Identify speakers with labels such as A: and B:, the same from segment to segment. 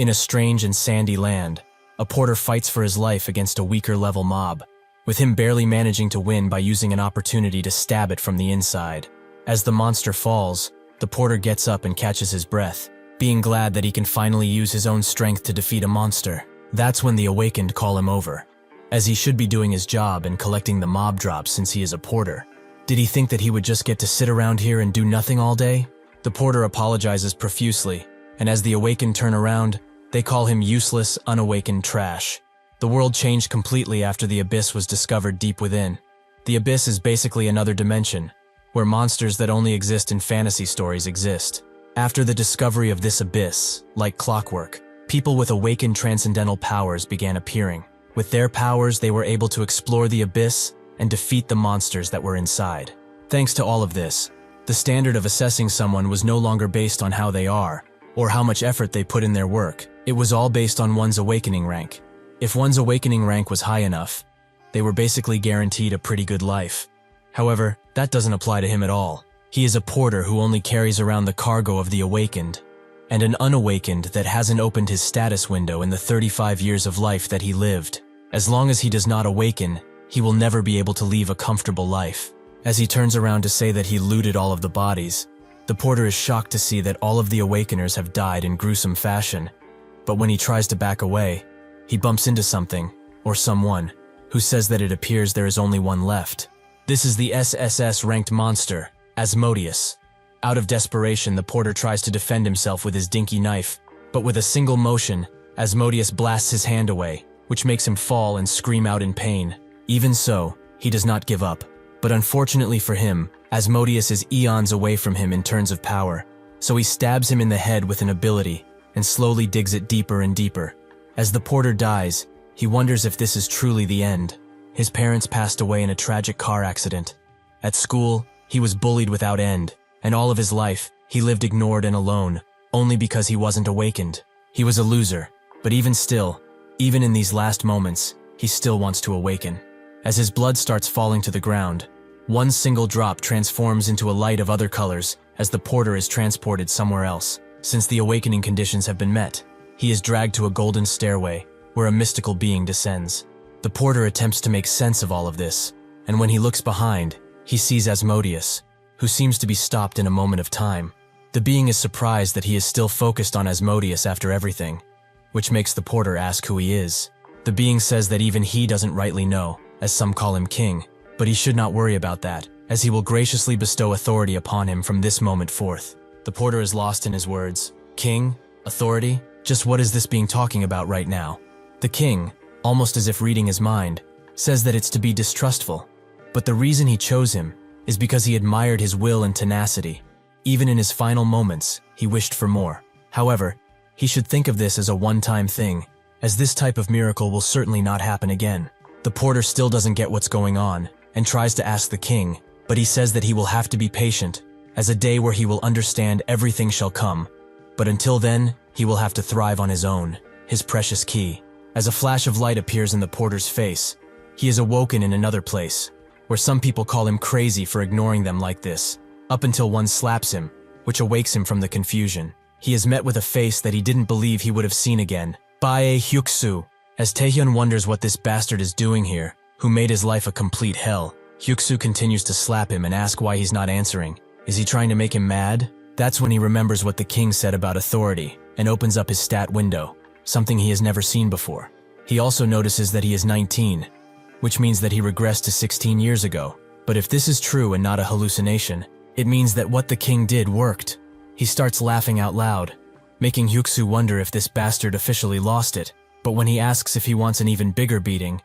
A: In a strange and sandy land, a porter fights for his life against a weaker level mob, with him barely managing to win by using an opportunity to stab it from the inside. As the monster falls, the porter gets up and catches his breath, being glad that he can finally use his own strength to defeat a monster. That's when the awakened call him over, as he should be doing his job and collecting the mob drops since he is a porter. Did he think that he would just get to sit around here and do nothing all day? The porter apologizes profusely, and as the awakened turn around, they call him useless, unawakened trash. The world changed completely after the abyss was discovered deep within. The abyss is basically another dimension, where monsters that only exist in fantasy stories exist. After the discovery of this abyss, like clockwork, people with awakened transcendental powers began appearing. With their powers, they were able to explore the abyss and defeat the monsters that were inside. Thanks to all of this, the standard of assessing someone was no longer based on how they are, or how much effort they put in their work. It was all based on one's awakening rank. If one's awakening rank was high enough, they were basically guaranteed a pretty good life. However, that doesn't apply to him at all. He is a porter who only carries around the cargo of the awakened, and an unawakened that hasn't opened his status window in the 35 years of life that he lived. As long as he does not awaken, he will never be able to leave a comfortable life. As he turns around to say that he looted all of the bodies, the porter is shocked to see that all of the awakeners have died in gruesome fashion. But when he tries to back away, he bumps into something, or someone, who says that it appears there is only one left. This is the SSS-ranked monster, Asmodeus. Out of desperation, the porter tries to defend himself with his dinky knife, but with a single motion, Asmodeus blasts his hand away, which makes him fall and scream out in pain. Even so, he does not give up. But unfortunately for him, Asmodeus is eons away from him in terms of power, so he stabs him in the head with an ability and slowly digs it deeper and deeper. As the porter dies, he wonders if this is truly the end. His parents passed away in a tragic car accident. At school, he was bullied without end, and all of his life, he lived ignored and alone, only because he wasn't awakened. He was a loser, but even still, even in these last moments, he still wants to awaken. As his blood starts falling to the ground, one single drop transforms into a light of other colors as the porter is transported somewhere else. Since the awakening conditions have been met, he is dragged to a golden stairway where a mystical being descends. The porter attempts to make sense of all of this, and when he looks behind, he sees Asmodeus, who seems to be stopped in a moment of time. The being is surprised that he is still focused on Asmodeus after everything, which makes the porter ask who he is. The being says that even he doesn't rightly know, as some call him king, but he should not worry about that, as he will graciously bestow authority upon him from this moment forth. The porter is lost in his words. King? Authority? Just what is this being talking about right now? The king, almost as if reading his mind, says that it's to be distrustful, but the reason he chose him is because he admired his will and tenacity. Even in his final moments, he wished for more. However, he should think of this as a one-time thing, as this type of miracle will certainly not happen again. The porter still doesn't get what's going on and tries to ask the king, but he says that he will have to be patient, as a day where he will understand everything shall come. But until then, he will have to thrive on his own, his precious key. As a flash of light appears in the porter's face, he is awoken in another place, where some people call him crazy for ignoring them like this, up until one slaps him, which awakes him from the confusion. He is met with a face that he didn't believe he would have seen again. Bae Hyuksu. As Taehyun wonders what this bastard is doing here, who made his life a complete hell, Hyuksu continues to slap him and ask why he's not answering. Is he trying to make him mad? That's when he remembers what the king said about authority and opens up his stat window, something he has never seen before. He also notices that he is 19, which means that he regressed to 16 years ago. But if this is true and not a hallucination, it means that what the king did worked. He starts laughing out loud, making Hyuksu wonder if this bastard officially lost it. But when he asks if he wants an even bigger beating,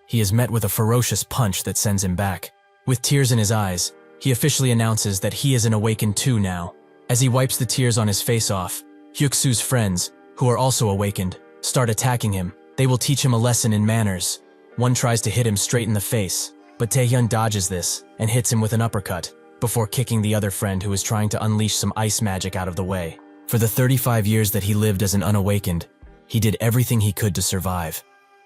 A: he is met with a ferocious punch that sends him back. With tears in his eyes, he officially announces that he is an awakened too now. As he wipes the tears on his face off, Hyuksu's friends, who are also awakened, start attacking him. They will teach him a lesson in manners. One tries to hit him straight in the face, but Taehyun dodges this and hits him with an uppercut, before kicking the other friend who is trying to unleash some ice magic out of the way. For the 35 years that he lived as an unawakened, he did everything he could to survive.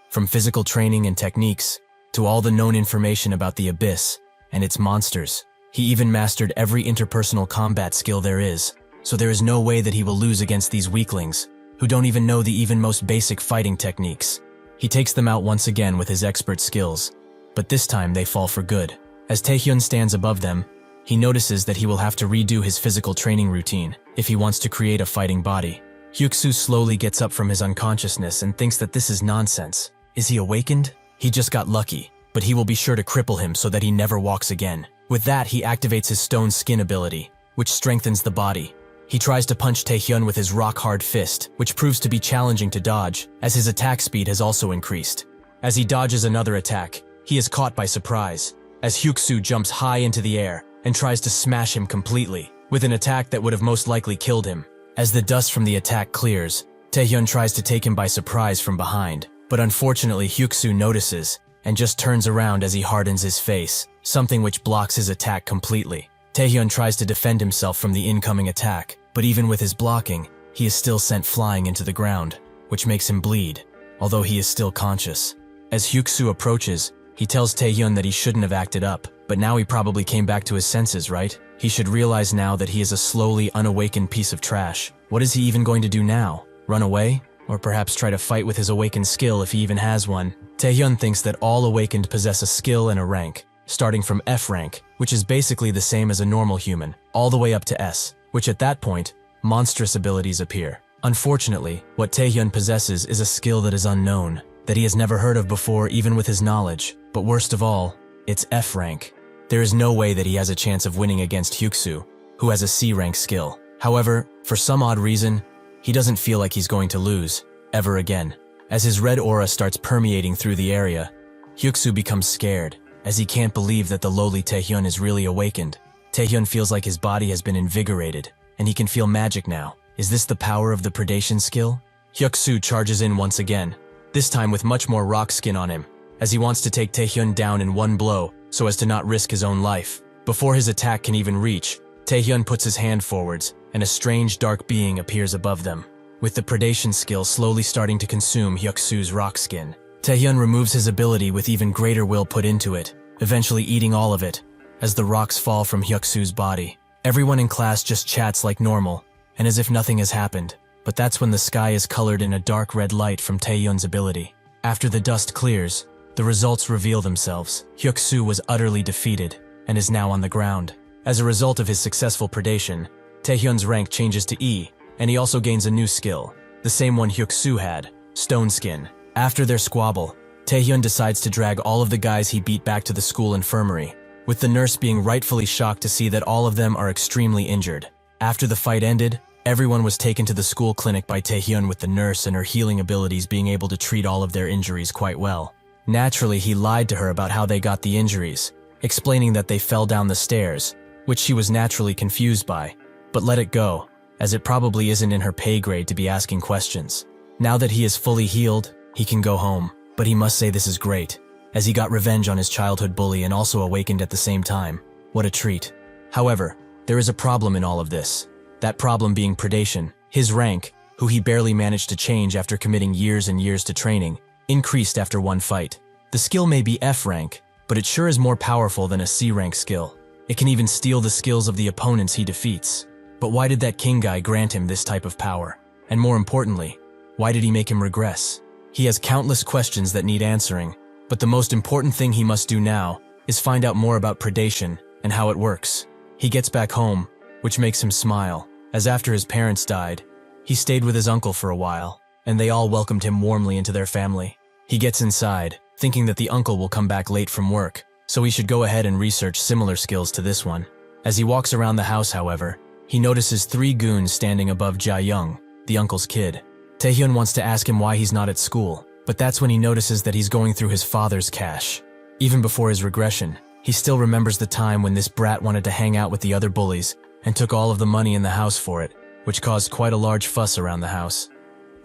A: From physical training and techniques, to all the known information about the abyss and its monsters. He even mastered every interpersonal combat skill there is, so there is no way that he will lose against these weaklings. who don't even know the even most basic fighting techniques. He takes them out once again with his expert skills, but this time they fall for good. As Taehyun stands above them, he notices that he will have to redo his physical training routine if he wants to create a fighting body. Hyuk-soo slowly gets up from his unconsciousness and thinks that this is nonsense. Is he awakened? He just got lucky, but he will be sure to cripple him so that he never walks again. With that, he activates his stone skin ability, which strengthens the body. He tries to punch Taehyun with his rock-hard fist, which proves to be challenging to dodge, as his attack speed has also increased. As he dodges another attack, he is caught by surprise, as Hyuk-soo jumps high into the air and tries to smash him completely, with an attack that would have most likely killed him. As the dust from the attack clears, Taehyun tries to take him by surprise from behind, but unfortunately Hyuk-soo notices and just turns around as he hardens his face, something which blocks his attack completely. Taehyun tries to defend himself from the incoming attack, but even with his blocking, he is still sent flying into the ground, which makes him bleed, although he is still conscious. As Hyuk-soo approaches, he tells Taehyun that he shouldn't have acted up, but now he probably came back to his senses, right? He should realize now that he is a slowly unawakened piece of trash. What is he even going to do now? Run away? Or perhaps try to fight with his awakened skill if he even has one? Taehyun thinks that all awakened possess a skill and a rank, starting from F rank, which is basically the same as a normal human, all the way up to S, which at that point, monstrous abilities appear. Unfortunately, what Taehyun possesses is a skill that is unknown, that he has never heard of before even with his knowledge, but worst of all, it's F rank. There is no way that he has a chance of winning against Hyuk-soo, who has a C rank skill. However, for some odd reason, he doesn't feel like he's going to lose, ever again. As his red aura starts permeating through the area, Hyuk-soo becomes scared, as he can't believe that the lowly Taehyun is really awakened. Taehyun feels like his body has been invigorated, and he can feel magic now. Is this the power of the predation skill? Hyuk-soo charges in once again, this time with much more rock skin on him, as he wants to take Taehyun down in one blow so as to not risk his own life. Before his attack can even reach, Taehyun puts his hand forwards, and a strange dark being appears above them, with the predation skill slowly starting to consume Hyuk-soo's rock skin. Taehyun removes his ability with even greater will put into it, eventually eating all of it, as the rocks fall from Hyuk-soo's body. Everyone in class just chats like normal, and as if nothing has happened, but that's when the sky is colored in a dark red light from Taehyun's ability. After the dust clears, the results reveal themselves. Hyuk-soo was utterly defeated, and is now on the ground. As a result of his successful predation, Taehyun's rank changes to E, and he also gains a new skill, the same one Hyuk-soo had, Stone Skin. After their squabble, Taehyun decides to drag all of the guys he beat back to the school infirmary, with the nurse being rightfully shocked to see that all of them are extremely injured. After the fight ended, everyone was taken to the school clinic by Taehyun, with the nurse and her healing abilities being able to treat all of their injuries quite well. Naturally, he lied to her about how they got the injuries, explaining that they fell down the stairs, which she was naturally confused by, but let it go, as it probably isn't in her pay grade to be asking questions. Now that he is fully healed, he can go home, but he must say this is great, as he got revenge on his childhood bully and also awakened at the same time. What a treat. However, there is a problem in all of this, that problem being predation. His rank, who he barely managed to change after committing years and years to training, increased after one fight. The skill may be F rank, but it sure is more powerful than a C rank skill. It can even steal the skills of the opponents he defeats. But why did that king guy grant him this type of power? And more importantly, why did he make him regress? He has countless questions that need answering, but the most important thing he must do now is find out more about predation and how it works. He gets back home, which makes him smile, as after his parents died, he stayed with his uncle for a while, and they all welcomed him warmly into their family. He gets inside, thinking that the uncle will come back late from work, so he should go ahead and research similar skills to this one. As he walks around the house, however, he notices 3 goons standing above Ja-young, the uncle's kid. Taehyun wants to ask him why he's not at school, but that's when he notices that he's going through his father's cash. Even before his regression, he still remembers the time when this brat wanted to hang out with the other bullies and took all of the money in the house for it, which caused quite a large fuss around the house.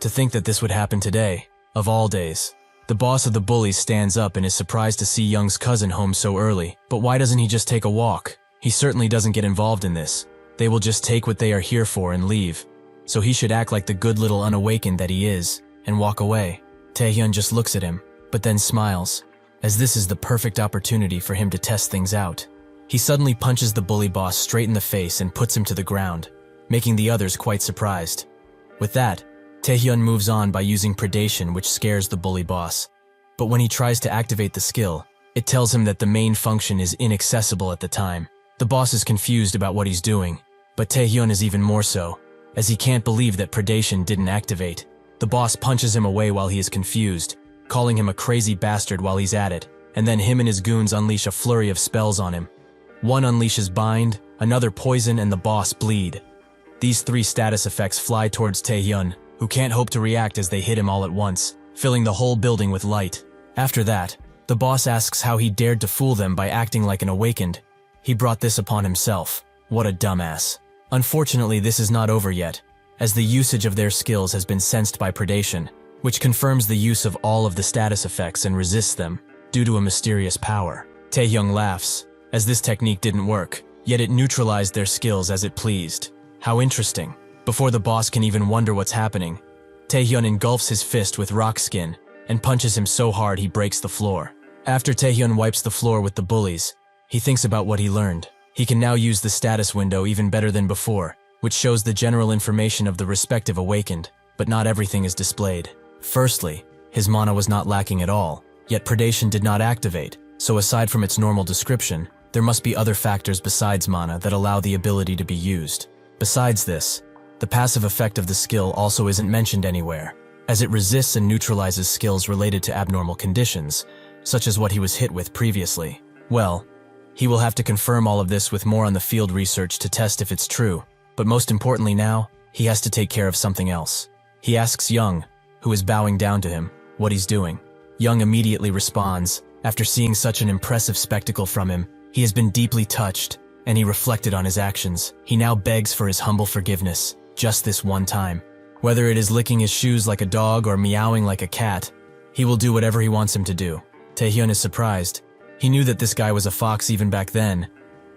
A: To think that this would happen today, of all days. The boss of the bullies stands up and is surprised to see Young's cousin home so early, but why doesn't he just take a walk? He certainly doesn't get involved in this. They will just take what they are here for and leave. So he should act like the good little unawakened that he is, and walk away. Taehyun just looks at him, but then smiles, as this is the perfect opportunity for him to test things out. He suddenly punches the bully boss straight in the face and puts him to the ground, making the others quite surprised. With that, Taehyun moves on by using predation, which scares the bully boss. But when he tries to activate the skill, it tells him that the main function is inaccessible at the time. The boss is confused about what he's doing, but Taehyun is even more so, as he can't believe that predation didn't activate. The boss punches him away while he is confused, calling him a crazy bastard while he's at it, and then him and his goons unleash a flurry of spells on him. One unleashes bind, another poison, and the boss bleed. These three status effects fly towards Taehyun, who can't hope to react as they hit him all at once, filling the whole building with light. After that, the boss asks how he dared to fool them by acting like an awakened. He brought this upon himself. What a dumbass. Unfortunately, this is not over yet, as the usage of their skills has been sensed by predation, which confirms the use of all of the status effects and resists them, due to a mysterious power. Taehyung laughs, as this technique didn't work, yet it neutralized their skills as it pleased. How interesting. Before the boss can even wonder what's happening, Taehyun engulfs his fist with rock skin and punches him so hard he breaks the floor. After Taehyun wipes the floor with the bullies, he thinks about what he learned. He can now use the status window even better than before, which shows the general information of the respective awakened, but not everything is displayed. Firstly, his mana was not lacking at all, yet predation did not activate, so aside from its normal description, there must be other factors besides mana that allow the ability to be used. Besides this, the passive effect of the skill also isn't mentioned anywhere, as it resists and neutralizes skills related to abnormal conditions, such as what he was hit with previously. Well, he will have to confirm all of this with more on the field research to test if it's true, but most importantly now, he has to take care of something else. He asks Young, who is bowing down to him, what he's doing. Young immediately responds. After seeing such an impressive spectacle from him, he has been deeply touched, and he reflected on his actions. He now begs for his humble forgiveness, just this one time. Whether it is licking his shoes like a dog or meowing like a cat, he will do whatever he wants him to do. Taehyun is surprised. He knew that this guy was a fox even back then,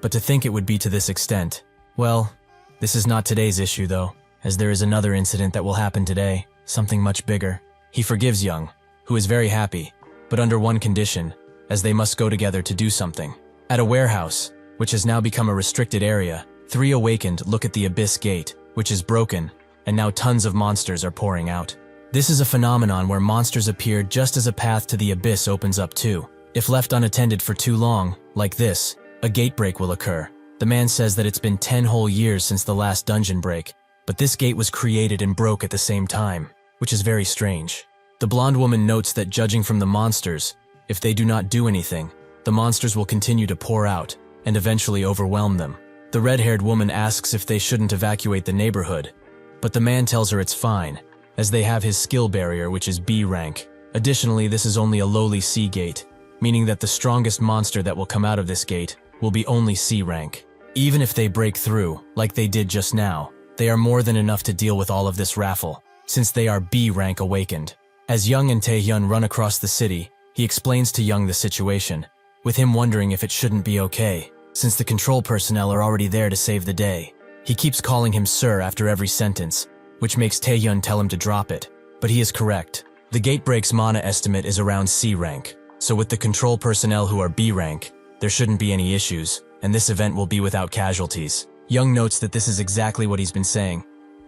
A: but to think it would be to this extent. Well, this is not today's issue though, as there is another incident that will happen today, something much bigger. He forgives Young, who is very happy, but under one condition, as they must go together to do something. At a warehouse, which has now become a restricted area, three awakened look at the abyss gate, which is broken, and now tons of monsters are pouring out. This is a phenomenon where monsters appear just as a path to the abyss opens up too. If left unattended for too long, like this, a gate break will occur. The man says that it's been 10 whole years since the last dungeon break, but this gate was created and broke at the same time, which is very strange. The blonde woman notes that judging from the monsters, if they do not do anything, the monsters will continue to pour out and eventually overwhelm them. The red-haired woman asks if they shouldn't evacuate the neighborhood, but the man tells her it's fine, as they have his skill barrier, which is B rank. Additionally, this is only a lowly C gate, meaning that the strongest monster that will come out of this gate will be only C rank. Even if they break through, like they did just now, they are more than enough to deal with all of this raffle, since they are B rank awakened. As Young and Taehyun run across the city, he explains to Young the situation, with him wondering if it shouldn't be okay, since the control personnel are already there to save the day. He keeps calling him sir after every sentence, which makes Taehyun tell him to drop it, but he is correct. The gate break's mana estimate is around C rank, so with the control personnel who are B rank, there shouldn't be any issues, and this event will be without casualties. Young notes that this is exactly what he's been saying,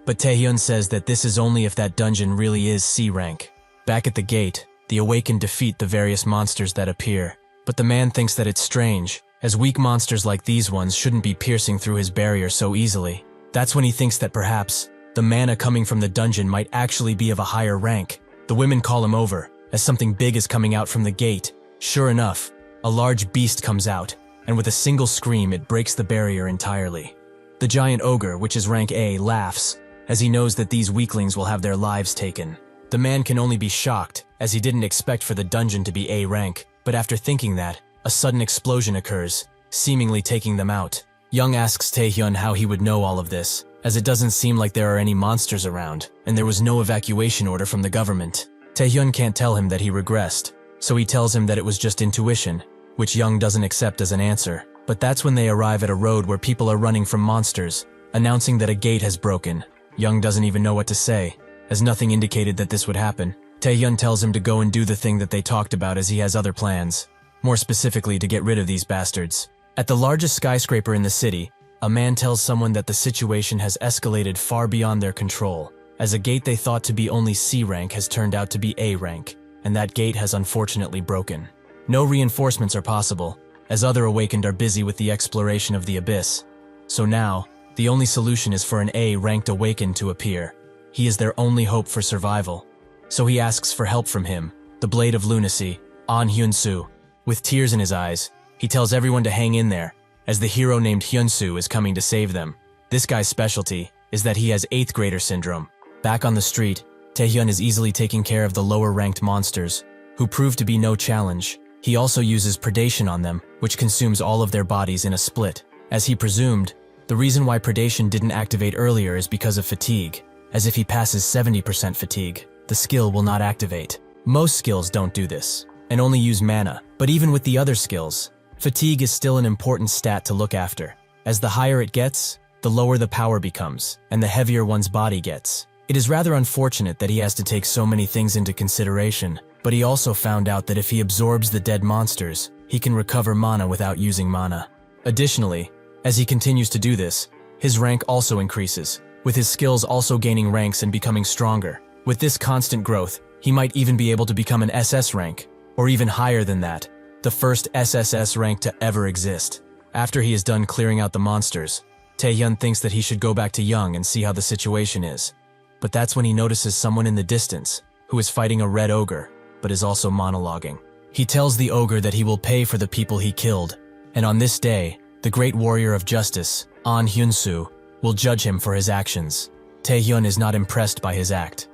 A: but Taehyun says that this is only if that dungeon really is C rank. Back at the gate, the awakened defeat the various monsters that appear, but the man thinks that it's strange, as weak monsters like these ones shouldn't be piercing through his barrier so easily. That's when he thinks that perhaps the mana coming from the dungeon might actually be of a higher rank. The women call him over, as something big is coming out from the gate. Sure enough, a large beast comes out, and with a single scream it breaks the barrier entirely. The giant ogre, which is rank A, laughs, as he knows that these weaklings will have their lives taken. The man can only be shocked, as he didn't expect for the dungeon to be A rank, but after thinking that, a sudden explosion occurs, seemingly taking them out. Young asks Taehyun how he would know all of this, as it doesn't seem like there are any monsters around, and there was no evacuation order from the government. Taehyun can't tell him that he regressed, so he tells him that it was just intuition, which Young doesn't accept as an answer. But that's when they arrive at a road where people are running from monsters, announcing that a gate has broken. Young doesn't even know what to say, as nothing indicated that this would happen. Taehyun tells him to go and do the thing that they talked about, as he has other plans, more specifically to get rid of these bastards. At the largest skyscraper in the city, a man tells someone that the situation has escalated far beyond their control, as a gate they thought to be only C rank has turned out to be A rank, and that gate has unfortunately broken. No reinforcements are possible, as other awakened are busy with the exploration of the abyss. So now, the only solution is for an A-ranked awakened to appear. He is their only hope for survival. So he asks for help from him, the Blade of Lunacy, An Hyun-soo. With tears in his eyes, he tells everyone to hang in there, as the hero named Hyun-soo is coming to save them. This guy's specialty is that he has 8th grader syndrome. Back on the street, Taehyun is easily taking care of the lower-ranked monsters, who prove to be no challenge. He also uses predation on them, which consumes all of their bodies in a split. As he presumed, the reason why predation didn't activate earlier is because of fatigue, as if he passes 70% fatigue, the skill will not activate. Most skills don't do this, and only use mana, but even with the other skills, fatigue is still an important stat to look after. As the higher it gets, the lower the power becomes, and the heavier one's body gets. It is rather unfortunate that he has to take so many things into consideration, but he also found out that if he absorbs the dead monsters, he can recover mana without using mana. Additionally, as he continues to do this, his rank also increases, with his skills also gaining ranks and becoming stronger. With this constant growth, he might even be able to become an SS rank, or even higher than that, the first SSS rank to ever exist. After he is done clearing out the monsters, Taehyun thinks that he should go back to Young and see how the situation is. But that's when he notices someone in the distance, who is fighting a red ogre, but is also monologuing. He tells the ogre that he will pay for the people he killed, and on this day, the great warrior of justice, An Hyun-soo, will judge him for his actions. Taehyun is not impressed by his act.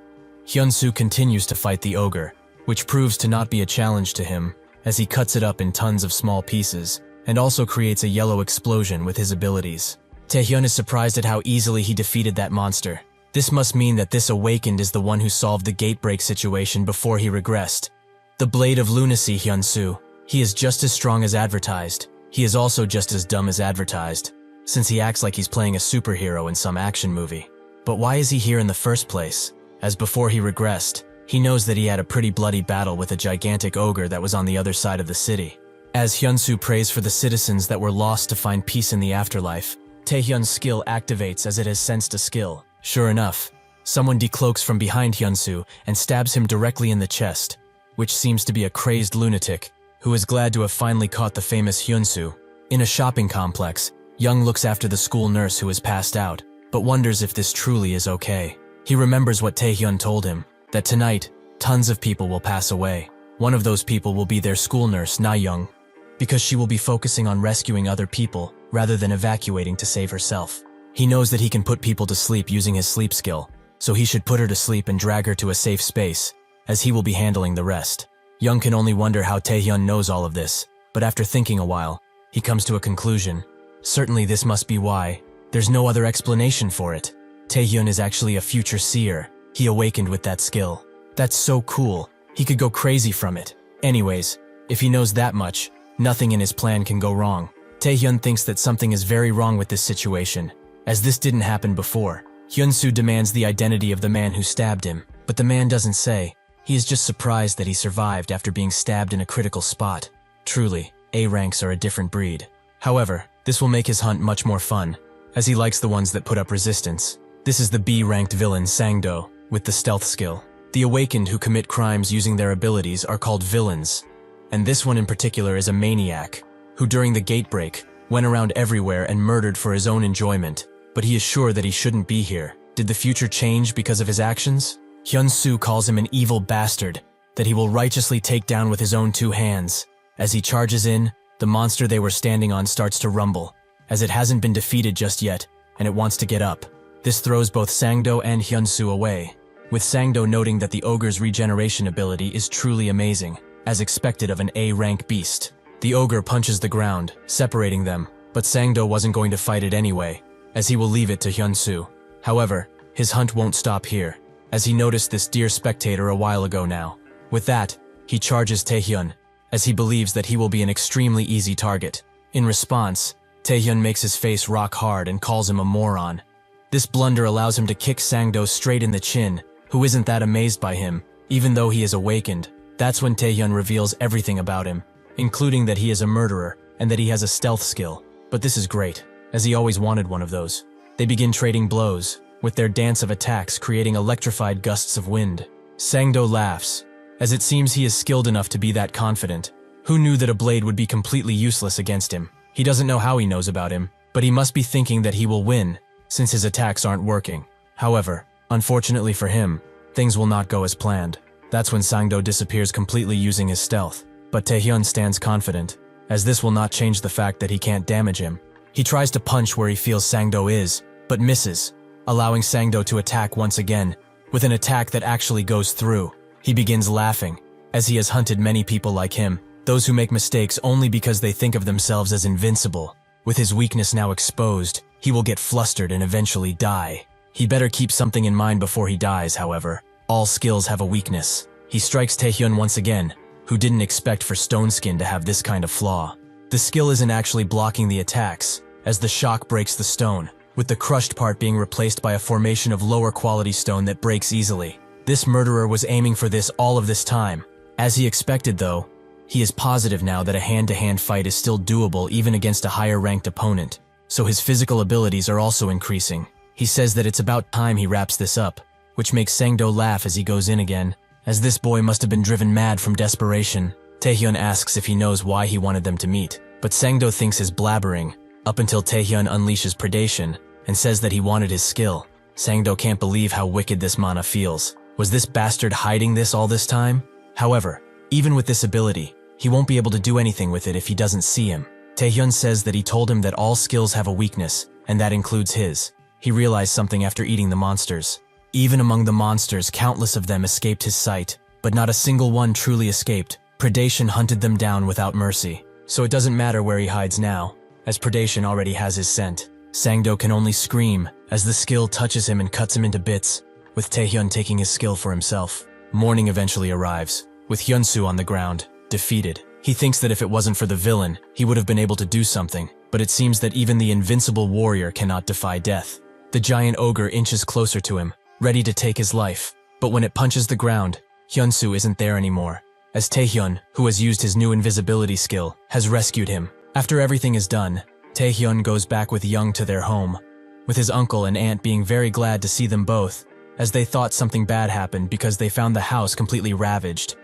A: Hyun-soo continues to fight the ogre, which proves to not be a challenge to him, as he cuts it up in tons of small pieces, and also creates a yellow explosion with his abilities. Taehyun is surprised at how easily he defeated that monster. This must mean that this awakened is the one who solved the gate break situation before he regressed. The Blade of Lunacy Hyun-soo. He is just as strong as advertised. He is also just as dumb as advertised, since he acts like he's playing a superhero in some action movie. But why is he here in the first place? As before he regressed, he knows that he had a pretty bloody battle with a gigantic ogre that was on the other side of the city. As Hyun-soo prays for the citizens that were lost to find peace in the afterlife, Taehyun's skill activates as it has sensed a skill. Sure enough, someone decloaks from behind Hyun-soo and stabs him directly in the chest, which seems to be a crazed lunatic, who is glad to have finally caught the famous Hyun-soo. In a shopping complex, Young looks after the school nurse who has passed out, but wonders if this truly is okay. He remembers what Taehyun told him, that tonight, tons of people will pass away. One of those people will be their school nurse, Na-young, because she will be focusing on rescuing other people rather than evacuating to save herself. He knows that he can put people to sleep using his sleep skill, so he should put her to sleep and drag her to a safe space, as he will be handling the rest. Young can only wonder how Taehyun knows all of this, but after thinking a while, he comes to a conclusion. Certainly this must be why. There's no other explanation for it. Taehyun is actually a future seer. He awakened with that skill. That's so cool. He could go crazy from it. Anyways, if he knows that much, nothing in his plan can go wrong. Taehyun thinks that something is very wrong with this situation, as this didn't happen before. Hyun-soo demands the identity of the man who stabbed him, but the man doesn't say. He is just surprised that he survived after being stabbed in a critical spot. Truly, A ranks are a different breed. However, this will make his hunt much more fun, as he likes the ones that put up resistance. This is the B-ranked villain Sangdo, with the stealth skill. The awakened who commit crimes using their abilities are called villains, and this one in particular is a maniac, who during the gate break, went around everywhere and murdered for his own enjoyment, but he is sure that he shouldn't be here. Did the future change because of his actions? Hyun-soo calls him an evil bastard that he will righteously take down with his own 2 hands. As he charges in, the monster they were standing on starts to rumble, as it hasn't been defeated just yet, and it wants to get up. This throws both Sangdo and Hyun-soo away, with Sangdo noting that the ogre's regeneration ability is truly amazing, as expected of an A-rank beast. The ogre punches the ground, separating them, but Sangdo wasn't going to fight it anyway, as he will leave it to Hyun-soo. However, his hunt won't stop here, as he noticed this dear spectator a while ago now. With that, he charges Taehyun, as he believes that he will be an extremely easy target. In response, Taehyun makes his face rock hard and calls him a moron. This blunder allows him to kick Sangdo straight in the chin, who isn't that amazed by him, even though he is awakened. That's when Taehyun reveals everything about him, including that he is a murderer and that he has a stealth skill. But this is great, as he always wanted one of those. They begin trading blows, with their dance of attacks creating electrified gusts of wind. Sangdo laughs, as it seems he is skilled enough to be that confident. Who knew that a blade would be completely useless against him? He doesn't know how he knows about him, but he must be thinking that he will win, since his attacks aren't working. However, unfortunately for him, things will not go as planned. That's when Sangdo disappears completely using his stealth. But Taehyun stands confident, as this will not change the fact that he can't damage him. He tries to punch where he feels Sangdo is, but misses, allowing Sangdo to attack once again, with an attack that actually goes through. He begins laughing, as he has hunted many people like him, those who make mistakes only because they think of themselves as invincible. With his weakness now exposed, he will get flustered and eventually die. He better keep something in mind before he dies, however. All skills have a weakness. He strikes Taehyun once again, who didn't expect for Stone Skin to have this kind of flaw. The skill isn't actually blocking the attacks, as the shock breaks the stone, with the crushed part being replaced by a formation of lower quality stone that breaks easily. This murderer was aiming for this all of this time. As he expected though, he is positive now that a hand-to-hand fight is still doable even against a higher ranked opponent, so his physical abilities are also increasing. He says that it's about time he wraps this up, which makes Sangdo laugh as he goes in again, as this boy must have been driven mad from desperation. Taehyun asks if he knows why he wanted them to meet, but Sangdo thinks his blabbering, up until Taehyun unleashes predation, and says that he wanted his skill. Sangdo can't believe how wicked this mana feels. Was this bastard hiding this all this time? However, even with this ability, he won't be able to do anything with it if he doesn't see him. Taehyun says that he told him that all skills have a weakness, and that includes his. He realized something after eating the monsters. Even among the monsters, countless of them escaped his sight, but not a single one truly escaped. Predation hunted them down without mercy. So it doesn't matter where he hides now, as Predation already has his scent. Sangdo can only scream as the skill touches him and cuts him into bits, with Taehyun taking his skill for himself. Morning eventually arrives, with Hyunsu on the ground, defeated. He thinks that if it wasn't for the villain, he would have been able to do something, but it seems that even the invincible warrior cannot defy death. The giant ogre inches closer to him, ready to take his life, but when it punches the ground, Hyunsu isn't there anymore, as Taehyun, who has used his new invisibility skill, has rescued him. After everything is done, Taehyun goes back with Young to their home, with his uncle and aunt being very glad to see them both, as they thought something bad happened because they found the house completely ravaged.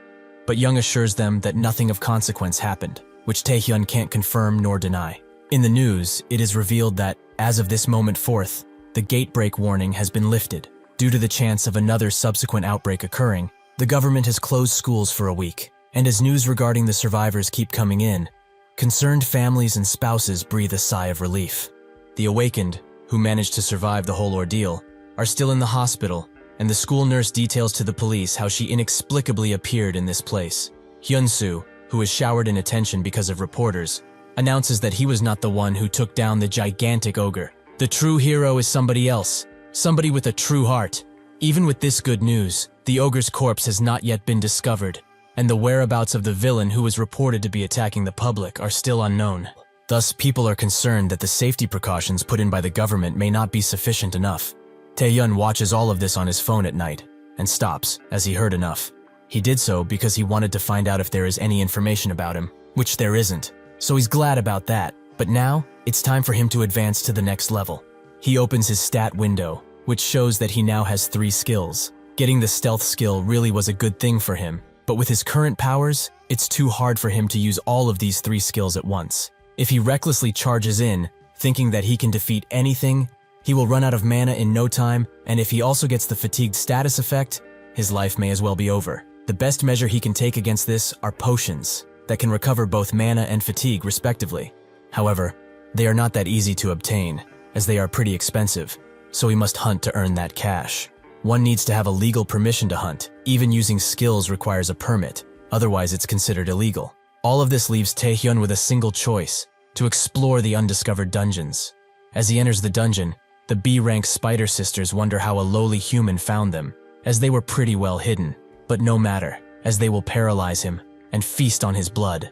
A: But Young assures them that nothing of consequence happened, which Taehyun can't confirm nor deny. In the news, it is revealed that, as of this moment forth, the gate break warning has been lifted. Due to the chance of another subsequent outbreak occurring, the government has closed schools for a week, and as news regarding the survivors keep coming in, concerned families and spouses breathe a sigh of relief. The awakened, who managed to survive the whole ordeal, are still in the hospital, and the school nurse details to the police how she inexplicably appeared in this place. Hyunsu, who is showered in attention because of reporters, announces that he was not the one who took down the gigantic ogre. The true hero is somebody else, somebody with a true heart. Even with this good news, the ogre's corpse has not yet been discovered, and the whereabouts of the villain who was reported to be attacking the public are still unknown. Thus, people are concerned that the safety precautions put in by the government may not be sufficient enough. Taehyun watches all of this on his phone at night, and stops, as he heard enough. He did so because he wanted to find out if there is any information about him, which there isn't, so he's glad about that. But now, it's time for him to advance to the next level. He opens his stat window, which shows that he now has 3 skills. Getting the stealth skill really was a good thing for him, but with his current powers, it's too hard for him to use all of these 3 skills at once. If he recklessly charges in, thinking that he can defeat anything, he will run out of mana in no time, and if he also gets the fatigued status effect, his life may as well be over. The best measure he can take against this are potions that can recover both mana and fatigue respectively. However, they are not that easy to obtain, as they are pretty expensive, so he must hunt to earn that cash. One needs to have a legal permission to hunt. Even using skills requires a permit, otherwise it's considered illegal. All of this leaves Taehyun with a single choice, to explore the undiscovered dungeons. As he enters the dungeon, the B-rank Spider Sisters wonder how a lowly human found them, as they were pretty well hidden. But no matter, as they will paralyze him and feast on his blood.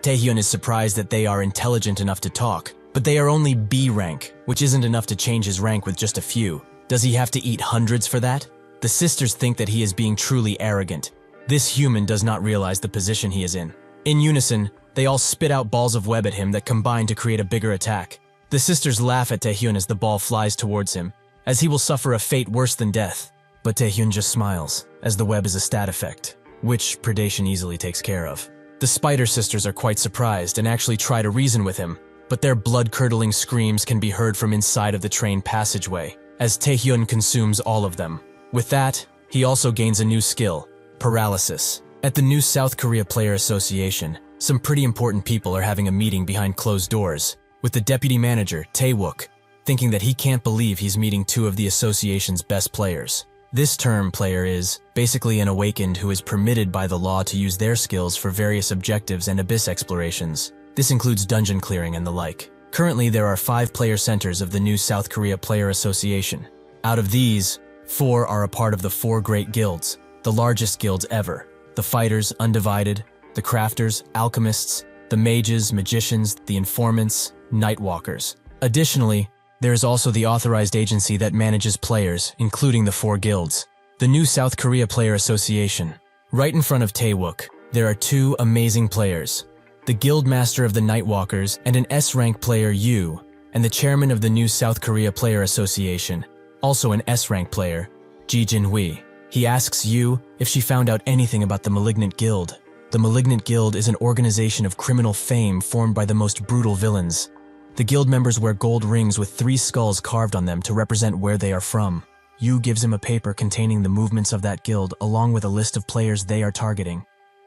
A: Taehyun is surprised that they are intelligent enough to talk, but they are only B-rank, which isn't enough to change his rank with just a few. Does he have to eat hundreds for that? The sisters think that he is being truly arrogant. This human does not realize the position he is in. In unison, they all spit out balls of web at him that combine to create a bigger attack. The sisters laugh at Taehyun as the ball flies towards him, as he will suffer a fate worse than death. But Taehyun just smiles, as the web is a stat effect, which predation easily takes care of. The Spider Sisters are quite surprised and actually try to reason with him, but their blood-curdling screams can be heard from inside of the train passageway, as Taehyun consumes all of them. With that, he also gains a new skill, paralysis. At the new South Korea Player Association, some pretty important people are having a meeting behind closed doors, with the deputy manager, Tae-wook, thinking that he can't believe he's meeting two of the association's best players. This term player is basically an awakened who is permitted by the law to use their skills for various objectives and abyss explorations. This includes dungeon clearing and the like. Currently, there are 5 player centers of the new South Korea Player Association. Out of these, 4 are a part of the 4 great guilds, the largest guilds ever: the Fighters, Undivided, the Crafters, Alchemists, the Mages, Magicians, the Informants, Nightwalkers. Additionally, there is also the authorized agency that manages players, including the 4 guilds, the new South Korea Player Association. Right in front of Tae-wook, there are 2 amazing players: the Guild Master of the Nightwalkers and an S-rank player Yu, and the chairman of the new South Korea Player Association, also an S-rank player, Ji Jin-hui. He asks Yu if she found out anything about the Malignant Guild. The Malignant Guild is an organization of criminal fame formed by the most brutal villains. The guild members wear gold rings with 3 skulls carved on them to represent where they are from. Yu gives him a paper containing the movements of that guild along with a list of players they are targeting.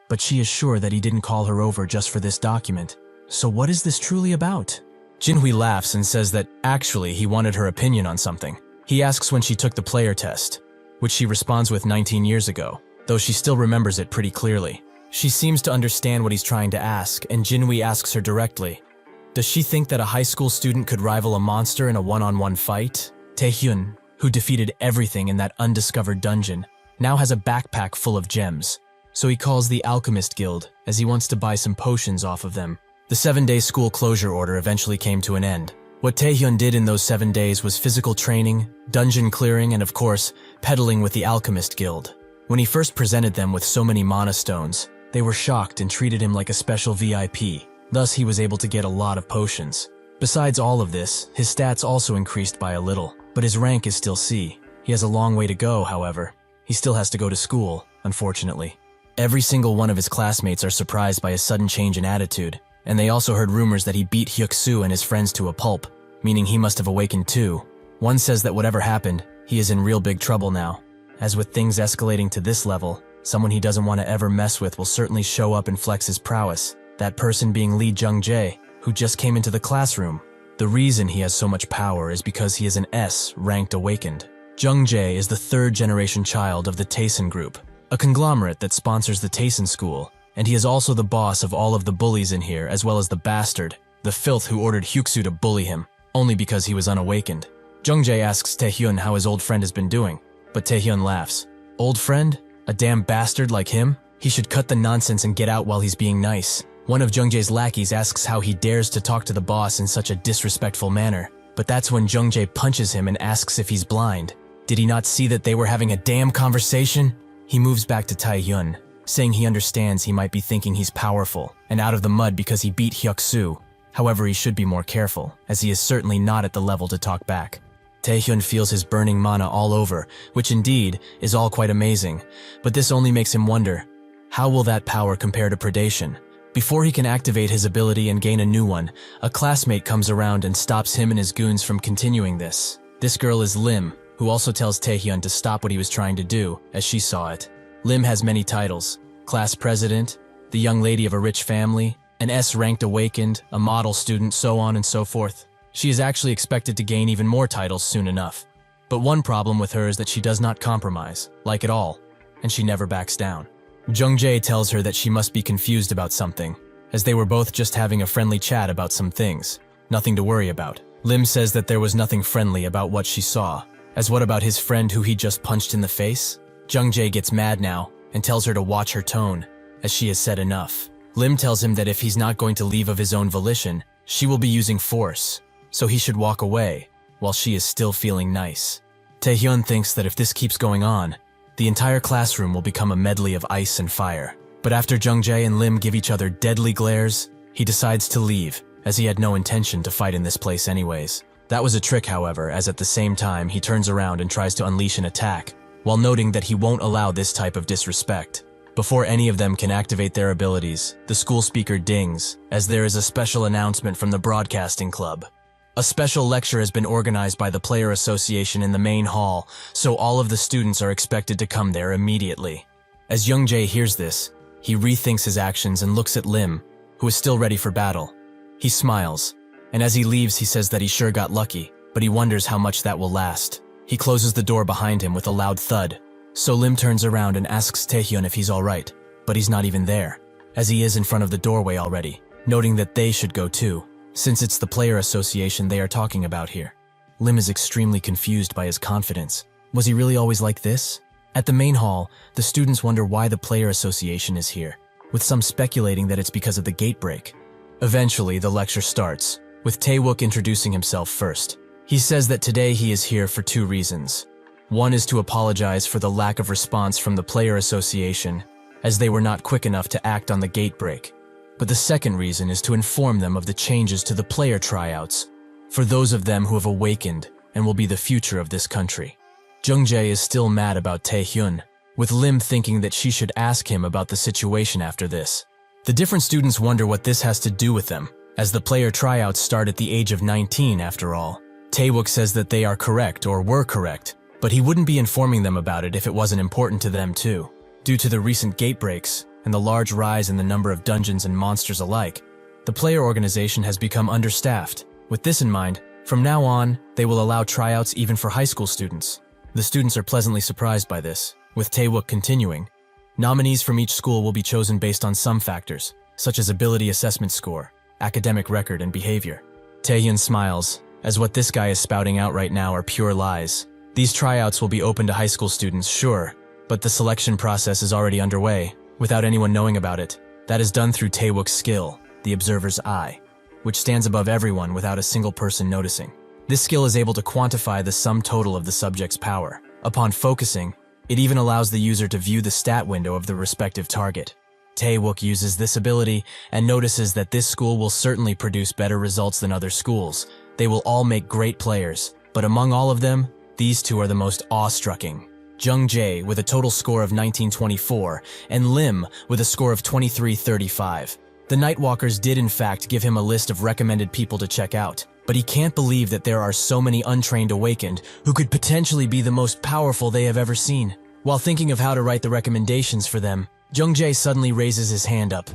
A: But she is sure that he didn't call her over just for this document. So what is this truly about? Jinhui laughs and says that actually he wanted her opinion on something. He asks when she took the player test, which she responds with 19 years ago, though she still remembers it pretty clearly. She seems to understand what he's trying to ask, and Jinhui asks her directly, does she think that a high school student could rival a monster in a one-on-one fight? Taehyun, who defeated everything in that undiscovered dungeon, now has a backpack full of gems. So he calls the Alchemist Guild, as he wants to buy some potions off of them. The 7-day school closure order eventually came to an end. What Taehyun did in those 7 days was physical training, dungeon clearing, and of course, peddling with the Alchemist Guild. When he first presented them with so many mana stones, they were shocked and treated him like a special VIP. Thus, he was able to get a lot of potions. Besides all of this, his stats also increased by a little, but his rank is still C. He has a long way to go, however. He still has to go to school, unfortunately. Every single one of his classmates are surprised by his sudden change in attitude, and they also heard rumors that he beat Hyuk-soo and his friends to a pulp, meaning he must have awakened too. One says that whatever happened, he is in real big trouble now. As with things escalating to this level, someone he doesn't want to ever mess with will certainly show up and flex his prowess, that person being Lee Jung-jae, who just came into the classroom. The reason he has so much power is because he is an S-ranked awakened. Jung-jae is the 3rd-generation child of the Taeson Group, a conglomerate that sponsors the Taeson School, and he is also the boss of all of the bullies in here, as well as the bastard, the filth who ordered Hyuk-soo to bully him, only because he was unawakened. Jung-jae asks Taehyun how his old friend has been doing, but Taehyun laughs. Old friend? A damn bastard like him? He should cut the nonsense and get out while he's being nice. One of Jung-jae's lackeys asks how he dares to talk to the boss in such a disrespectful manner, but that's when Jung-jae punches him and asks if he's blind. Did he not see that they were having a damn conversation? He moves back to Taehyun, saying he understands he might be thinking he's powerful and out of the mud because he beat Hyuk-soo. However, he should be more careful, as he is certainly not at the level to talk back. Taehyun feels his burning mana all over, which indeed is all quite amazing, but this only makes him wonder, how will that power compare to predation? Before he can activate his ability and gain a new one, a classmate comes around and stops him and his goons from continuing this. This girl is Lim, who also tells Taehyun to stop what he was trying to do, as she saw it. Lim has many titles: class president, the young lady of a rich family, an S-ranked awakened, a model student, so on and so forth. She is actually expected to gain even more titles soon enough. But one problem with her is that she does not compromise, like at all, and she never backs down. Jung-jae tells her that she must be confused about something, as they were both just having a friendly chat about some things. Nothing to worry about. Lim says that there was nothing friendly about what she saw, as what about his friend who he just punched in the face? Jung-jae gets mad now and tells her to watch her tone, as she has said enough. Lim tells him that if he's not going to leave of his own volition, she will be using force, so he should walk away, while she is still feeling nice. Taehyun thinks that if this keeps going on, the entire classroom will become a medley of ice and fire. But after Jung-jae and Lim give each other deadly glares, he decides to leave, as he had no intention to fight in this place anyways. That was a trick, however, as at the same time he turns around and tries to unleash an attack, while noting that he won't allow this type of disrespect. Before any of them can activate their abilities, the school speaker dings, as there is a special announcement from the broadcasting club. A special lecture has been organized by the Player Association in the main hall, so all of the students are expected to come there immediately. As Youngjae hears this, he rethinks his actions and looks at Lim, who is still ready for battle. He smiles, and as he leaves he says that he sure got lucky, but he wonders how much that will last. He closes the door behind him with a loud thud, so Lim turns around and asks Taehyun if he's alright, but he's not even there, as he is in front of the doorway already, noting that they should go too, since it's the Player Association they are talking about here. Lim is extremely confused by his confidence. Was he really always like this? At the main hall, the students wonder why the Player Association is here, with some speculating that it's because of the gate break. Eventually, the lecture starts, with Taewook introducing himself first. He says that today he is here for 2 reasons. One is to apologize for the lack of response from the Player Association, as they were not quick enough to act on the gate break. But the second reason is to inform them of the changes to the player tryouts, for those of them who have awakened and will be the future of this country. Jungjae is still mad about Taehyun, with Lim thinking that she should ask him about the situation after this. The different students wonder what this has to do with them, as the player tryouts start at the age of 19 after all. Taewook says that they are correct or were correct, but he wouldn't be informing them about it if it wasn't important to them too. Due to the recent gate breaks and the large rise in the number of dungeons and monsters alike, the player organization has become understaffed. With this in mind, from now on, they will allow tryouts even for high school students. The students are pleasantly surprised by this, with Taewook continuing. Nominees from each school will be chosen based on some factors, such as ability assessment score, academic record, and behavior. Taehyun smiles, as what this guy is spouting out right now are pure lies. These tryouts will be open to high school students, sure, but the selection process is already underway, without anyone knowing about it. That is done through Taewook's skill, the observer's eye, which stands above everyone without a single person noticing. This skill is able to quantify the sum total of the subject's power. Upon focusing, it even allows the user to view the stat window of the respective target. Taewook uses this ability and notices that this school will certainly produce better results than other schools. They will all make great players, but among all of them, these 2 are the most awe-striking. Jungjae with a total score of 1924 and Lim with a score of 2335. The Nightwalkers did in fact give him a list of recommended people to check out, but he can't believe that there are so many untrained awakened who could potentially be the most powerful they have ever seen. While thinking of how to write the recommendations for them, Jungjae suddenly raises his hand up.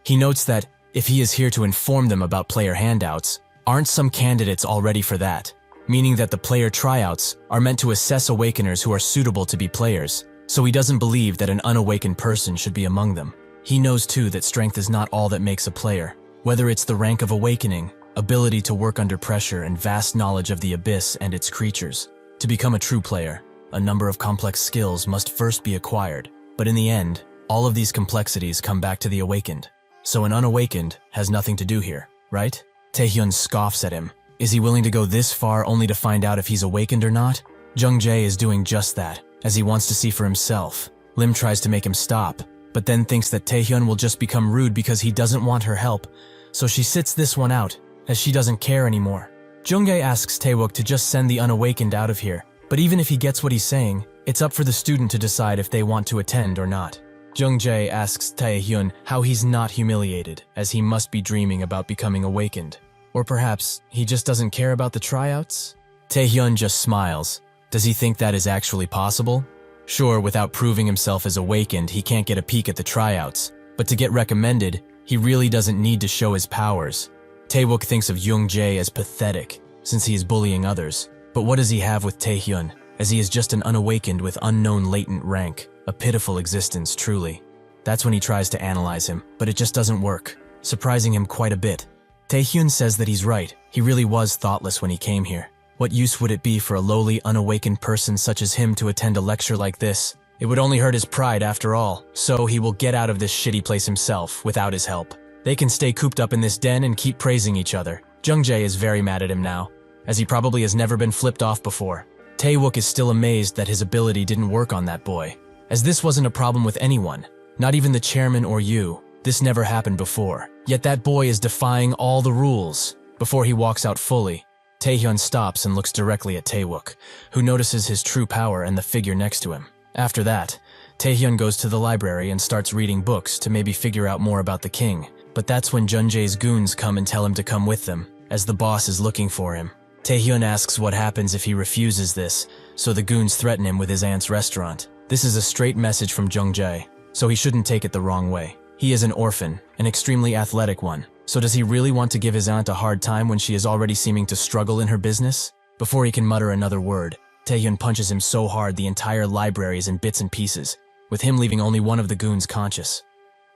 A: He notes that, if he is here to inform them about player handouts, aren't some candidates all ready for that? Meaning that the player tryouts are meant to assess awakeners who are suitable to be players, so he doesn't believe that an unawakened person should be among them. He knows too that strength is not all that makes a player, whether it's the rank of awakening, ability to work under pressure, and vast knowledge of the abyss and its creatures. To become a true player, a number of complex skills must first be acquired, but in the end, all of these complexities come back to the awakened. So an unawakened has nothing to do here, right? Taehyun scoffs at him. Is he willing to go this far only to find out if he's awakened or not? Jungjae is doing just that, as he wants to see for himself. Lim tries to make him stop, but then thinks that Taehyun will just become rude because he doesn't want her help, so she sits this one out, as she doesn't care anymore. Jungjae asks Taewook to just send the unawakened out of here, but even if he gets what he's saying, it's up for the student to decide if they want to attend or not. Jungjae asks Taehyun how he's not humiliated, as he must be dreaming about becoming awakened. Or perhaps he just doesn't care about the tryouts? Taehyun just smiles. Does he think that is actually possible? Sure, without proving himself as awakened, he can't get a peek at the tryouts, but to get recommended, he really doesn't need to show his powers. Taewook thinks of Jungjae as pathetic, since he is bullying others. But what does he have with Taehyun, as he is just an unawakened with unknown latent rank? A pitiful existence, truly. That's when he tries to analyze him, but it just doesn't work, surprising him quite a bit. Taehyun says that he's right. He really was thoughtless when he came here. What use would it be for a lowly, unawakened person such as him to attend a lecture like this? It would only hurt his pride after all, so he will get out of this shitty place himself without his help. They can stay cooped up in this den and keep praising each other. Jungjae is very mad at him now, as he probably has never been flipped off before. Taewook is still amazed that his ability didn't work on that boy, as this wasn't a problem with anyone, not even the chairman or you. This never happened before, yet that boy is defying all the rules. Before he walks out fully, Taehyun stops and looks directly at Taewook, who notices his true power and the figure next to him. After that, Taehyun goes to the library and starts reading books to maybe figure out more about the king. But that's when Junjae's goons come and tell him to come with them, as the boss is looking for him. Taehyun asks what happens if he refuses this, so the goons threaten him with his aunt's restaurant. This is a straight message from Jungjae, so he shouldn't take it the wrong way. He is an orphan, an extremely athletic one. So does he really want to give his aunt a hard time when she is already seeming to struggle in her business? Before he can mutter another word, Taehyun punches him so hard the entire library is in bits and pieces, with him leaving only one of the goons conscious.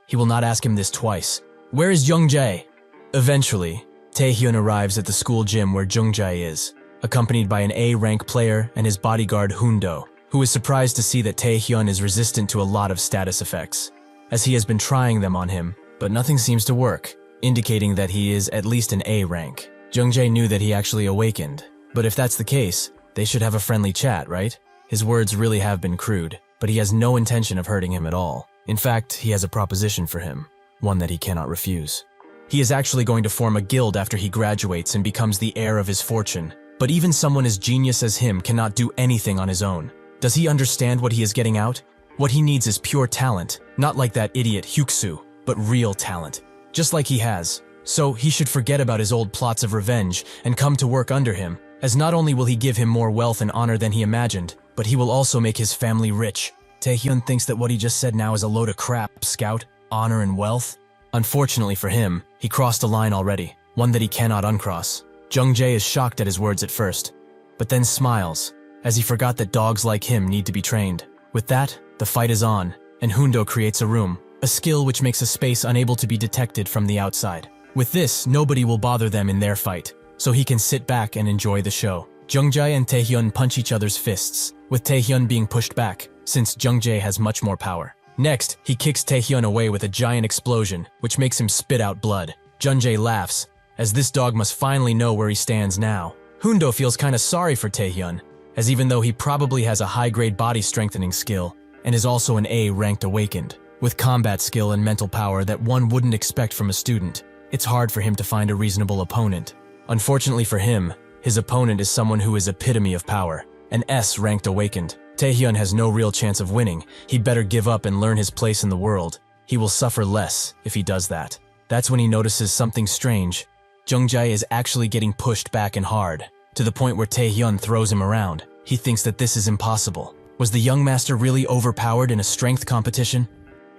A: He will not ask him this twice. Where is Jungjae? Eventually, Taehyun arrives at the school gym where Jungjae is, accompanied by an A-rank player and his bodyguard Hundo, who is surprised to see that Taehyun is resistant to a lot of status effects, as he has been trying them on him, but nothing seems to work, indicating that he is at least an A rank. Jungjae knew that he actually awakened, but if that's the case, they should have a friendly chat, right? His words really have been crude, but he has no intention of hurting him at all. In fact, he has a proposition for him, one that he cannot refuse. He is actually going to form a guild after he graduates and becomes the heir of his fortune, but even someone as genius as him cannot do anything on his own. Does he understand what he is getting out? What he needs is pure talent, not like that idiot Hyuksu, but real talent. Just like he has. So he should forget about his old plots of revenge and come to work under him, as not only will he give him more wealth and honor than he imagined, but he will also make his family rich. Taehyun thinks that what he just said now is a load of crap, Scout. Honor and wealth? Unfortunately for him, he crossed a line already, one that he cannot uncross. Jungjae is shocked at his words at first, but then smiles, as he forgot that dogs like him need to be trained. With that, the fight is on, and Hundo creates a room, a skill which makes a space unable to be detected from the outside. With this, nobody will bother them in their fight, so he can sit back and enjoy the show. Jungjae and Taehyun punch each other's fists, with Taehyun being pushed back, since Jungjae has much more power. Next, he kicks Taehyun away with a giant explosion, which makes him spit out blood. Jungjae laughs, as this dog must finally know where he stands now. Hundo feels kinda sorry for Taehyun, as even though he probably has a high-grade body strengthening skill, and is also an A-ranked awakened, with combat skill and mental power that one wouldn't expect from a student, it's hard for him to find a reasonable opponent. Unfortunately for him, his opponent is someone who is epitome of power, an S-ranked awakened. Taehyun has no real chance of winning. He'd better give up and learn his place in the world. He will suffer less if he does that. That's when he notices something strange. Jungjae is actually getting pushed back and hard, to the point where Taehyun throws him around. He thinks that this is impossible. Was the young master really overpowered in a strength competition?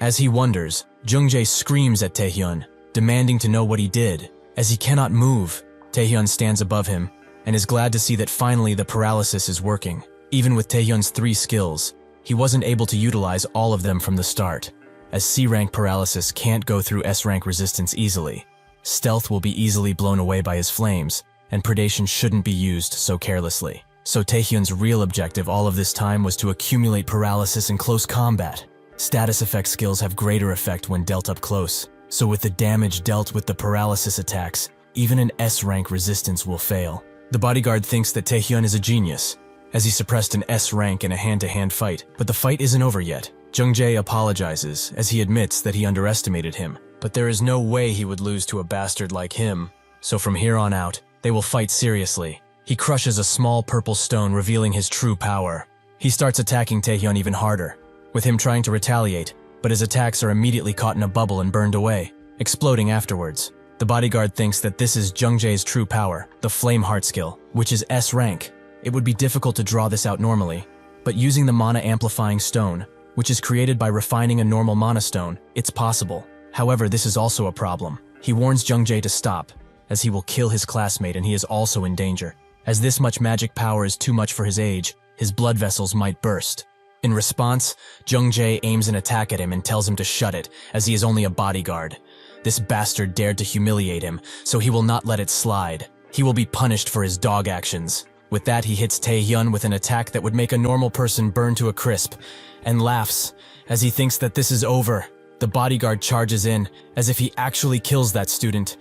A: As he wonders, Jungjae screams at Taehyun, demanding to know what he did. As he cannot move, Taehyun stands above him, and is glad to see that finally the paralysis is working. Even with Taehyun's 3 skills, he wasn't able to utilize all of them from the start, as C-rank paralysis can't go through S-rank resistance easily. Stealth will be easily blown away by his flames, and predation shouldn't be used so carelessly. So Taehyun's real objective all of this time was to accumulate paralysis in close combat. Status effect skills have greater effect when dealt up close, so with the damage dealt with the paralysis attacks, even an S-rank resistance will fail. The bodyguard thinks that Taehyun is a genius, as he suppressed an S rank in a hand-to-hand fight, but the fight isn't over yet. Jungjae apologizes, as he admits that he underestimated him, but there is no way he would lose to a bastard like him, so from here on out, they will fight seriously. He crushes a small purple stone, revealing his true power. He starts attacking Taehyun even harder, with him trying to retaliate, but his attacks are immediately caught in a bubble and burned away, exploding afterwards. The bodyguard thinks that this is Jungjae's true power, the Flame Heart skill, which is S rank. It would be difficult to draw this out normally, but using the mana amplifying stone, which is created by refining a normal mana stone, it's possible. However, this is also a problem. He warns Jungjae to stop, as he will kill his classmate and he is also in danger. As this much magic power is too much for his age, his blood vessels might burst. In response, Jungjae aims an attack at him and tells him to shut it, as he is only a bodyguard. This bastard dared to humiliate him, so he will not let it slide. He will be punished for his dog actions. With that, he hits Taehyun with an attack that would make a normal person burn to a crisp, and laughs, as he thinks that this is over. The bodyguard charges in, as if he actually kills that student.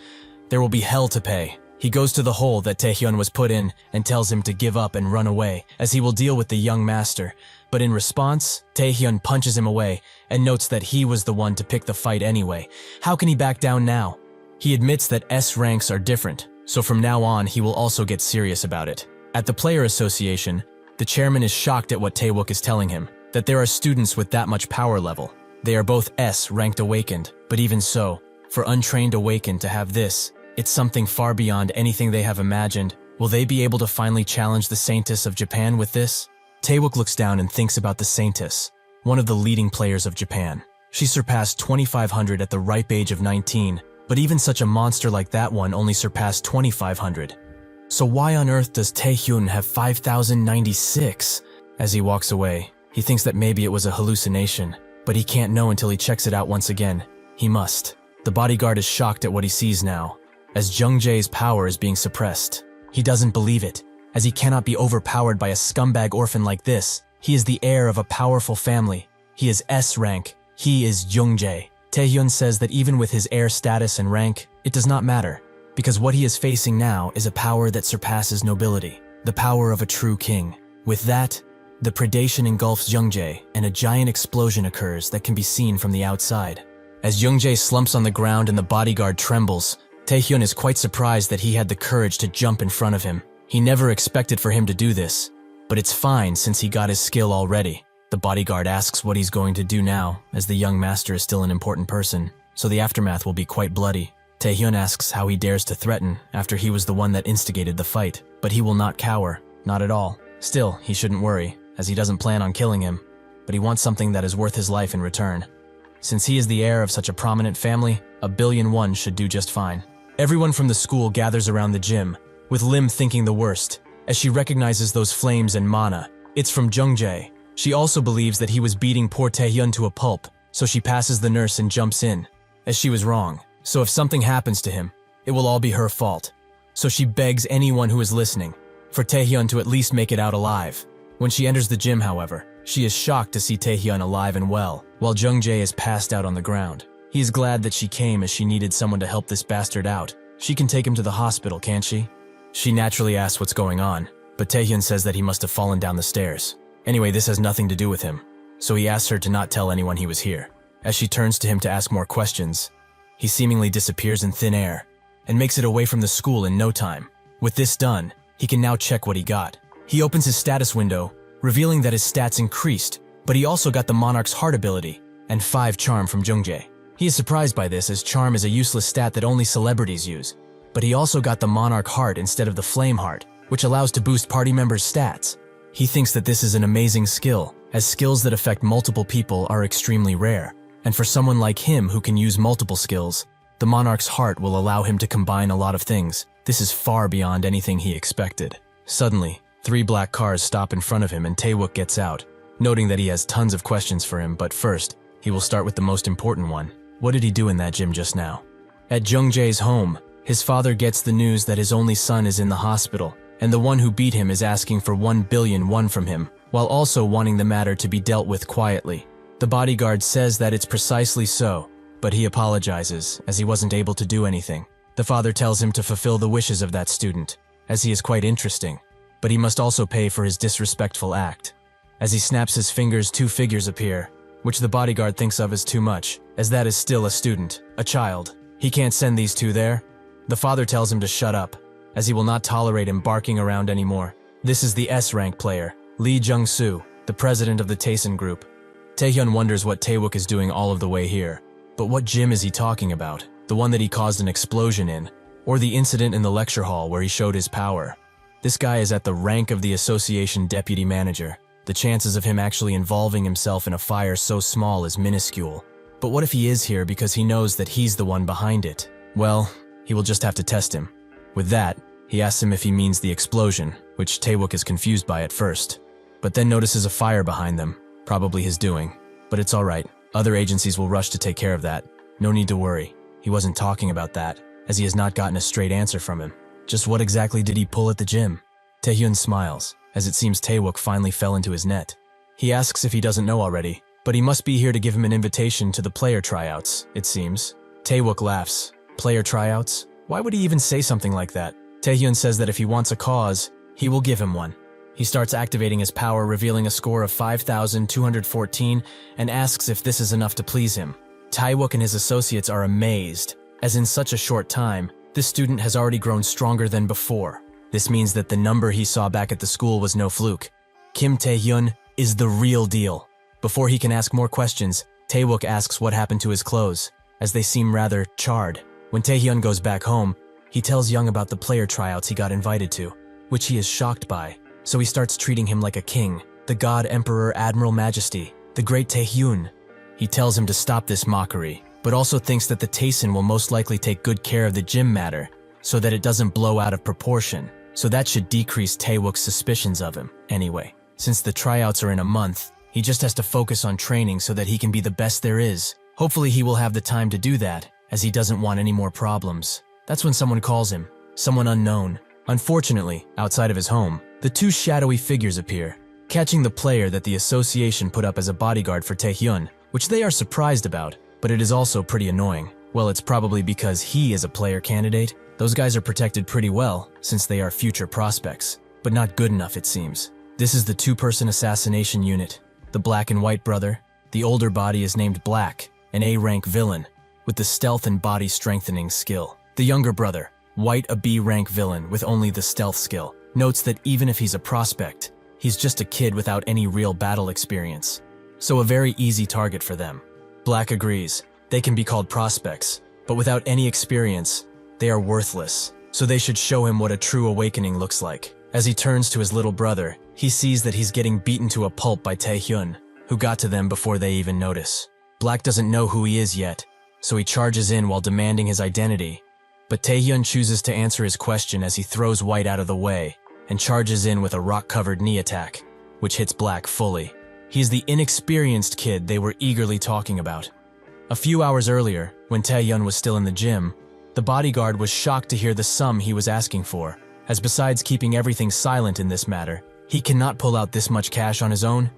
A: There will be hell to pay. He goes to the hole that Taehyun was put in and tells him to give up and run away, as he will deal with the young master. But in response, Taehyun punches him away and notes that he was the one to pick the fight anyway. How can he back down now? He admits that S ranks are different, so from now on he will also get serious about it. At the player association, the chairman is shocked at what Taewook is telling him, that there are students with that much power level. They are both S-ranked awakened, but even so, for untrained awakened to have this, it's something far beyond anything they have imagined. Will they be able to finally challenge the Saintess of Japan with this? Taewook looks down and thinks about the Saintess, one of the leading players of Japan. She surpassed 2,500 at the ripe age of 19, but even such a monster like that one only surpassed 2,500. So why on earth does Taehyun have 5,096? As he walks away, he thinks that maybe it was a hallucination, but he can't know until he checks it out once again. He must. The bodyguard is shocked at what he sees now, as Jungjae's power is being suppressed. He doesn't believe it, as he cannot be overpowered by a scumbag orphan like this. He is the heir of a powerful family. He is S rank. He is Jungjae. Taehyun says that even with his heir status and rank, it does not matter, because what he is facing now is a power that surpasses nobility, the power of a true king. With that, the predation engulfs Jungjae, and a giant explosion occurs that can be seen from the outside. As Jungjae slumps on the ground and the bodyguard trembles, Taehyun is quite surprised that he had the courage to jump in front of him. He never expected for him to do this, but it's fine since he got his skill already. The bodyguard asks what he's going to do now, as the young master is still an important person, so the aftermath will be quite bloody. Taehyun asks how he dares to threaten after he was the one that instigated the fight, but he will not cower, not at all. Still, he shouldn't worry, as he doesn't plan on killing him, but he wants something that is worth his life in return. Since he is the heir of such a prominent family, 1,000,000,000 should do just fine. Everyone from the school gathers around the gym, with Lim thinking the worst, as she recognizes those flames and mana. It's from Jungjae. She also believes that he was beating poor Taehyun to a pulp, so she passes the nurse and jumps in, as she was wrong. So if something happens to him, it will all be her fault. So she begs anyone who is listening for Taehyun to at least make it out alive. When she enters the gym, however, she is shocked to see Taehyun alive and well, while Jungjae is passed out on the ground. He is glad that she came as she needed someone to help this bastard out. She can take him to the hospital, can't she? She naturally asks what's going on, but Taehyun says that he must have fallen down the stairs. Anyway, this has nothing to do with him, so he asks her to not tell anyone he was here. As she turns to him to ask more questions, he seemingly disappears in thin air and makes it away from the school in no time. With this done, he can now check what he got. He opens his status window, revealing that his stats increased, but he also got the Monarch's Heart ability and 5 charm from Jungjae. He is surprised by this, as charm is a useless stat that only celebrities use, but he also got the Monarch Heart instead of the Flame Heart, which allows to boost party members' stats. He thinks that this is an amazing skill, as skills that affect multiple people are extremely rare, and for someone like him who can use multiple skills, the Monarch's Heart will allow him to combine a lot of things. This is far beyond anything he expected. Suddenly, 3 black cars stop in front of him and Taewook gets out, noting that he has tons of questions for him, but first, he will start with the most important one. What did he do in that gym just now? At Jungjae's home, his father gets the news that his only son is in the hospital, and the one who beat him is asking for 1,000,000,000 won from him, while also wanting the matter to be dealt with quietly. The bodyguard says that it's precisely so, but he apologizes, as he wasn't able to do anything. The father tells him to fulfill the wishes of that student, as he is quite interesting, but he must also pay for his disrespectful act. As he snaps his fingers, 2 figures appear, which the bodyguard thinks of as too much, as that is still a student, a child. He can't send these 2 there. The father tells him to shut up, as he will not tolerate him barking around anymore. This is the S-rank player, Lee Jung-soo, the president of the Taesun group. Taehyun wonders what Taewook is doing all of the way here. But what gym is he talking about? The one that he caused an explosion in? Or the incident in the lecture hall where he showed his power? This guy is at the rank of the association deputy manager. The chances of him actually involving himself in a fire so small is minuscule. But what if he is here because he knows that he's the one behind it? Well, he will just have to test him. With that, he asks him if he means the explosion, which Taewook is confused by at first, but then notices a fire behind them, probably his doing. But it's alright, other agencies will rush to take care of that. No need to worry, he wasn't talking about that, as he has not gotten a straight answer from him. Just what exactly did he pull at the gym? Taehyun smiles, as it seems Taewook finally fell into his net. He asks if he doesn't know already, but he must be here to give him an invitation to the player tryouts, it seems. Taewook laughs. Player tryouts? Why would he even say something like that? Taehyun says that if he wants a cause, he will give him one. He starts activating his power, revealing a score of 5,214, and asks if this is enough to please him. Taewook and his associates are amazed, as in such a short time, This student has already grown stronger than before. This means that the number he saw back at the school was no fluke. Kim Tae-hyun is the real deal. Before he can ask more questions, Tae-wook asks what happened to his clothes, as they seem rather charred. When Tae-hyun goes back home, he tells Young about the player tryouts he got invited to, which he is shocked by, so he starts treating him like a king, the god emperor admiral majesty, the great Tae-hyun. He tells him to stop this mockery, but also thinks that the Taesin will most likely take good care of the gym matter, so that it doesn't blow out of proportion, so that should decrease Tae-wook's suspicions of him. Anyway, since the tryouts are in a month, he just has to focus on training so that he can be the best there is. Hopefully he will have the time to do that, as he doesn't want any more problems. That's when someone calls him, someone unknown. Unfortunately, outside of his home, the two shadowy figures appear, catching the player that the association put up as a bodyguard for Tae-hyun, which they are surprised about, but it is also pretty annoying. Well, it's probably because he is a player candidate. Those guys are protected pretty well, since they are future prospects, but not good enough it seems. This is the two-person assassination unit. The Black and White brother, the older body is named Black, an A-rank villain, with the stealth and body strengthening skill. The younger brother, White, a B-rank villain with only the stealth skill, notes that even if he's a prospect, he's just a kid without any real battle experience. So a very easy target for them. Black agrees. They can be called prospects, but without any experience, they are worthless. So they should show him what a true awakening looks like. As he turns to his little brother, he sees that he's getting beaten to a pulp by Tae-hyun, who got to them before they even notice. Black doesn't know who he is yet, so he charges in while demanding his identity. But Tae-hyun chooses to answer his question as he throws White out of the way and charges in with a rock-covered knee attack, which hits Black fully. He's the inexperienced kid they were eagerly talking about. A few hours earlier, when Tae-hyun was still in the gym, the bodyguard was shocked to hear the sum he was asking for, as besides keeping everything silent in this matter, he cannot pull out this much cash on his own.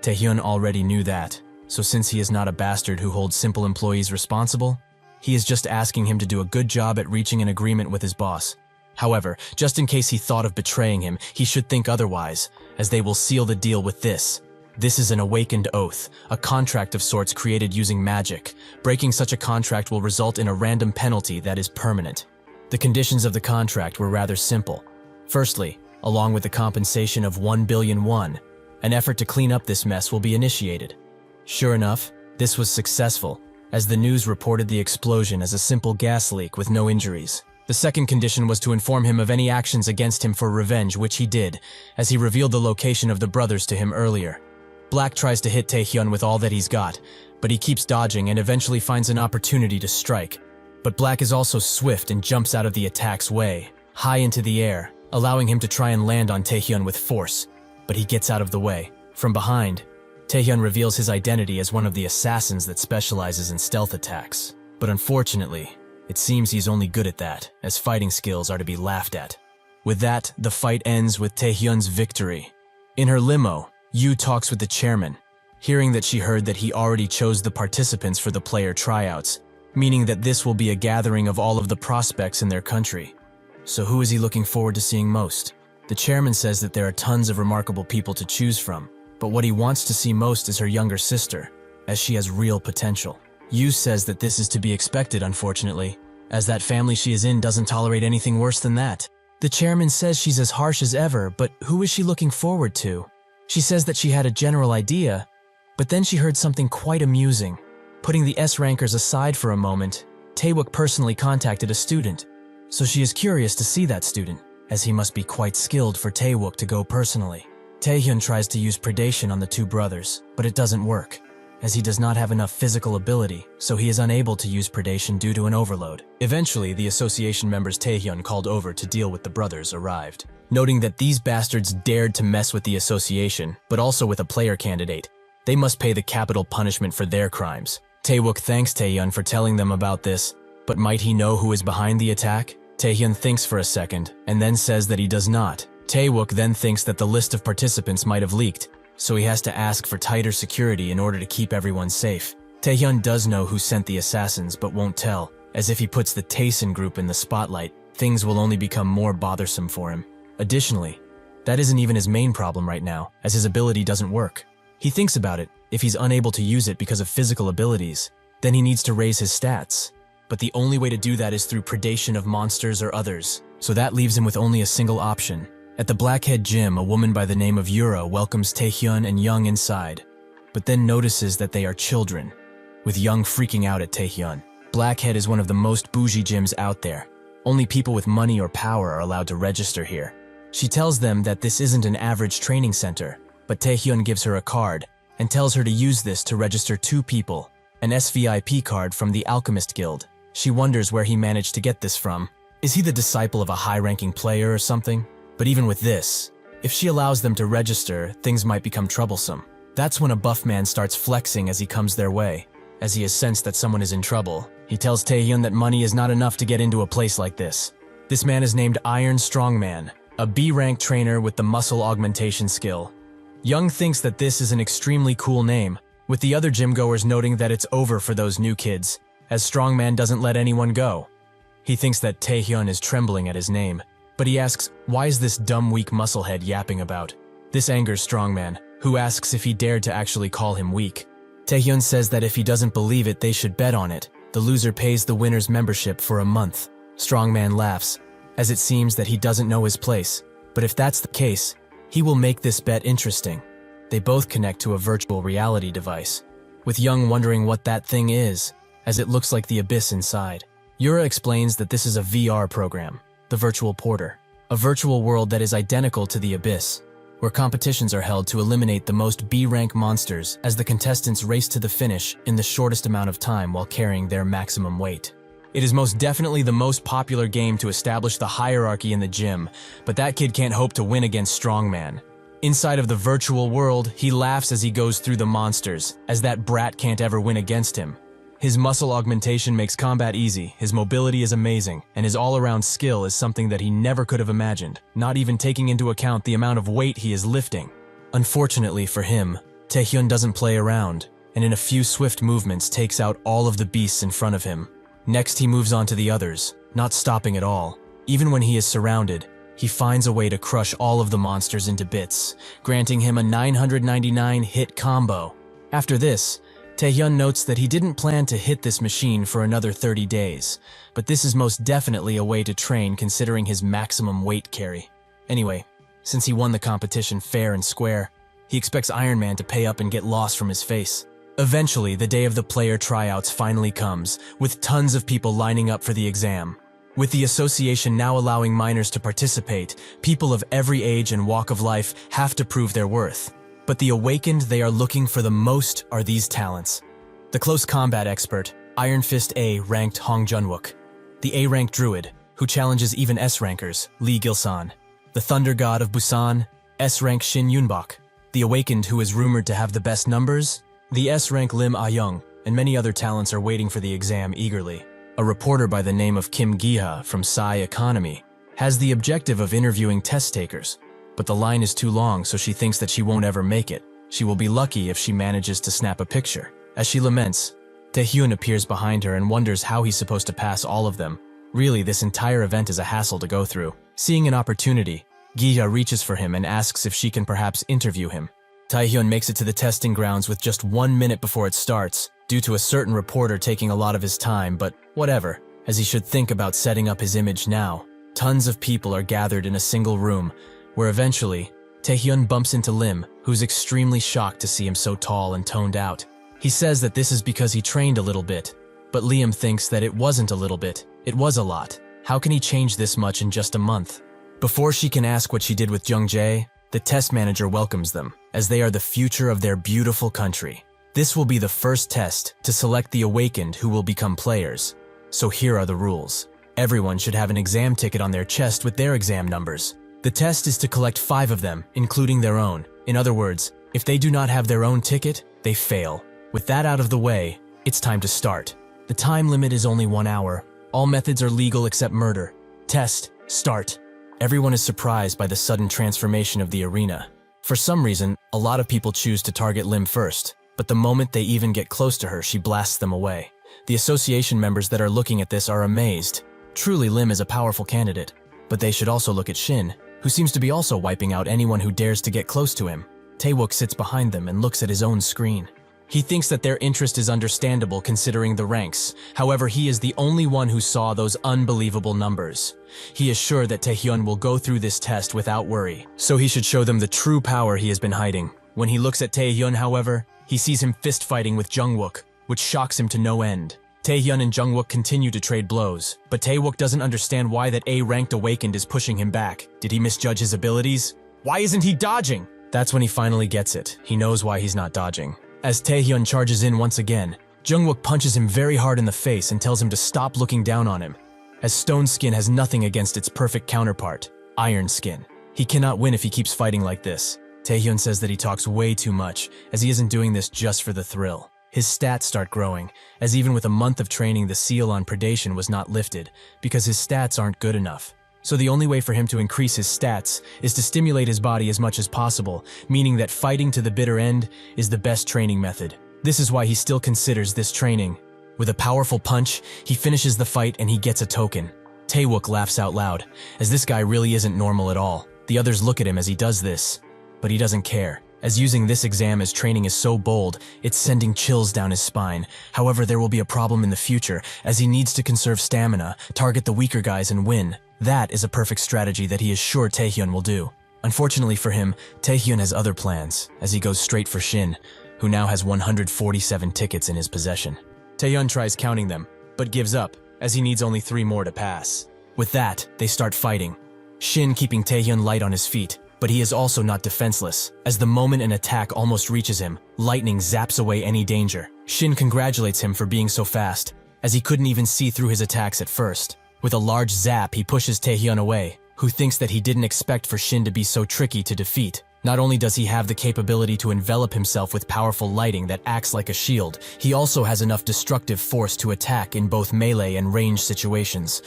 A: Tae-hyun already knew that, so since he is not a bastard who holds simple employees responsible, he is just asking him to do a good job at reaching an agreement with his boss. However, just in case he thought of betraying him, he should think otherwise, as they will seal the deal with this. This is an awakened oath, a contract of sorts created using magic. Breaking such a contract will result in a random penalty that is permanent. The conditions of the contract were rather simple. Firstly, along with the compensation of 1 billion won, an effort to clean up this mess will be initiated. Sure enough, this was successful, as the news reported the explosion as a simple gas leak with no injuries. The second condition was to inform him of any actions against him for revenge, which he did, as he revealed the location of the brothers to him earlier. Black tries to hit Tae-hyun with all that he's got, but he keeps dodging and eventually finds an opportunity to strike. But Black is also swift and jumps out of the attack's way, high into the air, allowing him to try and land on Tae-hyun with force, but he gets out of the way. From behind, Tae-hyun reveals his identity as one of the assassins that specializes in stealth attacks. But unfortunately, it seems he's only good at that, as fighting skills are to be laughed at. With that, the fight ends with Tae-hyun's victory. In her limo, Yu talks with the chairman, hearing that she heard that he already chose the participants for the player tryouts, meaning that this will be a gathering of all of the prospects in their country. So who is he looking forward to seeing most? The chairman says that there are tons of remarkable people to choose from, but what he wants to see most is her younger sister, as she has real potential. Yu says that this is to be expected, unfortunately, as that family she is in doesn't tolerate anything worse than that. The chairman says she's as harsh as ever, but who is she looking forward to? She says that she had a general idea, but then she heard something quite amusing. Putting the S-Rankers aside for a moment, Tae-wook personally contacted a student, so she is curious to see that student, as he must be quite skilled for Tae-wook to go personally. Tae-hyun tries to use predation on the two brothers, but it doesn't work, as he does not have enough physical ability, so he is unable to use predation due to an overload. Eventually, the association members Tae-hyun called over to deal with the brothers arrived. Noting that these bastards dared to mess with the association, but also with a player candidate, they must pay the capital punishment for their crimes. Tae-wook thanks Tae-hyun for telling them about this, but might he know who is behind the attack? Tae-hyun thinks for a second, and then says that he does not. Tae-wook then thinks that the list of participants might have leaked, so he has to ask for tighter security in order to keep everyone safe. Tae-hyun does know who sent the assassins but won't tell, as if he puts the Taesin group in the spotlight, things will only become more bothersome for him. Additionally, that isn't even his main problem right now, as his ability doesn't work. He thinks about it. If he's unable to use it because of physical abilities, then he needs to raise his stats. but the only way to do that is through predation of monsters or others, so that leaves him with only a single option. At the Blackhead Gym, a woman by the name of Yura welcomes Taehyun and Young inside, but then notices that they are children, with Young freaking out at Taehyun. Blackhead is one of the most bougie gyms out there. Only people with money or power are allowed to register here. She tells them that this isn't an average training center, but Taehyun gives her a card and tells her to use this to register 2 people, an SVIP card from the Alchemist Guild. She wonders where he managed to get this from. Is he the disciple of a high-ranking player or something? But even with this, if she allows them to register, things might become troublesome. That's when a buff man starts flexing as he comes their way. As he has sensed that someone is in trouble, he tells Taehyun that money is not enough to get into a place like this. This man is named Iron Strongman, a B-rank trainer with the muscle augmentation skill. Young thinks that this is an extremely cool name, with the other gym-goers noting that it's over for those new kids, as Strongman doesn't let anyone go. He thinks that Taehyun is trembling at his name, but he asks, why is this dumb weak musclehead yapping about? This angers Strongman, who asks if he dared to actually call him weak. Taehyun says that if he doesn't believe it, they should bet on it. The loser pays the winner's membership for a month. Strongman laughs, as it seems that he doesn't know his place. But if that's the case, he will make this bet interesting. They both connect to a virtual reality device, with Young wondering what that thing is, as it looks like the abyss inside. Yura explains that this is a VR program, the Virtual Porter, a virtual world that is identical to the abyss, where competitions are held to eliminate the most B-rank monsters as the contestants race to the finish in the shortest amount of time while carrying their maximum weight. It is most definitely the most popular game to establish the hierarchy in the gym, but that kid can't hope to win against Strongman. Inside of the virtual world, he laughs as he goes through the monsters, as that brat can't ever win against him. His muscle augmentation makes combat easy, his mobility is amazing, and his all-around skill is something that he never could have imagined, not even taking into account the amount of weight he is lifting. Unfortunately for him, Taehyun doesn't play around, and in a few swift movements takes out all of the beasts in front of him. Next he moves on to the others, not stopping at all. Even when he is surrounded, he finds a way to crush all of the monsters into bits, granting him a 999 hit combo. After this, Taehyun notes that he didn't plan to hit this machine for another 30 days, but this is most definitely a way to train considering his maximum weight carry. Anyway, since he won the competition fair and square, he expects Iron Man to pay up and get lost from his face. Eventually, the day of the player tryouts finally comes, with tons of people lining up for the exam. With the association now allowing minors to participate, people of every age and walk of life have to prove their worth. But the awakened they are looking for the most are these talents. The close combat expert, Iron Fist A ranked Hong Junwook. The A rank druid, who challenges even S rankers, Lee Gilsan. The thunder god of Busan, S rank Shin Yunbok. The awakened who is rumored to have the best numbers, the S rank Lim Ah-young, and many other talents are waiting for the exam eagerly. A reporter by the name of Kim Gi-ha from Psy Economy has the objective of interviewing test takers, but the line is too long, so she thinks that she won't ever make it. She will be lucky if she manages to snap a picture. As she laments, Taehyun appears behind her and wonders how he's supposed to pass all of them. Really, this entire event is a hassle to go through. Seeing an opportunity, Gi-ha reaches for him and asks if she can perhaps interview him. Taehyun makes it to the testing grounds with just 1 minute before it starts, due to a certain reporter taking a lot of his time, but whatever, as he should think about setting up his image now. Tons of people are gathered in a single room, where eventually, Taehyun bumps into Lim, who's extremely shocked to see him so tall and toned out. He says that this is because he trained a little bit, but Liam thinks that it wasn't a little bit, it was a lot. How can he change this much in just a month? Before she can ask what she did with Jung Jae, the test manager welcomes them, as they are the future of their beautiful country. This will be the first test to select the awakened who will become players. So here are the rules. Everyone should have an exam ticket on their chest with their exam numbers. The test is to collect 5 of them, including their own. In other words, if they do not have their own ticket, they fail. With that out of the way, it's time to start. The time limit is only 1 hour. All methods are legal except murder. Test, start. Everyone is surprised by the sudden transformation of the arena. For some reason, a lot of people choose to target Lim first, but the moment they even get close to her, she blasts them away. The association members that are looking at this are amazed. Truly, Lim is a powerful candidate, but they should also look at Shin, who seems to be also wiping out anyone who dares to get close to him. Taewook sits behind them and looks at his own screen. He thinks that their interest is understandable considering the ranks. However, he is the only one who saw those unbelievable numbers. He is sure that Taehyun will go through this test without worry, so he should show them the true power he has been hiding. When he looks at Taehyun, however, he sees him fist-fighting with Jungwook, which shocks him to no end. Taehyun and Jungwook continue to trade blows, but Taewook doesn't understand why that A-ranked awakened is pushing him back. Did he misjudge his abilities? Why isn't he dodging? That's when he finally gets it. He knows why he's not dodging. As Taehyun charges in once again, Jungwook punches him very hard in the face and tells him to stop looking down on him, as Stone Skin has nothing against its perfect counterpart, Iron Skin. He cannot win if he keeps fighting like this. Taehyun says that he talks way too much, as he isn't doing this just for the thrill. His stats start growing, as even with a month of training the seal on predation was not lifted, because his stats aren't good enough. So the only way for him to increase his stats is to stimulate his body as much as possible, meaning that fighting to the bitter end is the best training method. This is why he still considers this training. With a powerful punch, he finishes the fight and he gets a token. Taewook laughs out loud, as this guy really isn't normal at all. The others look at him as he does this, but he doesn't care, as using this exam as training is so bold, it's sending chills down his spine. However, there will be a problem in the future, as he needs to conserve stamina, target the weaker guys and win. That is a perfect strategy that he is sure Taehyun will do. Unfortunately for him, Taehyun has other plans, as he goes straight for Shin, who now has 147 tickets in his possession. Taehyun tries counting them, but gives up, as he needs only 3 more to pass. With that, they start fighting. Shin keeping Taehyun light on his feet, but he is also not defenseless, as the moment an attack almost reaches him, lightning zaps away any danger. Shin congratulates him for being so fast, as he couldn't even see through his attacks at first. With a large zap, he pushes Taehyun away, who thinks that he didn't expect for Shin to be so tricky to defeat. Not only does he have the capability to envelop himself with powerful lighting that acts like a shield, he also has enough destructive force to attack in both melee and range situations.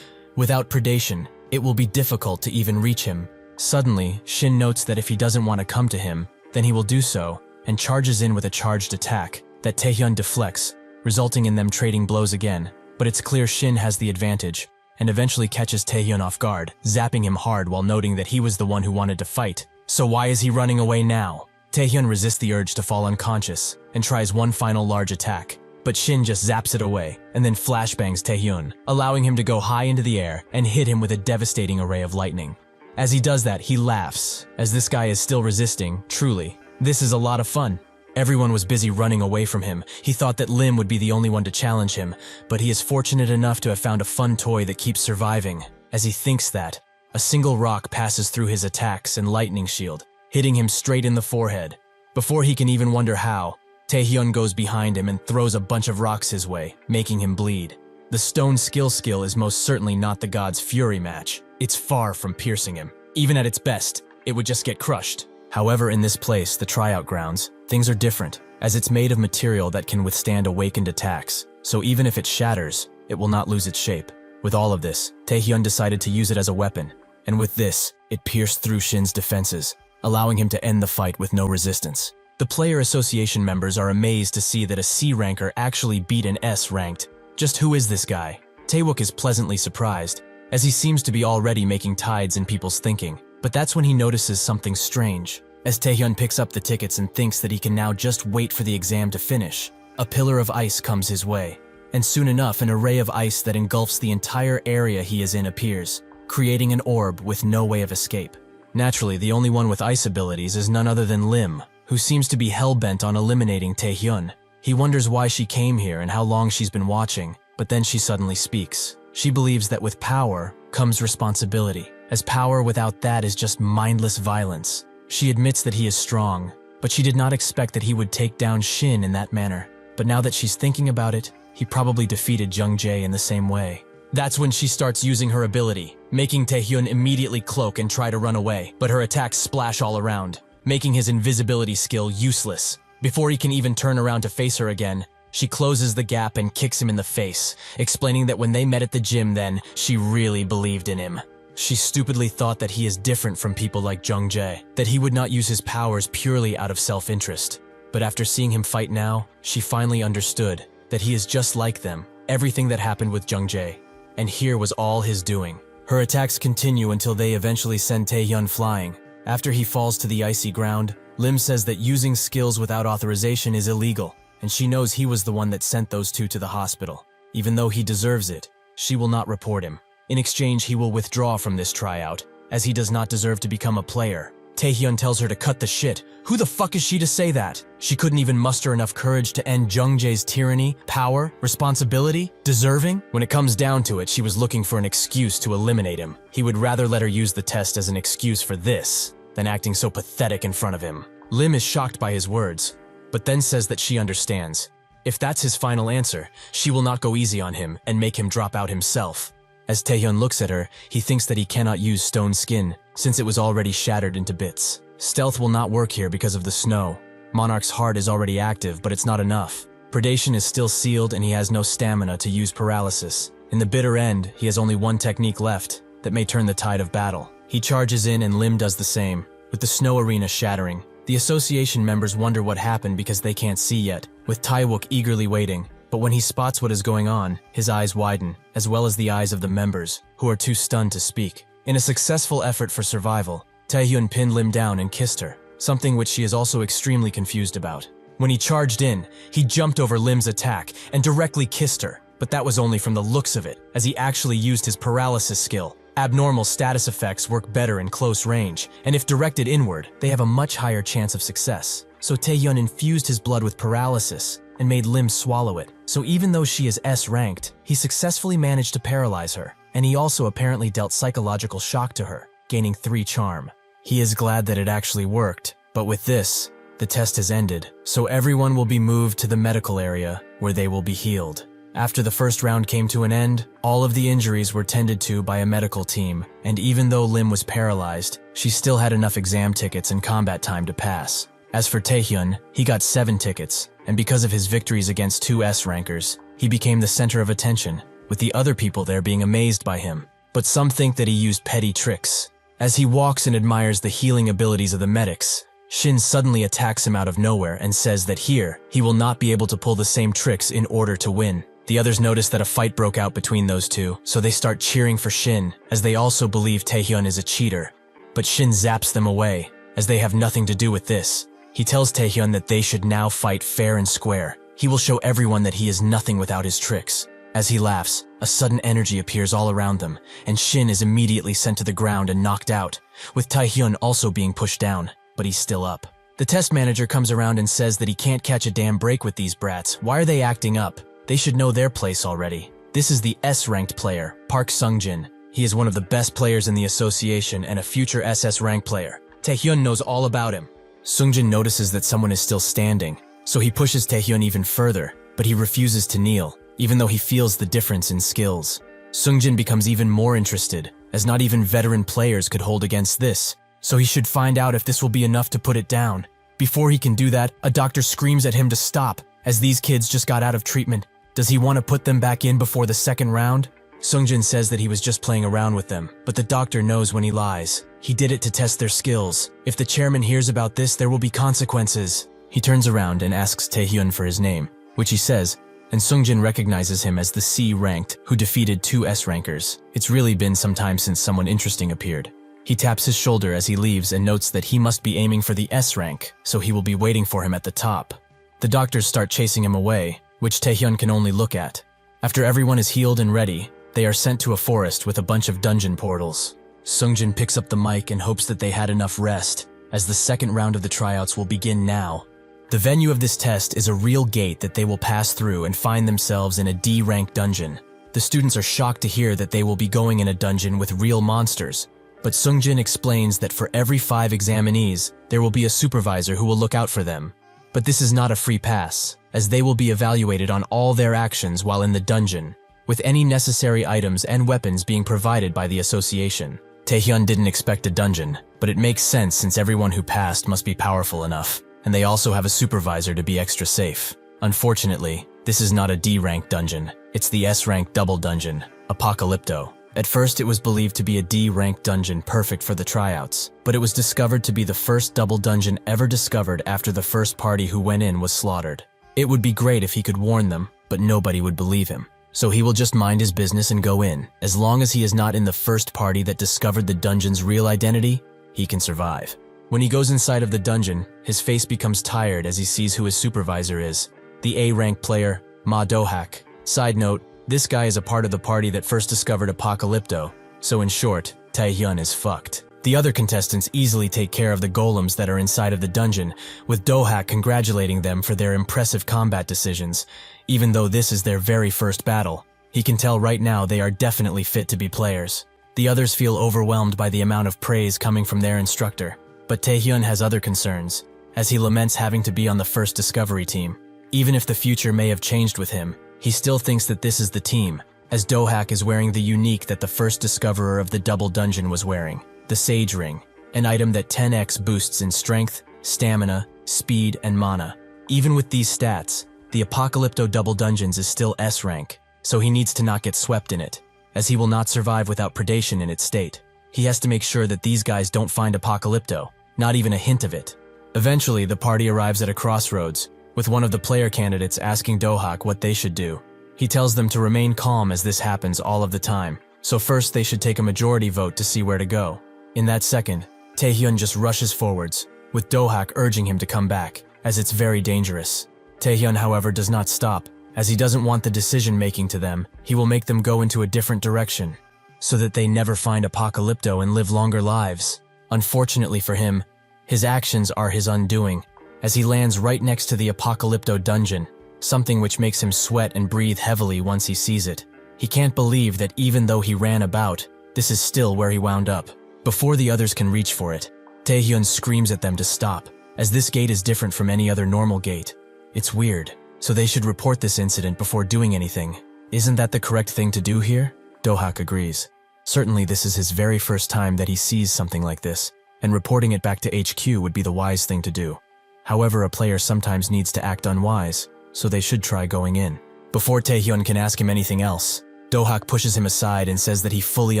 A: Without predation, it will be difficult to even reach him. Suddenly, Shin notes that if he doesn't want to come to him, then he will do so, and charges in with a charged attack that Taehyun deflects, resulting in them trading blows again. But it's clear Shin has the advantage, and eventually catches Taehyun off guard, zapping him hard while noting that he was the one who wanted to fight. So why is he running away now? Taehyun resists the urge to fall unconscious, and tries one final large attack. But Shin just zaps it away, and then flashbangs Taehyun, allowing him to go high into the air and hit him with a devastating array of lightning. As he does that, he laughs, as this guy is still resisting. Truly, this is a lot of fun. Everyone was busy running away from him. He thought that Lim would be the only one to challenge him, but he is fortunate enough to have found a fun toy that keeps surviving. As he thinks that, a single rock passes through his attacks and lightning shield, hitting him straight in the forehead. Before he can even wonder how, Taehyun goes behind him and throws a bunch of rocks his way, making him bleed. The stone skill is most certainly not the god's fury match. It's far from piercing him. Even at its best, it would just get crushed. However, in this place, the tryout grounds, things are different, as it's made of material that can withstand awakened attacks, so even if it shatters, it will not lose its shape. With all of this, Taehyun decided to use it as a weapon, and with this, it pierced through Shin's defenses, allowing him to end the fight with no resistance. The player association members are amazed to see that a C ranker actually beat an S ranked. Just who is this guy? Taewook is pleasantly surprised, as he seems to be already making tides in people's thinking. But that's when he notices something strange, as Taehyun picks up the tickets and thinks that he can now just wait for the exam to finish. A pillar of ice comes his way, and soon enough an array of ice that engulfs the entire area he is in appears, creating an orb with no way of escape. Naturally, the only one with ice abilities is none other than Lim, who seems to be hell-bent on eliminating Taehyun. He wonders why she came here and how long she's been watching, but then she suddenly speaks. She believes that with power comes responsibility, as power without that is just mindless violence. She admits that he is strong, but she did not expect that he would take down Shin in that manner. But now that she's thinking about it, he probably defeated Jungjae in the same way. That's when she starts using her ability, making Taehyun immediately cloak and try to run away, but her attacks splash all around, making his invisibility skill useless. Before he can even turn around to face her again, she closes the gap and kicks him in the face, explaining that when they met at the gym then, she really believed in him. She stupidly thought that he is different from people like Jungjae, that he would not use his powers purely out of self-interest. But after seeing him fight now, she finally understood that he is just like them, everything that happened with Jungjae. And here was all his doing. Her attacks continue until they eventually send Taehyun flying. After he falls to the icy ground, Lim says that using skills without authorization is illegal, and she knows he was the one that sent those two to the hospital. Even though he deserves it, she will not report him. In exchange, he will withdraw from this tryout, as he does not deserve to become a player. Taehyun tells her to cut the shit. Who the fuck is she to say that? She couldn't even muster enough courage to end Jungjae's tyranny, power, responsibility, deserving? When it comes down to it, she was looking for an excuse to eliminate him. He would rather let her use the test as an excuse for this than acting so pathetic in front of him. Lim is shocked by his words, but then says that she understands. If that's his final answer, she will not go easy on him and make him drop out himself. As Taehyun looks at her, he thinks that he cannot use stone skin, since it was already shattered into bits. Stealth will not work here because of the snow. Monarch's heart is already active, but it's not enough. Predation is still sealed and he has no stamina to use paralysis. In the bitter end, he has only one technique left that may turn the tide of battle. He charges in and Lim does the same, with the snow arena shattering. The association members wonder what happened because they can't see yet, with Taewook eagerly waiting. But when he spots what is going on, his eyes widen, as well as the eyes of the members, who are too stunned to speak. In a successful effort for survival, Taehyun pinned Lim down and kissed her, something which she is also extremely confused about. When he charged in, he jumped over Lim's attack and directly kissed her, but that was only from the looks of it, as he actually used his paralysis skill. Abnormal status effects work better in close range, and if directed inward, they have a much higher chance of success. So Taehyun infused his blood with paralysis and made Lim swallow it. So even though she is S-ranked, he successfully managed to paralyze her, and he also apparently dealt psychological shock to her, gaining 3 charm. He is glad that it actually worked, but with this, the test has ended, so everyone will be moved to the medical area where they will be healed. After the first round came to an end, all of the injuries were tended to by a medical team, and even though Lim was paralyzed, she still had enough exam tickets and combat time to pass. As for Taehyun, he got 7 tickets, and because of his victories against 2 S-rankers, he became the center of attention, with the other people there being amazed by him. But some think that he used petty tricks. As he walks and admires the healing abilities of the medics, Shin suddenly attacks him out of nowhere and says that here, he will not be able to pull the same tricks in order to win. The others notice that a fight broke out between those two, so they start cheering for Shin, as they also believe Taehyun is a cheater. But Shin zaps them away, as they have nothing to do with this. He tells Taehyun that they should now fight fair and square. He will show everyone that he is nothing without his tricks. As he laughs, a sudden energy appears all around them, and Shin is immediately sent to the ground and knocked out, with Taehyun also being pushed down, but he's still up. The test manager comes around and says that he can't catch a damn break with these brats. Why are they acting up? They should know their place already. This is the S-ranked player, Park Sungjin. He is one of the best players in the association and a future SS rank player. Taehyun knows all about him. Sungjin notices that someone is still standing, so he pushes Taehyun even further, but he refuses to kneel, even though he feels the difference in skills. Sungjin becomes even more interested, as not even veteran players could hold against this, so he should find out if this will be enough to put it down. Before he can do that, a doctor screams at him to stop, as these kids just got out of treatment. Does he want to put them back in before the second round? Sungjin says that he was just playing around with them, but the doctor knows when he lies. He did it to test their skills. If the chairman hears about this, there will be consequences. He turns around and asks Taehyun for his name, which he says, and Sungjin recognizes him as the C-ranked who defeated 2 S-rankers. It's really been some time since someone interesting appeared. He taps his shoulder as he leaves and notes that he must be aiming for the S-rank, so he will be waiting for him at the top. The doctors start chasing him away, which Taehyun can only look at. After everyone is healed and ready, they are sent to a forest with a bunch of dungeon portals. Sungjin picks up the mic and hopes that they had enough rest, as the second round of the tryouts will begin now. The venue of this test is a real gate that they will pass through and find themselves in a D-rank dungeon. The students are shocked to hear that they will be going in a dungeon with real monsters, but Sungjin explains that for every 5 examinees, there will be a supervisor who will look out for them. But this is not a free pass, as they will be evaluated on all their actions while in the dungeon, with any necessary items and weapons being provided by the association. Taehyun didn't expect a dungeon, but it makes sense since everyone who passed must be powerful enough, and they also have a supervisor to be extra safe. Unfortunately, this is not a D-rank dungeon, it's the S-rank double dungeon, Apocalypto. At first it was believed to be a D-rank dungeon perfect for the tryouts, but it was discovered to be the first double dungeon ever discovered after the first party who went in was slaughtered. It would be great if he could warn them, but nobody would believe him. So he will just mind his business and go in. As long as he is not in the first party that discovered the dungeon's real identity, he can survive. When he goes inside of the dungeon, his face becomes tired as he sees who his supervisor is. the A-rank player, Ma Dohak. Side note, this guy is a part of the party that first discovered Apocalypto, so in short, Taehyun is fucked. The other contestants easily take care of the golems that are inside of the dungeon, with Dohak congratulating them for their impressive combat decisions, even though this is their very first battle. He can tell right now they are definitely fit to be players. The others feel overwhelmed by the amount of praise coming from their instructor, but Taehyun has other concerns, as he laments having to be on the first discovery team. Even if the future may have changed with him, he still thinks that this is the team, as Dohak is wearing the unique that the first discoverer of the double dungeon was wearing, the Sage Ring, an item that 10x boosts in strength, stamina, speed, and mana. Even with these stats, the Apocalypto double dungeons is still S rank, so he needs to not get swept in it, as he will not survive without predation in its state. He has to make sure that these guys don't find Apocalypto, not even a hint of it. Eventually, the party arrives at a crossroads, with one of the player candidates asking Dohak what they should do. He tells them to remain calm as this happens all of the time, so first they should take a majority vote to see where to go. In that second, Taehyun just rushes forwards, with Dohak urging him to come back, as it's very dangerous. Taehyun, however, does not stop, as he doesn't want the decision-making to them. He will make them go into a different direction, so that they never find Apocalypto and live longer lives. Unfortunately for him, his actions are his undoing, as he lands right next to the Apocalypto dungeon, something which makes him sweat and breathe heavily once he sees it. He can't believe that even though he ran about, this is still where he wound up. Before the others can reach for it, Taehyun screams at them to stop, as this gate is different from any other normal gate. It's weird, so they should report this incident before doing anything. Isn't that the correct thing to do here? Dohak agrees. Certainly this is his very first time that he sees something like this, and reporting it back to HQ would be the wise thing to do. However, a player sometimes needs to act unwise, so they should try going in. Before Taehyun can ask him anything else, Dohak pushes him aside and says that he fully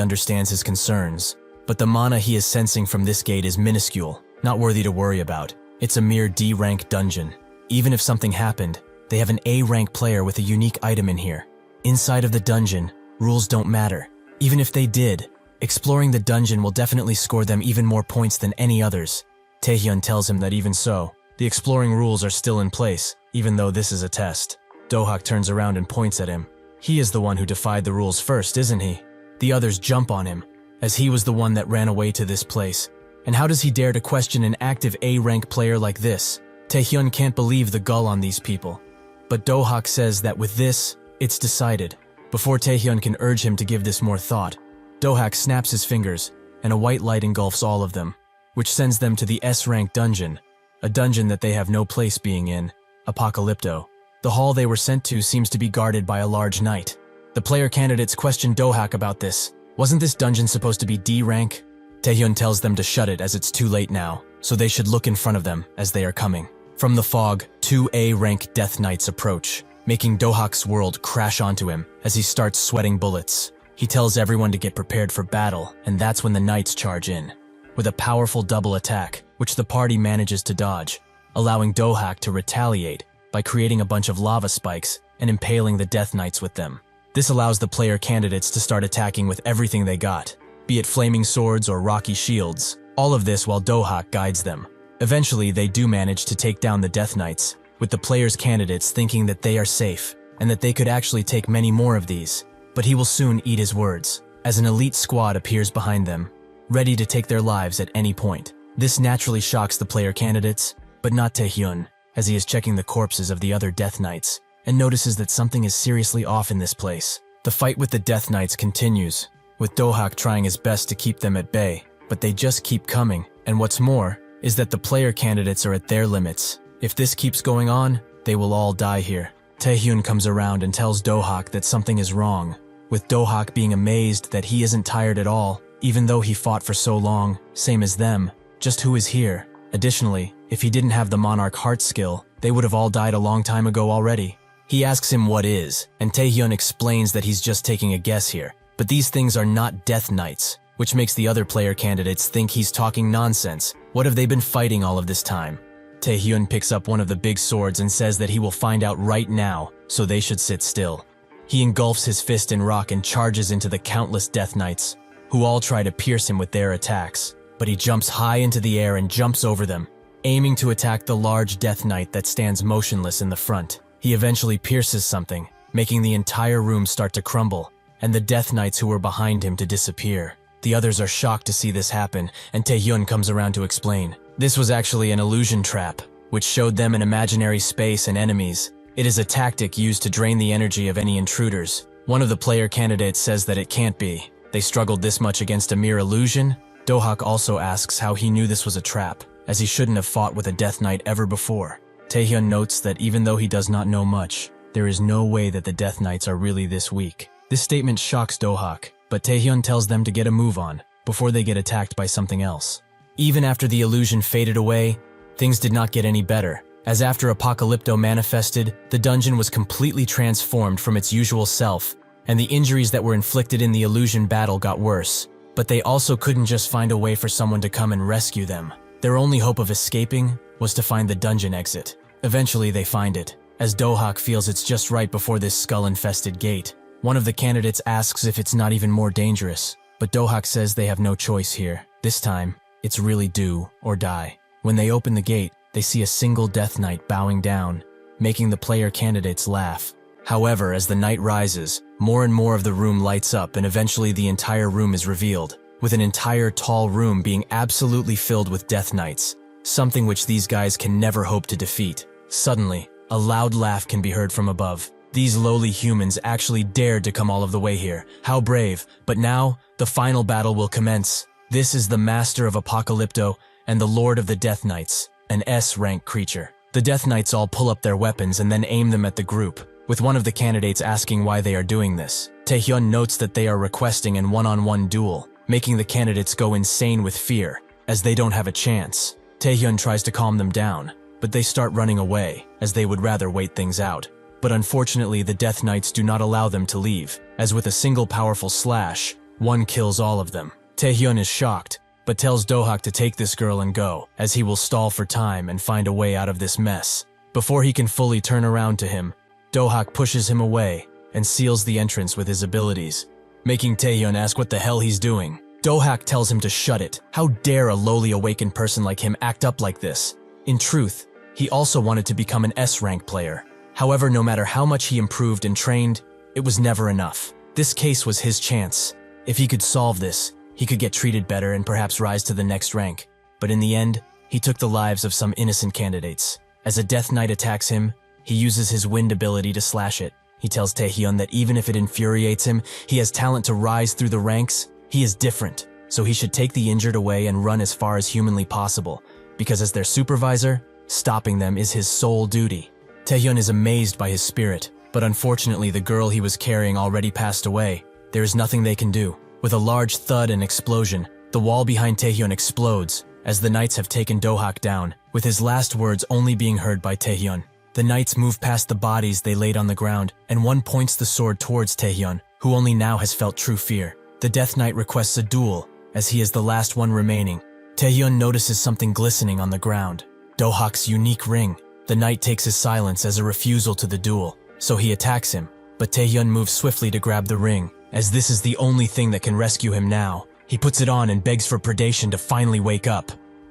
A: understands his concerns, but the mana he is sensing from this gate is minuscule, not worthy to worry about. It's a mere D-rank dungeon. Even if something happened, they have an A-rank player with a unique item in here. Inside of the dungeon, rules don't matter. Even if they did, exploring the dungeon will definitely score them even more points than any others. Taehyun tells him that even so, the exploring rules are still in place, even though this is a test. Dohak turns around and points at him. He is the one who defied the rules first, isn't he? The others jump on him, as he was the one that ran away to this place. And how does he dare to question an active A-rank player like this? Taehyun can't believe the gall on these people. But Dohak says that with this, it's decided. Before Taehyun can urge him to give this more thought, Dohak snaps his fingers, and a white light engulfs all of them, which sends them to the S-rank dungeon, a dungeon that they have no place being in, Apocalypto. The hall they were sent to seems to be guarded by a large knight. The player candidates question Dohak about this. Wasn't this dungeon supposed to be D-rank? Taehyun tells them to shut it as it's too late now, so they should look in front of them as they are coming. From the fog, 2 A-rank Death Knights approach, making Dohak's world crash onto him as he starts sweating bullets. He tells everyone to get prepared for battle, and that's when the Knights charge in, with a powerful double attack, which the party manages to dodge, allowing Dohak to retaliate by creating a bunch of lava spikes and impaling the Death Knights with them. This allows the player candidates to start attacking with everything they got, be it flaming swords or rocky shields, all of this while Dohak guides them. Eventually, they do manage to take down the Death Knights, with the player's candidates thinking that they are safe, and that they could actually take many more of these. But he will soon eat his words, as an elite squad appears behind them, ready to take their lives at any point. This naturally shocks the player candidates, but not Taehyun, as he is checking the corpses of the other Death Knights, and notices that something is seriously off in this place. The fight with the Death Knights continues, with Dohak trying his best to keep them at bay, but they just keep coming, and what's more, is that the player candidates are at their limits. If this keeps going on, they will all die here. Taehyun comes around and tells Dohak that something is wrong, with Dohak being amazed that he isn't tired at all, even though he fought for so long, same as them, just who is here. Additionally, if he didn't have the Monarch Heart skill, they would have all died a long time ago already. He asks him what is, and Taehyun explains that he's just taking a guess here. But these things are not Death Knights, which makes the other player candidates think he's talking nonsense. What have they been fighting all of this time? Taehyun picks up one of the big swords and says that he will find out right now, so they should sit still. He engulfs his fist in rock and charges into the countless Death Knights, who all try to pierce him with their attacks. But he jumps high into the air and jumps over them, aiming to attack the large Death Knight that stands motionless in the front. He eventually pierces something, making the entire room start to crumble, and the Death Knights who were behind him to disappear. The others are shocked to see this happen, and Taehyun comes around to explain. This was actually an illusion trap, which showed them an imaginary space and enemies. It is a tactic used to drain the energy of any intruders. One of the player candidates says that it can't be. They struggled this much against a mere illusion? Dohak also asks how he knew this was a trap, as he shouldn't have fought with a Death Knight ever before. Taehyun notes that even though he does not know much, there is no way that the Death Knights are really this weak. This statement shocks Dohak, but Taehyun tells them to get a move on, before they get attacked by something else. Even after the illusion faded away, things did not get any better, as after Apocalypto manifested, the dungeon was completely transformed from its usual self, and the injuries that were inflicted in the illusion battle got worse. But they also couldn't just find a way for someone to come and rescue them. Their only hope of escaping was to find the dungeon exit. Eventually they find it, as Dohak feels it's just right before this skull-infested gate. One of the candidates asks if it's not even more dangerous, but Dohak says they have no choice here. This time, it's really do or die. When they open the gate, they see a single Death Knight bowing down, making the player candidates laugh. However, as the night rises, more and more of the room lights up and eventually the entire room is revealed, with an entire tall room being absolutely filled with Death Knights, something which these guys can never hope to defeat. Suddenly, a loud laugh can be heard from above. These lowly humans actually dared to come all of the way here. How brave. But now, the final battle will commence. This is the Master of Apocalypto and the Lord of the Death Knights, an S-rank creature. The Death Knights all pull up their weapons and then aim them at the group, with one of the candidates asking why they are doing this. Taehyun notes that they are requesting an one-on-one duel, making the candidates go insane with fear, as they don't have a chance. Taehyun tries to calm them down, but they start running away, as they would rather wait things out. But unfortunately, the Death Knights do not allow them to leave, as with a single powerful slash, one kills all of them. Taehyun is shocked, but tells Dohak to take this girl and go, as he will stall for time and find a way out of this mess. Before he can fully turn around to him, Dohak pushes him away and seals the entrance with his abilities, making Taehyun ask what the hell he's doing. Dohak tells him to shut it. How dare a lowly awakened person like him act up like this? In truth, he also wanted to become an S-rank player. However, no matter how much he improved and trained, it was never enough. This case was his chance. If he could solve this, he could get treated better and perhaps rise to the next rank. But in the end, he took the lives of some innocent candidates. As a Death Knight attacks him, he uses his wind ability to slash it. He tells Taehyun that even if it infuriates him, he has talent to rise through the ranks. He is different, so he should take the injured away and run as far as humanly possible, because as their supervisor, stopping them is his sole duty. Taehyun is amazed by his spirit, but unfortunately the girl he was carrying already passed away. There is nothing they can do. With a large thud and explosion, the wall behind Taehyun explodes, as the knights have taken Dohak down, with his last words only being heard by Taehyun. The knights move past the bodies they laid on the ground, and one points the sword towards Taehyun, who only now has felt true fear. The Death Knight requests a duel, as he is the last one remaining. Taehyun notices something glistening on the ground. Dohak's unique ring. The knight takes his silence as a refusal to the duel, so he attacks him, but Taehyun moves swiftly to grab the ring, as this is the only thing that can rescue him now. He puts it on and begs for Predation to finally wake up.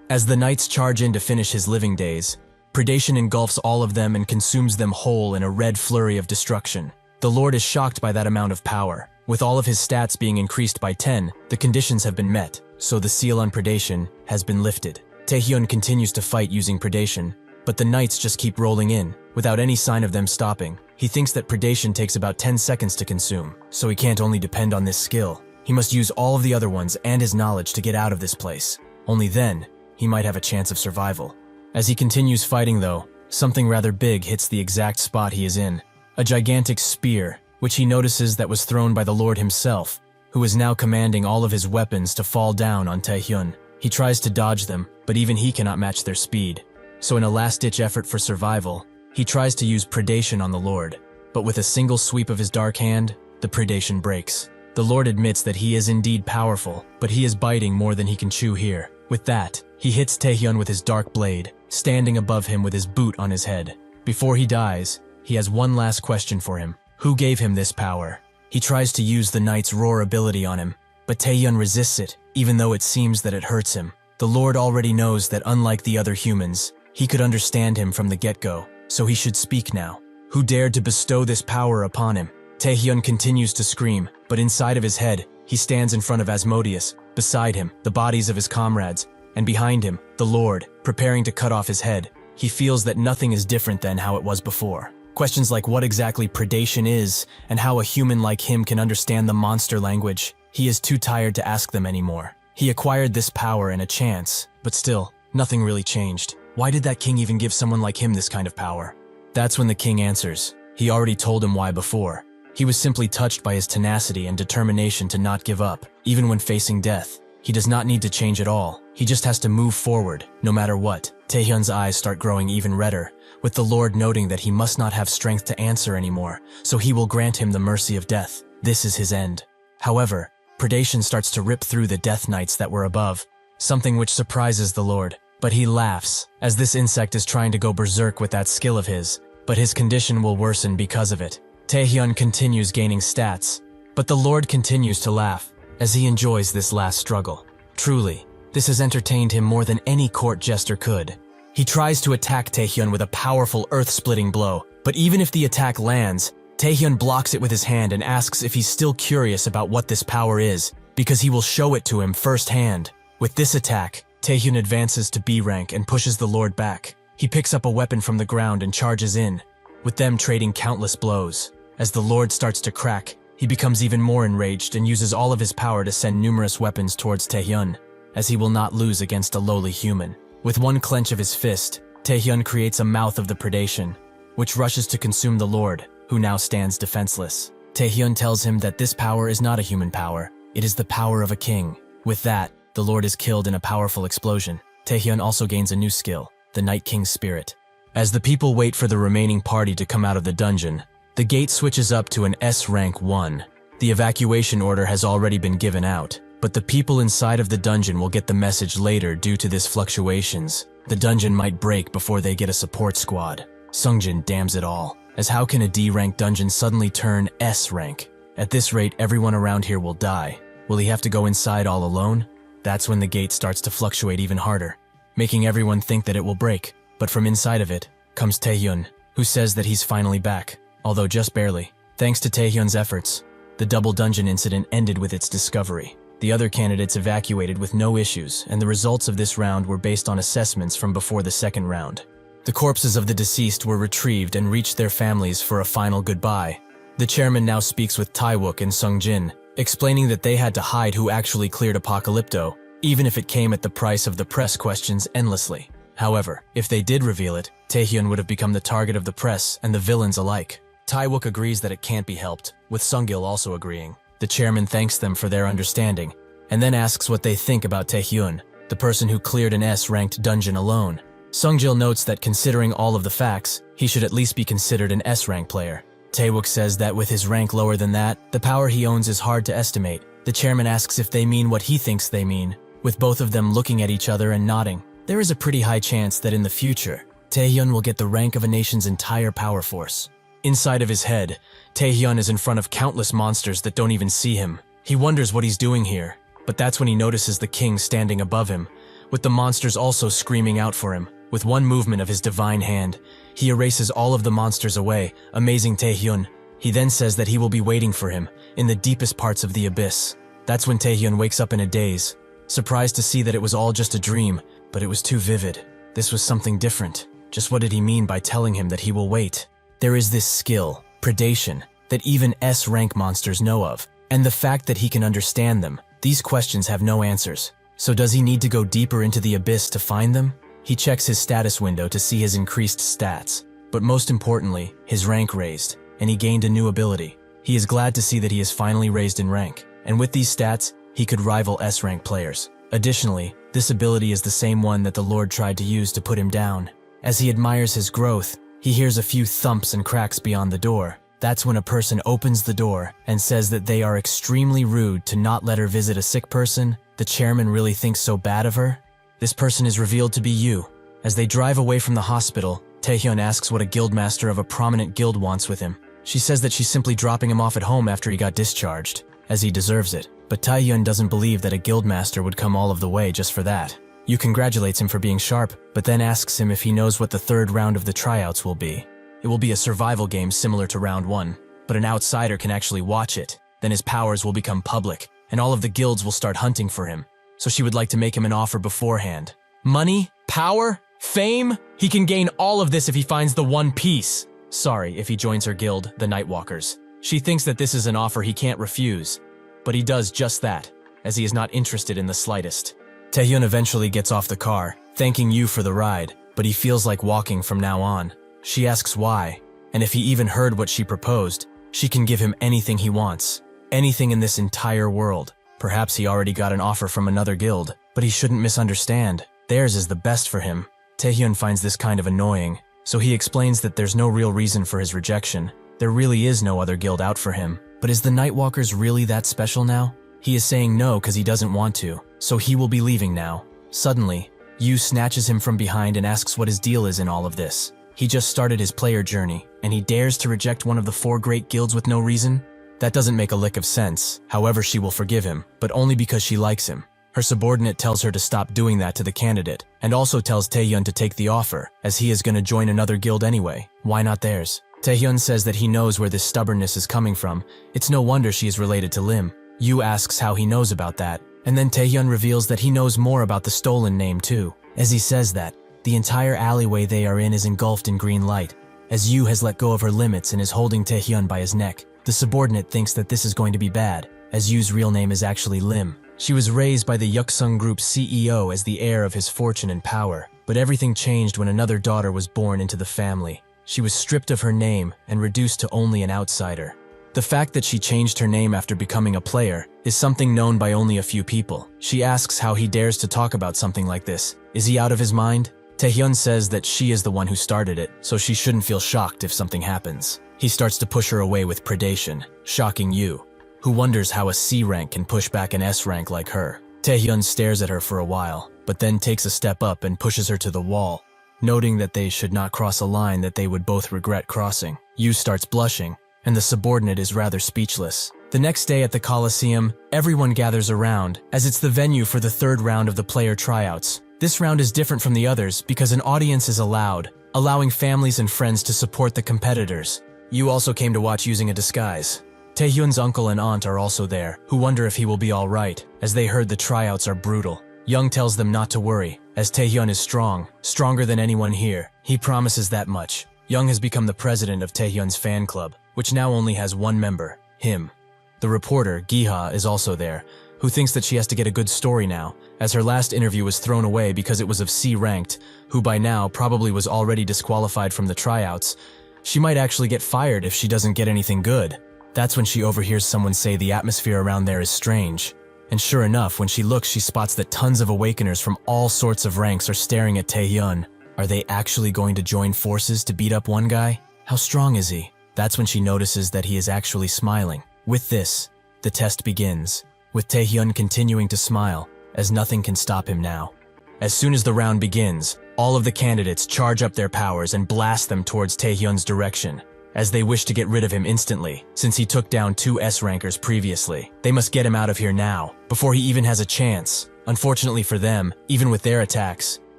A: As the knights charge in to finish his living days, Predation engulfs all of them and consumes them whole in a red flurry of destruction. The Lord is shocked by that amount of power. With all of his stats being increased by 10, the conditions have been met, so the seal on Predation has been lifted. Taehyun continues to fight using Predation, but the knights just keep rolling in, without any sign of them stopping. He thinks that Predation takes about 10 seconds to consume, so he can't only depend on this skill. He must use all of the other ones and his knowledge to get out of this place. Only then, he might have a chance of survival. As he continues fighting though, something rather big hits the exact spot he is in. A gigantic spear, which he notices that was thrown by the Lord himself, who is now commanding all of his weapons to fall down on Taehyun. He tries to dodge them, but even he cannot match their speed. So in a last-ditch effort for survival, he tries to use Predation on the Lord. But with a single sweep of his dark hand, the Predation breaks. The Lord admits that he is indeed powerful, but he is biting more than he can chew here. With that, he hits Taehyun with his dark blade, standing above him with his boot on his head. Before he dies, he has one last question for him. Who gave him this power? He tries to use the knight's roar ability on him, but Taehyun resists it, even though it seems that it hurts him. The Lord already knows that unlike the other humans, he could understand him from the get-go, so he should speak now. Who dared to bestow this power upon him? Taehyun continues to scream, but inside of his head, he stands in front of Asmodeus, beside him, the bodies of his comrades, and behind him, the Lord, preparing to cut off his head. He feels that nothing is different than how it was before. Questions like what exactly predation is, and how a human like him can understand the monster language, he is too tired to ask them anymore. He acquired this power in a chance, but still, nothing really changed. Why did that king even give someone like him this kind of power? That's when the king answers. He already told him why before. He was simply touched by his tenacity and determination to not give up, even when facing death. He does not need to change at all. He just has to move forward, no matter what. Taehyun's eyes start growing even redder, with the Lord noting that he must not have strength to answer anymore, so he will grant him the mercy of death. This is his end. However, predation starts to rip through the death knights that were above, something which surprises the Lord. But he laughs, as this insect is trying to go berserk with that skill of his, but his condition will worsen because of it. Taehyun continues gaining stats, but the Lord continues to laugh, as he enjoys this last struggle. Truly, this has entertained him more than any court jester could. He tries to attack Taehyun with a powerful earth-splitting blow, but even if the attack lands, Taehyun blocks it with his hand and asks if he's still curious about what this power is, because he will show it to him firsthand. With this attack, Taehyun advances to B rank and pushes the Lord back. He picks up a weapon from the ground and charges in, with them trading countless blows. As the Lord starts to crack, he becomes even more enraged and uses all of his power to send numerous weapons towards Taehyun, as he will not lose against a lowly human. With one clench of his fist, Taehyun creates a mouth of the predation, which rushes to consume the Lord, who now stands defenseless. Taehyun tells him that this power is not a human power, it is the power of a king. With that, the Lord is killed in a powerful explosion. Taehyun also gains a new skill, the Night King's Spirit. As the people wait for the remaining party to come out of the dungeon, the gate switches up to an S rank 1. The evacuation order has already been given out, but the people inside of the dungeon will get the message later due to this fluctuations. The dungeon might break before they get a support squad. Sungjin damns it all, as how can a D rank dungeon suddenly turn S rank? At this rate, everyone around here will die. Will he have to go inside all alone? That's when the gate starts to fluctuate even harder, making everyone think that it will break. But from inside of it comes Taehyun, who says that he's finally back, although just barely. Thanks to Taehyun's efforts, the double dungeon incident ended with its discovery. The other candidates evacuated with no issues, and the results of this round were based on assessments from before the second round. The corpses of the deceased were retrieved and reached their families for a final goodbye. The chairman now speaks with Taewook and Sungjin, explaining that they had to hide who actually cleared Apocalypto, even if it came at the price of the press questions endlessly. However, if they did reveal it, Taehyun would have become the target of the press and the villains alike. Taewook agrees that it can't be helped, with Sunggil also agreeing. The chairman thanks them for their understanding, and then asks what they think about Taehyun, the person who cleared an S-ranked dungeon alone. Sungjil notes that considering all of the facts, he should at least be considered an S-rank player. Taewook says that with his rank lower than that, the power he owns is hard to estimate. The chairman asks if they mean what he thinks they mean, with both of them looking at each other and nodding. There is a pretty high chance that in the future, Taehyun will get the rank of a nation's entire power force. Inside of his head, Taehyun is in front of countless monsters that don't even see him. He wonders what he's doing here, but that's when he notices the king standing above him, with the monsters also screaming out for him. With one movement of his divine hand, he erases all of the monsters away, amazing Taehyun. He then says that he will be waiting for him, in the deepest parts of the abyss. That's when Taehyun wakes up in a daze, surprised to see that it was all just a dream, but it was too vivid. This was something different. Just what did he mean by telling him that he will wait? There is this skill, predation, that even S-rank monsters know of, and the fact that he can understand them. These questions have no answers. So does he need to go deeper into the abyss to find them? He checks his status window to see his increased stats, but most importantly, his rank raised, and he gained a new ability. He is glad to see that he is finally raised in rank, and with these stats, he could rival S-rank players. Additionally, this ability is the same one that the Lord tried to use to put him down. As he admires his growth, he hears a few thumps and cracks beyond the door. That's when a person opens the door and says that they are extremely rude to not let her visit a sick person. The chairman really thinks so bad of her? This person is revealed to be you. As they drive away from the hospital, Taehyun asks what a guildmaster of a prominent guild wants with him. She says that she's simply dropping him off at home after he got discharged, as he deserves it. But Taehyun doesn't believe that a guildmaster would come all of the way just for that. Yu congratulates him for being sharp, but then asks him if he knows what the third round of the tryouts will be. It will be a survival game similar to round 1, but an outsider can actually watch it. Then his powers will become public, and all of the guilds will start hunting for him. So she would like to make him an offer beforehand. Money? Power? Fame? He can gain all of this if he finds the One Piece. Sorry, if he joins her guild, the Nightwalkers. She thinks that this is an offer he can't refuse, but he does just that, as he is not interested in the slightest. Taehyun eventually gets off the car, thanking Yu for the ride, but he feels like walking from now on. She asks why, and if he even heard what she proposed, she can give him anything he wants. Anything in this entire world. Perhaps he already got an offer from another guild, but he shouldn't misunderstand. Theirs is the best for him. Taehyun finds this kind of annoying, so he explains that there's no real reason for his rejection. There really is no other guild out for him. But is the Nightwalkers really that special now? He is saying no because he doesn't want to, so he will be leaving now. Suddenly, Yu snatches him from behind and asks what his deal is in all of this. He just started his player journey, and he dares to reject one of the 4 great guilds with no reason? That doesn't make a lick of sense. However, she will forgive him, but only because she likes him. Her subordinate tells her to stop doing that to the candidate, and also tells Taehyun to take the offer, as he is going to join another guild anyway. Why not theirs? Taehyun says that he knows where this stubbornness is coming from. It's no wonder she is related to Lim. Yu asks how he knows about that, and then Taehyun reveals that he knows more about the stolen name too, as he says that the entire alleyway they are in is engulfed in green light, as Yu has let go of her limits and is holding Taehyun by his neck. The subordinate thinks that this is going to be bad, as Yu's real name is actually Lim. She was raised by the Yuksung Group's CEO as the heir of his fortune and power, but everything changed when another daughter was born into the family. She was stripped of her name and reduced to only an outsider. The fact that she changed her name after becoming a player is something known by only a few people. She asks how he dares to talk about something like this. Is he out of his mind? Taehyun says that she is the one who started it, so she shouldn't feel shocked if something happens. He starts to push her away with predation, shocking Yu, who wonders how a C rank can push back an S rank like her. Taehyun stares at her for a while, but then takes a step up and pushes her to the wall, noting that they should not cross a line that they would both regret crossing. Yu starts blushing, and the subordinate is rather speechless. The next day at the Coliseum, everyone gathers around, as it's the venue for the 3rd round of the player tryouts. This round is different from the others because an audience is allowed, allowing families and friends to support the competitors. Yu also came to watch using a disguise. Taehyun's uncle and aunt are also there, who wonder if he will be alright, as they heard the tryouts are brutal. Young tells them not to worry, as Taehyun is strong, stronger than anyone here. He promises that much. Young has become the president of Taehyun's fan club, which now only has one member, him. The reporter, Giha, is also there, who thinks that she has to get a good story now, as her last interview was thrown away because it was of C-ranked, who by now probably was already disqualified from the tryouts. She might actually get fired if she doesn't get anything good. That's when she overhears someone say the atmosphere around there is strange. And sure enough, when she looks, she spots that tons of awakeners from all sorts of ranks are staring at Taehyun. Are they actually going to join forces to beat up one guy? How strong is he? That's when she notices that he is actually smiling. With this, the test begins, with Taehyun continuing to smile, as nothing can stop him now. As soon as the round begins, all of the candidates charge up their powers and blast them towards Taehyun's direction, as they wish to get rid of him instantly, since he took down 2 S-rankers previously. They must get him out of here now, before he even has a chance. Unfortunately for them, even with their attacks,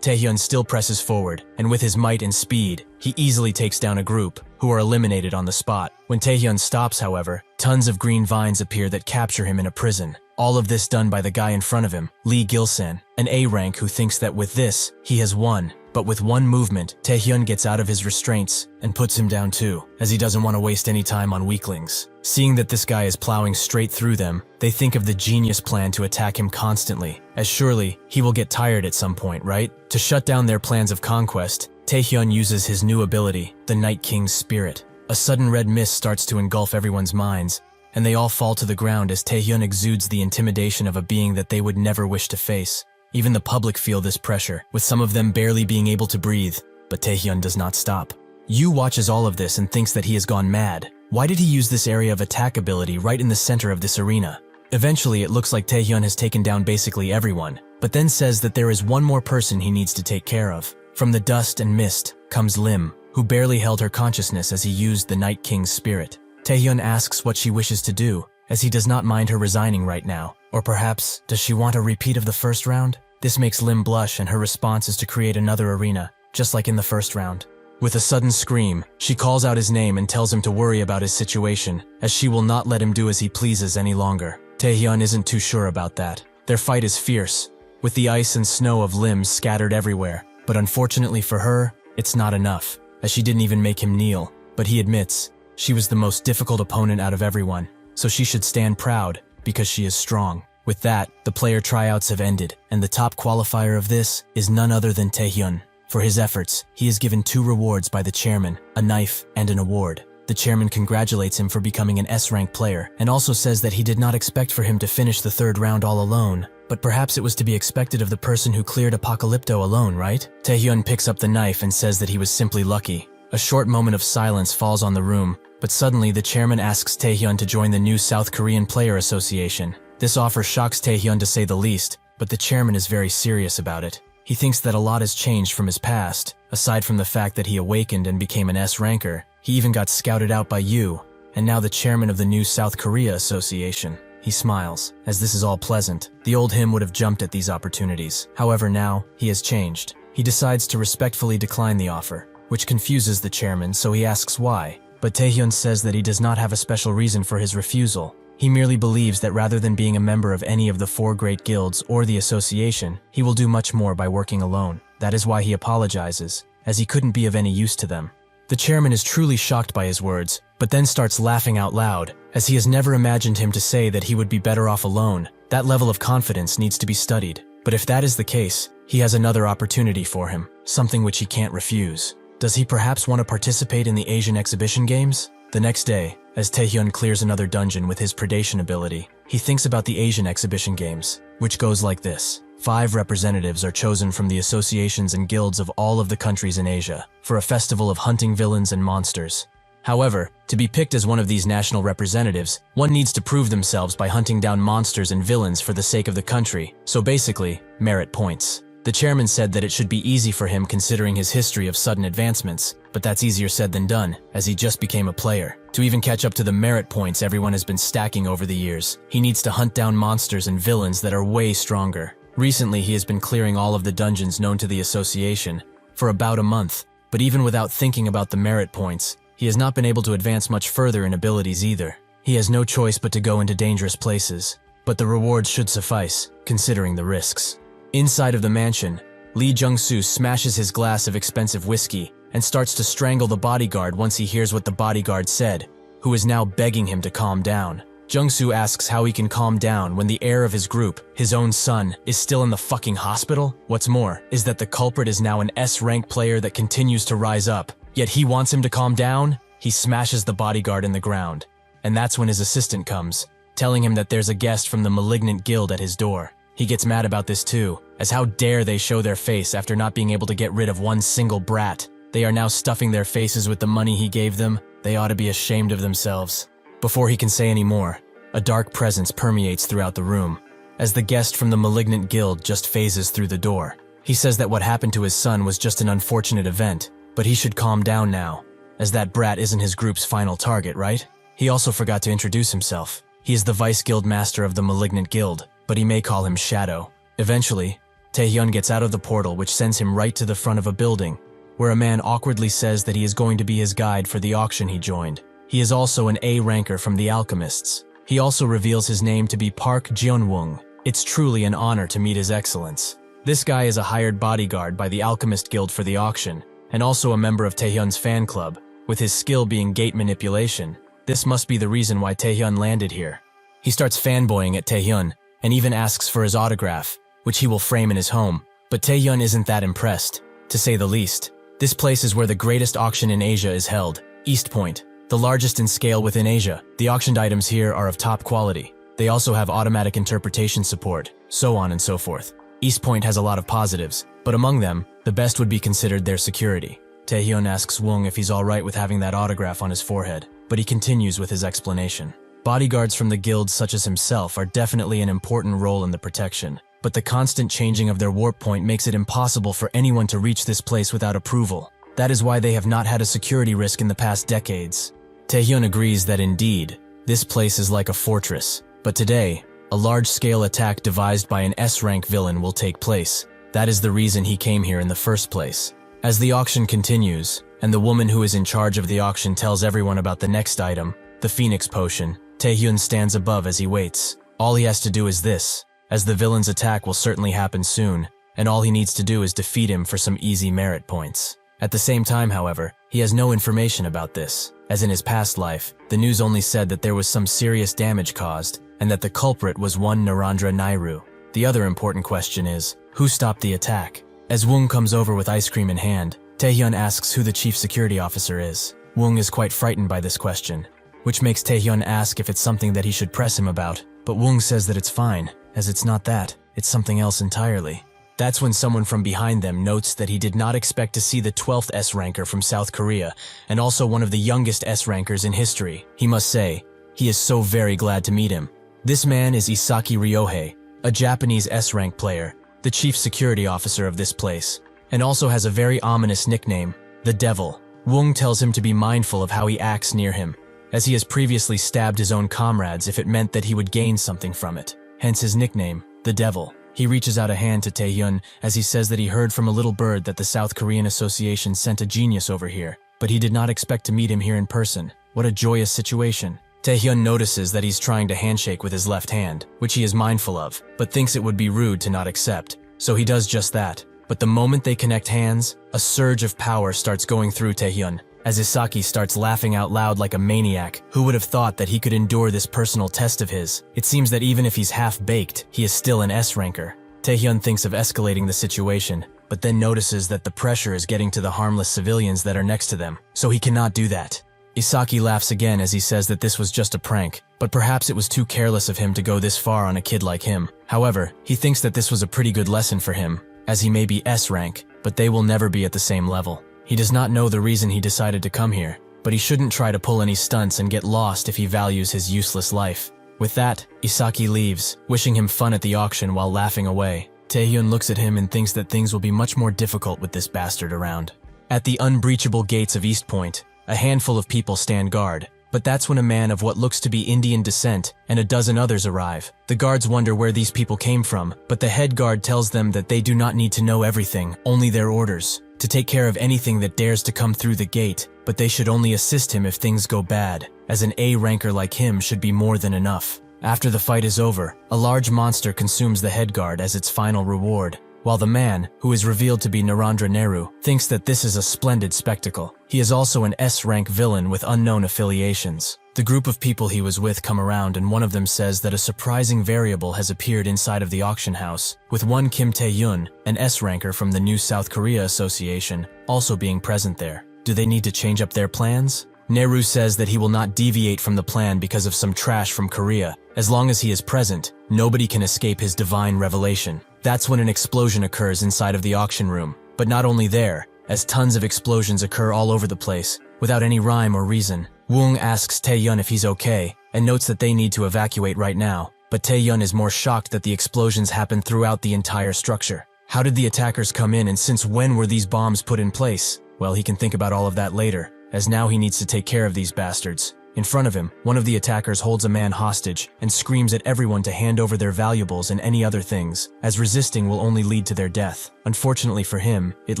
A: Taehyun still presses forward, and with his might and speed, he easily takes down a group, who are eliminated on the spot. When Taehyun stops, however, tons of green vines appear that capture him in a prison. All of this done by the guy in front of him, Lee Gilsan, an A rank who thinks that with this, he has won. But with one movement, Taehyun gets out of his restraints and puts him down too, as he doesn't want to waste any time on weaklings. Seeing that this guy is plowing straight through them, they think of the genius plan to attack him constantly, as surely he will get tired at some point, right? To shut down their plans of conquest, Taehyun uses his new ability, the Night King's Spirit. A sudden red mist starts to engulf everyone's minds, and they all fall to the ground as Taehyun exudes the intimidation of a being that they would never wish to face. Even the public feel this pressure, with some of them barely being able to breathe, but Taehyun does not stop. Yu watches all of this and thinks that he has gone mad. Why did he use this area of attack ability right in the center of this arena? Eventually, it looks like Taehyun has taken down basically everyone, but then says that there is one more person he needs to take care of. From the dust and mist comes Lim, who barely held her consciousness as he used the Night King's Spirit. Taehyun asks what she wishes to do, as he does not mind her resigning right now. Or perhaps, does she want a repeat of the first round? This makes Lim blush, and her response is to create another arena, just like in the first round. With a sudden scream, she calls out his name and tells him to worry about his situation, as she will not let him do as he pleases any longer. Taehyun isn't too sure about that. Their fight is fierce, with the ice and snow of limbs scattered everywhere. But unfortunately for her, it's not enough, as she didn't even make him kneel. But he admits, she was the most difficult opponent out of everyone, so she should stand proud, because she is strong. With that, the player tryouts have ended, and the top qualifier of this is none other than Taehyun. For his efforts, he is given 2 rewards by the chairman, a knife and an award. The chairman congratulates him for becoming an S-rank player, and also says that he did not expect for him to finish the 3rd round all alone. But perhaps it was to be expected of the person who cleared Apocalypto alone, right? Taehyun picks up the knife and says that he was simply lucky. A short moment of silence falls on the room, but suddenly the chairman asks Taehyun to join the new South Korean Player Association. This offer shocks Taehyun to say the least, but the chairman is very serious about it. He thinks that a lot has changed from his past. Aside from the fact that he awakened and became an S-ranker, he even got scouted out by you, and now the chairman of the new South Korea Association. He smiles, as this is all pleasant. The old him would have jumped at these opportunities. However, now, he has changed. He decides to respectfully decline the offer, which confuses the chairman, so he asks why. But Taehyun says that he does not have a special reason for his refusal. He merely believes that rather than being a member of any of the 4 great guilds or the association, he will do much more by working alone. That is why he apologizes, as he couldn't be of any use to them. The chairman is truly shocked by his words, but then starts laughing out loud, as he has never imagined him to say that he would be better off alone. That level of confidence needs to be studied. But if that is the case, he has another opportunity for him, something which he can't refuse. Does he perhaps want to participate in the Asian exhibition games? The next day, as Taehyun clears another dungeon with his predation ability, he thinks about the Asian exhibition games, which goes like this. 5 representatives are chosen from the associations and guilds of all of the countries in Asia for a festival of hunting villains and monsters. However, to be picked as one of these national representatives, one needs to prove themselves by hunting down monsters and villains for the sake of the country, so basically, merit points. The chairman said that it should be easy for him considering his history of sudden advancements, but that's easier said than done, as he just became a player. To even catch up to the merit points everyone has been stacking over the years, he needs to hunt down monsters and villains that are way stronger. Recently, he has been clearing all of the dungeons known to the association for about a month, but even without thinking about the merit points, he has not been able to advance much further in abilities either. He has no choice but to go into dangerous places, but the rewards should suffice, considering the risks. Inside of the mansion, Lee Jung-soo smashes his glass of expensive whiskey and starts to strangle the bodyguard once he hears what the bodyguard said, who is now begging him to calm down. Jung-soo asks how he can calm down when the heir of his group, his own son, is still in the fucking hospital. What's more, is that the culprit is now an S-rank player that continues to rise up, yet he wants him to calm down. He smashes the bodyguard in the ground, and that's when his assistant comes, telling him that there's a guest from the malignant guild at his door. He gets mad about this too, as how dare they show their face after not being able to get rid of one single brat. They are now stuffing their faces with the money he gave them. They ought to be ashamed of themselves. Before he can say any more, a dark presence permeates throughout the room, as the guest from the malignant guild just phases through the door. He says that what happened to his son was just an unfortunate event, but he should calm down now, as that brat isn't his group's final target, right? He also forgot to introduce himself. He is the vice guild master of the malignant guild, but he may call him Shadow. Eventually, Taehyun gets out of the portal, which sends him right to the front of a building, where a man awkwardly says that he is going to be his guide for the auction he joined. He is also an A-ranker from the Alchemists. He also reveals his name to be Park Jeonwung. It's truly an honor to meet his excellence. This guy is a hired bodyguard by the Alchemist Guild for the auction, and also a member of Taehyun's fan club, with his skill being gate manipulation. This must be the reason why Taehyun landed here. He starts fanboying at Taehyun, and even asks for his autograph, which he will frame in his home. But Taehyun isn't that impressed, to say the least. This place is where the greatest auction in Asia is held, East Point, the largest in scale within Asia. The auctioned items here are of top quality. They also have automatic interpretation support, so on and so forth. East Point has a lot of positives, but among them, the best would be considered their security. Taehyun asks Wung if he's alright with having that autograph on his forehead, but he continues with his explanation. Bodyguards from the guilds such as himself are definitely an important role in the protection, but the constant changing of their warp point makes it impossible for anyone to reach this place without approval. That is why they have not had a security risk in the past decades. Taehyun agrees that indeed, this place is like a fortress, but today, a large-scale attack devised by an S-rank villain will take place. That is the reason he came here in the first place. As the auction continues, and the woman who is in charge of the auction tells everyone about the next item, the Phoenix Potion, Taehyun stands above as he waits. All he has to do is this, as the villain's attack will certainly happen soon, and all he needs to do is defeat him for some easy merit points. At the same time, however, he has no information about this, as in his past life, the news only said that there was some serious damage caused, and that the culprit was one Narendra Nairu. The other important question is, who stopped the attack? As Woong comes over with ice cream in hand, Taehyun asks who the chief security officer is. Woong is quite frightened by this question, which makes Taehyun ask if it's something that he should press him about, but Woong says that it's fine, as it's not that, it's something else entirely. That's when someone from behind them notes that he did not expect to see the 12th S-Ranker from South Korea, and also one of the youngest S-Rankers in history. He must say, he is so very glad to meet him. This man is Isaki Ryohei, a Japanese S-Rank player, the chief security officer of this place, and also has a very ominous nickname, the Devil. Woong tells him to be mindful of how he acts near him, as he has previously stabbed his own comrades if it meant that he would gain something from it, hence his nickname, the Devil. He reaches out a hand to Taehyun as he says that he heard from a little bird that the South Korean Association sent a genius over here, but he did not expect to meet him here in person. What a joyous situation. Taehyun notices that he's trying to handshake with his left hand, which he is mindful of, but thinks it would be rude to not accept, so he does just that. But the moment they connect hands, a surge of power starts going through Taehyun, as Isaki starts laughing out loud like a maniac. Who would have thought that he could endure this personal test of his? It seems that even if he's half-baked, he is still an S-Ranker. Taehyun thinks of escalating the situation, but then notices that the pressure is getting to the harmless civilians that are next to them, so he cannot do that. Isaki laughs again as he says that this was just a prank, but perhaps it was too careless of him to go this far on a kid like him. However, he thinks that this was a pretty good lesson for him, as he may be S-Rank, but they will never be at the same level. He does not know the reason he decided to come here, but he shouldn't try to pull any stunts and get lost if he values his useless life. With that, Isaki leaves, wishing him fun at the auction while laughing away. Taehyun looks at him and thinks that things will be much more difficult with this bastard around. At the unbreachable gates of East Point, a handful of people stand guard, but that's when a man of what looks to be Indian descent and a dozen others arrive. The guards wonder where these people came from, but the head guard tells them that they do not need to know everything, only their orders, to take care of anything that dares to come through the gate, but they should only assist him if things go bad, as an A-ranker like him should be more than enough. After the fight is over, a large monster consumes the head guard as its final reward, while the man, who is revealed to be Narendra Nairu, thinks that this is a splendid spectacle. He is also an S-rank villain with unknown affiliations. The group of people he was with come around and one of them says that a surprising variable has appeared inside of the auction house, with one Kim Tae-yun, an S-ranker from the new South Korea Association, also being present there. Do they need to change up their plans? Nairu says that he will not deviate from the plan because of some trash from Korea. As long as he is present, nobody can escape his divine revelation. That's when an explosion occurs inside of the auction room. But not only there, as tons of explosions occur all over the place, without any rhyme or reason. Woong asks Tae-yun if he's okay, and notes that they need to evacuate right now. But Tae-yun is more shocked that the explosions happen throughout the entire structure. How did the attackers come in and since when were these bombs put in place? Well, he can think about all of that later, as now he needs to take care of these bastards. In front of him, one of the attackers holds a man hostage and screams at everyone to hand over their valuables and any other things, as resisting will only lead to their death. Unfortunately for him, it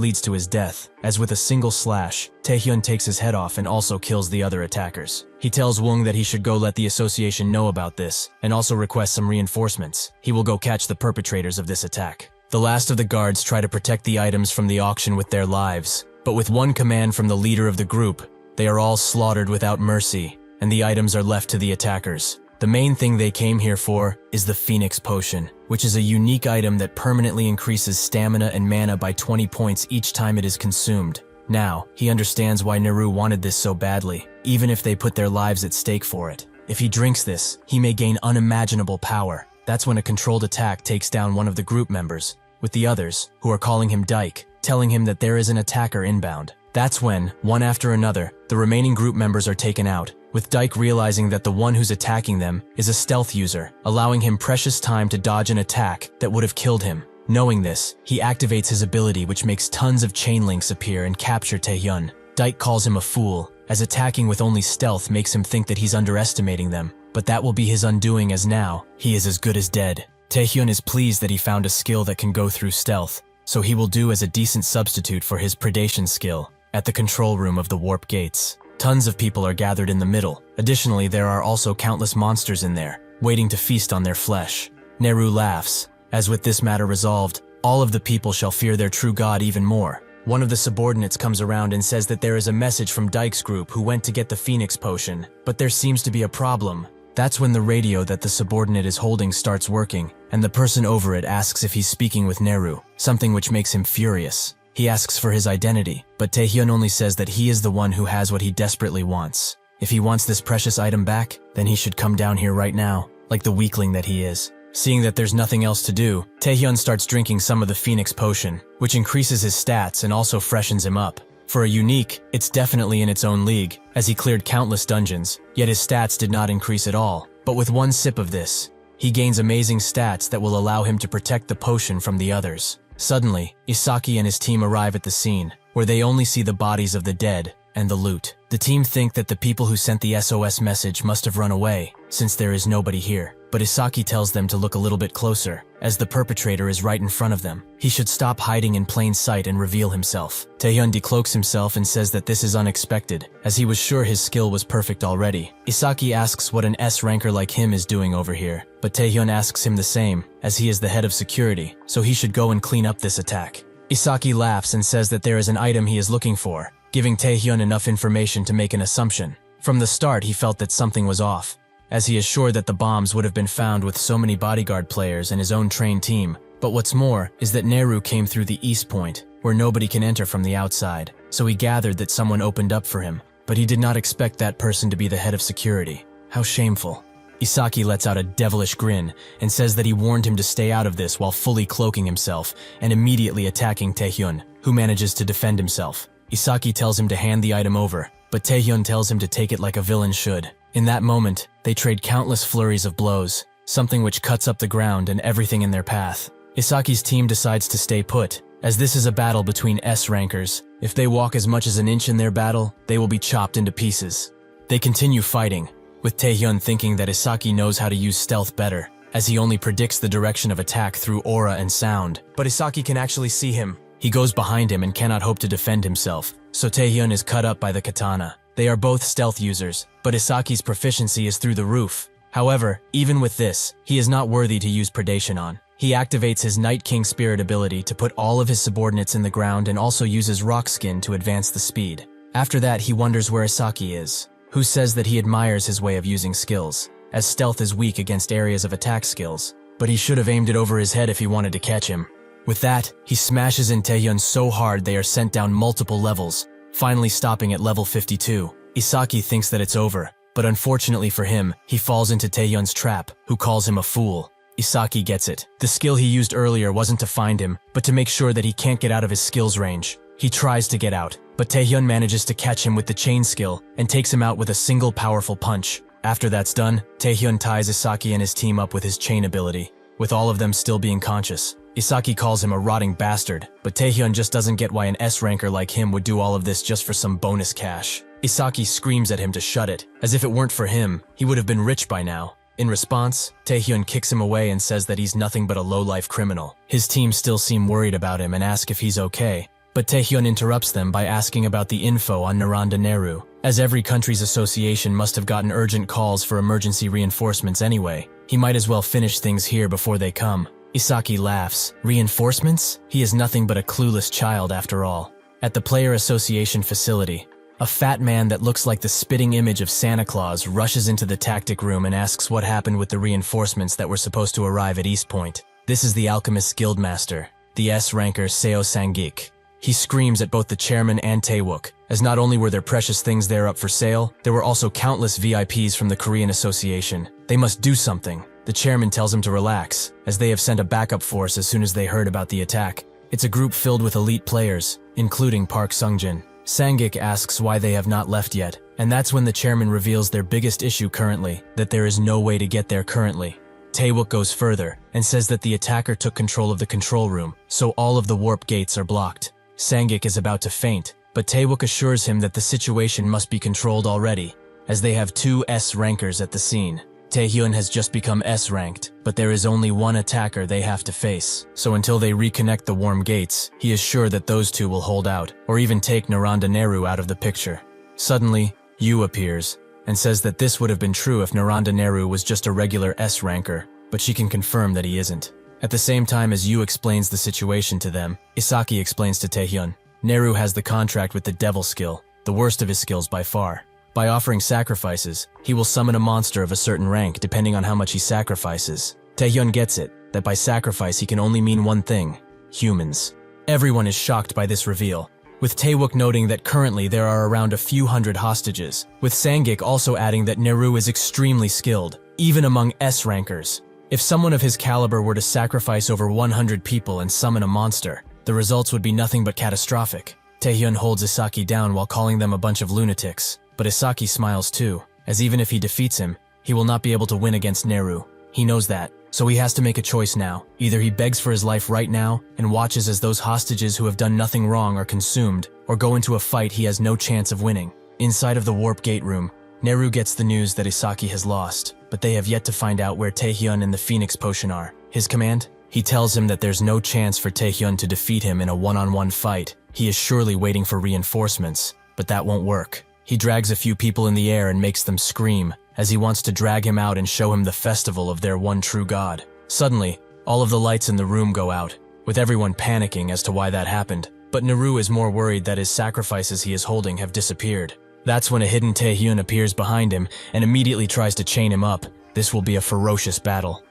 A: leads to his death, as with a single slash, Tae-hyun takes his head off and also kills the other attackers. He tells Woong that he should go let the association know about this, and also request some reinforcements. He will go catch the perpetrators of this attack. The last of the guards try to protect the items from the auction with their lives, but with one command from the leader of the group, they are all slaughtered without mercy, and the items are left to the attackers. The main thing they came here for is the Phoenix Potion, which is a unique item that permanently increases stamina and mana by 20 points each time it is consumed. Now, he understands why Nairu wanted this so badly, even if they put their lives at stake for it. If he drinks this, he may gain unimaginable power. That's when a controlled attack takes down one of the group members, with the others, who are calling him Dyke, telling him that there is an attacker inbound. That's when, one after another, the remaining group members are taken out, with Dyke realizing that the one who's attacking them is a stealth user, allowing him precious time to dodge an attack that would have killed him. Knowing this, he activates his ability which makes tons of chain links appear and capture Tae-hyun. Dyke calls him a fool, as attacking with only stealth makes him think that he's underestimating them, but that will be his undoing as now, he is as good as dead. Tae-hyun is pleased that he found a skill that can go through stealth, so he will do as a decent substitute for his predation skill at the control room of the warp gates. Tons of people are gathered in the middle. Additionally, there are also countless monsters in there, waiting to feast on their flesh. Neru laughs. As with this matter resolved, all of the people shall fear their true god even more. One of the subordinates comes around and says that there is a message from Dyke's group who went to get the Phoenix potion, but there seems to be a problem. That's when the radio that the subordinate is holding starts working, and the person over it asks if he's speaking with Neru, something which makes him furious. He asks for his identity, but Taehyun only says that he is the one who has what he desperately wants. If he wants this precious item back, then he should come down here right now, like the weakling that he is. Seeing that there's nothing else to do, Taehyun starts drinking some of the Phoenix potion, which increases his stats and also freshens him up. For a unique, it's definitely in its own league, as he cleared countless dungeons, yet his stats did not increase at all. But with one sip of this, he gains amazing stats that will allow him to protect the potion from the others. Suddenly, Isaki and his team arrive at the scene, where they only see the bodies of the dead and the loot. The team think that the people who sent the SOS message must have run away, since there is nobody here. But Isaki tells them to look a little bit closer, as the perpetrator is right in front of them. He should stop hiding in plain sight and reveal himself. Taehyun decloaks himself and says that this is unexpected, as he was sure his skill was perfect already. Isaki asks what an S-ranker like him is doing over here, but Taehyun asks him the same, as he is the head of security, so he should go and clean up this attack. Isaki laughs and says that there is an item he is looking for, giving Taehyun enough information to make an assumption. From the start, he felt that something was off, as he is sure that the bombs would have been found with so many bodyguard players and his own trained team. But what's more is that Neru came through the east point, where nobody can enter from the outside, so he gathered that someone opened up for him, but he did not expect that person to be the head of security. How shameful. Isaki lets out a devilish grin and says that he warned him to stay out of this while fully cloaking himself and immediately attacking Taehyun, who manages to defend himself. Isaki tells him to hand the item over, but Taehyun tells him to take it like a villain should. In that moment, they trade countless flurries of blows, something which cuts up the ground and everything in their path. Isaki's team decides to stay put, as this is a battle between S-rankers. If they walk as much as an inch in their battle, they will be chopped into pieces. They continue fighting, with Taehyun thinking that Isaki knows how to use stealth better, as he only predicts the direction of attack through aura and sound. But Isaki can actually see him. He goes behind him and cannot hope to defend himself, so Taehyun is cut up by the katana. They are both stealth users, but Isaki's proficiency is through the roof. However, even with this, he is not worthy to use predation on. He activates his Night King Spirit ability to put all of his subordinates in the ground and also uses rock skin to advance the speed. After that, he wonders where Isaki is, who says that he admires his way of using skills, as stealth is weak against areas of attack skills, but he should have aimed it over his head if he wanted to catch him. With that, he smashes in Taehyun so hard they are sent down multiple levels, finally stopping at level 52. Isaki thinks that it's over, but unfortunately for him, he falls into Taehyun's trap, who calls him a fool. Isaki gets it. The skill he used earlier wasn't to find him, but to make sure that he can't get out of his skills range. He tries to get out, but Taehyun manages to catch him with the chain skill and takes him out with a single powerful punch. After that's done, Taehyun ties Isaki and his team up with his chain ability, with all of them still being conscious. Isaki calls him a rotting bastard, but Taehyun just doesn't get why an S-ranker like him would do all of this just for some bonus cash. Isaki screams at him to shut it, as if it weren't for him, he would have been rich by now. In response, Taehyun kicks him away and says that he's nothing but a low-life criminal. His team still seem worried about him and ask if he's okay, but Taehyun interrupts them by asking about the info on Naranda Neru, as every country's association must have gotten urgent calls for emergency reinforcements anyway. He might as well finish things here before they come. Isaki laughs. Reinforcements? He is nothing but a clueless child after all. At the Player Association facility, a fat man that looks like the spitting image of Santa Claus rushes into the tactic room and asks what happened with the reinforcements that were supposed to arrive at East Point. This is the Alchemist Guildmaster, the S-ranker Seo Sangik. He screams at both the chairman and Taewook, as not only were there precious things there up for sale, there were also countless VIPs from the Korean Association. They must do something. The chairman tells him to relax, as they have sent a backup force as soon as they heard about the attack. It's a group filled with elite players, including Park Sungjin. Sangik asks why they have not left yet, and that's when the chairman reveals their biggest issue currently, that there is no way to get there currently. Taewook goes further, and says that the attacker took control of the control room, so all of the warp gates are blocked. Sangik is about to faint, but Taewook assures him that the situation must be controlled already, as they have two S-rankers at the scene. Taehyun has just become S-ranked, but there is only one attacker they have to face. So until they reconnect the warm gates, he is sure that those two will hold out, or even take Narandaneru out of the picture. Suddenly, Yu appears, and says that this would have been true if Narandaneru was just a regular S-ranker, but she can confirm that he isn't. At the same time as Yu explains the situation to them, Isaki explains to Taehyun, Neru has the contract with the devil skill, the worst of his skills by far. By offering sacrifices, he will summon a monster of a certain rank depending on how much he sacrifices. Taehyun gets it, that by sacrifice he can only mean one thing: humans. Everyone is shocked by this reveal, with Taewook noting that currently there are around a few hundred hostages, with Sangik also adding that Neru is extremely skilled, even among S-rankers. If someone of his caliber were to sacrifice over 100 people and summon a monster, the results would be nothing but catastrophic. Taehyun holds Isaki down while calling them a bunch of lunatics, but Isaki smiles too, as even if he defeats him, he will not be able to win against Neru. He knows that, so he has to make a choice now. Either he begs for his life right now and watches as those hostages who have done nothing wrong are consumed, or go into a fight he has no chance of winning. Inside of the warp gate room, Neru gets the news that Isaki has lost, but they have yet to find out where Taehyun and the Phoenix Potion are. His command? He tells him that there's no chance for Taehyun to defeat him in a one-on-one fight. He is surely waiting for reinforcements, but that won't work. He drags a few people in the air and makes them scream, as he wants to drag him out and show him the festival of their one true god. Suddenly, all of the lights in the room go out, with everyone panicking as to why that happened, but Neru is more worried that his sacrifices he is holding have disappeared. That's when a hidden Taehyun appears behind him and immediately tries to chain him up. This will be a ferocious battle.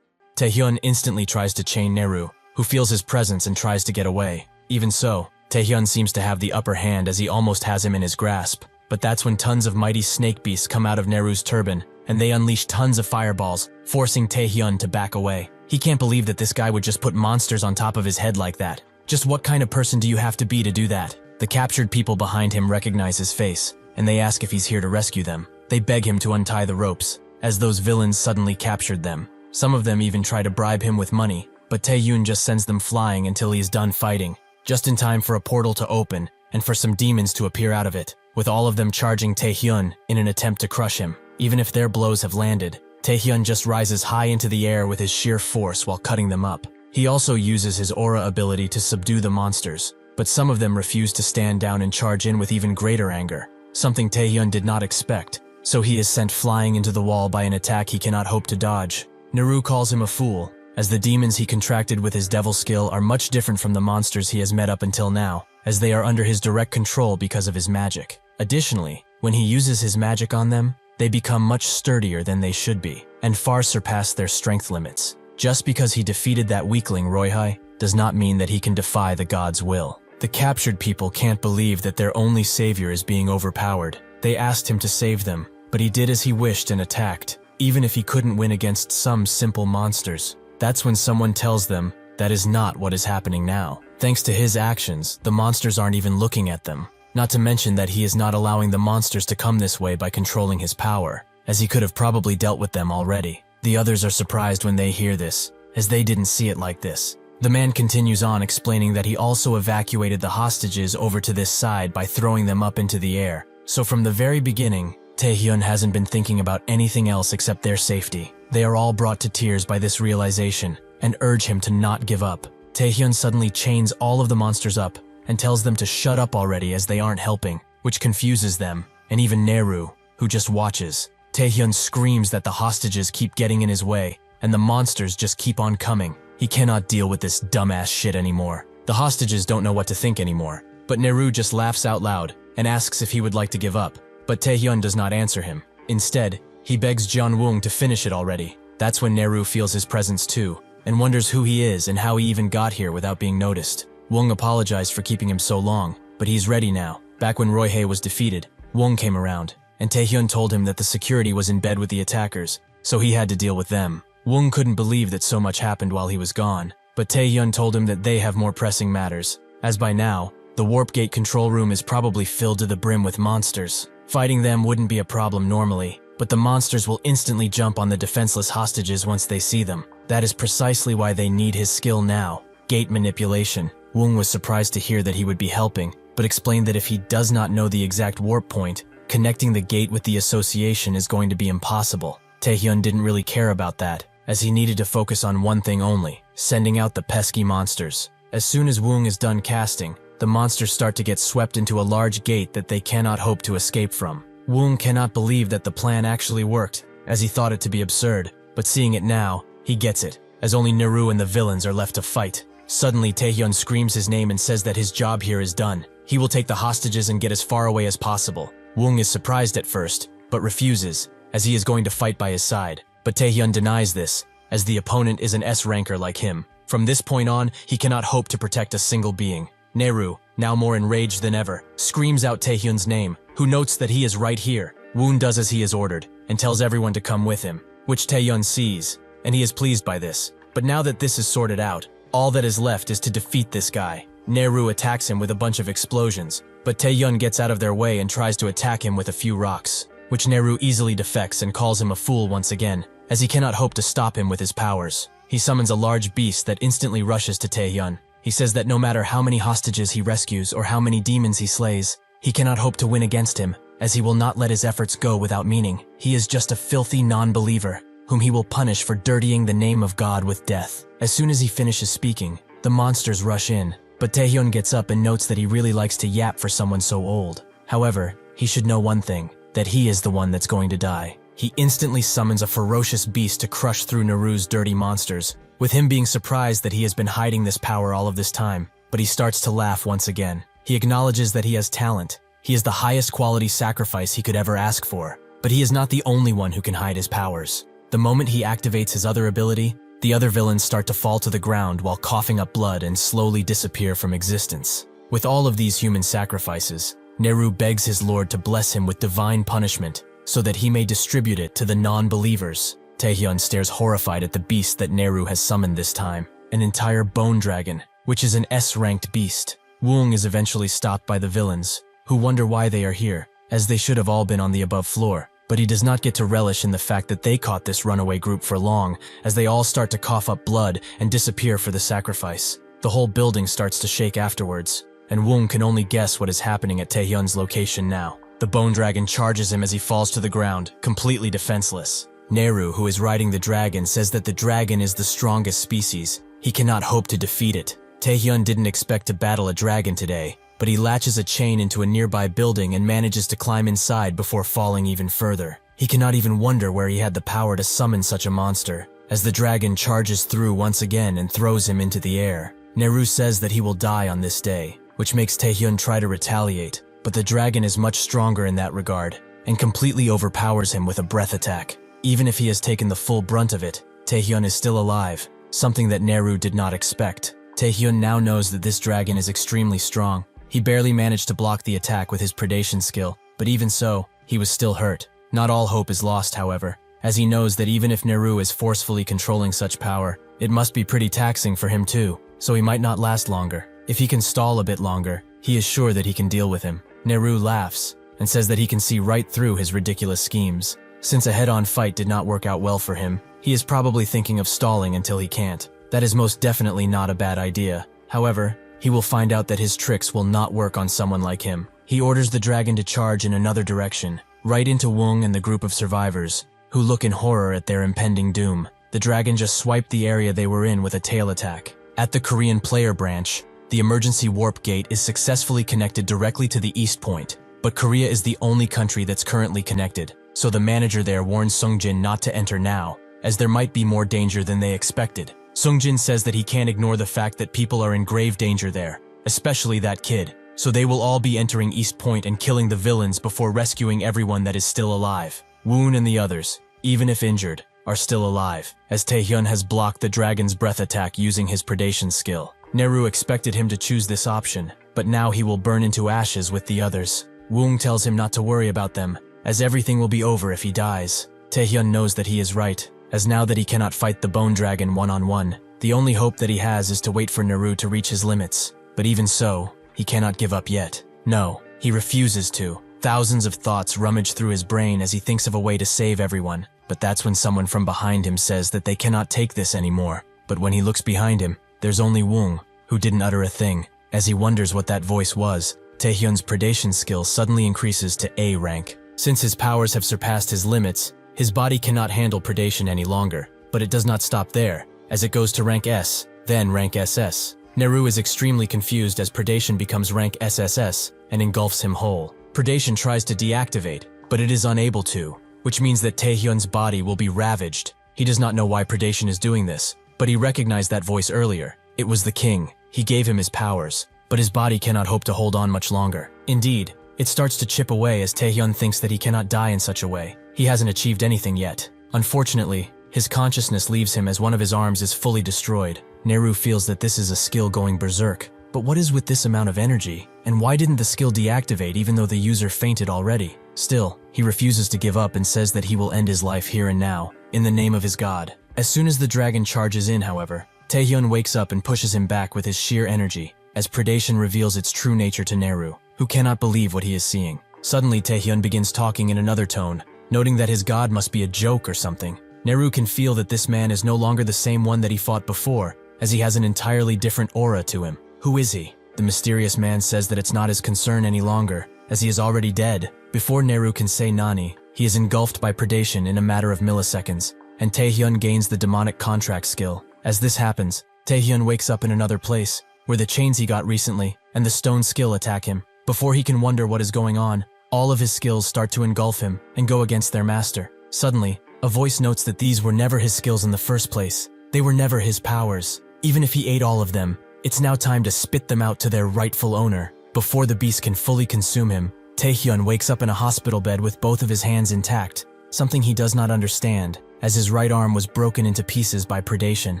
A: Taehyun instantly tries to chain Neru, who feels his presence and tries to get away. Even so, Taehyun seems to have the upper hand as he almost has him in his grasp. But that's when tons of mighty snake beasts come out of Neru's turban, and they unleash tons of fireballs, forcing Taehyun to back away. He can't believe that this guy would just put monsters on top of his head like that. Just what kind of person do you have to be to do that? The captured people behind him recognize his face, and they ask if he's here to rescue them. They beg him to untie the ropes, as those villains suddenly captured them. Some of them even try to bribe him with money, but Taehyun just sends them flying until he is done fighting, just in time for a portal to open and for some demons to appear out of it, with all of them charging Taehyun in an attempt to crush him. Even if their blows have landed, Taehyun just rises high into the air with his sheer force while cutting them up. He also uses his aura ability to subdue the monsters, but some of them refuse to stand down and charge in with even greater anger, something Taehyun did not expect, so he is sent flying into the wall by an attack he cannot hope to dodge. Neru calls him a fool, as the demons he contracted with his devil skill are much different from the monsters he has met up until now, as they are under his direct control because of his magic. Additionally, when he uses his magic on them, they become much sturdier than they should be, and far surpass their strength limits. Just because he defeated that weakling Roihai does not mean that he can defy the god's will. The captured people can't believe that their only savior is being overpowered. They asked him to save them, but he did as he wished and attacked, even if he couldn't win against some simple monsters. That's when someone tells them that is not what is happening now. Thanks to his actions, the monsters aren't even looking at them. Not to mention that he is not allowing the monsters to come this way by controlling his power, as he could have probably dealt with them already. The others are surprised when they hear this, as they didn't see it like this. The man continues on explaining that he also evacuated the hostages over to this side by throwing them up into the air. So from the very beginning, Taehyun hasn't been thinking about anything else except their safety. They are all brought to tears by this realization and urge him to not give up. Taehyun suddenly chains all of the monsters up and tells them to shut up already as they aren't helping, which confuses them, and even Neru, who just watches. Taehyun screams that the hostages keep getting in his way, and the monsters just keep on coming. He cannot deal with this dumbass shit anymore. The hostages don't know what to think anymore, but Neru just laughs out loud and asks if he would like to give up, but Taehyun does not answer him. Instead, he begs Jeonwung to finish it already. That's when Neru feels his presence too, and wonders who he is and how he even got here without being noticed. Wung apologized for keeping him so long, but he's ready now. Back when Roihei was defeated, Wung came around, and Taehyun told him that the security was in bed with the attackers, so he had to deal with them. Wung couldn't believe that so much happened while he was gone, but Taehyun told him that they have more pressing matters, as by now, the warp gate control room is probably filled to the brim with monsters. Fighting them wouldn't be a problem normally, but the monsters will instantly jump on the defenseless hostages once they see them. That is precisely why they need his skill now, gate manipulation. Wung was surprised to hear that he would be helping, but explained that if he does not know the exact warp point, connecting the gate with the association is going to be impossible. Taehyun didn't really care about that, as he needed to focus on one thing only, sending out the pesky monsters. As soon as Woong is done casting, the monsters start to get swept into a large gate that they cannot hope to escape from. Woong cannot believe that the plan actually worked, as he thought it to be absurd, but seeing it now, he gets it, as only Naru and the villains are left to fight. Suddenly, Taehyun screams his name and says that his job here is done. He will take the hostages and get as far away as possible. Woong is surprised at first, but refuses, as he is going to fight by his side. But Taehyun denies this, as the opponent is an S-Ranker like him. From this point on, he cannot hope to protect a single being. Naru, now more enraged than ever, screams out Taehyun's name, who notes that he is right here. Woon does as he is ordered, and tells everyone to come with him, which Taehyun sees, and he is pleased by this. But now that this is sorted out, all that is left is to defeat this guy. Naru attacks him with a bunch of explosions, but Taehyun gets out of their way and tries to attack him with a few rocks, which Naru easily defects and calls him a fool once again, as he cannot hope to stop him with his powers. He summons a large beast that instantly rushes to Taehyun. He says that no matter how many hostages he rescues or how many demons he slays, he cannot hope to win against him, as he will not let his efforts go without meaning. He is just a filthy non-believer, whom he will punish for dirtying the name of God with death. As soon as he finishes speaking, the monsters rush in, but Taehyun gets up and notes that he really likes to yap for someone so old. However, he should know one thing, that he is the one that's going to die. He instantly summons a ferocious beast to crush through Naru's dirty monsters, with him being surprised that he has been hiding this power all of this time, but he starts to laugh once again. He acknowledges that he has talent. He is the highest quality sacrifice he could ever ask for, but he is not the only one who can hide his powers. The moment he activates his other ability, the other villains start to fall to the ground while coughing up blood and slowly disappear from existence. With all of these human sacrifices, Naru begs his lord to bless him with divine punishment so that he may distribute it to the non-believers. Taehyun stares horrified at the beast that Naru has summoned this time, an entire bone dragon, which is an S-ranked beast. Woong is eventually stopped by the villains, who wonder why they are here, as they should have all been on the above floor. But he does not get to relish in the fact that they caught this runaway group for long, as they all start to cough up blood and disappear for the sacrifice. The whole building starts to shake afterwards, and Woong can only guess what is happening at Taehyun's location now. The bone dragon charges him as he falls to the ground, completely defenseless. Naru, who is riding the dragon, says that the dragon is the strongest species. He cannot hope to defeat it. Taehyun didn't expect to battle a dragon today, but he latches a chain into a nearby building and manages to climb inside before falling even further. He cannot even wonder where he had the power to summon such a monster, as the dragon charges through once again and throws him into the air. Naru says that he will die on this day, which makes Taehyun try to retaliate, but the dragon is much stronger in that regard, and completely overpowers him with a breath attack. Even if he has taken the full brunt of it, Taehyun is still alive, something that Naru did not expect. Taehyun now knows that this dragon is extremely strong. He barely managed to block the attack with his predation skill, but even so, he was still hurt. Not all hope is lost, however, as he knows that even if Naru is forcefully controlling such power, it must be pretty taxing for him too, so he might not last longer. If he can stall a bit longer, he is sure that he can deal with him. Naru laughs, and says that he can see right through his ridiculous schemes. Since a head-on fight did not work out well for him, he is probably thinking of stalling until he can't. That is most definitely not a bad idea. However, he will find out that his tricks will not work on someone like him. He orders the dragon to charge in another direction, right into Woong and the group of survivors, who look in horror at their impending doom. The dragon just swiped the area they were in with a tail attack. At the Korean player branch, the emergency warp gate is successfully connected directly to the east point, but Korea is the only country that's currently connected, so the manager there warns Sungjin not to enter now, as there might be more danger than they expected. Sungjin says that he can't ignore the fact that people are in grave danger there, especially that kid, so they will all be entering East Point and killing the villains before rescuing everyone that is still alive. Woon and the others, even if injured, are still alive, as Taehyun has blocked the dragon's breath attack using his predation skill. Naru expected him to choose this option, but now he will burn into ashes with the others. Woong tells him not to worry about them, as everything will be over if he dies. Taehyun knows that he is right, as now that he cannot fight the bone dragon one-on-one, the only hope that he has is to wait for Naru to reach his limits. But even so, he cannot give up yet. No, he refuses to. Thousands of thoughts rummage through his brain as he thinks of a way to save everyone, but that's when someone from behind him says that they cannot take this anymore. But when he looks behind him, there's only Woong, who didn't utter a thing. As he wonders what that voice was, Taehyun's predation skill suddenly increases to A rank. Since his powers have surpassed his limits, His body cannot handle predation any longer, but it does not stop there, as it goes to rank S, then rank SS. Neru is extremely confused as predation becomes rank SSS and engulfs him whole. Predation tries to deactivate, but it is unable to, which means that Taehyun's body will be ravaged. He does not know why predation is doing this, but he recognized that voice earlier. It was the king. He gave him his powers, but his body cannot hope to hold on much longer. Indeed, it starts to chip away as Taehyun thinks that he cannot die in such a way. He hasn't achieved anything yet. Unfortunately, his consciousness leaves him as one of his arms is fully destroyed. Neru feels that this is a skill going berserk. But what is with this amount of energy? And why didn't the skill deactivate even though the user fainted already? Still, he refuses to give up and says that he will end his life here and now, in the name of his god. As soon as the dragon charges in, however, Taehyun wakes up and pushes him back with his sheer energy, as predation reveals its true nature to Neru, who cannot believe what he is seeing. Suddenly, Taehyun begins talking in another tone, noting that his god must be a joke or something. Neru can feel that this man is no longer the same one that he fought before, as he has an entirely different aura to him. Who is he? The mysterious man says that it's not his concern any longer, as he is already dead. Before Neru can say Nani, he is engulfed by predation in a matter of milliseconds, and Taehyun gains the demonic contract skill. As this happens, Taehyun wakes up in another place, where the chains he got recently and the stone skill attack him. Before he can wonder what is going on, all of his skills start to engulf him and go against their master. Suddenly, a voice notes that these were never his skills in the first place. They were never his powers. Even if he ate all of them, it's now time to spit them out to their rightful owner. Before the beast can fully consume him, Taehyun wakes up in a hospital bed with both of his hands intact, something he does not understand, as his right arm was broken into pieces by predation.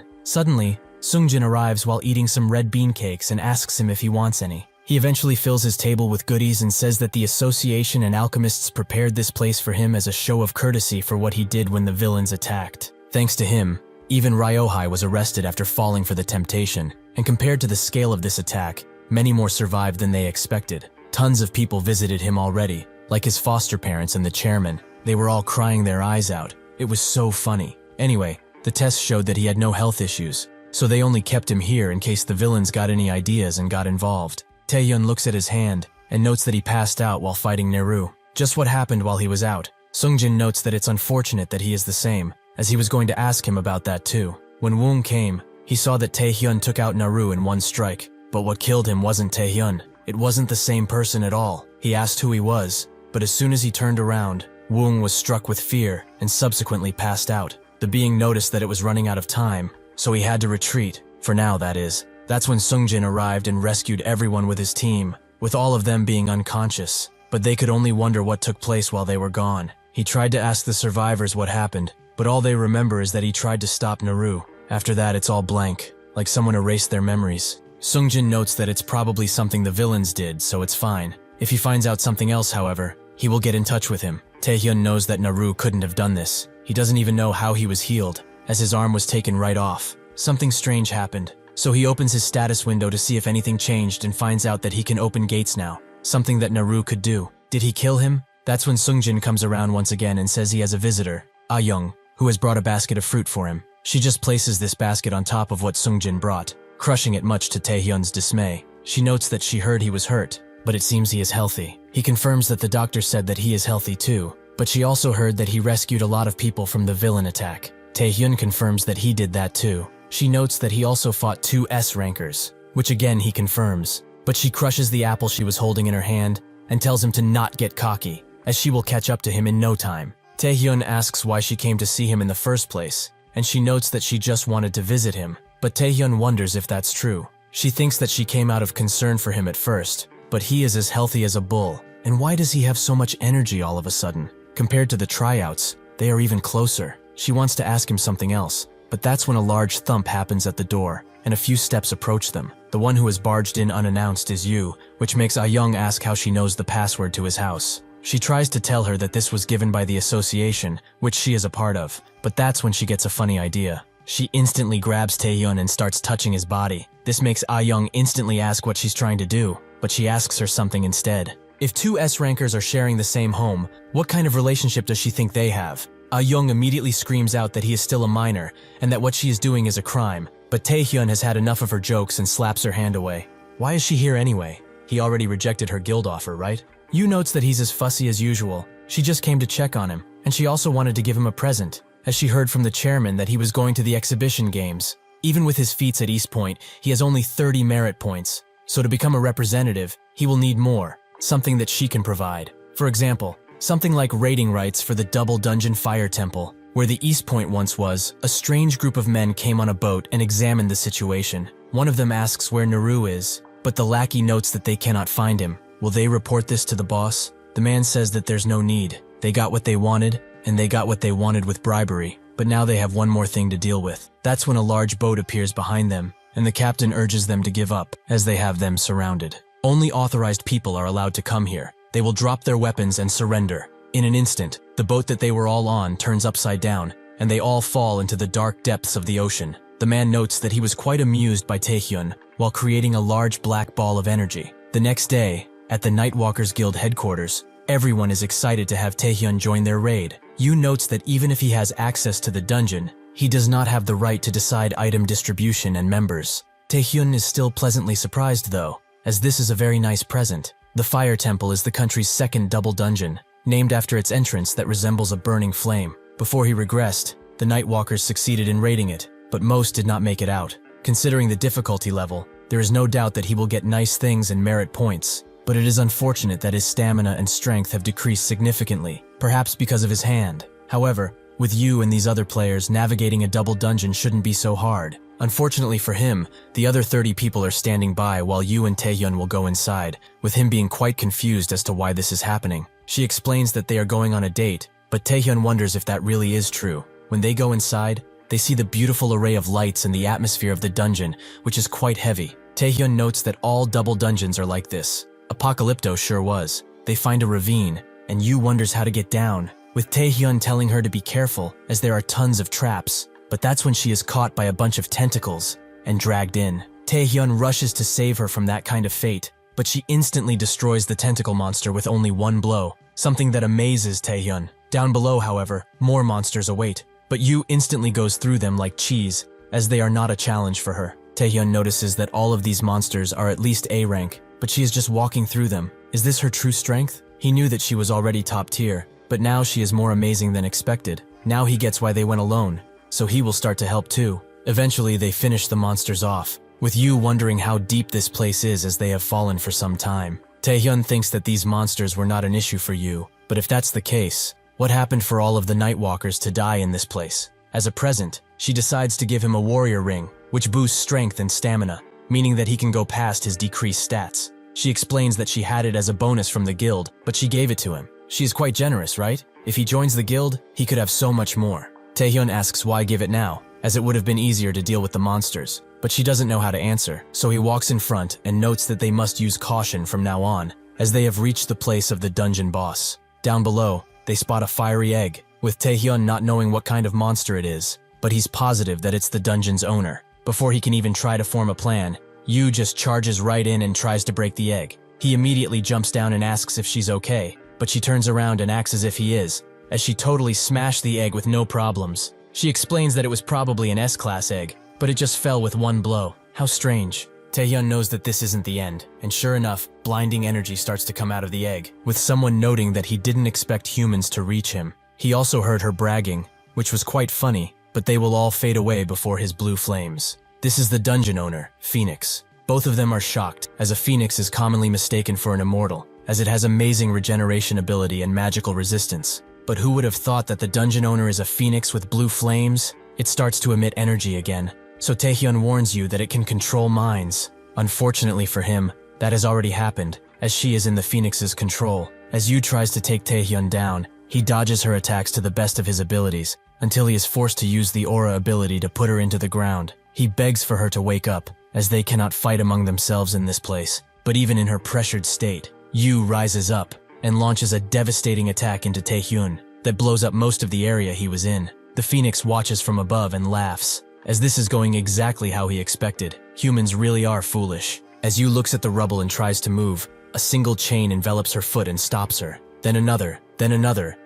A: Suddenly, Sungjin arrives while eating some red bean cakes and asks him if he wants any. He eventually fills his table with goodies and says that the association and alchemists prepared this place for him as a show of courtesy for what he did when the villains attacked. Thanks to him, even Ryohei was arrested after falling for the temptation, and compared to the scale of this attack, many more survived than they expected. Tons of people visited him already, like his foster parents and the chairman. They were all crying their eyes out. It was so funny. Anyway, the test showed that he had no health issues, so they only kept him here in case the villains got any ideas and got involved. Taehyun looks at his hand and notes that he passed out while fighting Neru. Just what happened while he was out. Sungjin notes that it's unfortunate that he is the same, as he was going to ask him about that too. When Woong came, he saw that Taehyun took out Naru in one strike, but what killed him wasn't Taehyun. It wasn't the same person at all. He asked who he was, but as soon as he turned around, Woong was struck with fear and subsequently passed out. The being noticed that it was running out of time, so he had to retreat, for now that is. That's when Sungjin arrived and rescued everyone with his team, with all of them being unconscious, but they could only wonder what took place while they were gone. He tried to ask the survivors what happened, but all they remember is that he tried to stop Naru. After that, it's all blank, like someone erased their memories. Sungjin notes that it's probably something the villains did, so it's fine. If he finds out something else, however, he will get in touch with him. Taehyun knows that Naru couldn't have done this. He doesn't even know how he was healed, as his arm was taken right off. Something strange happened, so he opens his status window to see if anything changed and finds out that he can open gates now, something that Naru could do. Did he kill him? That's when Sungjin comes around once again and says he has a visitor, Ah-young, who has brought a basket of fruit for him. She just places this basket on top of what Sungjin brought, crushing it much to Taehyun's dismay. She notes that she heard he was hurt, but it seems he is healthy. He confirms that the doctor said that he is healthy too, but she also heard that he rescued a lot of people from the villain attack. Taehyun confirms that he did that too. She notes that he also fought 2 S-Rankers, which again he confirms, but she crushes the apple she was holding in her hand and tells him to not get cocky, as she will catch up to him in no time. Taehyun asks why she came to see him in the first place, and she notes that she just wanted to visit him, but Taehyun wonders if that's true. She thinks that she came out of concern for him at first, but he is as healthy as a bull, and why does he have so much energy all of a sudden? Compared to the tryouts, they are even closer. She wants to ask him something else, but that's when a large thump happens at the door, and a few steps approach them. The one who has barged in unannounced is Yu, which makes Ah-young ask how she knows the password to his house. She tries to tell her that this was given by the association, which she is a part of, but that's when she gets a funny idea. She instantly grabs Taehyun and starts touching his body. This makes Ah-young instantly ask what she's trying to do, but she asks her something instead. If 2 S-Rankers are sharing the same home, what kind of relationship does she think they have? Ah-young immediately screams out that he is still a minor and that what she is doing is a crime, but Taehyun has had enough of her jokes and slaps her hand away. Why is she here anyway? He already rejected her guild offer, right? Yu notes that he's as fussy as usual. She just came to check on him. And she also wanted to give him a present, as she heard from the chairman that he was going to the exhibition games. Even with his feats at East Point, he has only 30 merit points. So to become a representative, he will need more, something that she can provide. For example, something like raiding rights for the Double Dungeon Fire Temple. Where the East Point once was, a strange group of men came on a boat and examined the situation. One of them asks where Naru is, but the lackey notes that they cannot find him. Will they report this to the boss? The man says that there's no need. They got what they wanted, and they got what they wanted with bribery. But now they have one more thing to deal with. That's when a large boat appears behind them, and the captain urges them to give up, as they have them surrounded. Only authorized people are allowed to come here. They will drop their weapons and surrender. In an instant, the boat that they were all on turns upside down, and they all fall into the dark depths of the ocean. The man notes that he was quite amused by Taehyun while creating a large black ball of energy. The next day, at the Nightwalkers Guild headquarters, everyone is excited to have Taehyun join their raid. Yu notes that even if he has access to the dungeon, he does not have the right to decide item distribution and members. Taehyun is still pleasantly surprised though, as this is a very nice present. The Fire Temple is the country's second double dungeon, named after its entrance that resembles a burning flame. Before he regressed, the Nightwalkers succeeded in raiding it, but most did not make it out. Considering the difficulty level, there is no doubt that he will get nice things and merit points, but it is unfortunate that his stamina and strength have decreased significantly, perhaps because of his hand. However, with you and these other players, navigating a double dungeon shouldn't be so hard. Unfortunately for him, the other 30 people are standing by while you and Taehyun will go inside, with him being quite confused as to why this is happening. She explains that they are going on a date, but Taehyun wonders if that really is true. When they go inside, they see the beautiful array of lights and the atmosphere of the dungeon, which is quite heavy. Taehyun notes that all double dungeons are like this. Apocalypto sure was. They find a ravine, and Yu wonders how to get down, with Taehyun telling her to be careful as there are tons of traps. But that's when she is caught by a bunch of tentacles and dragged in. Taehyun rushes to save her from that kind of fate, but she instantly destroys the tentacle monster with only one blow, something that amazes Taehyun. Down below, however, more monsters await, but Yu instantly goes through them like cheese, as they are not a challenge for her. Taehyun notices that all of these monsters are at least A rank, but she is just walking through them. Is this her true strength? He knew that she was already top tier, but now she is more amazing than expected. Now he gets why they went alone, so he will start to help too. Eventually they finish the monsters off, with Yu wondering how deep this place is as they have fallen for some time. Taehyun thinks that these monsters were not an issue for Yu, but if that's the case, what happened for all of the Nightwalkers to die in this place? As a present, she decides to give him a warrior ring, which boosts strength and stamina, meaning that he can go past his decreased stats. She explains that she had it as a bonus from the guild, but she gave it to him. She is quite generous, right? If he joins the guild, he could have so much more. Taehyun asks why give it now, as it would have been easier to deal with the monsters, but she doesn't know how to answer, so he walks in front and notes that they must use caution from now on, as they have reached the place of the dungeon boss. Down below, they spot a fiery egg, with Taehyun not knowing what kind of monster it is, but he's positive that it's the dungeon's owner. Before he can even try to form a plan, Yu just charges right in and tries to break the egg. He immediately jumps down and asks if she's okay, but she turns around and acts as if he is, as she totally smashed the egg with no problems. She explains that it was probably an S-class egg, but it just fell with one blow. How strange. Taehyun knows that this isn't the end, and sure enough, blinding energy starts to come out of the egg, with someone noting that he didn't expect humans to reach him. He also heard her bragging, which was quite funny, but they will all fade away before his blue flames. This is the dungeon owner, Phoenix. Both of them are shocked, as a phoenix is commonly mistaken for an immortal, as it has amazing regeneration ability and magical resistance. But who would have thought that the dungeon owner is a phoenix with blue flames? It starts to emit energy again, so Taehyun warns you that it can control minds. Unfortunately for him, that has already happened, as she is in the phoenix's control. As Yu tries to take Taehyun down, he dodges her attacks to the best of his abilities, until he is forced to use the aura ability to put her into the ground. He begs for her to wake up, as they cannot fight among themselves in this place. But even in her pressured state, Yu rises up and launches a devastating attack into Taehyun that blows up most of the area he was in. The phoenix watches from above and laughs, as this is going exactly how he expected. Humans really are foolish. As Yu looks at the rubble and tries to move, a single chain envelops her foot and stops her. Then another,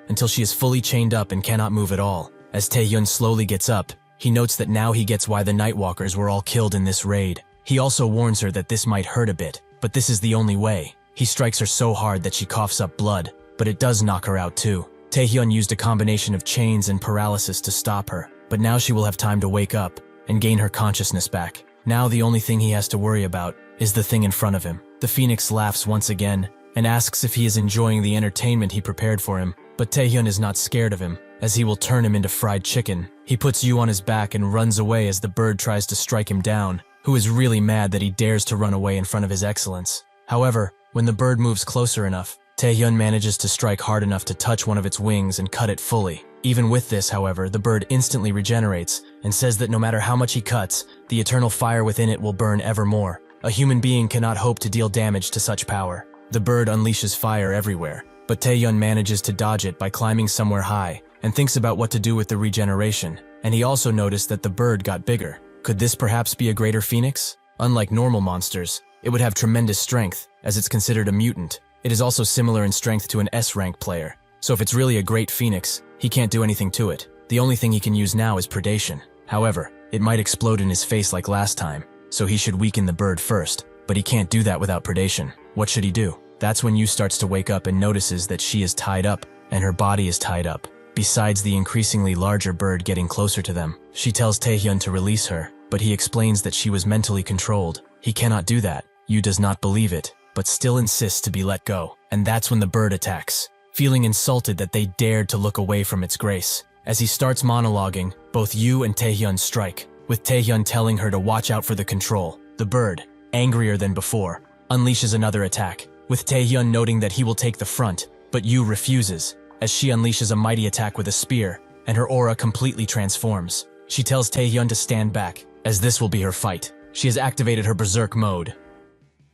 A: until she is fully chained up and cannot move at all. As Taehyun slowly gets up, he notes that now he gets why the Nightwalkers were all killed in this raid. He also warns her that this might hurt a bit, but this is the only way. He strikes her so hard that she coughs up blood, but it does knock her out too. Taehyun used a combination of chains and paralysis to stop her, but now she will have time to wake up and gain her consciousness back. Now the only thing he has to worry about is the thing in front of him. The phoenix laughs once again and asks if he is enjoying the entertainment he prepared for him, but Taehyun is not scared of him, as he will turn him into fried chicken. He puts Yu on his back and runs away as the bird tries to strike him down, who is really mad that he dares to run away in front of his excellence. However, when the bird moves closer enough, Taehyun manages to strike hard enough to touch one of its wings and cut it fully. Even with this, however, the bird instantly regenerates and says that no matter how much he cuts, the eternal fire within it will burn evermore. A human being cannot hope to deal damage to such power. The bird unleashes fire everywhere, but Taehyun manages to dodge it by climbing somewhere high and thinks about what to do with the regeneration. And he also noticed that the bird got bigger. Could this perhaps be a greater phoenix? Unlike normal monsters, it would have tremendous strength, as it's considered a mutant. It is also similar in strength to an S-rank player. So if it's really a great phoenix, he can't do anything to it. The only thing he can use now is predation. However, it might explode in his face like last time, so he should weaken the bird first. But he can't do that without predation. What should he do? That's when Yu starts to wake up and notices that she is tied up, and her body is tied up. Besides the increasingly larger bird getting closer to them, she tells Taehyun to release her, but he explains that she was mentally controlled. He cannot do that. Yu does not believe it, but still insists to be let go. And that's when the bird attacks, feeling insulted that they dared to look away from its grace. As he starts monologuing, both Yu and Taehyun strike, with Taehyun telling her to watch out for the control. The bird, angrier than before, unleashes another attack, with Taehyun noting that he will take the front, but Yu refuses, as she unleashes a mighty attack with a spear, and her aura completely transforms. She tells Taehyun to stand back, as this will be her fight. She has activated her berserk mode.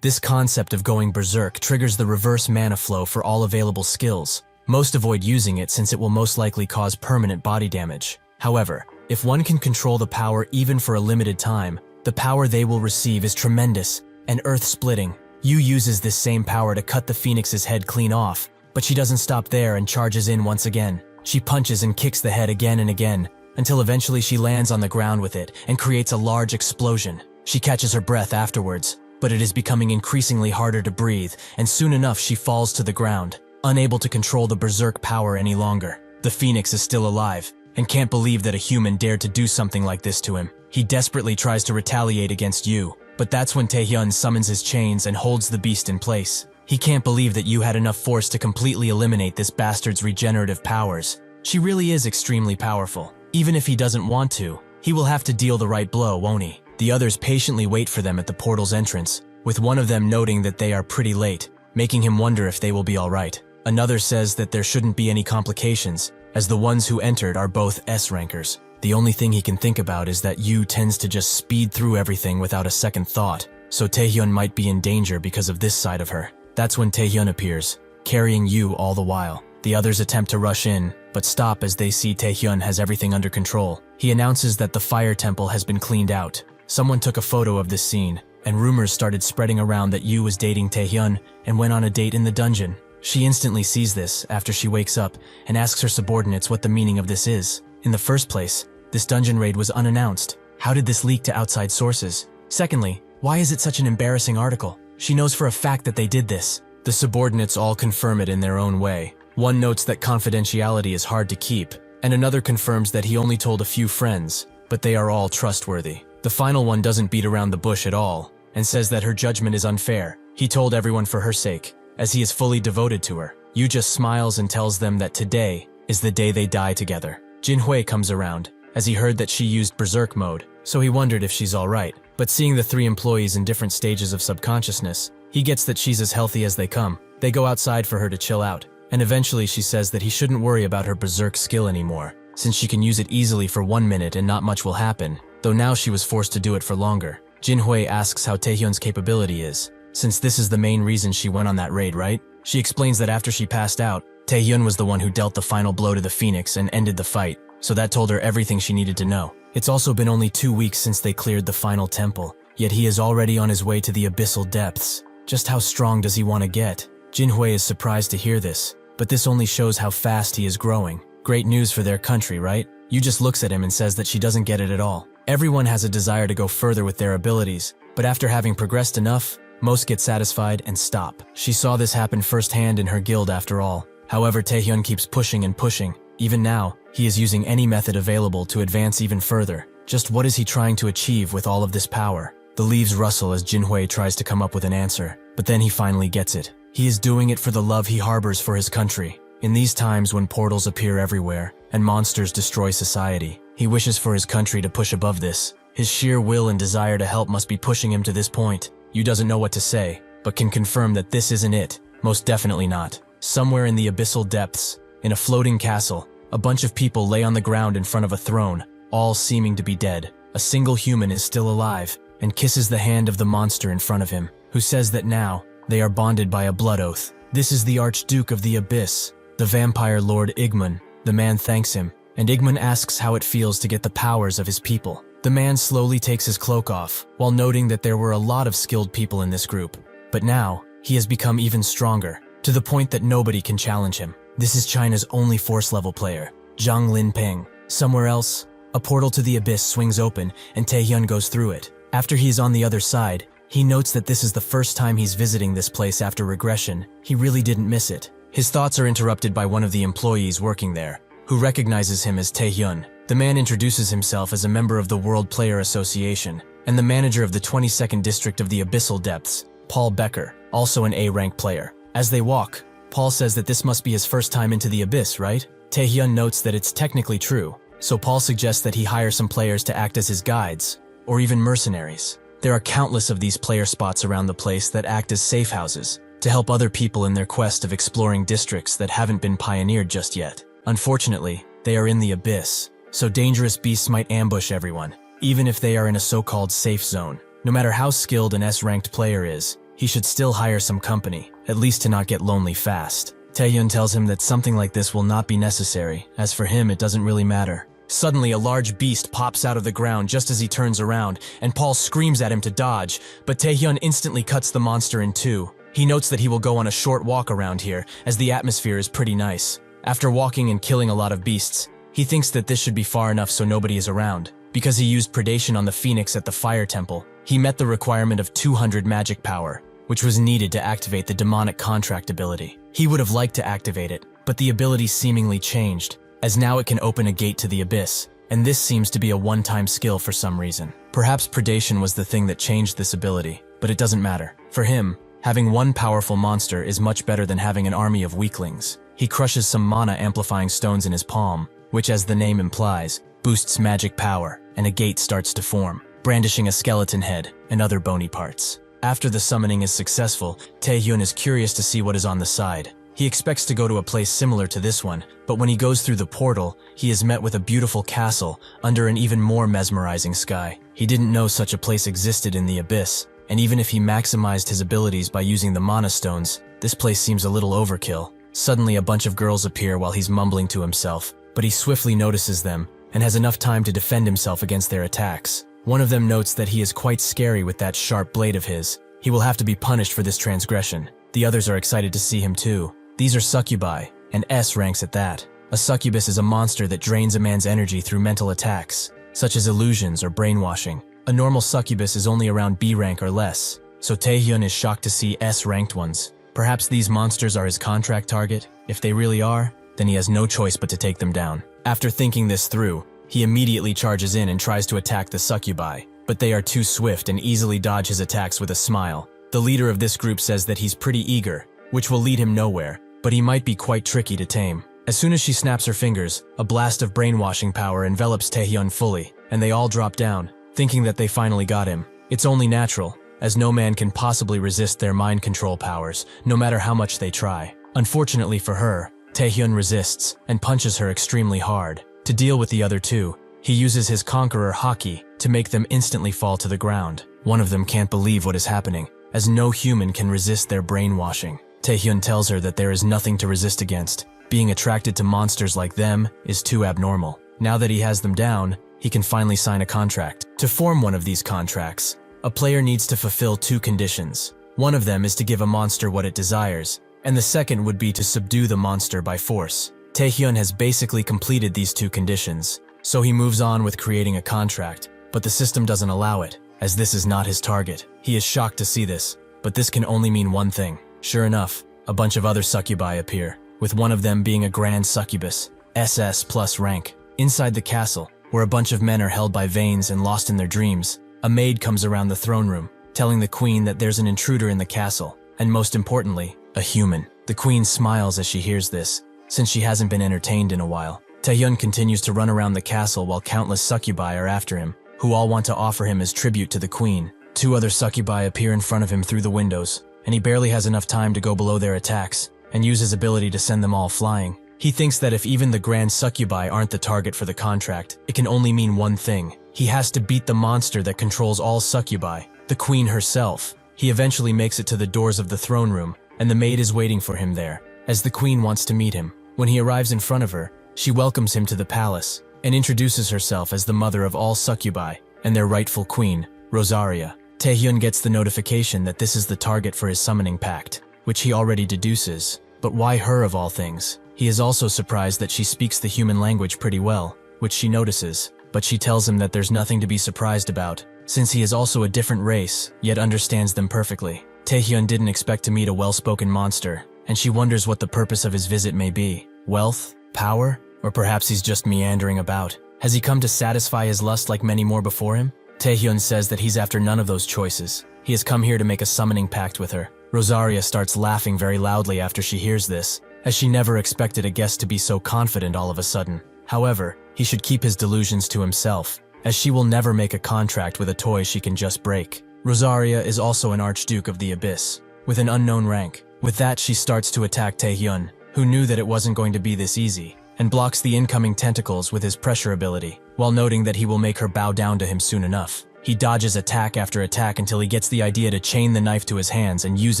A: This concept of going berserk triggers the reverse mana flow for all available skills. Most avoid using it since it will most likely cause permanent body damage. However, if one can control the power even for a limited time, the power they will receive is tremendous and earth-splitting. Yu uses this same power to cut the phoenix's head clean off, but she doesn't stop there and charges in once again. She punches and kicks the head again and again, until eventually she lands on the ground with it and creates a large explosion. She catches her breath afterwards, but it is becoming increasingly harder to breathe, and soon enough she falls to the ground, unable to control the berserk power any longer. The phoenix is still alive, and can't believe that a human dared to do something like this to him. He desperately tries to retaliate against Yu, but that's when Taehyun summons his chains and holds the beast in place. He can't believe that Yu had enough force to completely eliminate this bastard's regenerative powers. She really is extremely powerful. Even if he doesn't want to, he will have to deal the right blow, won't he? The others patiently wait for them at the portal's entrance, with one of them noting that they are pretty late, making him wonder if they will be alright. Another says that there shouldn't be any complications, as the ones who entered are both S-rankers. The only thing he can think about is that Yu tends to just speed through everything without a second thought, so Taehyun might be in danger because of this side of her. That's when Taehyun appears, carrying Yu all the while. The others attempt to rush in, but stop as they see Taehyun has everything under control. He announces that the fire temple has been cleaned out. Someone took a photo of this scene, and rumors started spreading around that Yu was dating Taehyun and went on a date in the dungeon. She instantly sees this after she wakes up and asks her subordinates what the meaning of this is. In the first place, this dungeon raid was unannounced. How did this leak to outside sources? Secondly, why is it such an embarrassing article? She knows for a fact that they did this. The subordinates all confirm it in their own way. One notes that confidentiality is hard to keep, and another confirms that he only told a few friends, but they are all trustworthy. The final one doesn't beat around the bush at all, and says that her judgment is unfair. He told everyone for her sake, as he is fully devoted to her. Yu just smiles and tells them that today is the day they die together. Jinhui comes around, as he heard that she used berserk mode, so he wondered if she's alright. But seeing the three employees in different stages of subconsciousness, he gets that she's as healthy as they come. They go outside for her to chill out, and eventually she says that he shouldn't worry about her berserk skill anymore, since she can use it easily for 1 minute and not much will happen, though now she was forced to do it for longer. Jinhui asks how Taehyun's capability is, since this is the main reason she went on that raid, right? She explains that after she passed out, Taehyun was the one who dealt the final blow to the phoenix and ended the fight, so that told her everything she needed to know. It's also been only 2 weeks since they cleared the final temple, yet he is already on his way to the abyssal depths. Just how strong does he want to get? Jinhui is surprised to hear this, but this only shows how fast he is growing. Great news for their country, right? Yu just looks at him and says that she doesn't get it at all. Everyone has a desire to go further with their abilities, but after having progressed enough, most get satisfied and stop. She saw this happen firsthand in her guild after all. However, Taehyun keeps pushing and pushing. Even now, he is using any method available to advance even further. Just what is he trying to achieve with all of this power? The leaves rustle as Jinhui tries to come up with an answer, but then he finally gets it. He is doing it for the love he harbors for his country. In these times when portals appear everywhere and monsters destroy society, he wishes for his country to push above this. His sheer will and desire to help must be pushing him to this point. Yu doesn't know what to say, but can confirm that this isn't it. Most definitely not. Somewhere in the abyssal depths, in a floating castle, a bunch of people lay on the ground in front of a throne, all seeming to be dead. A single human is still alive and kisses the hand of the monster in front of him, who says that now they are bonded by a blood oath. This is the Archduke of the Abyss, the vampire lord Igman. The man thanks him, and Igman asks how it feels to get the powers of his people. The man slowly takes his cloak off, while noting that there were a lot of skilled people in this group. But now, he has become even stronger, to the point that nobody can challenge him. This is China's only force-level player, Zhang Linpeng. Somewhere else, a portal to the abyss swings open, and Taehyun goes through it. After he is on the other side, he notes that this is the first time he's visiting this place after regression. He really didn't miss it. His thoughts are interrupted by one of the employees working there, who recognizes him as Taehyun. The man introduces himself as a member of the World Player Association and the manager of the 22nd District of the Abyssal Depths, Paul Becker, also an A-rank player. As they walk, Paul says that this must be his first time into the abyss, right? Taehyun notes that it's technically true, so Paul suggests that he hire some players to act as his guides, or even mercenaries. There are countless of these player spots around the place that act as safe houses, to help other people in their quest of exploring districts that haven't been pioneered just yet. Unfortunately, they are in the abyss, so dangerous beasts might ambush everyone, even if they are in a so-called safe zone. No matter how skilled an S-ranked player is, he should still hire some company, at least to not get lonely fast. Taehyun tells him that something like this will not be necessary, as for him it doesn't really matter. Suddenly a large beast pops out of the ground just as he turns around, and Paul screams at him to dodge, but Taehyun instantly cuts the monster in two. He notes that he will go on a short walk around here, as the atmosphere is pretty nice. After walking and killing a lot of beasts, he thinks that this should be far enough so nobody is around. Because he used predation on the phoenix at the fire temple, he met the requirement of 200 magic power, which was needed to activate the demonic contract ability. He would have liked to activate it, but the ability seemingly changed, as now it can open a gate to the abyss, and this seems to be a one-time skill for some reason. Perhaps predation was the thing that changed this ability, but it doesn't matter. For him, having one powerful monster is much better than having an army of weaklings. He crushes some mana-amplifying stones in his palm, which, as the name implies, boosts magic power, and a gate starts to form, brandishing a skeleton head and other bony parts. After the summoning is successful, Taehyun is curious to see what is on the side. He expects to go to a place similar to this one, but when he goes through the portal, he is met with a beautiful castle under an even more mesmerizing sky. He didn't know such a place existed in the abyss, and even if he maximized his abilities by using the mana stones, this place seems a little overkill. Suddenly a bunch of girls appear while he's mumbling to himself, but he swiftly notices them and has enough time to defend himself against their attacks. One of them notes that he is quite scary with that sharp blade of his. He will have to be punished for this transgression. The others are excited to see him too. These are succubi, and S ranks at that. A succubus is a monster that drains a man's energy through mental attacks, such as illusions or brainwashing. A normal succubus is only around B rank or less, so Taehyun is shocked to see S-ranked ones. Perhaps these monsters are his contract target? If they really are, then he has no choice but to take them down. After thinking this through, he immediately charges in and tries to attack the succubi, but they are too swift and easily dodge his attacks with a smile. The leader of this group says that he's pretty eager, which will lead him nowhere, but he might be quite tricky to tame. As soon as she snaps her fingers, a blast of brainwashing power envelops Taehyun fully, and they all drop down, thinking that they finally got him. It's only natural, as no man can possibly resist their mind control powers, no matter how much they try. Unfortunately for her, Taehyun resists and punches her extremely hard. To deal with the other two, he uses his Conqueror Haki to make them instantly fall to the ground. One of them can't believe what is happening, as no human can resist their brainwashing. Taehyun tells her that there is nothing to resist against. Being attracted to monsters like them is too abnormal. Now that he has them down, he can finally sign a contract. To form one of these contracts, a player needs to fulfill two conditions. One of them is to give a monster what it desires, and the second would be to subdue the monster by force. Taehyun has basically completed these two conditions, so he moves on with creating a contract, but the system doesn't allow it, as this is not his target. He is shocked to see this, but this can only mean one thing. Sure enough, a bunch of other succubi appear. with one of them being a grand succubus, SS plus rank. Inside the castle, where a bunch of men are held by veins and lost in their dreams, a maid comes around the throne room, telling the queen that there's an intruder in the castle, and most importantly, a human. The queen smiles as she hears this, since she hasn't been entertained in a while. Taehyun continues to run around the castle while countless succubi are after him, who all want to offer him as tribute to the queen. 2 other succubi appear in front of him through the windows, and he barely has enough time to go below their attacks and use his ability to send them all flying. He thinks that if even the grand succubi aren't the target for the contract, it can only mean one thing. He has to beat the monster that controls all succubi, the queen herself. He eventually makes it to the doors of the throne room, and the maid is waiting for him there, as the queen wants to meet him. When he arrives in front of her, she welcomes him to the palace and introduces herself as the mother of all succubi and their rightful queen, Rosaria. Taehyun gets the notification that this is the target for his summoning pact, which he already deduces. But why her of all things? He is also surprised that she speaks the human language pretty well, which she notices, but she tells him that there's nothing to be surprised about, since he is also a different race, yet understands them perfectly. Taehyun didn't expect to meet a well-spoken monster, and she wonders what the purpose of his visit may be. Wealth? Power? Or perhaps he's just meandering about. Has he come to satisfy his lust like many more before him? Taehyun says that he's after none of those choices. He has come here to make a summoning pact with her. Rosaria starts laughing very loudly after she hears this, as she never expected a guest to be so confident all of a sudden. However, he should keep his delusions to himself, as she will never make a contract with a toy she can just break. Rosaria is also an Archduke of the Abyss, with an unknown rank. With that, she starts to attack Taehyun, who knew that it wasn't going to be this easy, and blocks the incoming tentacles with his pressure ability, while noting that he will make her bow down to him soon enough. He dodges attack after attack until he gets the idea to chain the knife to his hands and use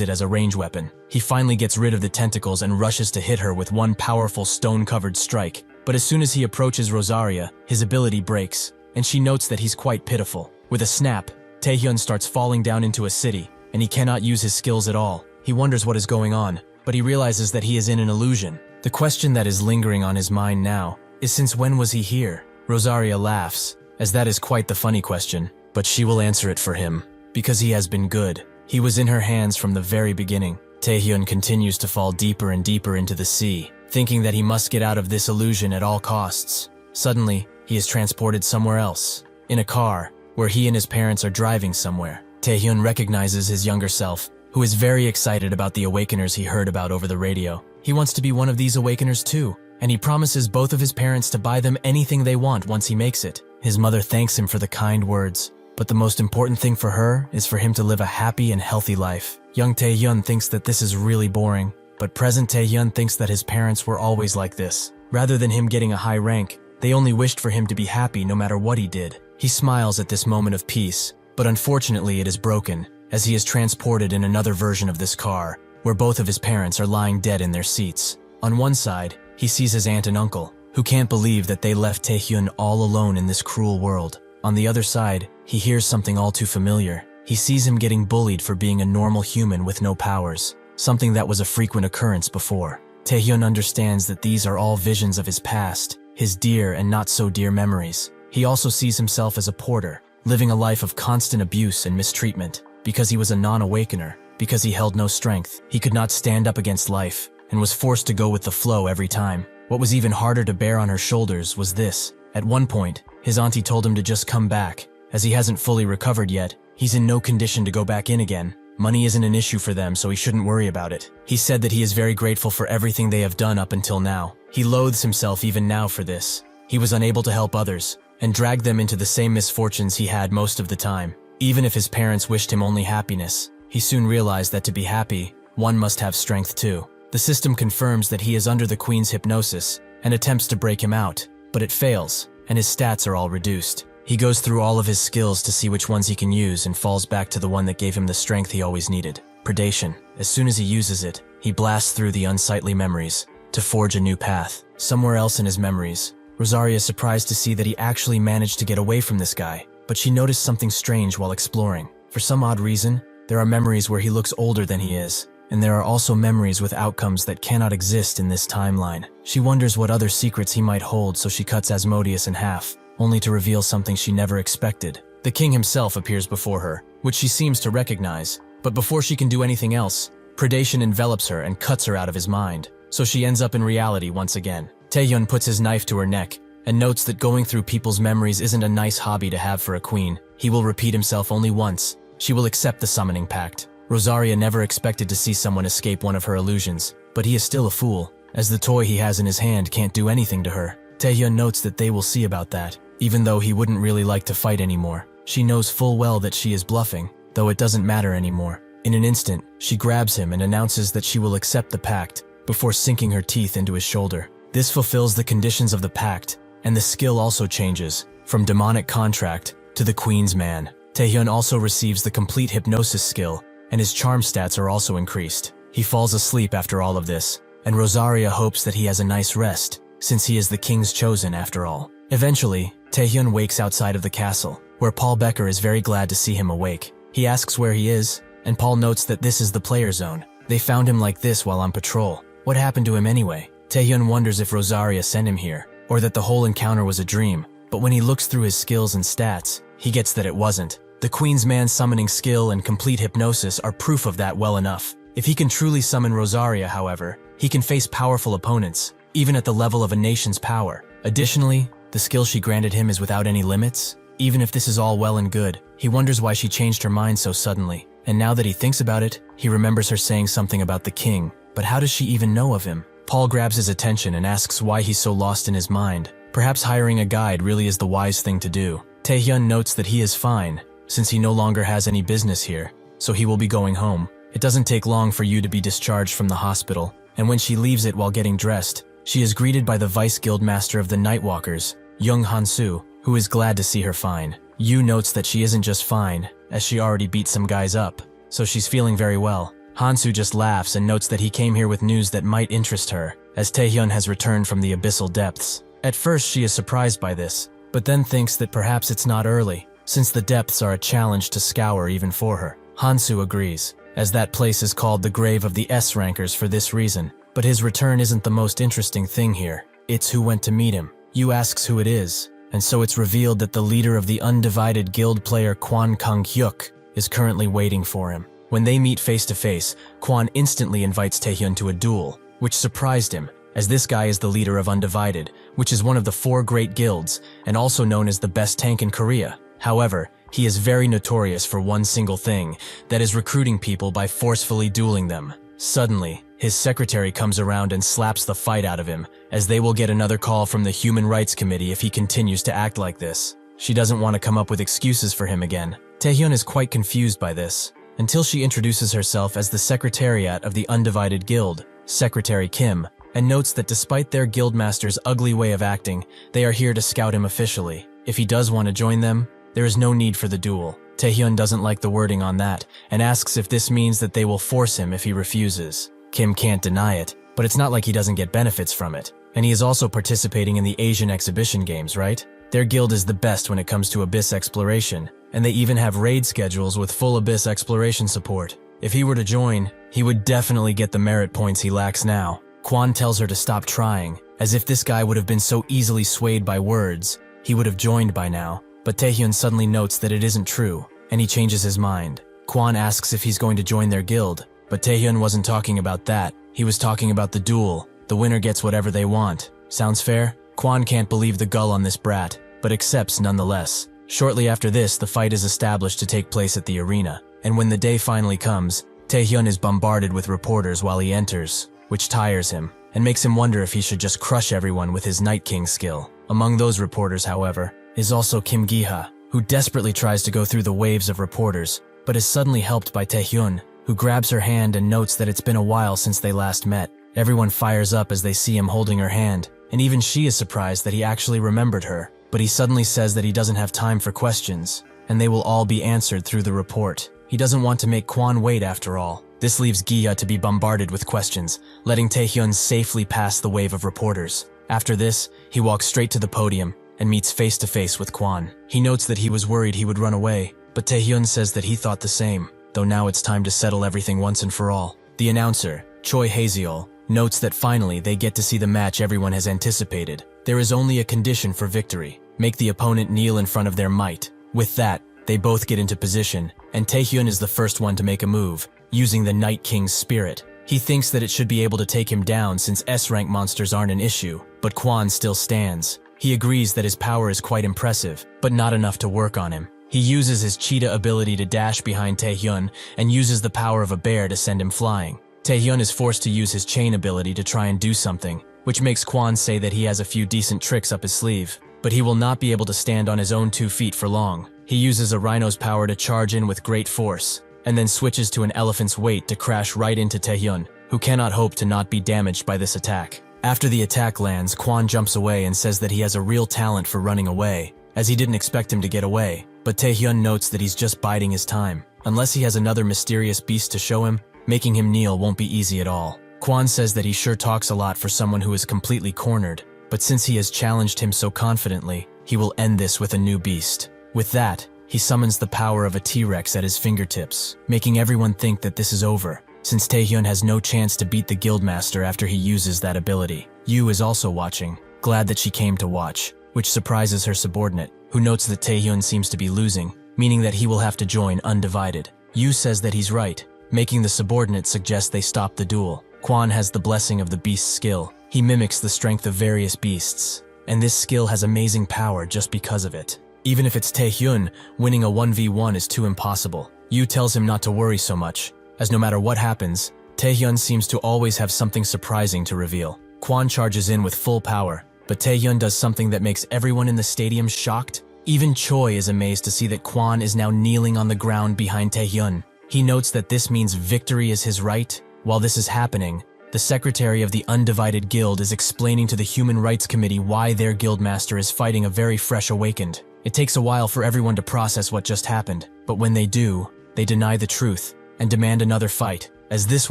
A: it as a range weapon. He finally gets rid of the tentacles and rushes to hit her with one powerful stone-covered strike. But as soon as he approaches Rosaria, his ability breaks, and she notes that he's quite pitiful. With a snap, Taehyun starts falling down into a city, and he cannot use his skills at all. He wonders what is going on, but he realizes that he is in an illusion. The question that is lingering on his mind now is, since when was he here? Rosaria laughs, as that is quite the funny question. But she will answer it for him, because he has been good. He was in her hands from the very beginning. Taehyun continues to fall deeper and deeper into the sea, thinking that he must get out of this illusion at all costs. Suddenly, he is transported somewhere else, in a car, where he and his parents are driving somewhere. Taehyun recognizes his younger self, who is very excited about the awakeners he heard about over the radio. He wants to be one of these awakeners too, and he promises both of his parents to buy them anything they want once he makes it. His mother thanks him for the kind words. But the most important thing for her is for him to live a happy and healthy life. Young Taehyun thinks that this is really boring, but present Taehyun thinks that his parents were always like this. Rather than him getting a high rank, they only wished for him to be happy no matter what he did. He smiles at this moment of peace, but unfortunately it is broken, as he is transported in another version of this car, where both of his parents are lying dead in their seats. On one side, he sees his aunt and uncle, who can't believe that they left Taehyun all alone in this cruel world. On the other side, he hears something all too familiar. He sees him getting bullied for being a normal human with no powers, something that was a frequent occurrence before. Taehyun understands that these are all visions of his past, his dear and not so dear memories. He also sees himself as a porter, living a life of constant abuse and mistreatment, because he was a non-awakener, because he held no strength. He could not stand up against life, and was forced to go with the flow every time. What was even harder to bear on her shoulders was this. At one point, his auntie told him to just come back. As he hasn't fully recovered yet, he's in no condition to go back in again. Money isn't an issue for them, so he shouldn't worry about it. He said that he is very grateful for everything they have done up until now. He loathes himself even now for this. He was unable to help others, and dragged them into the same misfortunes he had most of the time. Even if his parents wished him only happiness, he soon realized that to be happy, one must have strength too. The system confirms that he is under the Queen's hypnosis, and attempts to break him out, but it fails, and his stats are all reduced. He goes through all of his skills to see which ones he can use and falls back to the one that gave him the strength he always needed. Predation. As soon as he uses it, he blasts through the unsightly memories to forge a new path. Somewhere else in his memories, Rosaria is surprised to see that he actually managed to get away from this guy, but she noticed something strange while exploring. For some odd reason, there are memories where he looks older than he is, and there are also memories with outcomes that cannot exist in this timeline. She wonders what other secrets he might hold, so she cuts Asmodeus in half, only to reveal something she never expected. The king himself appears before her, which she seems to recognize, but before she can do anything else, predation envelops her and cuts her out of his mind. so she ends up in reality once again. Taehyun puts his knife to her neck and notes that going through people's memories isn't a nice hobby to have for a queen. He will repeat himself only once. She will accept the summoning pact. Rosaria never expected to see someone escape one of her illusions, but he is still a fool, as the toy he has in his hand can't do anything to her. Taehyun notes that they will see about that, even though he wouldn't really like to fight anymore. She knows full well that she is bluffing, though it doesn't matter anymore. In an instant, she grabs him and announces that she will accept the pact before sinking her teeth into his shoulder. This fulfills the conditions of the pact, and the skill also changes from demonic contract to the Queen's Man. Taehyun also receives the complete hypnosis skill, and his charm stats are also increased. He falls asleep after all of this, and Rosaria hopes that he has a nice rest, since he is the king's chosen after all. Eventually, Taehyun wakes outside of the castle, where Paul Becker is very glad to see him awake. He asks where he is, and Paul notes that this is the player zone. They found him like this while on patrol. What happened to him anyway? Taehyun wonders if Rosaria sent him here, or that the whole encounter was a dream, but when he looks through his skills and stats, he gets that it wasn't. The Queen's Man summoning skill and complete hypnosis are proof of that well enough. If he can truly summon Rosaria, however, he can face powerful opponents, even at the level of a nation's power. Additionally, the skill she granted him is without any limits. Even if this is all well and good, he wonders why she changed her mind so suddenly. And now that he thinks about it, he remembers her saying something about the king. But how does she even know of him? Paul grabs his attention and asks why he's so lost in his mind. Perhaps hiring a guide really is the wise thing to do. Taehyun notes that he is fine, since he no longer has any business here, so he will be going home. It doesn't take long for Yu to be discharged from the hospital, and when she leaves it while getting dressed, she is greeted by the vice guildmaster of the Nightwalkers, Young Hansu, who is glad to see her fine. Yu notes that she isn't just fine, as she already beat some guys up, so she's feeling very well. Hansu just laughs and notes that he came here with news that might interest her, as Taehyun has returned from the abyssal depths. At first she is surprised by this, but then thinks that perhaps it's not early, since the depths are a challenge to scour even for her. Hansu agrees, as that place is called the grave of the S-Rankers for this reason. But his return isn't the most interesting thing here. It's who went to meet him. Yu asks who it is, and so it's revealed that the leader of the undivided guild player Kwan Kang-hyuk is currently waiting for him. When they meet face to face, Kwan instantly invites Taehyun to a duel, which surprised him, as this guy is the leader of Undivided, which is one of the 4 great guilds, and also known as the best tank in Korea. However, he is very notorious for one single thing, that is recruiting people by forcefully dueling them. Suddenly, his secretary comes around and slaps the fight out of him, as they will get another call from the Human Rights Committee if he continues to act like this. She doesn't want to come up with excuses for him again. Taehyun is quite confused by this, until she introduces herself as the Secretariat of the Undivided Guild, Secretary Kim, and notes that despite their guildmaster's ugly way of acting, they are here to scout him officially. If he does want to join them, there is no need for the duel. Taehyun doesn't like the wording on that, and asks if this means that they will force him if he refuses. Kim can't deny it, but it's not like he doesn't get benefits from it. And he is also participating in the Asian exhibition games, right? Their guild is the best when it comes to abyss exploration, and they even have raid schedules with full abyss exploration support. If he were to join, he would definitely get the merit points he lacks now. Kwan tells her to stop trying, as if this guy would have been so easily swayed by words, he would have joined by now. But Taehyun suddenly notes that it isn't true, and he changes his mind. Kwan asks if he's going to join their guild, but Taehyun wasn't talking about that. He was talking about the duel. The winner gets whatever they want. Sounds fair? Kwan can't believe the gull on this brat, but accepts nonetheless. Shortly after this, the fight is established to take place at the arena, and when the day finally comes, Taehyun is bombarded with reporters while he enters, which tires him, and makes him wonder if he should just crush everyone with his Night King skill. Among those reporters, however, is also Kim Gi-ha, who desperately tries to go through the waves of reporters, but is suddenly helped by Taehyun, who grabs her hand and notes that it's been a while since they last met. Everyone fires up as they see him holding her hand, and even she is surprised that he actually remembered her. But he suddenly says that he doesn't have time for questions, and they will all be answered through the report. He doesn't want to make Kwan wait after all. This leaves Gi-ha to be bombarded with questions, letting Taehyun safely pass the wave of reporters. After this, he walks straight to the podium and meets face to face with Kwan. He notes that he was worried he would run away, but Taehyun says that he thought the same, though now it's time to settle everything once and for all. The announcer, Choi Haeseol, notes that finally they get to see the match everyone has anticipated. There is only a condition for victory: make the opponent kneel in front of their might. With that, they both get into position, and Taehyun is the first one to make a move, using the Night King's spirit. He thinks that it should be able to take him down since S-rank monsters aren't an issue, but Kwon still stands. He agrees that his power is quite impressive, but not enough to work on him. He uses his cheetah ability to dash behind Taehyun and uses the power of a bear to send him flying. Taehyun is forced to use his chain ability to try and do something, which makes Kwon say that he has a few decent tricks up his sleeve, but he will not be able to stand on his own 2 feet for long. He uses a rhino's power to charge in with great force, and then switches to an elephant's weight to crash right into Taehyun, who cannot hope to not be damaged by this attack. After the attack lands, Kwon jumps away and says that he has a real talent for running away, as he didn't expect him to get away, but Taehyun notes that he's just biding his time. Unless he has another mysterious beast to show him, making him kneel won't be easy at all. Kwon says that he sure talks a lot for someone who is completely cornered, but since he has challenged him so confidently, he will end this with a new beast. With that, he summons the power of a T-Rex at his fingertips, making everyone think that this is over, since Taehyun has no chance to beat the Guildmaster after he uses that ability. Yu is also watching, glad that she came to watch, which surprises her subordinate, who notes that Taehyun seems to be losing, meaning that he will have to join undivided. Yu says that he's right, making the subordinate suggest they stop the duel. Kwon has the blessing of the beast's skill. He mimics the strength of various beasts, and this skill has amazing power just because of it. Even if it's Taehyun, winning a 1v1 is too impossible. Yu tells him not to worry so much, as no matter what happens, Taehyun seems to always have something surprising to reveal. Kwon charges in with full power, but Taehyun does something that makes everyone in the stadium shocked. Even Choi is amazed to see that Kwon is now kneeling on the ground behind Taehyun. He notes that this means victory is his right. While this is happening, the secretary of the Undivided Guild is explaining to the Human Rights Committee why their guildmaster is fighting a very fresh awakened. It takes a while for everyone to process what just happened, but when they do, they deny the truth and demand another fight, as this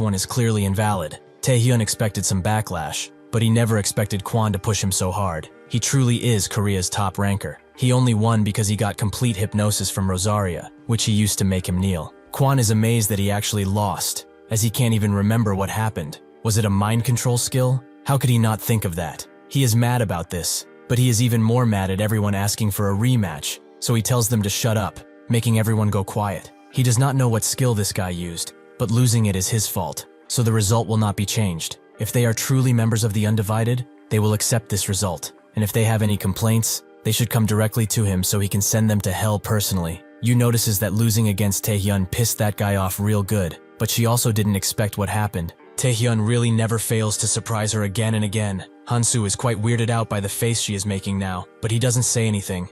A: one is clearly invalid. Taehyun expected some backlash, but he never expected Kwon to push him so hard. He truly is Korea's top ranker. He only won because he got complete hypnosis from Rosaria, which he used to make him kneel. Kwon is amazed that he actually lost, as he can't even remember what happened. Was it a mind control skill? How could he not think of that? He is mad about this, but he is even more mad at everyone asking for a rematch, so he tells them to shut up, making everyone go quiet. He does not know what skill this guy used, but losing it is his fault, so the result will not be changed. If they are truly members of the Undivided, they will accept this result, and if they have any complaints, they should come directly to him so he can send them to hell personally. Yu notices that losing against Taehyun pissed that guy off real good, but she also didn't expect what happened. Taehyun really never fails to surprise her again and again. Hansu is quite weirded out by the face she is making now, but he doesn't say anything.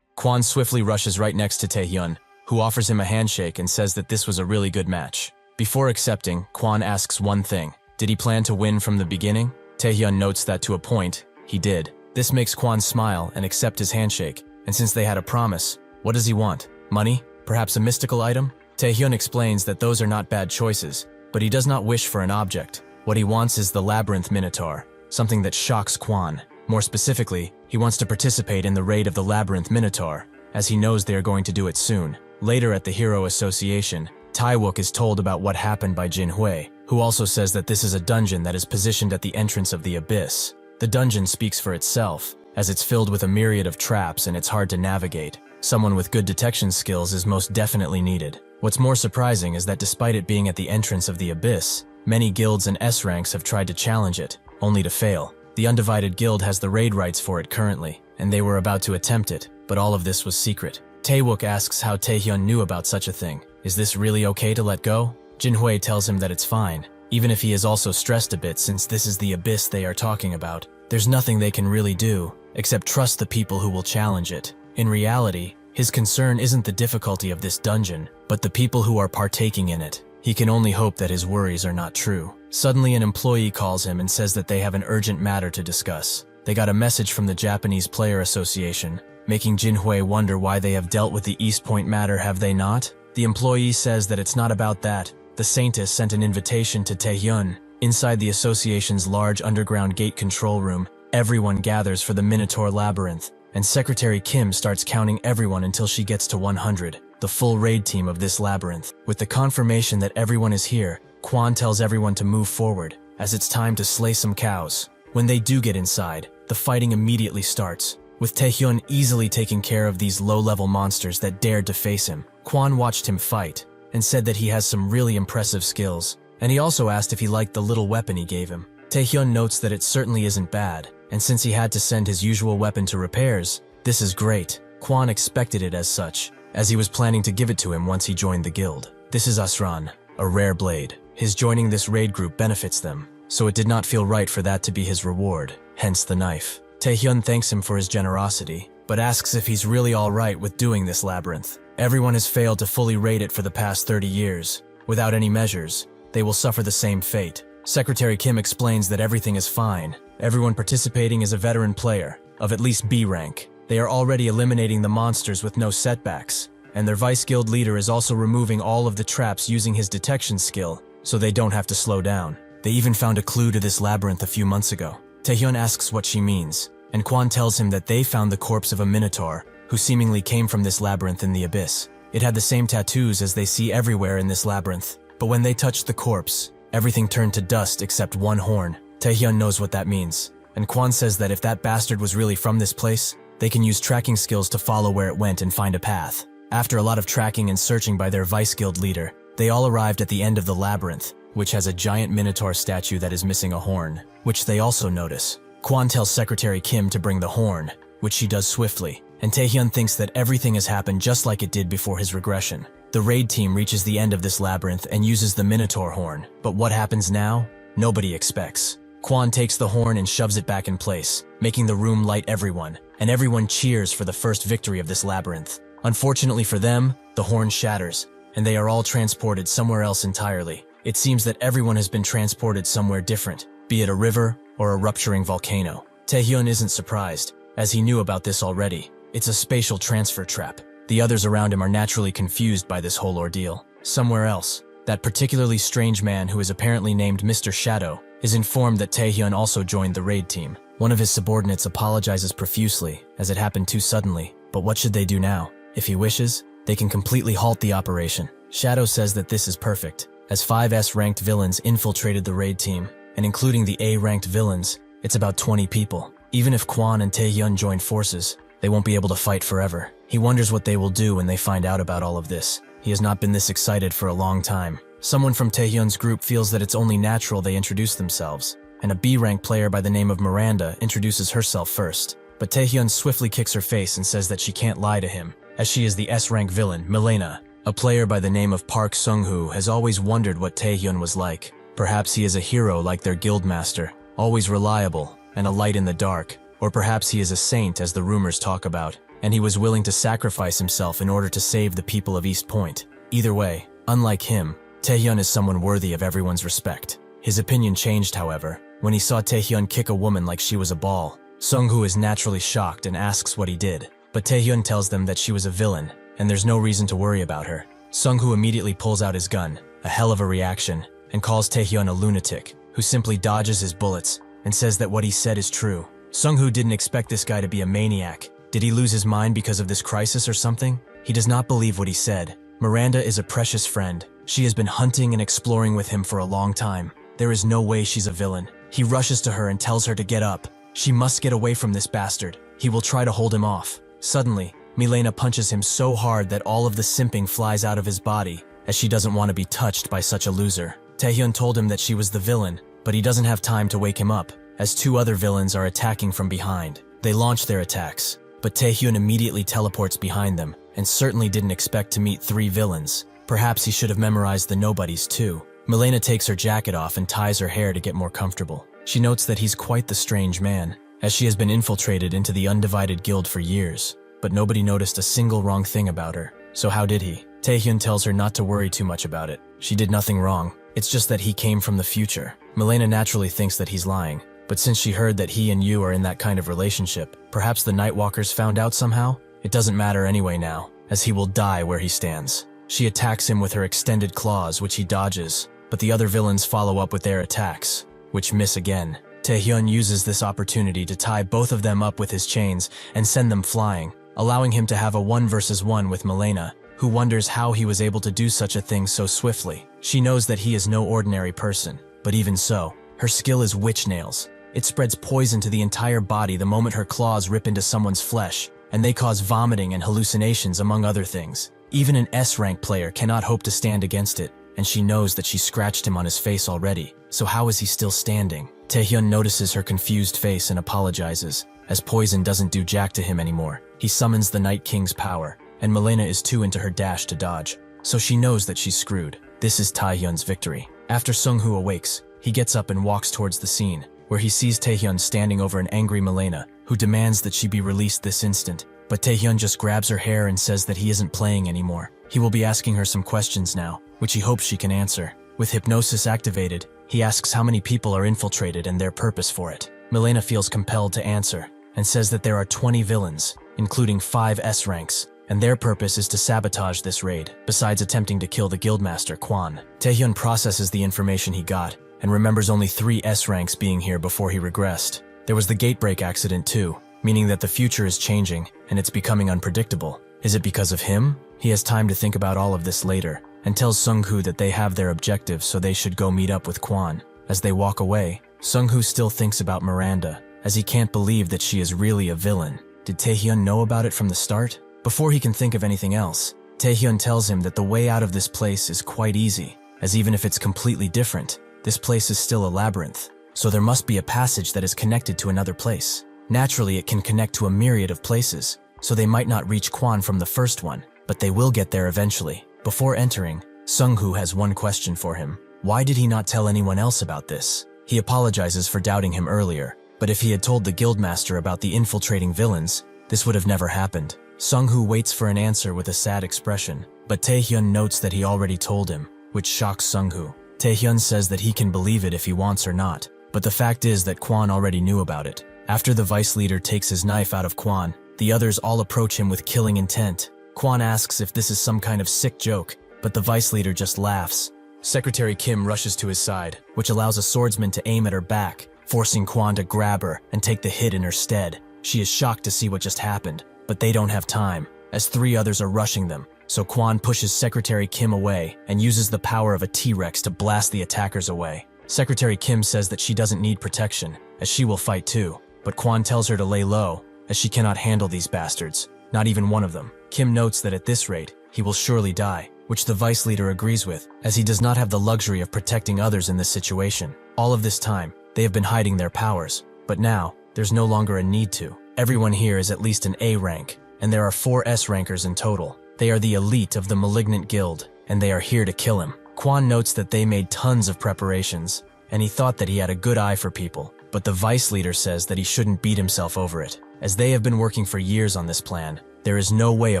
A: Kwon swiftly rushes right next to Taehyun, who offers him a handshake and says that this was a really good match. Before accepting, Kwon asks one thing. Did he plan to win from the beginning? Taehyun notes that to a point, he did. This makes Kwon smile and accept his handshake, and since they had a promise, what does he want? Money? Perhaps a mystical item? Taehyun explains that those are not bad choices, but he does not wish for an object. What he wants is the Labyrinth Minotaur, something that shocks Kwon. More specifically, he wants to participate in the raid of the Labyrinth Minotaur, as he knows they are going to do it soon. Later at the Hero Association, Taewook is told about what happened by Jin Hui, who also says that this is a dungeon that is positioned at the entrance of the abyss. The dungeon speaks for itself, as it's filled with a myriad of traps and it's hard to navigate. Someone with good detection skills is most definitely needed. What's more surprising is that despite it being at the entrance of the abyss, many guilds and S ranks have tried to challenge it, only to fail. The Undivided Guild has the raid rights for it currently, and they were about to attempt it, but all of this was secret. Taewook asks how Taehyun knew about such a thing. Is this really okay to let go? Jin Hui tells him that it's fine, even if he is also stressed a bit since this is the abyss they are talking about. There's nothing they can really do, except trust the people who will challenge it. In reality, his concern isn't the difficulty of this dungeon, but the people who are partaking in it. He can only hope that his worries are not true. Suddenly an employee calls him and says that they have an urgent matter to discuss. They got a message from the Japanese Player Association, making Jin Hui wonder why they have dealt with the East Point matter, have they not? The employee says that it's not about that. The Saintess sent an invitation to Taehyun. Inside the association's large underground gate control room, everyone gathers for the Minotaur Labyrinth, and Secretary Kim starts counting everyone until she gets to 100, the full raid team of this labyrinth. With the confirmation that everyone is here, Kwon tells everyone to move forward, as it's time to slay some cows. When they do get inside, the fighting immediately starts, with Taehyun easily taking care of these low-level monsters that dared to face him. Kwon watched him fight, and said that he has some really impressive skills, and he also asked if he liked the little weapon he gave him. Taehyun notes that it certainly isn't bad, and since he had to send his usual weapon to repairs, this is great. Kwon expected it as such, as he was planning to give it to him once he joined the guild. This is Asran, a rare blade. His joining this raid group benefits them, so it did not feel right for that to be his reward, hence the knife. Taehyun thanks him for his generosity, but asks if he's really alright with doing this labyrinth. Everyone has failed to fully raid it for the past 30 years. Without any measures, they will suffer the same fate. Secretary Kim explains that everything is fine. Everyone participating is a veteran player, of at least B rank. They are already eliminating the monsters with no setbacks, and their vice guild leader is also removing all of the traps using his detection skill, so they don't have to slow down. They even found a clue to this labyrinth a few months ago. Taehyun asks what she means, and Kwon tells him that they found the corpse of a minotaur, who seemingly came from this labyrinth in the abyss. It had the same tattoos as they see everywhere in this labyrinth, but when they touched the corpse, everything turned to dust except one horn. Taehyun knows what that means, and Kwon says that if that bastard was really from this place, they can use tracking skills to follow where it went and find a path. After a lot of tracking and searching by their vice guild leader, they all arrived at the end of the labyrinth, which has a giant minotaur statue that is missing a horn, which they also notice. Kwon tells Secretary Kim to bring the horn, which she does swiftly, and Taehyun thinks that everything has happened just like it did before his regression. The raid team reaches the end of this labyrinth and uses the minotaur horn, but what happens now? Nobody expects. Kwon takes the horn and shoves it back in place, making the room light everyone, and everyone cheers for the first victory of this labyrinth. Unfortunately for them, the horn shatters, and they are all transported somewhere else entirely. It seems that everyone has been transported somewhere different, be it a river or a rupturing volcano. Taehyun isn't surprised, as he knew about this already. It's a spatial transfer trap. The others around him are naturally confused by this whole ordeal. Somewhere else, that particularly strange man who is apparently named Mr. Shadow is informed that Taehyun also joined the raid team. One of his subordinates apologizes profusely, as it happened too suddenly, but what should they do now? If he wishes, they can completely halt the operation. Shadow says that this is perfect, as 5 S-ranked villains infiltrated the raid team, and including the A-ranked villains, it's about 20 people. Even if Kwon and Taehyun join forces, they won't be able to fight forever. He wonders what they will do when they find out about all of this. He has not been this excited for a long time. Someone from Taehyun's group feels that it's only natural they introduce themselves, and a B-rank player by the name of Miranda introduces herself first. But Taehyun swiftly kicks her face and says that she can't lie to him, as she is the S-rank villain, Milena. A player by the name of Park Sung-hoo has always wondered what Taehyun was like. Perhaps he is a hero like their guildmaster, always reliable, and a light in the dark. Or perhaps he is a saint as the rumors talk about, and he was willing to sacrifice himself in order to save the people of East Point. Either way, unlike him, Taehyun is someone worthy of everyone's respect. His opinion changed, however, when he saw Taehyun kick a woman like she was a ball. Sung-hoo is naturally shocked and asks what he did, but Taehyun tells them that she was a villain, and there's no reason to worry about her. Sung-hoo immediately pulls out his gun, a hell of a reaction, and calls Taehyun a lunatic, who simply dodges his bullets, and says that what he said is true. Sung-hoo didn't expect this guy to be a maniac. Did he lose his mind because of this crisis or something? He does not believe what he said. Miranda is a precious friend. She has been hunting and exploring with him for a long time. There is no way she's a villain. He rushes to her and tells her to get up. She must get away from this bastard. He will try to hold him off. Suddenly, Milena punches him so hard that all of the simping flies out of his body, as she doesn't want to be touched by such a loser. Taehyun told him that she was the villain, but he doesn't have time to wake him up, as 2 other villains are attacking from behind. They launch their attacks, but Taehyun immediately teleports behind them, and certainly didn't expect to meet 3 villains. Perhaps he should have memorized the nobodies too. Milena takes her jacket off and ties her hair to get more comfortable. She notes that he's quite the strange man, as she has been infiltrated into the undivided guild for years, but nobody noticed a single wrong thing about her. So how did he? Taehyun tells her not to worry too much about it. She did nothing wrong. It's just that he came from the future. Milena naturally thinks that he's lying, but since she heard that he and you are in that kind of relationship, perhaps the Nightwalkers found out somehow? It doesn't matter anyway now, as he will die where he stands. She attacks him with her extended claws, which he dodges, but the other villains follow up with their attacks, which miss again. Taehyun uses this opportunity to tie both of them up with his chains and send them flying, allowing him to have a 1 versus 1 with Milena, who wonders how he was able to do such a thing so swiftly. She knows that he is no ordinary person, but even so, her skill is witch nails. It spreads poison to the entire body the moment her claws rip into someone's flesh, and they cause vomiting and hallucinations among other things. Even an S-rank player cannot hope to stand against it. and she knows that she scratched him on his face already, so how is he still standing? Taehyun notices her confused face and apologizes. As poison doesn't do jack to him anymore, he summons the Night King's power, and Malena is too into her dash to dodge, so she knows that she's screwed. This is Taehyun's victory. After Sungho awakes, he gets up and walks towards the scene, where he sees Taehyun standing over an angry Malena, who demands that she be released this instant. But Taehyun just grabs her hair and says that he isn't playing anymore. He will be asking her some questions now, which he hopes she can answer. With hypnosis activated, he asks how many people are infiltrated and their purpose for it. Malena feels compelled to answer, and says that there are 20 villains, including 5 S ranks, and their purpose is to sabotage this raid, besides attempting to kill the guildmaster Kwan. Taehyun processes the information he got, and remembers only 3 S ranks being here before he regressed. There was the gatebreak accident too, meaning that the future is changing, and it's becoming unpredictable. Is it because of him? He has time to think about all of this later, and tells Sungho that they have their objectives so they should go meet up with Kwan. As they walk away, Sungho still thinks about Miranda, as he can't believe that she is really a villain. Did Taehyun know about it from the start? Before he can think of anything else, Taehyun tells him that the way out of this place is quite easy, as even if it's completely different, this place is still a labyrinth, so there must be a passage that is connected to another place. Naturally, it can connect to a myriad of places, so they might not reach Kwan from the first one, but they will get there eventually. Before entering, Sungho has one question for him. Why did he not tell anyone else about this? He apologizes for doubting him earlier, but if he had told the guildmaster about the infiltrating villains, this would have never happened. Sungho waits for an answer with a sad expression, but Taehyun notes that he already told him, which shocks Sungho. Taehyun says that he can believe it if he wants or not, but the fact is that Kwan already knew about it. After the vice leader takes his knife out of Kwan, the others all approach him with killing intent. Kwan asks if this is some kind of sick joke, but the vice leader just laughs. Secretary Kim rushes to his side, which allows a swordsman to aim at her back, forcing Kwan to grab her and take the hit in her stead. She is shocked to see what just happened, but they don't have time, as 3 others are rushing them, so Kwan pushes Secretary Kim away and uses the power of a T-Rex to blast the attackers away. Secretary Kim says that she doesn't need protection, as she will fight too, but Kwan tells her to lay low, as she cannot handle these bastards, not even one of them. Kim notes that at this rate, he will surely die, which the vice leader agrees with, as he does not have the luxury of protecting others in this situation. All of this time, they have been hiding their powers, but now, there's no longer a need to. Everyone here is at least an A rank, and there are 4 S rankers in total. They are the elite of the Malignant Guild, and they are here to kill him. Kwan notes that they made tons of preparations, and he thought that he had a good eye for people, but the vice leader says that he shouldn't beat himself over it. As they have been working for years on this plan, there is no way a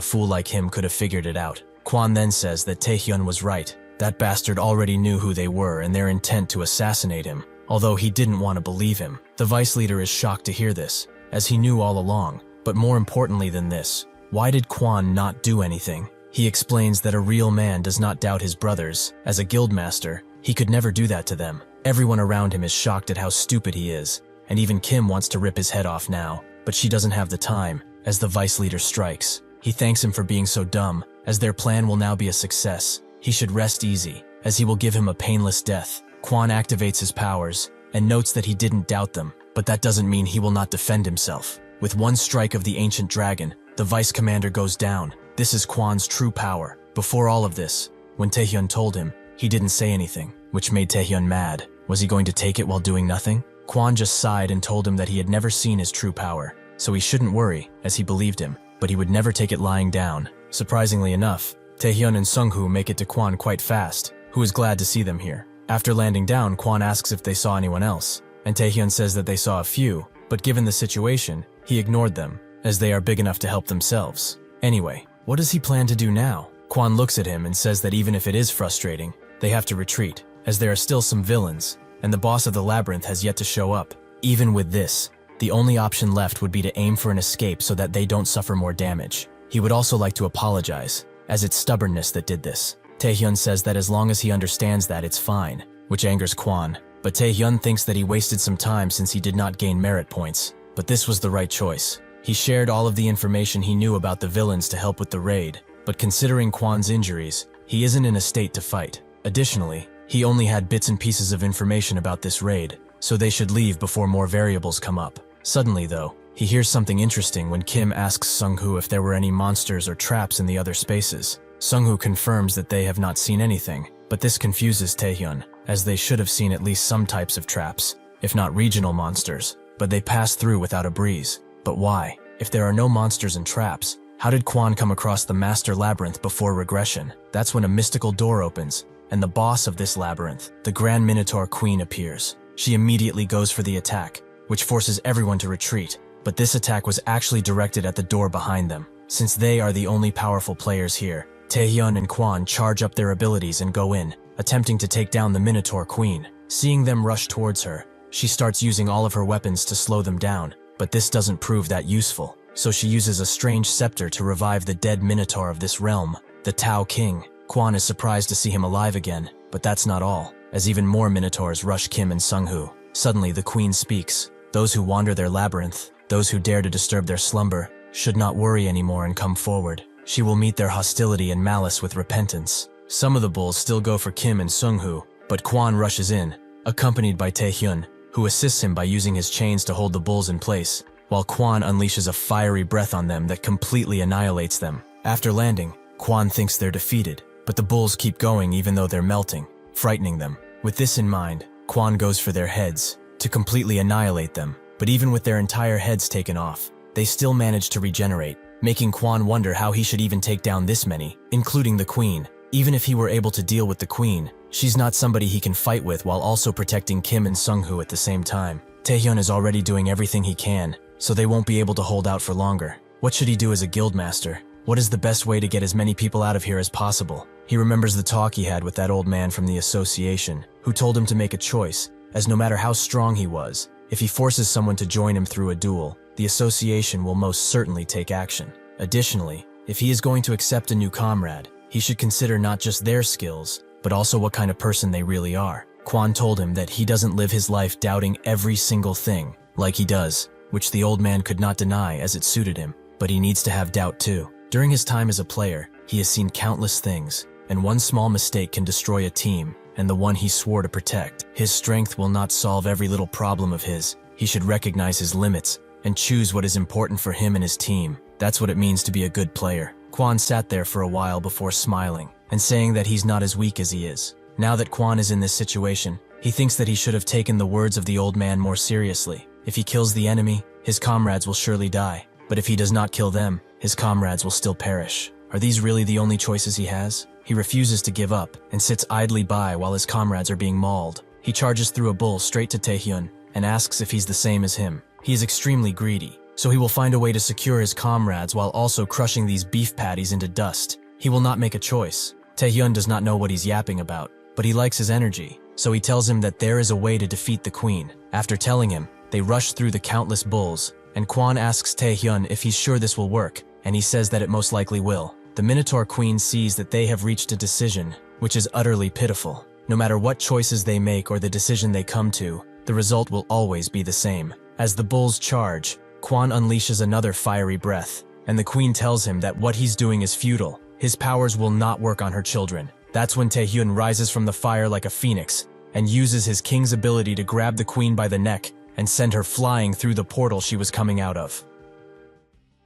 A: fool like him could have figured it out. Kwan then says that Taehyun was right. That bastard already knew who they were and their intent to assassinate him, although he didn't want to believe him. The vice leader is shocked to hear this, as he knew all along. But more importantly than this, why did Kwan not do anything? He explains that a real man does not doubt his brothers. As a guildmaster, he could never do that to them. Everyone around him is shocked at how stupid he is, and even Kim wants to rip his head off now, but she doesn't have the time, as the vice leader strikes. He thanks him for being so dumb, as their plan will now be a success. He should rest easy, as he will give him a painless death. Kwan activates his powers, and notes that he didn't doubt them, but that doesn't mean he will not defend himself. With one strike of the ancient dragon, the vice commander goes down. This is Kwan's true power. Before all of this, when Taehyun told him, he didn't say anything, which made Taehyun mad. Was he going to take it while doing nothing? Kwan just sighed and told him that he had never seen his true power, so he shouldn't worry, as he believed him, but he would never take it lying down. Surprisingly enough, Taehyun and Sungho make it to Kwan quite fast, who is glad to see them here. After landing down, Kwan asks if they saw anyone else, and Taehyun says that they saw a few, but given the situation, he ignored them, as they are big enough to help themselves. Anyway, what does he plan to do now? Kwan looks at him and says that even if it is frustrating, they have to retreat, as there are still some villains, and the boss of the labyrinth has yet to show up. Even with this, the only option left would be to aim for an escape so that they don't suffer more damage. He would also like to apologize, as it's stubbornness that did this. Taehyun says that as long as he understands that, it's fine, which angers Kwan, but Taehyun thinks that he wasted some time since he did not gain merit points. But this was the right choice. He shared all of the information he knew about the villains to help with the raid, but considering Kwan's injuries, he isn't in a state to fight. Additionally, he only had bits and pieces of information about this raid, so they should leave before more variables come up. Suddenly though, he hears something interesting when Kim asks Sungho if there were any monsters or traps in the other spaces. Sungho confirms that they have not seen anything, But this confuses Taehyun, as they should have seen at least some types of traps, if not regional monsters, but they pass through without a breeze. But why? If there are no monsters and traps, how did Kwon come across the master labyrinth before regression? That's when a mystical door opens, and the boss of this labyrinth, the Grand Minotaur Queen, appears. She immediately goes for the attack, which forces everyone to retreat, but this attack was actually directed at the door behind them. Since they are the only powerful players here, Taehyun and Kwon charge up their abilities and go in, attempting to take down the Minotaur Queen. Seeing them rush towards her, she starts using all of her weapons to slow them down, but this doesn't prove that useful, so she uses a strange scepter to revive the dead Minotaur of this realm, the Tao King. Kwon is surprised to see him alive again, but that's not all, as even more Minotaurs rush Kim and Sungho. Suddenly the Queen speaks. Those who wander their labyrinth, those who dare to disturb their slumber, should not worry anymore and come forward. She will meet their hostility and malice with repentance. Some of the bulls still go for Kim and Sungho, but Kwon rushes in, accompanied by Taehyun, who assists him by using his chains to hold the bulls in place, while Kwon unleashes a fiery breath on them that completely annihilates them. After landing, Kwon thinks they're defeated, but the bulls keep going even though they're melting, frightening them. With this in mind, Kwon goes for their heads, to completely annihilate them, but even with their entire heads taken off, they still manage to regenerate, making Kwon wonder how he should even take down this many, including the Queen. Even if he were able to deal with the Queen, she's not somebody he can fight with while also protecting Kim and Sungho at the same time. Taehyun is already doing everything he can, so they won't be able to hold out for longer. What should he do as a guildmaster? What is the best way to get as many people out of here as possible? He remembers the talk he had with that old man from the association, who told him to make a choice, as no matter how strong he was, if he forces someone to join him through a duel, the association will most certainly take action. Additionally, if he is going to accept a new comrade, he should consider not just their skills, but also what kind of person they really are. Kwon told him that he doesn't live his life doubting every single thing, like he does, which the old man could not deny as it suited him, but he needs to have doubt too. During his time as a player, he has seen countless things, and one small mistake can destroy a team, and the one he swore to protect. His strength will not solve every little problem of his. He should recognize his limits, and choose what is important for him and his team. That's what it means to be a good player. Kwon sat there for a while before smiling, and saying that he's not as weak as he is. Now that Kwon is in this situation, he thinks that he should have taken the words of the old man more seriously. If he kills the enemy, his comrades will surely die. But if he does not kill them, his comrades will still perish. Are these really the only choices he has? He refuses to give up, and sits idly by while his comrades are being mauled. He charges through a bull straight to Taehyun, and asks if he's the same as him. He is extremely greedy, so he will find a way to secure his comrades while also crushing these beef patties into dust. He will not make a choice. Taehyun does not know what he's yapping about, but he likes his energy, so he tells him that there is a way to defeat the Queen. After telling him, they rush through the countless bulls, and Kwon asks Taehyun if he's sure this will work, and he says that it most likely will. The Minotaur Queen sees that they have reached a decision, which is utterly pitiful. No matter what choices they make or the decision they come to, the result will always be the same. As the bulls charge, Kwon unleashes another fiery breath, and the Queen tells him that what he's doing is futile. His powers will not work on her children. That's when Taehyun rises from the fire like a phoenix, and uses his king's ability to grab the Queen by the neck and send her flying through the portal she was coming out of.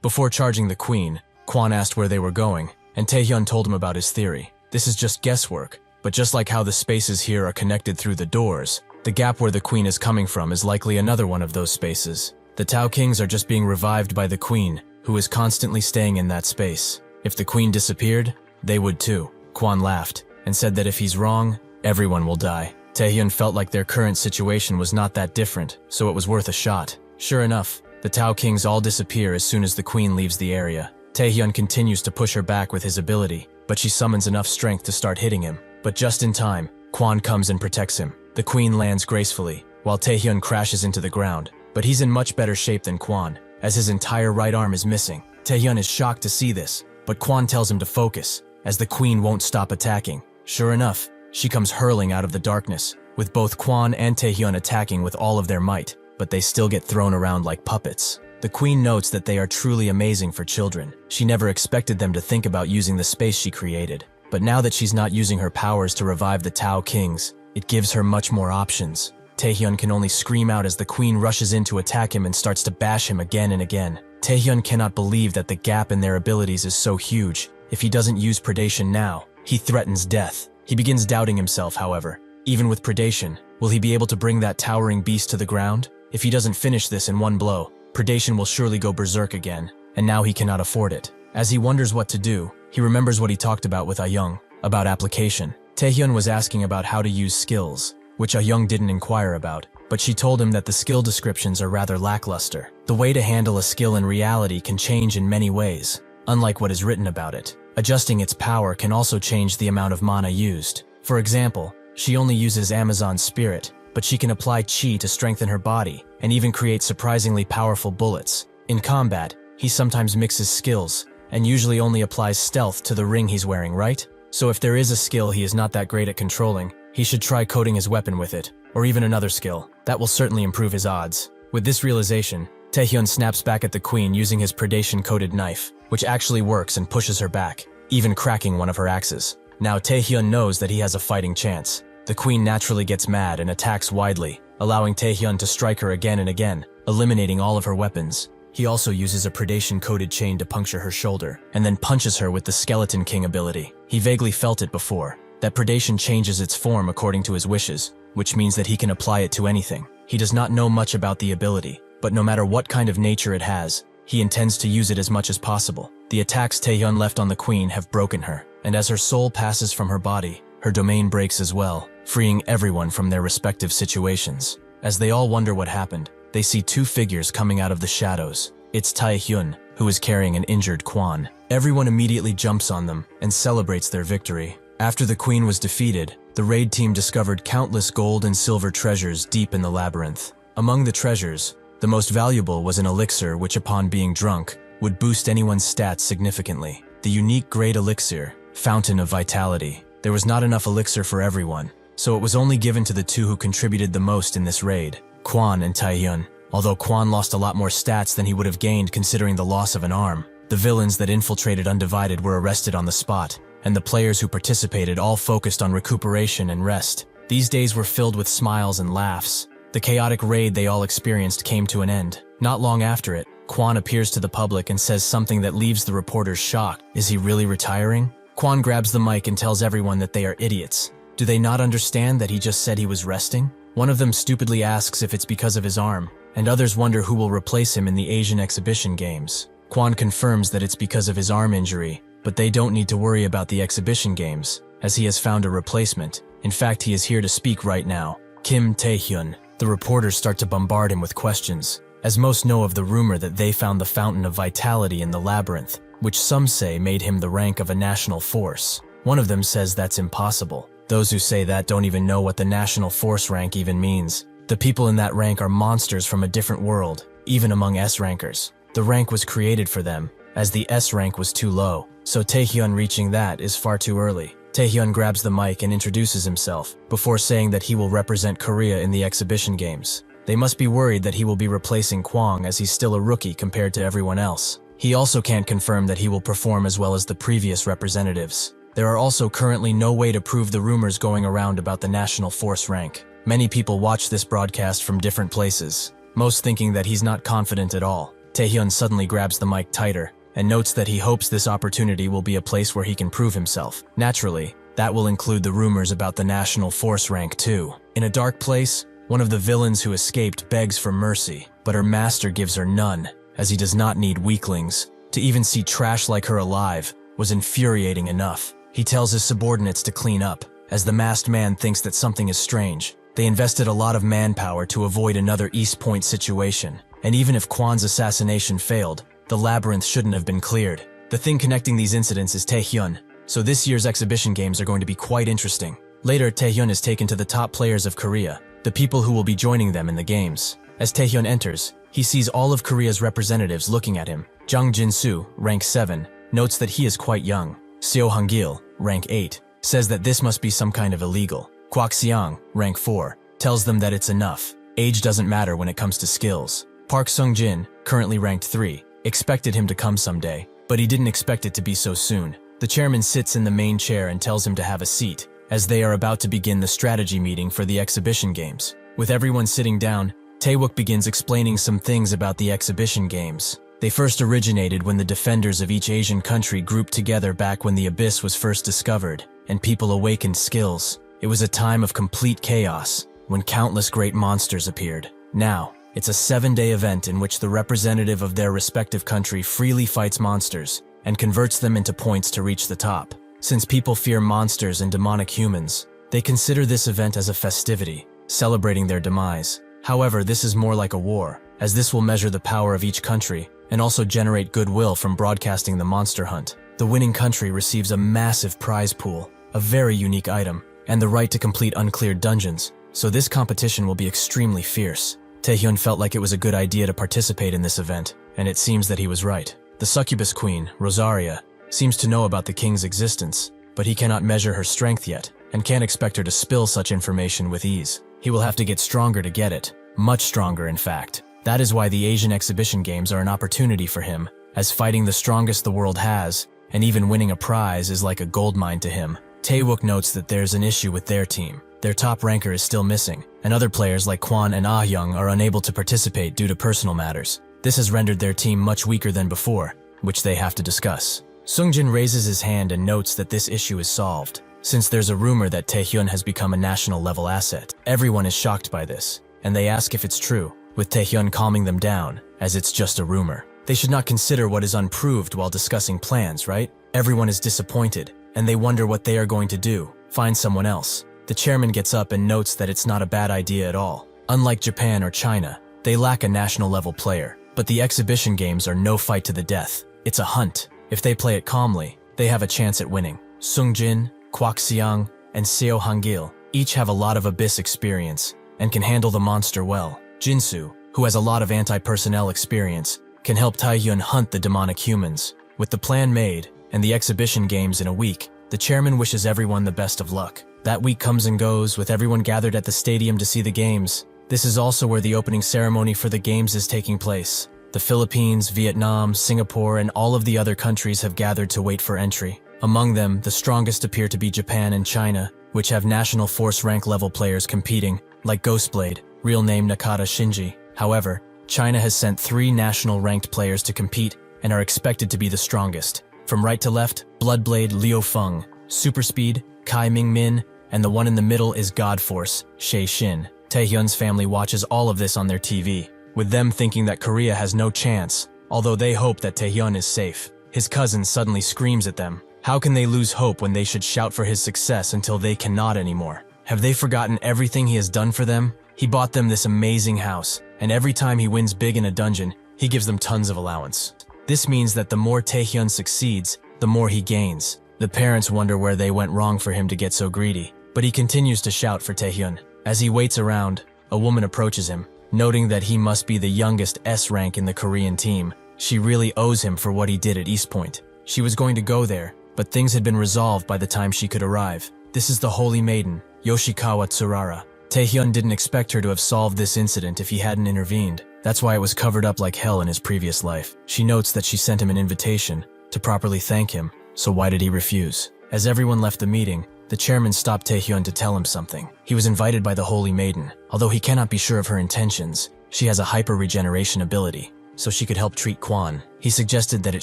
A: Before charging the Queen, Kwon asked where they were going, and Taehyun told him about his theory. This is just guesswork, but just like how the spaces here are connected through the doors, the gap where the Queen is coming from is likely another one of those spaces. The Tao Kings are just being revived by the Queen, who is constantly staying in that space. If the Queen disappeared, they would too. Kwon laughed, and said that if he's wrong, everyone will die. Taehyun felt like their current situation was not that different, so it was worth a shot. Sure enough, the Tao Kings all disappear as soon as the Queen leaves the area. Taehyun continues to push her back with his ability, but she summons enough strength to start hitting him. But just in time, Kwon comes and protects him. The Queen lands gracefully, while Taehyun crashes into the ground. But he's in much better shape than Kwon, as his entire right arm is missing. Taehyun is shocked to see this, but Kwon tells him to focus, as the Queen won't stop attacking. Sure enough, she comes hurling out of the darkness, with both Kwon and Taehyun attacking with all of their might, but they still get thrown around like puppets. The Queen notes that they are truly amazing for children. She never expected them to think about using the space she created. But now that she's not using her powers to revive the Tao Kings, it gives her much more options. Taehyun can only scream out as the Queen rushes in to attack him and starts to bash him again and again. Taehyun cannot believe that the gap in their abilities is so huge. If he doesn't use predation now, he threatens death. He begins doubting himself, however. Even with predation, will he be able to bring that towering beast to the ground? If he doesn't finish this in one blow, predation will surely go berserk again, and now he cannot afford it. As he wonders what to do, he remembers what he talked about with Ayoung, about application. Taehyun was asking about how to use skills, which Ayoung didn't inquire about, but she told him that the skill descriptions are rather lackluster. The way to handle a skill in reality can change in many ways, unlike what is written about it. Adjusting its power can also change the amount of mana used. For example, she only uses Amazon's spirit, but she can apply chi to strengthen her body, and even create surprisingly powerful bullets. In combat, he sometimes mixes skills, and usually only applies stealth to the ring he's wearing, right? So if there is a skill he is not that great at controlling, he should try coating his weapon with it, or even another skill. That will certainly improve his odds. With this realization, Taehyun snaps back at the queen using his predation-coated knife, which actually works and pushes her back, even cracking one of her axes. Now Taehyun knows that he has a fighting chance. The queen naturally gets mad and attacks widely, allowing Taehyun to strike her again and again, eliminating all of her weapons. He also uses a predation-coated chain to puncture her shoulder, and then punches her with the Skeleton King ability. He vaguely felt it before, that predation changes its form according to his wishes, which means that he can apply it to anything. He does not know much about the ability, but no matter what kind of nature it has, he intends to use it as much as possible. The attacks Taehyun left on the queen have broken her, and as her soul passes from her body, her domain breaks as well, freeing everyone from their respective situations. As they all wonder what happened, they see two figures coming out of the shadows. It's Taehyun, who is carrying an injured Kwan. Everyone immediately jumps on them and celebrates their victory. After the queen was defeated, the raid team discovered countless gold and silver treasures deep in the labyrinth. Among the treasures, the most valuable was an elixir which, upon being drunk, would boost anyone's stats significantly. The unique Great Elixir, Fountain of Vitality. There was not enough elixir for everyone, so it was only given to the two who contributed the most in this raid, Kwan and Taehyun. Although Kwan lost a lot more stats than he would have gained considering the loss of an arm, the villains that infiltrated Undivided were arrested on the spot, and the players who participated all focused on recuperation and rest. These days were filled with smiles and laughs. The chaotic raid they all experienced came to an end. Not long after it, Kwan appears to the public and says something that leaves the reporters shocked. Is he really retiring? Kwan grabs the mic and tells everyone that they are idiots. Do they not understand that he just said he was resting? One of them stupidly asks if it's because of his arm, and others wonder who will replace him in the Asian exhibition games. Kwan confirms that it's because of his arm injury, but they don't need to worry about the exhibition games, as he has found a replacement. In fact, he is here to speak right now. Kim Taehyun. The reporters start to bombard him with questions, as most know of the rumor that they found the Fountain of Vitality in the labyrinth, which some say made him the rank of a national force. One of them says that's impossible. Those who say that don't even know what the national force rank even means. The people in that rank are monsters from a different world, even among S-rankers. The rank was created for them, as the S rank was too low, so Taehyun reaching that is far too early. Taehyun grabs the mic and introduces himself, before saying that he will represent Korea in the exhibition games. They must be worried that he will be replacing Kwang as he's still a rookie compared to everyone else. He also can't confirm that he will perform as well as the previous representatives. There are also currently no way to prove the rumors going around about the national force rank. Many people watch this broadcast from different places, most thinking that he's not confident at all. Taehyun suddenly grabs the mic tighter, and notes that he hopes this opportunity will be a place where he can prove himself. Naturally, that will include the rumors about the national force rank too. In a dark place, one of the villains who escaped begs for mercy, but her master gives her none, as he does not need weaklings. To even see trash like her alive was infuriating enough. He tells his subordinates to clean up, as the masked man thinks that something is strange. They invested a lot of manpower to avoid another East Point situation, and even if Kwan's assassination failed, the labyrinth shouldn't have been cleared. The thing connecting these incidents is Taehyun, so this year's exhibition games are going to be quite interesting. Later, Taehyun is taken to the top players of Korea, the people who will be joining them in the games. As Taehyun enters, he sees all of Korea's representatives looking at him. Jang Jin-soo, rank 7, notes that he is quite young. Seo Hong-gil, rank 8, says that this must be some kind of illegal. Kwak Seong, rank 4, tells them that it's enough. Age doesn't matter when it comes to skills. Park Sung-jin, currently ranked 3, expected him to come someday, but he didn't expect it to be so soon. The chairman sits in the main chair and tells him to have a seat, as they are about to begin the strategy meeting for the exhibition games. With everyone sitting down, Taewook begins explaining some things about the exhibition games. They first originated when the defenders of each Asian country grouped together back when the Abyss was first discovered. and people awakened skills. It was a time of complete chaos, when countless great monsters appeared. Now, it's a 7-day event in which the representative of their respective country freely fights monsters and converts them into points to reach the top. Since people fear monsters and demonic humans, they consider this event as a festivity, celebrating their demise. However, this is more like a war, as this will measure the power of each country and also generate goodwill from broadcasting the monster hunt. The winning country receives a massive prize pool, a very unique item, and the right to complete uncleared dungeons, so this competition will be extremely fierce. Taehyun felt like it was a good idea to participate in this event, and it seems that he was right. The succubus queen, Rosaria, seems to know about the king's existence, but he cannot measure her strength yet, and can't expect her to spill such information with ease. He will have to get stronger to get it, much stronger in fact. That is why the Asian exhibition games are an opportunity for him, as fighting the strongest the world has, and even winning a prize is like a goldmine to him. Taewook notes that there's an issue with their team. Their top ranker is still missing, and other players like Kwon and Ah Young are unable to participate due to personal matters. This has rendered their team much weaker than before, which they have to discuss. Sungjin raises his hand and notes that this issue is solved, since there's a rumor that Taehyun has become a national-level asset. Everyone is shocked by this, and they ask if it's true, with Taehyun calming them down, as it's just a rumor. They should not consider what is unproved while discussing plans, right? Everyone is disappointed, and they wonder what they are going to do, find someone else. The chairman gets up and notes that it's not a bad idea at all. Unlike Japan or China, they lack a national-level player, but the exhibition games are no fight to the death. It's a hunt. If they play it calmly, they have a chance at winning. Sungjin, Kwak Siang, and Seo Hangil each have a lot of abyss experience and can handle the monster well. Jinsu, who has a lot of anti-personnel experience, can help Taehyun hunt the demonic humans. With the plan made and the exhibition games in a week, the chairman wishes everyone the best of luck. That week comes and goes, with everyone gathered at the stadium to see the games. This is also where the opening ceremony for the games is taking place. The Philippines, Vietnam, Singapore, and all of the other countries have gathered to wait for entry. Among them, the strongest appear to be Japan and China, which have national force rank level players competing, like Ghostblade, real name Nakata Shinji. However, China has sent 3 national ranked players to compete and are expected to be the strongest. From right to left, Bloodblade Liu Feng, Super Speed, Kai Ming-min, and the one in the middle is God Force, Shei Shin. Taehyun's family watches all of this on their TV, with them thinking that Korea has no chance, although they hope that Taehyun is safe. His cousin suddenly screams at them. How can they lose hope when they should shout for his success until they cannot anymore? Have they forgotten everything he has done for them? He bought them this amazing house, and every time he wins big in a dungeon, he gives them tons of allowance. This means that the more Taehyun succeeds, the more he gains. The parents wonder where they went wrong for him to get so greedy, but he continues to shout for Taehyun. As he waits around, a woman approaches him, noting that he must be the youngest S rank in the Korean team. She really owes him for what he did at East Point. She was going to go there, but things had been resolved by the time she could arrive. This is the Holy Maiden, Yoshikawa Tsurara. Taehyun didn't expect her to have solved this incident if he hadn't intervened. That's why it was covered up like hell in his previous life. She notes that she sent him an invitation to properly thank him, so why did he refuse? As everyone left the meeting, the chairman stopped Taehyun to tell him something. He was invited by the Holy Maiden. Although he cannot be sure of her intentions, she has a hyper-regeneration ability, so she could help treat Kwon. He suggested that it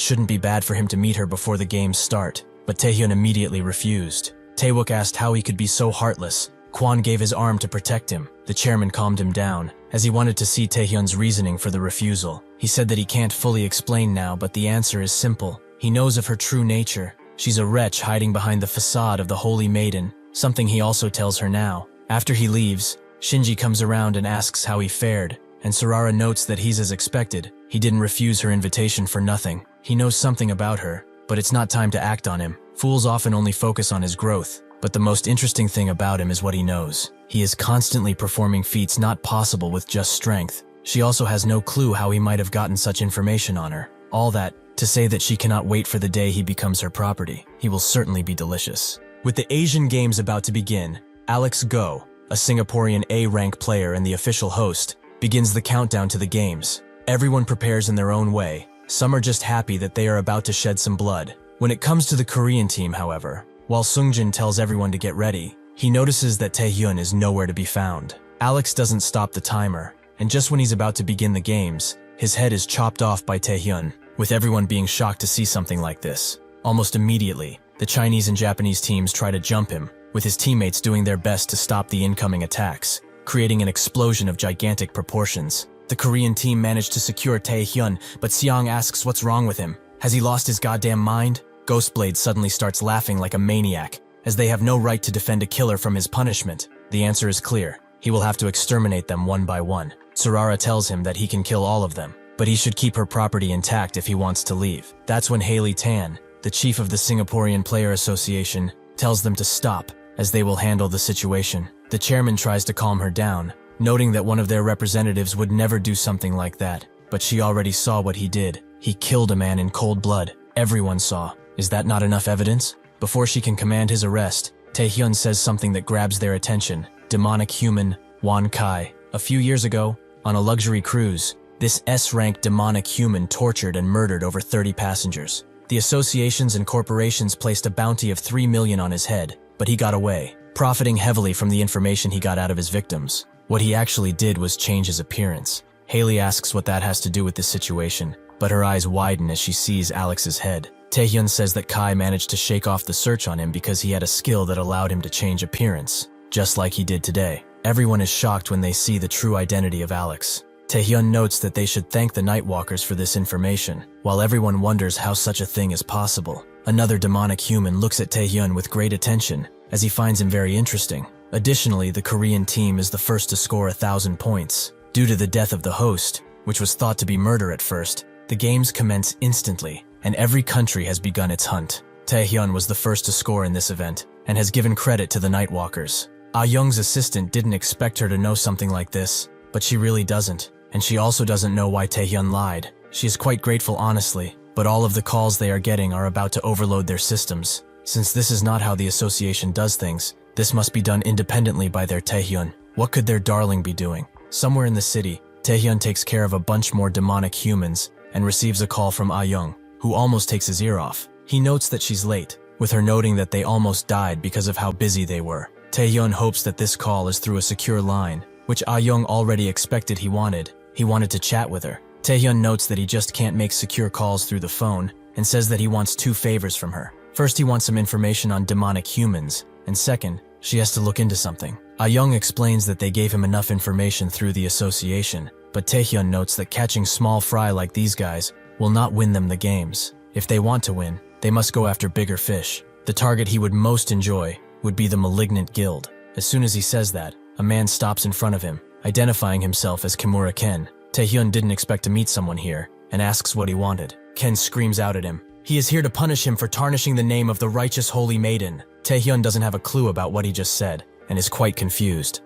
A: shouldn't be bad for him to meet her before the games start, but Taehyun immediately refused. Taewook asked how he could be so heartless. Kwon gave his arm to protect him. The chairman calmed him down, as he wanted to see Taehyun's reasoning for the refusal. He said that he can't fully explain now, but the answer is simple. He knows of her true nature. She's a wretch hiding behind the facade of the Holy Maiden, something he also tells her now. After he leaves, Shinji comes around and asks how he fared, and Sarara notes that he's as expected. He didn't refuse her invitation for nothing. He knows something about her, but it's not time to act on him. Fools often only focus on his growth, but the most interesting thing about him is what he knows. He is constantly performing feats not possible with just strength. She also has no clue how he might have gotten such information on her. All that to say that she cannot wait for the day he becomes her property. He will certainly be delicious. With the Asian Games about to begin, Alex Go, a Singaporean A-rank player and the official host, begins the countdown to the games. Everyone prepares in their own way. Some are just happy that they are about to shed some blood. When it comes to the Korean team, however, while Sungjin tells everyone to get ready, he notices that Taehyun is nowhere to be found. Alex doesn't stop the timer, and just when he's about to begin the games, his head is chopped off by Taehyun. With everyone being shocked to see something like this, almost immediately, The Chinese and Japanese teams try to jump him, with his teammates doing their best to stop the incoming attacks, creating an explosion of gigantic proportions. The Korean team managed to secure Taehyun, but Seong asks what's wrong with him. Has he lost his goddamn mind? Ghostblade suddenly starts laughing like a maniac, as they have no right to defend a killer from his punishment. The answer is clear. He will have to exterminate them one by one. Sarara tells him that he can kill all of them, but he should keep her property intact if he wants to leave. That's when Haley Tan, the chief of the Singaporean Player Association, tells them to stop, as they will handle the situation. The chairman tries to calm her down, noting that one of their representatives would never do something like that, but she already saw what he did. He killed a man in cold blood. Everyone saw. Is that not enough evidence? Before she can command his arrest, Taehyun says something that grabs their attention. Demonic human, Wan Kai. A few years ago, on a luxury cruise, this S-rank demonic human tortured and murdered over 30 passengers. The associations and corporations placed a bounty of 3 million on his head, but he got away, profiting heavily from the information he got out of his victims. What he actually did was change his appearance. Haley asks what that has to do with this situation, but her eyes widen as she sees Alex's head. Taehyun says that Kai managed to shake off the search on him because he had a skill that allowed him to change appearance, just like he did today. Everyone is shocked when they see the true identity of Alex. Taehyun notes that they should thank the Nightwalkers for this information, while everyone wonders how such a thing is possible. Another demonic human looks at Taehyun with great attention, as he finds him very interesting. Additionally, the Korean team is the first to score 1,000 points. Due to the death of the host, which was thought to be murder at first, the games commence instantly, and every country has begun its hunt. Taehyun was the first to score in this event, and has given credit to the Nightwalkers. Ah Young's assistant didn't expect her to know something like this, but she really doesn't, and she also doesn't know why Taehyun lied. She is quite grateful honestly, but all of the calls they are getting are about to overload their systems. Since this is not how the association does things, this must be done independently by their Taehyun. What could their darling be doing? Somewhere in the city, Taehyun takes care of a bunch more demonic humans and receives a call from Ah Young, who almost takes his ear off. He notes that she's late, with her noting that they almost died because of how busy they were. Taehyun hopes that this call is through a secure line, which Ah Young already expected he wanted. He wanted to chat with her. Taehyun notes that he just can't make secure calls through the phone, and says that he wants 2 favors from her. First, he wants some information on demonic humans, and second, she has to look into something. Ah Young explains that they gave him enough information through the association, but Taehyun notes that catching small fry like these guys will not win them the games. If they want to win, they must go after bigger fish. The target he would most enjoy would be the Malignant Guild. As soon as he says that, a man stops in front of him, identifying himself as Kimura Ken. Taehyun didn't expect to meet someone here, and asks what he wanted. Ken screams out at him. He is here to punish him for tarnishing the name of the righteous holy maiden. Taehyun doesn't have a clue about what he just said, and is quite confused.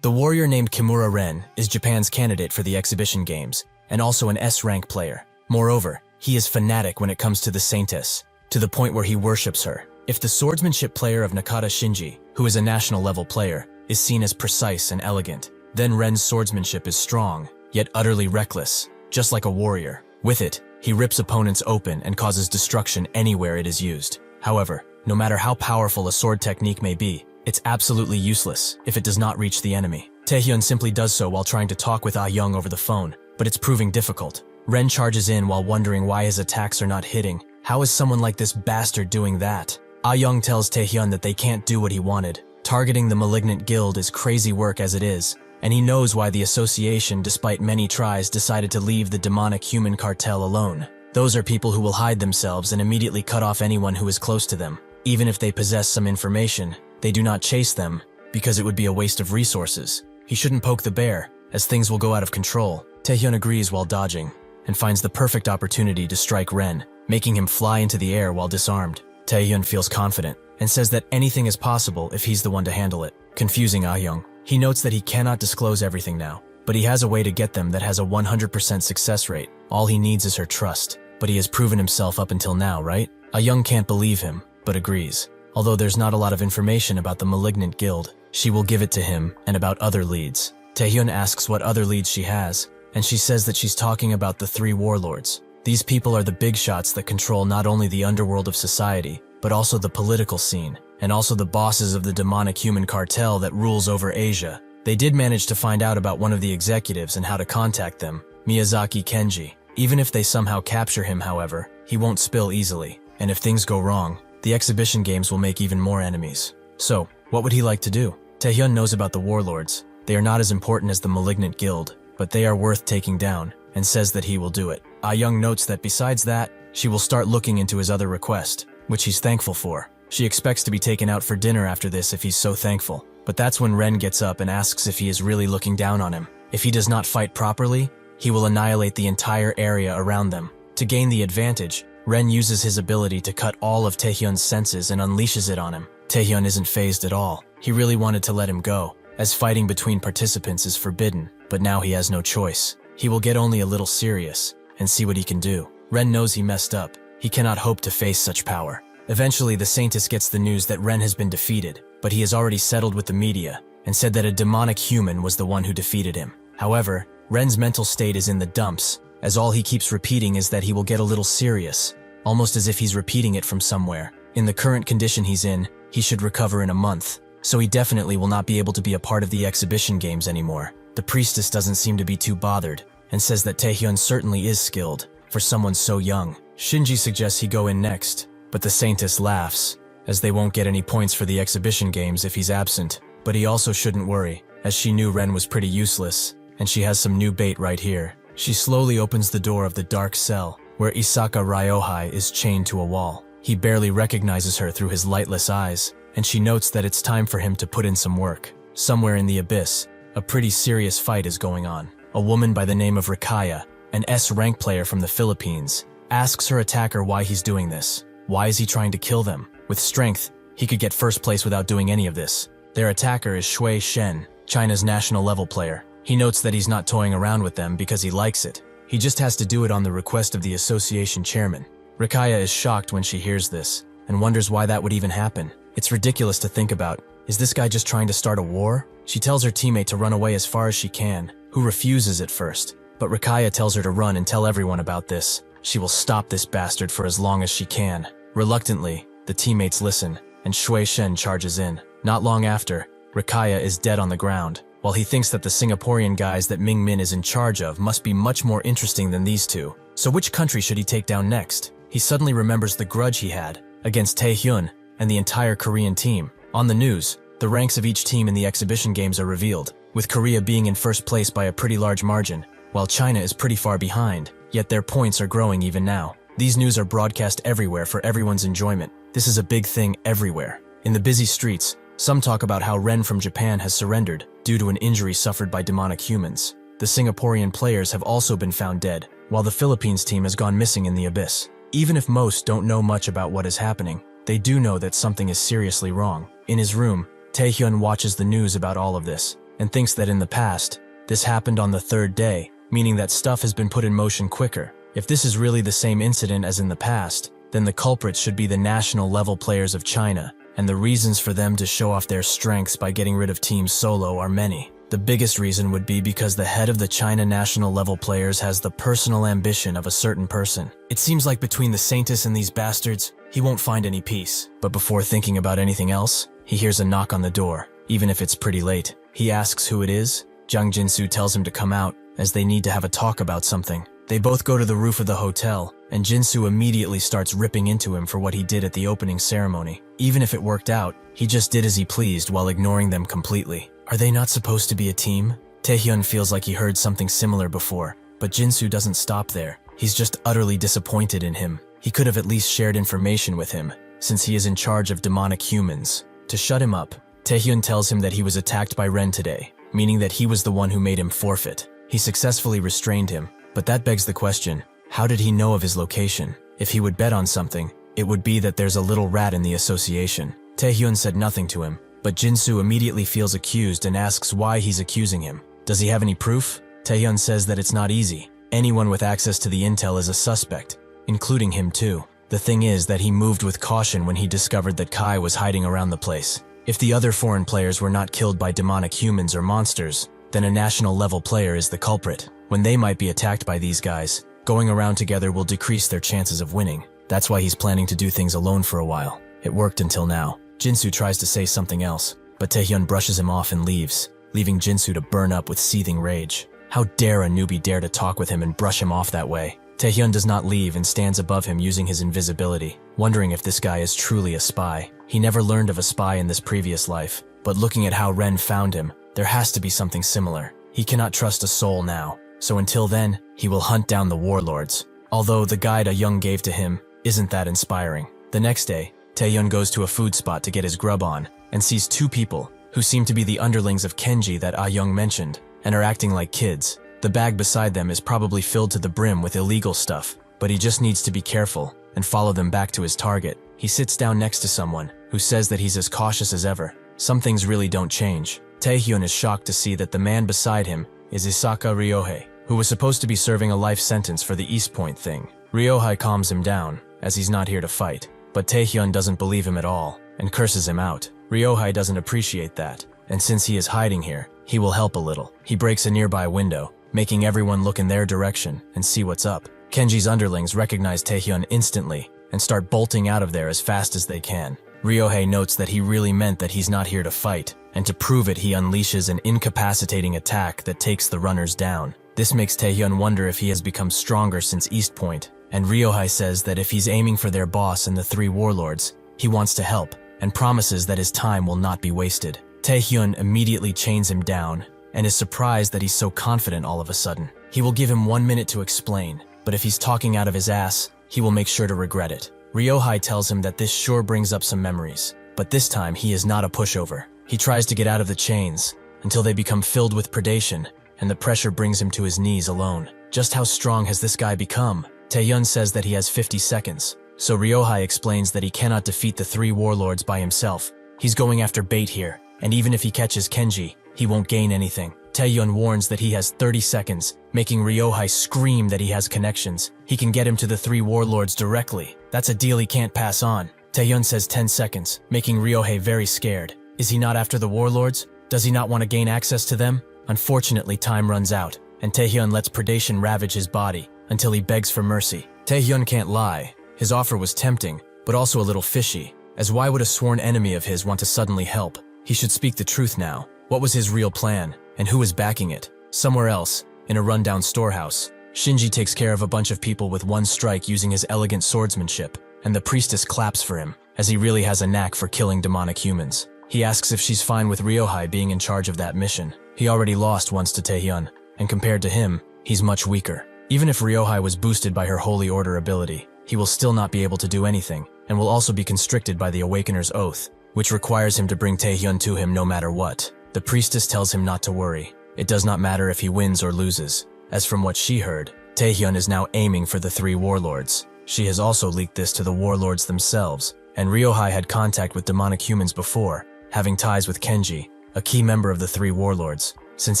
A: The warrior named Kimura Ren is Japan's candidate for the exhibition games, and also an S-rank player. Moreover, he is fanatic when it comes to the Saintess, to the point where he worships her. If the swordsmanship player of Nakata Shinji, who is a national level player, is seen as precise and elegant, then Ren's swordsmanship is strong, yet utterly reckless, just like a warrior. With it, he rips opponents open and causes destruction anywhere it is used. However, no matter how powerful a sword technique may be, it's absolutely useless if it does not reach the enemy. Taehyun simply does so while trying to talk with Ah Young over the phone, but it's proving difficult. Ren charges in while wondering why his attacks are not hitting. How is someone like this bastard doing that? Ah Young tells Taehyun that they can't do what he wanted. Targeting the Malignant Guild is crazy work as it is, and he knows why the association, despite many tries, decided to leave the demonic human cartel alone. Those are people who will hide themselves and immediately cut off anyone who is close to them. Even if they possess some information, they do not chase them, because it would be a waste of resources. He shouldn't poke the bear, as things will go out of control. Taehyun agrees while dodging, and finds the perfect opportunity to strike Ren, making him fly into the air while disarmed. Taehyun feels confident, and says that anything is possible if he's the one to handle it, confusing Ah Young. He notes that he cannot disclose everything now, but he has a way to get them that has a 100% success rate. All he needs is her trust, but he has proven himself up until now, right? Ah Young can't believe him, but agrees. Although there's not a lot of information about the Malignant Guild, she will give it to him and about other leads. Taehyun asks what other leads she has, and she says that she's talking about the 3 warlords. These people are the big shots that control not only the underworld of society, but also the political scene, and also the bosses of the demonic human cartel that rules over Asia. They did manage to find out about one of the executives and how to contact them, Miyazaki Kenji. Even if they somehow capture him, however, he won't spill easily, and if things go wrong, The exhibition games will make even more enemies. So, what would he like to do? Taehyun knows about the warlords. They are not as important as the malignant guild, but they are worth taking down, and says that he will do it. Ah Young notes that besides that, she will start looking into his other request, which he's thankful for. She expects to be taken out for dinner after this if he's so thankful. But that's when Ren gets up and asks if he is really looking down on him. If he does not fight properly, he will annihilate the entire area around them. To gain the advantage, Ren uses his ability to cut all of Taehyun's senses and unleashes it on him. Taehyun isn't fazed at all. He really wanted to let him go, as fighting between participants is forbidden, but now he has no choice. He will get only a little serious, and see what he can do. Ren knows he messed up. He cannot hope to face such power. Eventually, the Saintess gets the news that Ren has been defeated, but he has already settled with the media, and said that a demonic human was the one who defeated him. However, Ren's mental state is in the dumps, as all he keeps repeating is that he will get a little serious, almost as if he's repeating it from somewhere. In the current condition he's in, he should recover in a month, so he definitely will not be able to be a part of the exhibition games anymore. The priestess doesn't seem to be too bothered, and says that Taehyun certainly is skilled, for someone so young. Shinji suggests he go in next, but the Saintess laughs, as they won't get any points for the exhibition games if he's absent. But he also shouldn't worry, as she knew Ren was pretty useless, and she has some new bait right here. She slowly opens the door of the dark cell, where Isaka Ryohei is chained to a wall. He barely recognizes her through his lightless eyes, and she notes that it's time for him to put in some work. Somewhere in the abyss, a pretty serious fight is going on. A woman by the name of Rikaya, an S-rank player from the Philippines, asks her attacker why he's doing this. Why is he trying to kill them? With strength, he could get first place without doing any of this. Their attacker is Shui Shen, China's national level player. He notes that he's not toying around with them because he likes it. He just has to do it on the request of the association chairman. Rikaya is shocked when she hears this, and wonders why that would even happen. It's ridiculous to think about. Is this guy just trying to start a war? She tells her teammate to run away as far as she can, who refuses at first. But Rikaya tells her to run and tell everyone about this. She will stop this bastard for as long as she can. Reluctantly, the teammates listen, and Shui Shen charges in. Not long after, Rikaya is dead on the ground. While he thinks that the Singaporean guys that Ming Min is in charge of must be much more interesting than these two. So which country should he take down next? He suddenly remembers the grudge he had against Taehyun and the entire Korean team. On the news, the ranks of each team in the exhibition games are revealed, with Korea being in first place by a pretty large margin, while China is pretty far behind, yet their points are growing even now. These news are broadcast everywhere for everyone's enjoyment. This is a big thing everywhere. In the busy streets, some talk about how Ren from Japan has surrendered due to an injury suffered by demonic humans. The Singaporean players have also been found dead, while the Philippines team has gone missing in the abyss. Even if most don't know much about what is happening, they do know that something is seriously wrong. In his room, Taehyun watches the news about all of this, and thinks that in the past, this happened on the third day, meaning that stuff has been put in motion quicker. If this is really the same incident as in the past, then the culprits should be the national level players of China, and the reasons for them to show off their strengths by getting rid of Team Solo are many. The biggest reason would be because the head of the China national level players has the personal ambition of a certain person. It seems like between the Saintess and these bastards, he won't find any peace. But before thinking about anything else, he hears a knock on the door, even if it's pretty late. He asks who it is. Jang Jinsu tells him to come out, as they need to have a talk about something. They both go to the roof of the hotel, and Jinsu immediately starts ripping into him for what he did at the opening ceremony. Even if it worked out, he just did as he pleased while ignoring them completely. Are they not supposed to be a team? Taehyun feels like he heard something similar before, but Jinsu doesn't stop there. He's just utterly disappointed in him. He could have at least shared information with him, since he is in charge of demonic humans. To shut him up, Taehyun tells him that he was attacked by Ren today, meaning that he was the one who made him forfeit. He successfully restrained him, but that begs the question, how did he know of his location? If he would bet on something, it would be that there's a little rat in the association. Taehyun said nothing to him, but Jinsu immediately feels accused and asks why he's accusing him. Does he have any proof? Taehyun says that it's not easy. Anyone with access to the intel is a suspect, including him too. The thing is that he moved with caution when he discovered that Kai was hiding around the place. If the other foreign players were not killed by demonic humans or monsters, then a national level player is the culprit. When they might be attacked by these guys, going around together will decrease their chances of winning. That's why he's planning to do things alone for a while. It worked until now. Jinsu tries to say something else, but Taehyun brushes him off and leaves, leaving Jinsu to burn up with seething rage. How dare a newbie dare to talk with him and brush him off that way? Taehyun does not leave and stands above him using his invisibility, wondering if this guy is truly a spy. He never learned of a spy in this previous life, but looking at how Ren found him, there has to be something similar. He cannot trust a soul now, so until then, he will hunt down the warlords. Although the guide Young gave to him isn't that inspiring. The next day, Taehyun goes to a food spot to get his grub on, and sees two people who seem to be the underlings of Kenji that Young mentioned, and are acting like kids. The bag beside them is probably filled to the brim with illegal stuff, but he just needs to be careful and follow them back to his target. He sits down next to someone who says that he's as cautious as ever. Some things really don't change. Taehyun is shocked to see that the man beside him is Isaka Ryohei, who was supposed to be serving a life sentence for the East Point thing. Ryohei calms him down, as he's not here to fight, but Taehyun doesn't believe him at all, and curses him out. Ryohei doesn't appreciate that, and since he is hiding here, he will help a little. He breaks a nearby window, making everyone look in their direction and see what's up. Kenji's underlings recognize Taehyun instantly, and start bolting out of there as fast as they can. Ryohei notes that he really meant that he's not here to fight, and to prove it he unleashes an incapacitating attack that takes the runners down. This makes Taehyun wonder if he has become stronger since East Point, and Ryohei says that if he's aiming for their boss and the three warlords, he wants to help, and promises that his time will not be wasted. Taehyun immediately chains him down, and is surprised that he's so confident all of a sudden. He will give him 1 minute to explain, but if he's talking out of his ass, he will make sure to regret it. Ryohei tells him that this sure brings up some memories, but this time he is not a pushover. He tries to get out of the chains, until they become filled with predation, and the pressure brings him to his knees alone. Just how strong has this guy become? Taehyun says that he has 50 seconds, so Ryohei explains that he cannot defeat the three warlords by himself. He's going after bait here, and even if he catches Kenji, he won't gain anything. Taehyun warns that he has 30 seconds, making Ryohei scream that he has connections. He can get him to the three warlords directly. That's a deal he can't pass on. Taehyun says 10 seconds, making Ryohei very scared. Is he not after the warlords? Does he not want to gain access to them? Unfortunately, time runs out, and Taehyun lets predation ravage his body until he begs for mercy. Taehyun can't lie. His offer was tempting, but also a little fishy, as why would a sworn enemy of his want to suddenly help? He should speak the truth now. What was his real plan, and who was backing it? Somewhere else, in a rundown storehouse, Shinji takes care of a bunch of people with one strike using his elegant swordsmanship, and the priestess claps for him, as he really has a knack for killing demonic humans. He asks if she's fine with Ryohei being in charge of that mission. He already lost once to Taehyun, and compared to him, he's much weaker. Even if Ryohei was boosted by her Holy Order ability, he will still not be able to do anything, and will also be constricted by the Awakener's Oath, which requires him to bring Taehyun to him no matter what. The priestess tells him not to worry. It does not matter if he wins or loses. As from what she heard, Taehyun is now aiming for the three warlords. She has also leaked this to the warlords themselves, and Ryohei had contact with demonic humans before, having ties with Kenji, a key member of the three warlords. Since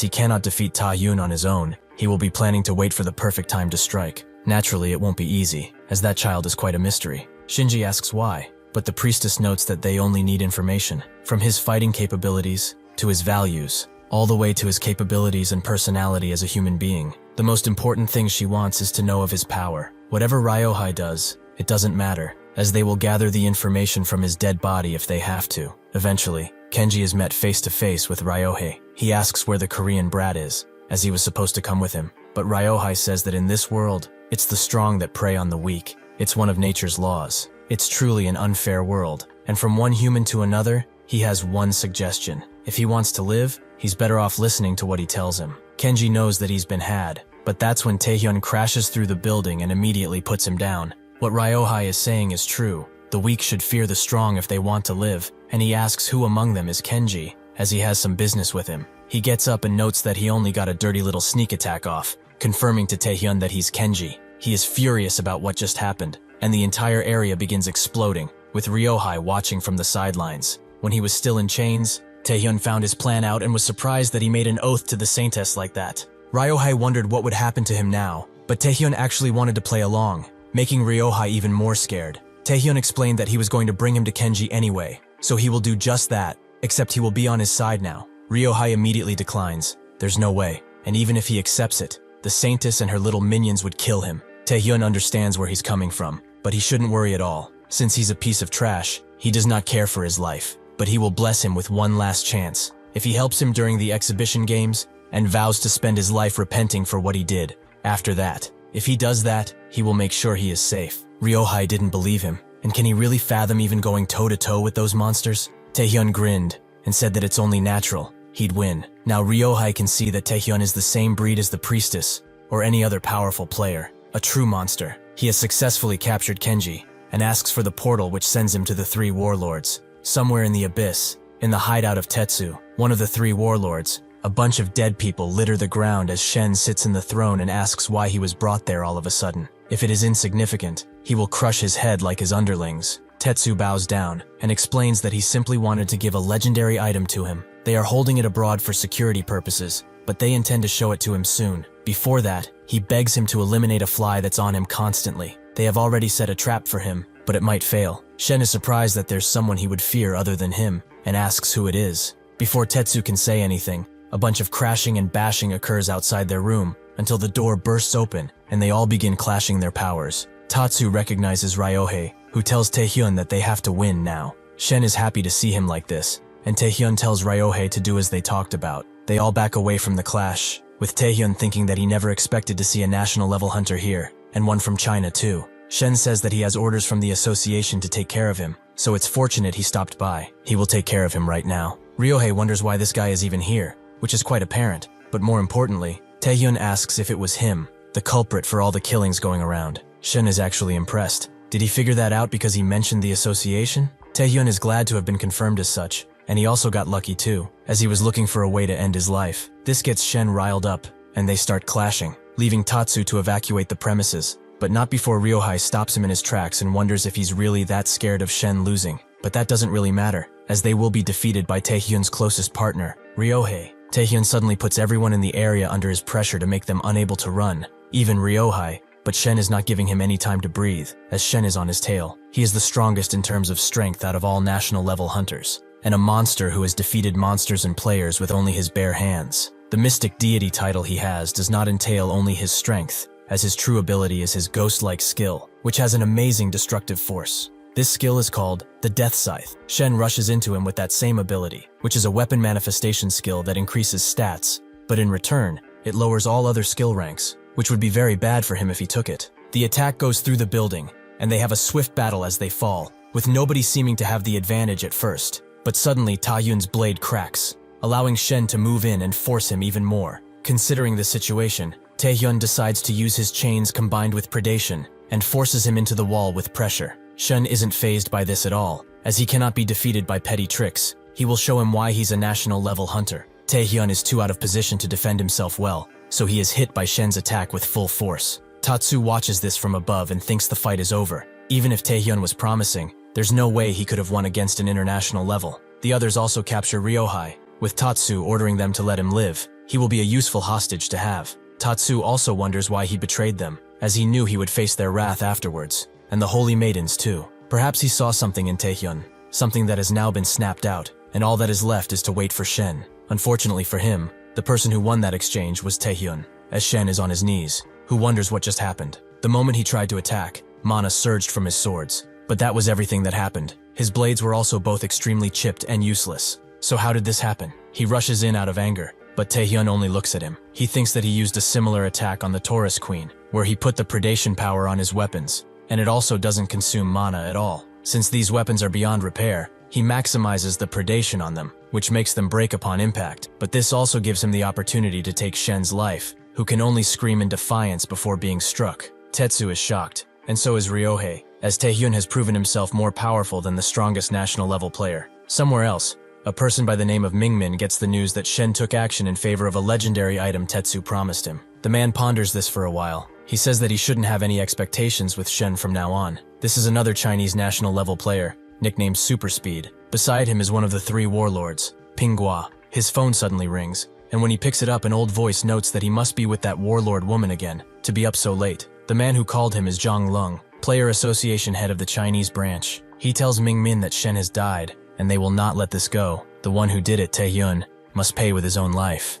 A: he cannot defeat Taehyun on his own, he will be planning to wait for the perfect time to strike. Naturally, it won't be easy, as that child is quite a mystery. Shinji asks why, but the priestess notes that they only need information, from his fighting capabilities to his values, all the way to his capabilities and personality as a human being. The most important thing she wants is to know of his power. Whatever Ryohei does, it doesn't matter, as they will gather the information from his dead body if they have to. Eventually, Kenji is met face to face with Ryohei. He asks where the Korean brat is, as he was supposed to come with him. But Ryohei says that in this world, it's the strong that prey on the weak. It's one of nature's laws. It's truly an unfair world. And from one human to another, he has one suggestion. If he wants to live, he's better off listening to what he tells him. Kenji knows that he's been had, but that's when Taehyun crashes through the building and immediately puts him down. What Ryohei is saying is true. The weak should fear the strong if they want to live, and he asks who among them is Kenji, as he has some business with him. He gets up and notes that he only got a dirty little sneak attack off, confirming to Taehyun that he's Kenji. He is furious about what just happened, and the entire area begins exploding, with Ryohei watching from the sidelines. When he was still in chains, Taehyun found his plan out and was surprised that he made an oath to the saintess like that. Ryohei wondered what would happen to him now, but Taehyun actually wanted to play along, making Ryohei even more scared. Taehyun explained that he was going to bring him to Kenji anyway, so he will do just that, except he will be on his side now. Ryohei immediately declines. There's no way, and even if he accepts it, the saintess and her little minions would kill him. Taehyun understands where he's coming from, but he shouldn't worry at all. Since he's a piece of trash, he does not care for his life, but he will bless him with one last chance. If he helps him during the exhibition games, and vows to spend his life repenting for what he did. After that, If he does that, he will make sure he is safe. Ryohei didn't believe him, and can he really fathom even going toe-to-toe with those monsters? Taehyun grinned and said that it's only natural. He'd win. Now Ryohei can see that Taehyun is the same breed as the priestess or any other powerful player, a true monster. He has successfully captured Kenji and asks for the portal which sends him to the three warlords. Somewhere in the abyss, in the hideout of Tetsu, one of the three warlords, a bunch of dead people litter the ground as Shen sits in the throne and asks why he was brought there all of a sudden. If it is insignificant, he will crush his head like his underlings. Tetsu bows down and explains that he simply wanted to give a legendary item to him. They are holding it abroad for security purposes, but they intend to show it to him soon. Before that, he begs him to eliminate a fly that's on him constantly. They have already set a trap for him, but it might fail. Shen is surprised that there's someone he would fear other than him, and asks who it is. Before Tetsu can say anything, a bunch of crashing and bashing occurs outside their room, until the door bursts open, and they all begin clashing their powers. Tatsu recognizes Ryohei, who tells Taehyun that they have to win now. Shen is happy to see him like this, and Taehyun tells Ryohei to do as they talked about. They all back away from the clash, with Taehyun thinking that he never expected to see a national-level hunter here, and one from China too. Shen says that he has orders from the association to take care of him, so it's fortunate he stopped by. He will take care of him right now. Ryohei wonders why this guy is even here, which is quite apparent, but more importantly, Taehyun asks if it was him, the culprit for all the killings going around. Shen is actually impressed. Did he figure that out because he mentioned the association? Taehyun is glad to have been confirmed as such, and he also got lucky too, as he was looking for a way to end his life. This gets Shen riled up, and they start clashing, leaving Tatsu to evacuate the premises, but not before Ryohei stops him in his tracks and wonders if he's really that scared of Shen losing. But that doesn't really matter, as they will be defeated by Taehyun's closest partner, Ryohei. Taehyun suddenly puts everyone in the area under his pressure to make them unable to run, even Ryohei, but Shen is not giving him any time to breathe, as Shen is on his tail. He is the strongest in terms of strength out of all national-level hunters, and a monster who has defeated monsters and players with only his bare hands. The mystic deity title he has does not entail only his strength, as his true ability is his ghost-like skill, which has an amazing destructive force. This skill is called the Death Scythe. Shen rushes into him with that same ability, which is a weapon manifestation skill that increases stats, but in return, it lowers all other skill ranks, which would be very bad for him if he took it. The attack goes through the building, and they have a swift battle as they fall, with nobody seeming to have the advantage at first. But suddenly Taehyun's blade cracks, allowing Shen to move in and force him even more. Considering the situation, Taehyun decides to use his chains combined with predation, and forces him into the wall with pressure. Shen isn't fazed by this at all, as he cannot be defeated by petty tricks. He will show him why he's a national-level hunter. Taehyun is too out of position to defend himself well, so he is hit by Shen's attack with full force. Tatsu watches this from above and thinks the fight is over. Even if Taehyun was promising, there's no way he could have won against an international level. The others also capture Ryohei, with Tatsu ordering them to let him live. He will be a useful hostage to have. Tatsu also wonders why he betrayed them, as he knew he would face their wrath afterwards, and the holy maidens too. Perhaps he saw something in Taehyun, something that has now been snapped out, and all that is left is to wait for Shen. Unfortunately for him, the person who won that exchange was Taehyun, as Shen is on his knees, who wonders what just happened. The moment he tried to attack, mana surged from his swords, but that was everything that happened. His blades were also both extremely chipped and useless. So how did this happen? He rushes in out of anger, but Taehyun only looks at him. He thinks that he used a similar attack on the Taurus Queen, where he put the predation power on his weapons, and it also doesn't consume mana at all. Since these weapons are beyond repair, he maximizes the predation on them, which makes them break upon impact, but this also gives him the opportunity to take Shen's life, who can only scream in defiance before being struck. Tetsu is shocked, and so is Ryohei, as Taehyun has proven himself more powerful than the strongest national-level player. Somewhere else, a person by the name of Mingmin gets the news that Shen took action in favor of a legendary item Tetsu promised him. The man ponders this for a while. He says that he shouldn't have any expectations with Shen from now on. This is another Chinese national-level player, nicknamed Super Speed. Beside him is one of the three warlords, Pinghua. His phone suddenly rings, and when he picks it up, an old voice notes that he must be with that warlord woman again, to be up so late. The man who called him is Zhang Lung, player association head of the Chinese branch. He tells Mingmin that Shen has died, and they will not let this go. The one who did it, Taehyun, must pay with his own life.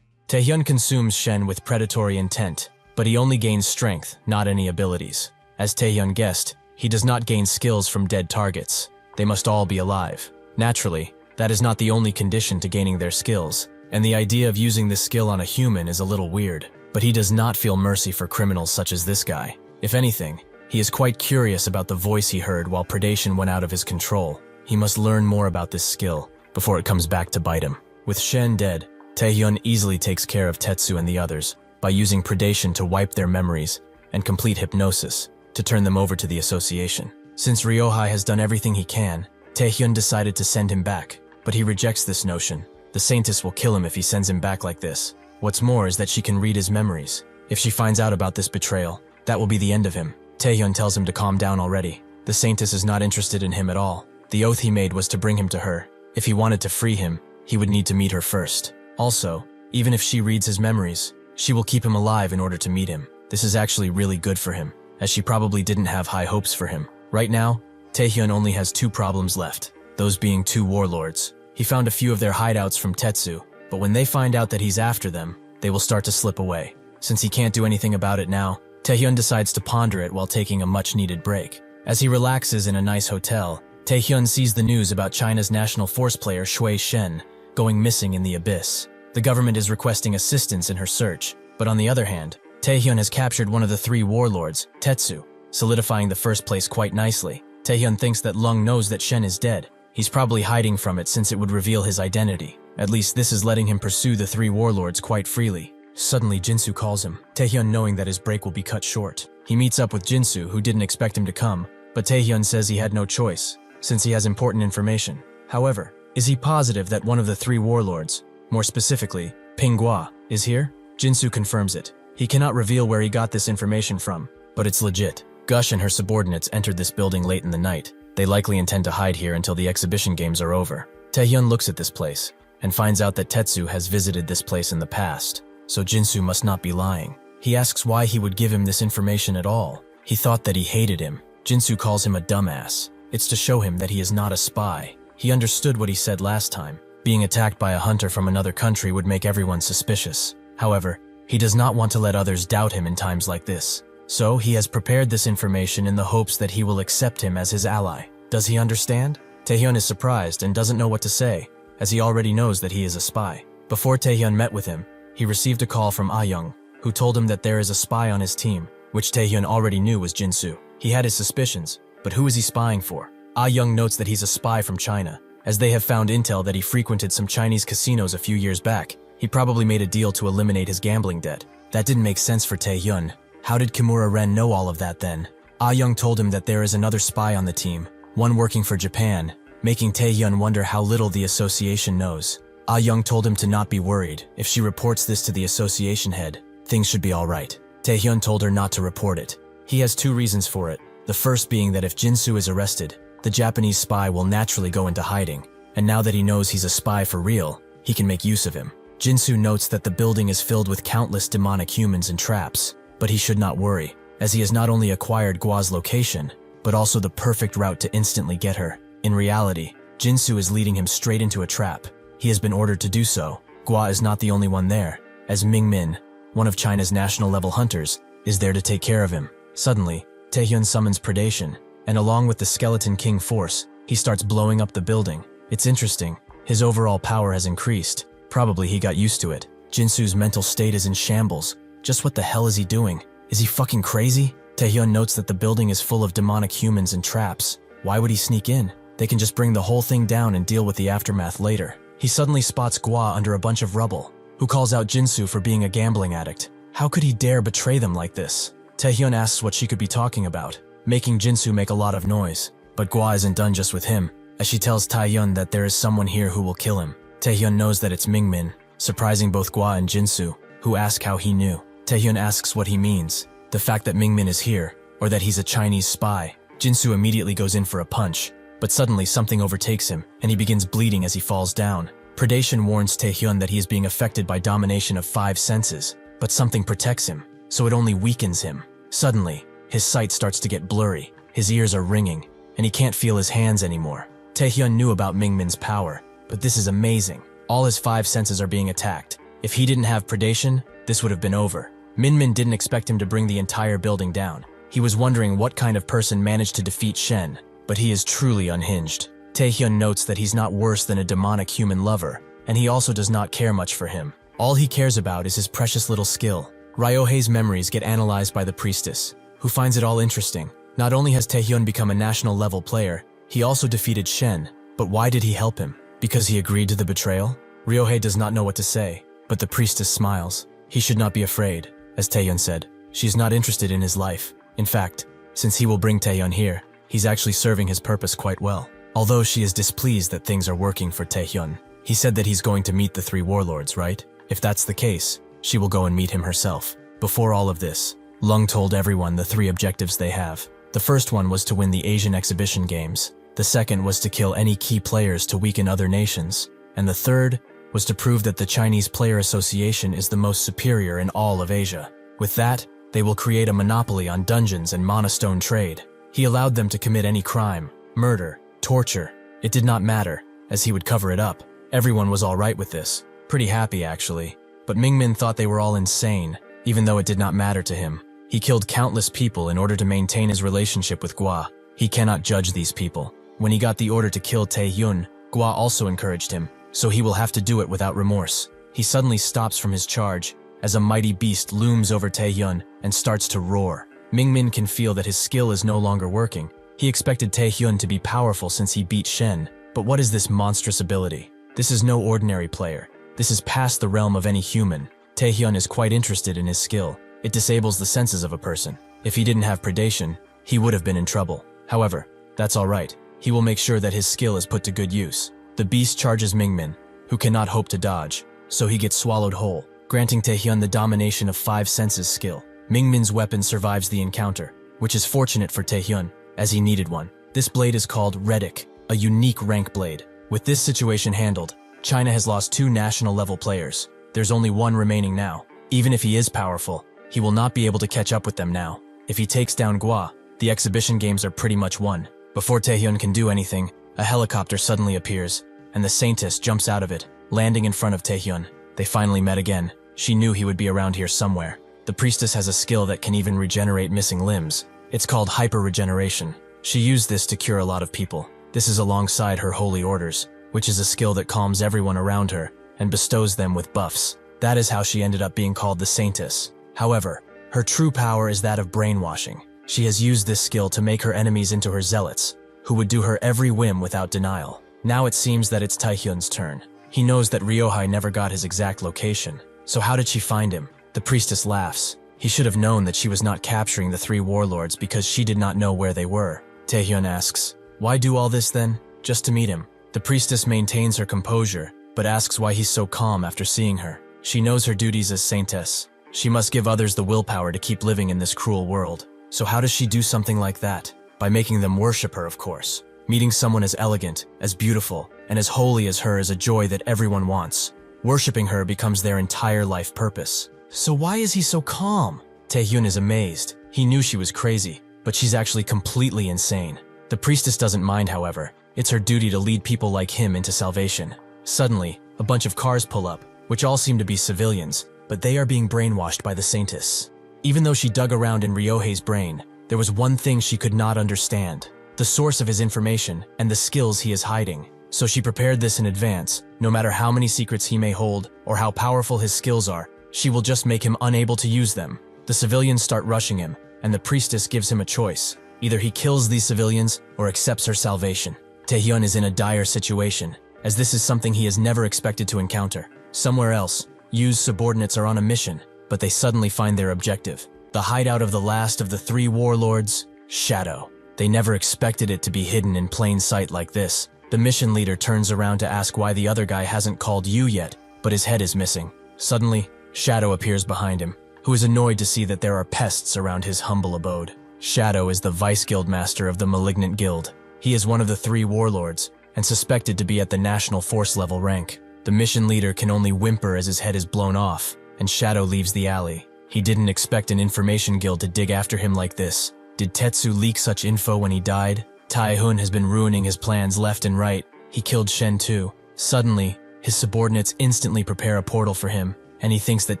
A: Taehyun consumes Shen with predatory intent, but he only gains strength, not any abilities. As Taehyun guessed, he does not gain skills from dead targets. They must all be alive. Naturally, that is not the only condition to gaining their skills, and the idea of using this skill on a human is a little weird. But he does not feel mercy for criminals such as this guy. If anything, he is quite curious about the voice he heard while predation went out of his control. He must learn more about this skill before it comes back to bite him. With Shen dead, Taehyun easily takes care of Tetsu and the others by using predation to wipe their memories and complete hypnosis to turn them over to the association. Since Ryohei has done everything he can, Taehyun decided to send him back, but he rejects this notion. The Saintess will kill him if he sends him back like this. What's more is that she can read his memories. If she finds out about this betrayal, that will be the end of him. Taehyun tells him to calm down already. The Saintess is not interested in him at all. The oath he made was to bring him to her. If he wanted to free him, he would need to meet her first. Also, even if she reads his memories, she will keep him alive in order to meet him. This is actually really good for him, as she probably didn't have high hopes for him. Right now, Taehyun only has 2 problems left, those being 2 warlords. He found a few of their hideouts from Tetsu, but when they find out that he's after them, they will start to slip away. Since he can't do anything about it now, Taehyun decides to ponder it while taking a much-needed break. As he relaxes in a nice hotel, Taehyun sees the news about China's national force player Shui Shen going missing in the abyss. The government is requesting assistance in her search, but on the other hand, Taehyun has captured one of the 3 warlords, Tetsu, solidifying the first place quite nicely. Taehyun thinks that Lung knows that Shen is dead. He's probably hiding from it since it would reveal his identity. At least this is letting him pursue the 3 warlords quite freely. Suddenly Jinsu calls him, Taehyun knowing that his break will be cut short. He meets up with Jinsu, who didn't expect him to come, but Taehyun says he had no choice, since he has important information. However, is he positive that one of the 3 warlords, more specifically, Pinghua, is here? Jinsu confirms it. He cannot reveal where he got this information from, but it's legit. Gush and her subordinates entered this building late in the night. They likely intend to hide here until the exhibition games are over. Taehyun looks at this place and finds out that Tetsu has visited this place in the past, so Jinsu must not be lying. He asks why he would give him this information at all. He thought that he hated him. Jinsu calls him a dumbass. It's to show him that he is not a spy. He understood what he said last time. Being attacked by a hunter from another country would make everyone suspicious. However, he does not want to let others doubt him in times like this. So he has prepared this information in the hopes that he will accept him as his ally. Does he understand? Taehyun is surprised and doesn't know what to say, as he already knows that he is a spy. Before Taehyun met with him, he received a call from Ah-young, who told him that there is a spy on his team, which Taehyun already knew was Jinsu. He had his suspicions, but who is he spying for? Ah-young notes that he's a spy from China, as they have found intel that he frequented some Chinese casinos a few years back. He probably made a deal to eliminate his gambling debt. That didn't make sense for Taehyun. How did Kimura Ren know all of that then? Ah-young told him that there is another spy on the team, one working for Japan, making Taehyun wonder how little the association knows. Ah-young told him to not be worried. If she reports this to the association head, things should be alright. Taehyun told her not to report it. He has 2 reasons for it. The first being that if Jinsu is arrested, the Japanese spy will naturally go into hiding, and now that he knows he's a spy for real, he can make use of him. Jinsu notes that the building is filled with countless demonic humans and traps, but he should not worry, as he has not only acquired Gua's location, but also the perfect route to instantly get her. In reality, Jinsu is leading him straight into a trap. He has been ordered to do so. Gua is not the only one there, as Ming Min, one of China's national-level hunters, is there to take care of him. Suddenly, Taehyun summons predation, and along with the Skeleton King force, he starts blowing up the building. It's interesting. His overall power has increased. Probably he got used to it. Jinsu's mental state is in shambles. Just what the hell is he doing? Is he fucking crazy? Taehyun notes that the building is full of demonic humans and traps. Why would he sneak in? They can just bring the whole thing down and deal with the aftermath later. He suddenly spots Gua under a bunch of rubble, who calls out Jinsu for being a gambling addict. How could he dare betray them like this? Taehyun asks what she could be talking about, making Jinsu make a lot of noise. But Gua isn't done just with him, as she tells Taehyun that there is someone here who will kill him. Taehyun knows that it's Mingmin, surprising both Gua and Jinsu, who ask how he knew. Taehyun asks what he means, the fact that Mingmin is here, or that he's a Chinese spy. Jinsu immediately goes in for a punch, but suddenly something overtakes him, and he begins bleeding as he falls down. Predation warns Taehyun that he is being affected by domination of 5 senses, but something protects him, so it only weakens him. Suddenly, his sight starts to get blurry, his ears are ringing, and he can't feel his hands anymore. Taehyun knew about Mingmin's power, but this is amazing. All his 5 senses are being attacked. If he didn't have predation, this would have been over. Minmin didn't expect him to bring the entire building down. He was wondering what kind of person managed to defeat Shen, but he is truly unhinged. Taehyun notes that he's not worse than a demonic human lover, and he also does not care much for him. All he cares about is his precious little skill. Ryohei's memories get analyzed by the priestess, who finds it all interesting. Not only has Taehyun become a national-level player, he also defeated Shen. But why did he help him? Because he agreed to the betrayal? Ryohei does not know what to say, but the priestess smiles. He should not be afraid. As Taehyun said, she's not interested in his life. In fact, since he will bring Taehyun here, he's actually serving his purpose quite well. Although she is displeased that things are working for Taehyun. He said that he's going to meet the three warlords, right? If that's the case, she will go and meet him herself. Before all of this, Lung told everyone the three objectives they have. The first one was to win the Asian exhibition games. The second was to kill any key players to weaken other nations. And the third was to prove that the Chinese Player Association is the most superior in all of Asia. With that, they will create a monopoly on dungeons and monostone trade. He allowed them to commit any crime, murder, torture. It did not matter, as he would cover it up. Everyone was all right with this. Pretty happy, actually. But Mingmin thought they were all insane, even though it did not matter to him. He killed countless people in order to maintain his relationship with Gua. He cannot judge these people. When he got the order to kill Taehyun, Gua also encouraged him, so he will have to do it without remorse. He suddenly stops from his charge, as a mighty beast looms over Taehyun and starts to roar. Mingmin can feel that his skill is no longer working. He expected Taehyun to be powerful since he beat Shen, but what is this monstrous ability? This is no ordinary player. This is past the realm of any human. Taehyun is quite interested in his skill. It disables the senses of a person. If he didn't have predation, he would have been in trouble. However, that's alright. He will make sure that his skill is put to good use. The beast charges Mingmin, who cannot hope to dodge, so he gets swallowed whole, granting Taehyun the domination of 5 senses skill. Mingmin's weapon survives the encounter, which is fortunate for Taehyun, as he needed one. This blade is called Redic, a unique rank blade. With this situation handled, China has lost 2 national-level players. There's only one remaining now. Even if he is powerful, he will not be able to catch up with them now. If he takes down Gua, the exhibition games are pretty much won. Before Taehyun can do anything, a helicopter suddenly appears, and the Saintess jumps out of it, landing in front of Taehyun. They finally met again. She knew he would be around here somewhere. The priestess has a skill that can even regenerate missing limbs. It's called hyper-regeneration. She used this to cure a lot of people. This is alongside her holy orders, which is a skill that calms everyone around her and bestows them with buffs. That is how she ended up being called the Saintess. However, her true power is that of brainwashing. She has used this skill to make her enemies into her zealots, who would do her every whim without denial. Now it seems that it's Taehyun's turn. He knows that Ryohei never got his exact location. So how did she find him? The priestess laughs. He should have known that she was not capturing the 3 warlords because she did not know where they were. Taehyun asks, "Why do all this then? Just to meet him?" The priestess maintains her composure, but asks why he's so calm after seeing her. She knows her duties as saintess. She must give others the willpower to keep living in this cruel world. So how does she do something like that? By making them worship her, of course. Meeting someone as elegant, as beautiful, and as holy as her is a joy that everyone wants. Worshipping her becomes their entire life purpose. So why is he so calm? Taehyun is amazed. He knew she was crazy, but she's actually completely insane. The priestess doesn't mind, however. It's her duty to lead people like him into salvation. Suddenly, a bunch of cars pull up, which all seem to be civilians, but they are being brainwashed by the Saintess. Even though she dug around in Ryohei's brain, there was one thing she could not understand: the source of his information and the skills he is hiding. So she prepared this in advance. No matter how many secrets he may hold or how powerful his skills are, she will just make him unable to use them. The civilians start rushing him, and the priestess gives him a choice. Either he kills these civilians or accepts her salvation. Taehyun is in a dire situation, as this is something he has never expected to encounter. Somewhere else, Yu's subordinates are on a mission, but they suddenly find their objective: the hideout of the last of the 3 warlords, Shadow. They never expected it to be hidden in plain sight like this. The mission leader turns around to ask why the other guy hasn't called Yu yet, but his head is missing. Suddenly, Shadow appears behind him, who is annoyed to see that there are pests around his humble abode. Shadow is the vice guildmaster of the Malignant Guild. He is one of the 3 warlords, and suspected to be at the national force level rank. The mission leader can only whimper as his head is blown off, and Shadow leaves the alley. He didn't expect an information guild to dig after him like this. Did Tetsu leak such info when he died? Taehyun has been ruining his plans left and right. He killed Shen too. Suddenly, his subordinates instantly prepare a portal for him, and he thinks that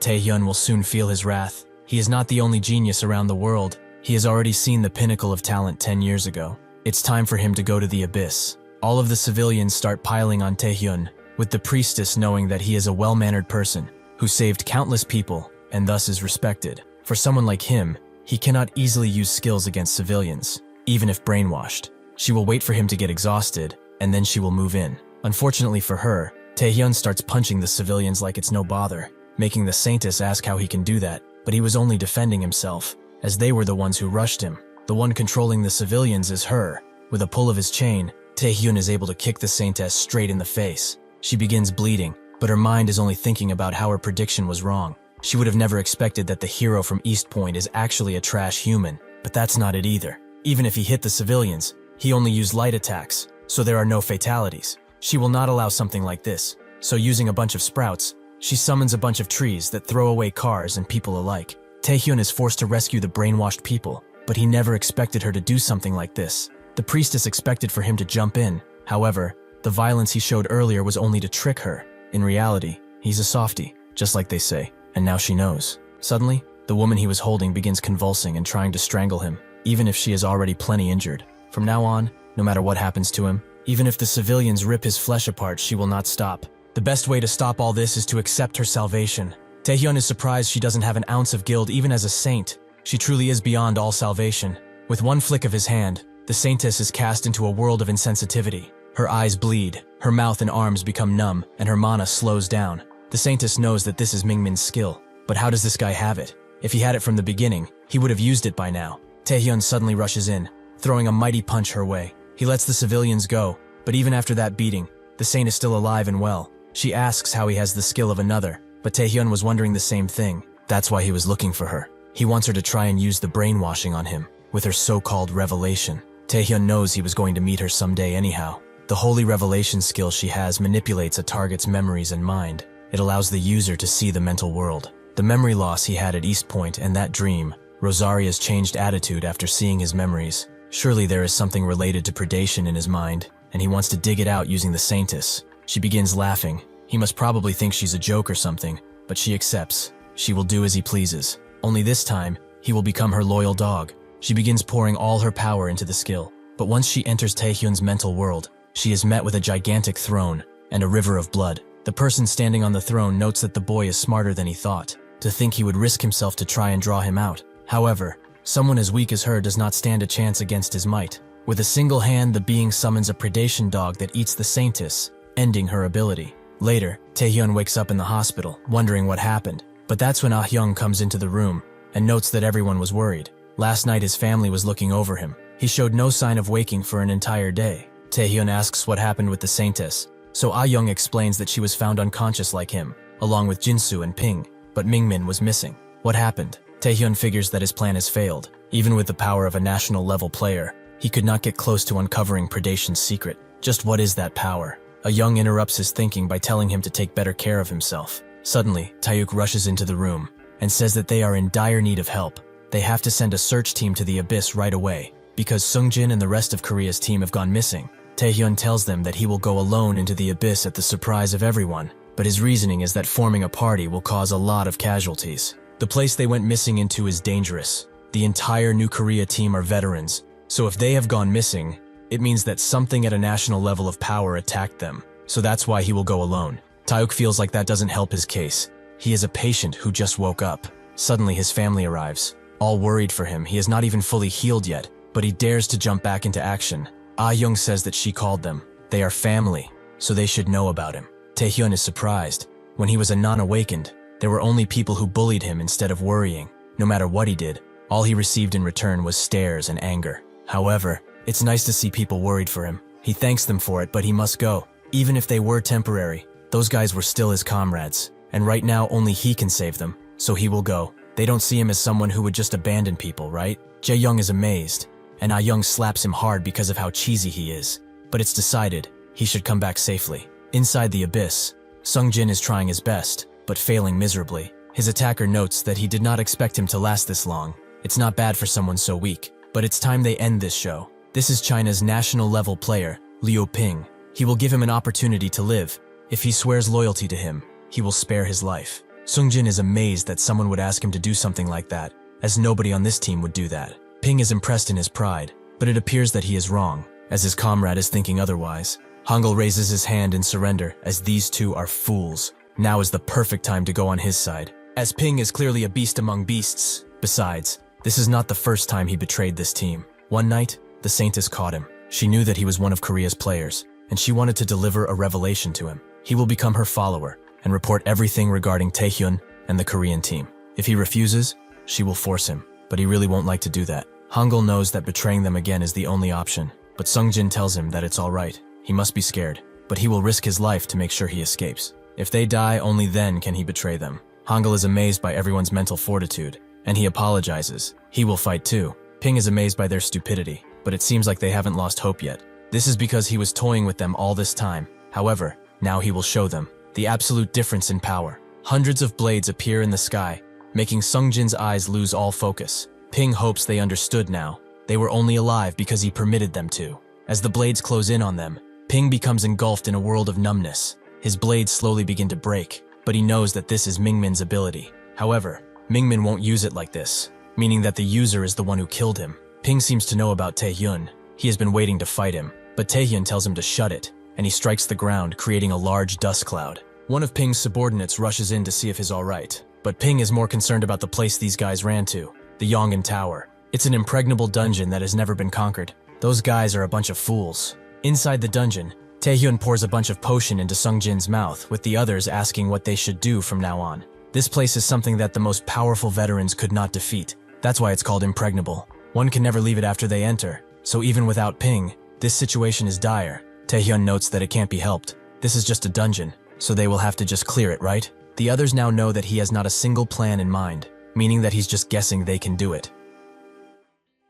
A: Taehyun will soon feel his wrath. He is not the only genius around the world. He has already seen the pinnacle of talent 10 years ago. It's time for him to go to the abyss. All of the civilians start piling on Taehyun, with the priestess knowing that he is a well-mannered person who saved countless people and thus is respected. For someone like him, he cannot easily use skills against civilians, even if brainwashed. She will wait for him to get exhausted, and then she will move in. Unfortunately for her, Taehyun starts punching the civilians like it's no bother, making the Saintess ask how he can do that, but he was only defending himself, as they were the ones who rushed him. The one controlling the civilians is her. With a pull of his chain, Taehyun is able to kick the Saintess straight in the face. She begins bleeding, but her mind is only thinking about how her prediction was wrong. She would have never expected that the hero from East Point is actually a trash human, but that's not it either. Even if he hit the civilians, he only used light attacks, so there are no fatalities. She will not allow something like this, so using a bunch of sprouts, she summons a bunch of trees that throw away cars and people alike. Taehyun is forced to rescue the brainwashed people, but he never expected her to do something like this. The priestess expected for him to jump in. However, the violence he showed earlier was only to trick her. In reality, he's a softie, just like they say, and now she knows. Suddenly, the woman he was holding begins convulsing and trying to strangle him, even if she is already plenty injured. From now on, no matter what happens to him, even if the civilians rip his flesh apart, she will not stop. The best way to stop all this is to accept her salvation. Taehyun is surprised she doesn't have an ounce of guilt even as a saint. She truly is beyond all salvation. With one flick of his hand, the Saintess is cast into a world of insensitivity. Her eyes bleed, her mouth and arms become numb, and her mana slows down. The Saintess knows that this is Mingmin's skill, but how does this guy have it? If he had it from the beginning, he would have used it by now. Taehyun suddenly rushes in, throwing a mighty punch her way. He lets the civilians go, but even after that beating, the saint is still alive and well. She asks how he has the skill of another, but Taehyun was wondering the same thing. That's why he was looking for her. He wants her to try and use the brainwashing on him, with her so-called revelation. Taehyun knows he was going to meet her someday anyhow. The holy revelation skill she has manipulates a target's memories and mind. It allows the user to see the mental world. The memory loss he had at East Point and that dream, Rosaria's changed attitude after seeing his memories. Surely there is something related to predation in his mind, and he wants to dig it out using the Saintess. She begins laughing. He must probably think she's a joke or something, but she accepts. She will do as he pleases. Only this time, he will become her loyal dog. She begins pouring all her power into the skill, but once she enters Taehyun's mental world, she is met with a gigantic throne and a river of blood. The person standing on the throne notes that the boy is smarter than he thought, to think he would risk himself to try and draw him out. However, someone as weak as her does not stand a chance against his might. With a single hand, the being summons a predation dog that eats the Saintess, ending her ability. Later, Taehyun wakes up in the hospital, wondering what happened. But that's when Ah Hyung comes into the room and notes that everyone was worried. Last night his family was looking over him. He showed no sign of waking for an entire day. Taehyun asks what happened with the Saintess, so Ah Hyung explains that she was found unconscious like him, along with Jinsu and Ping, but Mingmin was missing. What happened? Taehyun figures that his plan has failed. Even with the power of a national-level player, he could not get close to uncovering Predation's secret. Just what is that power? Ah Hyung interrupts his thinking by telling him to take better care of himself. Suddenly, Taehyuk rushes into the room and says that they are in dire need of help. They have to send a search team to the Abyss right away, because Sungjin and the rest of Korea's team have gone missing. Taehyun tells them that he will go alone into the Abyss at the surprise of everyone, but his reasoning is that forming a party will cause a lot of casualties. The place they went missing into is dangerous. The entire New Korea team are veterans, so if they have gone missing, it means that something at a national level of power attacked them, so that's why he will go alone. Taehyuk feels like that doesn't help his case. He is a patient who just woke up. Suddenly his family arrives. All worried for him, he is not even fully healed yet, but he dares to jump back into action. Ah Hyung says that she called them. They are family, so they should know about him. Taehyun is surprised. When he was a non-awakened, there were only people who bullied him instead of worrying. No matter what he did, all he received in return was stares and anger. However, it's nice to see people worried for him. He thanks them for it, but he must go. Even if they were temporary, those guys were still his comrades, and right now only he can save them, so he will go. They don't see him as someone who would just abandon people, right? Jae-young is amazed, and Ah Hyung slaps him hard because of how cheesy he is. But it's decided, he should come back safely. Inside the Abyss, Sungjin is trying his best, but failing miserably. His attacker notes that he did not expect him to last this long. It's not bad for someone so weak, but it's time they end this show. This is China's national-level player, Liu Ping. He will give him an opportunity to live. If he swears loyalty to him, he will spare his life. Sungjin is amazed that someone would ask him to do something like that, as nobody on this team would do that. Ping is impressed in his pride, but it appears that he is wrong, as his comrade is thinking otherwise. Hangul raises his hand in surrender, as these two are fools. Now is the perfect time to go on his side. as Ping is clearly a beast among beasts. Besides, this is not the first time he betrayed this team. One night, the Saintess caught him. She knew that he was one of Korea's players, and she wanted to deliver a revelation to him. He will become her follower and report everything regarding Taehyun and the Korean team. If he refuses, she will force him, but he really won't like to do that. Hangul knows that betraying them again is the only option, but Sungjin tells him that it's alright. He must be scared, but he will risk his life to make sure he escapes. If they die, only then can he betray them. Hangul is amazed by everyone's mental fortitude, and he apologizes. He will fight too. Ping is amazed by their stupidity, but it seems like they haven't lost hope yet. This is because he was toying with them all this time. However, now he will show them the absolute difference in power. Hundreds of blades appear in the sky, making Sungjin's eyes lose all focus. Ping hopes they understood now. They were only alive because he permitted them to. As the blades close in on them, Ping becomes engulfed in a world of numbness. His blades slowly begin to break, but he knows that this is Mingmin's ability. However, Mingmin won't use it like this, meaning that the user is the one who killed him. Ping seems to know about Taehyun. He has been waiting to fight him, but Taehyun tells him to shut it, and he strikes the ground, creating a large dust cloud. One of Ping's subordinates rushes in to see if he's alright, but Ping is more concerned about the place these guys ran to, the Yongin Tower. It's an impregnable dungeon that has never been conquered. Those guys are a bunch of fools. Inside the dungeon, Taehyun pours a bunch of potion into Sungjin's mouth, with the others asking what they should do from now on. This place is something that the most powerful veterans could not defeat. That's why it's called impregnable. One can never leave it after they enter, so even without Ping, this situation is dire. Taehyun notes that it can't be helped. This is just a dungeon, so they will have to just clear it, right? The others now know that he has not a single plan in mind, meaning that he's just guessing they can do it.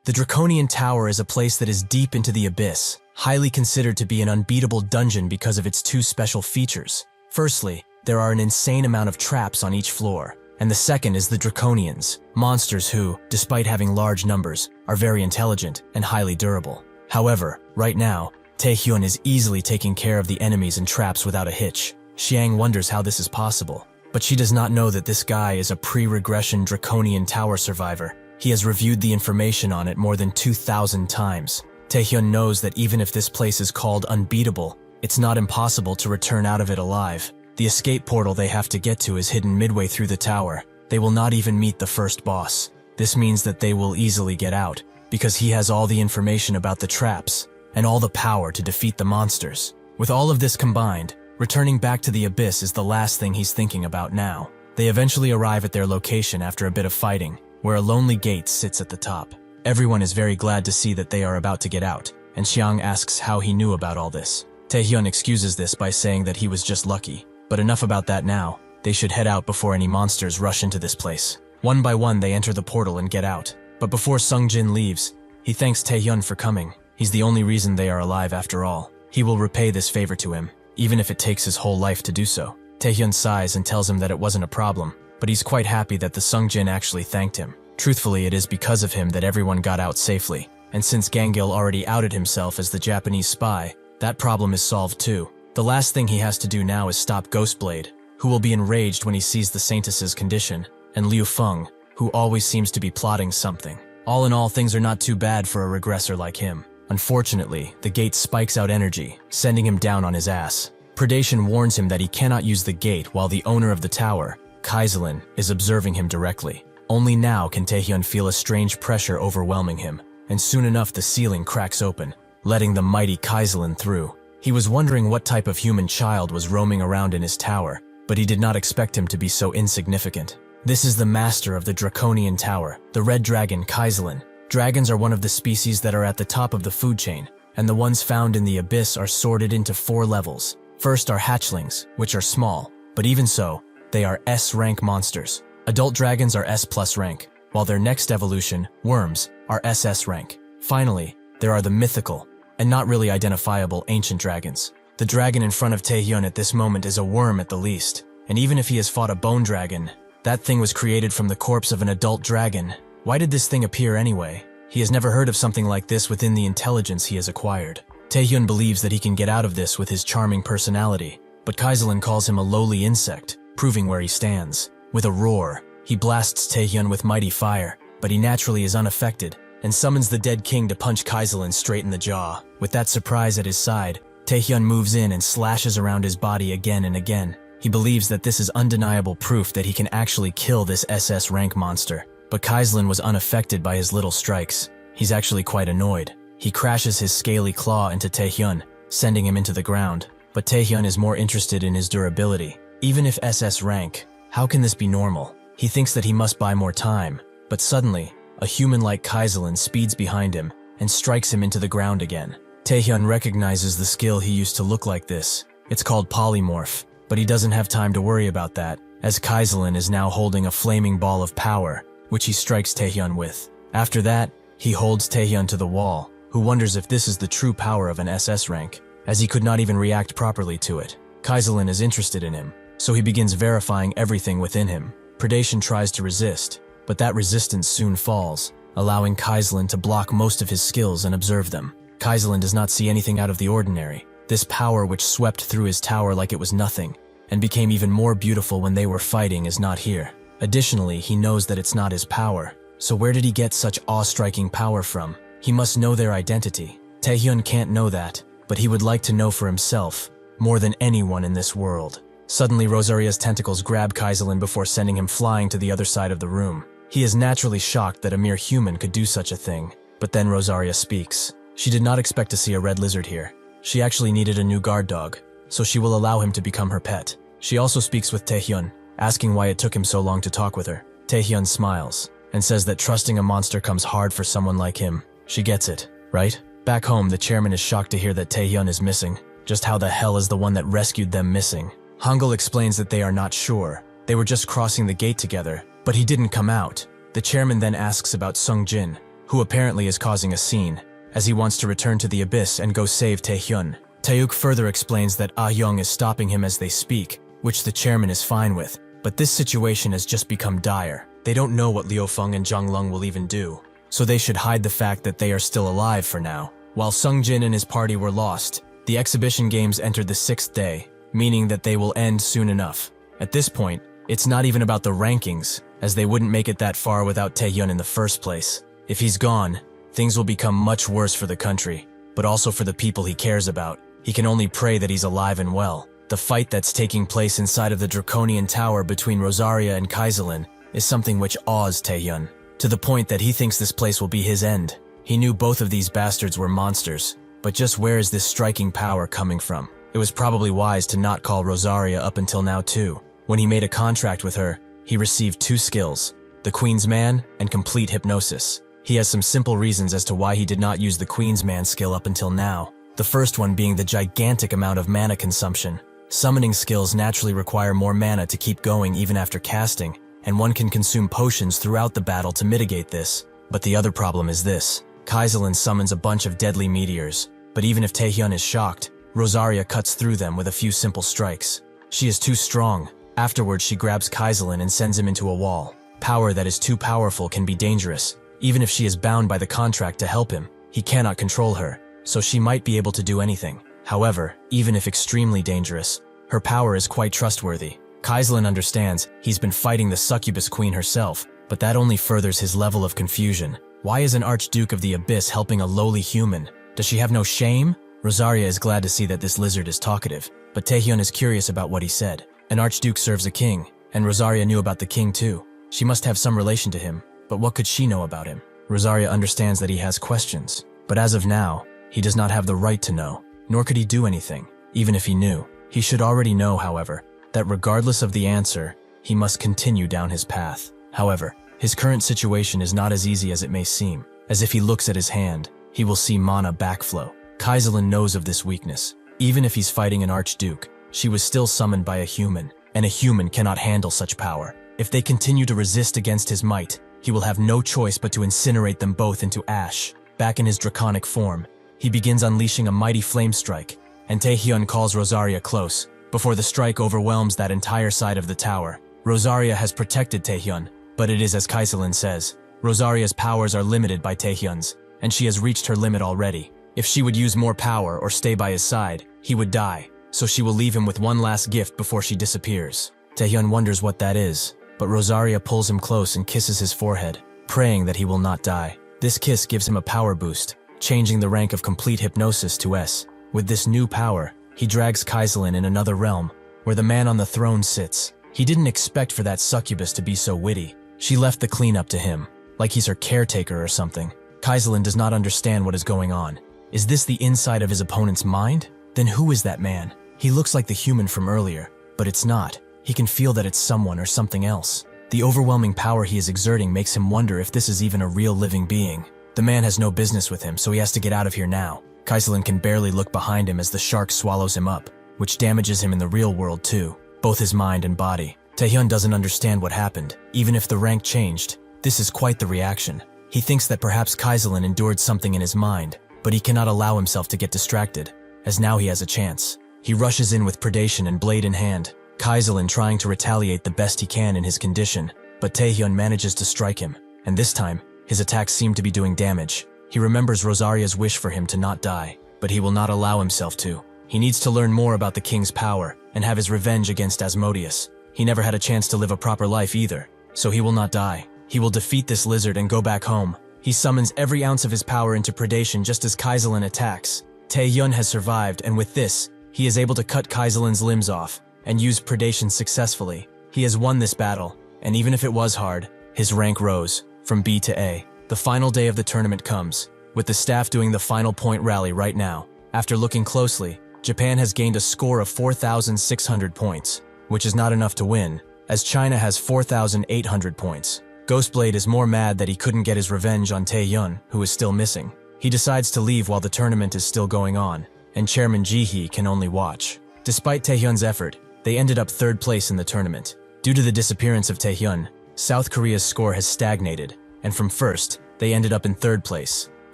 A: The Draconian Tower is a place that is deep into the abyss, highly considered to be an unbeatable dungeon because of its two special features. Firstly, there are an insane amount of traps on each floor, and the second is the Draconians, monsters who, despite having large numbers, are very intelligent and highly durable. However, right now, Taehyun is easily taking care of the enemies and traps without a hitch. Xiang wonders how this is possible, but she does not know that this guy is a pre-regression Draconian Tower survivor. He has reviewed the information on it more than 2,000 times. Taehyun knows that even if this place is called unbeatable, it's not impossible to return out of it alive. The escape portal they have to get to is hidden midway through the tower. They will not even meet the first boss. This means that they will easily get out, because he has all the information about the traps, and all the power to defeat the monsters. With all of this combined, returning back to the abyss is the last thing he's thinking about now. They eventually arrive at their location after a bit of fighting, where a lonely gate sits at the top. Everyone is very glad to see that they are about to get out, and Xiang asks how he knew about all this. Taehyun excuses this by saying that he was just lucky. But enough about that now. They should head out before any monsters rush into this place. One by one they enter the portal and get out. But before Sungjin leaves, he thanks Taehyun for coming. He's the only reason they are alive after all. He will repay this favor to him, even if it takes his whole life to do so. Taehyun sighs and tells him that it wasn't a problem, but he's quite happy that the Sungjin actually thanked him. Truthfully, it is because of him that everyone got out safely, and since Gangil already outed himself as the Japanese spy, that problem is solved too. The last thing he has to do now is stop Ghostblade, who will be enraged when he sees the Saintess's condition, and Liu Feng, who always seems to be plotting something. All in all, things are not too bad for a regressor like him. Unfortunately, the gate spikes out energy, sending him down on his ass. Predation warns him that he cannot use the gate while the owner of the tower, Kaiselin, is observing him directly. Only now can Taehyun feel a strange pressure overwhelming him, and soon enough the ceiling cracks open, letting the mighty Kaiselin through. He was wondering what type of human child was roaming around in his tower, but he did not expect him to be so insignificant. This is the master of the Draconian Tower, the red dragon Kaiselin. Dragons are one of the species that are at the top of the food chain, and the ones found in the abyss are sorted into 4 levels. First are hatchlings, which are small, but even so, they are S-rank monsters. Adult dragons are S+ rank, while their next evolution, worms, are SS rank. Finally, there are the mythical, and not really identifiable ancient dragons. The dragon in front of Taehyun at this moment is a worm at the least, and even if he has fought a bone dragon, that thing was created from the corpse of an adult dragon. Why did this thing appear anyway? He has never heard of something like this within the intelligence he has acquired. Taehyun believes that he can get out of this with his charming personality, but Kaiselin calls him a lowly insect, proving where he stands. With a roar, he blasts Taehyun with mighty fire, but he naturally is unaffected, and summons the dead king to punch Kaiselin straight in the jaw. With that surprise at his side, Taehyun moves in and slashes around his body again and again. He believes that this is undeniable proof that he can actually kill this SS rank monster. But Kaiselin was unaffected by his little strikes. He's actually quite annoyed. He crashes his scaly claw into Taehyun, sending him into the ground. But Taehyun is more interested in his durability. Even if SS rank, how can this be normal? He thinks that he must buy more time. But suddenly, a human like Kaiselin speeds behind him and strikes him into the ground again. Taehyun recognizes the skill he used to look like this. It's called polymorph, but he doesn't have time to worry about that, as Kaiselin is now holding a flaming ball of power, which he strikes Taehyun with. After that, he holds Taehyun to the wall, who wonders if this is the true power of an SS rank, as he could not even react properly to it. Kaiselin is interested in him, so he begins verifying everything within him. Predation tries to resist, but that resistance soon falls, allowing Kaiselin to block most of his skills and observe them. Kaiselin does not see anything out of the ordinary. This power which swept through his tower like it was nothing, and became even more beautiful when they were fighting, is not here. Additionally, he knows that it's not his power. So where did he get such awe-striking power from? He must know their identity. Taehyun can't know that, but he would like to know for himself, more than anyone in this world. Suddenly, Rosaria's tentacles grab Kaiselin before sending him flying to the other side of the room. He is naturally shocked that a mere human could do such a thing. But then Rosaria speaks. She did not expect to see a red lizard here. She actually needed a new guard dog, so she will allow him to become her pet. She also speaks with Taehyun, asking why it took him so long to talk with her. Taehyun smiles, and says that trusting a monster comes hard for someone like him. She gets it, right? Back home, the chairman is shocked to hear that Taehyun is missing. Just how the hell is the one that rescued them missing? Hangul explains that they are not sure. They were just crossing the gate together, but he didn't come out. The chairman then asks about Sungjin, who apparently is causing a scene, as he wants to return to the abyss and go save Taehyun. Taeuk further explains that Ah Young is stopping him as they speak, which the chairman is fine with, but this situation has just become dire. They don't know what Liu Feng and Zhang Lung will even do, so they should hide the fact that they are still alive for now. While Sungjin and his party were lost, the exhibition games entered the 6th day, meaning that they will end soon enough. At this point, it's not even about the rankings, as they wouldn't make it that far without Taehyun in the first place. If he's gone, things will become much worse for the country, but also for the people he cares about. He can only pray that he's alive and well. The fight that's taking place inside of the Draconian Tower between Rosaria and Kaiselin is something which awes Taehyun, to the point that he thinks this place will be his end. He knew both of these bastards were monsters, but just where is this striking power coming from? It was probably wise to not call Rosaria up until now too. When he made a contract with her, he received 2 skills, the Queen's Man and Complete Hypnosis. He has some simple reasons as to why he did not use the Queen's Man skill up until now. The first one being the gigantic amount of mana consumption. Summoning skills naturally require more mana to keep going even after casting, and one can consume potions throughout the battle to mitigate this. But the other problem is this. Kaiselin summons a bunch of deadly meteors, but even if Taehyun is shocked, Rosaria cuts through them with a few simple strikes. She is too strong. Afterwards, she grabs Kaiselin and sends him into a wall. Power that is too powerful can be dangerous. Even if she is bound by the contract to help him, he cannot control her, so she might be able to do anything. However, even if extremely dangerous, her power is quite trustworthy. Kaiselin understands he's been fighting the succubus queen herself, but that only furthers his level of confusion. Why is an Archduke of the Abyss helping a lowly human? Does she have no shame? Rosaria is glad to see that this lizard is talkative, but Taehyun is curious about what he said. An Archduke serves a king, and Rosaria knew about the king too. She must have some relation to him, but what could she know about him? Rosaria understands that he has questions, but as of now, he does not have the right to know, nor could he do anything, even if he knew. He should already know, however, that regardless of the answer, he must continue down his path. However, his current situation is not as easy as it may seem, as if he looks at his hand, he will see mana backflow. Kaiselin knows of this weakness. Even if he's fighting an Archduke, she was still summoned by a human, and a human cannot handle such power. If they continue to resist against his might, he will have no choice but to incinerate them both into ash. Back in his draconic form, he begins unleashing a mighty flame strike, and Taehyun calls Rosaria close, before the strike overwhelms that entire side of the tower. Rosaria has protected Taehyun, but it is as Kaiselin says, Rosaria's powers are limited by Taehyun's, and she has reached her limit already. If she would use more power or stay by his side, he would die, so she will leave him with one last gift before she disappears. Taehyun wonders what that is, but Rosaria pulls him close and kisses his forehead, praying that he will not die. This kiss gives him a power boost, changing the rank of Complete Hypnosis to S. With this new power, he drags Kaiselin in another realm, where the man on the throne sits. He didn't expect for that succubus to be so witty. She left the cleanup to him, like he's her caretaker or something. Kaiselin does not understand what is going on. Is this the inside of his opponent's mind? Then who is that man? He looks like the human from earlier, but it's not. He can feel that it's someone or something else. The overwhelming power he is exerting makes him wonder if this is even a real living being. The man has no business with him, so he has to get out of here now. Kaiselin can barely look behind him as the shark swallows him up, which damages him in the real world too, both his mind and body. Taehyun doesn't understand what happened, even if the rank changed. This is quite the reaction. He thinks that perhaps Kaiselin endured something in his mind, but he cannot allow himself to get distracted, as now he has a chance. He rushes in with predation and blade in hand, Kaiselin trying to retaliate the best he can in his condition, but Taehyun manages to strike him, and this time, his attacks seem to be doing damage. He remembers Rosaria's wish for him to not die, but he will not allow himself to. He needs to learn more about the king's power and have his revenge against Asmodeus. He never had a chance to live a proper life either, so he will not die. He will defeat this lizard and go back home. He summons every ounce of his power into predation just as Kaiselin attacks. Taehyun has survived, and with this, he is able to cut Kaiselin's limbs off and use predation successfully. He has won this battle, and even if it was hard, his rank rose from B to A. The final day of the tournament comes, with the staff doing the final point rally right now. After looking closely, Japan has gained a score of 4,600 points, which is not enough to win, as China has 4,800 points. Ghostblade is more mad that he couldn't get his revenge on Taehyun, who is still missing. He decides to leave while the tournament is still going on, and Chairman Ji-hee can only watch. Despite Taehyun's effort, they ended up third place in the tournament. Due to the disappearance of Taehyun, South Korea's score has stagnated, and from first, they ended up in third place.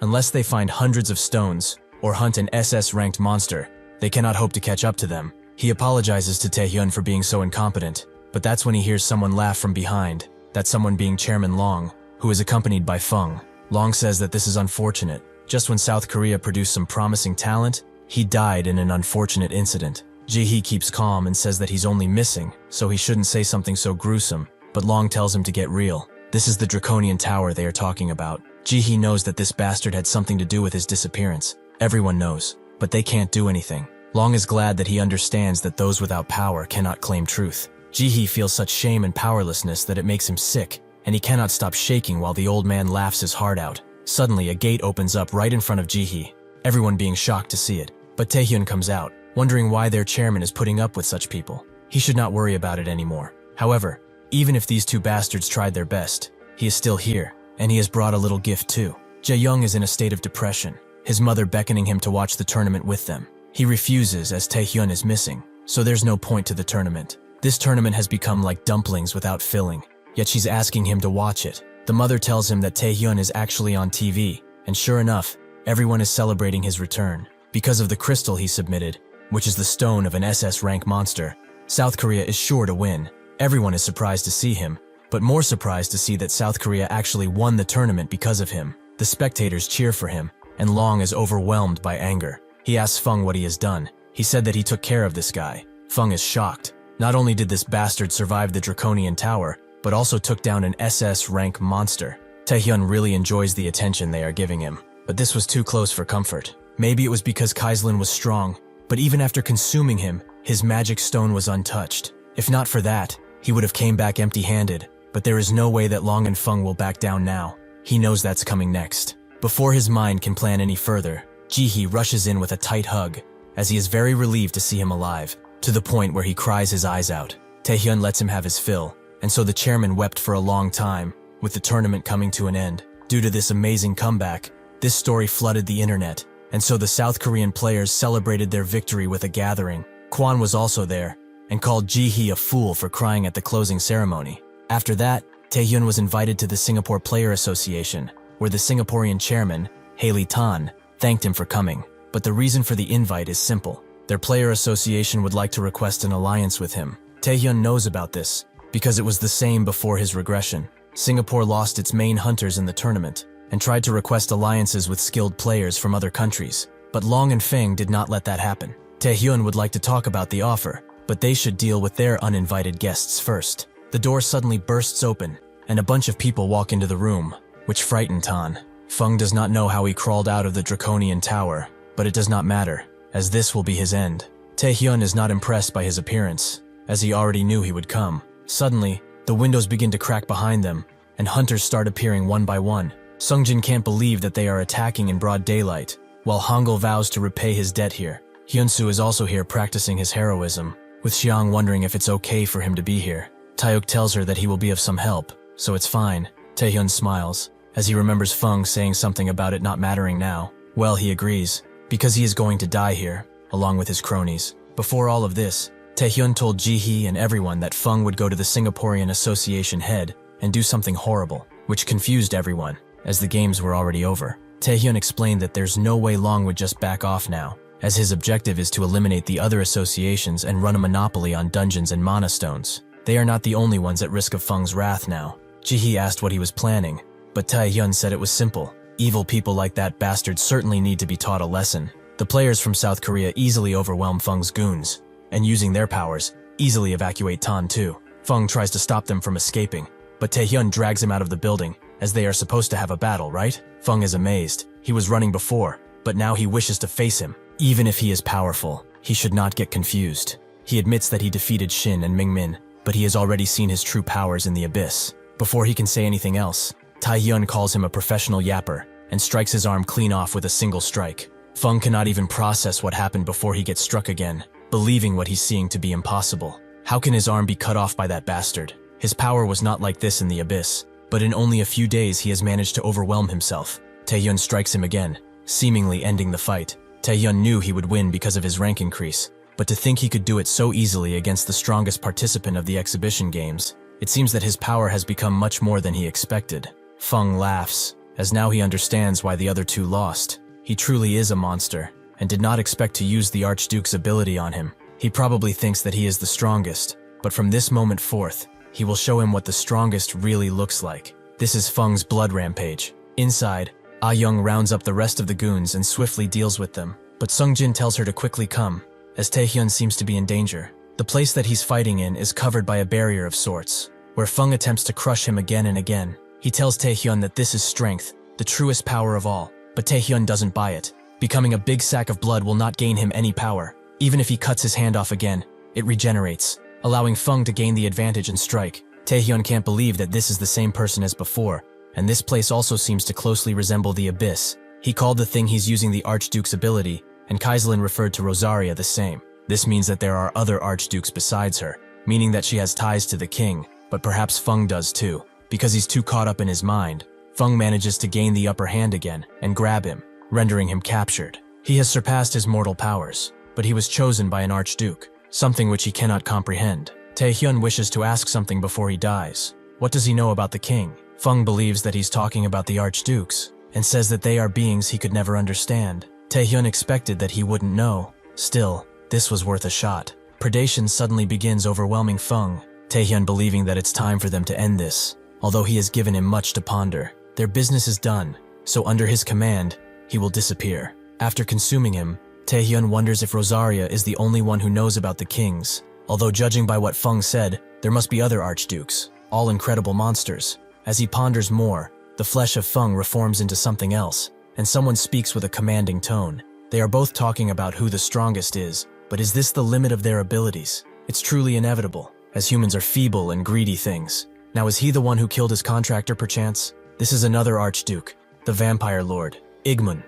A: Unless they find hundreds of stones or hunt an SS-ranked monster, they cannot hope to catch up to them. He apologizes to Taehyun for being so incompetent, but that's when he hears someone laugh from behind, that someone being Chairman Long, who is accompanied by Fung. Long says that this is unfortunate. Just when South Korea produced some promising talent, he died in an unfortunate incident. Ji-hee keeps calm and says that he's only missing, so he shouldn't say something so gruesome, but Long tells him to get real. This is the Draconian Tower they are talking about. Ji-hee knows that this bastard had something to do with his disappearance. Everyone knows, but they can't do anything. Long is glad that he understands that those without power cannot claim truth. Ji-hee feels such shame and powerlessness that it makes him sick, and he cannot stop shaking while the old man laughs his heart out. Suddenly, a gate opens up right in front of Ji-hee, everyone being shocked to see it. But Taehyun comes out, wondering why their chairman is putting up with such people. He should not worry about it anymore. However, even if these two bastards tried their best, he is still here, and he has brought a little gift too. Jae-young is in a state of depression, his mother beckoning him to watch the tournament with them. He refuses as Taehyun is missing, so there's no point to the tournament. This tournament has become like dumplings without filling, yet she's asking him to watch it. The mother tells him that Taehyun is actually on TV, and sure enough, everyone is celebrating his return. Because of the crystal he submitted, which is the stone of an SS rank monster, South Korea is sure to win. Everyone is surprised to see him, but more surprised to see that South Korea actually won the tournament because of him. The spectators cheer for him, and Long is overwhelmed by anger. He asks Fung what he has done. He said that he took care of this guy. Fung is shocked. Not only did this bastard survive the Draconian Tower, but also took down an SS rank monster. Taehyun really enjoys the attention they are giving him, but this was too close for comfort. Maybe it was because Kaiselin was strong, but even after consuming him, his magic stone was untouched. If not for that, he would have came back empty-handed, but there is no way that Long and Fung will back down now. He knows that's coming next. Before his mind can plan any further, Ji-hee rushes in with a tight hug, as he is very relieved to see him alive, to the point where he cries his eyes out. Taehyun lets him have his fill, and so the chairman wept for a long time, with the tournament coming to an end. Due to this amazing comeback, this story flooded the internet, and so the South Korean players celebrated their victory with a gathering. Kwon was also there, and called Ji-hee a fool for crying at the closing ceremony. After that, Taehyun was invited to the Singapore Player Association, where the Singaporean chairman, Haley Tan, thanked him for coming. But the reason for the invite is simple. Their player association would like to request an alliance with him. Taehyun knows about this, because it was the same before his regression. Singapore lost its main hunters in the tournament, and tried to request alliances with skilled players from other countries. But Long and Feng did not let that happen. Taehyun would like to talk about the offer, but they should deal with their uninvited guests first. The door suddenly bursts open, and a bunch of people walk into the room, which frightened Tan. Feng does not know how he crawled out of the Draconian Tower, but it does not matter, as this will be his end. Taehyun is not impressed by his appearance, as he already knew he would come. Suddenly, the windows begin to crack behind them, and hunters start appearing one by one. Sungjin can't believe that they are attacking in broad daylight, while Hangul vows to repay his debt here. Hyunsu is also here practicing his heroism, with Xiang wondering if it's okay for him to be here. Taehyuk tells her that he will be of some help, so it's fine. Taehyun smiles, as he remembers Feng saying something about it not mattering now. Well, he agrees, because he is going to die here, along with his cronies. Before all of this, Taehyun told Ji-hee and everyone that Feng would go to the Singaporean Association head and do something horrible, which confused everyone, as the games were already over. Taehyun explained that there's no way Long would just back off now, as his objective is to eliminate the other associations and run a monopoly on dungeons and mana stones. They are not the only ones at risk of Feng's wrath now. Ji-hee asked what he was planning, but Taehyun said it was simple. Evil people like that bastard certainly need to be taught a lesson. The players from South Korea easily overwhelm Feng's goons, and using their powers, easily evacuate Tan too. Feng tries to stop them from escaping, but Taehyun drags him out of the building, as they are supposed to have a battle, right? Feng is amazed. He was running before, but now he wishes to face him. Even if he is powerful, he should not get confused. He admits that he defeated Shin and Mingmin, but he has already seen his true powers in the abyss. Before he can say anything else, Taehyun calls him a professional yapper and strikes his arm clean off with a single strike. Feng cannot even process what happened before he gets struck again, believing what he's seeing to be impossible. How can his arm be cut off by that bastard? His power was not like this in the abyss, but in only a few days he has managed to overwhelm himself. Taehyun strikes him again, seemingly ending the fight. Taehyun knew he would win because of his rank increase, but to think he could do it so easily against the strongest participant of the exhibition games, it seems that his power has become much more than he expected. Feng laughs, as now he understands why the other two lost. He truly is a monster, and did not expect to use the Archduke's ability on him. He probably thinks that he is the strongest, but from this moment forth, he will show him what the strongest really looks like. This is Feng's blood rampage. Inside, Ah Young rounds up the rest of the goons and swiftly deals with them, but Sungjin tells her to quickly come, as Taehyun seems to be in danger. The place that he's fighting in is covered by a barrier of sorts, where Feng attempts to crush him again and again. He tells Taehyun that this is strength, the truest power of all, but Taehyun doesn't buy it. Becoming a big sack of blood will not gain him any power. Even if he cuts his hand off again, it regenerates, allowing Feng to gain the advantage and strike. Taehyun can't believe that this is the same person as before, and this place also seems to closely resemble the abyss. He called the thing he's using the Archduke's ability, and Kaiselin referred to Rosaria the same. This means that there are other Archdukes besides her, meaning that she has ties to the king, but perhaps Feng does too. Because he's too caught up in his mind, Feng manages to gain the upper hand again and grab him, rendering him captured. He has surpassed his mortal powers, but he was chosen by an Archduke, something which he cannot comprehend. Taehyun wishes to ask something before he dies. What does he know about the king? Feng believes that he's talking about the Archdukes, and says that they are beings he could never understand. Taehyun expected that he wouldn't know. Still, this was worth a shot. Predation suddenly begins overwhelming Feng, Taehyun believing that it's time for them to end this. Although he has given him much to ponder, their business is done, so under his command, he will disappear. After consuming him, Taehyun wonders if Rosaria is the only one who knows about the kings. Although judging by what Feng said, there must be other Archdukes, all incredible monsters. As he ponders more, the flesh of Feng reforms into something else, and someone speaks with a commanding tone. They are both talking about who the strongest is, but is this the limit of their abilities? It's truly inevitable, as humans are feeble and greedy things. Now is he the one who killed his contractor perchance? This is another Archduke, the Vampire Lord, Igmun.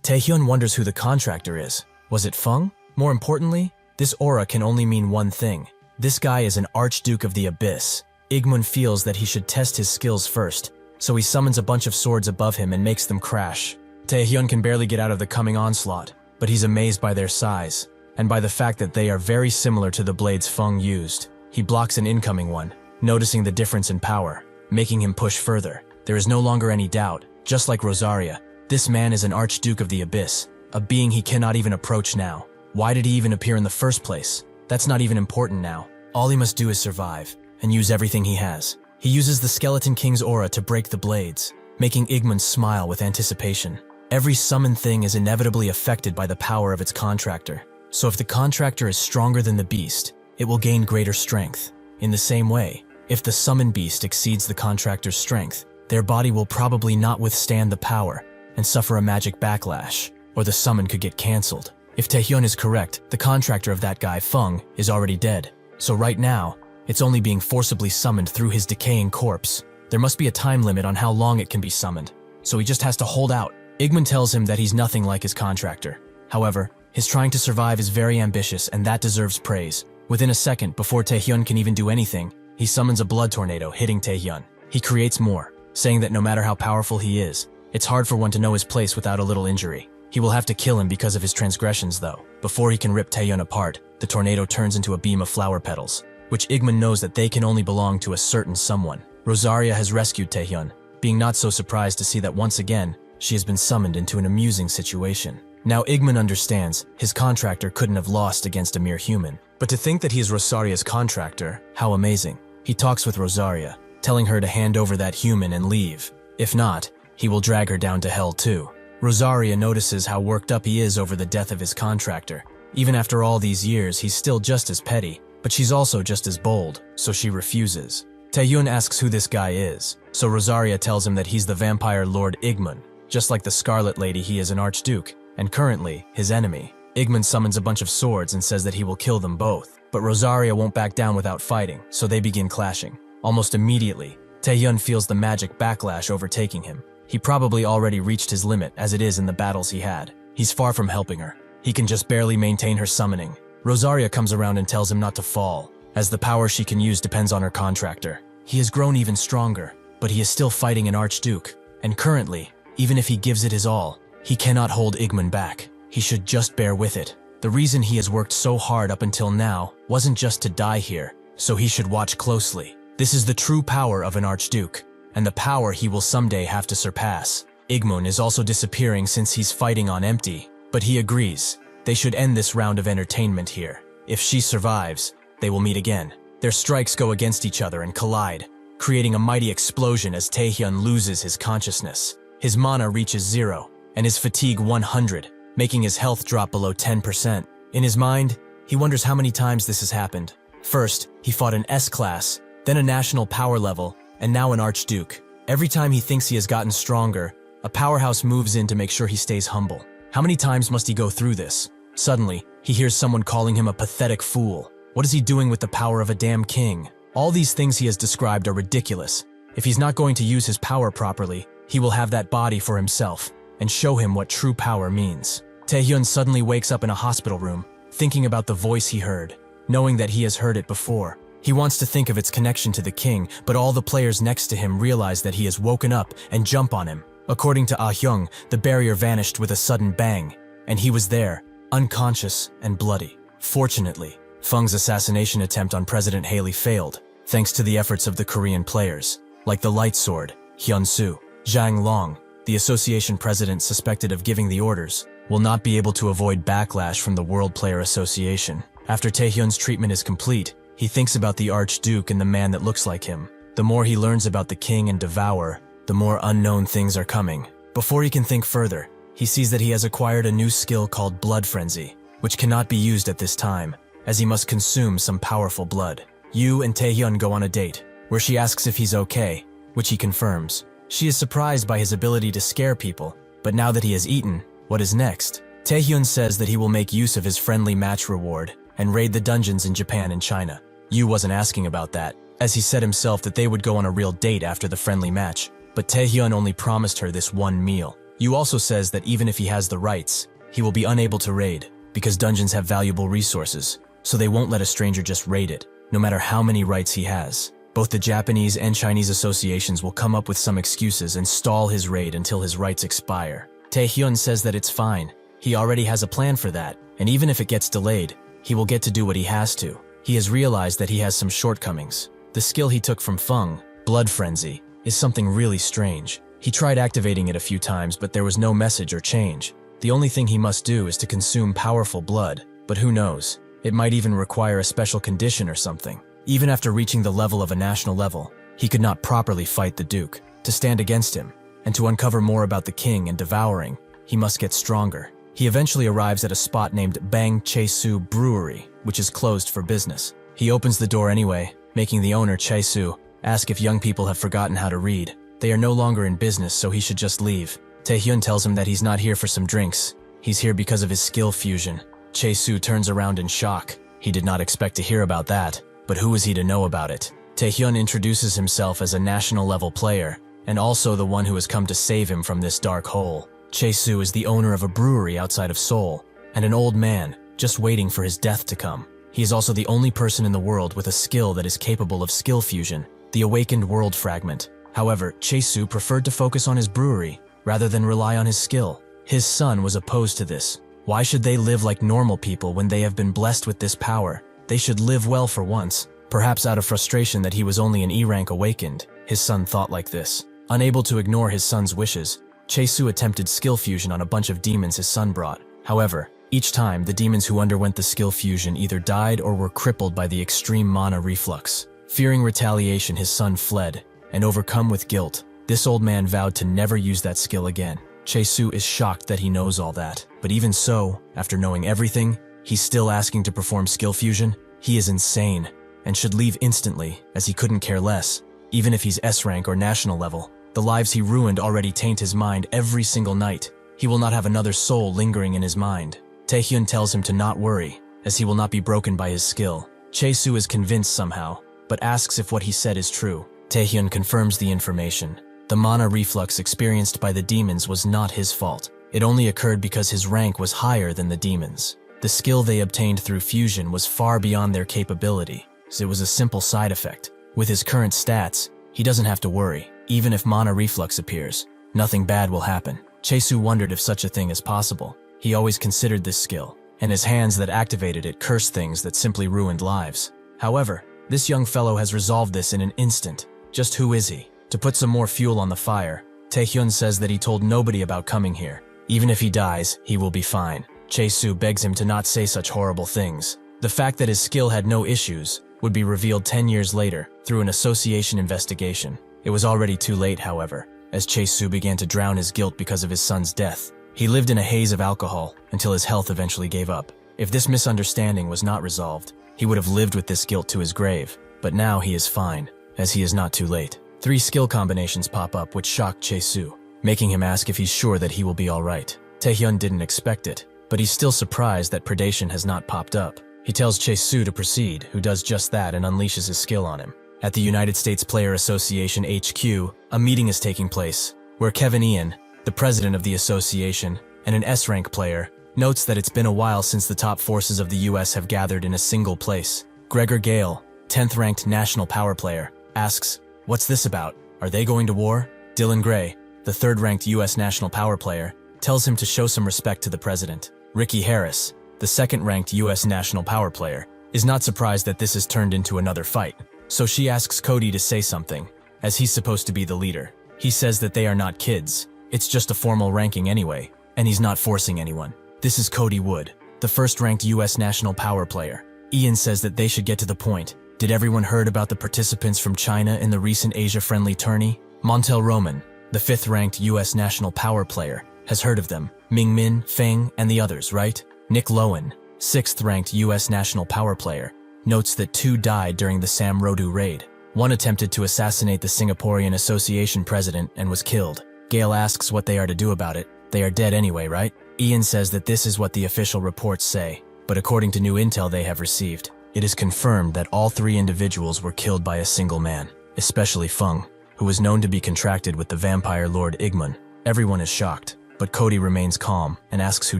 A: Taehyun wonders who the contractor is. Was it Feng? More importantly, this aura can only mean one thing. This guy is an Archduke of the Abyss. Igmun feels that he should test his skills first, so he summons a bunch of swords above him and makes them crash. Taehyun can barely get out of the coming onslaught, but he's amazed by their size, and by the fact that they are very similar to the blades Feng used. He blocks an incoming one, noticing the difference in power, making him push further. There is no longer any doubt, just like Rosaria, this man is an Archduke of the Abyss, a being he cannot even approach now. Why did he even appear in the first place? That's not even important now. All he must do is survive, and use everything he has. He uses the Skeleton King's aura to break the blades, making Igmun smile with anticipation. Every summoned thing is inevitably affected by the power of its contractor. So if the contractor is stronger than the beast, it will gain greater strength. In the same way, if the summoned beast exceeds the contractor's strength, their body will probably not withstand the power and suffer a magic backlash, or the summon could get cancelled. If Taehyun is correct, the contractor of that guy, Fung, is already dead. So right now, it's only being forcibly summoned through his decaying corpse. There must be a time limit on how long it can be summoned, so he just has to hold out. Igman tells him that he's nothing like his contractor. However, his trying to survive is very ambitious, and that deserves praise. Within a second, before Taehyun can even do anything, he summons a blood tornado, hitting Taehyun. He creates more, saying that no matter how powerful he is, it's hard for one to know his place without a little injury. He will have to kill him because of his transgressions, though. Before he can rip Taehyun apart, the tornado turns into a beam of flower petals, which Igman knows that they can only belong to a certain someone. Rosaria has rescued Taehyun, being not so surprised to see that once again, she has been summoned into an amusing situation. Now Igman understands his contractor couldn't have lost against a mere human. But to think that he is Rosaria's contractor, how amazing. He talks with Rosaria, telling her to hand over that human and leave. If not, he will drag her down to hell too. Rosaria notices how worked up he is over the death of his contractor. Even after all these years, he's still just as petty, but she's also just as bold, so she refuses. Taehyun asks who this guy is, so Rosaria tells him that he's the vampire lord Igman. Just like the Scarlet Lady, he is an archduke, and currently his enemy. Igman summons a bunch of swords and says that he will kill them both, but Rosaria won't back down without fighting, so they begin clashing. Almost immediately, Taehyun feels the magic backlash overtaking him. He probably already reached his limit as it is in the battles he had. He's far from helping her. He can just barely maintain her summoning. Rosaria comes around and tells him not to fall, as the power she can use depends on her contractor. He has grown even stronger, but he is still fighting an archduke, and currently, even if he gives it his all, he cannot hold Igman back. He should just bear with it. The reason he has worked so hard up until now wasn't just to die here, so he should watch closely. This is the true power of an archduke, and the power he will someday have to surpass. Igman is also disappearing since he's fighting on empty, but he agrees. They should end this round of entertainment here. If she survives, they will meet again. Their strikes go against each other and collide, creating a mighty explosion as Taehyun loses his consciousness. His mana reaches 0, and his fatigue 100, making his health drop below 10%. In his mind, he wonders how many times this has happened. First, he fought an S-class, then a national power level, and now an archduke. Every time he thinks he has gotten stronger, a powerhouse moves in to make sure he stays humble. How many times must he go through this? Suddenly, he hears someone calling him a pathetic fool. What is he doing with the power of a damn king? All these things he has described are ridiculous. If he's not going to use his power properly, he will have that body for himself and show him what true power means. Taehyun suddenly wakes up in a hospital room, thinking about the voice he heard, knowing that he has heard it before. He wants to think of its connection to the king, but all the players next to him realize that he has woken up and jump on him. According to Ah Hyung, the barrier vanished with a sudden bang, and he was there, unconscious and bloody. Fortunately, Fung's assassination attempt on President Haley failed, thanks to the efforts of the Korean players, like the Light Sword, Hyun-soo. Zhang Long, the association president suspected of giving the orders, will not be able to avoid backlash from the World Player Association. After Taehyun's treatment is complete, he thinks about the Archduke and the man that looks like him. The more he learns about the king and Devour, the more unknown things are coming. Before he can think further, he sees that he has acquired a new skill called Blood Frenzy, which cannot be used at this time, as he must consume some powerful blood. Yu and Taehyun go on a date, where she asks if he's okay, which he confirms. She is surprised by his ability to scare people, but now that he has eaten, what is next? Taehyun says that he will make use of his friendly match reward and raid the dungeons in Japan and China. Yu wasn't asking about that, as he said himself that they would go on a real date after the friendly match, but Taehyun only promised her this one meal. Yu also says that even if he has the rights, he will be unable to raid, because dungeons have valuable resources, so they won't let a stranger just raid it, no matter how many rights he has. Both the Japanese and Chinese associations will come up with some excuses and stall his raid until his rights expire. Taehyun says that it's fine. He already has a plan for that, and even if it gets delayed, he will get to do what he has to. He has realized that he has some shortcomings. The skill he took from Fung, Blood Frenzy, is something really strange. He tried activating it a few times, but there was no message or change. The only thing he must do is to consume powerful blood, but who knows? It might even require a special condition or something. Even after reaching the level of a national level, he could not properly fight the Duke. To stand against him, and to uncover more about the king and devouring, he must get stronger. He eventually arrives at a spot named Bang Chae-Soo Brewery, which is closed for business. He opens the door anyway, making the owner, Chae-Soo, ask if young people have forgotten how to read. They are no longer in business, so he should just leave. Taehyun tells him that he's not here for some drinks. He's here because of his skill fusion. Chae-Soo turns around in shock. He did not expect to hear about that, but who was he to know about it? Taehyun introduces himself as a national-level player, and also the one who has come to save him from this dark hole. Chae-Soo is the owner of a brewery outside of Seoul, and an old man, just waiting for his death to come. He is also the only person in the world with a skill that is capable of skill fusion, the Awakened World Fragment. However, Chae-Soo preferred to focus on his brewery, rather than rely on his skill. His son was opposed to this. Why should they live like normal people when they have been blessed with this power? They should live well for once. Perhaps out of frustration that he was only an E-rank awakened, his son thought like this. Unable to ignore his son's wishes, Chae-Soo attempted skill fusion on a bunch of demons his son brought. However, each time, the demons who underwent the skill fusion either died or were crippled by the extreme mana reflux. Fearing retaliation, his son fled, and overcome with guilt, this old man vowed to never use that skill again. Chae-Soo is shocked that he knows all that, but even so, after knowing everything, he's still asking to perform skill fusion. He is insane, and should leave instantly, as he couldn't care less. Even if he's S-rank or national level, the lives he ruined already taint his mind every single night. He will not have another soul lingering in his mind. Taehyun tells him to not worry, as he will not be broken by his skill. Chae-Soo is convinced somehow, but asks if what he said is true. Taehyun confirms the information. The mana reflux experienced by the demons was not his fault. It only occurred because his rank was higher than the demons. The skill they obtained through fusion was far beyond their capability, so it was a simple side effect. With his current stats, he doesn't have to worry. Even if mana reflux appears, nothing bad will happen. Chae-Soo wondered if such a thing is possible. He always considered this skill, and his hands that activated it cursed things that simply ruined lives. However, this young fellow has resolved this in an instant. Just who is he? To put some more fuel on the fire, Taehyun says that he told nobody about coming here. Even if he dies, he will be fine. Chae-Soo begs him to not say such horrible things. The fact that his skill had no issues would be revealed 10 years later through an association investigation. It was already too late, however, as Chae-Soo began to drown his guilt because of his son's death. He lived in a haze of alcohol until his health eventually gave up. If this misunderstanding was not resolved, he would have lived with this guilt to his grave. But now he is fine, as he is not too late. 3 skill combinations pop up which shock Chae-Soo, making him ask if he's sure that he will be alright. Taehyun didn't expect it, but he's still surprised that predation has not popped up. He tells Chae-Soo to proceed, who does just that and unleashes his skill on him. At the United States Player Association HQ, a meeting is taking place, where Kevin Ian, the president of the association, and an S-rank player, notes that it's been a while since the top forces of the US have gathered in a single place. Gregor Gale, 10th ranked national power player, asks, "What's this about? Are they going to war?" Dylan Gray, the 3rd ranked US national power player, tells him to show some respect to the president. Ricky Harris, the 2nd ranked US national power player, is not surprised that this has turned into another fight. So she asks Cody to say something, as he's supposed to be the leader. He says that they are not kids. It's just a formal ranking anyway, and he's not forcing anyone. This is Cody Wood, the 1st ranked US national power player. Ian says that they should get to the point. Did everyone heard about the participants from China in the recent Asia-friendly tourney? Montel Roman, the 5th ranked US national power player, has heard of them. Ming Min, Feng, and the others, right? Nick Lowen, 6th ranked US national power player, notes that 2 died during the Sam Rodu raid. One attempted to assassinate the Singaporean Association president and was killed. Gale asks what they are to do about it. They are dead anyway, right? Ian says that this is what the official reports say, but according to new intel they have received, it is confirmed that all 3 individuals were killed by a single man, especially Feng, who was known to be contracted with the vampire lord Igmun. Everyone is shocked, but Cody remains calm and asks who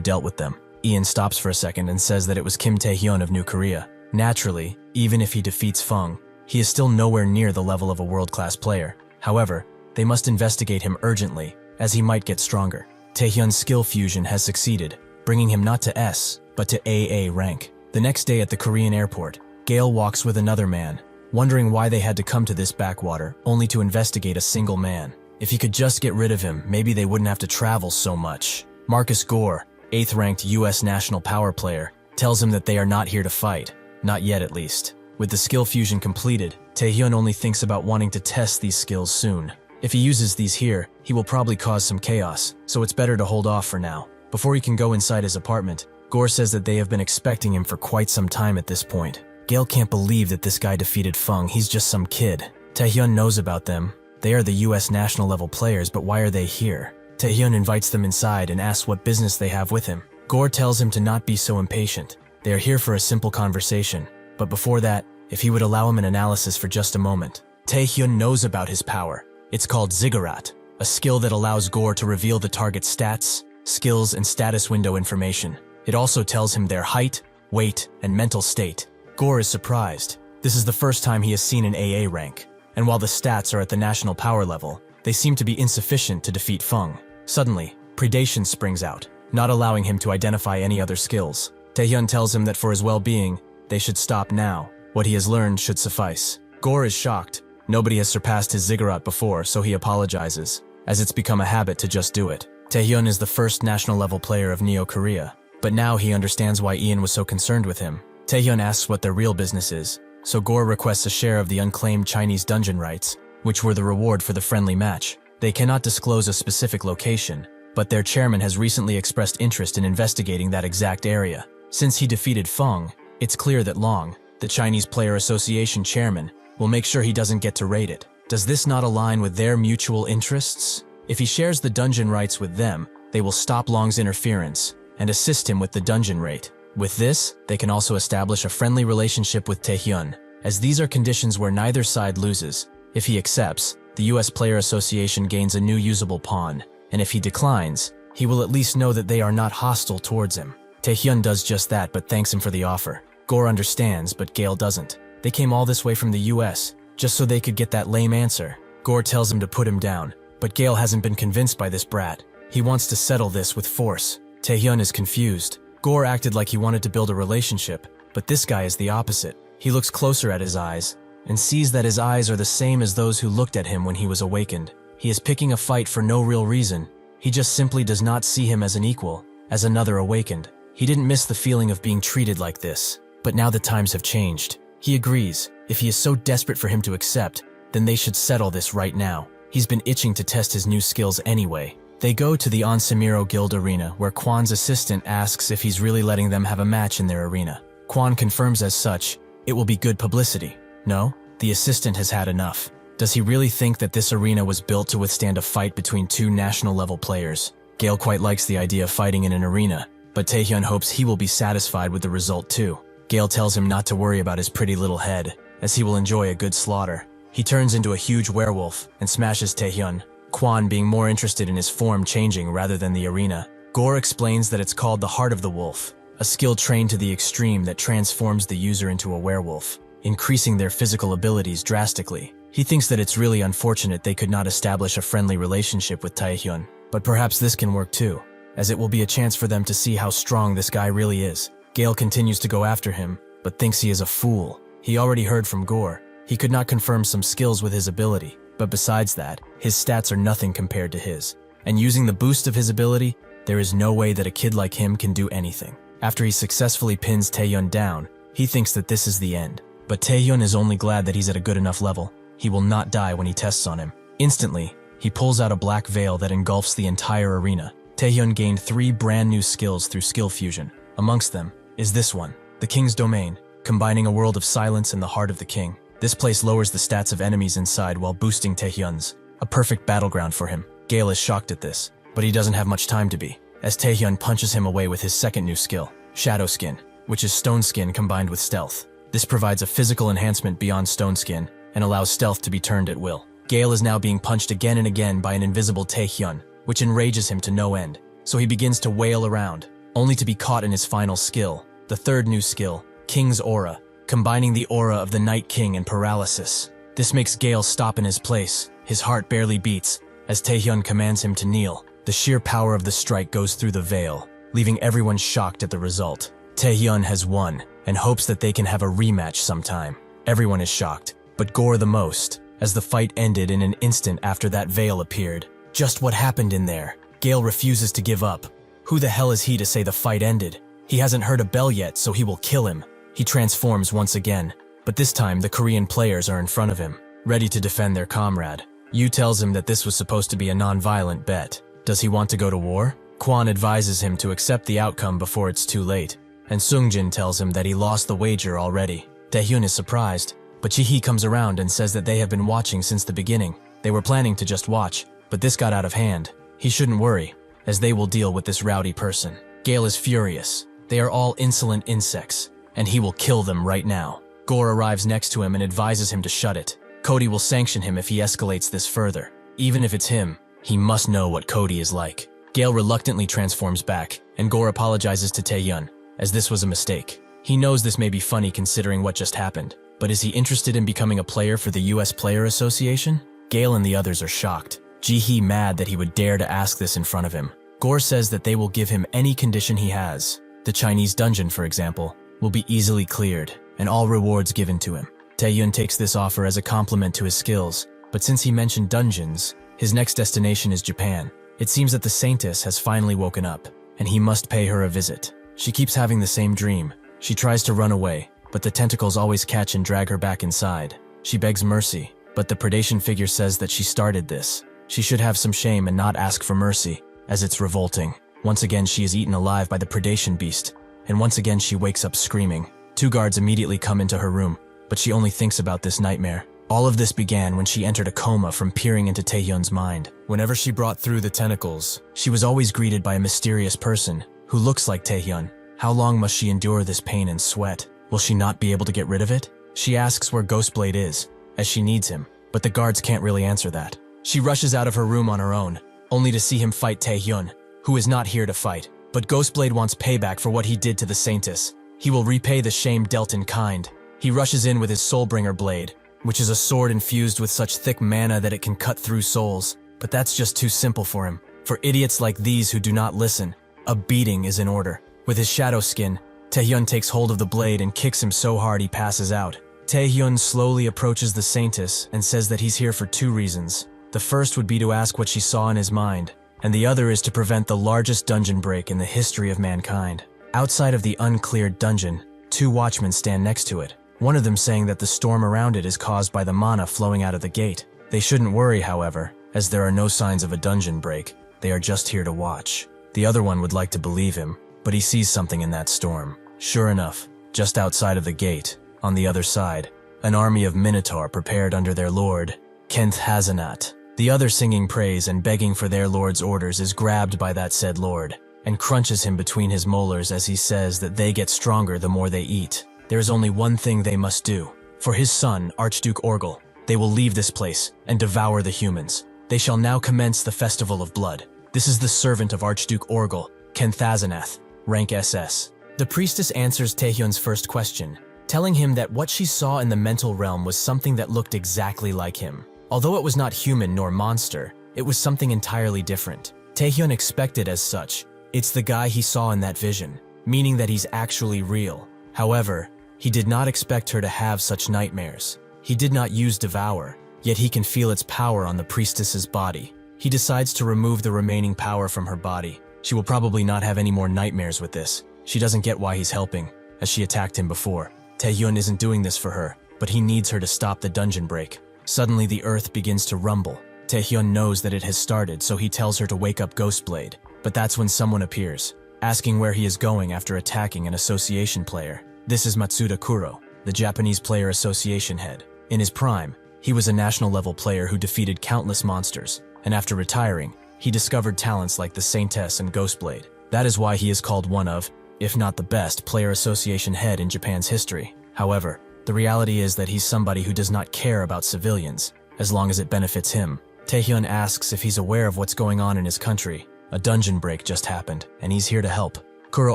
A: dealt with them. Ian stops for a second and says that it was Kim Taehyun of New Korea. Naturally, even if he defeats Feng, he is still nowhere near the level of a world-class player. However, they must investigate him urgently, as he might get stronger. Taehyun's skill fusion has succeeded, bringing him not to S, but to AA rank. The next day at the Korean airport, Gale walks with another man, wondering why they had to come to this backwater only to investigate a single man. If he could just get rid of him, maybe they wouldn't have to travel so much. Marcus Gore, 8th ranked US national power player, tells him that they are not here to fight. Not yet, at least. With the skill fusion completed, Taehyun only thinks about wanting to test these skills soon. If he uses these here, he will probably cause some chaos, so it's better to hold off for now. Before he can go inside his apartment, Gore says that they have been expecting him for quite some time at this point. Gale can't believe that this guy defeated Feng, he's just some kid. Taehyun knows about them. They are the US national level players, but why are they here? Taehyun invites them inside and asks what business they have with him. Gore tells him to not be so impatient. They are here for a simple conversation, but before that, if he would allow him an analysis for just a moment. Taehyun knows about his power. It's called Ziggurat, a skill that allows Gore to reveal the target's stats, skills, and status window information. It also tells him their height, weight, and mental state. Gore is surprised. This is the first time he has seen an AA rank, and while the stats are at the national power level, they seem to be insufficient to defeat Feng. Suddenly, predation springs out, not allowing him to identify any other skills. Taehyun tells him that for his well-being, they should stop now. What he has learned should suffice. Gore is shocked. Nobody has surpassed his ziggurat before, so he apologizes, as it's become a habit to just do it. Taehyun is the first national-level player of Neo-Korea, but now he understands why Ian was so concerned with him. Taehyun asks what their real business is, so Gore requests a share of the unclaimed Chinese dungeon rights, which were the reward for the friendly match. They cannot disclose a specific location, but their chairman has recently expressed interest in investigating that exact area. Since he defeated Feng, it's clear that Long, the Chinese Player Association chairman, will make sure he doesn't get to raid it. Does this not align with their mutual interests? If he shares the dungeon rights with them, they will stop Long's interference and assist him with the dungeon raid. With this, they can also establish a friendly relationship with Taehyun, as these are conditions where neither side loses. If he accepts, the US Player Association gains a new usable pawn, and if he declines, he will at least know that they are not hostile towards him. Taehyun does just that but thanks him for the offer. Gore understands, but Gale doesn't. They came all this way from the US, just so they could get that lame answer. Gore tells him to put him down, but Gale hasn't been convinced by this brat. He wants to settle this with force. Taehyun is confused. Gore acted like he wanted to build a relationship, but this guy is the opposite. He looks closer at his eyes, and sees that his eyes are the same as those who looked at him when he was awakened. He is picking a fight for no real reason. He just simply does not see him as an equal, as another awakened. He didn't miss the feeling of being treated like this, but now the times have changed. He agrees. If he is so desperate for him to accept, then they should settle this right now. He's been itching to test his new skills anyway. They go to the Onsamiro Guild arena, where Kwan's assistant asks if he's really letting them have a match in their arena. Kwan confirms as such. It will be good publicity. No? The assistant has had enough. Does he really think that this arena was built to withstand a fight between two national-level players? Gale quite likes the idea of fighting in an arena, but Taehyun hopes he will be satisfied with the result too. Gale tells him not to worry about his pretty little head, as he will enjoy a good slaughter. He turns into a huge werewolf and smashes Taehyun, Kwan being more interested in his form changing rather than the arena. Gore explains that it's called the Heart of the Wolf, a skill trained to the extreme that transforms the user into a werewolf, increasing their physical abilities drastically. He thinks that it's really unfortunate they could not establish a friendly relationship with Taehyun, but perhaps this can work too, as it will be a chance for them to see how strong this guy really is. Gale continues to go after him, but thinks he is a fool. He already heard from Gore. He could not confirm some skills with his ability, but besides that, his stats are nothing compared to his. And using the boost of his ability, there is no way that a kid like him can do anything. After he successfully pins Taehyun down, he thinks that this is the end. But Taehyun is only glad that he's at a good enough level. He will not die when he tests on him. Instantly, he pulls out a black veil that engulfs the entire arena. Taehyun gained 3 brand new skills through skill fusion. Amongst them is this one, the King's Domain, combining a world of silence and the heart of the king. This place lowers the stats of enemies inside while boosting Taehyun's, a perfect battleground for him. Gale is shocked at this, but he doesn't have much time to be, as Taehyun punches him away with his second new skill, Shadow Skin, which is stone skin combined with stealth. This provides a physical enhancement beyond stone skin and allows stealth to be turned at will. Gale is now being punched again and again by an invisible Taehyun, which enrages him to no end, so he begins to wail around, only to be caught in his final skill, the third new skill, King's Aura, combining the aura of the Night King and paralysis. This makes Gale stop in his place. His heart barely beats, as Taehyun commands him to kneel. The sheer power of the strike goes through the veil, leaving everyone shocked at the result. Taehyun has won, and hopes that they can have a rematch sometime. Everyone is shocked, but Gore the most, as the fight ended in an instant after that veil appeared. Just what happened in there? Gale refuses to give up. Who the hell is he to say the fight ended? He hasn't heard a bell yet, so he will kill him. He transforms once again, but this time the Korean players are in front of him, ready to defend their comrade. Yu tells him that this was supposed to be a non-violent bet. Does he want to go to war? Kwan advises him to accept the outcome before it's too late, and Sungjin tells him that he lost the wager already. Taehyun is surprised, but Jihee comes around and says that they have been watching since the beginning. They were planning to just watch, but this got out of hand. He shouldn't worry, as they will deal with this rowdy person. Gale is furious. They are all insolent insects, and he will kill them right now. Gore arrives next to him and advises him to shut it. Cody will sanction him if he escalates this further. Even if it's him, he must know what Cody is like. Gale reluctantly transforms back, and Gore apologizes to Taehyun, as this was a mistake. He knows this may be funny considering what just happened, but is he interested in becoming a player for the US Player Association? Gale and the others are shocked. Ji-hee mad that he would dare to ask this in front of him. Gore says that they will give him any condition he has. The Chinese dungeon, for example, will be easily cleared, and all rewards given to him. Taehyun takes this offer as a compliment to his skills, but since he mentioned dungeons, his next destination is Japan. It seems that the Saintess has finally woken up, and he must pay her a visit. She keeps having the same dream. She tries to run away, but the tentacles always catch and drag her back inside. She begs mercy, but the predation figure says that she started this. She should have some shame and not ask for mercy, as it's revolting. Once again, she is eaten alive by the predation beast, and once again she wakes up screaming. 2 guards immediately come into her room, but she only thinks about this nightmare. All of this began when she entered a coma from peering into Taehyun's mind. Whenever she brought through the tentacles, she was always greeted by a mysterious person who looks like Taehyun. How long must she endure this pain and sweat? Will she not be able to get rid of it? She asks where Ghostblade is, as she needs him, but the guards can't really answer that. She rushes out of her room on her own, only to see him fight Taehyun, who is not here to fight. But Ghostblade wants payback for what he did to the Saintess. He will repay the shame dealt in kind. He rushes in with his Soulbringer blade, which is a sword infused with such thick mana that it can cut through souls. But that's just too simple for him. For idiots like these who do not listen, a beating is in order. With his shadow skin, Taehyun takes hold of the blade and kicks him so hard he passes out. Taehyun slowly approaches the Saintess and says that he's here for 2 reasons. The first would be to ask what she saw in his mind, and the other is to prevent the largest dungeon break in the history of mankind. Outside of the uncleared dungeon, 2 watchmen stand next to it, one of them saying that the storm around it is caused by the mana flowing out of the gate. They shouldn't worry, however, as there are no signs of a dungeon break. They are just here to watch. The other one would like to believe him, but he sees something in that storm. Sure enough, just outside of the gate, on the other side, an army of Minotaur prepared under their lord, Kenthazanat. The other singing praise and begging for their lord's orders is grabbed by that said lord, and crunches him between his molars as he says that they get stronger the more they eat. There is only one thing they must do. For his son, Archduke Orgel, they will leave this place and devour the humans. They shall now commence the Festival of Blood. This is the servant of Archduke Orgel, Kenthazanath, rank SS. The priestess answers Taehyun's first question, telling him that what she saw in the mental realm was something that looked exactly like him. Although it was not human nor monster, it was something entirely different. Taehyun expected as such. It's the guy he saw in that vision, meaning that he's actually real. However, he did not expect her to have such nightmares. He did not use Devour, yet he can feel its power on the priestess's body. He decides to remove the remaining power from her body. She will probably not have any more nightmares with this. She doesn't get why he's helping, as she attacked him before. Taehyun isn't doing this for her, but he needs her to stop the dungeon break. Suddenly the earth begins to rumble. Taehyun knows that it has started, so he tells her to wake up Ghostblade. But that's when someone appears, asking where he is going after attacking an association player. This is Matsuda Kuro, the Japanese Player Association head. In his prime, he was a national-level player who defeated countless monsters, and after retiring, he discovered talents like the Saintess and Ghostblade. That is why he is called one of, if not the best, Player Association head in Japan's history. However, the reality is that he's somebody who does not care about civilians, as long as it benefits him. Taehyun asks if he's aware of what's going on in his country. A dungeon break just happened, and he's here to help. Kuro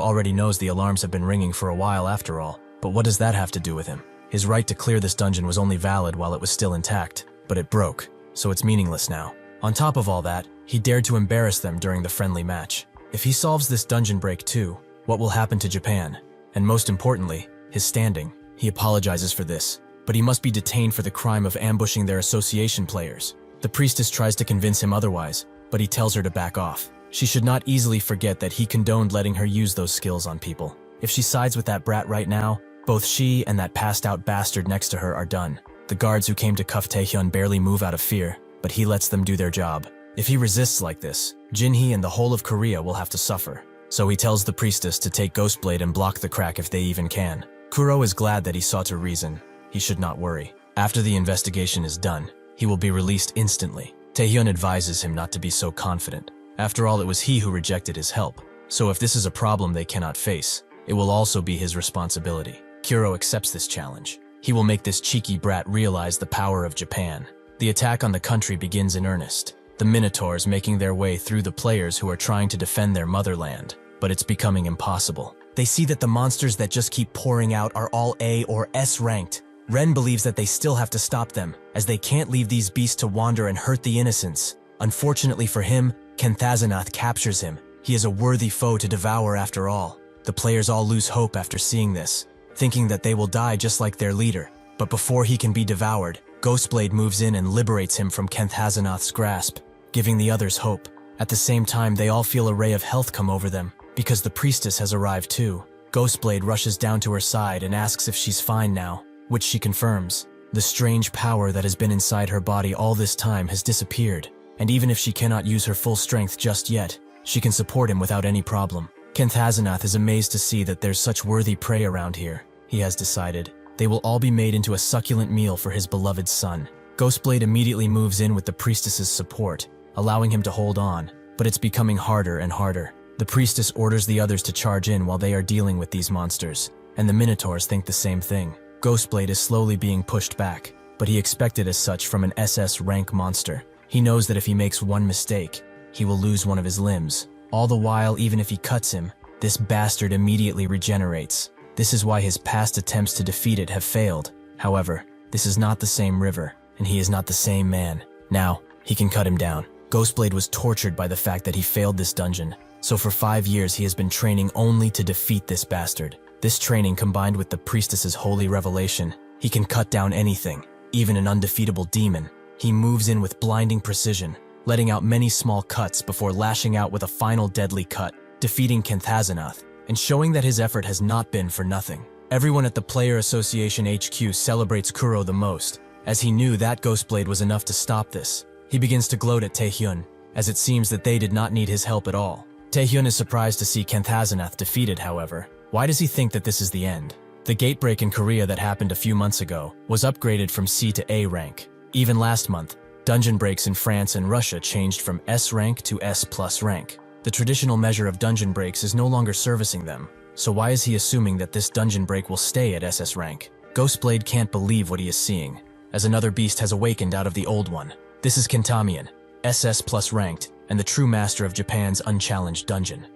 A: already knows the alarms have been ringing for a while after all, but what does that have to do with him? His right to clear this dungeon was only valid while it was still intact, but it broke, so it's meaningless now. On top of all that, he dared to embarrass them during the friendly match. If he solves this dungeon break too, what will happen to Japan? And most importantly, his standing. He apologizes for this, but he must be detained for the crime of ambushing their association players. The priestess tries to convince him otherwise, but he tells her to back off. She should not easily forget that he condoned letting her use those skills on people. If she sides with that brat right now, both she and that passed-out bastard next to her are done. The guards who came to cuff Taehyun barely move out of fear, but he lets them do their job. If he resists like this, Jinhee and the whole of Korea will have to suffer. So he tells the priestess to take Ghostblade and block the crack if they even can. Kuro is glad that he sought to reason. He should not worry. After the investigation is done, he will be released instantly. Taehyun advises him not to be so confident. After all, it was he who rejected his help. So if this is a problem they cannot face, it will also be his responsibility. Kuro accepts this challenge. He will make this cheeky brat realize the power of Japan. The attack on the country begins in earnest. The Minotaurs making their way through the players who are trying to defend their motherland, but it's becoming impossible. They see that the monsters that just keep pouring out are all A or S ranked. Ren believes that they still have to stop them, as they can't leave these beasts to wander and hurt the innocents. Unfortunately for him, Kenthazanath captures him. He is a worthy foe to devour after all. The players all lose hope after seeing this, thinking that they will die just like their leader. But before he can be devoured, Ghostblade moves in and liberates him from Kenthazanath's grasp, giving the others hope. At the same time, they all feel a ray of health come over them, because the priestess has arrived too. Ghostblade rushes down to her side and asks if she's fine now, which she confirms. The strange power that has been inside her body all this time has disappeared, and even if she cannot use her full strength just yet, she can support him without any problem. Kenthazanath is amazed to see that there's such worthy prey around here. He has decided they will all be made into a succulent meal for his beloved son. Ghostblade immediately moves in with the priestess's support, allowing him to hold on, but it's becoming harder and harder. The priestess orders the others to charge in while they are dealing with these monsters, and the Minotaurs think the same thing. Ghostblade is slowly being pushed back, but he expected as such from an SS rank monster. He knows that if he makes one mistake, he will lose one of his limbs. All the while, even if he cuts him, this bastard immediately regenerates. This is why his past attempts to defeat it have failed. However, this is not the same river, and he is not the same man. Now, he can cut him down. Ghostblade was tortured by the fact that he failed this dungeon, so for 5 years he has been training only to defeat this bastard. This training combined with the priestess's holy revelation, he can cut down anything, even an undefeatable demon. He moves in with blinding precision, letting out many small cuts before lashing out with a final deadly cut, defeating Kenthazanath, and showing that his effort has not been for nothing. Everyone at the Player Association HQ celebrates Kuro the most, as he knew that Ghostblade was enough to stop this. He begins to gloat at Taehyun, as it seems that they did not need his help at all. Taehyun is surprised to see Kenthazanath defeated, however. Why does he think that this is the end? The gate break in Korea that happened a few months ago was upgraded from C to A rank. Even last month, dungeon breaks in France and Russia changed from S rank to S plus rank. The traditional measure of dungeon breaks is no longer servicing them, so why is he assuming that this dungeon break will stay at SS rank? Ghostblade can't believe what he is seeing, as another beast has awakened out of the old one. This is Kentamian, SS plus ranked, and the true master of Japan's unchallenged dungeon.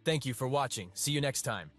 A: Thank you for watching. See you next time.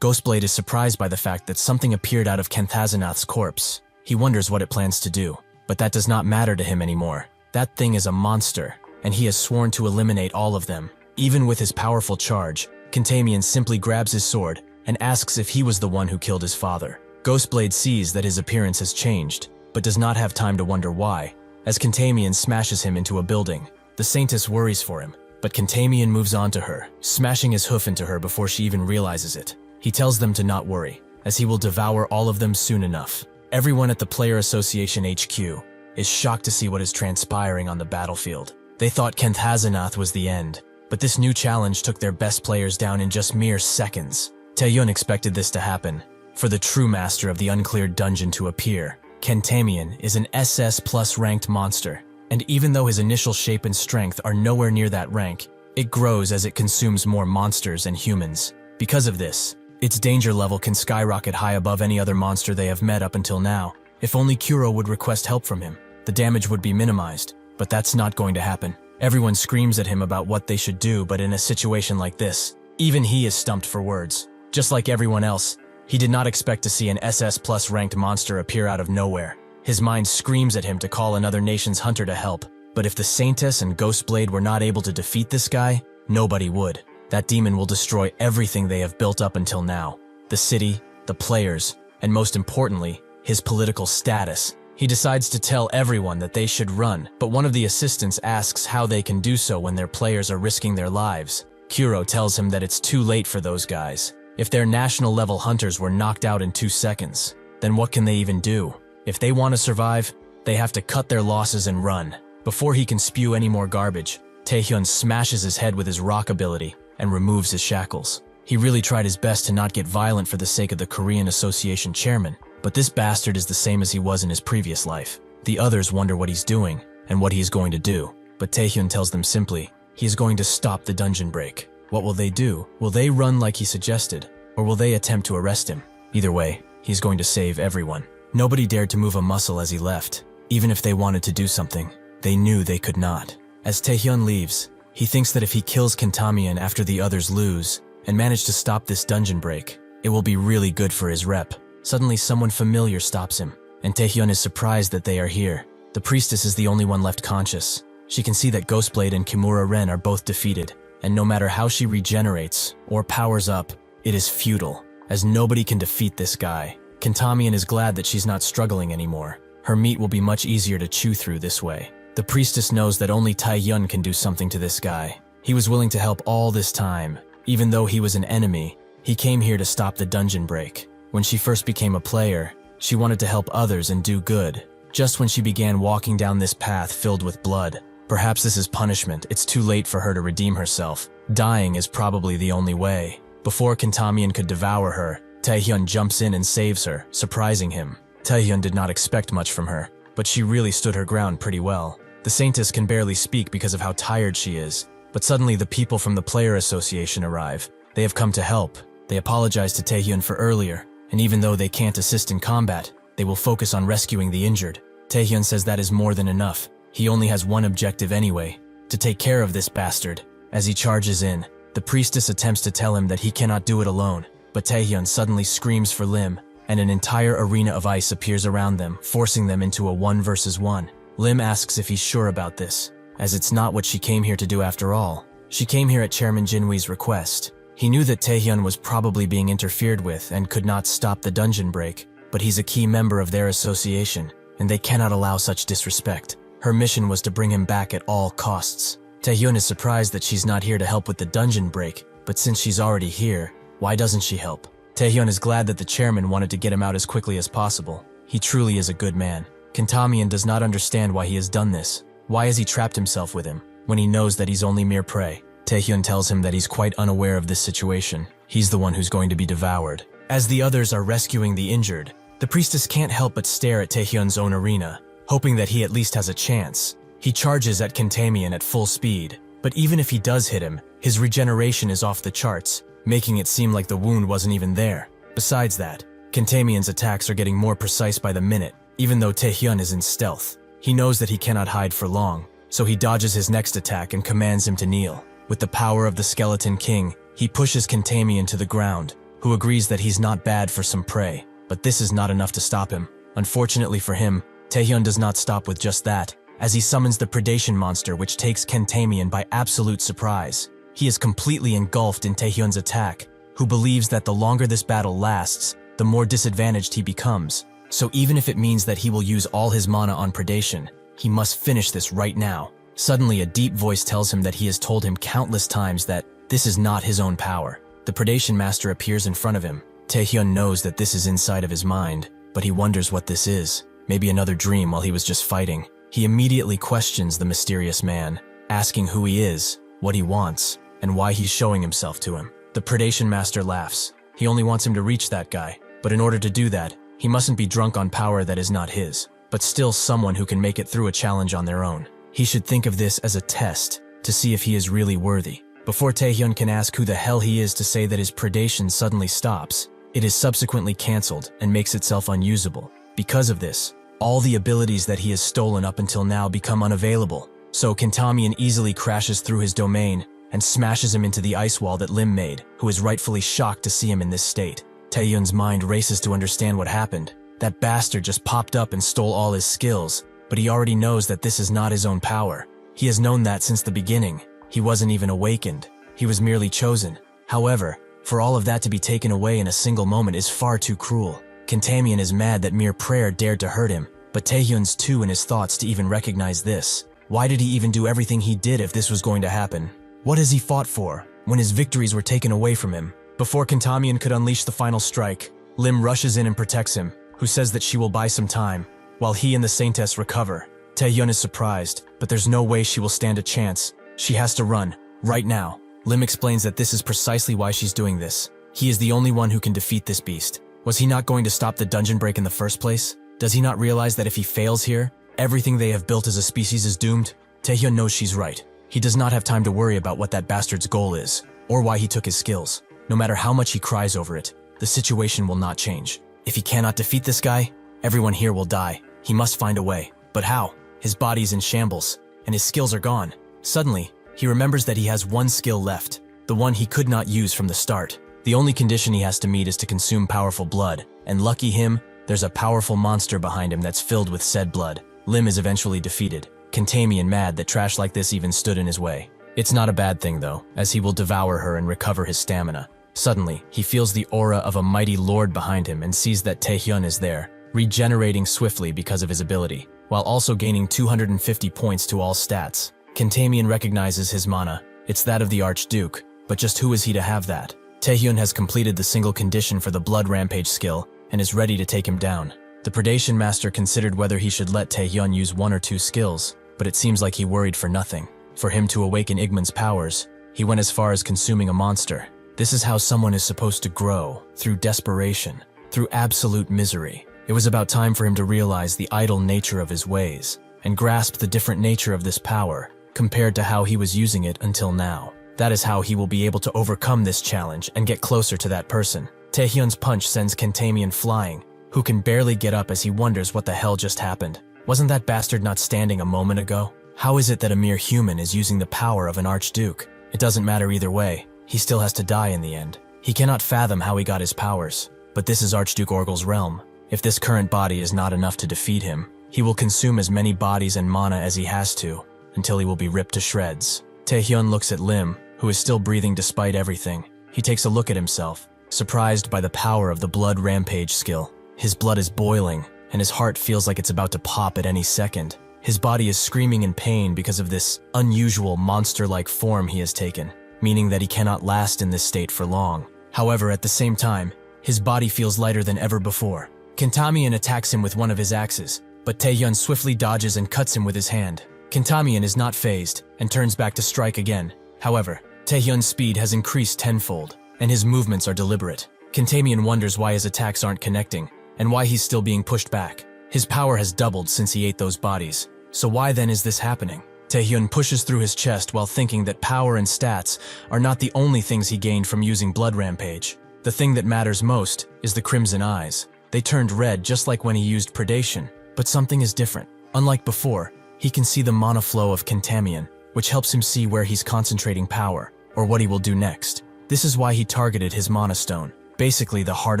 A: Ghostblade is surprised by the fact that something appeared out of Kenthazanath's corpse. He wonders what it plans to do, but that does not matter to him anymore. That thing is a monster, and he has sworn to eliminate all of them. Even with his powerful charge, Kentamian simply grabs his sword and asks if he was the one who killed his father. Ghostblade sees that his appearance has changed, but does not have time to wonder why, as Kentamian smashes him into a building. The Saintess worries for him, but Kentamian moves on to her, smashing his hoof into her before she even realizes it. He tells them to not worry, as he will devour all of them soon enough. Everyone at the Player Association HQ is shocked to see what is transpiring on the battlefield. They thought Kenthazanath was the end, but this new challenge took their best players down in just mere seconds. Taehyun expected this to happen, for the true master of the uncleared dungeon to appear. Kentamian is an SS plus ranked monster, and even though his initial shape and strength are nowhere near that rank, it grows as it consumes more monsters and humans. Because of this, its danger level can skyrocket high above any other monster they have met up until now. If only Kuro would request help from him, the damage would be minimized, but that's not going to happen. Everyone screams at him about what they should do, but in a situation like this, even he is stumped for words. Just like everyone else, he did not expect to see an SS plus ranked monster appear out of nowhere. His mind screams at him to call another nation's hunter to help, but if the Saintess and Ghostblade were not able to defeat this guy, nobody would. That demon will destroy everything they have built up until now. The city, the players, and most importantly, his political status. He decides to tell everyone that they should run, but one of the assistants asks how they can do so when their players are risking their lives. Kuro tells him that it's too late for those guys. If their national level hunters were knocked out in 2 seconds, then what can they even do? If they want to survive, they have to cut their losses and run. Before he can spew any more garbage, Taehyun smashes his head with his rock ability and removes his shackles. He really tried his best to not get violent for the sake of the Korean Association chairman, but this bastard is the same as he was in his previous life. The others wonder what he's doing and what he is going to do, but Taehyun tells them simply, he is going to stop the dungeon break. What will they do? Will they run like he suggested, or will they attempt to arrest him? Either way, he's going to save everyone. Nobody dared to move a muscle as he left. Even if they wanted to do something, they knew they could not. As Taehyun leaves, he thinks that if he kills Kentamian after the others lose, and manage to stop this dungeon break, it will be really good for his rep. Suddenly someone familiar stops him, and Taehyun is surprised that they are here. The priestess is the only one left conscious. She can see that Ghostblade and Kimura Ren are both defeated, and no matter how she regenerates or powers up, it is futile, as nobody can defeat this guy. Kentamian is glad that she's not struggling anymore. Her meat will be much easier to chew through this way. The priestess knows that only Taehyun can do something to this guy. He was willing to help all this time. Even though he was an enemy, he came here to stop the dungeon break. When she first became a player, she wanted to help others and do good. Just when she began walking down this path filled with blood, perhaps this is punishment. It's too late for her to redeem herself. Dying is probably the only way. Before Kentamian could devour her, Taehyun jumps in and saves her, surprising him. Taehyun did not expect much from her, but she really stood her ground pretty well. The Saintess can barely speak because of how tired she is, but suddenly the people from the Player Association arrive. They have come to help. They apologize to Taehyun for earlier, and even though they can't assist in combat, they will focus on rescuing the injured. Taehyun says that is more than enough. He only has one objective anyway, to take care of this bastard. As he charges in, the priestess attempts to tell him that he cannot do it alone, but Taehyun suddenly screams for Lim, and an entire arena of ice appears around them, forcing them into a 1 versus 1. Lim asks if he's sure about this, as it's not what she came here to do after all. She came here at Chairman Jinwee's request. He knew that Taehyun was probably being interfered with and could not stop the dungeon break, but he's a key member of their association, and they cannot allow such disrespect. Her mission was to bring him back at all costs. Taehyun is surprised that she's not here to help with the dungeon break, but since she's already here, why doesn't she help? Taehyun is glad that the chairman wanted to get him out as quickly as possible. He truly is a good man. Kentamian does not understand why he has done this. Why has he trapped himself with him, when he knows that he's only mere prey? Taehyun tells him that he's quite unaware of this situation. He's the one who's going to be devoured. As the others are rescuing the injured, the priestess can't help but stare at Taehyun's own arena, hoping that he at least has a chance. He charges at Kentamian at full speed, but even if he does hit him, his regeneration is off the charts, making it seem like the wound wasn't even there. Besides that, Kentamian's attacks are getting more precise by the minute, even though Taehyun is in stealth. He knows that he cannot hide for long, so he dodges his next attack and commands him to kneel. With the power of the Skeleton King, he pushes Kentamian to the ground, who agrees that he's not bad for some prey, but this is not enough to stop him. Unfortunately for him, Taehyun does not stop with just that, as he summons the Predation Monster, which takes Kentamian by absolute surprise. He is completely engulfed in Taehyun's attack, who believes that the longer this battle lasts, the more disadvantaged he becomes. So even if it means that he will use all his mana on predation, he must finish this right now. Suddenly, a deep voice tells him that he has told him countless times that this is not his own power. The Predation Master appears in front of him. Taehyun knows that this is inside of his mind, but he wonders what this is. Maybe another dream while he was just fighting. He immediately questions the mysterious man, asking who he is, what he wants, and why he's showing himself to him. The Predation Master laughs. He only wants him to reach that guy, but in order to do that, he mustn't be drunk on power that is not his, but still someone who can make it through a challenge on their own. He should think of this as a test to see if he is really worthy. Before Taehyun can ask who the hell he is to say that his predation suddenly stops, it is subsequently cancelled and makes itself unusable. Because of this, all the abilities that he has stolen up until now become unavailable. So Kentamian easily crashes through his domain and smashes him into the ice wall that Lim made, who is rightfully shocked to see him in this state. Taehyun's mind races to understand what happened. That bastard just popped up and stole all his skills, but he already knows that this is not his own power. He has known that since the beginning. He wasn't even awakened. He was merely chosen. However, for all of that to be taken away in a single moment is far too cruel. Kentamian is mad that mere prayer dared to hurt him, but Taehyun's too in his thoughts to even recognize this. Why did he even do everything he did if this was going to happen? What has he fought for, when his victories were taken away from him? Before Kentamian could unleash the final strike, Lim rushes in and protects him, who says that she will buy some time, while he and the Saintess recover. Taehyun is surprised, but there's no way she will stand a chance. She has to run, right now. Lim explains that this is precisely why she's doing this. He is the only one who can defeat this beast. Was he not going to stop the dungeon break in the first place? Does he not realize that if he fails here, everything they have built as a species is doomed? Taehyun knows she's right. He does not have time to worry about what that bastard's goal is, or why he took his skills. No matter how much he cries over it, the situation will not change. If he cannot defeat this guy, everyone here will die. He must find a way. But how? His body's in shambles, and his skills are gone. Suddenly, he remembers that he has one skill left, the one he could not use from the start. The only condition he has to meet is to consume powerful blood, and lucky him, there's a powerful monster behind him that's filled with said blood. Lim is eventually defeated, Kentamian mad that trash like this even stood in his way. It's not a bad thing though, as he will devour her and recover his stamina. Suddenly, he feels the aura of a mighty lord behind him and sees that Taehyun is there, regenerating swiftly because of his ability, while also gaining 250 points to all stats. Kentamian recognizes his mana. It's that of the Archduke, but just who is he to have that? Taehyun has completed the single condition for the Blood Rampage skill and is ready to take him down. The Predation Master considered whether he should let Taehyun use one or two skills, but it seems like he worried for nothing. For him to awaken Igman's powers, he went as far as consuming a monster. This is how someone is supposed to grow, through desperation, through absolute misery. It was about time for him to realize the idle nature of his ways, and grasp the different nature of this power, compared to how he was using it until now. That is how he will be able to overcome this challenge and get closer to that person. Taehyun's punch sends Kentamian flying, who can barely get up as he wonders what the hell just happened. Wasn't that bastard not standing a moment ago? How is it that a mere human is using the power of an Archduke? It doesn't matter either way. He still has to die in the end. He cannot fathom how he got his powers. But this is Archduke Orgel's realm. If this current body is not enough to defeat him, he will consume as many bodies and mana as he has to, until he will be ripped to shreds. Taehyun looks at Lim, who is still breathing despite everything. He takes a look at himself, surprised by the power of the Blood Rampage skill. His blood is boiling, and his heart feels like it's about to pop at any second. His body is screaming in pain because of this unusual monster-like form he has taken, meaning that he cannot last in this state for long. However, at the same time, his body feels lighter than ever before. Kentamian attacks him with one of his axes, but Taehyun swiftly dodges and cuts him with his hand. Kentamian is not phased, and turns back to strike again. However, Taehyun's speed has increased tenfold, and his movements are deliberate. Kentamian wonders why his attacks aren't connecting, and why he's still being pushed back. His power has doubled since he ate those bodies. So why then is this happening? Taehyun pushes through his chest while thinking that power and stats are not the only things he gained from using Blood Rampage. The thing that matters most is the crimson eyes. They turned red just like when he used Predation, but something is different. Unlike before, he can see the mana flow of Kentamian, which helps him see where he's concentrating power, or what he will do next. This is why he targeted his Mana Stone, basically the heart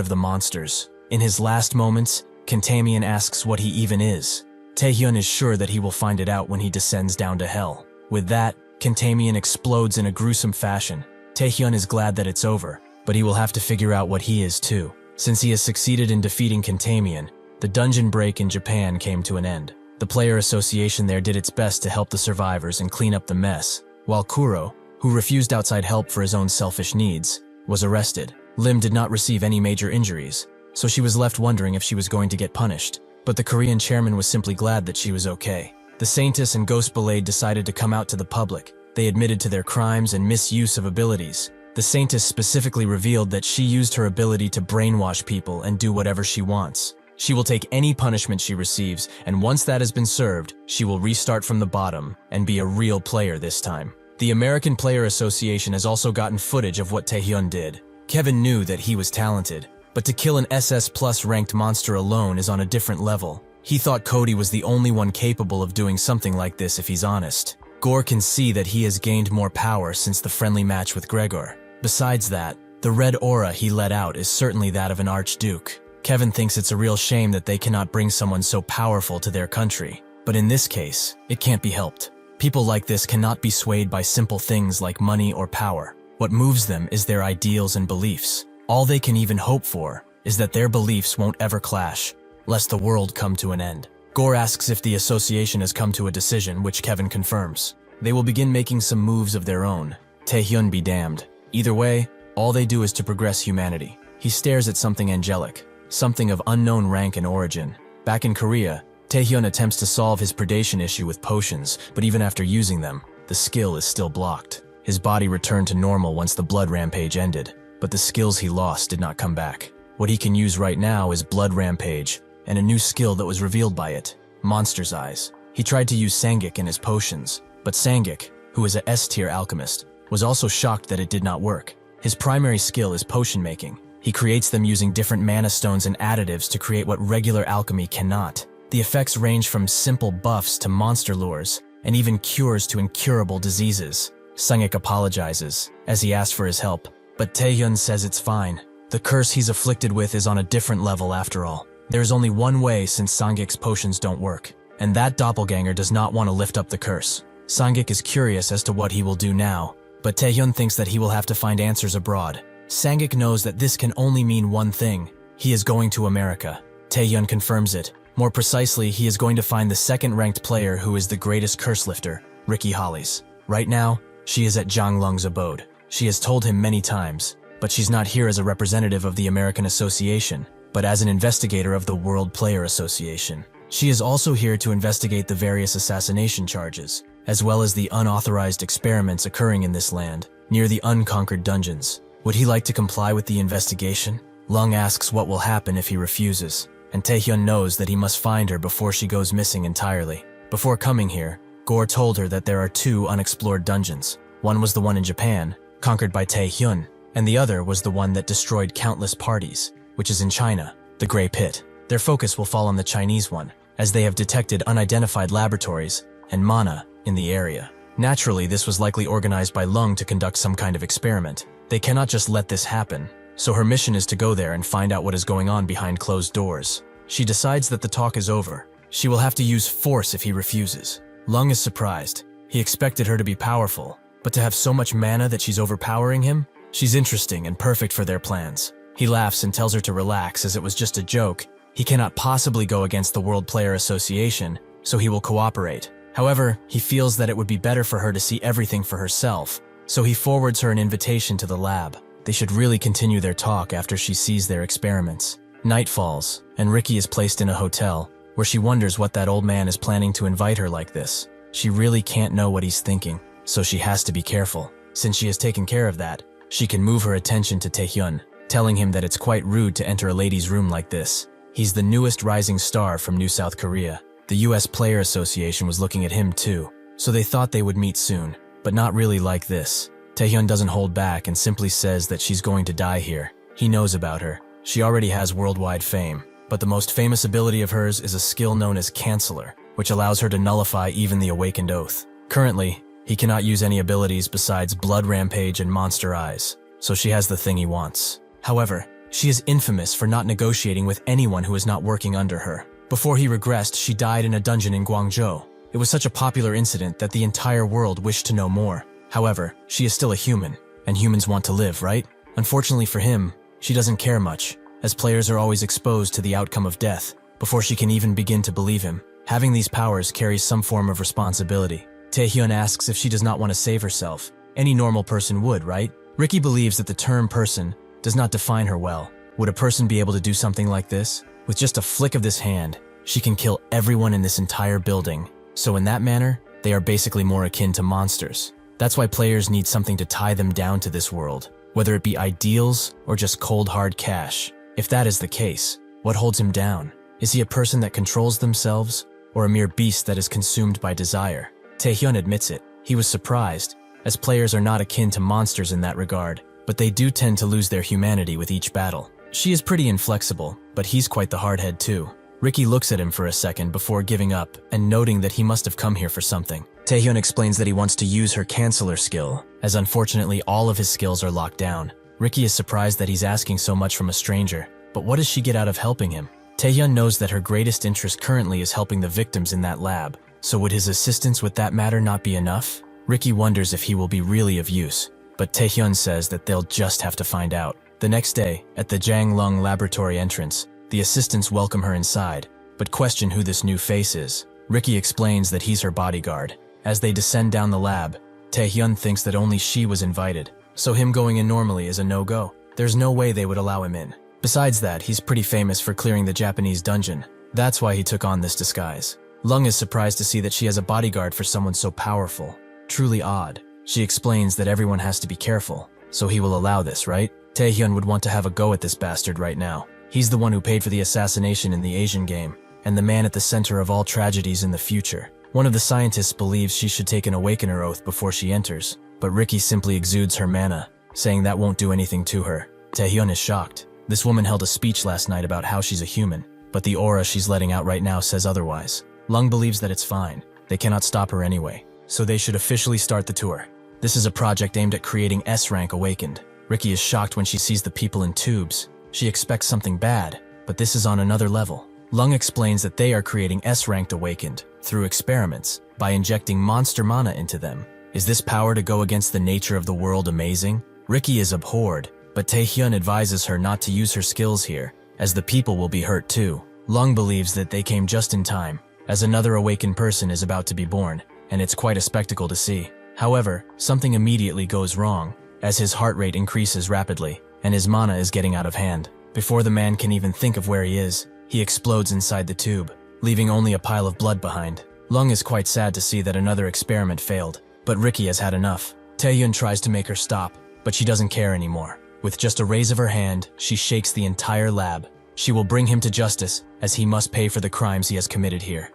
A: of the monsters. In his last moments, Kentamian asks what he even is. Taehyun is sure that he will find it out when he descends down to hell. With that, Kentamian explodes in a gruesome fashion. Taehyun is glad that it's over, but he will have to figure out what he is too. Since he has succeeded in defeating Kentamian, the dungeon break in Japan came to an end. The player association there did its best to help the survivors and clean up the mess, while Kuro, who refused outside help for his own selfish needs, was arrested. Lim did not receive any major injuries, so she was left wondering if she was going to get punished. But the Korean chairman was simply glad that she was okay. The Saintess and Ghost Blade decided to come out to the public. They admitted to their crimes and misuse of abilities. The Saintess specifically revealed that she used her ability to brainwash people and do whatever she wants. She will take any punishment she receives, and once that has been served, she will restart from the bottom and be a real player this time. The American Player Association has also gotten footage of what Taehyun did. Kevin knew that he was talented, but to kill an SS Plus ranked monster alone is on a different level. He thought Cody was the only one capable of doing something like this if he's honest. Gore can see that he has gained more power since the friendly match with Gregor. Besides that, the red aura he let out is certainly that of an Archduke. Kevin thinks it's a real shame that they cannot bring someone so powerful to their country. But in this case, it can't be helped. People like this cannot be swayed by simple things like money or power. What moves them is their ideals and beliefs. All they can even hope for is that their beliefs won't ever clash, lest the world come to an end. Gore asks if the association has come to a decision, which Kevin confirms. They will begin making some moves of their own. Taehyun be damned. Either way, all they do is to progress humanity. He stares at something angelic, something of unknown rank and origin. Back in Korea, Taehyun attempts to solve his predation issue with potions, but even after using them, the skill is still blocked. His body returned to normal once the blood rampage ended, but the skills he lost did not come back. What he can use right now is Blood Rampage, and a new skill that was revealed by it, Monster's Eyes. He tried to use Sangik in his potions, but Sangik, who is a S-tier alchemist, was also shocked that it did not work. His primary skill is potion making. He creates them using different mana stones and additives to create what regular alchemy cannot. The effects range from simple buffs to monster lures, and even cures to incurable diseases. Sangik apologizes, as he asks for his help, but Taehyun says it's fine. The curse he's afflicted with is on a different level after all. There is only one way since Sangik's potions don't work, and that doppelganger does not want to lift up the curse. Sangik is curious as to what he will do now, but Taehyun thinks that he will have to find answers abroad. Sangik knows that this can only mean one thing. He is going to America. Taehyun confirms it. More precisely, he is going to find the second-ranked player who is the greatest curse lifter, Ricky Hollies. Right now, she is at Zhang Lung's abode. She has told him many times, but she's not here as a representative of the American Association, but as an investigator of the World Player Association. She is also here to investigate the various assassination charges, as well as the unauthorized experiments occurring in this land, near the unconquered dungeons. Would he like to comply with the investigation? Lung asks what will happen if he refuses, and Taehyun knows that he must find her before she goes missing entirely. Before coming here, Gore told her that there are 2 unexplored dungeons. One was the one in Japan, conquered by Taehyun, and the other was the one that destroyed countless parties, which is in China, the Grey Pit. Their focus will fall on the Chinese one, as they have detected unidentified laboratories and mana in the area. Naturally, this was likely organized by Lung to conduct some kind of experiment. They cannot just let this happen, so her mission is to go there and find out what is going on behind closed doors. She decides that the talk is over. She will have to use force if he refuses. Lung is surprised. He expected her to be powerful, but to have so much mana that she's overpowering him? She's interesting and perfect for their plans. He laughs and tells her to relax as it was just a joke. He cannot possibly go against the World Player Association, so he will cooperate. However, he feels that it would be better for her to see everything for herself, so he forwards her an invitation to the lab. They should really continue their talk after she sees their experiments. Night falls, and Ricky is placed in a hotel, where she wonders what that old man is planning to invite her like this. She really can't know what he's thinking, so she has to be careful. Since she has taken care of that, she can move her attention to Taehyun, telling him that it's quite rude to enter a lady's room like this. He's the newest rising star from New South Korea. The US Player Association was looking at him too, so they thought they would meet soon, but not really like this. Taehyun doesn't hold back and simply says that she's going to die here. He knows about her. She already has worldwide fame, but the most famous ability of hers is a skill known as Canceller, which allows her to nullify even the awakened oath. Currently, he cannot use any abilities besides Blood Rampage and Monster Eyes, so she has the thing he wants. However, she is infamous for not negotiating with anyone who is not working under her. Before he regressed, she died in a dungeon in Guangzhou. It was such a popular incident that the entire world wished to know more. However, she is still a human, and humans want to live, right? Unfortunately for him, she doesn't care much, as players are always exposed to the outcome of death before she can even begin to believe him. Having these powers carries some form of responsibility. Taehyun asks if she does not want to save herself. Any normal person would, right? Ricky believes that the term person does not define her well. Would a person be able to do something like this? With just a flick of this hand, she can kill everyone in this entire building. So in that manner, they are basically more akin to monsters. That's why players need something to tie them down to this world, whether it be ideals or just cold hard cash. If that is the case, what holds him down? Is he a person that controls themselves, or a mere beast that is consumed by desire? Taehyun admits it. He was surprised, as players are not akin to monsters in that regard, but they do tend to lose their humanity with each battle. She is pretty inflexible, but he's quite the hardhead too. Ricky looks at him for a second before giving up and noting that he must have come here for something. Taehyun explains that he wants to use her Canceller skill, as unfortunately all of his skills are locked down. Ricky is surprised that he's asking so much from a stranger, but what does she get out of helping him? Taehyun knows that her greatest interest currently is helping the victims in that lab, so would his assistance with that matter not be enough? Ricky wonders if he will be really of use, but Taehyun says that they'll just have to find out. The next day, at the Zhang Lung laboratory entrance, the assistants welcome her inside, but question who this new face is. Ricky explains that he's her bodyguard. As they descend down the lab, Taehyun thinks that only she was invited, so him going in normally is a no-go. There's no way they would allow him in. Besides that, he's pretty famous for clearing the Japanese dungeon. That's why he took on this disguise. Lung is surprised to see that she has a bodyguard for someone so powerful. Truly odd. She explains that everyone has to be careful, so he will allow this, right? Taehyun would want to have a go at this bastard right now. He's the one who paid for the assassination in the Asian game, and the man at the center of all tragedies in the future. One of the scientists believes she should take an Awakener oath before she enters, but Ricky simply exudes her mana, saying that won't do anything to her. Taehyun is shocked. This woman held a speech last night about how she's a human, but the aura she's letting out right now says otherwise. Lung believes that it's fine. They cannot stop her anyway, so they should officially start the tour. This is a project aimed at creating S-Rank Awakened. Ricky is shocked when she sees the people in tubes. She expects something bad, but this is on another level. Lung explains that they are creating S-Ranked Awakened through experiments by injecting monster mana into them. Is this power to go against the nature of the world amazing? Ricky is abhorred, but Taehyun advises her not to use her skills here, as the people will be hurt too. Lung believes that they came just in time, as another awakened person is about to be born, and it's quite a spectacle to see. However, something immediately goes wrong, as his heart rate increases rapidly, and his mana is getting out of hand. Before the man can even think of where he is, he explodes inside the tube, leaving only a pile of blood behind. Lung is quite sad to see that another experiment failed, but Ricky has had enough. Taehyun tries to make her stop, but she doesn't care anymore. With just a raise of her hand, she shakes the entire lab. She will bring him to justice, as he must pay for the crimes he has committed here.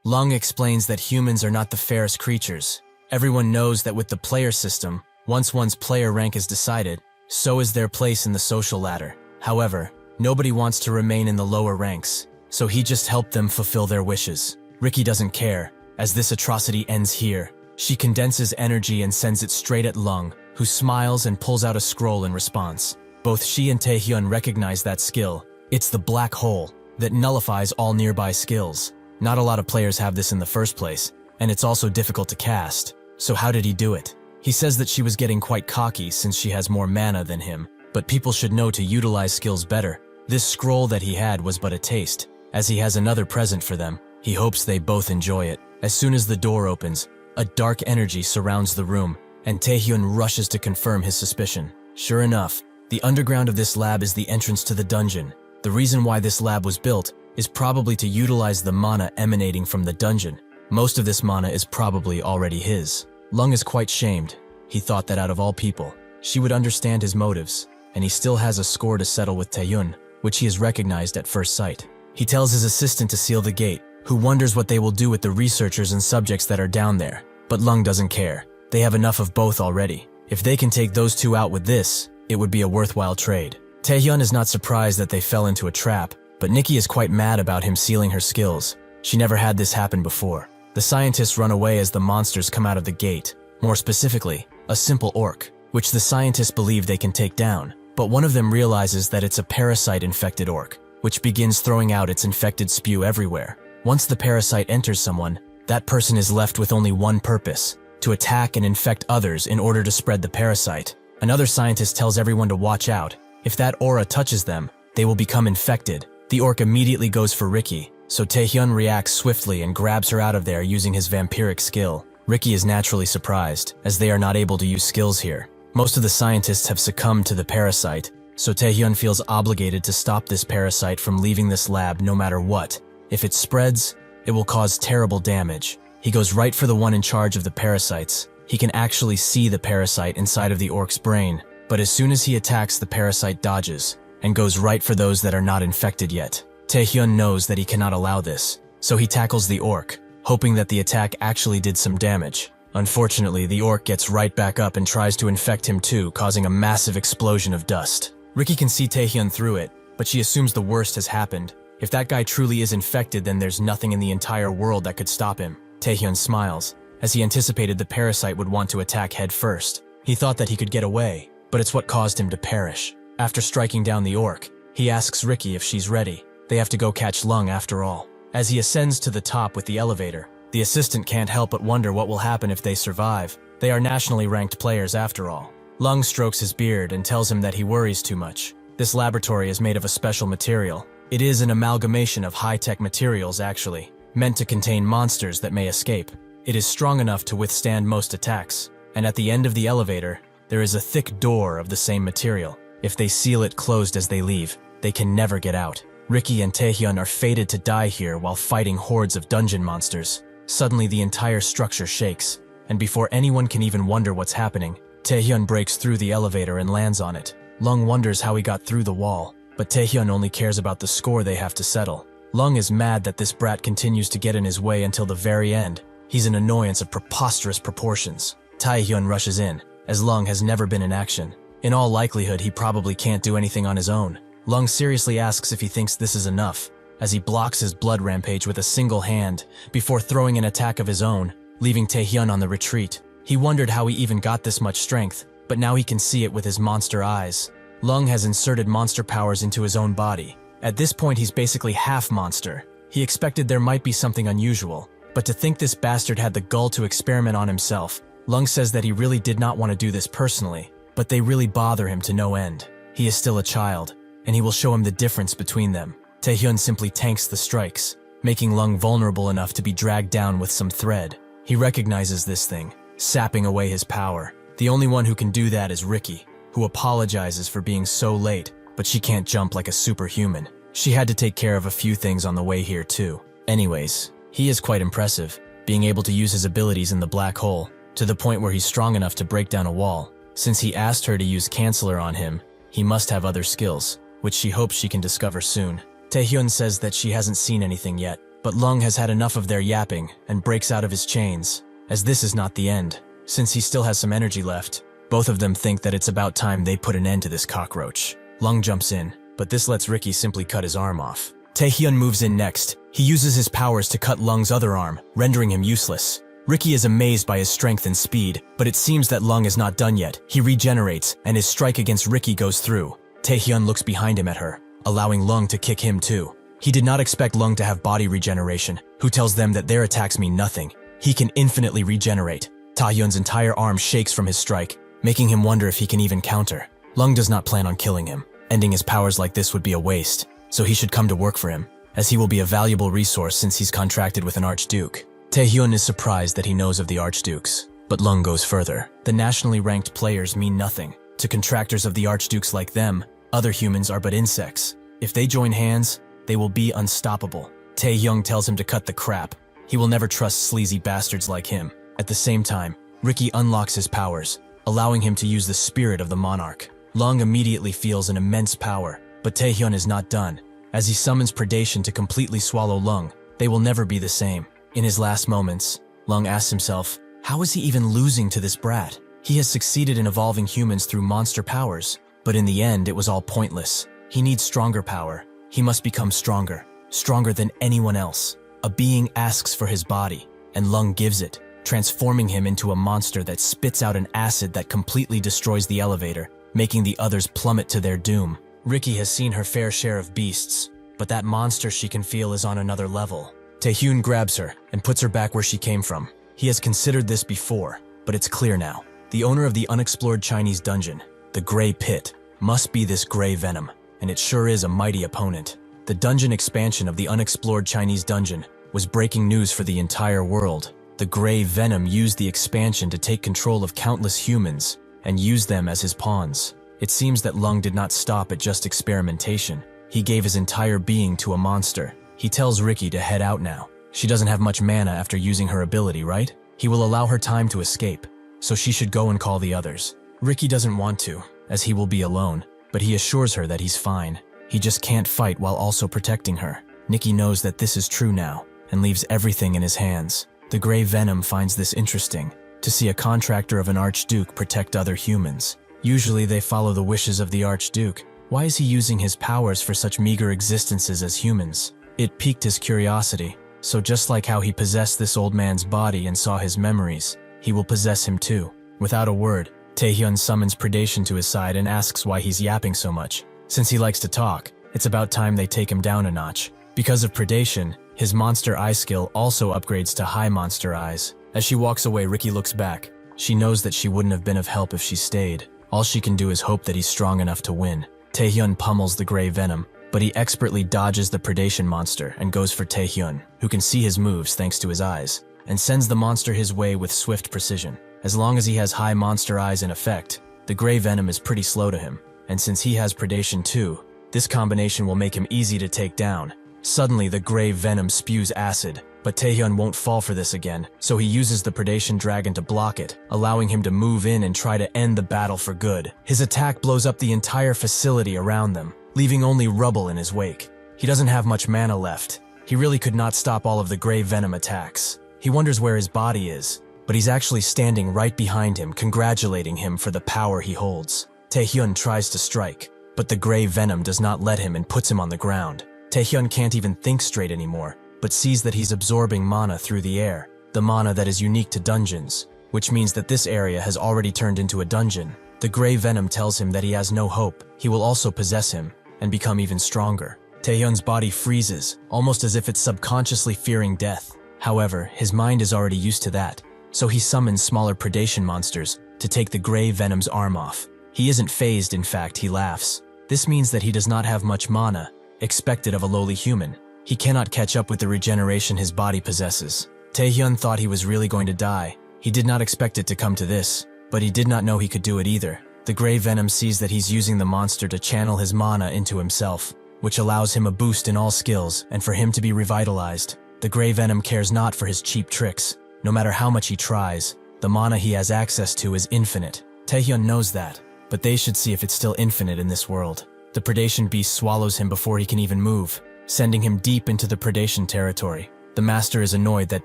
A: Lung explains that humans are not the fairest creatures. Everyone knows that with the player system, once one's player rank is decided, so is their place in the social ladder. However, nobody wants to remain in the lower ranks, so he just helped them fulfill their wishes. Ricky doesn't care, as this atrocity ends here. She condenses energy and sends it straight at Lung, who smiles and pulls out a scroll in response. Both she and Taehyun recognize that skill. It's the black hole that nullifies all nearby skills. Not a lot of players have this in the first place, and it's also difficult to cast. So how did he do it? He says that she was getting quite cocky since she has more mana than him, but people should know to utilize skills better. This scroll that he had was but a taste, as he has another present for them. He hopes they both enjoy it. As soon as the door opens, a dark energy surrounds the room, and Taehyun rushes to confirm his suspicion. Sure enough, the underground of this lab is the entrance to the dungeon. The reason why this lab was built is probably to utilize the mana emanating from the dungeon. Most of this mana is probably already his. Lung is quite shamed. He thought that out of all people, she would understand his motives, and he still has a score to settle with Taehyun, which he has recognized at first sight. He tells his assistant to seal the gate, who wonders what they will do with the researchers and subjects that are down there. But Lung doesn't care. They have enough of both already. If they can take those two out with this, it would be a worthwhile trade. Taehyun is not surprised that they fell into a trap, but Nikki is quite mad about him sealing her skills. She never had this happen before. The scientists run away as the monsters come out of the gate. More specifically, a simple orc, which the scientists believe they can take down. But one of them realizes that it's a parasite-infected orc, which begins throwing out its infected spew everywhere. Once the parasite enters someone, that person is left with only one purpose: to attack and infect others in order to spread the parasite. Another scientist tells everyone to watch out. If that aura touches them, they will become infected. The orc immediately goes for Ricky, so Taehyun reacts swiftly and grabs her out of there using his vampiric skill. Ricky is naturally surprised, as they are not able to use skills here. Most of the scientists have succumbed to the parasite, so Taehyun feels obligated to stop this parasite from leaving this lab no matter what. If it spreads, it will cause terrible damage. He goes right for the one in charge of the parasites. He can actually see the parasite inside of the orc's brain, but as soon as he attacks, the parasite dodges and goes right for those that are not infected yet. Taehyun knows that he cannot allow this, so he tackles the orc, hoping that the attack actually did some damage. Unfortunately, the orc gets right back up and tries to infect him too, causing a massive explosion of dust. Ricky can see Taehyun through it, but she assumes the worst has happened. If that guy truly is infected, then there's nothing in the entire world that could stop him. Taehyun smiles, as he anticipated the parasite would want to attack head first. He thought that he could get away, but it's what caused him to perish. After striking down the orc, he asks Ricky if she's ready. They have to go catch Lung after all. As he ascends to the top with the elevator, the assistant can't help but wonder what will happen if they survive. They are nationally ranked players after all. Lung strokes his beard and tells him that he worries too much. This laboratory is made of a special material. It is an amalgamation of high-tech materials actually, meant to contain monsters that may escape. It is strong enough to withstand most attacks, and at the end of the elevator, there is a thick door of the same material. If they seal it closed as they leave, they can never get out. Ricky and Taehyun are fated to die here while fighting hordes of dungeon monsters. Suddenly the entire structure shakes, and before anyone can even wonder what's happening, Taehyun breaks through the elevator and lands on it. Lung wonders how he got through the wall, but Taehyun only cares about the score they have to settle. Lung is mad that this brat continues to get in his way until the very end. He's an annoyance of preposterous proportions. Taehyun rushes in, as Lung has never been in action. In all likelihood, he probably can't do anything on his own. Lung seriously asks if he thinks this is enough, as he blocks his blood rampage with a single hand before throwing an attack of his own, leaving Taehyun on the retreat. He wondered how he even got this much strength, but now he can see it with his monster eyes. Lung has inserted monster powers into his own body. At this point, he's basically half monster. He expected there might be something unusual, but to think this bastard had the gall to experiment on himself. Lung says that he really did not want to do this personally, but they really bother him to no end. He is still a child, and he will show him the difference between them. Taehyun simply tanks the strikes, making Lung vulnerable enough to be dragged down with some thread. He recognizes this thing, sapping away his power. The only one who can do that is Ricky, who apologizes for being so late, but she can't jump like a superhuman. She had to take care of a few things on the way here too. Anyways, he is quite impressive, being able to use his abilities in the black hole, to the point where he's strong enough to break down a wall. Since he asked her to use Canceller on him, he must have other skills, which she hopes she can discover soon. Taehyun says that she hasn't seen anything yet, but Lung has had enough of their yapping and breaks out of his chains, as this is not the end. Since he still has some energy left, both of them think that it's about time they put an end to this cockroach. Lung jumps in, but this lets Ricky simply cut his arm off. Taehyun moves in next. He uses his powers to cut Lung's other arm, rendering him useless. Ricky is amazed by his strength and speed, but it seems that Lung is not done yet. He regenerates, and his strike against Ricky goes through. Taehyun looks behind him at her, allowing Lung to kick him too. He did not expect Lung to have body regeneration, who tells them that their attacks mean nothing. He can infinitely regenerate. Taehyun's entire arm shakes from his strike, making him wonder if he can even counter. Lung does not plan on killing him. Ending his powers like this would be a waste, so he should come to work for him, as he will be a valuable resource since he's contracted with an Archduke. Taehyun is surprised that he knows of the Archdukes, but Lung goes further. The nationally ranked players mean nothing. To contractors of the Archdukes like them, other humans are but insects. If they join hands, they will be unstoppable. Taehyun tells him to cut the crap. He will never trust sleazy bastards like him. At the same time, Ricky unlocks his powers, allowing him to use the spirit of the monarch. Lung immediately feels an immense power, but Taehyun is not done. As he summons predation to completely swallow Lung, they will never be the same. In his last moments, Lung asks himself, how is he even losing to this brat? He has succeeded in evolving humans through monster powers, but in the end it was all pointless. He needs stronger power. He must become stronger, stronger than anyone else. A being asks for his body, and Lung gives it, transforming him into a monster that spits out an acid that completely destroys the elevator, making the others plummet to their doom. Ricky has seen her fair share of beasts, but that monster she can feel is on another level. Taehyun grabs her and puts her back where she came from. He has considered this before, but it's clear now. The owner of the unexplored Chinese dungeon, the Grey Pit, must be this Grey Venom, and it sure is a mighty opponent. The dungeon expansion of the unexplored Chinese dungeon was breaking news for the entire world. The Grey Venom used the expansion to take control of countless humans and use them as his pawns. It seems that Lung did not stop at just experimentation. He gave his entire being to a monster. He tells Ricky to head out now. She doesn't have much mana after using her ability, right? He will allow her time to escape, so she should go and call the others. Ricky doesn't want to, as he will be alone, but he assures her that he's fine. He just can't fight while also protecting her. Nikki knows that this is true now, and leaves everything in his hands. The Grey Venom finds this interesting, to see a contractor of an Archduke protect other humans. Usually they follow the wishes of the Archduke. Why is he using his powers for such meager existences as humans? It piqued his curiosity, so just like how he possessed this old man's body and saw his memories, he will possess him too. Without a word, Taehyun summons predation to his side and asks why he's yapping so much. Since he likes to talk, it's about time they take him down a notch. Because of predation, his monster eye skill also upgrades to high monster eyes. As she walks away, Ricky looks back. She knows that she wouldn't have been of help if she stayed. All she can do is hope that he's strong enough to win. Taehyun pummels the Grey Venom, but he expertly dodges the predation monster and goes for Taehyun, who can see his moves thanks to his eyes, and sends the monster his way with swift precision. As long as he has high monster eyes in effect, the Grey Venom is pretty slow to him, and since he has predation too, this combination will make him easy to take down. Suddenly, the Grey Venom spews acid, but Taehyun won't fall for this again, so he uses the predation dragon to block it, allowing him to move in and try to end the battle for good. His attack blows up the entire facility around them, leaving only rubble in his wake. He doesn't have much mana left. He really could not stop all of the Grey Venom attacks. He wonders where his body is, but he's actually standing right behind him, congratulating him for the power he holds. Taehyun tries to strike, but the gray venom does not let him and puts him on the ground. Taehyun can't even think straight anymore, but sees that he's absorbing mana through the air, the mana that is unique to dungeons, which means that this area has already turned into a dungeon. The gray venom tells him that he has no hope. He will also possess him and become even stronger. Taehyun's body freezes, almost as if it's subconsciously fearing death. However, his mind is already used to that, so he summons smaller predation monsters to take the gray venom's arm off. He isn't phased, in fact, he laughs. This means that he does not have much mana, expected of a lowly human. He cannot catch up with the regeneration his body possesses. Taehyun thought he was really going to die. He did not expect it to come to this, but he did not know he could do it either. The gray venom sees that he's using the monster to channel his mana into himself, which allows him a boost in all skills and for him to be revitalized. The gray venom cares not for his cheap tricks. No matter how much he tries, the mana he has access to is infinite. Taehyun knows that, but they should see if it's still infinite in this world. The predation beast swallows him before he can even move, sending him deep into the predation territory. The master is annoyed that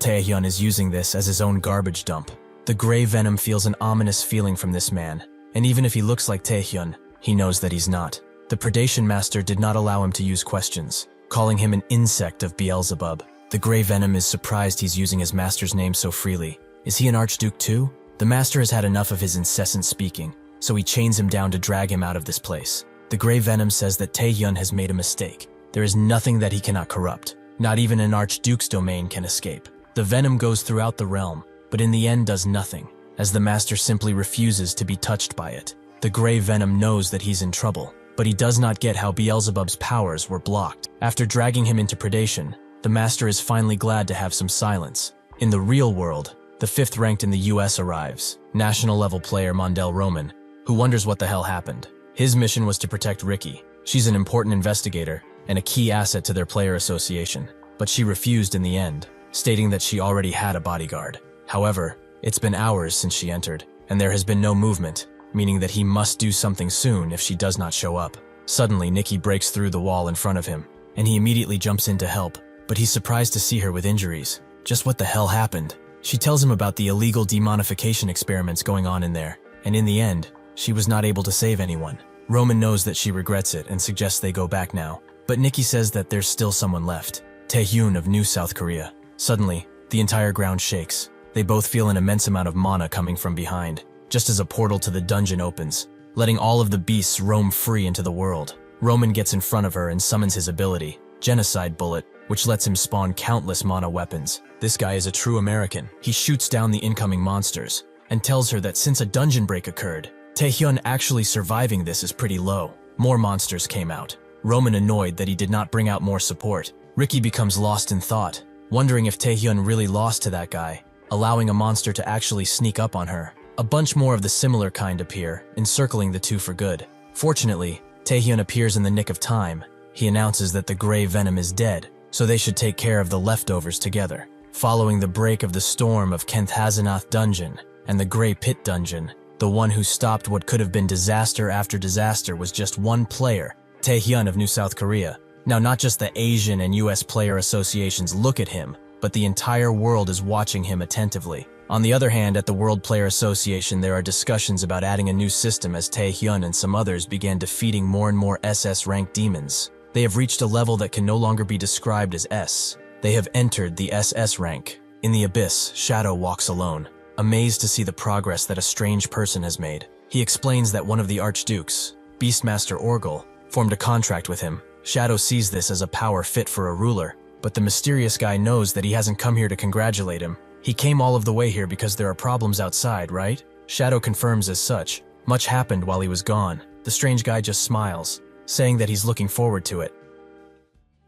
A: Taehyun is using this as his own garbage dump. The gray venom feels an ominous feeling from this man, and even if he looks like Taehyun, he knows that he's not. The predation master did not allow him to use questions, calling him an insect of Beelzebub. The gray venom is surprised he's using his master's name so freely. Is he an archduke too? The master has had enough of his incessant speaking, so he chains him down to drag him out of this place. The gray venom says that Taehyun has made a mistake. There is nothing that he cannot corrupt. Not even an archduke's domain can escape. The venom goes throughout the realm, but in the end does nothing, as the master simply refuses to be touched by it. The gray venom knows that he's in trouble, but he does not get how Beelzebub's powers were blocked. After dragging him into predation, the master is finally glad to have some silence. In the real world, the 5th ranked in the US arrives, national-level player Mondel Roman, who wonders what the hell happened. His mission was to protect Ricky. She's an important investigator and a key asset to their player association, but she refused in the end, stating that she already had a bodyguard. However, it's been hours since she entered, and there has been no movement, meaning that he must do something soon if she does not show up. Suddenly, Nikki breaks through the wall in front of him, and he immediately jumps in to help, but he's surprised to see her with injuries. Just what the hell happened? She tells him about the illegal demonification experiments going on in there, and in the end, she was not able to save anyone. Roman knows that she regrets it and suggests they go back now, but Nikki says that there's still someone left, Taehyun of New South Korea. Suddenly, the entire ground shakes. They both feel an immense amount of mana coming from behind, just as a portal to the dungeon opens, letting all of the beasts roam free into the world. Roman gets in front of her and summons his ability, Genocide Bullet, which lets him spawn countless mana weapons. This guy is a true American. He shoots down the incoming monsters and tells her that since a dungeon break occurred, Taehyun actually surviving this is pretty low. More monsters came out. Roman annoyed that he did not bring out more support. Ricky becomes lost in thought, wondering if Taehyun really lost to that guy, allowing a monster to actually sneak up on her. A bunch more of the similar kind appear, encircling the two for good. Fortunately, Taehyun appears in the nick of time. He announces that the gray venom is dead, so they should take care of the leftovers together. Following the break of the storm of Kenthazanath Dungeon and the Gray Pit Dungeon, the one who stopped what could have been disaster after disaster was just one player, Taehyun of New South Korea. Now not just the Asian and US player associations look at him, but the entire world is watching him attentively. On the other hand, at the World Player Association there are discussions about adding a new system as Taehyun and some others began defeating more and more SS rank demons. They have reached a level that can no longer be described as S. They have entered the SS rank. In the abyss, Shadow walks alone, amazed to see the progress that a strange person has made. He explains that one of the archdukes, Beastmaster Orgel, formed a contract with him. Shadow sees this as a power fit for a ruler, but the mysterious guy knows that he hasn't come here to congratulate him. He came all of the way here because there are problems outside, right? Shadow confirms as such. Much happened while he was gone. The strange guy just smiles, saying that he's looking forward to it.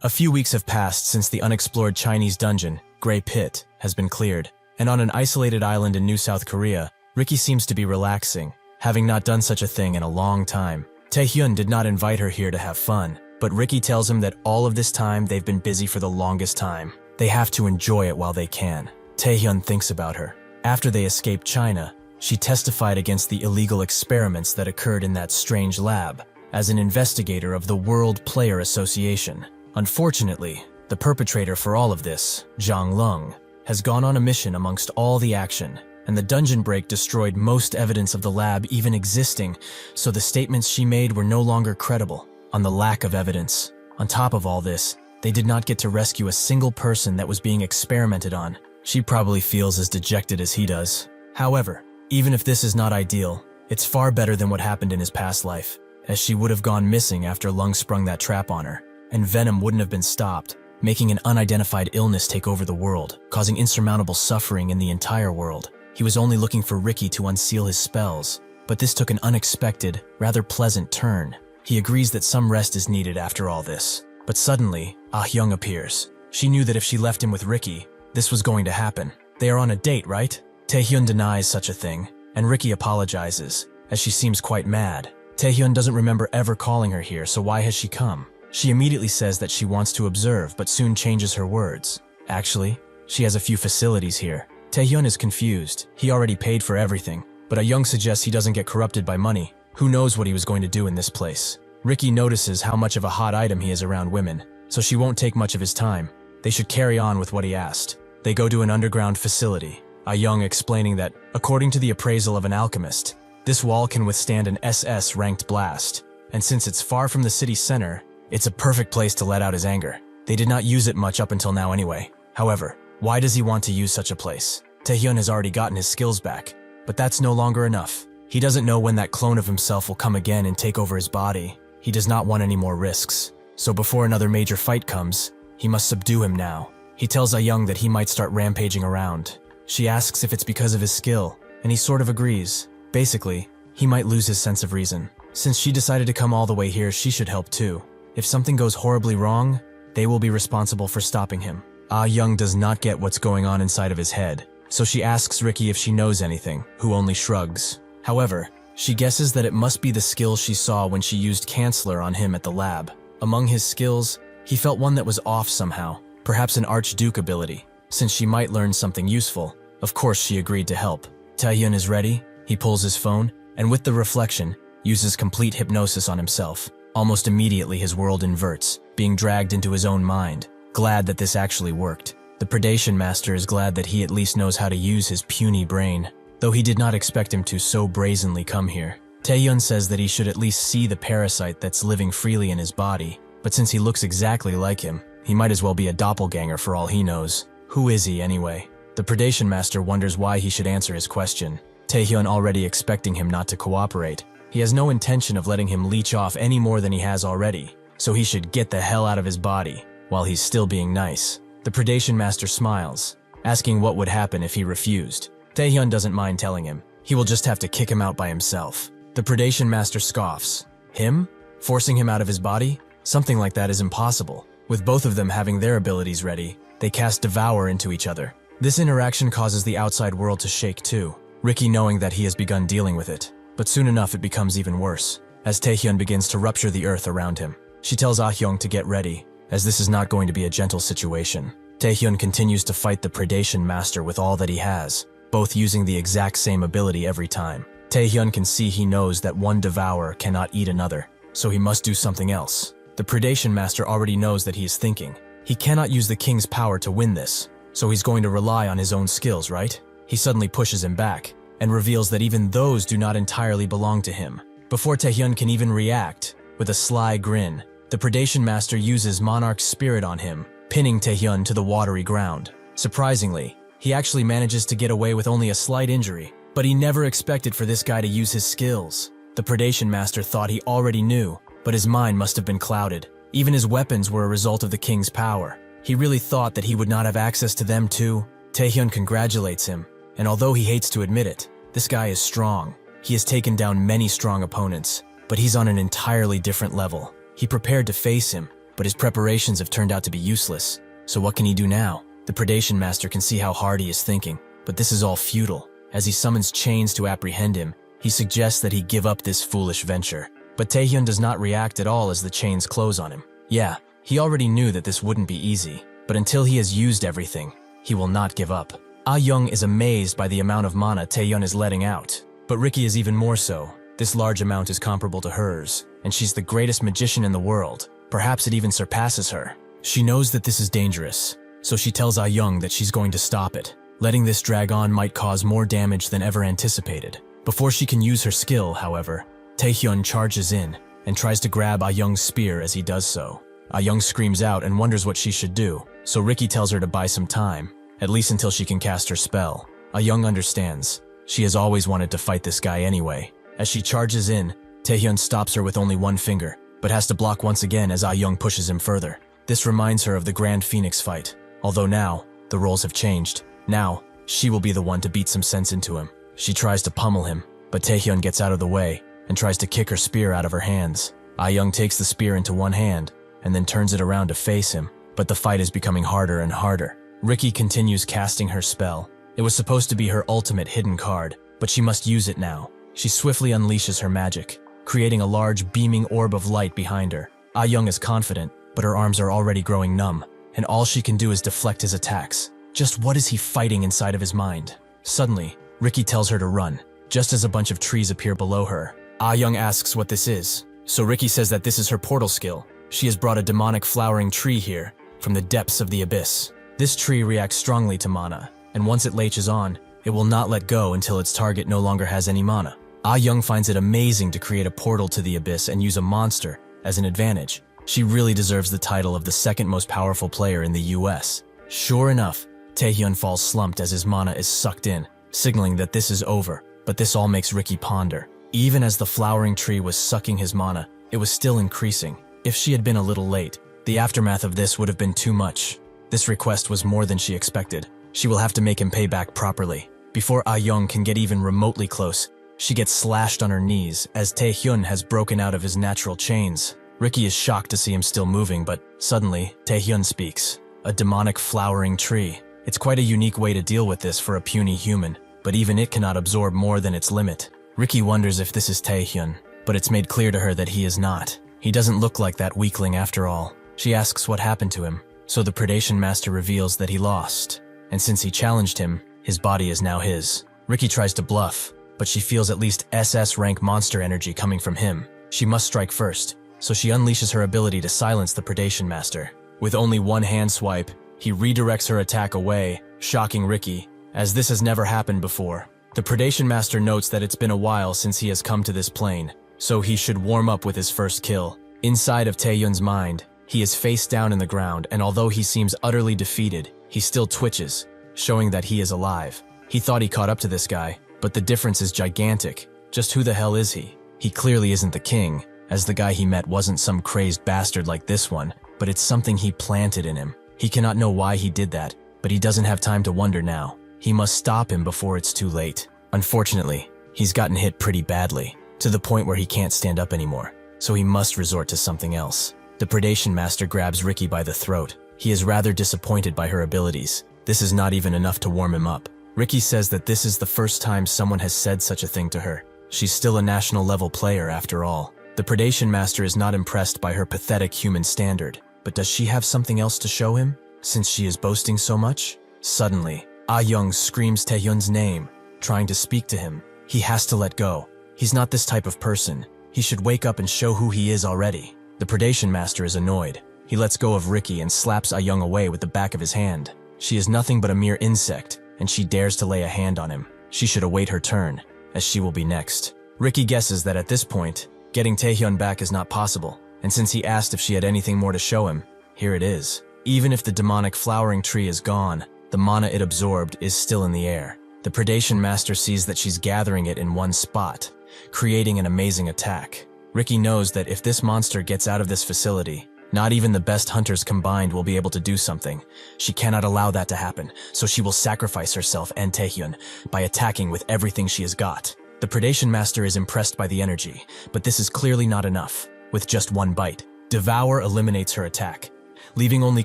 A: A few weeks have passed since the unexplored Chinese dungeon, Gray Pit, has been cleared, and on an isolated island in New South Korea, Ricky seems to be relaxing, having not done such a thing in a long time. Taehyun did not invite her here to have fun, but Ricky tells him that all of this time they've been busy for the longest time. They have to enjoy it while they can. Taehyun thinks about her. After they escaped China, she testified against the illegal experiments that occurred in that strange lab as an investigator of the World Player Association. Unfortunately, the perpetrator for all of this, Zhang Lung, has gone on a mission amongst all the action, and the dungeon break destroyed most evidence of the lab even existing, so the statements she made were no longer credible on the lack of evidence. On top of all this, they did not get to rescue a single person that was being experimented on. She probably feels as dejected as he does. However, even if this is not ideal, it's far better than what happened in his past life, as she would have gone missing after Lung sprung that trap on her, and Venom wouldn't have been stopped, making an unidentified illness take over the world, causing insurmountable suffering in the entire world. He was only looking for Ricky to unseal his spells, but this took an unexpected, rather pleasant turn. He agrees that some rest is needed after all this. But suddenly, Ah-hyung appears. She knew that if she left him with Ricky, this was going to happen. They are on a date, right? Taehyun denies such a thing, and Ricky apologizes, as she seems quite mad. Taehyun doesn't remember ever calling her here, so why has she come? She immediately says that she wants to observe, but soon changes her words. Actually, she has a few facilities here. Taehyun is confused. He already paid for everything, but Ah-hyung suggests he doesn't get corrupted by money. Who knows what he was going to do in this place? Ricky notices how much of a hot item he is around women, so she won't take much of his time. They should carry on with what he asked. They go to an underground facility, Ah-hyung explaining that, according to the appraisal of an alchemist, this wall can withstand an SS-ranked blast, and since it's far from the city center, it's a perfect place to let out his anger. They did not use it much up until now anyway. However, why does he want to use such a place? Taehyun has already gotten his skills back, but that's no longer enough. He doesn't know when that clone of himself will come again and take over his body. He does not want any more risks. So before another major fight comes, he must subdue him now. He tells Ah-hyung that he might start rampaging around. She asks if it's because of his skill, and he sort of agrees. Basically, he might lose his sense of reason. Since she decided to come all the way here, she should help too. If something goes horribly wrong, they will be responsible for stopping him. Ah-hyung does not get what's going on inside of his head, so she asks Ricky if she knows anything, who only shrugs. However, she guesses that it must be the skills she saw when she used Canceller on him at the lab. Among his skills, he felt one that was off somehow, perhaps an Archduke ability. Since she might learn something useful, of course she agreed to help. Taehyun is ready, he pulls his phone, and with the reflection, uses complete hypnosis on himself. Almost immediately his world inverts, being dragged into his own mind. Glad that this actually worked. The Predation Master is glad that he at least knows how to use his puny brain, though he did not expect him to so brazenly come here. Taehyun says that he should at least see the parasite that's living freely in his body, but since he looks exactly like him, he might as well be a doppelganger for all he knows. Who is he anyway? The Predation Master wonders why he should answer his question. Taehyun already expecting him not to cooperate. He has no intention of letting him leech off any more than he has already, so he should get the hell out of his body, while he's still being nice. The Predation Master smiles, asking what would happen if he refused. Taehyun doesn't mind telling him. He will just have to kick him out by himself. The Predation Master scoffs. Him? Forcing him out of his body? Something like that is impossible. With both of them having their abilities ready, they cast Devour into each other. This interaction causes the outside world to shake too, Ricky knowing that he has begun dealing with it. But soon enough it becomes even worse, as Taehyun begins to rupture the earth around him. She tells Ah-hyung to get ready, as this is not going to be a gentle situation. Taehyun continues to fight the Predation Master with all that he has, both using the exact same ability every time. Taehyun can see he knows that one Devourer cannot eat another, so he must do something else. The Predation Master already knows that he is thinking. He cannot use the king's power to win this, so he's going to rely on his own skills, right? He suddenly pushes him back, and reveals that even those do not entirely belong to him. Before Taehyun can even react, with a sly grin, the Predation Master uses Monarch's spirit on him, pinning Taehyun to the watery ground. Surprisingly, he actually manages to get away with only a slight injury, but he never expected for this guy to use his skills. The Predation Master thought he already knew, but his mind must have been clouded. Even his weapons were a result of the king's power. He really thought that he would not have access to them too. Taehyun congratulates him, and although he hates to admit it, this guy is strong. He has taken down many strong opponents, but he's on an entirely different level. He prepared to face him, but his preparations have turned out to be useless. So what can he do now? The Predation Master can see how hard he is thinking, but this is all futile. As he summons chains to apprehend him, he suggests that he give up this foolish venture. But Taehyun does not react at all as the chains close on him. Yeah, he already knew that this wouldn't be easy, but until he has used everything, he will not give up. Ah-hyung is amazed by the amount of mana Taehyun is letting out, but Ricky is even more so. This large amount is comparable to hers, and she's the greatest magician in the world. Perhaps it even surpasses her. She knows that this is dangerous, so she tells Ah-hyung that she's going to stop it. Letting this drag on might cause more damage than ever anticipated. Before she can use her skill, however, Taehyun charges in and tries to grab Ah-young's spear as he does so. Ah-young screams out and wonders what she should do, so Ricky tells her to buy some time, at least until she can cast her spell. Ah-young understands. She has always wanted to fight this guy anyway. As she charges in, Taehyun stops her with only one finger, but has to block once again as Ah-young pushes him further. This reminds her of the Grand Phoenix fight, although now, the roles have changed. Now, she will be the one to beat some sense into him. She tries to pummel him, but Taehyun gets out of the way and tries to kick her spear out of her hands. Ah-young takes the spear into one hand and then turns it around to face him, but the fight is becoming harder and harder. Ricky continues casting her spell. It was supposed to be her ultimate hidden card, but she must use it now. She swiftly unleashes her magic, creating a large beaming orb of light behind her. Ah-young is confident, but her arms are already growing numb, and all she can do is deflect his attacks. Just what is he fighting inside of his mind? Suddenly, Ricky tells her to run, just as a bunch of trees appear below her. Ah-young asks what this is, so Ricky says that this is her portal skill. She has brought a demonic flowering tree here, from the depths of the abyss. This tree reacts strongly to mana, and once it latches on, it will not let go until its target no longer has any mana. Ah-young finds it amazing to create a portal to the abyss and use a monster as an advantage. She really deserves the title of the second most powerful player in the US. Sure enough, Taehyun falls slumped as his mana is sucked in, signaling that this is over, but this all makes Ricky ponder. Even as the flowering tree was sucking his mana, it was still increasing. If she had been a little late, the aftermath of this would have been too much. This request was more than she expected. She will have to make him pay back properly. Before Ah-young can get even remotely close, she gets slashed on her knees as Taehyun has broken out of his natural chains. Ricky is shocked to see him still moving, but suddenly, Taehyun speaks. A demonic flowering tree. It's quite a unique way to deal with this for a puny human, but even it cannot absorb more than its limit. Ricky wonders if this is Taehyun, but it's made clear to her that he is not. He doesn't look like that weakling after all. She asks what happened to him, so the Predation Master reveals that he lost. And since he challenged him, his body is now his. Ricky tries to bluff, but she feels at least SS rank monster energy coming from him. She must strike first, so she unleashes her ability to silence the Predation Master. With only one hand swipe, he redirects her attack away, shocking Ricky, as this has never happened before. The Predation Master notes that it's been a while since he has come to this plane, so he should warm up with his first kill. Inside of Taehyun's mind, he is face down in the ground, and although he seems utterly defeated, he still twitches, showing that he is alive. He thought he caught up to this guy, but the difference is gigantic. Just who the hell is he? He clearly isn't the king, as the guy he met wasn't some crazed bastard like this one, but it's something he planted in him. He cannot know why he did that, but he doesn't have time to wonder now. He must stop him before it's too late. Unfortunately, he's gotten hit pretty badly, to the point where he can't stand up anymore, so he must resort to something else. The Predation Master grabs Ricky by the throat. He is rather disappointed by her abilities. This is not even enough to warm him up. Ricky says that this is the first time someone has said such a thing to her. She's still a national level player after all. The Predation Master is not impressed by her pathetic human standard, but does she have something else to show him, since she is boasting so much? Suddenly, Ah-young screams Taehyun's name, trying to speak to him. He has to let go. He's not this type of person. He should wake up and show who he is already. The Predation Master is annoyed. He lets go of Ricky and slaps Ah-young away with the back of his hand. She is nothing but a mere insect, and she dares to lay a hand on him. She should await her turn, as she will be next. Ricky guesses that at this point, getting Taehyun back is not possible, and since he asked if she had anything more to show him, here it is. Even if the demonic flowering tree is gone, the mana it absorbed is still in the air. The Predation Master sees that she's gathering it in one spot, creating an amazing attack. Ricky knows that if this monster gets out of this facility, not even the best hunters combined will be able to do something. She cannot allow that to happen, so she will sacrifice herself and Taehyun by attacking with everything she has got. The Predation Master is impressed by the energy, but this is clearly not enough. With just one bite, Devour eliminates her attack, leaving only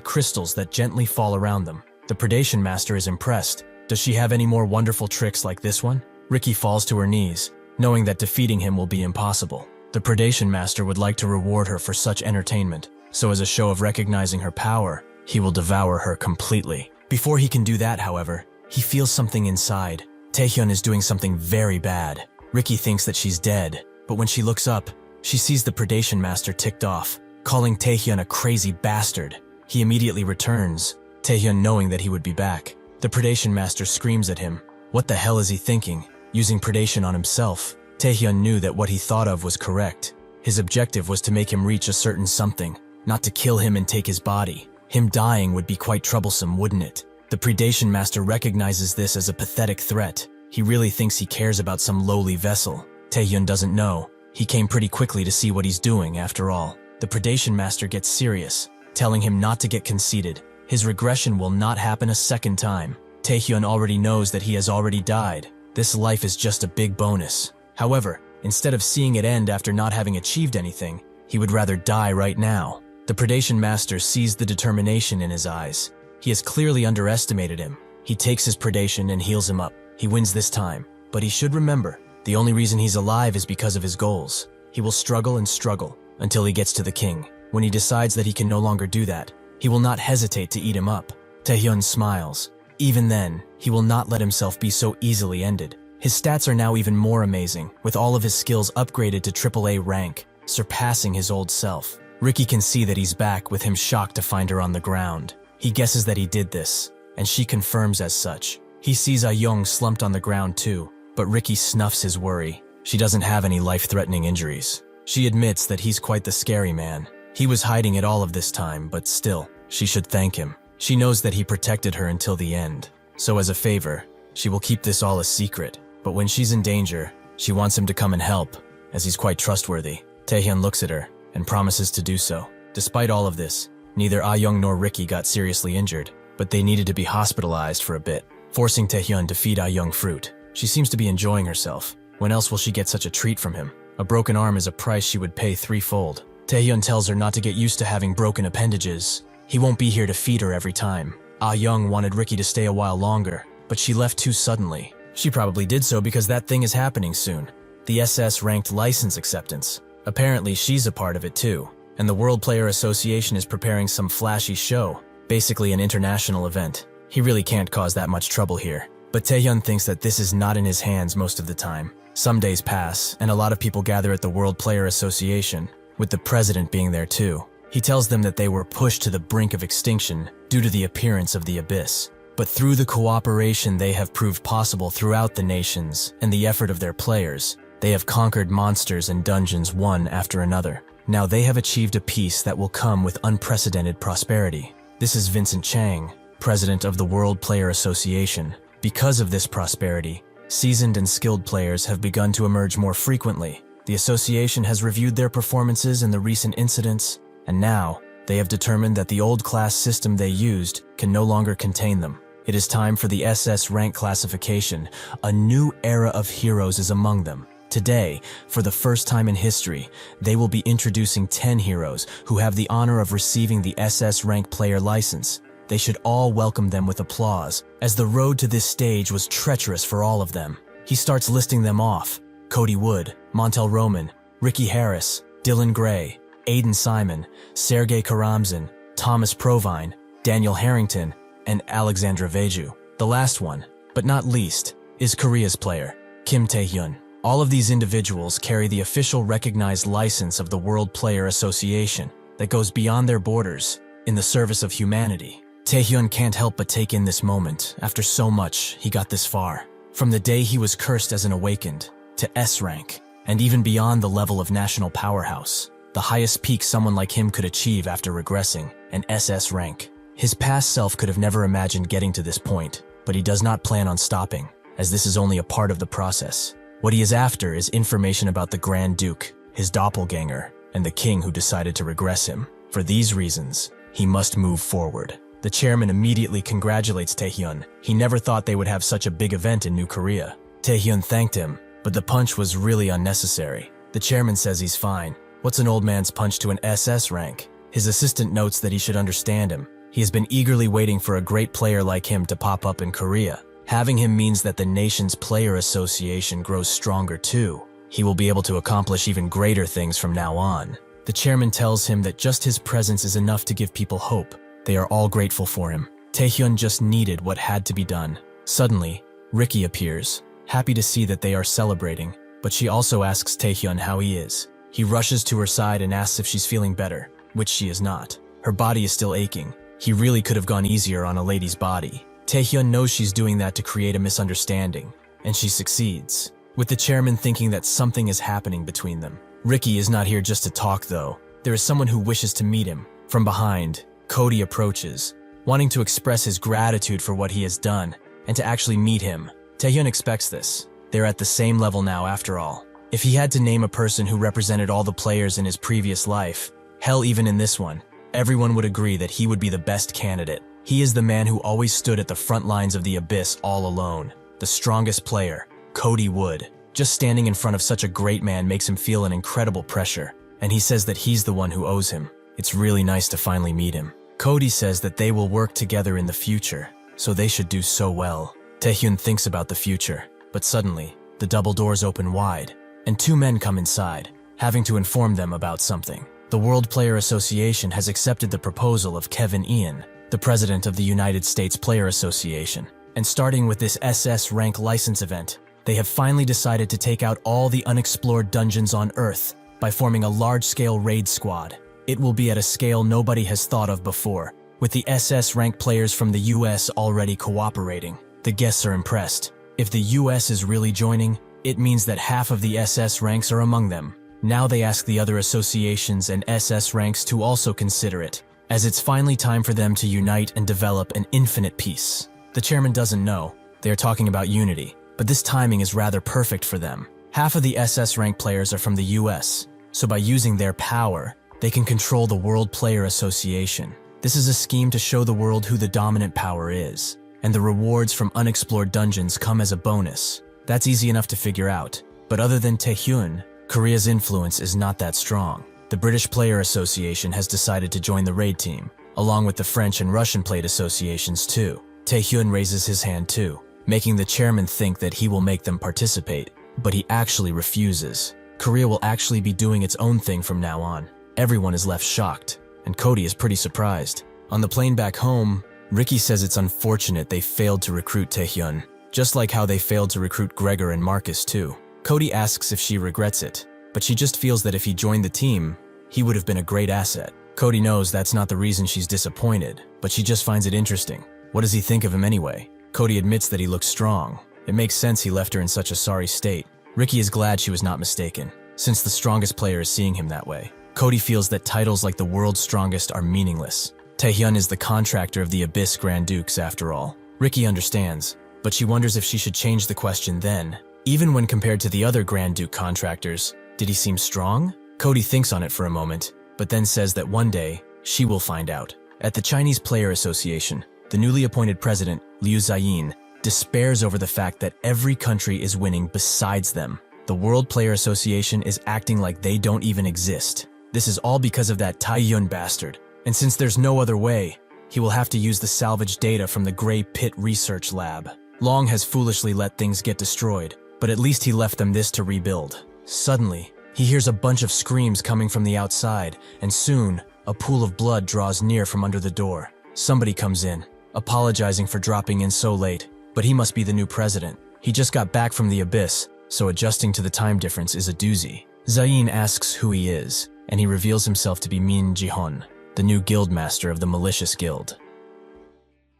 A: crystals that gently fall around them. The Predation Master is impressed. Does she have any more wonderful tricks like this one? Ricky falls to her knees, knowing that defeating him will be impossible. The Predation Master would like to reward her for such entertainment, so as a show of recognizing her power, he will devour her completely. Before he can do that, however, he feels something inside. Taehyun is doing something very bad. Ricky thinks that she's dead, but when she looks up, she sees the Predation Master ticked off, calling Taehyun a crazy bastard. He immediately returns, Taehyun knowing that he would be back. The predation master screams at him. What the hell is he thinking? Using predation on himself? Taehyun knew that what he thought of was correct. His objective was to make him reach a certain something, not to kill him and take his body. Him dying would be quite troublesome, wouldn't it? The predation master recognizes this as a pathetic threat. He really thinks he cares about some lowly vessel. Taehyun doesn't know. He came pretty quickly to see what he's doing, after all. The predation master gets serious, telling him not to get conceited. His regression will not happen a second time. Taehyun already knows that he has already died. This life is just a big bonus. However, instead of seeing it end after not having achieved anything, he would rather die right now. The predation master sees the determination in his eyes. He has clearly underestimated him. He takes his predation and heals him up. He wins this time, but he should remember, the only reason he's alive is because of his goals. He will struggle and struggle until he gets to the king. When he decides that he can no longer do that, he will not hesitate to eat him up. Taehyun smiles. Even then, he will not let himself be so easily ended. His stats are now even more amazing, with all of his skills upgraded to AAA rank, surpassing his old self. Ricky can see that he's back, with him shocked to find her on the ground. He guesses that he did this, and she confirms as such. He sees Ah-young slumped on the ground too, but Ricky snuffs his worry. She doesn't have any life-threatening injuries. She admits that he's quite the scary man. He was hiding it all of this time, but still, she should thank him. She knows that he protected her until the end. So as a favor, she will keep this all a secret. But when she's in danger, she wants him to come and help, as he's quite trustworthy. Taehyun looks at her and promises to do so. Despite all of this, neither Ah-young nor Ricky got seriously injured, but they needed to be hospitalized for a bit, forcing Taehyun to feed Ah-young fruit. She seems to be enjoying herself. When else will she get such a treat from him? A broken arm is a price she would pay threefold. Taehyun tells her not to get used to having broken appendages. He won't be here to feed her every time. Ah-young wanted Ricky to stay a while longer, but she left too suddenly. She probably did so because that thing is happening soon. The SS-ranked license acceptance. Apparently she's a part of it too, and the World Player Association is preparing some flashy show, basically an international event. He really can't cause that much trouble here. But Taehyun thinks that this is not in his hands most of the time. Some days pass, and a lot of people gather at the World Player Association, with the president being there too. He tells them that they were pushed to the brink of extinction due to the appearance of the abyss. But through the cooperation they have proved possible throughout the nations and the effort of their players, they have conquered monsters and dungeons one after another. Now they have achieved a peace that will come with unprecedented prosperity. This is Vincent Chang, president of the World Player Association. Because of this prosperity, seasoned and skilled players have begun to emerge more frequently. The association has reviewed their performances in the recent incidents, and now they have determined that the old class system they used can no longer contain them. It is time for the SS rank classification. A new era of heroes is among them. Today, for the first time in history, they will be introducing 10 heroes who have the honor of receiving the SS rank player license. They should all welcome them with applause, as the road to this stage was treacherous for all of them. He starts listing them off. Cody Wood, Montel Roman, Ricky Harris, Dylan Gray, Aiden Simon, Sergei Karamzin, Thomas Provine, Daniel Harrington, and Alexandra Veju. The last one, but not least, is Korea's player, Kim Taehyun. All of these individuals carry the official recognized license of the World Player Association that goes beyond their borders in the service of humanity. Taehyun can't help but take in this moment. After so much, he got this far. From the day he was cursed as an awakened, to S rank, and even beyond the level of national powerhouse. The highest peak someone like him could achieve after regressing, an SS rank. His past self could have never imagined getting to this point, but he does not plan on stopping, as this is only a part of the process. What he is after is information about the Grand Duke, his doppelganger, and the king who decided to regress him. For these reasons, he must move forward. The chairman immediately congratulates Taehyun. He never thought they would have such a big event in New Korea. Taehyun thanked him, but the punch was really unnecessary. The chairman says he's fine. What's an old man's punch to an SS rank? His assistant notes that he should understand him. He has been eagerly waiting for a great player like him to pop up in Korea. Having him means that the nation's player association grows stronger too. He will be able to accomplish even greater things from now on. The chairman tells him that just his presence is enough to give people hope. They are all grateful for him. Taehyun just needed what had to be done. Suddenly, Ricky appears, happy to see that they are celebrating, but she also asks Taehyun how he is. He rushes to her side and asks if she's feeling better, which she is not. Her body is still aching. He really could have gone easier on a lady's body. Taehyun knows she's doing that to create a misunderstanding, and she succeeds, with the chairman thinking that something is happening between them. Ricky is not here just to talk, though. There is someone who wishes to meet him. From behind, Cody approaches, wanting to express his gratitude for what he has done, and to actually meet him. Taehyun expects this. They're at the same level now, after all. If he had to name a person who represented all the players in his previous life, hell, even in this one, everyone would agree that he would be the best candidate. He is the man who always stood at the front lines of the abyss all alone. The strongest player, Cody Wood. Just standing in front of such a great man makes him feel an incredible pressure, and he says that he's the one who owes him. It's really nice to finally meet him. Cody says that they will work together in the future, so they should do so well. Taehyun thinks about the future, but suddenly, the double doors open wide, and two men come inside, having to inform them about something. The World Player Association has accepted the proposal of Kevin Ian, the president of the United States Player Association, and starting with this SS rank license event, they have finally decided to take out all the unexplored dungeons on Earth by forming a large-scale raid squad. It will be at a scale nobody has thought of before, with the SS rank players from the US already cooperating. The guests are impressed. If the US is really joining, it means that half of the SS ranks are among them. Now they ask the other associations and SS ranks to also consider it, as it's finally time for them to unite and develop an infinite peace. The chairman doesn't know. They are talking about unity, but this timing is rather perfect for them. Half of the SS rank players are from the US, so by using their power, they can control the World Player Association. This is a scheme to show the world who the dominant power is, and the rewards from unexplored dungeons come as a bonus. That's easy enough to figure out, but other than Taehyun, Korea's influence is not that strong. The British Player Association has decided to join the raid team, along with the French and Russian Plate Associations too. Taehyun raises his hand too, making the chairman think that he will make them participate, but he actually refuses. Korea will actually be doing its own thing from now on. Everyone is left shocked, and Cody is pretty surprised. On the plane back home, Ricky says it's unfortunate they failed to recruit Taehyun, just like how they failed to recruit Gregor and Marcus too. Cody asks if she regrets it, but she just feels that if he joined the team, he would have been a great asset. Cody knows that's not the reason she's disappointed, but she just finds it interesting. What does he think of him anyway? Cody admits that he looks strong. It makes sense he left her in such a sorry state. Ricky is glad she was not mistaken, since the strongest player is seeing him that way. Cody feels that titles like the world's strongest are meaningless. Taehyun is the contractor of the Abyss Grand Dukes after all. Ricky understands, but she wonders if she should change the question then. Even when compared to the other Grand Duke contractors, did he seem strong? Cody thinks on it for a moment, but then says that one day, she will find out. At the Chinese Player Association, the newly appointed president, Liu Zhiyin, despairs over the fact that every country is winning besides them. The World Player Association is acting like they don't even exist. This is all because of that Taehyun bastard, and since there's no other way, he will have to use the salvaged data from the Grey Pit Research Lab. Long has foolishly let things get destroyed, but at least he left them this to rebuild. Suddenly, he hears a bunch of screams coming from the outside, and soon, a pool of blood draws near from under the door. Somebody comes in, apologizing for dropping in so late, but he must be the new president. He just got back from the abyss, so adjusting to the time difference is a doozy. Zhiyin asks who he is, and he reveals himself to be Min Jihon, the new guildmaster of the Malicious Guild.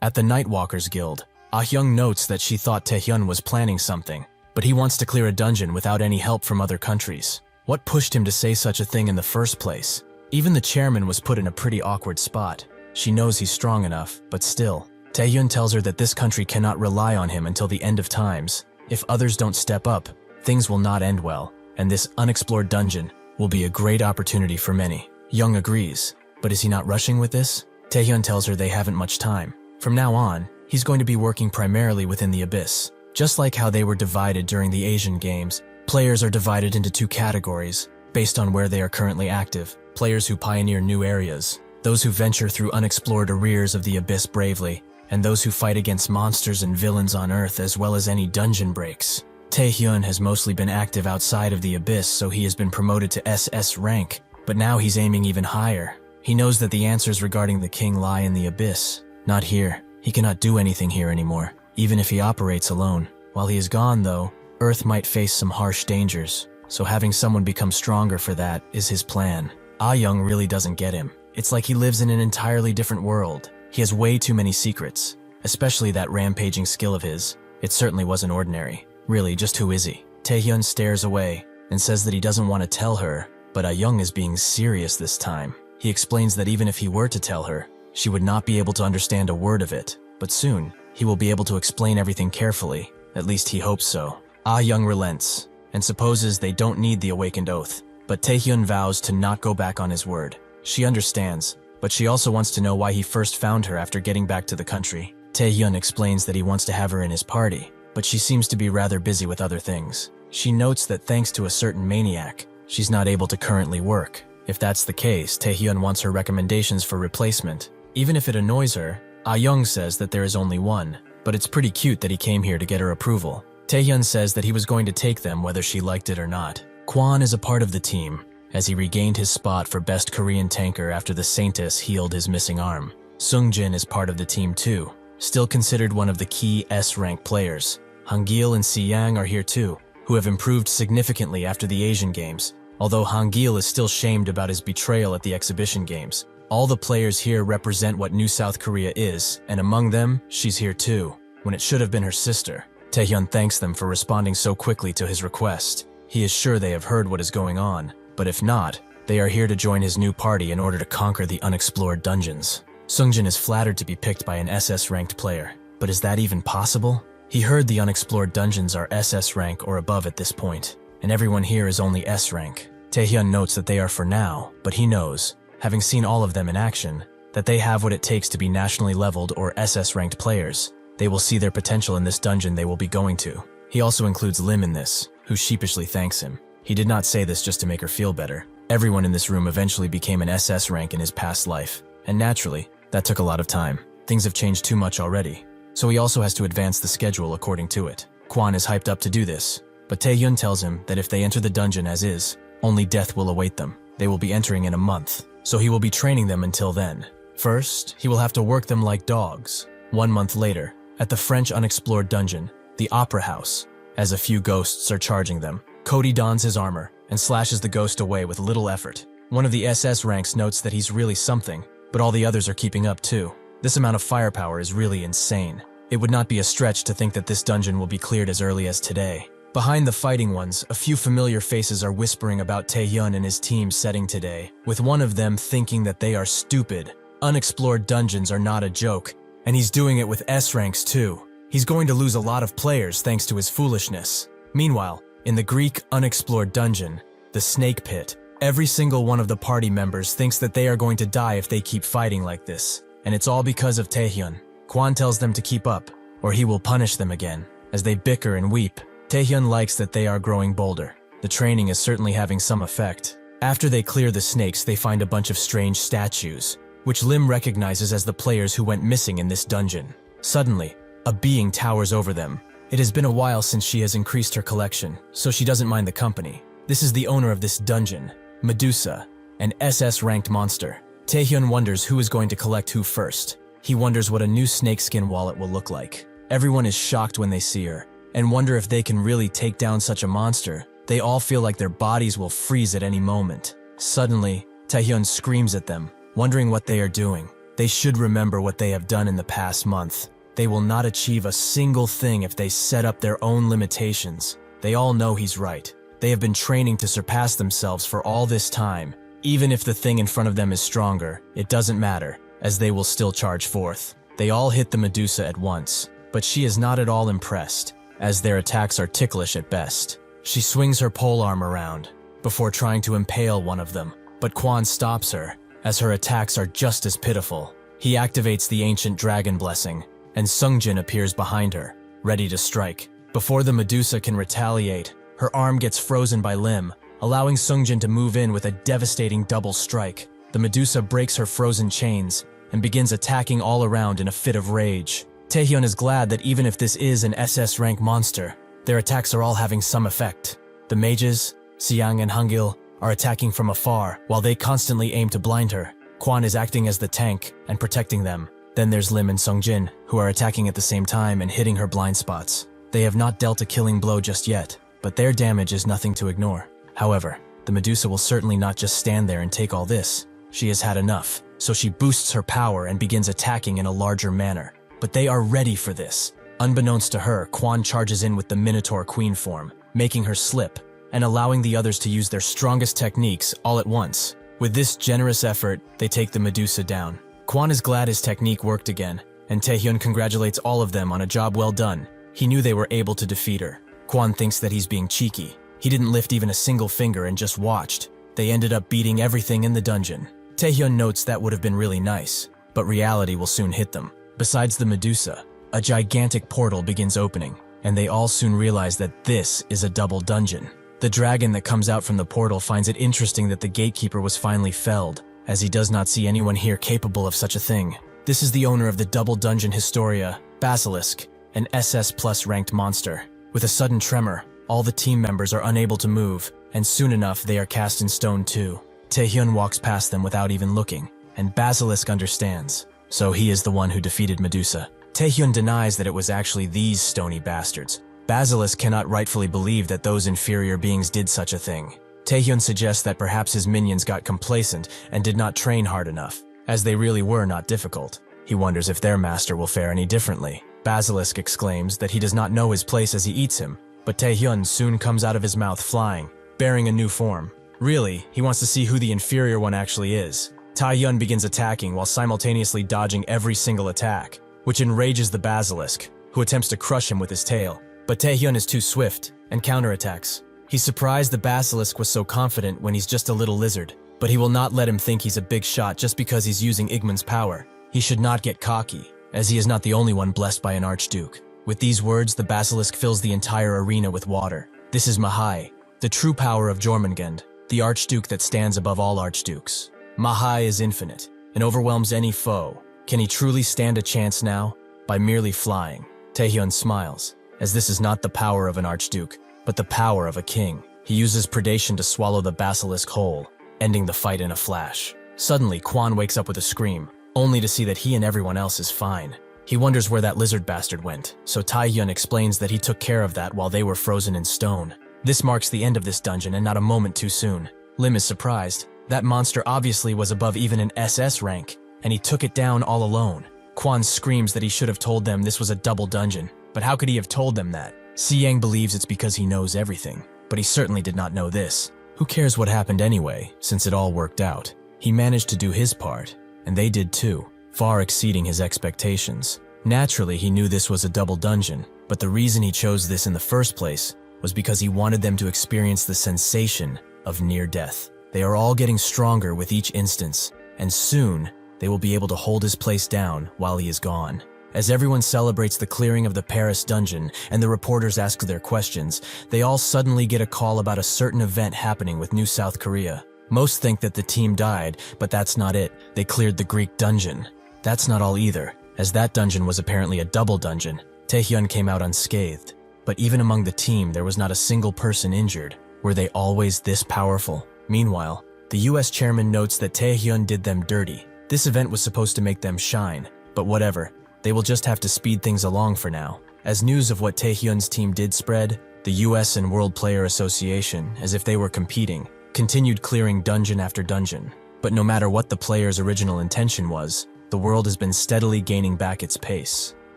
A: At the Nightwalkers Guild, Ah-hyung notes that she thought Taehyun was planning something, but he wants to clear a dungeon without any help from other countries. What pushed him to say such a thing in the first place? Even the chairman was put in a pretty awkward spot. She knows he's strong enough, but still. Taehyun tells her that this country cannot rely on him until the end of times. If others don't step up, things will not end well, and this unexplored dungeon will be a great opportunity for many. Young agrees, but is he not rushing with this? Taehyun tells her they haven't much time. From now on, he's going to be working primarily within the abyss. Just like how they were divided during the Asian Games, players are divided into two categories, based on where they are currently active. Players who pioneer new areas, those who venture through unexplored arrears of the abyss bravely, and those who fight against monsters and villains on Earth as well as any dungeon breaks. Taehyun has mostly been active outside of the abyss, so he has been promoted to SS rank, but now he's aiming even higher. He knows that the answers regarding the king lie in the abyss, not here. He cannot do anything here anymore, even if he operates alone. While he is gone, though, Earth might face some harsh dangers, so having someone become stronger for that is his plan. Ah-young really doesn't get him. It's like he lives in an entirely different world. He has way too many secrets. especially that rampaging skill of his. It certainly wasn't ordinary. Really, just who is he? Taehyun stares away and says that he doesn't want to tell her, but Young is being serious this time. He explains that even if he were to tell her, she would not be able to understand a word of it, but soon, he will be able to explain everything carefully. At least he hopes so. Young relents and supposes they don't need the awakened oath, but Taehyun vows to not go back on his word. She understands, but she also wants to know why he first found her after getting back to the country. Taehyun explains that he wants to have her in his party, but she seems to be rather busy with other things. She notes that thanks to a certain maniac, she's not able to currently work. If that's the case, Taehyun wants her recommendations for replacement. Even if it annoys her, Young says that there is only one, but it's pretty cute that he came here to get her approval. Taehyun says that he was going to take them whether she liked it or not. Kwon is a part of the team, as he regained his spot for best Korean tanker after the Saintess healed his missing arm. Sungjin is part of the team too, still considered one of the key S-rank players. Hangil and Siyang are here too, who have improved significantly after the Asian Games, although Hangil is still shamed about his betrayal at the exhibition games. All the players here represent what New South Korea is, and among them, she's here too, when it should have been her sister. Taehyun thanks them for responding so quickly to his request. He is sure they have heard what is going on, but if not, they are here to join his new party in order to conquer the unexplored dungeons. Sungjin is flattered to be picked by an SS-ranked player, but is that even possible? He heard the unexplored dungeons are SS rank or above at this point, and everyone here is only S rank. Taehyun notes that they are for now, but he knows, having seen all of them in action, that they have what it takes to be nationally leveled or SS-ranked players. They will see their potential in this dungeon they will be going to. He also includes Lim in this, who sheepishly thanks him. He did not say this just to make her feel better. Everyone in this room eventually became an SS rank in his past life, and naturally, that took a lot of time. Things have changed too much already, so he also has to advance the schedule according to it. Kwon is hyped up to do this, but Taehyun tells him that if they enter the dungeon as is, only death will await them. They will be entering in a month, so he will be training them until then. First, he will have to work them like dogs. 1 month later, at the French unexplored dungeon, the Opera House, as a few ghosts are charging them, Cody dons his armor and slashes the ghost away with little effort. One of the SS ranks notes that he's really something, but all the others are keeping up too. This amount of firepower is really insane. It would not be a stretch to think that this dungeon will be cleared as early as today. Behind the fighting ones, a few familiar faces are whispering about Taehyun and his team's setting today, with one of them thinking that they are stupid. Unexplored dungeons are not a joke, and he's doing it with S ranks too. He's going to lose a lot of players thanks to his foolishness. Meanwhile, in the Greek unexplored dungeon, the Snake Pit, every single one of the party members thinks that they are going to die if they keep fighting like this, and it's all because of Taehyun. Kwon tells them to keep up, or he will punish them again. As they bicker and weep, Taehyun likes that they are growing bolder. The training is certainly having some effect. After they clear the snakes, they find a bunch of strange statues, which Lim recognizes as the players who went missing in this dungeon. Suddenly, a being towers over them. It has been a while since she has increased her collection, so she doesn't mind the company. This is the owner of this dungeon, Medusa, an SS-ranked monster. Taehyun wonders who is going to collect who first. He wonders what a new snakeskin wallet will look like. Everyone is shocked when they see her, and wonder if they can really take down such a monster. They all feel like their bodies will freeze at any moment. Suddenly, Taehyun screams at them, wondering what they are doing. They should remember what they have done in the past month. They will not achieve a single thing if they set up their own limitations. They all know he's right. They have been training to surpass themselves for all this time. Even if the thing in front of them is stronger, it doesn't matter, as they will still charge forth. They all hit the Medusa at once, but she is not at all impressed, as their attacks are ticklish at best. She swings her polearm around, before trying to impale one of them, but Kwon stops her, as her attacks are just as pitiful. He activates the ancient dragon blessing, and Sungjin appears behind her, ready to strike. Before the Medusa can retaliate, her arm gets frozen by Lim, allowing Sungjin to move in with a devastating double strike. The Medusa breaks her frozen chains and begins attacking all around in a fit of rage. Taehyun is glad that even if this is an SS rank monster, their attacks are all having some effect. The mages, Siang and Hangil, are attacking from afar while they constantly aim to blind her. Kwon is acting as the tank and protecting them. Then there's Lim and Sungjin, who are attacking at the same time and hitting her blind spots. They have not dealt a killing blow just yet, but their damage is nothing to ignore. However, the Medusa will certainly not just stand there and take all this. She has had enough, so she boosts her power and begins attacking in a larger manner. but they are ready for this. Unbeknownst to her, Quan charges in with the Minotaur Queen form, making her slip, and allowing the others to use their strongest techniques all at once. With this generous effort, they take the Medusa down. Quan is glad his technique worked again, and Taehyun congratulates all of them on a job well done. He knew they were able to defeat her. Quan thinks that he's being cheeky. He didn't lift even a single finger and just watched. They ended up beating everything in the dungeon. Taehyun notes that would have been really nice, but reality will soon hit them. Besides the Medusa, a gigantic portal begins opening, and they all soon realize that this is a double dungeon. The dragon that comes out from the portal finds it interesting that the gatekeeper was finally felled, as he does not see anyone here capable of such a thing. This is the owner of the double dungeon Historia, Basilisk, an SS plus ranked monster. With a sudden tremor, all the team members are unable to move, and soon enough they are cast in stone too. Taehyun walks past them without even looking, and Basilisk understands. So he is the one who defeated Medusa. Taehyun denies that it was actually these stony bastards. Basilisk cannot rightfully believe that those inferior beings did such a thing. Taehyun suggests that perhaps his minions got complacent and did not train hard enough, as they really were not difficult. He wonders if their master will fare any differently. Basilisk exclaims that he does not know his place as he eats him, but Taehyun soon comes out of his mouth flying, bearing a new form. Really, he wants to see who the inferior one actually is. Taehyun begins attacking while simultaneously dodging every single attack, which enrages the Basilisk, who attempts to crush him with his tail. But Taehyun is too swift and counterattacks. He's surprised the Basilisk was so confident when he's just a little lizard, but he will not let him think he's a big shot just because he's using Igman's power. He should not get cocky, as he is not the only one blessed by an Archduke. With these words, the Basilisk fills the entire arena with water. This is Mahai, the true power of Jormungand, the Archduke that stands above all Archdukes. Mahai is infinite and overwhelms any foe. Can he truly stand a chance now? By merely flying. Taehyun smiles, as this is not the power of an Archduke, but the power of a king. He uses predation to swallow the Basilisk whole, ending the fight in a flash. Suddenly, Quan wakes up with a scream, only to see that he and everyone else is fine. He wonders where that lizard bastard went, so Taehyun explains that he took care of that while they were frozen in stone. This marks the end of this dungeon and not a moment too soon. Lim is surprised. That monster obviously was above even an SS rank, and he took it down all alone. Quan screams that he should have told them this was a double dungeon, but how could he have told them that? Yang believes it's because he knows everything, but he certainly did not know this. Who cares what happened anyway, since it all worked out? He managed to do his part, and they did too, far exceeding his expectations. Naturally, he knew this was a double dungeon, but the reason he chose this in the first place was because he wanted them to experience the sensation of near death. They are all getting stronger with each instance, and soon they will be able to hold his place down while he is gone. As everyone celebrates the clearing of the Paris dungeon and the reporters ask their questions, they all suddenly get a call about a certain event happening with New South Korea. Most think that the team died, but that's not it. They cleared the Greek dungeon. That's not all either, as that dungeon was apparently a double dungeon. Taehyun came out unscathed. But even among the team, there was not a single person injured. Were they always this powerful? Meanwhile, the US chairman notes that Taehyun did them dirty. This event was supposed to make them shine, but whatever. They will just have to speed things along for now. As news of what Taehyun's team did spread, the US and World Player Association, as if they were competing, continued clearing dungeon after dungeon. But no matter what the players' original intention was, the world has been steadily gaining back its pace.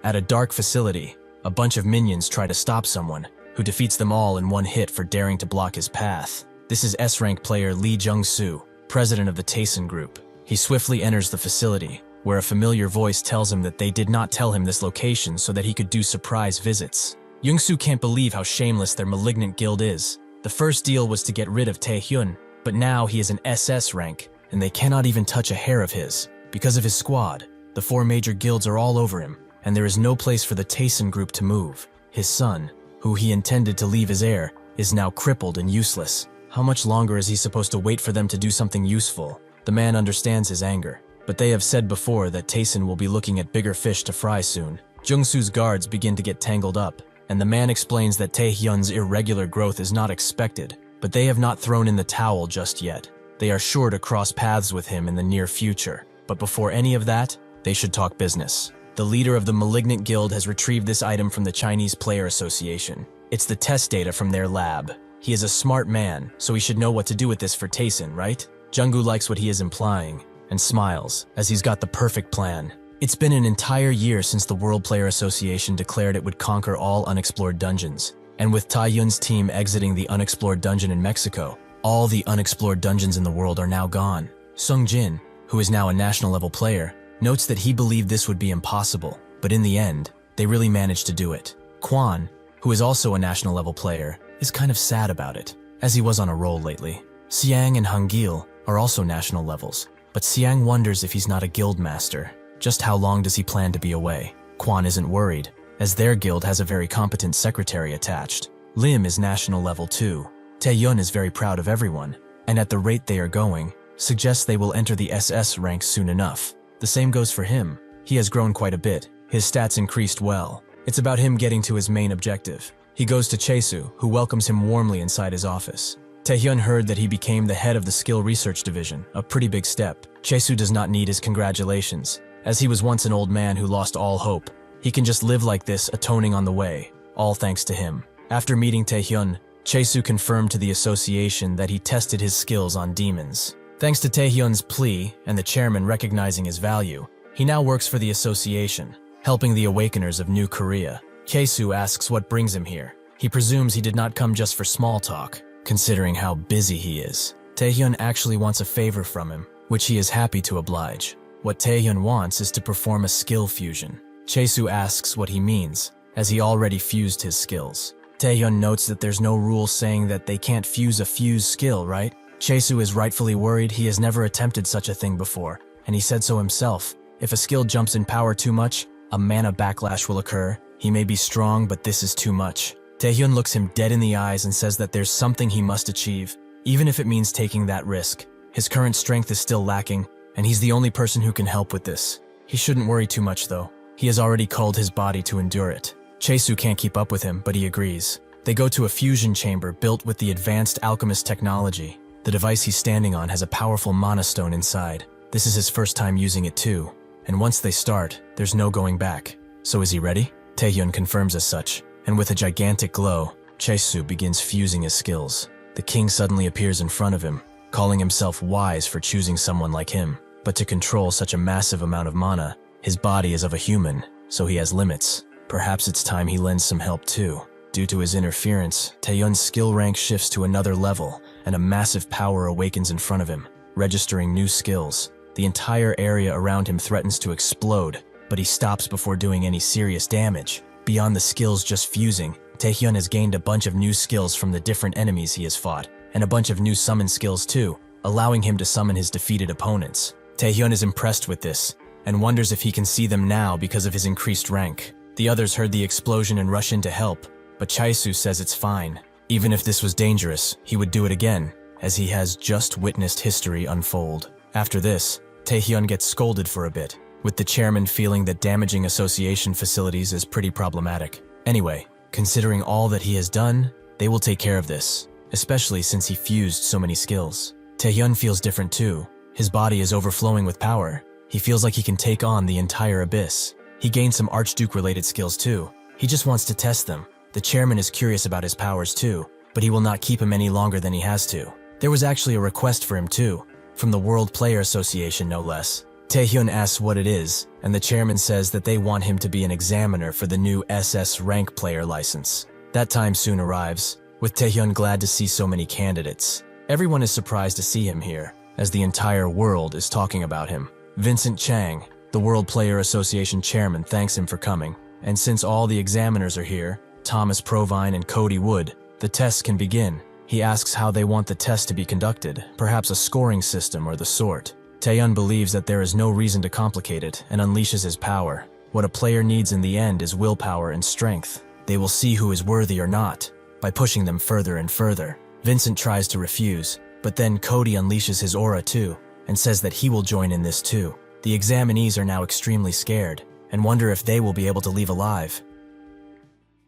A: At a dark facility, a bunch of minions try to stop someone, who defeats them all in one hit for daring to block his path. This is S-rank player Lee Jung-soo, president of the Taeson Group. He swiftly enters the facility, where a familiar voice tells him that they did not tell him this location so that he could do surprise visits. Jung-soo can't believe how shameless their malignant guild is. The first deal was to get rid of Taehyun, but now he is an SS rank, and they cannot even touch a hair of his. Because of his squad, the 4 major guilds are all over him, and there is no place for the Taeson Group to move. His son, who he intended to leave as heir, is now crippled and useless. How much longer is he supposed to wait for them to do something useful? The man understands his anger, but they have said before that Taeson will be looking at bigger fish to fry soon. Jung-soo's guards begin to get tangled up, and the man explains that Taehyun's irregular growth is not expected, but they have not thrown in the towel just yet. They are sure to cross paths with him in the near future, but before any of that, they should talk business. The leader of the Malignant Guild has retrieved this item from the Chinese Player Association. It's the test data from their lab. He is a smart man, so he should know what to do with this for Taeson, right? Junggu likes what he is implying, and smiles, as he's got the perfect plan. It's been an entire year since the World Player Association declared it would conquer all unexplored dungeons. And with Taeyun's team exiting the unexplored dungeon in Mexico, all the unexplored dungeons in the world are now gone. Sung Jin, who is now a national level player, notes that he believed this would be impossible, but in the end, they really managed to do it. Quan, who is also a national level player, is kind of sad about it, as he was on a roll lately. Xiang and Hangil are also national levels, but Xiang wonders if he's not a guild master. Just how long does he plan to be away? Quan isn't worried, as their guild has a very competent secretary attached. Lim is national level 2. Taeyun is very proud of everyone, and at the rate they are going, suggests they will enter the SS rank soon enough. The same goes for him. He has grown quite a bit. His stats increased well. It's about him getting to his main objective. He goes to Chaesu, who welcomes him warmly inside his office. Taehyun heard that he became the head of the skill research division, a pretty big step. Chaesu does not need his congratulations, as he was once an old man who lost all hope. He can just live like this, atoning on the way, all thanks to him. After meeting Taehyun, Chaesu confirmed to the association that he tested his skills on demons. Thanks to Taehyun's plea and the chairman recognizing his value, he now works for the association, helping the awakeners of New Korea. Chaesu asks what brings him here. He presumes he did not come just for small talk, considering how busy he is. Taehyun actually wants a favor from him, which he is happy to oblige. What Taehyun wants is to perform a skill fusion. Chaesu asks what he means, as he already fused his skills. Taehyun notes that there's no rule saying that they can't fuse a fused skill, right? Chaesu is rightfully worried. He has never attempted such a thing before, and he said so himself. If a skill jumps in power too much, a mana backlash will occur. He may be strong, but this is too much. Taehyun looks him dead in the eyes and says that there's something he must achieve, even if it means taking that risk. His current strength is still lacking, and he's the only person who can help with this. He shouldn't worry too much though. He has already culled his body to endure it. Chaesu can't keep up with him, but he agrees. They go to a fusion chamber built with the advanced alchemist technology. The device he's standing on has a powerful mana stone inside. This is his first time using it too, and once they start, there's no going back. So is he ready? Taehyun confirms as such, and with a gigantic glow, Chaesu begins fusing his skills. The king suddenly appears in front of him, calling himself wise for choosing someone like him. But to control such a massive amount of mana, his body is of a human, so he has limits. Perhaps it's time he lends some help too. Due to his interference, Taehyun's skill rank shifts to another level, and a massive power awakens in front of him, registering new skills. The entire area around him threatens to explode, but he stops before doing any serious damage. Beyond the skills just fusing, Taehyun has gained a bunch of new skills from the different enemies he has fought, and a bunch of new summon skills too, allowing him to summon his defeated opponents. Taehyun is impressed with this, and wonders if he can see them now because of his increased rank. The others heard the explosion and rush in to help, but Chaesu says it's fine. Even if this was dangerous, he would do it again, as he has just witnessed history unfold. After this, Taehyun gets scolded for a bit, with the chairman feeling that damaging association facilities is pretty problematic. Anyway, considering all that he has done, they will take care of this, especially since he fused so many skills. Taehyun feels different too. His body is overflowing with power. He feels like he can take on the entire abyss. He gained some Archduke-related skills too. He just wants to test them. The chairman is curious about his powers too, but he will not keep him any longer than he has to. There was actually a request for him too, from the World Player Association no less. Taehyun asks what it is, and the chairman says that they want him to be an examiner for the new SS rank player license. That time soon arrives, with Taehyun glad to see so many candidates. Everyone is surprised to see him here, as the entire world is talking about him. Vincent Chang, the World Player Association chairman, thanks him for coming, and since all the examiners are here, Thomas Provine and Cody Wood, the tests can begin. He asks how they want the test to be conducted, perhaps a scoring system or the sort. Taehyun believes that there is no reason to complicate it and unleashes his power. What a player needs in the end is willpower and strength. They will see who is worthy or not, by pushing them further and further. Vincent tries to refuse, but then Cody unleashes his aura too, and says that he will join in this too. The examinees are now extremely scared, and wonder if they will be able to leave alive.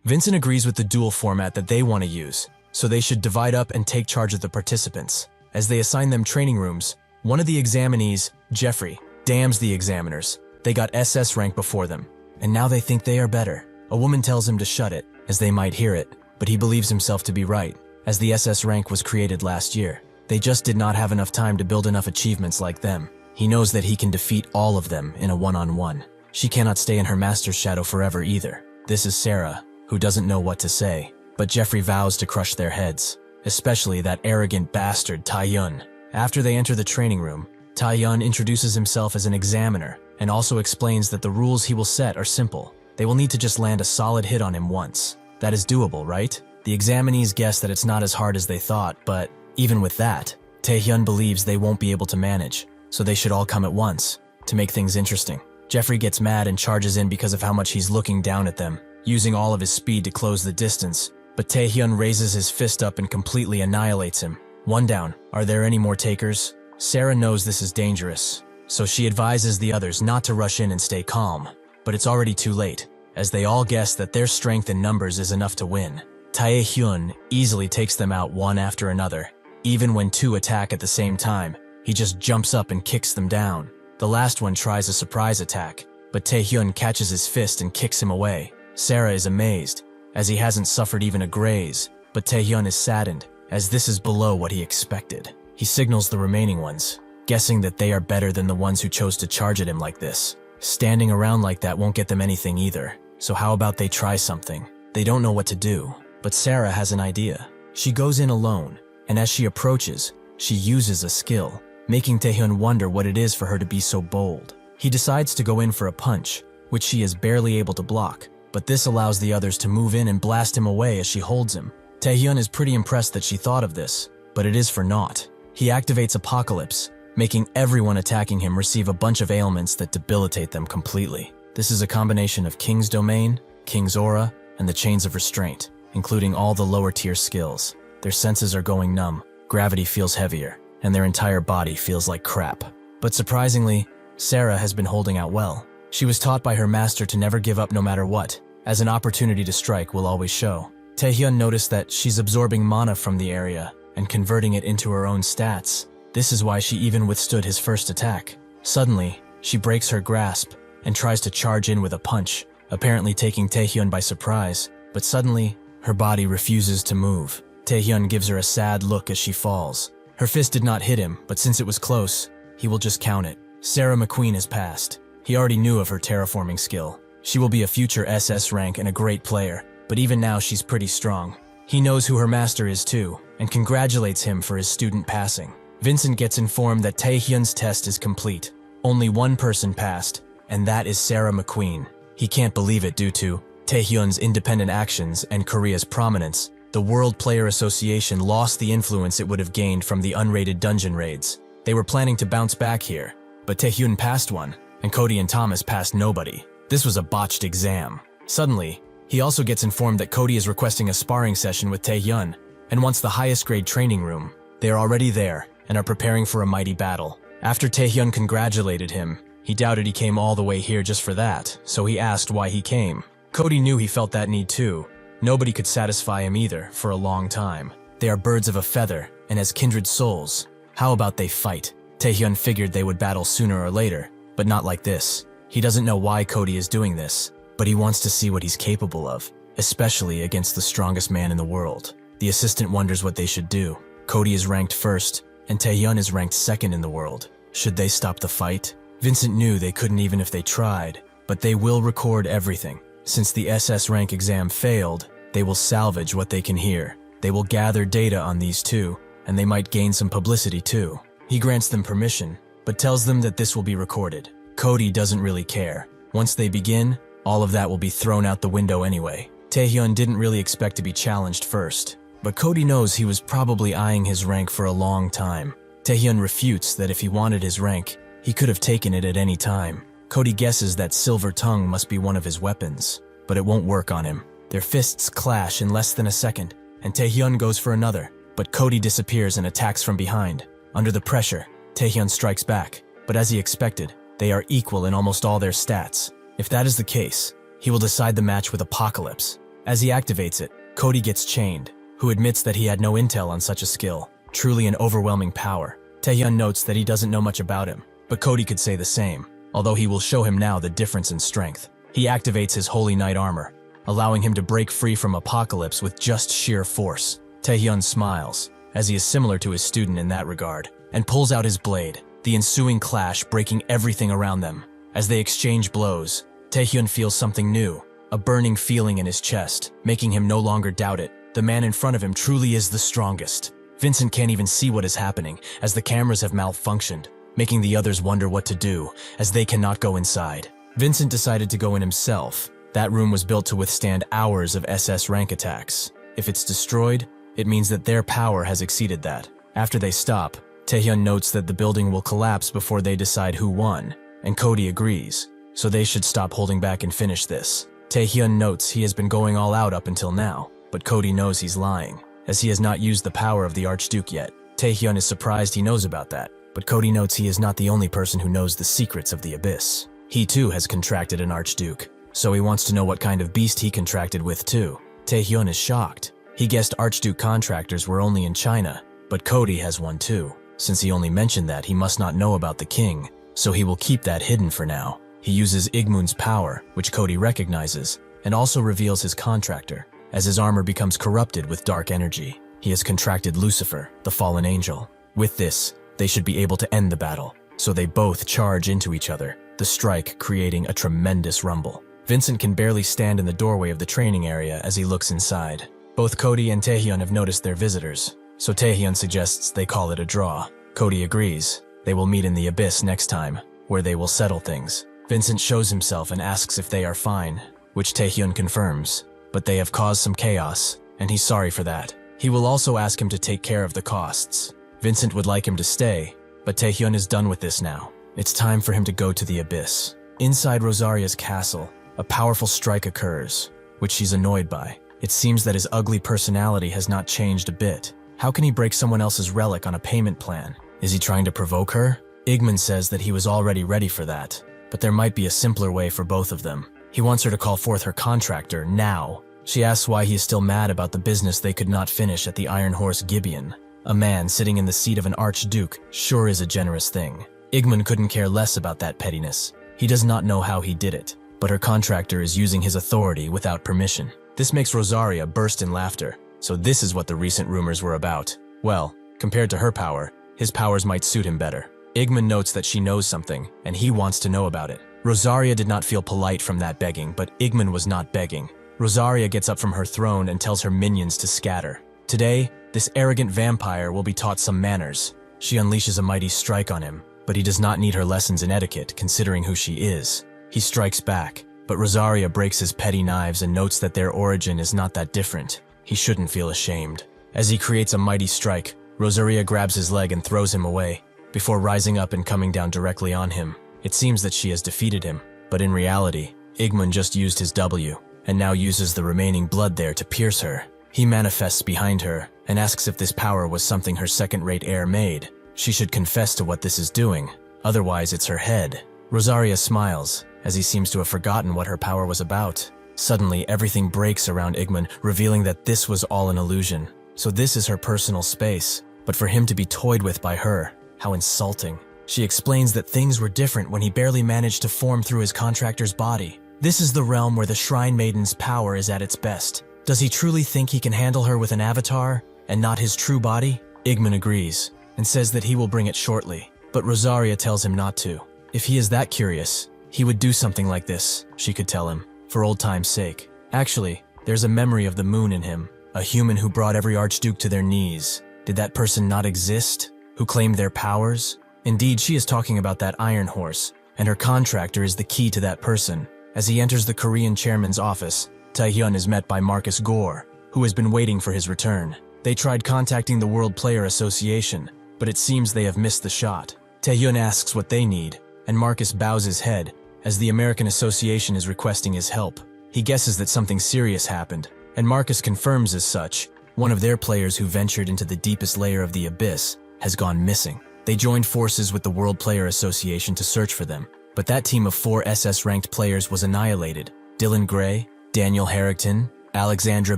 A: Vincent agrees with the duel format that they want to use, so they should divide up and take charge of the participants. As they assign them training rooms, one of the examinees, Jeffrey, damns the examiners. They got SS rank before them, and now they think they are better. A woman tells him to shut it, as they might hear it, but he believes himself to be right, as the SS rank was created last year. They just did not have enough time to build enough achievements like them. He knows that he can defeat all of them in a one-on-one. She cannot stay in her master's shadow forever either. This is Sarah, who doesn't know what to say, but Jeffrey vows to crush their heads, especially that arrogant bastard Tae-yun. After they enter the training room, Tae-yun introduces himself as an examiner and also explains that the rules he will set are simple. They will need to just land a solid hit on him once. That is doable, right? The examinees guess that it's not as hard as they thought, but even with that, Tae-hyun believes they won't be able to manage, so they should all come at once, to make things interesting. Jeffrey gets mad and charges in because of how much he's looking down at them, using all of his speed to close the distance, but Tae-hyun raises his fist up and completely annihilates him. One down. Are there any more takers? Sarah knows this is dangerous, so she advises the others not to rush in and stay calm. But it's already too late, as they all guess that their strength in numbers is enough to win. Tae-hyun easily takes them out one after another. Even when two attack at the same time, he just jumps up and kicks them down. The last one tries a surprise attack, but Tae-hyun catches his fist and kicks him away. Sarah is amazed, as he hasn't suffered even a graze, but Tae-hyun is saddened, as this is below what he expected. He signals the remaining ones, guessing that they are better than the ones who chose to charge at him like this. Standing around like that won't get them anything either, so how about they try something? They don't know what to do, but Sarah has an idea. She goes in alone, and as she approaches, she uses a skill, making Tae-hyun wonder what it is for her to be so bold. He decides to go in for a punch, which she is barely able to block, but this allows the others to move in and blast him away as she holds him. Tae-hyun is pretty impressed that she thought of this, but it is for naught. He activates Apocalypse, making everyone attacking him receive a bunch of ailments that debilitate them completely. This is a combination of King's Domain, King's Aura, and the Chains of Restraint, including all the lower tier skills. Their senses are going numb, gravity feels heavier, and their entire body feels like crap. But surprisingly, Sarah has been holding out well. She was taught by her master to never give up no matter what, as an opportunity to strike will always show. Tae-hyun noticed that she's absorbing mana from the area and converting it into her own stats. This is why she even withstood his first attack. Suddenly, she breaks her grasp and tries to charge in with a punch, apparently taking Tae-hyun by surprise, but suddenly, her body refuses to move. Tae-hyun gives her a sad look as she falls. Her fist did not hit him, but since it was close, he will just count it. Sarah McQueen has passed. He already knew of her terraforming skill. She will be a future SS rank and a great player, but even now she's pretty strong. He knows who her master is too, and congratulates him for his student passing. Vincent gets informed that Tae-hyun's test is complete. Only one person passed, and that is Sarah McQueen. He can't believe it due to Tae-hyun's independent actions and Korea's prominence. The World Player Association lost the influence it would have gained from the unrated dungeon raids. They were planning to bounce back here, but Tae-hyun passed one, and Cody and Thomas passed nobody. This was a botched exam. Suddenly, he also gets informed that Cody is requesting a sparring session with Tae-hyun, and wants the highest grade training room. They are already there, and are preparing for a mighty battle. After Tae-hyun congratulated him, he doubted he came all the way here just for that, so he asked why he came. Cody knew he felt that need too. Nobody could satisfy him either, for a long time. They are birds of a feather, and as kindred souls. How about they fight? Tae-hyun figured they would battle sooner or later, but not like this. He doesn't know why Cody is doing this, but he wants to see what he's capable of, especially against the strongest man in the world. The assistant wonders what they should do. Cody is ranked first, and Tae-hyun is ranked second in the world. Should they stop the fight? Vincent knew they couldn't even if they tried, but they will record everything. Since the SS rank exam failed, they will salvage what they can hear. They will gather data on these two, and they might gain some publicity too. He grants them permission, but tells them that this will be recorded. Cody doesn't really care. Once they begin, all of that will be thrown out the window anyway. Tae-hyun didn't really expect to be challenged first, but Cody knows he was probably eyeing his rank for a long time. Tae-hyun refutes that if he wanted his rank, he could have taken it at any time. Cody guesses that Silver Tongue must be one of his weapons, but it won't work on him. Their fists clash in less than a second, and Tae-hyun goes for another, but Cody disappears and attacks from behind. Under the pressure, Tae-hyun strikes back, but as he expected, they are equal in almost all their stats. If that is the case, he will decide the match with Apocalypse. As he activates it, Cody gets chained, who admits that he had no intel on such a skill. Truly an overwhelming power. Tae-hyun notes that he doesn't know much about him, but Cody could say the same, although he will show him now the difference in strength. He activates his Holy Knight armor, allowing him to break free from Apocalypse with just sheer force. Tae-hyun smiles, as he is similar to his student in that regard, and pulls out his blade, the ensuing clash breaking everything around them. As they exchange blows, Taehyun feels something new, a burning feeling in his chest, making him no longer doubt it. The man in front of him truly is the strongest. Vincent can't even see what is happening, as the cameras have malfunctioned, making the others wonder what to do, as they cannot go inside. Vincent decided to go in himself. That room was built to withstand hours of SS rank attacks. If it's destroyed, it means that their power has exceeded that. After they stop, Taehyun notes that the building will collapse before they decide who won, and Cody agrees, so they should stop holding back and finish this. Taehyun notes he has been going all out up until now, but Cody knows he's lying, as he has not used the power of the Archduke yet. Taehyun is surprised he knows about that, but Cody notes he is not the only person who knows the secrets of the Abyss. He too has contracted an Archduke, so he wants to know what kind of beast he contracted with too. Taehyun is shocked. He guessed Archduke contractors were only in China, but Cody has one too. Since he only mentioned that, he must not know about the king, so he will keep that hidden for now. He uses Igmun's power, which Cody recognizes, and also reveals his contractor, as his armor becomes corrupted with dark energy. He has contracted Lucifer, the fallen angel. With this, they should be able to end the battle, so they both charge into each other, the strike creating a tremendous rumble. Vincent can barely stand in the doorway of the training area as he looks inside. Both Cody and Taehyun have noticed their visitors, so Taehyun suggests they call it a draw. Cody agrees. They will meet in the Abyss next time, where they will settle things. Vincent shows himself and asks if they are fine, which Taehyun confirms, but they have caused some chaos, and he's sorry for that. He will also ask him to take care of the costs. Vincent would like him to stay, but Taehyun is done with this now. It's time for him to go to the Abyss. Inside Rosaria's castle, a powerful strike occurs, which she's annoyed by. It seems that his ugly personality has not changed a bit. How can he break someone else's relic on a payment plan? Is he trying to provoke her? Igmun says that he was already ready for that, but there might be a simpler way for both of them. He wants her to call forth her contractor now. She asks why he is still mad about the business they could not finish at the Iron Horse Gibeon. A man sitting in the seat of an archduke sure is a generous thing. Igmun couldn't care less about that pettiness. He does not know how he did it, but her contractor is using his authority without permission. This makes Rosaria burst in laughter. So this is what the recent rumors were about. Well, compared to her power, his powers might suit him better. Igmun notes that she knows something, and he wants to know about it. Rosaria did not feel polite from that begging, but Igmun was not begging. Rosaria gets up from her throne and tells her minions to scatter. Today, this arrogant vampire will be taught some manners. She unleashes a mighty strike on him, but he does not need her lessons in etiquette, considering who she is. He strikes back, but Rosaria breaks his petty knives and notes that their origin is not that different. He shouldn't feel ashamed. As he creates a mighty strike, Rosaria grabs his leg and throws him away, before rising up and coming down directly on him. It seems that she has defeated him, but in reality, Igmun just used his W, and now uses the remaining blood there to pierce her. He manifests behind her, and asks if this power was something her second-rate heir made. She should confess to what this is doing, otherwise it's her head. Rosaria smiles, as he seems to have forgotten what her power was about. Suddenly, everything breaks around Igmun, revealing that this was all an illusion. So this is her personal space, but for him to be toyed with by her, how insulting. She explains that things were different when he barely managed to form through his contractor's body. This is the realm where the Shrine Maiden's power is at its best. Does he truly think he can handle her with an avatar, and not his true body? Igmun agrees, and says that he will bring it shortly, but Rosaria tells him not to. If he is that curious, he would do something like this, she could tell him, for old time's sake. Actually, there's a memory of the moon in him, a human who brought every archduke to their knees. Did that person not exist? Who claimed their powers? Indeed, she is talking about that Iron Horse, and her contractor is the key to that person. As he enters the Korean chairman's office, Taehyun is met by Marcus Gore, who has been waiting for his return. They tried contacting the World Player Association, but it seems they have missed the shot. Taehyun asks what they need, and Marcus bows his head, as the American Association is requesting his help. He guesses that something serious happened, and Marcus confirms as such. One of their players who ventured into the deepest layer of the Abyss has gone missing. They joined forces with the World Player Association to search for them, but that team of 4 SS-ranked players was annihilated. Dylan Gray, Daniel Harrington, Alexandra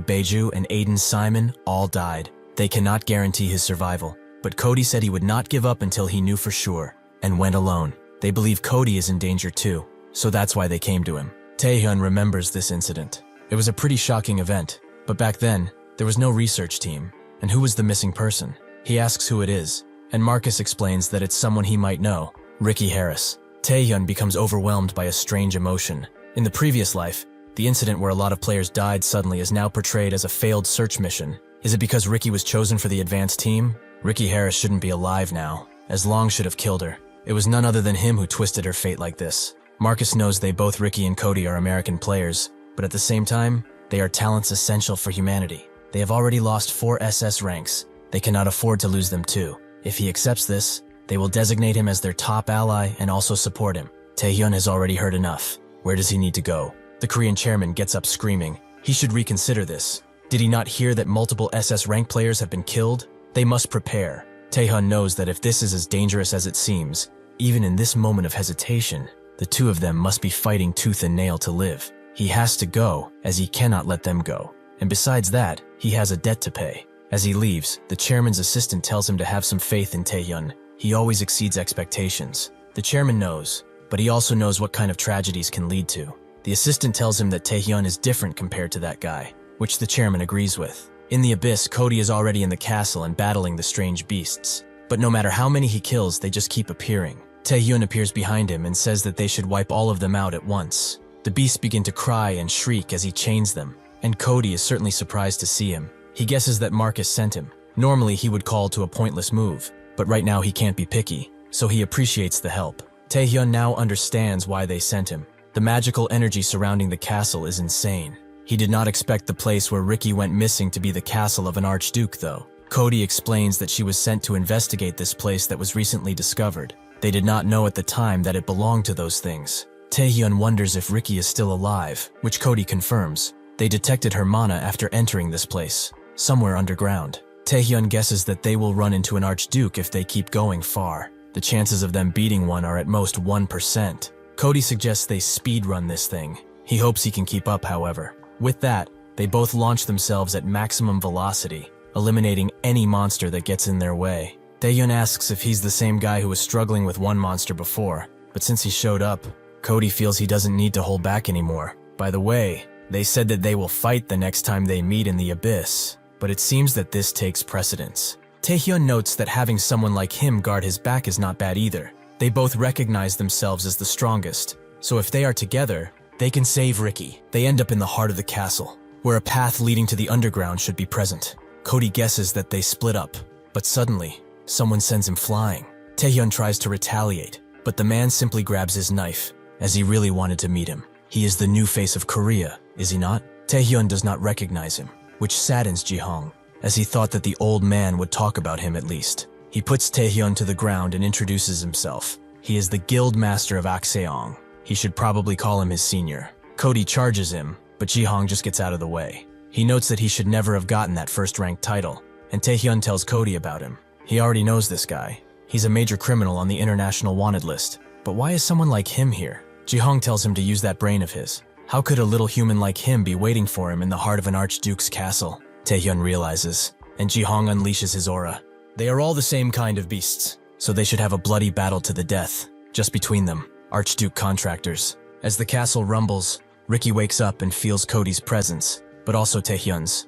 A: Beju, and Aiden Simon all died. They cannot guarantee his survival, but Cody said he would not give up until he knew for sure, and went alone. They believe Cody is in danger too, so that's why they came to him. Taehyun remembers this incident. It was a pretty shocking event, but back then, there was no research team. And who was the missing person? He asks who it is, and Marcus explains that it's someone he might know, Ricky Harris. Taehyun becomes overwhelmed by a strange emotion. In the previous life, the incident where a lot of players died suddenly is now portrayed as a failed search mission. Is it because Ricky was chosen for the advanced team? Ricky Harris shouldn't be alive now, as Long should have killed her. It was none other than him who twisted her fate like this. Marcus knows both Ricky and Cody are American players, but at the same time, they are talents essential for humanity. They have already lost 4 SS ranks. They cannot afford to lose them too. If he accepts this, they will designate him as their top ally and also support him. Taehyun has already heard enough. Where does he need to go? The Korean chairman gets up screaming. He should reconsider this. Did he not hear that multiple SS rank players have been killed? They must prepare. Taehyun knows that if this is as dangerous as it seems, even in this moment of hesitation, the two of them must be fighting tooth and nail to live. He has to go, as he cannot let them go. And besides that, he has a debt to pay. As he leaves, the chairman's assistant tells him to have some faith in Taehyun. He always exceeds expectations. The chairman knows, but he also knows what kind of tragedies can lead to. The assistant tells him that Taehyun is different compared to that guy, which the chairman agrees with. In the abyss, Cody is already in the castle and battling the strange beasts. But no matter how many he kills, they just keep appearing. Taehyun appears behind him and says that they should wipe all of them out at once. The beasts begin to cry and shriek as he chains them, and Cody is certainly surprised to see him. He guesses that Marcus sent him. Normally he would call to a pointless move, but right now he can't be picky, so he appreciates the help. Taehyun now understands why they sent him. The magical energy surrounding the castle is insane. He did not expect the place where Ricky went missing to be the castle of an archduke though. Cody explains that she was sent to investigate this place that was recently discovered. They did not know at the time that it belonged to those things. Taehyun wonders if Ricky is still alive, which Cody confirms. They detected her mana after entering this place, somewhere underground. Taehyun guesses that they will run into an archduke if they keep going far. The chances of them beating one are at most 1%. Cody suggests they speedrun this thing. He hopes he can keep up, however. With that, they both launch themselves at maximum velocity, eliminating any monster that gets in their way. Taehyun asks if he's the same guy who was struggling with one monster before, but since he showed up, Cody feels he doesn't need to hold back anymore. By the way, they said that they will fight the next time they meet in the abyss, but it seems that this takes precedence. Taehyun notes that having someone like him guard his back is not bad either. They both recognize themselves as the strongest, so if they are together, they can save Ricky. They end up in the heart of the castle, where a path leading to the underground should be present. Cody guesses that they split up, but suddenly, someone sends him flying. Taehyun tries to retaliate, but the man simply grabs his knife, as he really wanted to meet him. He is the new face of Korea, is he not? Taehyun does not recognize him, which saddens Jihong, as he thought that the old man would talk about him at least. He puts Taehyun to the ground and introduces himself. He is the guild master of Akseong. He should probably call him his senior. Cody charges him, but Jihong just gets out of the way. He notes that he should never have gotten that first-ranked title, and Taehyun tells Cody about him. He already knows this guy. He's a major criminal on the international wanted list. But why is someone like him here? Jihong tells him to use that brain of his. How could a little human like him be waiting for him in the heart of an archduke's castle? Taehyun realizes, and Jihong unleashes his aura. They are all the same kind of beasts, so they should have a bloody battle to the death. Just between them, Archduke contractors. As the castle rumbles, Ricky wakes up and feels Cody's presence, but also Taehyun's.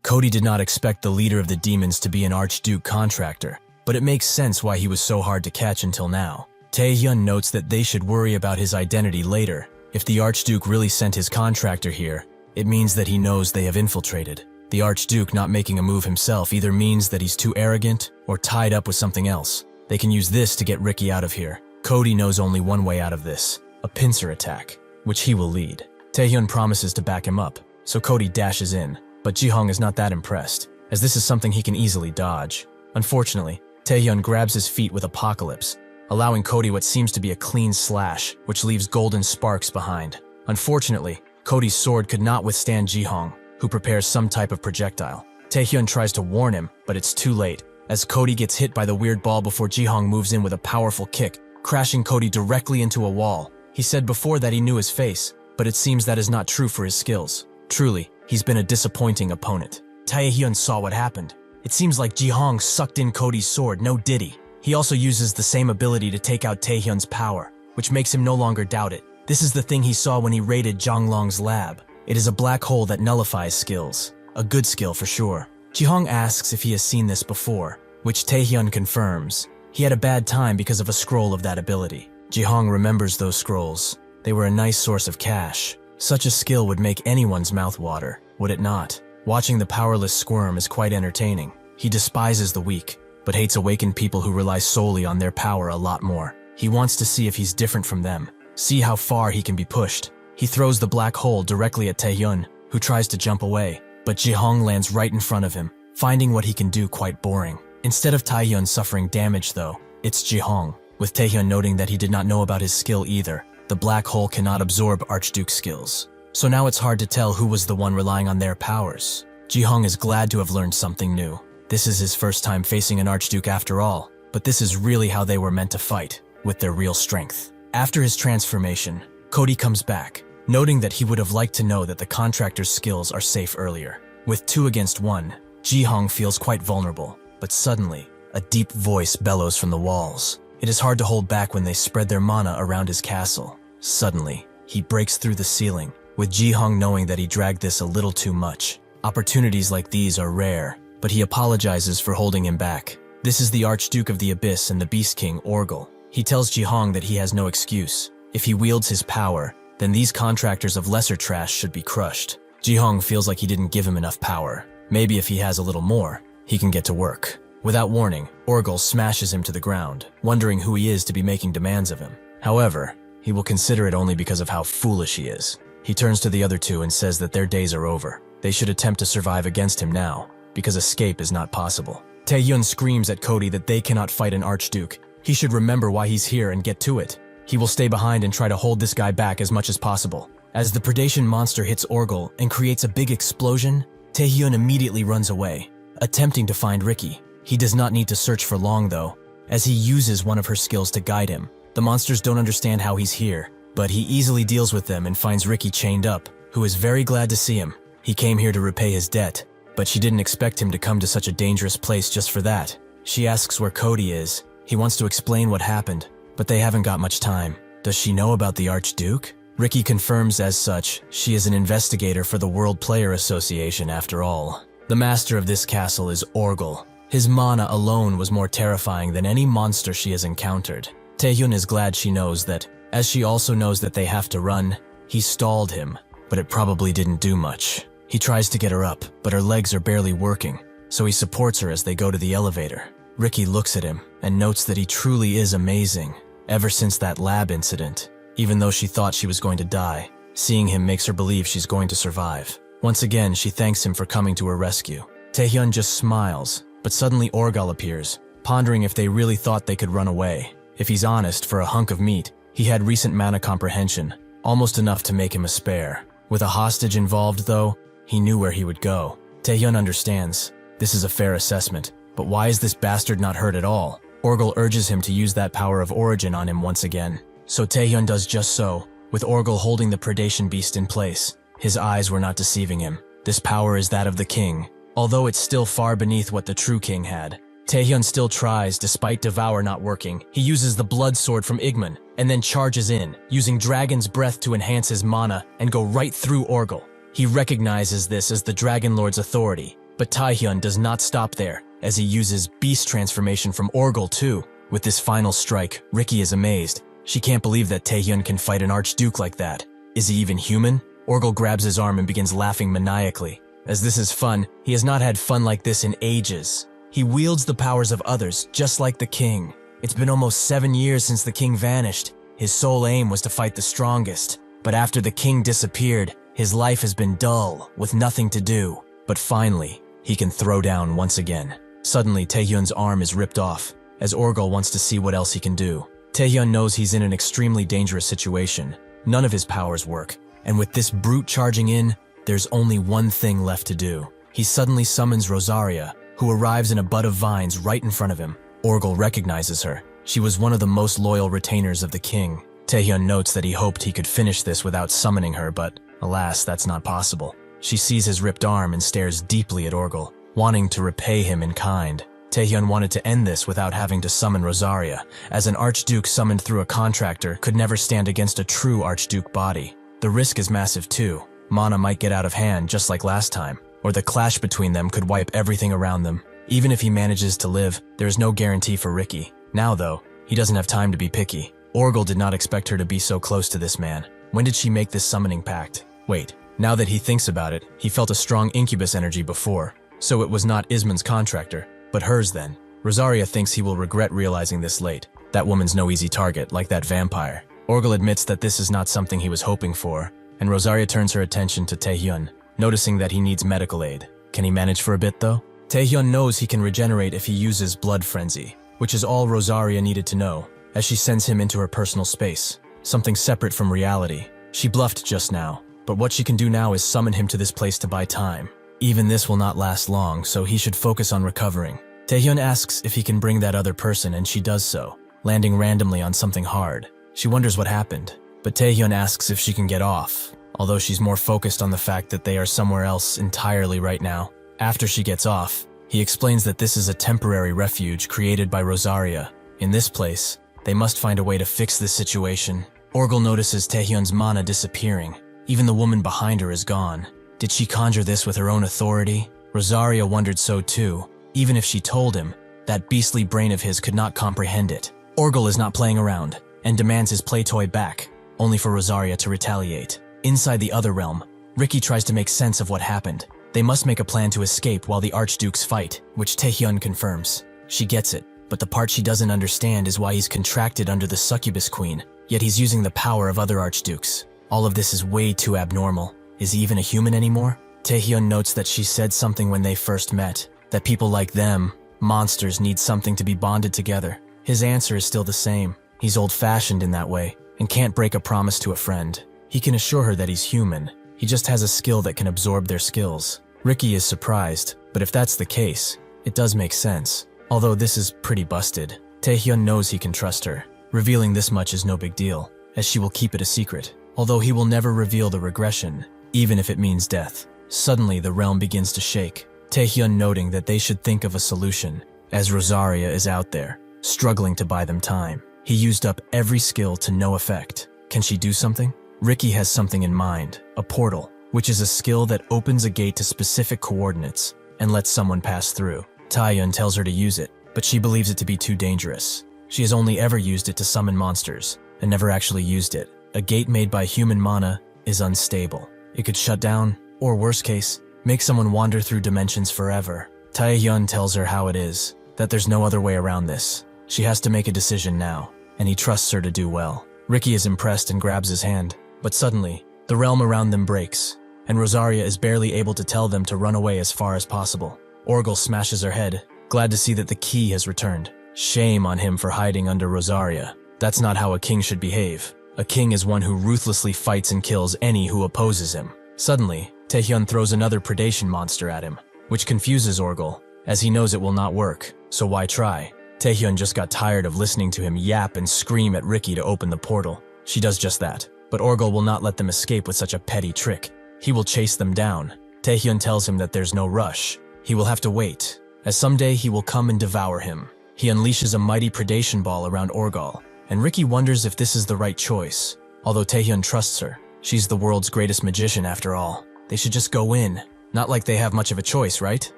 A: Cody did not expect the leader of the demons to be an Archduke contractor, but it makes sense why he was so hard to catch until now. Taehyun notes that they should worry about his identity later. If the Archduke really sent his contractor here, it means that he knows they have infiltrated. The Archduke not making a move himself either means that he's too arrogant or tied up with something else. They can use this to get Ricky out of here. Cody knows only one way out of this, a pincer attack, which he will lead. Taehyun promises to back him up, so Cody dashes in, but Jihong is not that impressed, as this is something he can easily dodge. Unfortunately, Taehyun grabs his feet with Apocalypse, allowing Cody what seems to be a clean slash, which leaves golden sparks behind. Unfortunately, Cody's sword could not withstand Jihong, who prepares some type of projectile. Taehyun tries to warn him, but it's too late, as Cody gets hit by the weird ball before Jihong moves in with a powerful kick, crashing Cody directly into a wall. He said before that he knew his face, but it seems that is not true for his skills. Truly, he's been a disappointing opponent. Taehyun saw what happened. It seems like Jihong sucked in Cody's sword, no diddy. He also uses the same ability to take out Taehyun's power, which makes him no longer doubt it. This is the thing he saw when he raided Zhonglong's lab. It is a black hole that nullifies skills. A good skill for sure. Jihong asks if he has seen this before, which Taehyun confirms. He had a bad time because of a scroll of that ability. Jihong remembers those scrolls. They were a nice source of cash. Such a skill would make anyone's mouth water, would it not? Watching the powerless squirm is quite entertaining. He despises the weak, but hates awakened people who rely solely on their power a lot more. He wants to see if he's different from them, see how far he can be pushed. He throws the black hole directly at Taehyun, who tries to jump away, but Jihong lands right in front of him, finding what he can do quite boring. Instead of Taehyun suffering damage though, it's Jihong, with Taehyun noting that he did not know about his skill either. The black hole cannot absorb Archduke skills. So now it's hard to tell who was the one relying on their powers. Jihong is glad to have learned something new. This is his first time facing an Archduke after all, but this is really how they were meant to fight, with their real strength. After his transformation, Cody comes back, noting that he would have liked to know that the contractor's skills are safe earlier. With 2 against 1, Jihong feels quite vulnerable, but suddenly, a deep voice bellows from the walls. It is hard to hold back when they spread their mana around his castle. Suddenly, he breaks through the ceiling, with Jihong knowing that he dragged this a little too much. Opportunities like these are rare, but he apologizes for holding him back. This is the Archduke of the Abyss and the Beast King, Orgel. He tells Jihong that he has no excuse. If he wields his power, then these contractors of lesser trash should be crushed. Jihong feels like he didn't give him enough power. Maybe if he has a little more, he can get to work. Without warning, Orgel smashes him to the ground, wondering who he is to be making demands of him. However, he will consider it only because of how foolish he is. He turns to the other 2 and says that their days are over. They should attempt to survive against him now, because escape is not possible. Taehyun screams at Cody that they cannot fight an Archduke. He should remember why he's here and get to it. He will stay behind and try to hold this guy back as much as possible. As the predation monster hits Orgel and creates a big explosion, Taehyun immediately runs away, attempting to find Ricky. He does not need to search for long though, as he uses one of her skills to guide him. The monsters don't understand how he's here, but he easily deals with them and finds Ricky chained up, who is very glad to see him. He came here to repay his debt, but she didn't expect him to come to such a dangerous place just for that. She asks where Cody is. He wants to explain what happened, but they haven't got much time. Does she know about the Archduke? Ricky confirms as such, she is an investigator for the World Player Association after all. The master of this castle is Orgel. His mana alone was more terrifying than any monster she has encountered. Taehyun is glad she knows that, as she also knows that they have to run. He stalled him, but it probably didn't do much. He tries to get her up, but her legs are barely working, so he supports her as they go to the elevator. Ricky looks at him and notes that he truly is amazing. Ever since that lab incident, even though she thought she was going to die, seeing him makes her believe she's going to survive. Once again, she thanks him for coming to her rescue. Taehyun just smiles, but suddenly Orgel appears, pondering if they really thought they could run away. If he's honest, for a hunk of meat, he had recent mana comprehension, almost enough to make him a spare. With a hostage involved though, he knew where he would go. Taehyun understands. This is a fair assessment, but why is this bastard not hurt at all? Orgel urges him to use that power of origin on him once again. So Taehyun does just so, with Orgel holding the predation beast in place. His eyes were not deceiving him. This power is that of the king, although it's still far beneath what the true king had. Taehyun still tries, despite Devour not working. He uses the blood sword from Igman, and then charges in, using Dragon's Breath to enhance his mana and go right through Orgel. He recognizes this as the Dragon Lord's authority, but Taehyun does not stop there, as he uses Beast Transformation from Orgel too. With this final strike, Ricky is amazed. She can't believe that Taehyun can fight an Archduke like that. Is he even human? Orgel grabs his arm and begins laughing maniacally. As this is fun, he has not had fun like this in ages. He wields the powers of others, just like the king. It's been almost 7 years since the king vanished. His sole aim was to fight the strongest. But after the king disappeared, his life has been dull, with nothing to do. But finally, he can throw down once again. Suddenly, Taehyun's arm is ripped off, as Orgel wants to see what else he can do. Taehyun knows he's in an extremely dangerous situation. None of his powers work, and with this brute charging in, there's only one thing left to do. He suddenly summons Rosaria, who arrives in a bud of vines right in front of him. Orgel recognizes her. She was one of the most loyal retainers of the king. Taehyun notes that he hoped he could finish this without summoning her, but alas, that's not possible. She sees his ripped arm and stares deeply at Orgel, wanting to repay him in kind. Taehyun wanted to end this without having to summon Rosaria, as an Archduke summoned through a contractor could never stand against a true Archduke body. The risk is massive too. Mana might get out of hand just like last time, or the clash between them could wipe everything around them. Even if he manages to live, there is no guarantee for Ricky. Now though, he doesn't have time to be picky. Orgel did not expect her to be so close to this man. When did she make this summoning pact? Wait, now that he thinks about it, he felt a strong incubus energy before. So it was not Isman's contractor, but hers then. Rosaria thinks he will regret realizing this late. That woman's no easy target, like that vampire. Orgel admits that this is not something he was hoping for, and Rosaria turns her attention to Taehyun, noticing that he needs medical aid. Can he manage for a bit though? Taehyun knows he can regenerate if he uses Blood Frenzy, which is all Rosaria needed to know, as she sends him into her personal space, something separate from reality. She bluffed just now, but what she can do now is summon him to this place to buy time. Even this will not last long, so he should focus on recovering. Taehyun asks if he can bring that other person, and she does so, landing randomly on something hard. She wonders what happened, but Taehyun asks if she can get off, although she's more focused on the fact that they are somewhere else entirely right now. After she gets off, he explains that this is a temporary refuge created by Rosaria. In this place, they must find a way to fix this situation. Orgel notices Taehyun's mana disappearing. Even the woman behind her is gone. Did she conjure this with her own authority? Rosaria wondered so too. Even if she told him, that beastly brain of his could not comprehend it. Orgel is not playing around, and demands his play toy back, only for Rosaria to retaliate. Inside the other realm, Ricky tries to make sense of what happened. They must make a plan to escape while the Archdukes fight, which Taehyun confirms. She gets it, but the part she doesn't understand is why he's contracted under the Succubus Queen, yet he's using the power of other Archdukes. All of this is way too abnormal. Is he even a human anymore? Taehyun notes that she said something when they first met, that people like them, monsters, need something to be bonded together. His answer is still the same. He's old-fashioned in that way, and can't break a promise to a friend. He can assure her that he's human. He just has a skill that can absorb their skills. Ricky is surprised, but if that's the case, it does make sense. Although this is pretty busted, Taehyun knows he can trust her. Revealing this much is no big deal, as she will keep it a secret. Although he will never reveal the regression, even if it means death. Suddenly, the realm begins to shake. Taehyun noting that they should think of a solution, as Rosaria is out there, struggling to buy them time. He used up every skill to no effect. Can she do something? Ricky has something in mind, a portal, which is a skill that opens a gate to specific coordinates and lets someone pass through. Taehyun tells her to use it, but she believes it to be too dangerous. She has only ever used it to summon monsters, and never actually used it. A gate made by human mana is unstable. It could shut down, or worst case, make someone wander through dimensions forever. Taehyun tells her how it is, that there's no other way around this. She has to make a decision now, and he trusts her to do well. Ricky is impressed and grabs his hand, but suddenly, the realm around them breaks, and Rosaria is barely able to tell them to run away as far as possible. Orgel smashes her head, glad to see that the key has returned. Shame on him for hiding under Rosaria. That's not how a king should behave. A king is one who ruthlessly fights and kills any who opposes him. Suddenly, Taehyun throws another predation monster at him, which confuses Orgel, as he knows it will not work, so why try? Taehyun just got tired of listening to him yap and scream at Ricky to open the portal. She does just that, but Orgel will not let them escape with such a petty trick. He will chase them down. Taehyun tells him that there's no rush. He will have to wait, as someday he will come and devour him. He unleashes a mighty predation ball around Orgel, and Ricky wonders if this is the right choice. Although Taehyun trusts her, she's the world's greatest magician after all. They should just go in. Not like they have much of a choice, right?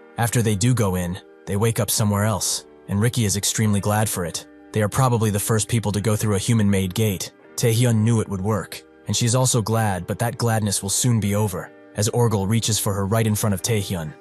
A: After they do go in, they wake up somewhere else, and Ricky is extremely glad for it. They are probably the first people to go through a human-made gate. Taehyun knew it would work, and she's also glad, but that gladness will soon be over, as Orgel reaches for her right in front of Taehyun.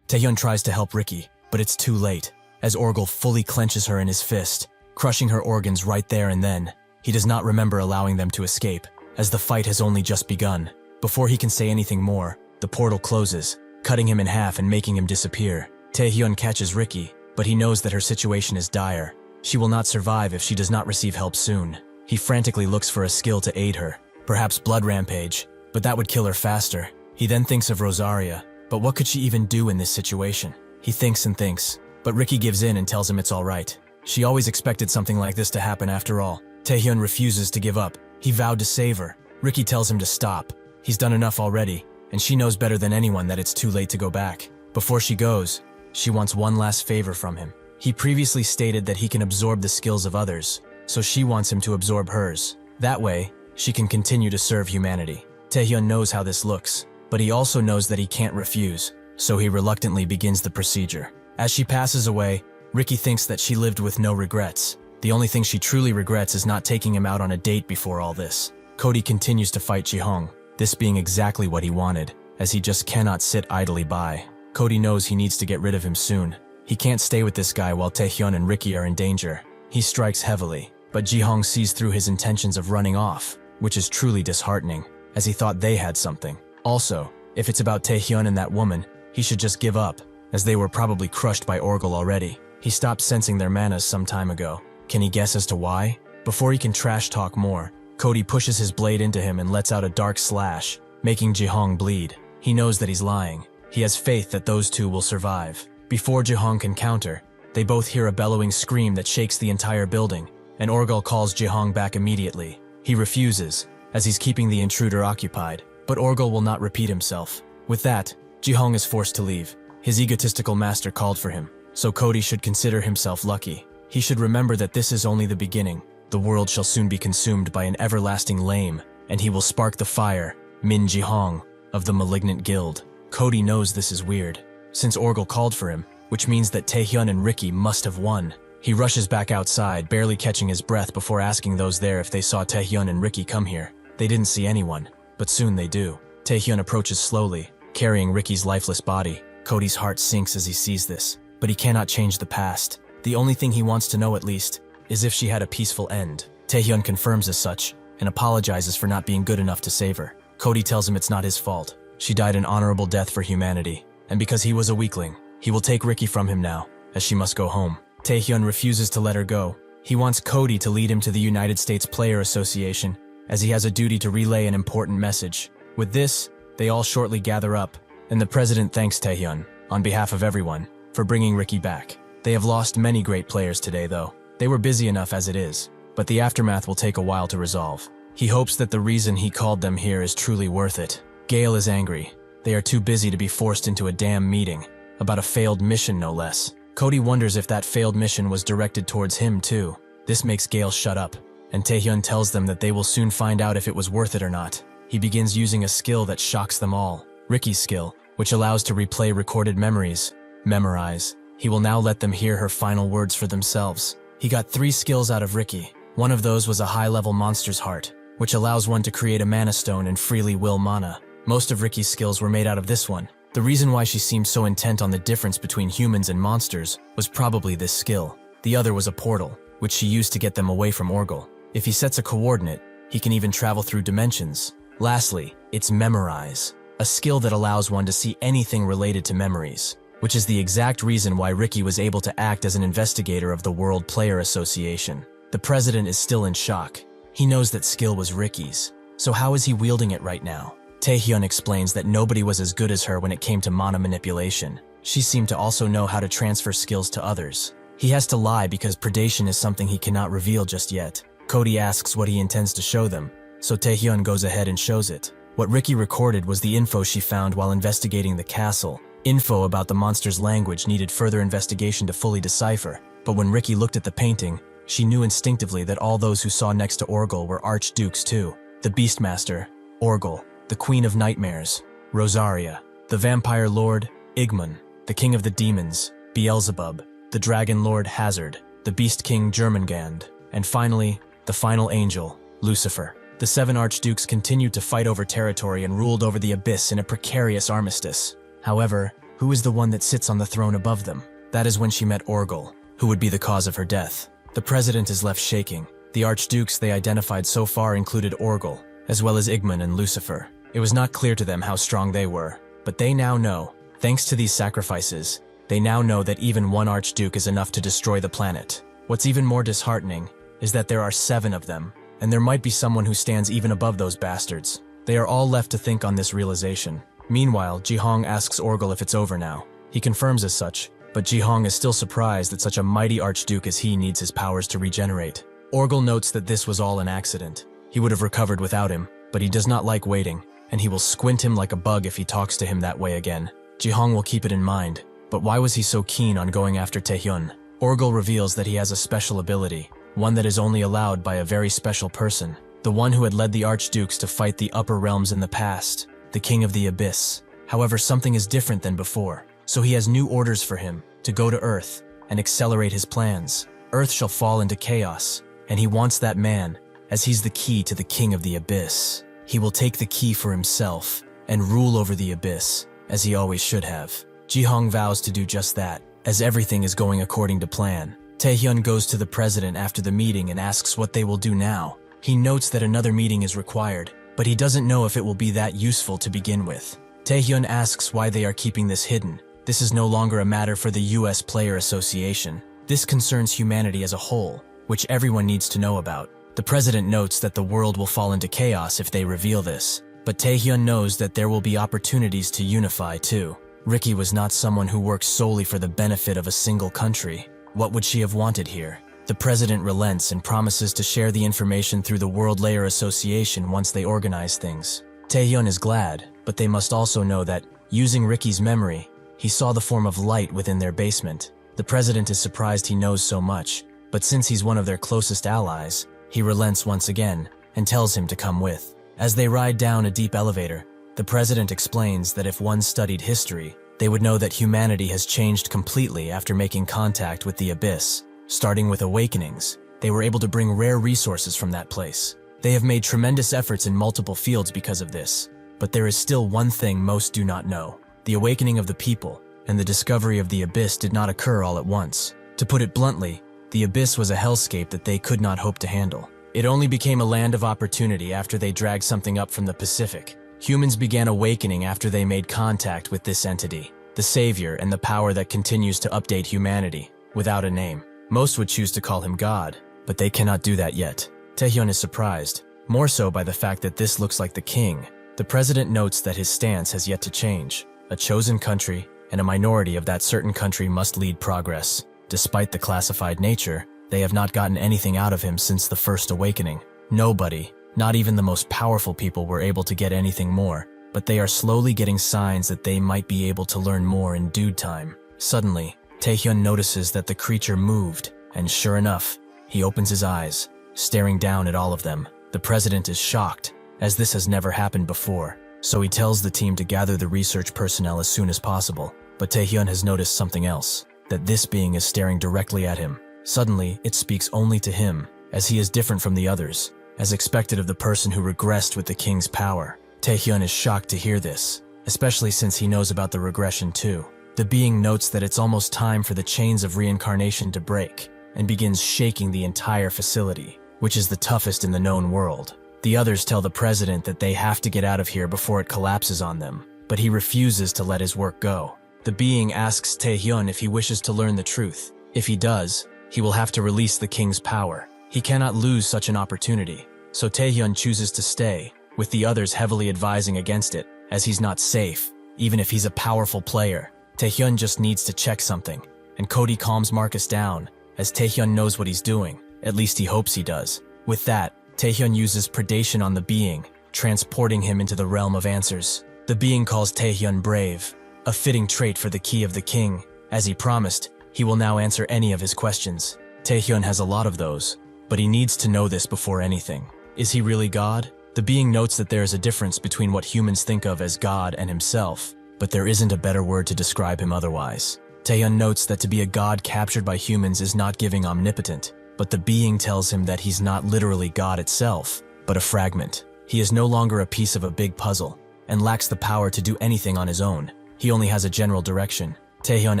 A: Taehyun tries to help Ricky, but it's too late, as Orgel fully clenches her in his fist, crushing her organs right there and then. He does not remember allowing them to escape, as the fight has only just begun. Before he can say anything more, the portal closes, cutting him in half and making him disappear. Taehyun catches Ricky, but he knows that her situation is dire. She will not survive if she does not receive help soon. He frantically looks for a skill to aid her, perhaps Blood Rampage, but that would kill her faster. He then thinks of Rosaria, but what could she even do in this situation? He thinks and thinks, but Ricky gives in and tells him it's alright. She always expected something like this to happen after all. Taehyun refuses to give up. He vowed to save her. Ricky tells him to stop. He's done enough already, and she knows better than anyone that it's too late to go back. Before she goes, she wants one last favor from him. He previously stated that he can absorb the skills of others, so she wants him to absorb hers. That way, she can continue to serve humanity. Taehyun knows how this looks, but he also knows that he can't refuse, so he reluctantly begins the procedure. As she passes away, Ricky thinks that she lived with no regrets, The only thing she truly regrets is not taking him out on a date before all this. Cody continues to fight Jihong, this being exactly what he wanted, as he just cannot sit idly by. Cody knows he needs to get rid of him soon. He can't stay with this guy while Taehyun and Ricky are in danger. He strikes heavily, but Jihong sees through his intentions of running off, which is truly disheartening, as he thought they had something. Also, if it's about Taehyun and that woman, he should just give up, as they were probably crushed by Orgel already. He stopped sensing their manas some time ago. Can he guess as to why? Before he can trash talk more, Cody pushes his blade into him and lets out a dark slash, making Jihong bleed. He knows that he's lying. He has faith that those two will survive. Before Jihong can counter, they both hear a bellowing scream that shakes the entire building, and Orgel calls Jihong back immediately. He refuses, as he's keeping the intruder occupied, but Orgel will not repeat himself. With that, Jihong is forced to leave. His egotistical master called for him, so Cody should consider himself lucky. He should remember that this is only the beginning. The world shall soon be consumed by an everlasting lame, and he will spark the fire, Min Jihong, of the malignant guild. Cody knows this is weird, since Orgel called for him, which means that Taehyun and Ricky must have won. He rushes back outside, barely catching his breath before asking those there if they saw Taehyun and Ricky come here. They didn't see anyone, but soon they do. Taehyun approaches slowly, carrying Ricky's lifeless body. Cody's heart sinks as he sees this, but he cannot change the past. The only thing he wants to know, at least, is if she had a peaceful end. Taehyun confirms as such, and apologizes for not being good enough to save her. Cody tells him it's not his fault. She died an honorable death for humanity, and because he was a weakling, he will take Ricky from him now, as she must go home. Taehyun refuses to let her go. He wants Cody to lead him to the United States Player Association, as he has a duty to relay an important message. With this, they all shortly gather up, and the president thanks Taehyun, on behalf of everyone, for bringing Ricky back. They have lost many great players today, though. They were busy enough as it is, but the aftermath will take a while to resolve. He hopes that the reason he called them here is truly worth it. Gale is angry. They are too busy to be forced into a damn meeting, about a failed mission no less. Cody wonders if that failed mission was directed towards him too. This makes Gale shut up, and Taehyun tells them that they will soon find out if it was worth it or not. He begins using a skill that shocks them all, Ricky's skill, which allows to replay recorded memories. Memorize. He will now let them hear her final words for themselves. He got 3 skills out of Ricky. One of those was a high-level monster's heart, which allows one to create a mana stone and freely will mana. Most of Ricky's skills were made out of this one. The reason why she seemed so intent on the difference between humans and monsters was probably this skill. The other was a portal, which she used to get them away from Orgel. If he sets a coordinate, he can even travel through dimensions. Lastly, it's Memorize, a skill that allows one to see anything related to memories, which is the exact reason why Ricky was able to act as an investigator of the World Player Association. The president is still in shock. He knows that skill was Ricky's, so how is he wielding it right now? Taehyun explains that nobody was as good as her when it came to mana manipulation. She seemed to also know how to transfer skills to others. He has to lie because predation is something he cannot reveal just yet. Cody asks what he intends to show them, so Taehyun goes ahead and shows it. What Ricky recorded was the info she found while investigating the castle. Info about the monster's language needed further investigation to fully decipher, but when Ricky looked at the painting, she knew instinctively that all those who saw next to Orgel were archdukes too. The Beastmaster, Orgel, the Queen of Nightmares, Rosaria, the Vampire Lord, Igmund, the King of the Demons, Beelzebub, the Dragon Lord Hazard, the Beast King Jurmungand, and finally, the final angel, Lucifer. The 7 archdukes continued to fight over territory and ruled over the abyss in a precarious armistice. However, who is the one that sits on the throne above them? That is when she met Orgel, who would be the cause of her death. The president is left shaking. The archdukes they identified so far included Orgel, as well as Igmund and Lucifer. It was not clear to them how strong they were, but they now know. Thanks to these sacrifices, they now know that even one archduke is enough to destroy the planet. What's even more disheartening is that there are 7 of them, and there might be someone who stands even above those bastards. They are all left to think on this realization. Meanwhile, Jihong asks Orgel if it's over now. He confirms as such, but Jihong is still surprised that such a mighty archduke as he needs his powers to regenerate. Orgel notes that this was all an accident. He would have recovered without him, but he does not like waiting, and he will squint him like a bug if he talks to him that way again. Jihong will keep it in mind, but why was he so keen on going after Taehyun? Orgel reveals that he has a special ability, one that is only allowed by a very special person, the one who had led the archdukes to fight the upper realms in the past, the King of the Abyss. However, something is different than before, so he has new orders for him, to go to Earth and accelerate his plans. Earth shall fall into chaos, and he wants that man, as he's the key to the king of the abyss. He will take the key for himself and rule over the abyss, as he always should have. Ji-hong vows to do just that, as everything is going according to plan. Taehyun goes to the president after the meeting and asks what they will do now. He notes that another meeting is required, but he doesn't know if it will be that useful to begin with. Taehyun asks why they are keeping this hidden. This is no longer a matter for the US Player Association. This concerns humanity as a whole, which everyone needs to know about. The president notes that the world will fall into chaos if they reveal this, but Taehyun knows that there will be opportunities to unify too. Ricky was not someone who works solely for the benefit of a single country. What would she have wanted here? The president relents and promises to share the information through the World Layer Association once they organize things. Taehyun is glad, but they must also know that, using Ricky's memory, he saw the form of light within their basement. The president is surprised he knows so much, but since he's one of their closest allies, he relents once again and tells him to come with. As they ride down a deep elevator, the president explains that if one studied history, they would know that humanity has changed completely after making contact with the abyss. Starting with awakenings, they were able to bring rare resources from that place. They have made tremendous efforts in multiple fields because of this, but there is still one thing most do not know. The awakening of the people and the discovery of the abyss did not occur all at once. To put it bluntly, the abyss was a hellscape that they could not hope to handle. It only became a land of opportunity after they dragged something up from the Pacific. Humans began awakening after they made contact with this entity, the savior and the power that continues to update humanity, without a name. Most would choose to call him God, but they cannot do that yet. Taehyun is surprised, more so by the fact that this looks like the king. The president notes that his stance has yet to change. A chosen country and a minority of that certain country must lead progress. Despite the classified nature, they have not gotten anything out of him since the first awakening. Nobody, not even the most powerful people, were able to get anything more, but they are slowly getting signs that they might be able to learn more in due time. Suddenly, Taehyun notices that the creature moved, and sure enough, he opens his eyes, staring down at all of them. The president is shocked, as this has never happened before, so he tells the team to gather the research personnel as soon as possible. But Taehyun has noticed something else, that this being is staring directly at him. Suddenly, it speaks only to him, as he is different from the others, as expected of the person who regressed with the king's power. Taehyun is shocked to hear this, especially since he knows about the regression too. The being notes that it's almost time for the chains of reincarnation to break, and begins shaking the entire facility, which is the toughest in the known world. The others tell the president that they have to get out of here before it collapses on them, but he refuses to let his work go. The being asks Taehyun if he wishes to learn the truth. If he does, he will have to release the king's power. He cannot lose such an opportunity, so Taehyun chooses to stay, with the others heavily advising against it, as he's not safe, even if he's a powerful player. Taehyun just needs to check something, and Cody calms Marcus down, as Taehyun knows what he's doing. At least he hopes he does. With that, Taehyun uses predation on the being, transporting him into the realm of answers. The being calls Taehyun brave, a fitting trait for the key of the king. As he promised, he will now answer any of his questions. Taehyun has a lot of those, but he needs to know this before anything. Is he really God? The being notes that there is a difference between what humans think of as God and himself, but there isn't a better word to describe him otherwise. Taehyun notes that to be a god captured by humans is not giving omnipotent, but the being tells him that he's not literally God itself, but a fragment. He is no longer a piece of a big puzzle, and lacks the power to do anything on his own. He only has a general direction. Taehyun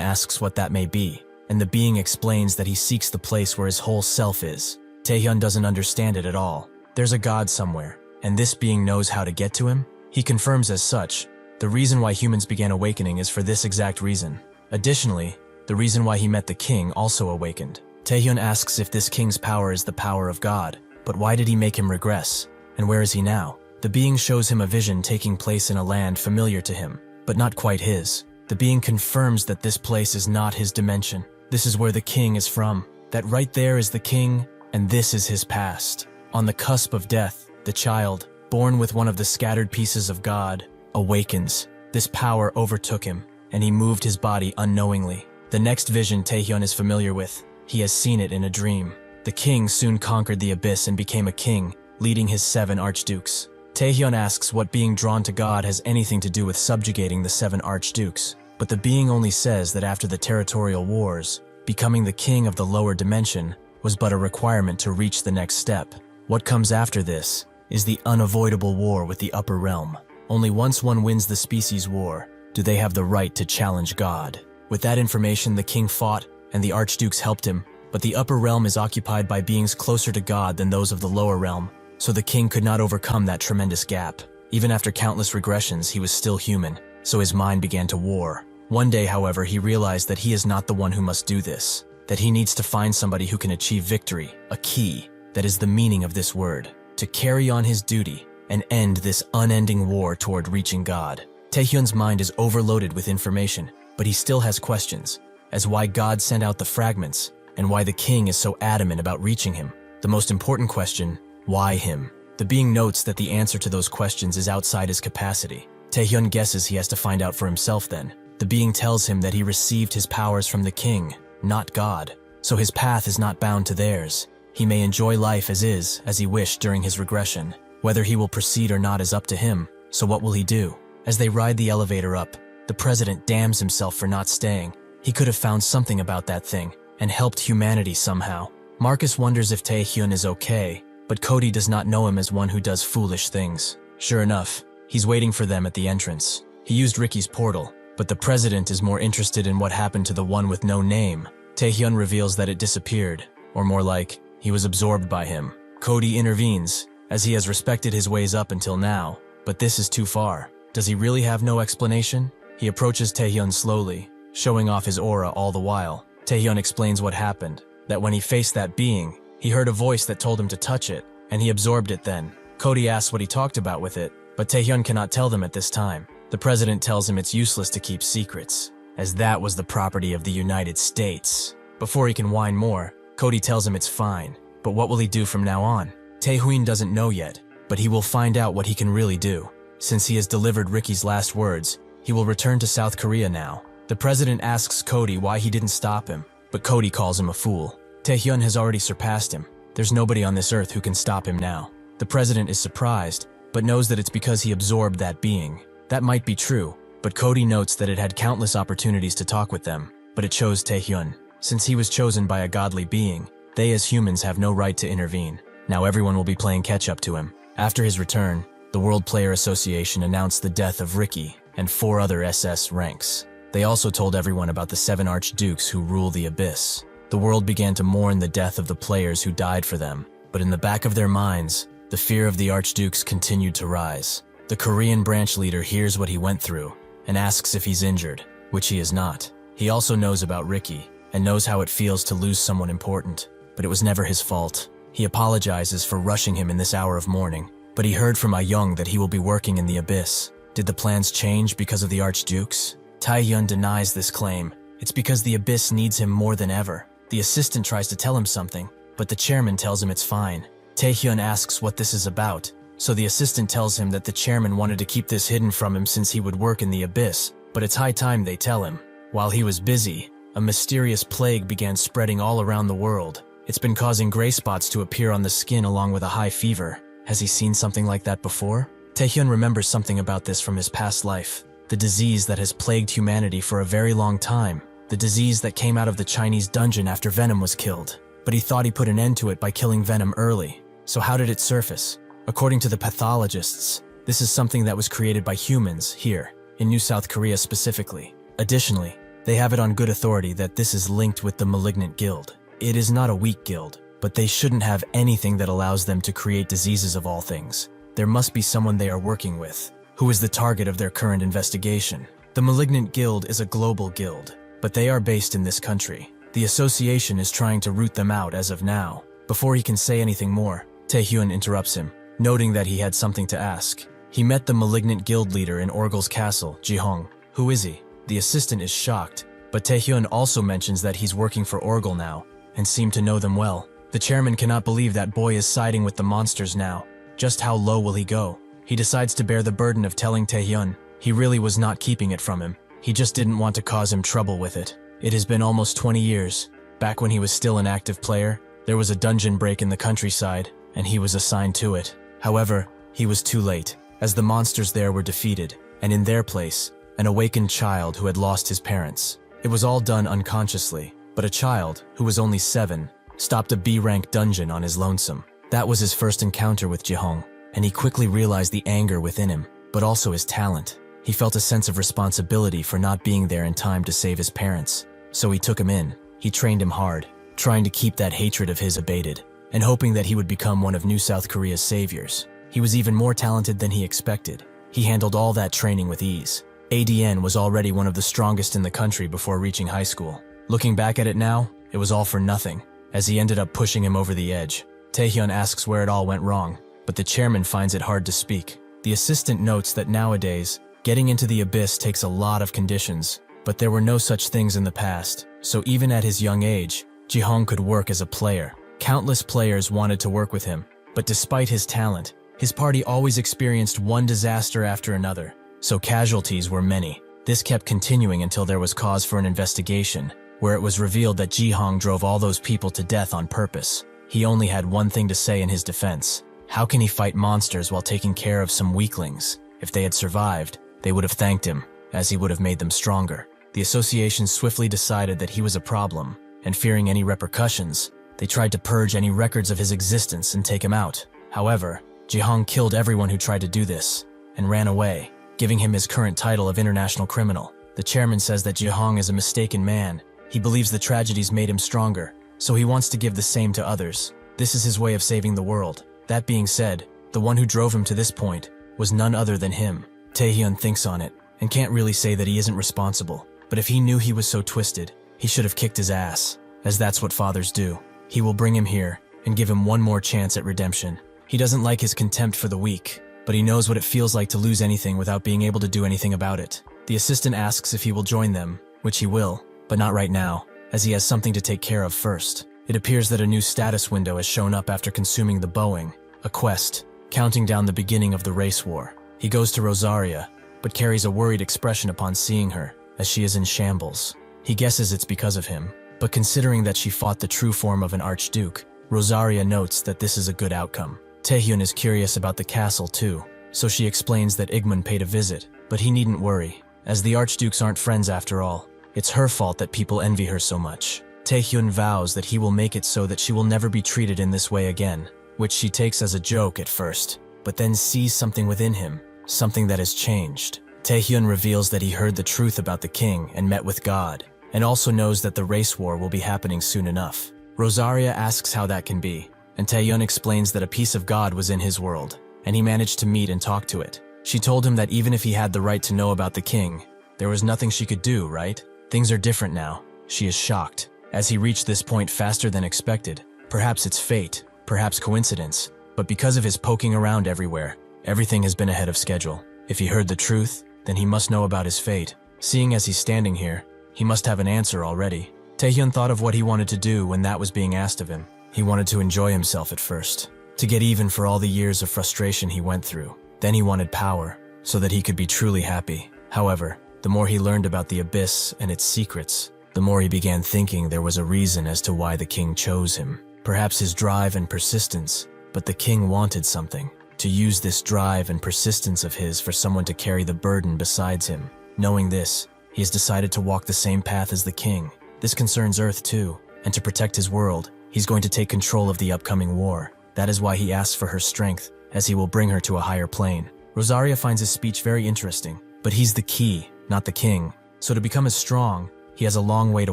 A: asks what that may be, and the being explains that he seeks the place where his whole self is. Taehyun doesn't understand it at all. There's a god somewhere, and this being knows how to get to him? He confirms as such. The reason why humans began awakening is for this exact reason. Additionally, the reason why he met the king also awakened. Taehyun asks if this king's power is the power of God, but why did he make him regress? And where is he now? The being shows him a vision taking place in a land familiar to him, but not quite his. The being confirms that this place is not his dimension. This is where the king is from. That right there is the king, and this is his past. On the cusp of death, the child, born with one of the scattered pieces of God, awakens. This power overtook him, and he moved his body unknowingly. The next vision Taehyun is familiar with. He has seen it in a dream. The king soon conquered the abyss and became a king, leading his 7 archdukes. Taehyun asks what being drawn to God has anything to do with subjugating the 7 archdukes, but the being only says that after the territorial wars, becoming the king of the lower dimension, was but a requirement to reach the next step. What comes after this is the unavoidable war with the upper realm. Only once one wins the species war do they have the right to challenge God. With that information, the king fought, and the archdukes helped him, but the upper realm is occupied by beings closer to God than those of the lower realm, so the king could not overcome that tremendous gap. Even after countless regressions, he was still human, so his mind began to war. One day, however, he realized that he is not the one who must do this, that he needs to find somebody who can achieve victory, a key. That is the meaning of this word, to carry on his duty and end this unending war toward reaching God. Taehyun's mind is overloaded with information, but he still has questions, as why God sent out the fragments, and why the king is so adamant about reaching him. The most important question, why him? The being notes that the answer to those questions is outside his capacity. Taehyun guesses he has to find out for himself then. The being tells him that he received his powers from the king, not God, so his path is not bound to theirs. He may enjoy life as is, as he wished during his regression. Whether he will proceed or not is up to him, so what will he do? As they ride the elevator up, the president damns himself for not staying. He could have found something about that thing, and helped humanity somehow. Marcus wonders if Taehyun is okay, but Cody does not know him as one who does foolish things. Sure enough, he's waiting for them at the entrance. He used Ricky's portal, but the president is more interested in what happened to the one with no name. Taehyun reveals that it disappeared, or more like, he was absorbed by him. Cody intervenes, as he has respected his ways up until now, but this is too far. Does he really have no explanation? He approaches Taehyun slowly, showing off his aura all the while. Taehyun explains what happened, that when he faced that being, he heard a voice that told him to touch it, and he absorbed it then. Cody asks what he talked about with it, but Taehyun cannot tell them at this time. The president tells him it's useless to keep secrets, as that was the property of the United States. Before he can whine more, Cody tells him it's fine, but what will he do from now on? Taehyun doesn't know yet, but he will find out what he can really do. Since he has delivered Ricky's last words, he will return to South Korea now. The president asks Cody why he didn't stop him, but Cody calls him a fool. Taehyun has already surpassed him. There's nobody on this earth who can stop him now. The president is surprised, but knows that it's because he absorbed that being. That might be true, but Cody notes that it had countless opportunities to talk with them, but it chose Taehyun. Since he was chosen by a godly being, they as humans have no right to intervene. Now everyone will be playing catch-up to him. After his return, the World Player Association announced the death of Ricky and 4 other SS ranks. They also told everyone about the 7 archdukes who rule the abyss. The world began to mourn the death of the players who died for them, but in the back of their minds, the fear of the archdukes continued to rise. The Korean branch leader hears what he went through and asks if he's injured, which he is not. He also knows about Ricky and knows how it feels to lose someone important, but it was never his fault. He apologizes for rushing him in this hour of mourning, but he heard from Young that he will be working in the abyss. Did the plans change because of the archdukes? Taehyun denies this claim. It's because the abyss needs him more than ever. The assistant tries to tell him something, but the chairman tells him it's fine. Taehyun asks what this is about, so the assistant tells him that the chairman wanted to keep this hidden from him since he would work in the abyss, but it's high time they tell him. While he was busy, a mysterious plague began spreading all around the world. It's been causing gray spots to appear on the skin along with a high fever. Has he seen something like that before? Taehyun remembers something about this from his past life. The disease that has plagued humanity for a very long time. The disease that came out of the Chinese dungeon after Venom was killed. But he thought he put an end to it by killing Venom early. So how did it surface? According to the pathologists, this is something that was created by humans here, in New South Korea specifically. Additionally, they have it on good authority that this is linked with the malignant guild. It is not a weak guild, but they shouldn't have anything that allows them to create diseases of all things. There must be someone they are working with, who is the target of their current investigation. The malignant guild is a global guild, but they are based in this country. The association is trying to root them out as of now. Before he can say anything more, Taehyun interrupts him, noting that he had something to ask. He met the malignant guild leader in Orgel's castle, Jihong. Who is he? The assistant is shocked, but Taehyun also mentions that he's working for Orgel now, and seemed to know them well. The chairman cannot believe that boy is siding with the monsters now. Just how low will he go? He decides to bear the burden of telling Taehyun. He really was not keeping it from him. He just didn't want to cause him trouble with it. It has been almost 20 years. Back when he was still an active player, there was a dungeon break in the countryside, and he was assigned to it. However, he was too late, as the monsters there were defeated, and in their place, an awakened child who had lost his parents. It was all done unconsciously, but a child, who was only 7, stopped a B-rank dungeon on his lonesome. That was his first encounter with Jihong, and he quickly realized the anger within him, but also his talent. He felt a sense of responsibility for not being there in time to save his parents. So he took him in. He trained him hard, trying to keep that hatred of his abated, and hoping that he would become one of New South Korea's saviors. He was even more talented than he expected. He handled all that training with ease. ADN was already one of the strongest in the country before reaching high school. Looking back at it now, it was all for nothing, as he ended up pushing him over the edge. Taehyun asks where it all went wrong, but the chairman finds it hard to speak. The assistant notes that nowadays, getting into the abyss takes a lot of conditions, but there were no such things in the past, so even at his young age, Jihong could work as a player. Countless players wanted to work with him, but despite his talent, his party always experienced one disaster after another, so casualties were many. This kept continuing until there was cause for an investigation, where it was revealed that Jihong drove all those people to death on purpose. He only had one thing to say in his defense. How can he fight monsters while taking care of some weaklings? If they had survived, they would have thanked him, as he would have made them stronger. The association swiftly decided that he was a problem, and fearing any repercussions, they tried to purge any records of his existence and take him out. However, Jihong killed everyone who tried to do this, and ran away, giving him his current title of international criminal. The chairman says that Jihong is a mistaken man. He believes the tragedies made him stronger, so he wants to give the same to others. This is his way of saving the world. That being said, the one who drove him to this point was none other than him. Taehyun thinks on it, and can't really say that he isn't responsible. But if he knew he was so twisted, he should have kicked his ass, as that's what fathers do. He will bring him here, and give him one more chance at redemption. He doesn't like his contempt for the weak, but he knows what it feels like to lose anything without being able to do anything about it. The assistant asks if he will join them, which he will, but not right now, as he has something to take care of first. It appears that a new status window has shown up after consuming the Boeing, a quest, counting down the beginning of the race war. He goes to Rosaria, but carries a worried expression upon seeing her, as she is in shambles. He guesses it's because of him, but considering that she fought the true form of an archduke, Rosaria notes that this is a good outcome. Taehyun is curious about the castle too, so she explains that Igmun paid a visit, but he needn't worry, as the archdukes aren't friends after all. It's her fault that people envy her so much. Taehyun vows that he will make it so that she will never be treated in this way again, which she takes as a joke at first, but then sees something within him, something that has changed. Taehyun reveals that he heard the truth about the king and met with God, and also knows that the race war will be happening soon enough. Rosaria asks how that can be, and Taehyun explains that a piece of God was in his world, and he managed to meet and talk to it. She told him that even if he had the right to know about the king, there was nothing she could do, right? Things are different now. She is shocked, as he reached this point faster than expected. Perhaps it's fate, perhaps coincidence, but because of his poking around everywhere, everything has been ahead of schedule. If he heard the truth, then he must know about his fate. Seeing as he's standing here, he must have an answer already. Taehyun thought of what he wanted to do when that was being asked of him. He wanted to enjoy himself at first, to get even for all the years of frustration he went through. Then he wanted power, so that he could be truly happy. However, the more he learned about the abyss and its secrets, the more he began thinking there was a reason as to why the king chose him. Perhaps his drive and persistence, but the king wanted something. To use this drive and persistence of his for someone to carry the burden besides him. Knowing this, he has decided to walk the same path as the king. This concerns Earth too, and to protect his world, he's going to take control of the upcoming war. That is why he asks for her strength, as he will bring her to a higher plane. Rosaria finds his speech very interesting, but he's the key, not the king. So to become as strong, he has a long way to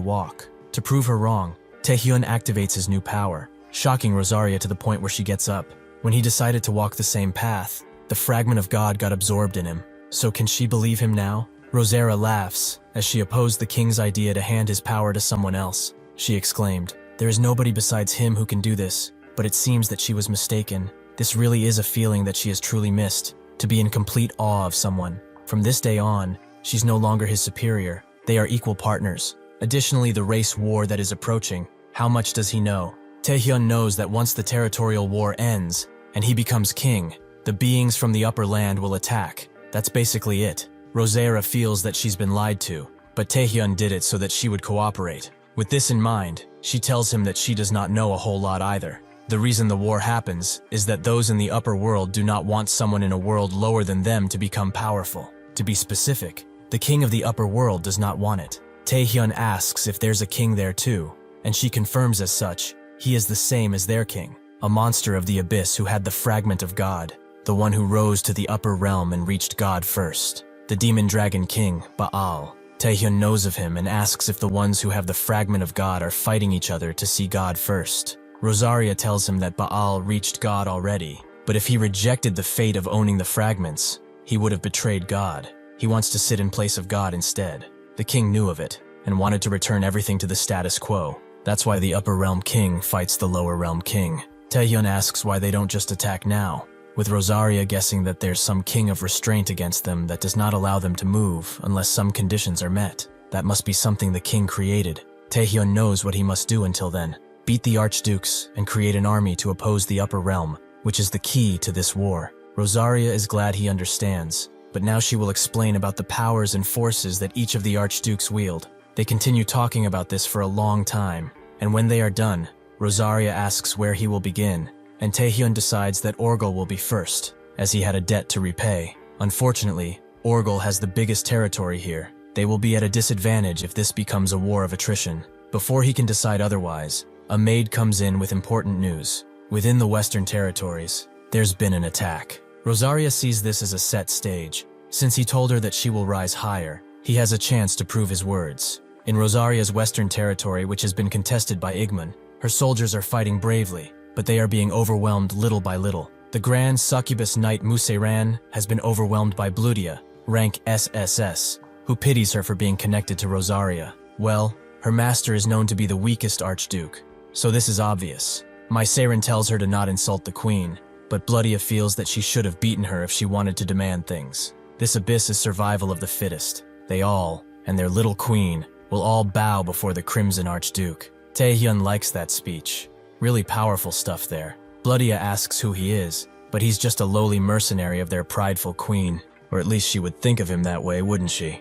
A: walk. To prove her wrong, Taehyun activates his new power, shocking Rosaria to the point where she gets up. When he decided to walk the same path, the fragment of God got absorbed in him. So can she believe him now? Rosaria laughs, as she opposed the king's idea to hand his power to someone else. She exclaimed, "There is nobody besides him who can do this," but it seems that she was mistaken. This really is a feeling that she has truly missed, to be in complete awe of someone. From this day on, she's no longer his superior. They are equal partners. Additionally, the race war that is approaching, how much does he know? Taehyun knows that once the territorial war ends, and he becomes king, the beings from the upper land will attack. That's basically it. Rosaria feels that she's been lied to, but Taehyun did it so that she would cooperate. With this in mind, she tells him that she does not know a whole lot either. The reason the war happens is that those in the upper world do not want someone in a world lower than them to become powerful. To be specific, the king of the upper world does not want it. Taehyun asks if there's a king there too, and she confirms as such. He is the same as their king, a monster of the abyss who had the fragment of God, the one who rose to the upper realm and reached God first. The demon dragon king, Baal. Taehyun knows of him and asks if the ones who have the fragment of God are fighting each other to see God first. Rosaria tells him that Baal reached God already, but if he rejected the fate of owning the fragments, he would have betrayed God. He wants to sit in place of God instead. The king knew of it, and wanted to return everything to the status quo. That's why the upper realm king fights the lower realm king. Taehyun asks why they don't just attack now, with Rosaria guessing that there's some king of restraint against them that does not allow them to move unless some conditions are met. That must be something the king created. Taehyun knows what he must do until then. Beat the archdukes and create an army to oppose the upper realm, which is the key to this war. Rosaria is glad he understands, but now she will explain about the powers and forces that each of the archdukes wield. They continue talking about this for a long time, and when they are done, Rosaria asks where he will begin, and Taehyun decides that Orgul will be first, as he had a debt to repay. Unfortunately, Orgul has the biggest territory here. They will be at a disadvantage if this becomes a war of attrition. Before he can decide otherwise, a maid comes in with important news. Within the Western territories, there's been an attack. Rosaria sees this as a set stage. Since he told her that she will rise higher, he has a chance to prove his words. In Rosaria's Western territory, which has been contested by Igman, her soldiers are fighting bravely, but they are being overwhelmed little by little. The Grand Succubus Knight Museran has been overwhelmed by Bludia, rank SSS, who pities her for being connected to Rosaria. Well, her master is known to be the weakest archduke, so this is obvious. Mysaran tells her to not insult the queen, but Bludia feels that she should have beaten her if she wanted to demand things. This abyss is survival of the fittest. They all, and their little queen, will all bow before the Crimson Archduke. Taehyun likes that speech. Really powerful stuff there. Bludia asks who he is, but he's just a lowly mercenary of their prideful queen, or at least she would think of him that way, wouldn't she?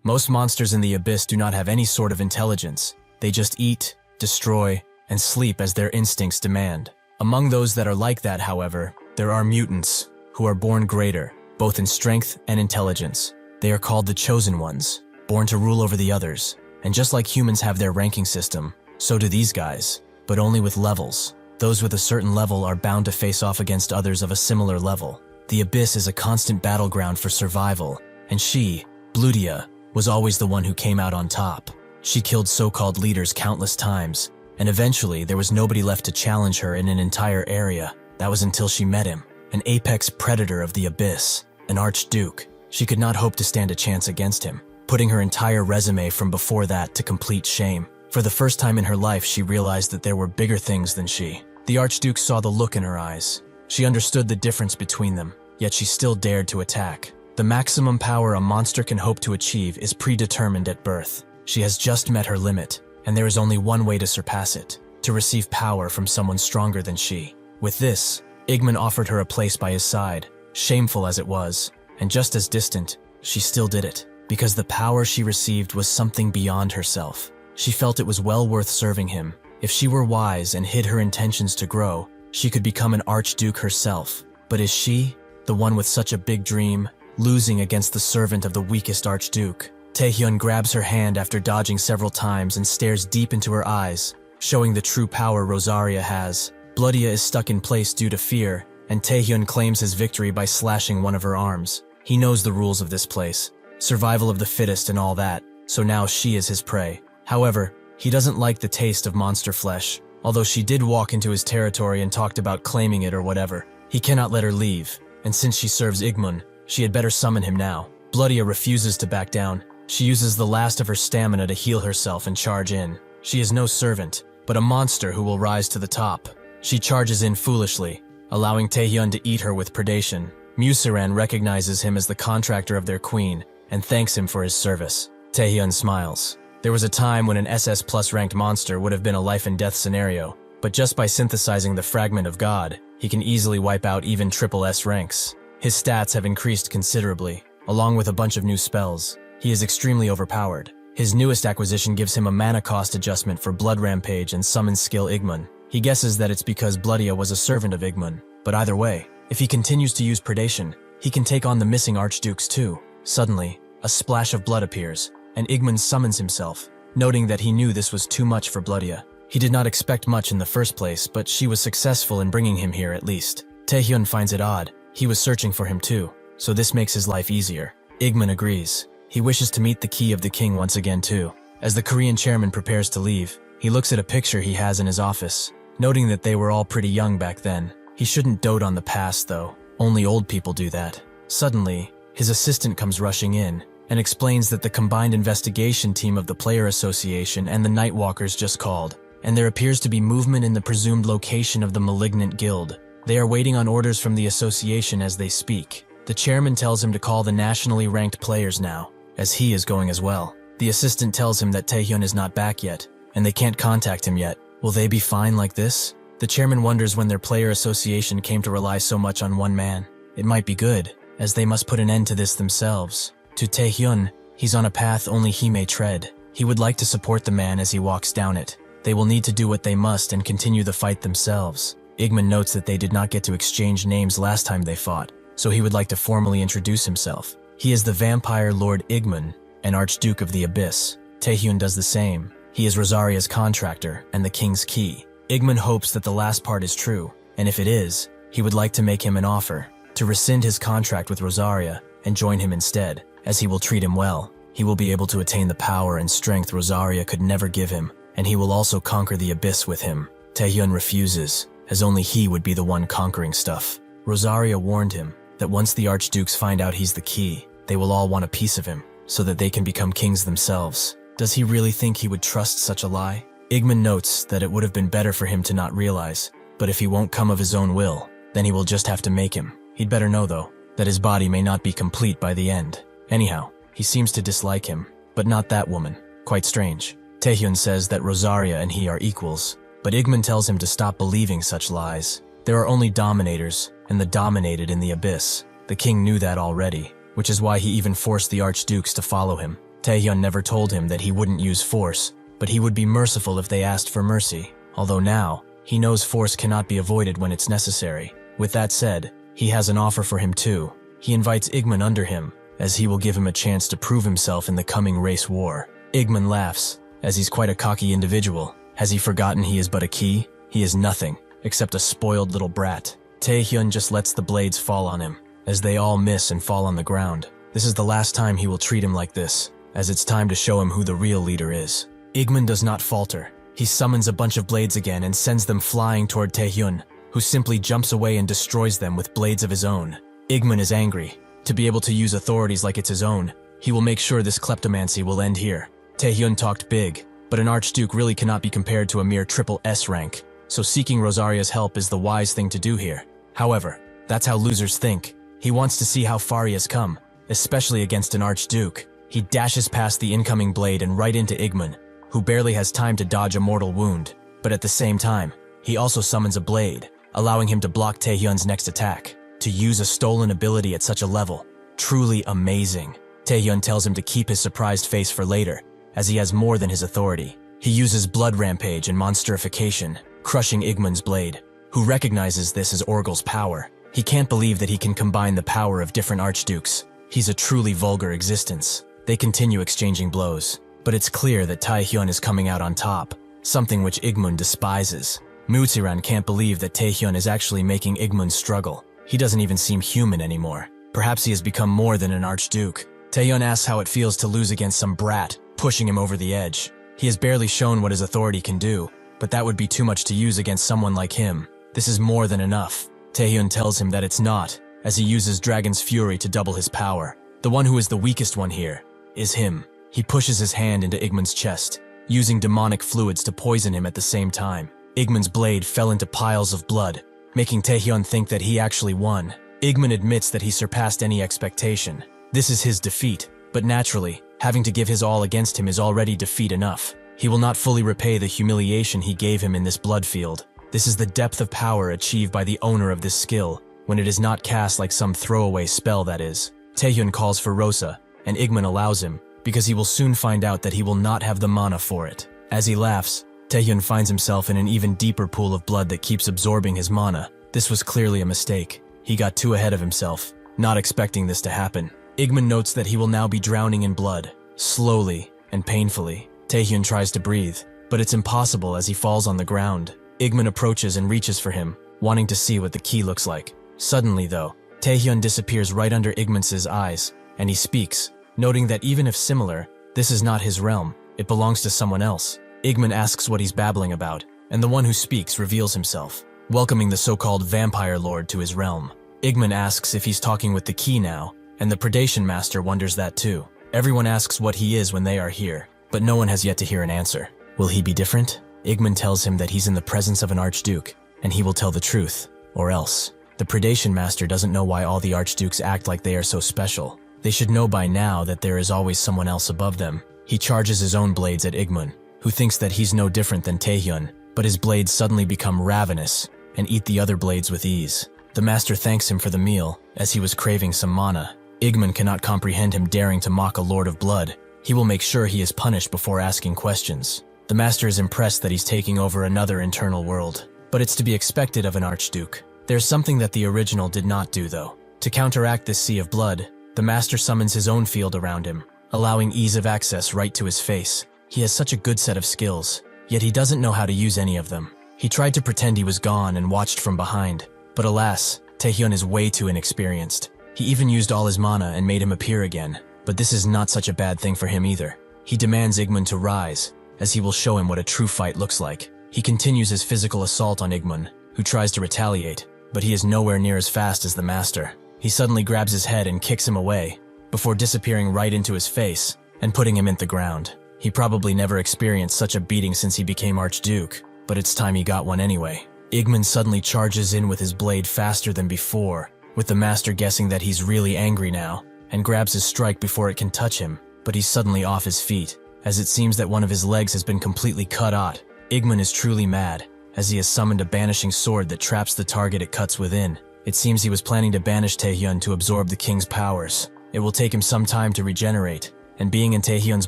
A: Most monsters in the abyss do not have any sort of intelligence. They just eat, destroy, and sleep as their instincts demand. Among those that are like that, however, there are mutants, who are born greater, both in strength and intelligence. They are called the Chosen Ones, born to rule over the others. And just like humans have their ranking system, so do these guys, but only with levels. Those with a certain level are bound to face off against others of a similar level. The abyss is a constant battleground for survival, and she, Bludia, was always the one who came out on top. She killed so-called leaders countless times, and eventually there was nobody left to challenge her in an entire area. That was until she met him, an apex predator of the abyss, an archduke. She could not hope to stand a chance against him, putting her entire resume from before that to complete shame. For the first time in her life, she realized that there were bigger things than she. The archduke saw the look in her eyes. She understood the difference between them, yet she still dared to attack. The maximum power a monster can hope to achieve is predetermined at birth. She has just met her limit, and there is only one way to surpass it: to receive power from someone stronger than she. With this, Igman offered her a place by his side, shameful as it was, and just as distant. She still did it, because the power she received was something beyond herself. She felt it was well worth serving him. If she were wise and hid her intentions to grow, she could become an archduke herself. But is she, the one with such a big dream, losing against the servant of the weakest archduke? Taehyun grabs her hand after dodging several times and stares deep into her eyes, showing the true power Rosaria has. Bludia is stuck in place due to fear, and Taehyun claims his victory by slashing one of her arms. He knows the rules of this place, survival of the fittest and all that, so now she is his prey. However, he doesn't like the taste of monster flesh, although she did walk into his territory and talked about claiming it or whatever. He cannot let her leave, and since she serves Igman, she had better summon him now. Bludia refuses to back down. She uses the last of her stamina to heal herself and charge in. She is no servant, but a monster who will rise to the top. She charges in foolishly, allowing Taehyun to eat her with predation. Museran recognizes him as the contractor of their queen and thanks him for his service. Taehyun smiles. There was a time when an SS plus ranked monster would have been a life and death scenario, but just by synthesizing the fragment of God, he can easily wipe out even triple S ranks. His stats have increased considerably, along with a bunch of new spells. He is extremely overpowered. His newest acquisition gives him a mana cost adjustment for Blood Rampage and Summon Skill Igman. He guesses that it's because Bludia was a servant of Igman, but either way, if he continues to use predation, he can take on the missing archdukes too. Suddenly, a splash of blood appears, and Igman summons himself. Noting that he knew this was too much for Bludia, He did not expect much in the first place, but she was successful in bringing him here at least. Taehyun finds it odd. He was searching for him too, so this makes his life easier. Igman agrees. He wishes to meet the key of the king once again too. As the Korean chairman prepares to leave, he looks at a picture he has in his office, noting that they were all pretty young back then. He shouldn't dote on the past though. Only old people do that. Suddenly, his assistant comes rushing in and explains that the combined investigation team of the Player Association and the Nightwalkers just called, and there appears to be movement in the presumed location of the Malignant Guild. They are waiting on orders from the association as they speak. The chairman tells him to call the nationally ranked players now, as he is going as well. The assistant tells him that Taehyun is not back yet, and they can't contact him yet. Will they be fine like this? The chairman wonders when their player association came to rely so much on one man. It might be good, as they must put an end to this themselves. To Taehyun, he's on a path only he may tread. He would like to support the man as he walks down it. They will need to do what they must and continue the fight themselves. Igman notes that they did not get to exchange names last time they fought, so he would like to formally introduce himself. He is the Vampire Lord Igman, an Archduke of the Abyss. Taehyun does the same. He is Rosaria's contractor and the king's key. Igman hopes that the last part is true, and if it is, he would like to make him an offer to rescind his contract with Rosaria and join him instead, as he will treat him well. He will be able to attain the power and strength Rosaria could never give him, and he will also conquer the Abyss with him. Taehyun refuses, as only he would be the one conquering stuff. Rosaria warned him that once the Archdukes find out he's the key, they will all want a piece of him, so that they can become kings themselves. Does he really think he would trust such a lie? Igman notes that it would have been better for him to not realize, but if he won't come of his own will, then he will just have to make him. He'd better know though, that his body may not be complete by the end. Anyhow, he seems to dislike him, but not that woman. Quite strange. Taehyun says that Rosaria and he are equals, but Igman tells him to stop believing such lies. There are only dominators, and the dominated in the Abyss. The king knew that already, which is why he even forced the Archdukes to follow him. Taehyun never told him that he wouldn't use force, but he would be merciful if they asked for mercy, although now, he knows force cannot be avoided when it's necessary. With that said, he has an offer for him too. He invites Igman under him, as he will give him a chance to prove himself in the coming race war. Igman laughs, as he's quite a cocky individual. Has he forgotten he is but a key? He is nothing, except a spoiled little brat. Taehyun just lets the blades fall on him, as they all miss and fall on the ground. This is the last time he will treat him like this, as it's time to show him who the real leader is. Igman does not falter. He summons a bunch of blades again and sends them flying toward Taehyun, who simply jumps away and destroys them with blades of his own. Igman is angry. To be able to use authorities like it's his own, he will make sure this kleptomancy will end here. Taehyun talked big, but an Archduke really cannot be compared to a mere triple S rank, so seeking Rosaria's help is the wise thing to do here. However, that's how losers think. He wants to see how far he has come, especially against an Archduke. He dashes past the incoming blade and right into Igman, who barely has time to dodge a mortal wound. But at the same time, he also summons a blade, allowing him to block Taehyun's next attack. To use a stolen ability at such a level, truly amazing. Taehyun tells him to keep his surprised face for later, as he has more than his authority. He uses blood rampage and monsterification, crushing Igman's blade, who recognizes this as Orgel's power. He can't believe that he can combine the power of different archdukes. He's a truly vulgar existence. They continue exchanging blows, but it's clear that Taehyun is coming out on top, something which Igman despises. Mutsiran can't believe that Taehyun is actually making Igman struggle. He doesn't even seem human anymore. Perhaps he has become more than an archduke. Taehyun asks how it feels to lose against some brat, pushing him over the edge. He has barely shown what his authority can do, but that would be too much to use against someone like him. This is more than enough. Taehyun tells him that it's not, as he uses Dragon's Fury to double his power. The one who is the weakest one here is him. He pushes his hand into Igman's chest, using demonic fluids to poison him at the same time. Igman's blade fell into piles of blood, making Taehyun think that he actually won. Igman admits that he surpassed any expectation. This is his defeat, but naturally, having to give his all against him is already defeat enough. He will not fully repay the humiliation he gave him in this blood field. This is the depth of power achieved by the owner of this skill, when it is not cast like some throwaway spell, that is. Taehyun calls for Rosa, and Igman allows him, because he will soon find out that he will not have the mana for it. As he laughs, Taehyun finds himself in an even deeper pool of blood that keeps absorbing his mana. This was clearly a mistake. He got too ahead of himself, not expecting this to happen. Igman notes that he will now be drowning in blood, slowly and painfully. Taehyun tries to breathe, but it's impossible as he falls on the ground. Igman approaches and reaches for him, wanting to see what the key looks like. Suddenly, though, Taehyun disappears right under Igman's eyes, and he speaks, noting that even if similar, this is not his realm, it belongs to someone else. Igman asks what he's babbling about, and the one who speaks reveals himself, welcoming the so-called vampire lord to his realm. Igman asks if he's talking with the key now, and the predation master wonders that too. Everyone asks what he is when they are here, but no one has yet to hear an answer. Will he be different? Igman tells him that he's in the presence of an archduke, and he will tell the truth, or else. The predation master doesn't know why all the archdukes act like they are so special. They should know by now that there is always someone else above them. He charges his own blades at Igman, who thinks that he's no different than Taehyun, but his blades suddenly become ravenous and eat the other blades with ease. The master thanks him for the meal, as he was craving some mana. Igman cannot comprehend him daring to mock a lord of blood. He will make sure he is punished before asking questions. The master is impressed that he's taking over another internal world, but it's to be expected of an archduke. There's something that the original did not do though. To counteract this sea of blood, the master summons his own field around him, allowing ease of access right to his face. He has such a good set of skills, yet he doesn't know how to use any of them. He tried to pretend he was gone and watched from behind, but alas, Taehyun is way too inexperienced. He even used all his mana and made him appear again, but this is not such a bad thing for him either. He demands Igman to rise, as he will show him what a true fight looks like. He continues his physical assault on Igman, who tries to retaliate, but he is nowhere near as fast as the master. He suddenly grabs his head and kicks him away, before disappearing right into his face and putting him in the ground. He probably never experienced such a beating since he became Archduke, but it's time he got one anyway. Igman suddenly charges in with his blade faster than before, with the master guessing that he's really angry now, and grabs his strike before it can touch him, but he's suddenly off his feet, as it seems that one of his legs has been completely cut out. Igman is truly mad, as he has summoned a banishing sword that traps the target it cuts within. It seems he was planning to banish Taehyun to absorb the king's powers. It will take him some time to regenerate, and being in Taehyun's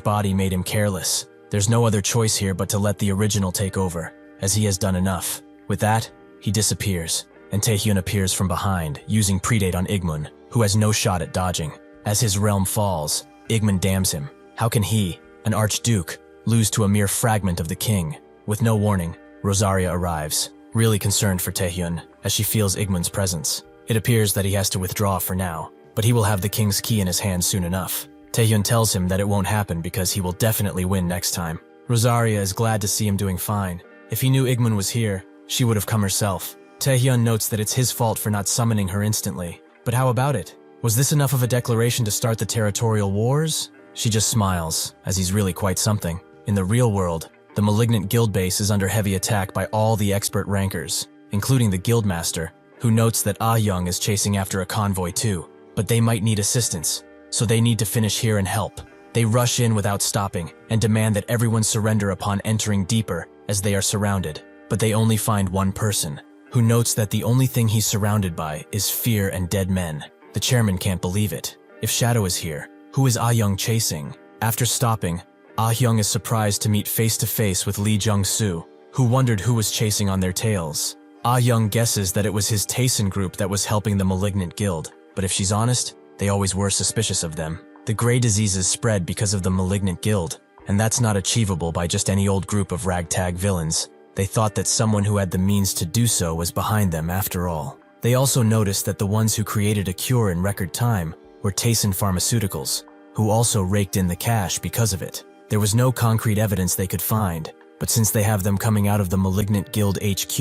A: body made him careless. There's no other choice here but to let the original take over, as he has done enough. With that, he disappears, and Taehyun appears from behind, using predate on Igman, who has no shot at dodging. As his realm falls, Igman damns him. How can he, an archduke, lose to a mere fragment of the king? With no warning, Rosaria arrives, really concerned for Taehyun, as she feels Igman's presence. It appears that he has to withdraw for now, but he will have the king's key in his hand soon enough. Taehyun tells him that it won't happen because he will definitely win next time. Rosaria is glad to see him doing fine. If he knew Igman was here, she would have come herself. Taehyun notes that it's his fault for not summoning her instantly. But how about it? Was this enough of a declaration to start the territorial wars? She just smiles, as he's really quite something. In the real world, the malignant guild base is under heavy attack by all the expert rankers, including the guildmaster, who notes that Ah Young is chasing after a convoy too. But they might need assistance, so they need to finish here and help. They rush in without stopping and demand that everyone surrender upon entering deeper as they are surrounded. But they only find one person, who notes that the only thing he's surrounded by is fear and dead men. The chairman can't believe it. If Shadow is here, who is Ah Young chasing? After stopping, Ah Young is surprised to meet face-to-face with Lee Jung-soo, who wondered who was chasing on their tails. Ah Young guesses that it was his Tayson group that was helping the malignant guild, but if she's honest, they always were suspicious of them. The gray diseases spread because of the malignant guild, and that's not achievable by just any old group of ragtag villains. They thought that someone who had the means to do so was behind them after all. They also noticed that the ones who created a cure in record time were Tayson Pharmaceuticals, who also raked in the cash because of it. There was no concrete evidence they could find, but since they have them coming out of the malignant guild HQ,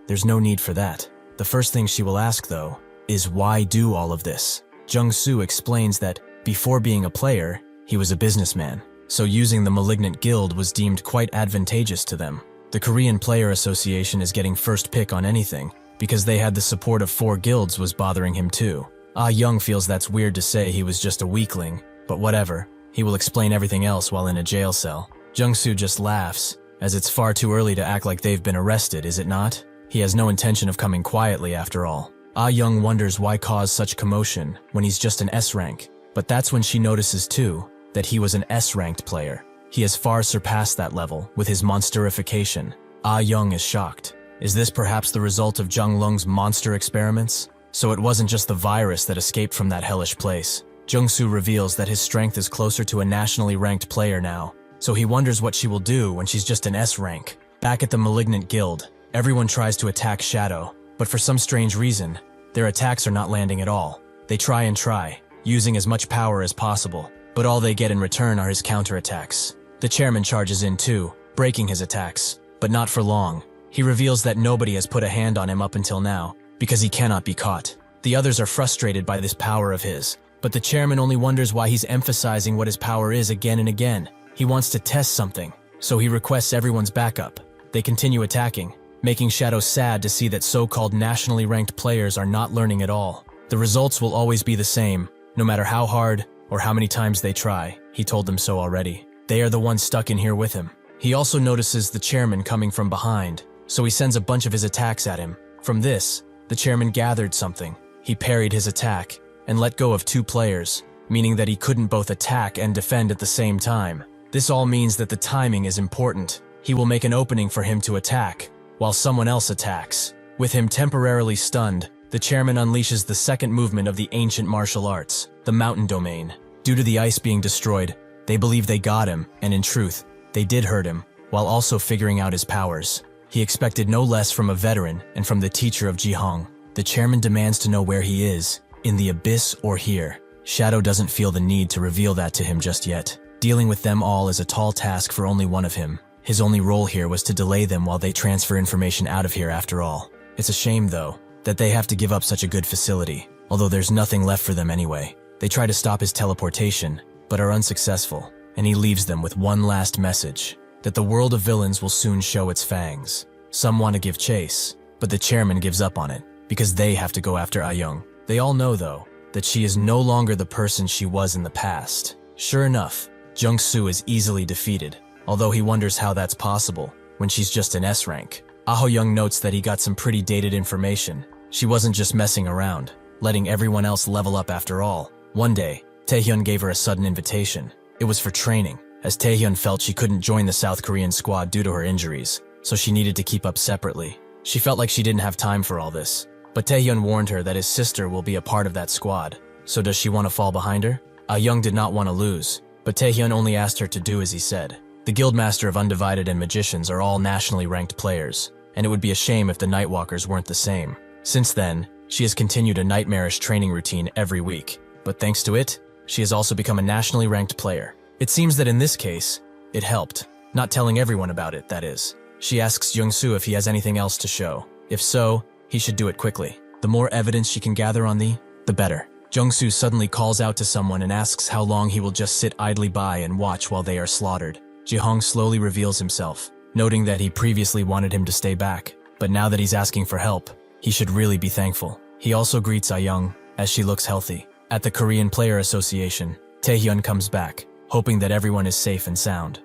A: there's no need for that. The first thing she will ask, though, is why do all of this? Jung-soo explains that before being a player, he was a businessman, so using the malignant guild was deemed quite advantageous to them. The Korean Player Association is getting first pick on anything, because they had the support of 4 guilds was bothering him too. Ah Young feels that's weird to say he was just a weakling, but whatever, he will explain everything else while in a jail cell. Jung-soo just laughs, as it's far too early to act like they've been arrested, is it not? He has no intention of coming quietly after all. Ah Young wonders why cause such commotion when he's just an S-rank, but that's when she notices too that he was an S-ranked player. He has far surpassed that level with his monsterification. Ah Young is shocked. Is this perhaps the result of Jung Lung's monster experiments? So it wasn't just the virus that escaped from that hellish place. Jung-soo reveals that his strength is closer to a nationally ranked player now, so he wonders what she will do when she's just an S rank. Back at the Malignant Guild, everyone tries to attack Shadow, but for some strange reason, their attacks are not landing at all. They try and try, using as much power as possible, but all they get in return are his counterattacks. The chairman charges in too, breaking his attacks, but not for long. He reveals that nobody has put a hand on him up until now, because he cannot be caught. The others are frustrated by this power of his, but the chairman only wonders why he's emphasizing what his power is again and again. He wants to test something, so he requests everyone's backup. They continue attacking, making Shadow sad to see that so-called nationally ranked players are not learning at all. The results will always be the same, no matter how hard or how many times they try. He told them so already. They are the ones stuck in here with him. He also notices the chairman coming from behind, so he sends a bunch of his attacks at him. From this, the chairman gathered something. He parried his attack and let go of 2 players, meaning that he couldn't both attack and defend at the same time. This all means that the timing is important. He will make an opening for him to attack, while someone else attacks. With him temporarily stunned, the chairman unleashes the second movement of the ancient martial arts, the Mountain Domain. Due to the ice being destroyed, they believe they got him, and in truth, they did hurt him, while also figuring out his powers. He expected no less from a veteran and from the teacher of Jihong. The chairman demands to know where he is, in the abyss or here. Shadow doesn't feel the need to reveal that to him just yet. Dealing with them all is a tall task for only one of him. His only role here was to delay them while they transfer information out of here after all. It's a shame, though, that they have to give up such a good facility, although there's nothing left for them anyway. They try to stop his teleportation, but are unsuccessful, and he leaves them with one last message, that the world of villains will soon show its fangs. Some want to give chase, but the chairman gives up on it, because they have to go after Ayung. They all know, though, that she is no longer the person she was in the past. Sure enough, Jung-soo is easily defeated, although he wonders how that's possible when she's just an S rank. Ah-ho-young notes that he got some pretty dated information. She wasn't just messing around, letting everyone else level up after all. One day, Taehyun gave her a sudden invitation. It was for training, as Taehyun felt she couldn't join the South Korean squad due to her injuries, so she needed to keep up separately. She felt like she didn't have time for all this, but Taehyun warned her that his sister will be a part of that squad. So does she want to fall behind her? Ah-young did not want to lose, but Taehyun only asked her to do as he said. The Guildmaster of Undivided and Magicians are all nationally ranked players, and it would be a shame if the Nightwalkers weren't the same. Since then, she has continued a nightmarish training routine every week, but thanks to it, she has also become a nationally ranked player. It seems that in this case, it helped. Not telling everyone about it, that is. She asks Jung-soo if he has anything else to show. If so, he should do it quickly. The more evidence she can gather on the better. Jung-soo suddenly calls out to someone and asks how long he will just sit idly by and watch while they are slaughtered. Jihong slowly reveals himself, noting that he previously wanted him to stay back, but now that he's asking for help, he should really be thankful. He also greets Ah-young, as she looks healthy. At the Korean Player Association, Taehyun comes back, hoping that everyone is safe and sound.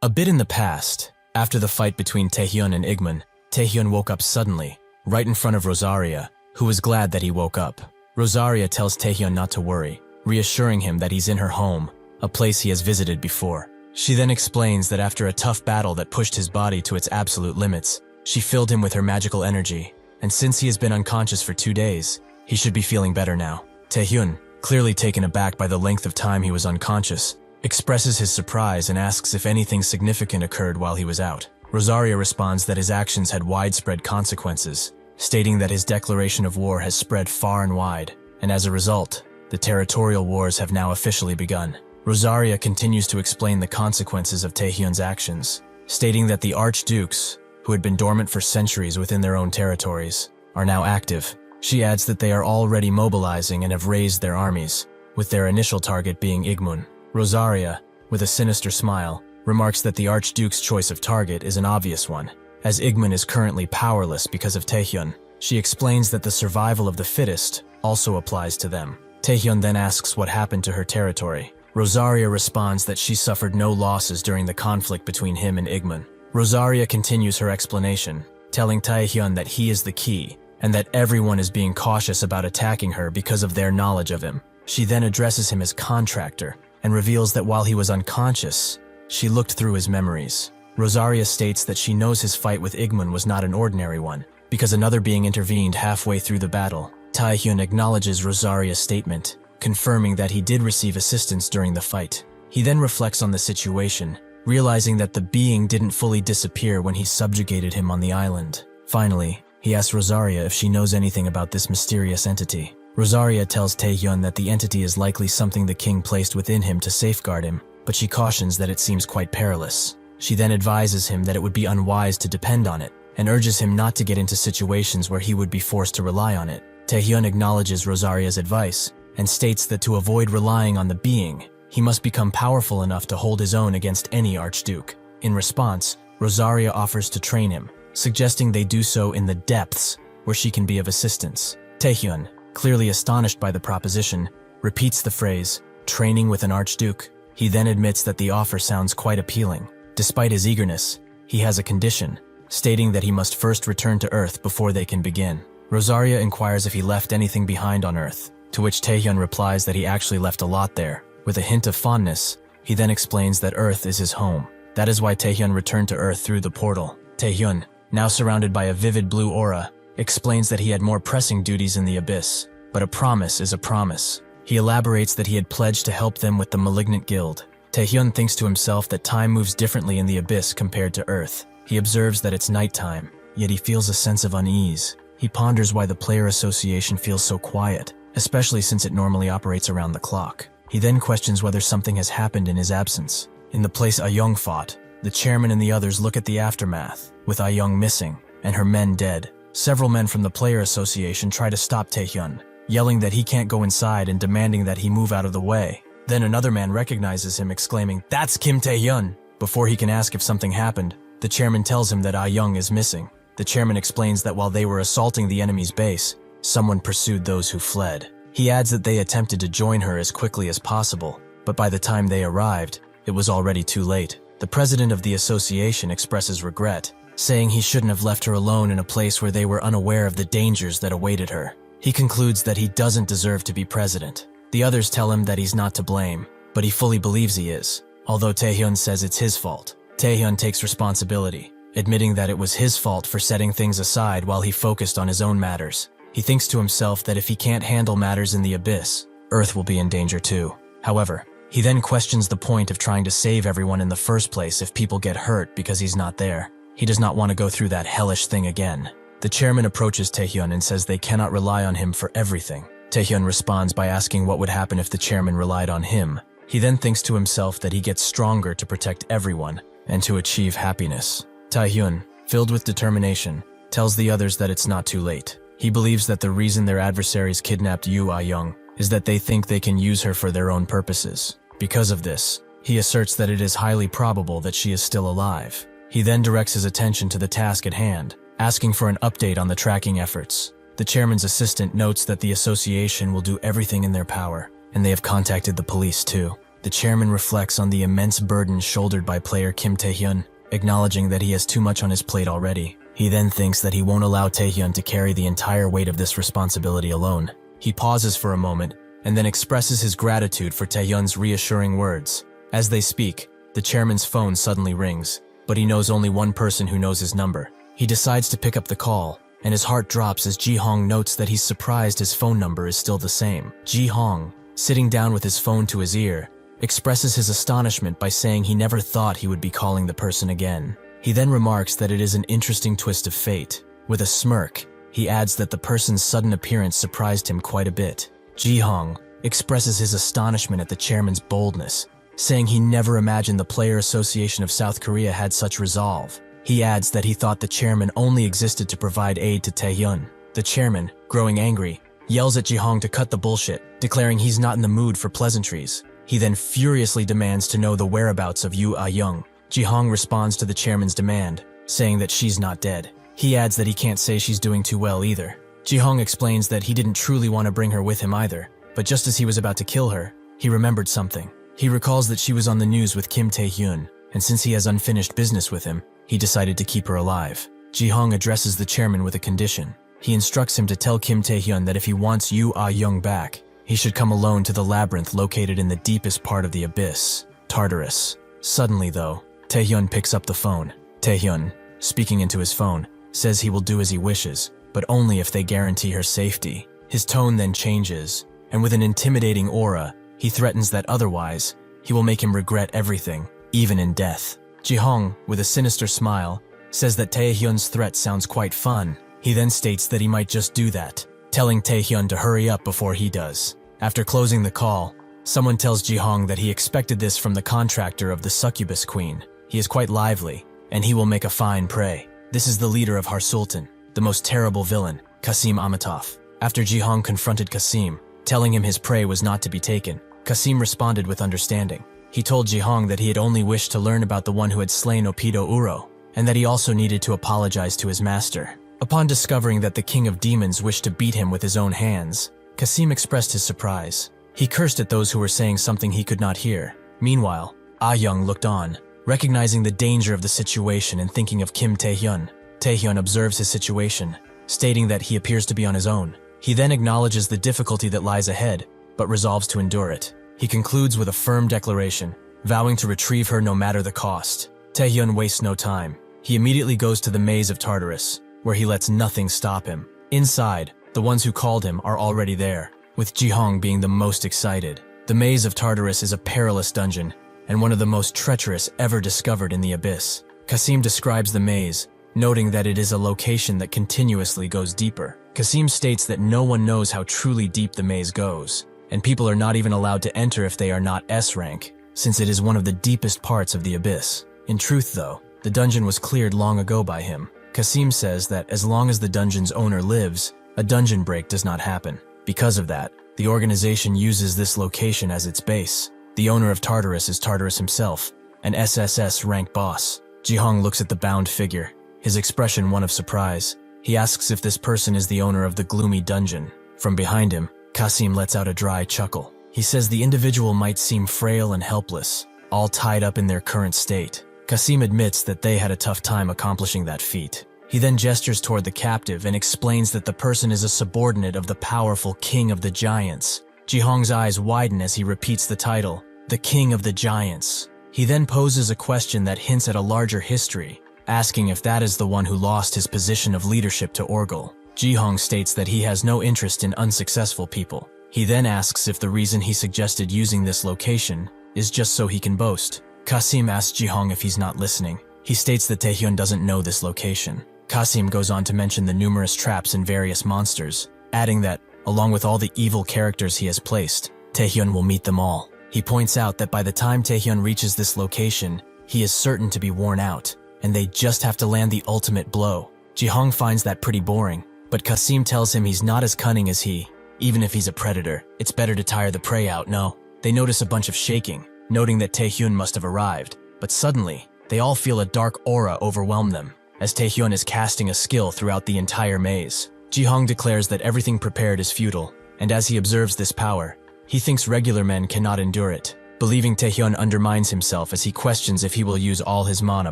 A: A bit in the past, after the fight between Taehyun and Igman, Taehyun woke up suddenly, right in front of Rosaria, who was glad that he woke up. Rosaria tells Taehyun not to worry, reassuring him that he's in her home, a place he has visited before. She then explains that after a tough battle that pushed his body to its absolute limits, she filled him with her magical energy, and since he has been unconscious for 2 days, he should be feeling better now. Taehyun, clearly taken aback by the length of time he was unconscious, expresses his surprise and asks if anything significant occurred while he was out. Rosaria responds that his actions had widespread consequences, stating that his declaration of war has spread far and wide, and as a result, the territorial wars have now officially begun. Rosaria continues to explain the consequences of Taehyun's actions, stating that the archdukes, who had been dormant for centuries within their own territories, are now active. She adds that they are already mobilizing and have raised their armies, with their initial target being Igmun. Rosaria, with a sinister smile, remarks that the Archduke's choice of target is an obvious one, as Igman is currently powerless because of Taehyun. She explains that the survival of the fittest also applies to them. Taehyun then asks what happened to her territory. Rosaria responds that she suffered no losses during the conflict between him and Igman. Rosaria continues her explanation, telling Taehyun that he is the key, and that everyone is being cautious about attacking her because of their knowledge of him. She then addresses him as contractor, and reveals that while he was unconscious, she looked through his memories. Rosaria states that she knows his fight with Igman was not an ordinary one, because another being intervened halfway through the battle. Taehyun acknowledges Rosaria's statement, confirming that he did receive assistance during the fight. He then reflects on the situation, realizing that the being didn't fully disappear when he subjugated him on the island. Finally, he asks Rosaria if she knows anything about this mysterious entity. Rosaria tells Taehyun that the entity is likely something the king placed within him to safeguard him, but she cautions that it seems quite perilous. She then advises him that it would be unwise to depend on it, and urges him not to get into situations where he would be forced to rely on it. Taehyun acknowledges Rosaria's advice, and states that to avoid relying on the being, he must become powerful enough to hold his own against any archduke. In response, Rosaria offers to train him, suggesting they do so in the depths, where she can be of assistance. Taehyun, clearly astonished by the proposition, repeats the phrase, "training with an archduke." He then admits that the offer sounds quite appealing. Despite his eagerness, he has a condition, stating that he must first return to Earth before they can begin. Rosaria inquires if he left anything behind on Earth, to which Taehyun replies that he actually left a lot there. With a hint of fondness, he then explains that Earth is his home. That is why Taehyun returned to Earth through the portal. Taehyun, now surrounded by a vivid blue aura, explains that he had more pressing duties in the abyss, but a promise is a promise. He elaborates that he had pledged to help them with the malignant guild. Taehyun thinks to himself that time moves differently in the abyss compared to Earth. He observes that it's nighttime, yet he feels a sense of unease. He ponders why the player association feels so quiet, especially since it normally operates around the clock. He then questions whether something has happened in his absence. In the place Ah-young fought, the chairman and the others look at the aftermath, with Ah-young missing, and her men dead. Several men from the player association try to stop Taehyun, yelling that he can't go inside and demanding that he move out of the way. Then another man recognizes him, exclaiming, "That's Kim Taehyun!" Before he can ask if something happened, the chairman tells him that Ah-young is missing. The chairman explains that while they were assaulting the enemy's base, someone pursued those who fled. He adds that they attempted to join her as quickly as possible, but by the time they arrived, it was already too late. The president of the association expresses regret, saying he shouldn't have left her alone in a place where they were unaware of the dangers that awaited her. He concludes that he doesn't deserve to be president. The others tell him that he's not to blame, but he fully believes he is, although Taehyun says it's his fault. Taehyun takes responsibility, admitting that it was his fault for setting things aside while he focused on his own matters. He thinks to himself that if he can't handle matters in the abyss, Earth will be in danger too. However, he then questions the point of trying to save everyone in the first place if people get hurt because he's not there. He does not want to go through that hellish thing again. The chairman approaches Taehyun and says they cannot rely on him for everything. Taehyun responds by asking what would happen if the chairman relied on him. He then thinks to himself that he gets stronger to protect everyone and to achieve happiness. Taehyun, filled with determination, tells the others that it's not too late. He believes that the reason their adversaries kidnapped Yu Ah-young is that they think they can use her for their own purposes. Because of this, he asserts that it is highly probable that she is still alive. He then directs his attention to the task at hand, asking for an update on the tracking efforts. The chairman's assistant notes that the association will do everything in their power, and they have contacted the police too. The chairman reflects on the immense burden shouldered by player Kim Taehyun, acknowledging that he has too much on his plate already. He then thinks that he won't allow Taehyun to carry the entire weight of this responsibility alone. He pauses for a moment, and then expresses his gratitude for Taehyun's reassuring words. As they speak, the chairman's phone suddenly rings, but he knows only one person who knows his number. He decides to pick up the call, and his heart drops as Ji-hong notes that he's surprised his phone number is still the same. Ji-hong, sitting down with his phone to his ear, expresses his astonishment by saying he never thought he would be calling the person again. He then remarks that it is an interesting twist of fate. With a smirk, he adds that the person's sudden appearance surprised him quite a bit. Ji-hong expresses his astonishment at the chairman's boldness, saying he never imagined the Player Association of South Korea had such resolve. He adds that he thought the chairman only existed to provide aid to Taehyun. The chairman, growing angry, yells at Ji-hong to cut the bullshit, declaring he's not in the mood for pleasantries. He then furiously demands to know the whereabouts of Yu Ah-young. Ji-hong responds to the chairman's demand, saying that she's not dead. He adds that he can't say she's doing too well either. Ji-hong explains that he didn't truly want to bring her with him either, but just as he was about to kill her, he remembered something. He recalls that she was on the news with Kim Taehyun, and since he has unfinished business with him, he decided to keep her alive. Ji-hong addresses the chairman with a condition. He instructs him to tell Kim Taehyun that if he wants Yu Ah-young back, he should come alone to the labyrinth located in the deepest part of the abyss, Tartarus. Suddenly though, Taehyun picks up the phone. Taehyun, speaking into his phone, says he will do as he wishes, but only if they guarantee her safety. His tone then changes, and with an intimidating aura, he threatens that otherwise, he will make him regret everything, even in death. Ji-hong, with a sinister smile, says that Taehyun's threat sounds quite fun. He then states that he might just do that, telling Taehyun to hurry up before he does. After closing the call, someone tells Ji-hong that he expected this from the contractor of the succubus queen. He is quite lively, and he will make a fine prey. This is the leader of Harsultan, the most terrible villain, Qasim Amitov. After Ji-hong confronted Qasim, telling him his prey was not to be taken, Qasim responded with understanding. He told Ji-hong that he had only wished to learn about the one who had slain Opido Uro, and that he also needed to apologize to his master. Upon discovering that the king of demons wished to beat him with his own hands, Qasim expressed his surprise. He cursed at those who were saying something he could not hear. Meanwhile, Ah-young looked on, recognizing the danger of the situation and thinking of Kim Taehyun. Taehyun observes his situation, stating that he appears to be on his own. He then acknowledges the difficulty that lies ahead, but resolves to endure it. He concludes with a firm declaration, vowing to retrieve her no matter the cost. Taehyun wastes no time. He immediately goes to the maze of Tartarus, where he lets nothing stop him. Inside, the ones who called him are already there, with Ji-hong being the most excited. The maze of Tartarus is a perilous dungeon, and one of the most treacherous ever discovered in the abyss. Qasim describes the maze, noting that it is a location that continuously goes deeper. Qasim states that no one knows how truly deep the maze goes, and people are not even allowed to enter if they are not S-rank, since it is one of the deepest parts of the abyss. In truth though, the dungeon was cleared long ago by him. Qasim says that as long as the dungeon's owner lives, a dungeon break does not happen. Because of that, the organization uses this location as its base. The owner of Tartarus is Tartarus himself, an SSS rank boss. Ji-hong looks at the bound figure, his expression one of surprise. He asks if this person is the owner of the gloomy dungeon. From behind him, Qasim lets out a dry chuckle. He says the individual might seem frail and helpless, all tied up in their current state. Qasim admits that they had a tough time accomplishing that feat. He then gestures toward the captive and explains that the person is a subordinate of the powerful King of the Giants. Ji-hong's eyes widen as he repeats the title, the King of the Giants. He then poses a question that hints at a larger history, asking if that is the one who lost his position of leadership to Orgel. Ji-hong states that he has no interest in unsuccessful people. He then asks if the reason he suggested using this location is just so he can boast. Qasim asks Ji-hong if he's not listening. He states that Taehyun doesn't know this location. Qasim goes on to mention the numerous traps and various monsters, adding that, along with all the evil characters he has placed, Taehyun will meet them all. He points out that by the time Taehyun reaches this location, he is certain to be worn out, and they just have to land the ultimate blow. Ji-hong finds that pretty boring, but Qasim tells him he's not as cunning as he. Even if he's a predator, it's better to tire the prey out, no? They notice a bunch of shaking, noting that Taehyun must have arrived, but suddenly, they all feel a dark aura overwhelm them, as Taehyun is casting a skill throughout the entire maze. Ji-hong declares that everything prepared is futile, and as he observes this power, he thinks regular men cannot endure it. Believing Taehyun undermines himself as he questions if he will use all his mana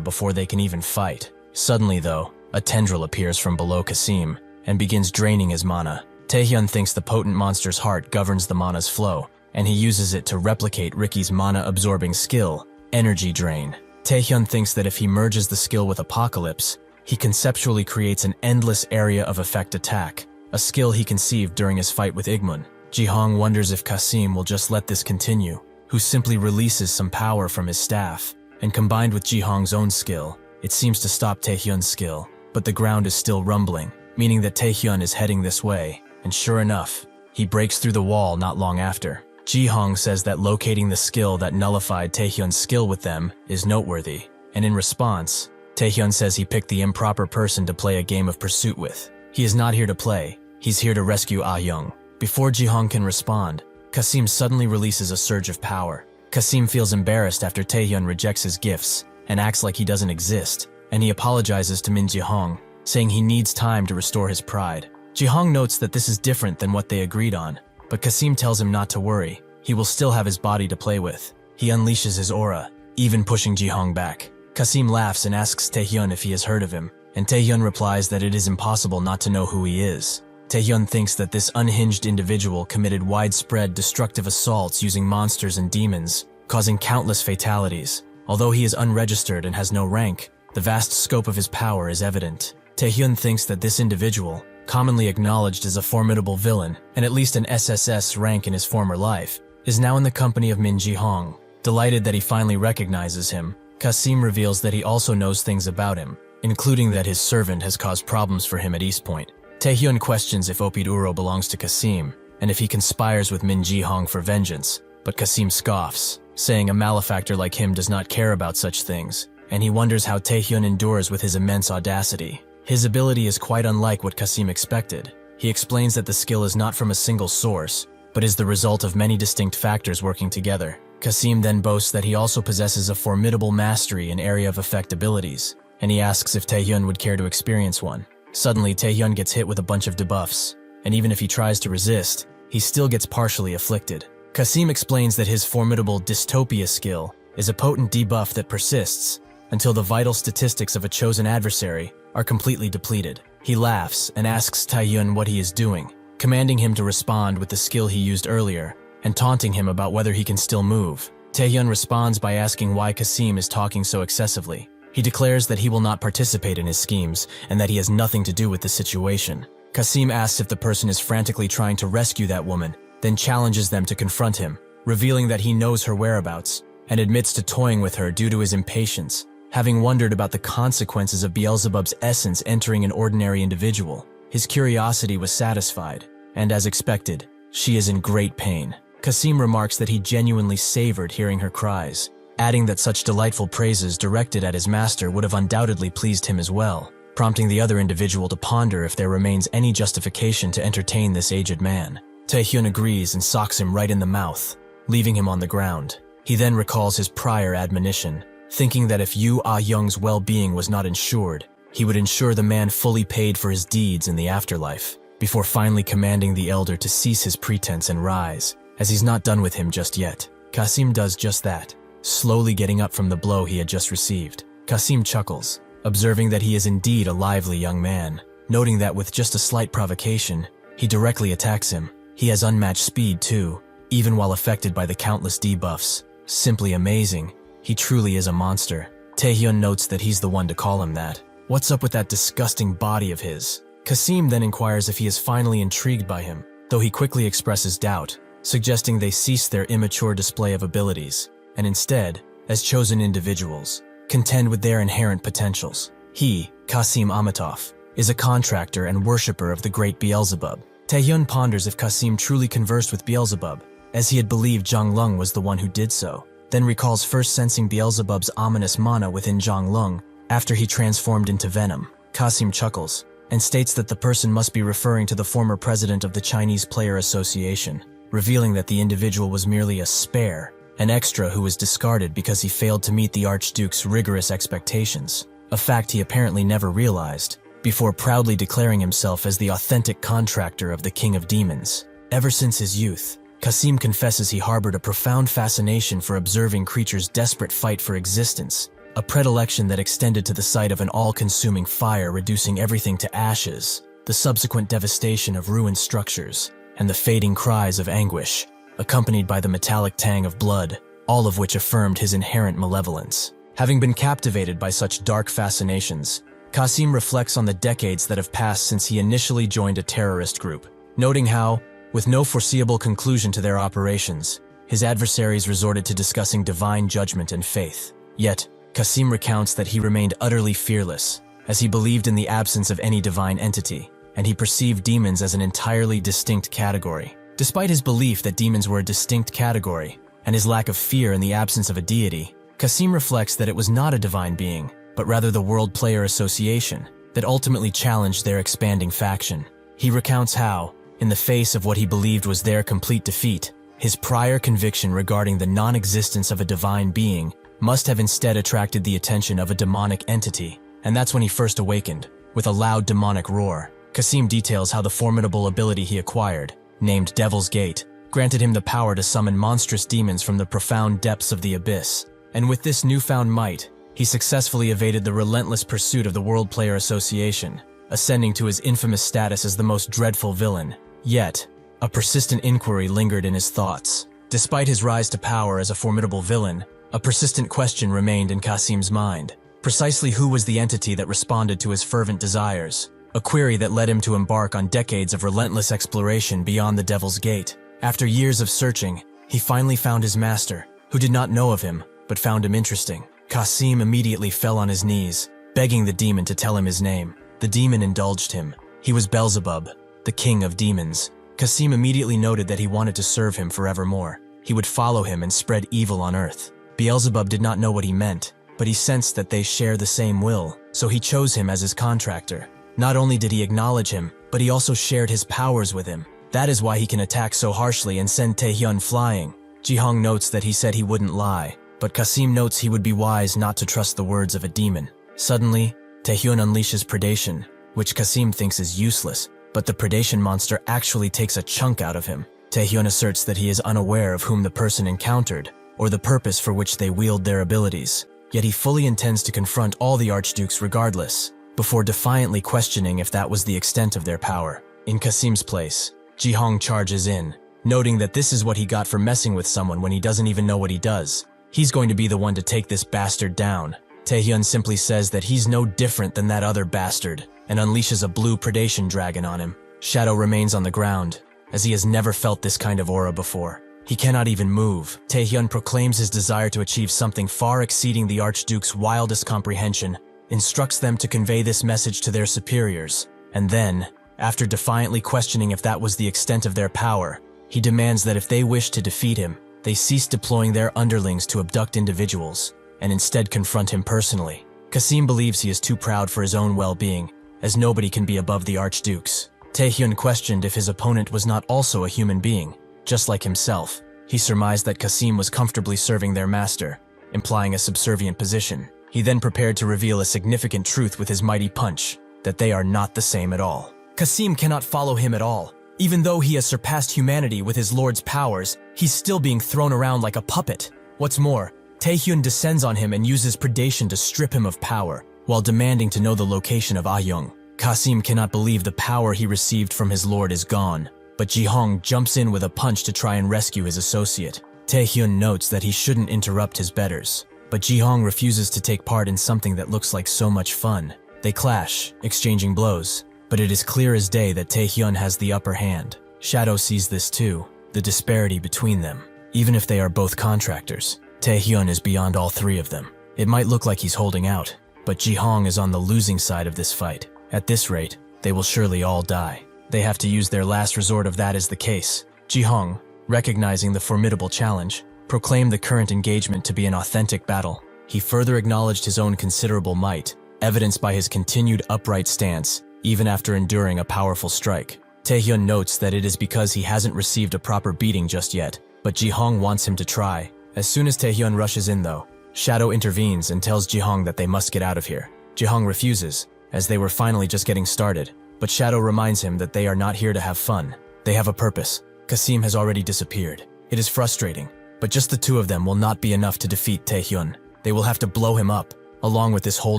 A: before they can even fight. Suddenly though, a tendril appears from below Qasim, and begins draining his mana. Taehyun thinks the potent monster's heart governs the mana's flow, and he uses it to replicate Ricky's mana-absorbing skill, Energy Drain. Taehyun thinks that if he merges the skill with Apocalypse, he conceptually creates an endless area of effect attack, a skill he conceived during his fight with Igmun. Ji-hong wonders if Qasim will just let this continue, who simply releases some power from his staff, and combined with Ji-hong's own skill, it seems to stop Taehyun's skill, but the ground is still rumbling, meaning that Taehyun is heading this way, and sure enough, he breaks through the wall not long after. Ji-hong says that locating the skill that nullified Taehyun's skill with them is noteworthy, and in response, Taehyun says he picked the improper person to play a game of pursuit with. He is not here to play, he's here to rescue Ah-young. Before Ji-hong can respond, Qasim suddenly releases a surge of power. Qasim feels embarrassed after Taehyun rejects his gifts and acts like he doesn't exist, and he apologizes to Min Ji-hong, saying he needs time to restore his pride. Ji-hong notes that this is different than what they agreed on, but Qasim tells him not to worry, he will still have his body to play with. He unleashes his aura, even pushing Ji-hong back. Qasim laughs and asks Taehyun if he has heard of him, and Taehyun replies that it is impossible not to know who he is. Taehyun thinks that this unhinged individual committed widespread destructive assaults using monsters and demons, causing countless fatalities. Although he is unregistered and has no rank, the vast scope of his power is evident. Taehyun thinks that this individual, commonly acknowledged as a formidable villain, and at least an SSS rank in his former life, is now in the company of Min Ji-hong. Delighted that he finally recognizes him, Kasim reveals that he also knows things about him, including that his servant has caused problems for him at East Point. Taehyun questions if Opid Uro belongs to Kasim, and if he conspires with Min Ji-hong for vengeance, but Kasim scoffs, saying a malefactor like him does not care about such things, and he wonders how Taehyun endures with his immense audacity. His ability is quite unlike what Kasim expected. He explains that the skill is not from a single source, but is the result of many distinct factors working together. Kasim then boasts that he also possesses a formidable mastery in area of effect abilities, and he asks if Taehyun would care to experience one. Suddenly, Taehyun gets hit with a bunch of debuffs, and even if he tries to resist, he still gets partially afflicted. Kasim explains that his formidable dystopia skill is a potent debuff that persists until the vital statistics of a chosen adversary are completely depleted. He laughs and asks Taehyun what he is doing, commanding him to respond with the skill he used earlier, and taunting him about whether he can still move. Taehyun responds by asking why Kasim is talking so excessively. He declares that he will not participate in his schemes and that he has nothing to do with the situation. Kasim asks if the person is frantically trying to rescue that woman, then challenges them to confront him, revealing that he knows her whereabouts, and admits to toying with her due to his impatience, having wondered about the consequences of Beelzebub's essence entering an ordinary individual. His curiosity was satisfied, and as expected, she is in great pain. Kasim remarks that he genuinely savored hearing her cries, adding that such delightful praises directed at his master would have undoubtedly pleased him as well, prompting the other individual to ponder if there remains any justification to entertain this aged man. Taehyun agrees and socks him right in the mouth, leaving him on the ground. He then recalls his prior admonition, thinking that if Yu Ah-young's well-being was not ensured, he would ensure the man fully paid for his deeds in the afterlife, before finally commanding the elder to cease his pretense and rise, as he's not done with him just yet. Kasim does just that, slowly getting up from the blow he had just received. Kasim chuckles, observing that he is indeed a lively young man, noting that with just a slight provocation, he directly attacks him. He has unmatched speed too, even while affected by the countless debuffs. Simply amazing. He truly is a monster. Taehyun notes that he's the one to call him that. What's up with that disgusting body of his? Kasim then inquires if he is finally intrigued by him, though he quickly expresses doubt, suggesting they cease their immature display of abilities, and instead, as chosen individuals, contend with their inherent potentials. He, Kasim Amitov, is a contractor and worshipper of the great Beelzebub. Taehyun ponders if Kasim truly conversed with Beelzebub, as he had believed Zhang Lung was the one who did so, then recalls first sensing Beelzebub's ominous mana within Zhang Lung after he transformed into venom. Kasim chuckles, and states that the person must be referring to the former president of the Chinese Player Association, revealing that the individual was merely a spare, an extra who was discarded because he failed to meet the Archduke's rigorous expectations, a fact he apparently never realized, before proudly declaring himself as the authentic contractor of the King of Demons. Ever since his youth, Kasim confesses he harbored a profound fascination for observing creatures' desperate fight for existence, a predilection that extended to the sight of an all-consuming fire reducing everything to ashes, the subsequent devastation of ruined structures, and the fading cries of anguish, accompanied by the metallic tang of blood, all of which affirmed his inherent malevolence. Having been captivated by such dark fascinations, Kasim reflects on the decades that have passed since he initially joined a terrorist group, noting how, with no foreseeable conclusion to their operations, his adversaries resorted to discussing divine judgment and faith. Yet, Kasim recounts that he remained utterly fearless, as he believed in the absence of any divine entity, and he perceived demons as an entirely distinct category. Despite his belief that demons were a distinct category, and his lack of fear in the absence of a deity, Kasim reflects that it was not a divine being, but rather the World Player Association, that ultimately challenged their expanding faction. He recounts how, in the face of what he believed was their complete defeat, his prior conviction regarding the non-existence of a divine being must have instead attracted the attention of a demonic entity, and that's when he first awakened, with a loud demonic roar. Kasim details how the formidable ability he acquired, named Devil's Gate, granted him the power to summon monstrous demons from the profound depths of the abyss, and with this newfound might, he successfully evaded the relentless pursuit of the World Player Association, ascending to his infamous status as the most dreadful villain. Yet, a persistent inquiry lingered in his thoughts. Despite his rise to power as a formidable villain, a persistent question remained in Kasim's mind. Precisely who was the entity that responded to his fervent desires? A query that led him to embark on decades of relentless exploration beyond the Devil's Gate. After years of searching, he finally found his master, who did not know of him, but found him interesting. Kasim immediately fell on his knees, begging the demon to tell him his name. The demon indulged him. He was Beelzebub, the king of demons. Kasim immediately noted that he wanted to serve him forevermore. He would follow him and spread evil on earth. Beelzebub did not know what he meant, but he sensed that they share the same will, so he chose him as his contractor. Not only did he acknowledge him, but he also shared his powers with him. That is why he can attack so harshly and send Taehyun flying. Ji-hong notes that he said he wouldn't lie, but Kasim notes he would be wise not to trust the words of a demon. Suddenly, Taehyun unleashes predation, which Kasim thinks is useless, but the predation monster actually takes a chunk out of him. Taehyun asserts that he is unaware of whom the person encountered, or the purpose for which they wield their abilities, yet he fully intends to confront all the archdukes regardless, before defiantly questioning if that was the extent of their power. In Kasim's place, Ji-hong charges in, noting that this is what he got for messing with someone when he doesn't even know what he does. He's going to be the one to take this bastard down. Taehyun simply says that he's no different than that other bastard, and unleashes a blue predation dragon on him. Shadow remains on the ground, as he has never felt this kind of aura before. He cannot even move. Taehyun proclaims his desire to achieve something far exceeding the Archduke's wildest comprehension, instructs them to convey this message to their superiors, and then, after defiantly questioning if that was the extent of their power, he demands that if they wish to defeat him, they cease deploying their underlings to abduct individuals, and instead confront him personally. Kasim believes he is too proud for his own well-being, as nobody can be above the Archdukes. Taehyun questioned if his opponent was not also a human being, just like himself. He surmised that Kasim was comfortably serving their master, implying a subservient position. He then prepared to reveal a significant truth with his mighty punch, that they are not the same at all. Kasim cannot follow him at all. Even though he has surpassed humanity with his lord's powers, he's still being thrown around like a puppet. What's more, Taehyun descends on him and uses predation to strip him of power, while demanding to know the location of Ah-young. Kasim cannot believe the power he received from his lord is gone, but Ji-hong jumps in with a punch to try and rescue his associate. Taehyun notes that he shouldn't interrupt his betters, but Ji-hong refuses to take part in something that looks like so much fun. They clash, exchanging blows, but it is clear as day that Taehyun has the upper hand. Shadow sees this too, the disparity between them. Even if they are both contractors, Taehyun is beyond all three of them. It might look like he's holding out, but Ji-hong is on the losing side of this fight. At this rate, they will surely all die. They have to use their last resort if that is the case. Ji-hong, recognizing the formidable challenge, proclaimed the current engagement to be an authentic battle. He further acknowledged his own considerable might, evidenced by his continued upright stance, even after enduring a powerful strike. Taehyun notes that it is because he hasn't received a proper beating just yet, but Ji-hong wants him to try. As soon as Taehyun rushes in though, Shadow intervenes and tells Ji-hong that they must get out of here. Ji-hong refuses, as they were finally just getting started, but Shadow reminds him that they are not here to have fun. They have a purpose. Kasim has already disappeared. It is frustrating, but just the two of them will not be enough to defeat Taehyun. They will have to blow him up, along with this whole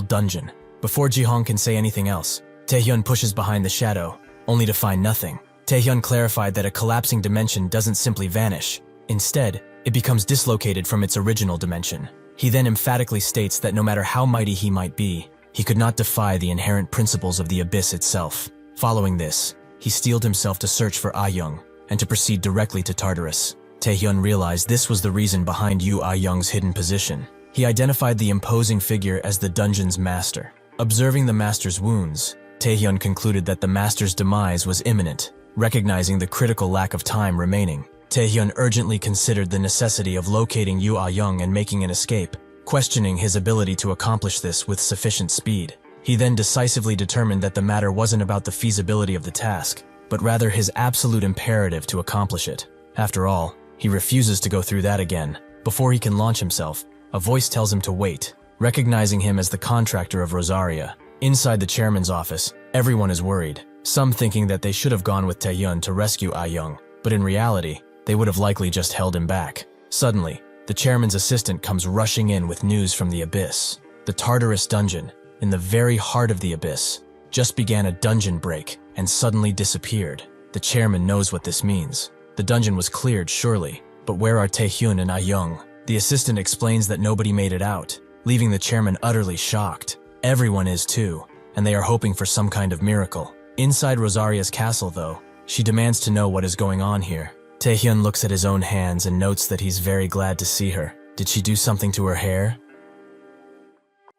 A: dungeon. Before Ji-hong can say anything else, Taehyun pushes behind the shadow, only to find nothing. Taehyun clarified that a collapsing dimension doesn't simply vanish. Instead, it becomes dislocated from its original dimension. He then emphatically states that no matter how mighty he might be, he could not defy the inherent principles of the abyss itself. Following this, he steeled himself to search for Ah-young, and to proceed directly to Tartarus. Taehyun realized this was the reason behind Yu Ah-young's hidden position. He identified the imposing figure as the dungeon's master. Observing the master's wounds, Taehyun concluded that the master's demise was imminent. Recognizing the critical lack of time remaining, Taehyun urgently considered the necessity of locating Yu Ah-young and making an escape, questioning his ability to accomplish this with sufficient speed. He then decisively determined that the matter wasn't about the feasibility of the task, but rather his absolute imperative to accomplish it. After all, he refuses to go through that again. Before he can launch himself, a voice tells him to wait, recognizing him as the contractor of Rosaria. Inside the chairman's office, everyone is worried, some thinking that they should have gone with Taehyun to rescue Ah-young, but in reality, they would have likely just held him back. Suddenly, the chairman's assistant comes rushing in with news from the abyss. The Tartarus dungeon, in the very heart of the abyss, just began a dungeon break and suddenly disappeared. The chairman knows what this means. The dungeon was cleared, surely, but where are Taehyun and Ah-young? The assistant explains that nobody made it out, leaving the chairman utterly shocked. Everyone is too, and they are hoping for some kind of miracle. Inside Rosaria's castle though, she demands to know what is going on here. Taehyun looks at his own hands and notes that he's very glad to see her. Did she do something to her hair?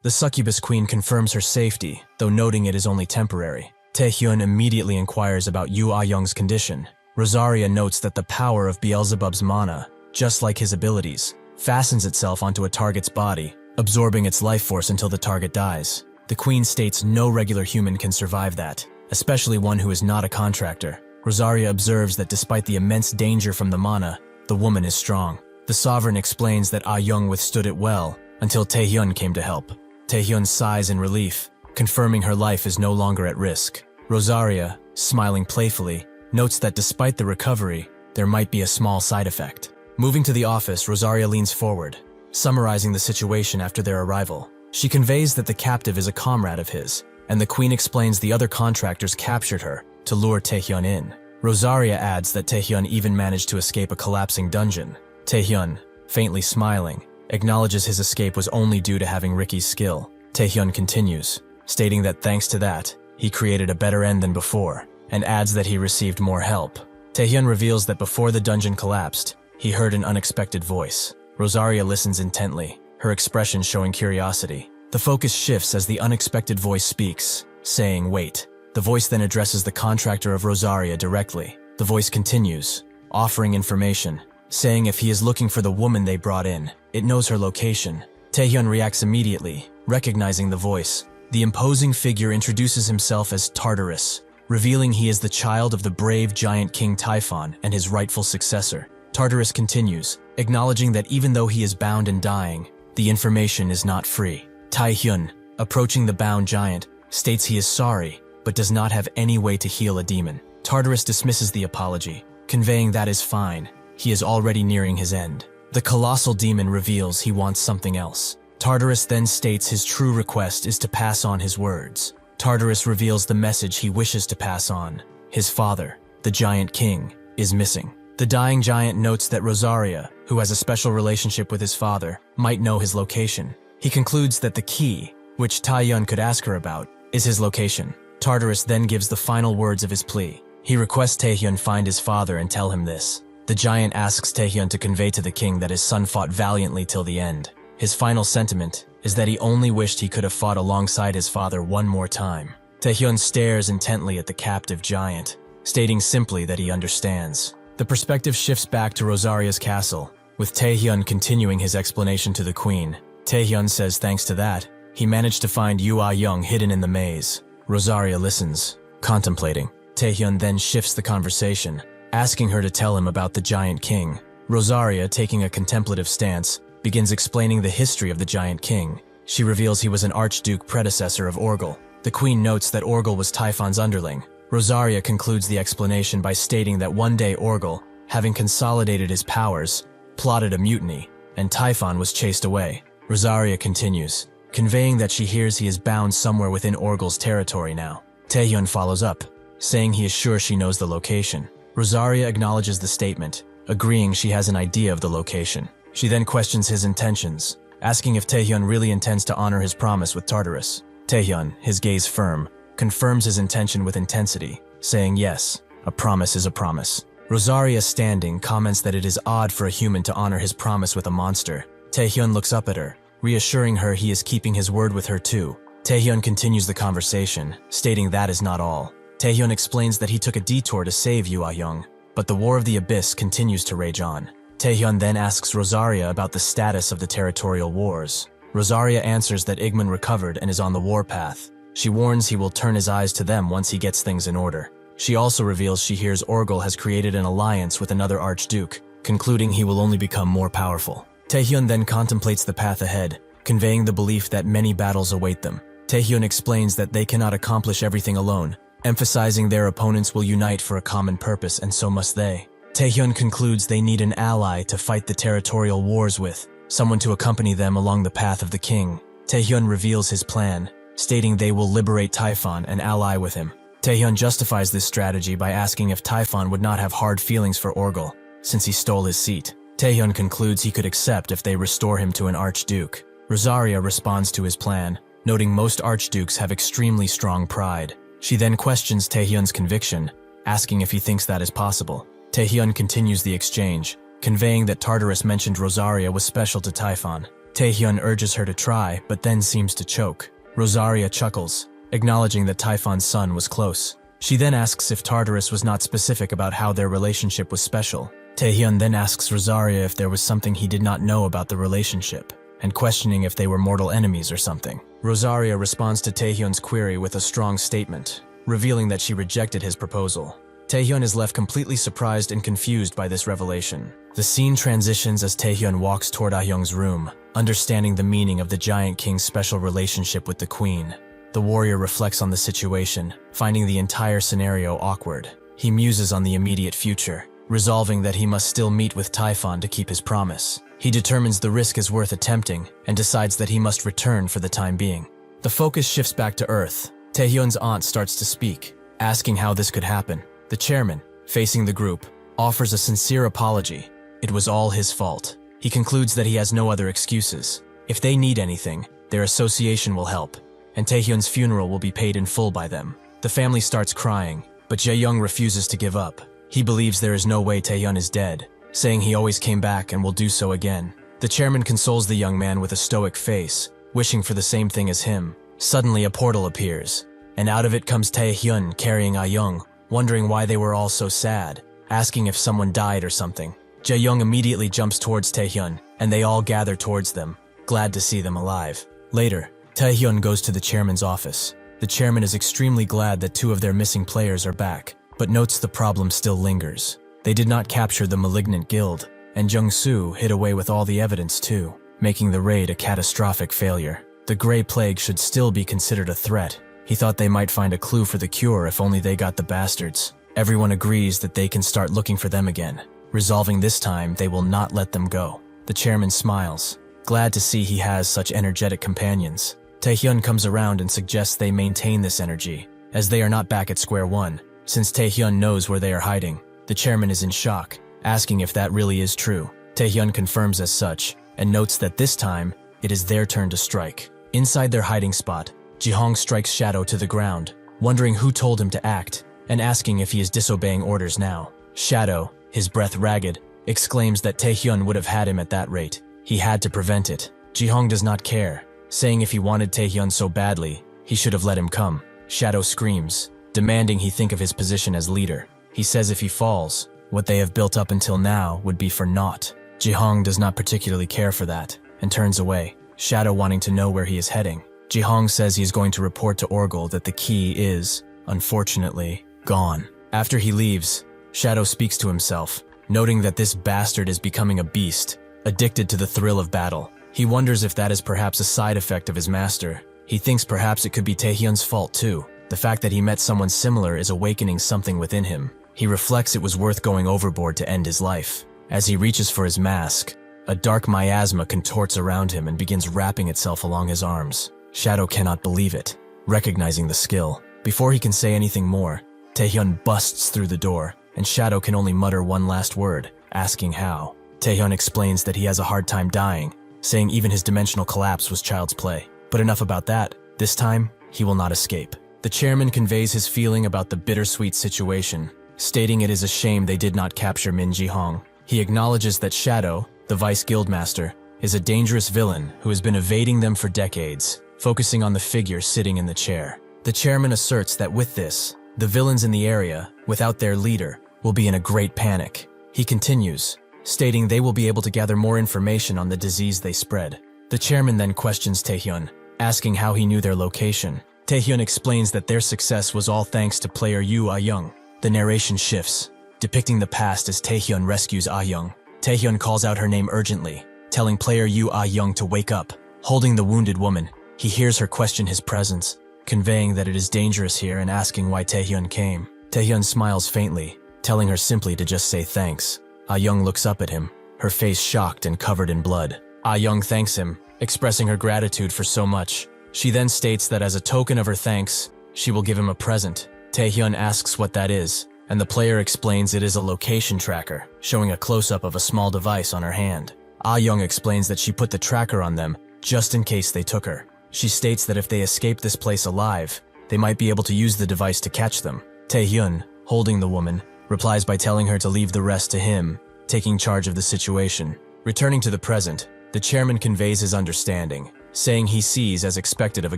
A: The succubus queen confirms her safety, though noting it is only temporary. Taehyun immediately inquires about Yu Ah-young's condition. Rosaria notes that the power of Beelzebub's mana, just like his abilities, fastens itself onto a target's body, absorbing its life force until the target dies. The queen states no regular human can survive that, especially one who is not a contractor. Rosaria observes that despite the immense danger from the mana, the woman is strong. The sovereign explains that Ah-young withstood it well until Taehyun came to help. Taehyun sighs in relief, confirming her life is no longer at risk. Rosaria, smiling playfully, notes that despite the recovery, there might be a small side effect. Moving to the office, Rosaria leans forward, summarizing the situation after their arrival. She conveys that the captive is a comrade of his, and the queen explains the other contractors captured her to lure Taehyun in. Rosaria adds that Taehyun even managed to escape a collapsing dungeon. Taehyun, faintly smiling, acknowledges his escape was only due to having Ricky's skill. Taehyun continues, stating that thanks to that, he created a better end than before, and adds that he received more help. Taehyun reveals that before the dungeon collapsed, he heard an unexpected voice. Rosaria listens intently, her expression showing curiosity. The focus shifts as the unexpected voice speaks, saying, "Wait." The voice then addresses the contractor of Rosaria directly. The voice continues, offering information, saying if he is looking for the woman they brought in, it knows her location. Taehyun reacts immediately, recognizing the voice. The imposing figure introduces himself as Tartarus, revealing he is the child of the brave giant King Typhon and his rightful successor. Tartarus continues, acknowledging that even though he is bound and dying, the information is not free. Taehyun, approaching the bound giant, states he is sorry, but does not have any way to heal a demon. Tartarus dismisses the apology, conveying that is fine, he is already nearing his end. The colossal demon reveals he wants something else. Tartarus then states his true request is to pass on his words. Tartarus reveals the message he wishes to pass on. His father, the giant king, is missing. The dying giant notes that Rosaria, who has a special relationship with his father, might know his location. He concludes that the key, which Taehyun could ask her about, is his location. Tartarus then gives the final words of his plea. He requests Taehyun find his father and tell him this. The giant asks Taehyun to convey to the king that his son fought valiantly till the end. His final sentiment is that he only wished he could have fought alongside his father one more time. Taehyun stares intently at the captive giant, stating simply that he understands. The perspective shifts back to Rosaria's castle, with Taehyun continuing his explanation to the queen. Taehyun says thanks to that, he managed to find Yu Ah-young hidden in the maze. Rosaria listens, contemplating. Taehyun then shifts the conversation, asking her to tell him about the giant king. Rosaria, taking a contemplative stance, begins explaining the history of the giant king. She reveals he was an archduke predecessor of Orgel. The queen notes that Orgel was Typhon's underling. Rosaria concludes the explanation by stating that one day Orgel, having consolidated his powers, plotted a mutiny, and Typhon was chased away. Rosaria continues, conveying that she hears he is bound somewhere within Orgel's territory now. Taehyun follows up, saying he is sure she knows the location. Rosaria acknowledges the statement, agreeing she has an idea of the location. She then questions his intentions, asking if Taehyun really intends to honor his promise with Tartarus. Taehyun, his gaze firm, confirms his intention with intensity, saying yes, a promise is a promise. Rosaria, standing, comments that it is odd for a human to honor his promise with a monster. Taehyun looks up at her, reassuring her he is keeping his word with her too. Taehyun continues the conversation, stating that is not all. Taehyun explains that he took a detour to save Yu Ah-young, but the War of the Abyss continues to rage on. Taehyun then asks Rosaria about the status of the territorial wars. Rosaria answers that Igman recovered and is on the warpath. She warns he will turn his eyes to them once he gets things in order. She also reveals she hears Orgel has created an alliance with another archduke, concluding he will only become more powerful. Taehyun then contemplates the path ahead, conveying the belief that many battles await them. Taehyun explains that they cannot accomplish everything alone, emphasizing their opponents will unite for a common purpose and so must they. Taehyun concludes they need an ally to fight the territorial wars with, someone to accompany them along the path of the king. Taehyun reveals his plan, stating they will liberate Typhon and ally with him. Taehyun justifies this strategy by asking if Typhon would not have hard feelings for Orgel, since he stole his seat. Taehyun concludes he could accept if they restore him to an archduke. Rosaria responds to his plan, noting most archdukes have extremely strong pride. She then questions Taehyun's conviction, asking if he thinks that is possible. Taehyun continues the exchange, conveying that Tartarus mentioned Rosaria was special to Typhon. Taehyun urges her to try, but then seems to choke. Rosaria chuckles, acknowledging that Typhon's son was close. She then asks if Tartarus was not specific about how their relationship was special. Taehyun then asks Rosaria if there was something he did not know about the relationship, and questioning if they were mortal enemies or something. Rosaria responds to Taehyun's query with a strong statement, revealing that she rejected his proposal. Taehyun is left completely surprised and confused by this revelation. The scene transitions as Taehyun walks toward Ah-young's room, understanding the meaning of the Giant King's special relationship with the queen. The warrior reflects on the situation, finding the entire scenario awkward. He muses on the immediate future, resolving that he must still meet with Typhon to keep his promise. He determines the risk is worth attempting and decides that he must return for the time being. The focus shifts back to Earth. Taehyun's aunt starts to speak, asking how this could happen. The chairman, facing the group, offers a sincere apology. It was all his fault. He concludes that he has no other excuses. If they need anything, their association will help, and Taehyun's funeral will be paid in full by them. The family starts crying, but Jae-young refuses to give up. He believes there is no way Taehyun is dead, saying he always came back and will do so again. The chairman consoles the young man with a stoic face, wishing for the same thing as him. Suddenly a portal appears, and out of it comes Taehyun carrying Ah-young, wondering why they were all so sad, asking if someone died or something. Jae-young immediately jumps towards Taehyun, and they all gather towards them, glad to see them alive. Later, Taehyun goes to the chairman's office. The chairman is extremely glad that 2 of their missing players are back, but notes the problem still lingers. They did not capture the malignant guild, and Jung-soo hid away with all the evidence too, making the raid a catastrophic failure. The Grey Plague should still be considered a threat. He thought they might find a clue for the cure if only they got the bastards. Everyone agrees that they can start looking for them again, resolving this time they will not let them go. The chairman smiles, glad to see he has such energetic companions. Taehyun comes around and suggests they maintain this energy, as they are not back at square one. Since Taehyun knows where they are hiding, the chairman is in shock, asking if that really is true. Taehyun confirms as such, and notes that this time, it is their turn to strike. Inside their hiding spot, Ji-hong strikes Shadow to the ground, wondering who told him to act, and asking if he is disobeying orders now. Shadow, his breath ragged, exclaims that Taehyun would have had him at that rate. He had to prevent it. Ji-hong does not care, saying if he wanted Taehyun so badly, he should have let him come. Shadow screams, demanding he think of his position as leader. He says if he falls, what they have built up until now would be for naught. Ji-hong does not particularly care for that, and turns away, Shadow wanting to know where he is heading. Ji-hong says he is going to report to Orgel that the key is, unfortunately, gone. After he leaves, Shadow speaks to himself, noting that this bastard is becoming a beast, addicted to the thrill of battle. He wonders if that is perhaps a side effect of his master. He thinks perhaps it could be Taehyun's fault too. The fact that he met someone similar is awakening something within him. He reflects it was worth going overboard to end his life. As he reaches for his mask, a dark miasma contorts around him and begins wrapping itself along his arms. Shadow cannot believe it, recognizing the skill. Before he can say anything more, Taehyun busts through the door, and Shadow can only mutter one last word, asking how. Taehyun explains that he has a hard time dying, saying even his dimensional collapse was child's play. But enough about that. This time, he will not escape. The chairman conveys his feeling about the bittersweet situation, stating it is a shame they did not capture Min Ji-hong. He acknowledges that Shadow, the vice guildmaster, is a dangerous villain who has been evading them for decades, focusing on the figure sitting in the chair. The chairman asserts that with this, the villains in the area, without their leader, will be in a great panic. He continues, stating they will be able to gather more information on the disease they spread. The chairman then questions Taehyun, asking how he knew their location. Taehyun explains that their success was all thanks to player Yu Ah-young. The narration shifts, depicting the past as Taehyun rescues Ah-young. Taehyun calls out her name urgently, telling player Yu Ah-young to wake up. Holding the wounded woman, he hears her question his presence, conveying that it is dangerous here and asking why Taehyun came. Taehyun smiles faintly, telling her simply to just say thanks. Ah-young looks up at him, her face shocked and covered in blood. Ah-young thanks him, expressing her gratitude for so much. She then states that as a token of her thanks, she will give him a present. Taehyun asks what that is, and the player explains it is a location tracker, showing a close-up of a small device on her hand. Ah-young explains that she put the tracker on them just in case they took her. She states that if they escape this place alive, they might be able to use the device to catch them. Taehyun, holding the woman, replies by telling her to leave the rest to him, taking charge of the situation. Returning to the present, the chairman conveys his understanding, saying he sees as expected of a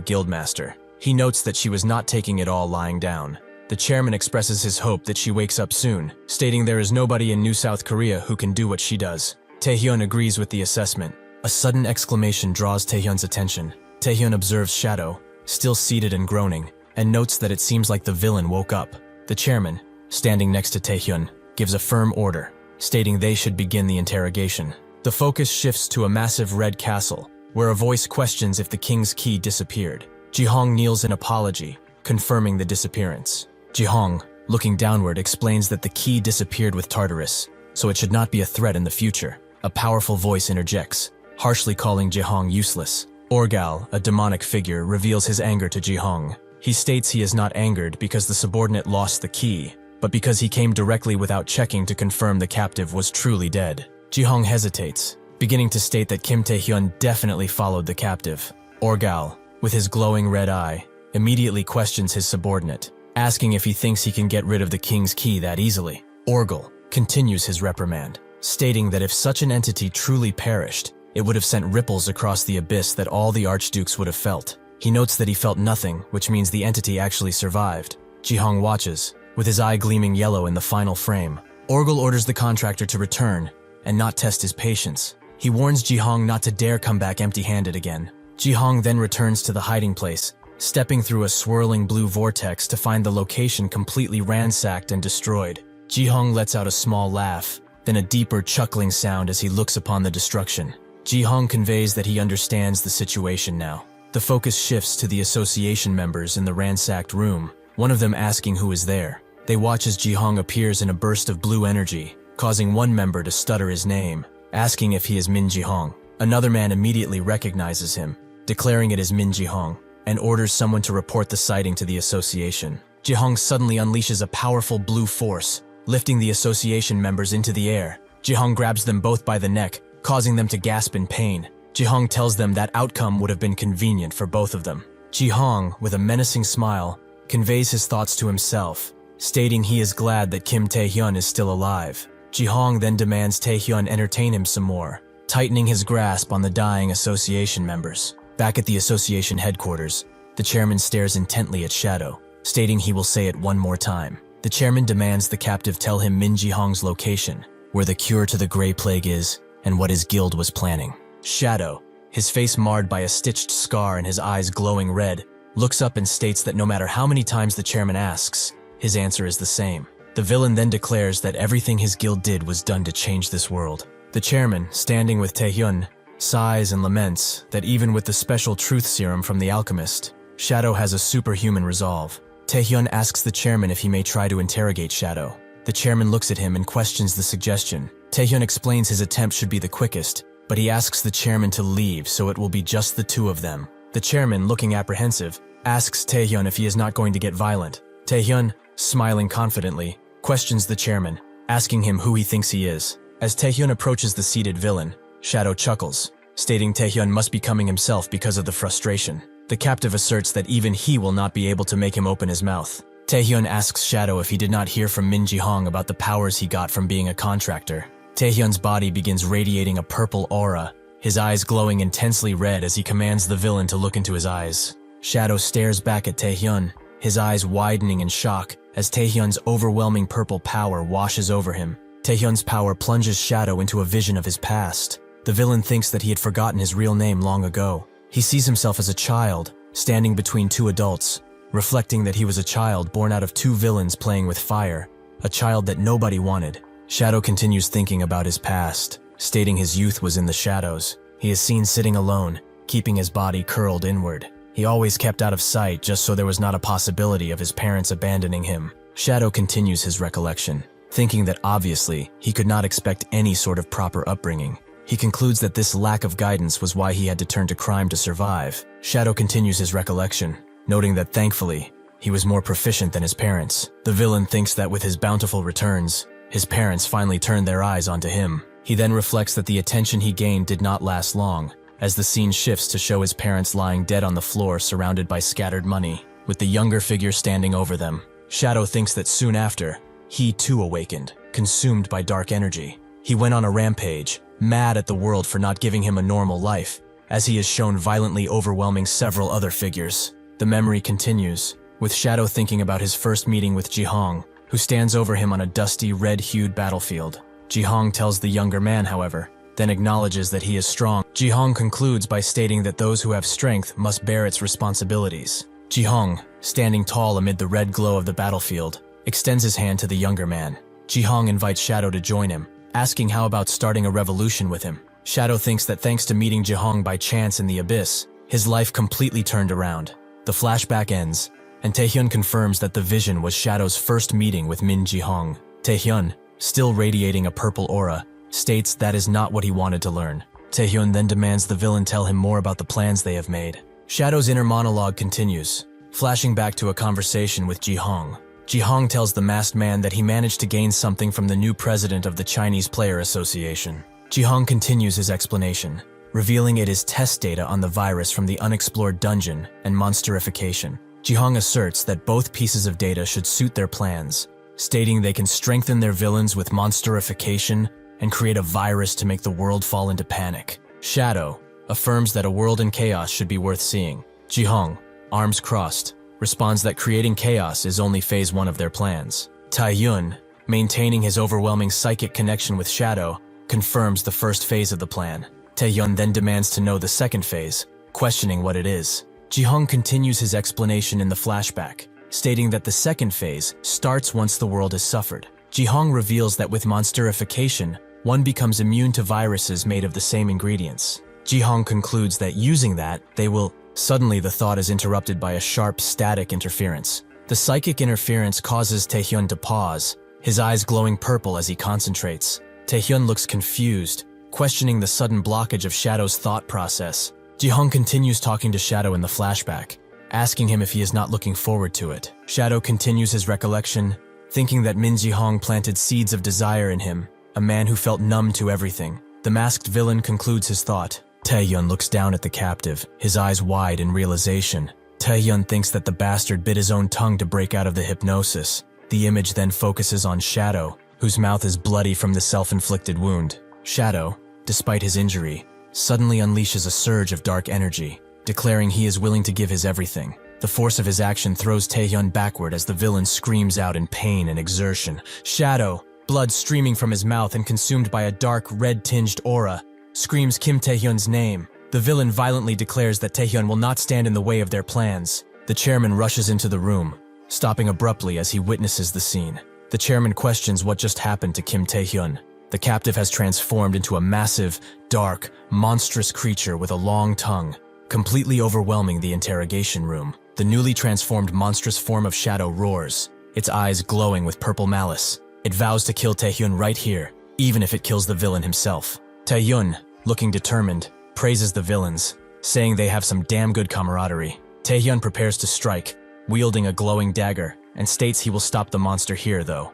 A: guildmaster. He notes that she was not taking it all lying down. The chairman expresses his hope that she wakes up soon, stating there is nobody in New South Korea who can do what she does. Taehyun agrees with the assessment. A sudden exclamation draws Taehyun's attention. Taehyun observes Shadow, still seated and groaning, and notes that it seems like the villain woke up. The chairman, standing next to Taehyun, gives a firm order, stating they should begin the interrogation. The focus shifts to a massive red castle, where a voice questions if the king's key disappeared. Ji-hong kneels in apology, confirming the disappearance. Ji-hong, looking downward, explains that the key disappeared with Tartarus, so it should not be a threat in the future. A powerful voice interjects, harshly calling Ji-hong useless. Orgal, a demonic figure, reveals his anger to Ji-hong. He states he is not angered because the subordinate lost the key, but because he came directly without checking to confirm the captive was truly dead. Ji-hong hesitates, beginning to state that Kim Taehyun definitely followed the captive. Orgal, with his glowing red eye, immediately questions his subordinate, asking if he thinks he can get rid of the king's key that easily. Orgal continues his reprimand, stating that if such an entity truly perished, it would have sent ripples across the abyss that all the archdukes would have felt. He notes that he felt nothing, which means the entity actually survived. Ji-hong watches, with his eye gleaming yellow in the final frame. Orgal orders the contractor to return and not test his patience. He warns Ji-hong not to dare come back empty-handed again. Ji-hong then returns to the hiding place, stepping through a swirling blue vortex to find the location completely ransacked and destroyed. Ji-hong lets out a small laugh, then a deeper chuckling sound as he looks upon the destruction. Ji-hong conveys that he understands the situation now. The focus shifts to the association members in the ransacked room, one of them asking who is there. They watch as Ji-hong appears in a burst of blue energy, causing one member to stutter his name, asking if he is Min Ji-hong. Another man immediately recognizes him, declaring it is Min Ji-hong, and orders someone to report the sighting to the association. Ji-hong suddenly unleashes a powerful blue force, lifting the association members into the air. Ji-hong grabs them both by the neck, causing them to gasp in pain. Ji-hong tells them that outcome would have been convenient for both of them. Ji-hong, with a menacing smile, conveys his thoughts to himself, stating he is glad that Kim Taehyun is still alive. Ji-hong then demands Taehyun entertain him some more, tightening his grasp on the dying association members. Back at the association headquarters, the chairman stares intently at Shadow, stating he will say it one more time. The chairman demands the captive tell him Min Ji-hong's location, where the cure to the Gray Plague is, and what his guild was planning. Shadow, his face marred by a stitched scar and his eyes glowing red, looks up and states that no matter how many times the chairman asks, his answer is the same. The villain then declares that everything his guild did was done to change this world. The chairman, standing with Taehyun, sighs and laments that even with the special truth serum from the alchemist, Shadow has a superhuman resolve. Taehyun asks the chairman if he may try to interrogate Shadow. The chairman looks at him and questions the suggestion. Taehyun explains his attempt should be the quickest, but he asks the chairman to leave so it will be just the two of them. The chairman, looking apprehensive, asks Taehyun if he is not going to get violent. Taehyun, smiling confidently, questions the chairman, asking him who he thinks he is. As Taehyun approaches the seated villain, Shadow chuckles, stating Taehyun must be coming himself because of the frustration. The captive asserts that even he will not be able to make him open his mouth. Taehyun asks Shadow if he did not hear from Min Ji-hong about the powers he got from being a contractor. Taehyun's body begins radiating a purple aura, his eyes glowing intensely red as he commands the villain to look into his eyes. Shadow stares back at Taehyun, his eyes widening in shock as Taehyun's overwhelming purple power washes over him. Taehyun's power plunges Shadow into a vision of his past. The villain thinks that he had forgotten his real name long ago. He sees himself as a child, standing between two adults, reflecting that he was a child born out of two villains playing with fire, a child that nobody wanted. Shadow continues thinking about his past, stating his youth was in the shadows. He is seen sitting alone, keeping his body curled inward. He always kept out of sight just so there was not a possibility of his parents abandoning him. Shadow continues his recollection, thinking that obviously he could not expect any sort of proper upbringing. He concludes that this lack of guidance was why he had to turn to crime to survive. Shadow continues his recollection, noting that thankfully, he was more proficient than his parents. The villain thinks that with his bountiful returns, his parents finally turned their eyes onto him. He then reflects that the attention he gained did not last long, as the scene shifts to show his parents lying dead on the floor surrounded by scattered money, with the younger figure standing over them. Shadow thinks that soon after, he too awakened, consumed by dark energy. He went on a rampage, mad at the world for not giving him a normal life, as he is shown violently overwhelming several other figures. The memory continues, with Shadow thinking about his first meeting with Jihong, who stands over him on a dusty, red-hued battlefield. Jihong tells the younger man, however, then acknowledges that he is strong. Jihong concludes by stating that those who have strength must bear its responsibilities. Jihong, standing tall amid the red glow of the battlefield, extends his hand to the younger man. Jihong invites Shadow to join him, asking how about starting a revolution with him. Shadow thinks that thanks to meeting Jihong by chance in the abyss, his life completely turned around. The flashback ends, and Taehyun confirms that the vision was Shadow's first meeting with Min Jihong. Taehyun, still radiating a purple aura, states that is not what he wanted to learn. Taehyun then demands the villain tell him more about the plans they have made. Shadow's inner monologue continues, flashing back to a conversation with Jihong. Jihong tells the masked man that he managed to gain something from the new president of the Chinese Player Association. Jihong continues his explanation, revealing it is test data on the virus from the unexplored dungeon and monsterification. Jihong asserts that both pieces of data should suit their plans, stating they can strengthen their villains with monsterification and create a virus to make the world fall into panic. Shadow affirms that a world in chaos should be worth seeing. Jihong, arms crossed, responds that creating chaos is only phase 1 of their plans. Taehyun, maintaining his overwhelming psychic connection with Shadow, confirms the first phase of the plan. Taehyun then demands to know the second phase, questioning what it is. Jihong continues his explanation in the flashback, stating that the second phase starts once the world has suffered. Jihong reveals that with monsterification, one becomes immune to viruses made of the same ingredients. Jihong concludes that using that, they will. Suddenly, the thought is interrupted by a sharp static interference. The psychic interference causes Taehyun to pause, his eyes glowing purple as he concentrates. Taehyun looks confused, questioning the sudden blockage of Shadow's thought process. Jihong continues talking to Shadow in the flashback, asking him if he is not looking forward to it. Shadow continues his recollection, thinking that Min Jihong planted seeds of desire in him, a man who felt numb to everything. The masked villain concludes his thought. Taehyun looks down at the captive, his eyes wide in realization. Taehyun thinks that the bastard bit his own tongue to break out of the hypnosis. The image then focuses on Shadow, whose mouth is bloody from the self-inflicted wound. Shadow, despite his injury, suddenly unleashes a surge of dark energy, declaring he is willing to give his everything. The force of his action throws Taehyun backward as the villain screams out in pain and exertion. Shadow, blood streaming from his mouth and consumed by a dark red-tinged aura, screams Kim Taehyun's name. The villain violently declares that Taehyun will not stand in the way of their plans. The chairman rushes into the room, stopping abruptly as he witnesses the scene. The chairman questions what just happened to Kim Taehyun. The captive has transformed into a massive, dark, monstrous creature with a long tongue, completely overwhelming the interrogation room. The newly transformed monstrous form of Shadow roars, its eyes glowing with purple malice. It vows to kill Taehyun right here, even if it kills the villain himself. Taehyun, looking determined, praises the villains, saying they have some damn good camaraderie. Taehyun prepares to strike, wielding a glowing dagger, and states he will stop the monster here, though.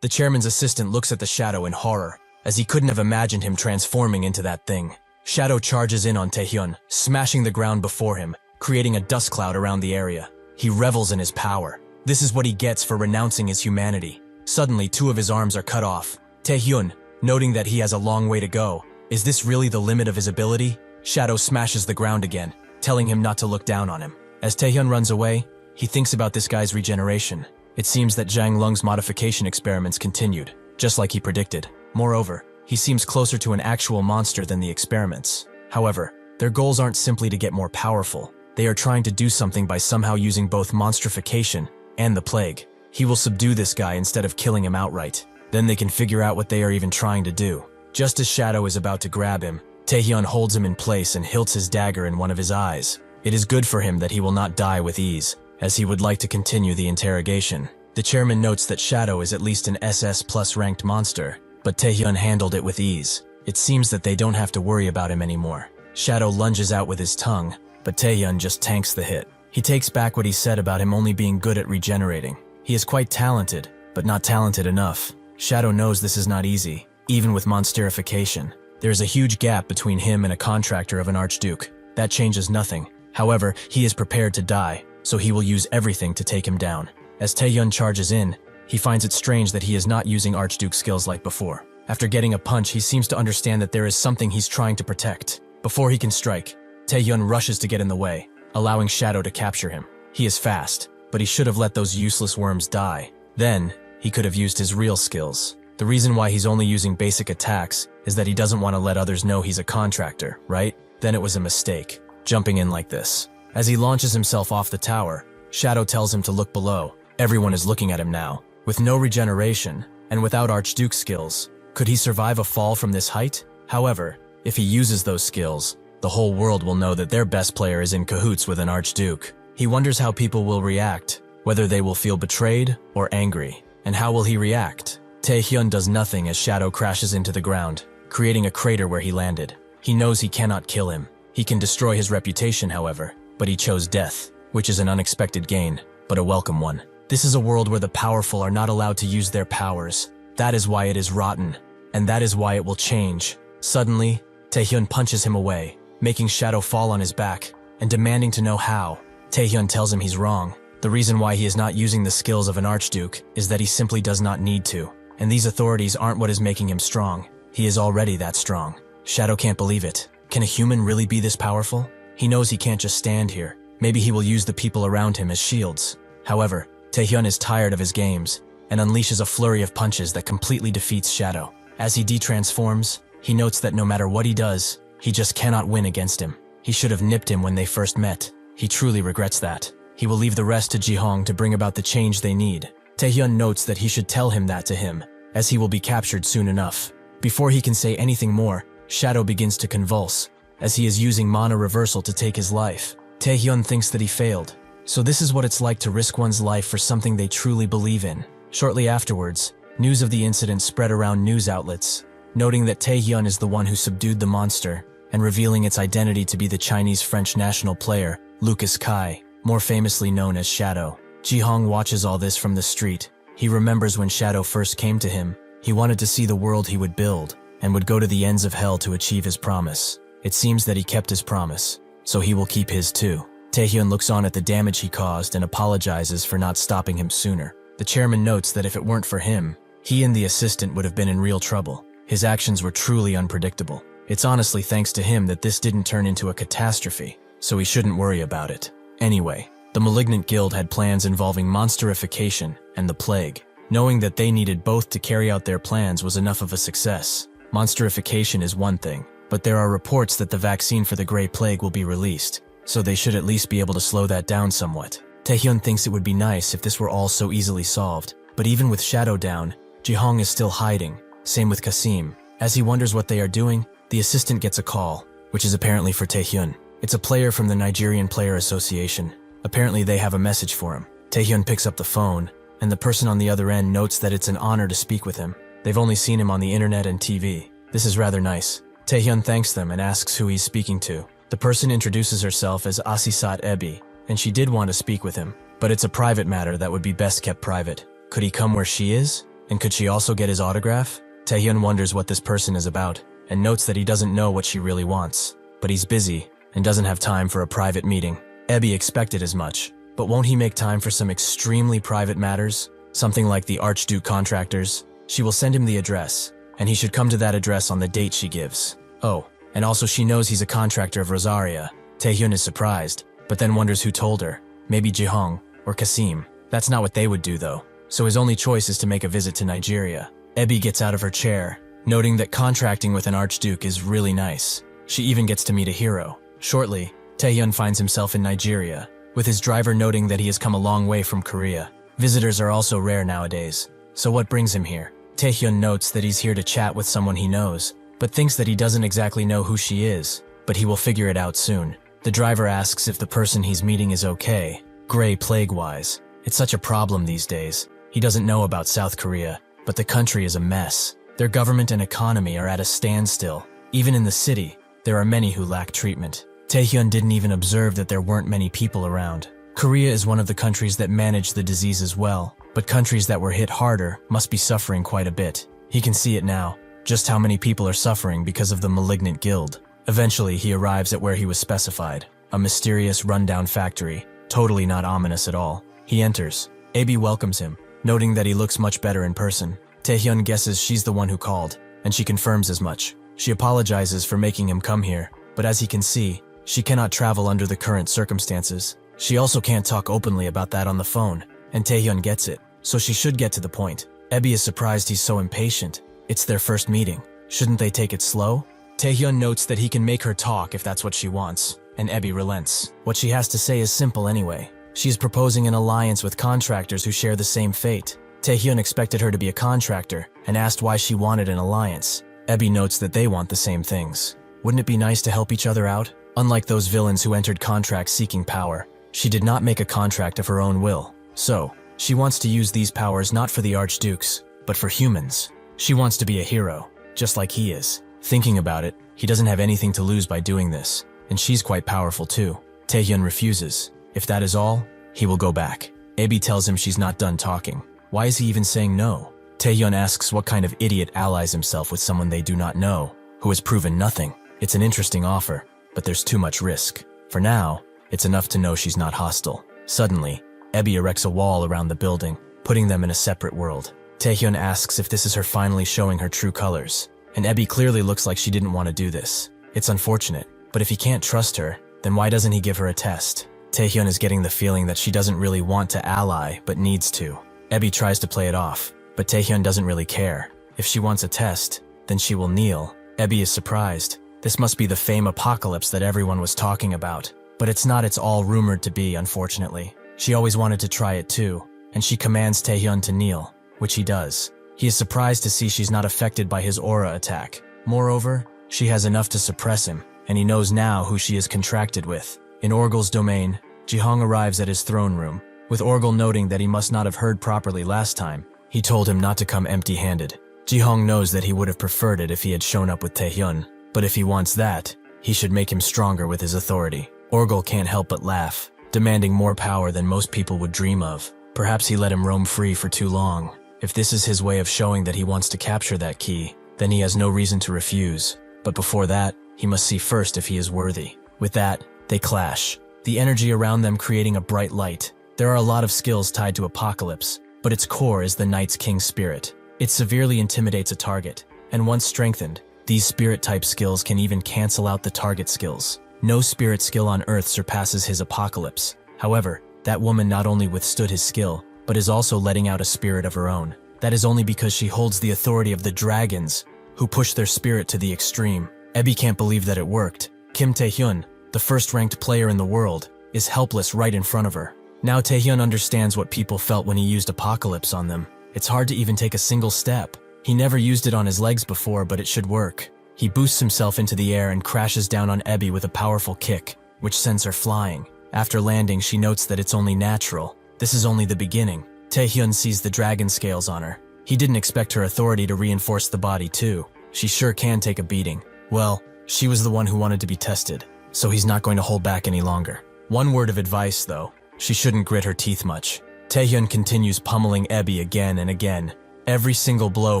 A: The chairman's assistant looks at the Shadow in horror, as he couldn't have imagined him transforming into that thing. Shadow charges in on Taehyun, smashing the ground before him, creating a dust cloud around the area. He revels in his power. This is what he gets for renouncing his humanity. Suddenly, 2 of his arms are cut off. Taehyun, noting that he has a long way to go, is this really the limit of his ability? Shadow smashes the ground again, telling him not to look down on him. As Taehyun runs away, he thinks about this guy's regeneration. It seems that Zhang Lung's modification experiments continued, just like he predicted. Moreover, he seems closer to an actual monster than the experiments. However, their goals aren't simply to get more powerful. They are trying to do something by somehow using both monstrification and the plague. He will subdue this guy instead of killing him outright. Then they can figure out what they are even trying to do. Just as Shadow is about to grab him, Taehyun holds him in place and hilts his dagger in one of his eyes. It is good for him that he will not die with ease, as he would like to continue the interrogation. The chairman notes that Shadow is at least an SS+ ranked monster, but Taehyun handled it with ease. It seems that they don't have to worry about him anymore. Shadow lunges out with his tongue, but Taehyun just tanks the hit. He takes back what he said about him only being good at regenerating. He is quite talented, but not talented enough. Shadow knows this is not easy, even with monsterification. There is a huge gap between him and a contractor of an archduke. That changes nothing. However, he is prepared to die, so he will use everything to take him down. As Taehyun charges in, he finds it strange that he is not using archduke skills like before. After getting a punch, he seems to understand that there is something he's trying to protect. Before he can strike, Taehyun rushes to get in the way, allowing Shadow to capture him. He is fast, but he should have let those useless worms die. Then, he could have used his real skills. The reason why he's only using basic attacks is that he doesn't want to let others know he's a contractor, right? Then it was a mistake, jumping in like this. As he launches himself off the tower, Shadow tells him to look below. Everyone is looking at him now. With no regeneration, and without Archduke skills, could he survive a fall from this height? However, if he uses those skills, the whole world will know that their best player is in cahoots with an Archduke. He wonders how people will react, whether they will feel betrayed or angry. And how will he react? Taehyun does nothing as Shadow crashes into the ground, creating a crater where he landed. He knows he cannot kill him. He can destroy his reputation, however, but he chose death, which is an unexpected gain, but a welcome one. This is a world where the powerful are not allowed to use their powers. That is why it is rotten, and that is why it will change. Suddenly, Taehyun punches him away, making Shadow fall on his back, and demanding to know how. Taehyun tells him he's wrong. The reason why he is not using the skills of an Archduke is that he simply does not need to. And these authorities aren't what is making him strong. He is already that strong. Shadow can't believe it. Can a human really be this powerful? He knows he can't just stand here. Maybe he will use the people around him as shields. However, Taehyun is tired of his games and unleashes a flurry of punches that completely defeats Shadow. As he detransforms, he notes that no matter what he does, he just cannot win against him. He should have nipped him when they first met. He truly regrets that. He will leave the rest to Jihong to bring about the change they need. Taehyun notes that he should tell him that to him, as he will be captured soon enough. Before he can say anything more, Shadow begins to convulse, as he is using mana reversal to take his life. Taehyun thinks that he failed. So this is what it's like to risk one's life for something they truly believe in. Shortly afterwards, news of the incident spread around news outlets, noting that Taehyun is the one who subdued the monster, and revealing its identity to be the Chinese-French national player, Lucas Kai, more famously known as Shadow. Jihong watches all this from the street. He remembers when Shadow first came to him. He wanted to see the world he would build, and would go to the ends of hell to achieve his promise. It seems that he kept his promise, so he will keep his too. Taehyun looks on at the damage he caused and apologizes for not stopping him sooner. The chairman notes that if it weren't for him, he and the assistant would have been in real trouble. His actions were truly unpredictable. It's honestly thanks to him that this didn't turn into a catastrophe, so he shouldn't worry about it. Anyway, the Malignant Guild had plans involving monsterification and the plague. Knowing that they needed both to carry out their plans was enough of a success. Monsterification is one thing, but there are reports that the vaccine for the Grey Plague will be released, so they should at least be able to slow that down somewhat. Taehyun thinks it would be nice if this were all so easily solved, but even with Shadow down, Jihong is still hiding, same with Kasim. As he wonders what they are doing, the assistant gets a call, which is apparently for Taehyun. It's a player from the Nigerian Player Association. Apparently they have a message for him. Taehyun picks up the phone, and the person on the other end notes that it's an honor to speak with him. They've only seen him on the internet and TV. This is rather nice. Taehyun thanks them and asks who he's speaking to. The person introduces herself as Asisat Ebi, and she did want to speak with him, but it's a private matter that would be best kept private. Could he come where she is? And could she also get his autograph? Taehyun wonders what this person is about, and notes that he doesn't know what she really wants. But he's busy, and doesn't have time for a private meeting. Ebi expected as much, but won't he make time for some extremely private matters? Something like the Archduke contractors? She will send him the address, and he should come to that address on the date she gives. Oh, and also she knows he's a contractor of Rosaria. Taehyun is surprised, but then wonders who told her. Maybe Jihong, or Kasim. That's not what they would do though, so his only choice is to make a visit to Nigeria. Ebi gets out of her chair, noting that contracting with an Archduke is really nice. She even gets to meet a hero. Shortly, Taehyun finds himself in Nigeria, with his driver noting that he has come a long way from Korea. Visitors are also rare nowadays, so what brings him here? Taehyun notes that he's here to chat with someone he knows, but thinks that he doesn't exactly know who she is, but he will figure it out soon. The driver asks if the person he's meeting is okay, Grey Plague-wise. It's such a problem these days. He doesn't know about South Korea, but the country is a mess. Their government and economy are at a standstill. Even in the city, there are many who lack treatment. Taehyun didn't even observe that there weren't many people around. Korea is one of the countries that managed the disease as well, but countries that were hit harder must be suffering quite a bit. He can see it now, just how many people are suffering because of the Malignant Guild. Eventually, he arrives at where he was specified, a mysterious rundown factory, totally not ominous at all. He enters. Ebi welcomes him, noting that he looks much better in person. Taehyun guesses she's the one who called. and she confirms as much. She apologizes for making him come here, but as he can see, she cannot travel under the current circumstances. She also can't talk openly about that on the phone, and Taehyun gets it, so she should get to the point. Ebi is surprised he's so impatient. It's their first meeting. Shouldn't they take it slow? Taehyun notes that he can make her talk if that's what she wants, and Ebi relents. What she has to say is simple anyway. She is proposing an alliance with contractors who share the same fate. Taehyun expected her to be a contractor and asked why she wanted an alliance. Ebi notes that they want the same things. Wouldn't it be nice to help each other out? Unlike those villains who entered contracts seeking power, she did not make a contract of her own will. So, she wants to use these powers not for the archdukes, but for humans. She wants to be a hero, just like he is. Thinking about it, he doesn't have anything to lose by doing this, and she's quite powerful too. Taehyun refuses. If that is all, he will go back. Ebi tells him she's not done talking. Why is he even saying no? Taehyun asks what kind of idiot allies himself with someone they do not know, who has proven nothing. It's an interesting offer, but there's too much risk. For now, it's enough to know she's not hostile. Suddenly, Ebi erects a wall around the building, putting them in a separate world. Taehyun asks if this is her finally showing her true colors, and Ebi clearly looks like she didn't want to do this. It's unfortunate, but if he can't trust her, then why doesn't he give her a test? Taehyun is getting the feeling that she doesn't really want to ally, but needs to. Ebi tries to play it off, but Taehyun doesn't really care. If she wants a test, then she will kneel. Ebi is surprised. This must be the fame apocalypse that everyone was talking about. But it's not, it's all rumored to be, unfortunately. She always wanted to try it too, and she commands Taehyun to kneel, which he does. He is surprised to see she's not affected by his aura attack. Moreover, she has enough to suppress him, and he knows now who she is contracted with. In Orgel's domain, Jihong arrives at his throne room. With Orgel noting that he must not have heard properly last time, he told him not to come empty-handed. Jihong knows that he would have preferred it if he had shown up with Taehyun, but if he wants that, he should make him stronger with his authority. Orgel can't help but laugh, demanding more power than most people would dream of. Perhaps he let him roam free for too long. If this is his way of showing that he wants to capture that key, then he has no reason to refuse. But before that, he must see first if he is worthy. With that, they clash, the energy around them creating a bright light. There are a lot of skills tied to Apocalypse, but its core is the Knight's King spirit. It severely intimidates a target, and once strengthened, these spirit-type skills can even cancel out the target skills. No spirit skill on Earth surpasses his Apocalypse. However, that woman not only withstood his skill, but is also letting out a spirit of her own. That is only because she holds the authority of the dragons, who push their spirit to the extreme. Ebi can't believe that it worked. Kim Taehyun, the first-ranked player in the world, is helpless right in front of her. Now Taehyun understands what people felt when he used Apocalypse on them. It's hard to even take a single step. He never used it on his legs before, but it should work. He boosts himself into the air and crashes down on Ebi with a powerful kick, which sends her flying. After landing, she notes that it's only natural. This is only the beginning. Taehyun sees the dragon scales on her. He didn't expect her authority to reinforce the body too. She sure can take a beating. Well, she was the one who wanted to be tested, so he's not going to hold back any longer. One word of advice though, she shouldn't grit her teeth much. Taehyun continues pummeling Ebi again and again, every single blow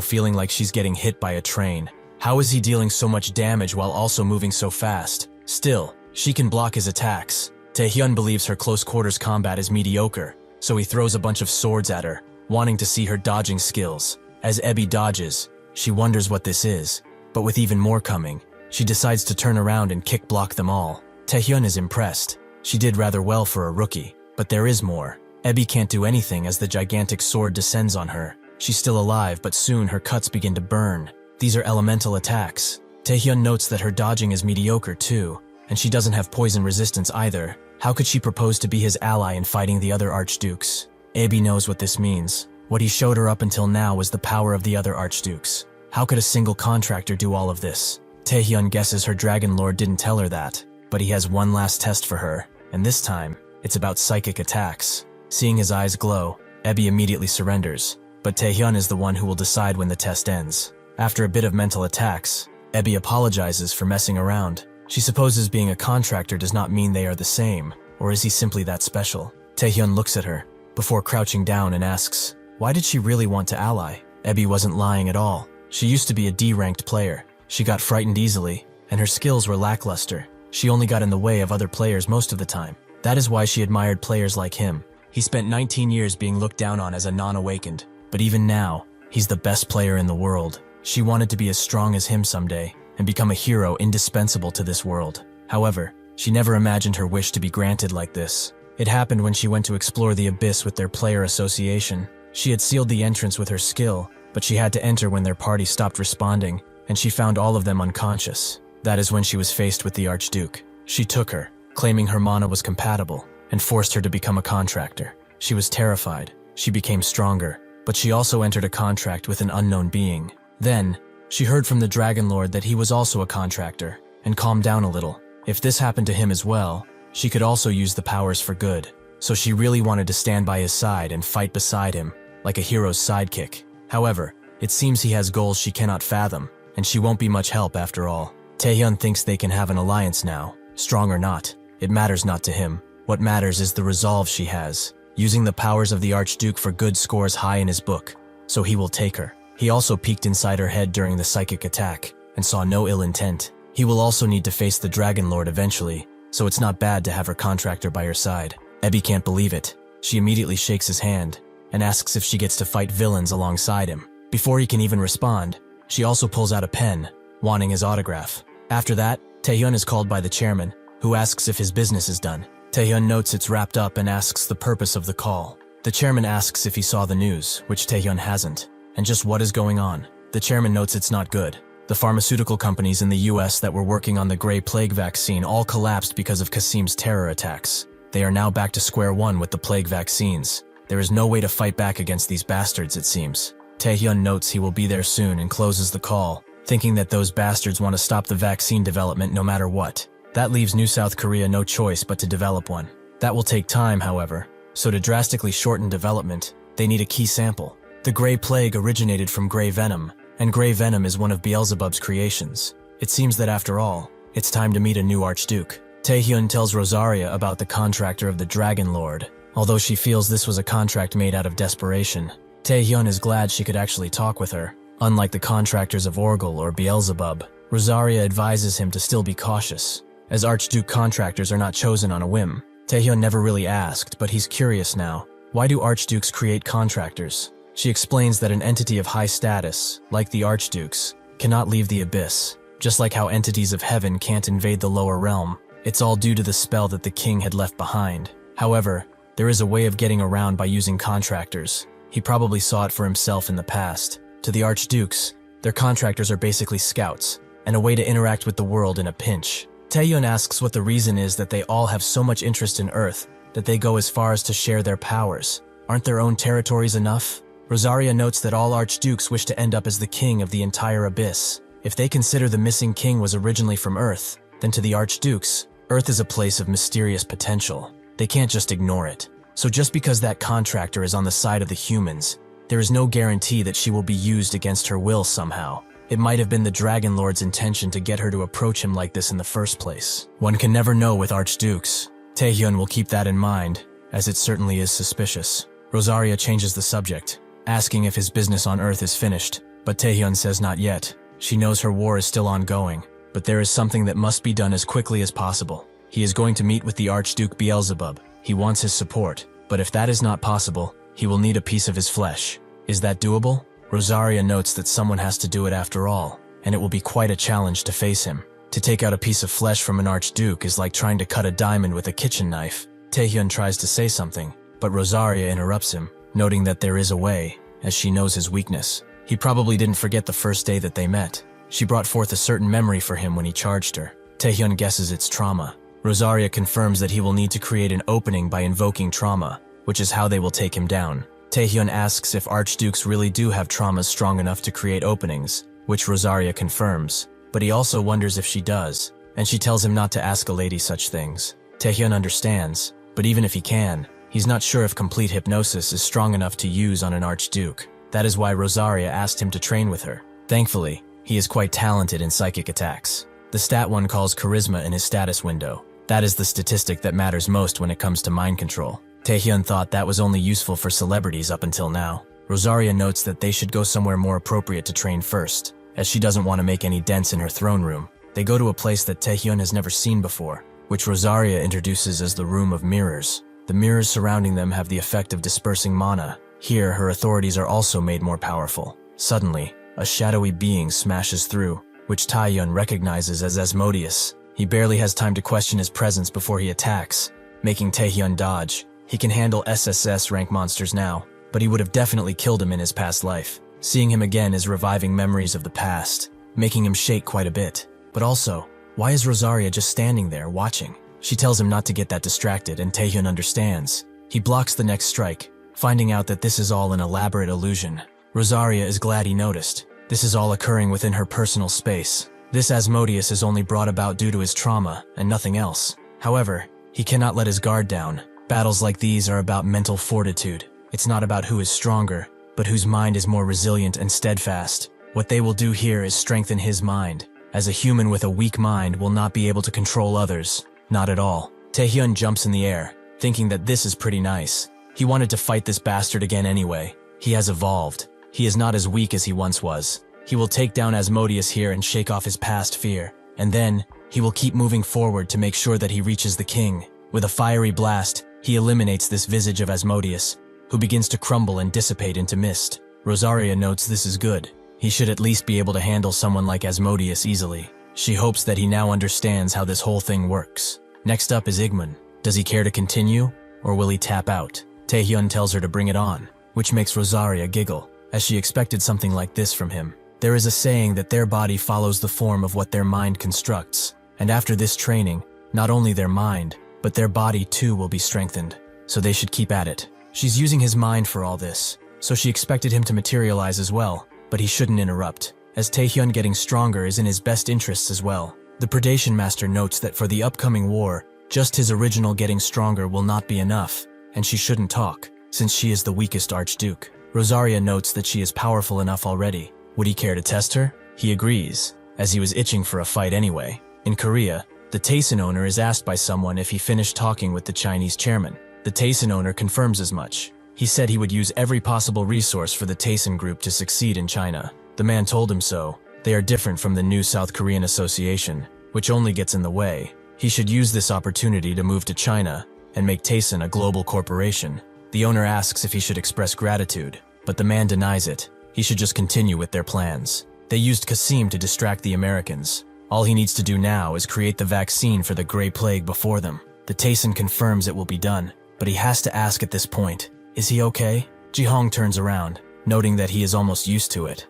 A: feeling like she's getting hit by a train. How is he dealing so much damage while also moving so fast? Still, she can block his attacks. Taehyun believes her close quarters combat is mediocre, so he throws a bunch of swords at her, wanting to see her dodging skills. As Ebi dodges, she wonders what this is, but with even more coming, she decides to turn around and kick block them all. Taehyun is impressed. She did rather well for a rookie, but there is more. Ebi can't do anything as the gigantic sword descends on her. She's still alive, but soon her cuts begin to burn. These are elemental attacks. Taehyun notes that her dodging is mediocre too, and she doesn't have poison resistance either. How could she propose to be his ally in fighting the other archdukes? Ebi knows what this means. What he showed her up until now was the power of the other archdukes. How could a single contractor do all of this? Taehyun guesses her Dragon Lord didn't tell her that, but he has one last test for her, and this time, it's about psychic attacks. Seeing his eyes glow, Ebi immediately surrenders, but Taehyun is the one who will decide when the test ends. After a bit of mental attacks, Ebi apologizes for messing around. She supposes being a contractor does not mean they are the same, or is he simply that special? Taehyun looks at her, before crouching down and asks, why did she really want to ally? Ebi wasn't lying at all. She used to be a D-ranked player. She got frightened easily, and her skills were lackluster. She only got in the way of other players most of the time. That is why she admired players like him. He spent 19 years being looked down on as a non-awakened, but even now, he's the best player in the world. She wanted to be as strong as him someday and become a hero indispensable to this world. However, she never imagined her wish to be granted like this. It happened when she went to explore the abyss with their player association. She had sealed the entrance with her skill, but she had to enter when their party stopped responding, and she found all of them unconscious. That is when she was faced with the Archduke. She took her, claiming her mana was compatible, and forced her to become a contractor. She was terrified. She became stronger, but she also entered a contract with an unknown being. Then, she heard from the Dragon Lord that he was also a contractor, and calmed down a little. If this happened to him as well, she could also use the powers for good. So she really wanted to stand by his side and fight beside him, like a hero's sidekick. However, it seems he has goals she cannot fathom, and she won't be much help after all. Taehyun thinks they can have an alliance now. Strong or not, it matters not to him. What matters is the resolve she has. Using the powers of the Archduke for good scores high in his book, so he will take her. He also peeked inside her head during the psychic attack, and saw no ill intent. He will also need to face the Dragon Lord eventually, so it's not bad to have her contractor by her side. Ebby can't believe it. She immediately shakes his hand, and asks if she gets to fight villains alongside him. Before he can even respond, she also pulls out a pen, wanting his autograph. After that, Taehyun is called by the chairman, who asks if his business is done. Taehyun notes it's wrapped up and asks the purpose of the call. The chairman asks if he saw the news, which Taehyun hasn't, and just what is going on. The chairman notes it's not good. The pharmaceutical companies in the US that were working on the Grey Plague vaccine all collapsed because of Qasim's terror attacks. They are now back to square one with the plague vaccines. There is no way to fight back against these bastards, it seems. Taehyun notes he will be there soon and closes the call, thinking that those bastards want to stop the vaccine development no matter what. That leaves New South Korea no choice but to develop one. That will take time, however, so to drastically shorten development, they need a key sample. The Grey Plague originated from Grey Venom, and Grey Venom is one of Beelzebub's creations. It seems that after all, it's time to meet a new Archduke. Taehyun tells Rosaria about the contractor of the Dragon Lord. Although she feels this was a contract made out of desperation, Taehyun is glad she could actually talk with her. Unlike the contractors of Orgel or Beelzebub, Rosaria advises him to still be cautious, as Archduke contractors are not chosen on a whim. Taehyun never really asked, but he's curious now. Why do Archdukes create contractors? She explains that an entity of high status, like the Archdukes, cannot leave the abyss. Just like how entities of heaven can't invade the lower realm, it's all due to the spell that the king had left behind. However, there is a way of getting around by using contractors. He probably saw it for himself in the past. To the Archdukes, their contractors are basically scouts, and a way to interact with the world in a pinch. Taehyun asks what the reason is that they all have so much interest in Earth that they go as far as to share their powers. Aren't their own territories enough? Rosaria notes that all Archdukes wish to end up as the king of the entire abyss. If they consider the missing king was originally from Earth, then to the Archdukes, Earth is a place of mysterious potential. They can't just ignore it. So just because that contractor is on the side of the humans, there is no guarantee that she will be used against her will somehow. It might have been the Dragon Lord's intention to get her to approach him like this in the first place. One can never know with Archdukes. Taehyun will keep that in mind, as it certainly is suspicious. Rosaria changes the subject, asking if his business on Earth is finished, but Taehyun says not yet. She knows her war is still ongoing, but there is something that must be done as quickly as possible. He is going to meet with the Archduke Beelzebub. He wants his support, but if that is not possible, he will need a piece of his flesh. Is that doable? Rosaria notes that someone has to do it after all, and it will be quite a challenge to face him. To take out a piece of flesh from an Archduke is like trying to cut a diamond with a kitchen knife. Taehyun tries to say something, but Rosaria interrupts him, noting that there is a way, as she knows his weakness. He probably didn't forget the first day that they met. She brought forth a certain memory for him when he charged her. Taehyun guesses it's trauma. Rosaria confirms that he will need to create an opening by invoking trauma, which is how they will take him down. Taehyun asks if Archdukes really do have traumas strong enough to create openings, which Rosaria confirms, but he also wonders if she does, and she tells him not to ask a lady such things. Taehyun understands, but even if he can, he's not sure if complete hypnosis is strong enough to use on an Archduke. That is why Rosaria asked him to train with her. Thankfully, he is quite talented in psychic attacks. The stat one calls charisma in his status window. That is the statistic that matters most when it comes to mind control. Taehyun thought that was only useful for celebrities up until now. Rosaria notes that they should go somewhere more appropriate to train first, as she doesn't want to make any dents in her throne room. They go to a place that Taehyun has never seen before, which Rosaria introduces as the Room of Mirrors. The mirrors surrounding them have the effect of dispersing mana. Here, her authorities are also made more powerful. Suddenly, a shadowy being smashes through, which Taehyun recognizes as Asmodeus. He barely has time to question his presence before he attacks, making Taehyun dodge. He can handle SSS rank monsters now, but he would have definitely killed him in his past life. Seeing him again is reviving memories of the past, making him shake quite a bit. But also, why is Rosaria just standing there, watching? She tells him not to get that distracted, and Taehyun understands. He blocks the next strike, finding out that this is all an elaborate illusion. Rosaria is glad he noticed. This is all occurring within her personal space. This Asmodeus is only brought about due to his trauma, and nothing else. However, he cannot let his guard down. Battles like these are about mental fortitude. It's not about who is stronger, but whose mind is more resilient and steadfast. What they will do here is strengthen his mind, as a human with a weak mind will not be able to control others. Not at all. Taehyun jumps in the air, thinking that this is pretty nice. He wanted to fight this bastard again anyway. He has evolved. He is not as weak as he once was. He will take down Asmodeus here and shake off his past fear. And then, he will keep moving forward to make sure that he reaches the king. With a fiery blast, he eliminates this visage of Asmodeus, who begins to crumble and dissipate into mist. Rosaria notes this is good. He should at least be able to handle someone like Asmodeus easily. She hopes that he now understands how this whole thing works. Next up is Igman. Does he care to continue, or will he tap out? Taehyun tells her to bring it on, which makes Rosaria giggle, as she expected something like this from him. There is a saying that their body follows the form of what their mind constructs, and after this training, not only their mind, but their body too will be strengthened, so they should keep at it. She's using his mind for all this, so she expected him to materialize as well, but he shouldn't interrupt, as Taehyun getting stronger is in his best interests as well. The Predation Master notes that for the upcoming war, just his original getting stronger will not be enough, and she shouldn't talk, since she is the weakest Archduke. Rosaria notes that she is powerful enough already. Would he care to test her? He agrees, as he was itching for a fight anyway. In Korea, the Taesin owner is asked by someone if he finished talking with the Chinese chairman. The Taesin owner confirms as much. He said he would use every possible resource for the Taesin group to succeed in China. The man told him so. They are different from the new South Korean association, which only gets in the way. He should use this opportunity to move to China and make Taesin a global corporation. The owner asks if he should express gratitude, but the man denies it. He should just continue with their plans. They used Qasim to distract the Americans. All he needs to do now is create the vaccine for the Grey Plague before them. The Taesin confirms it will be done, but he has to ask at this point, is he okay? Jihong turns around, noting that he is almost used to it.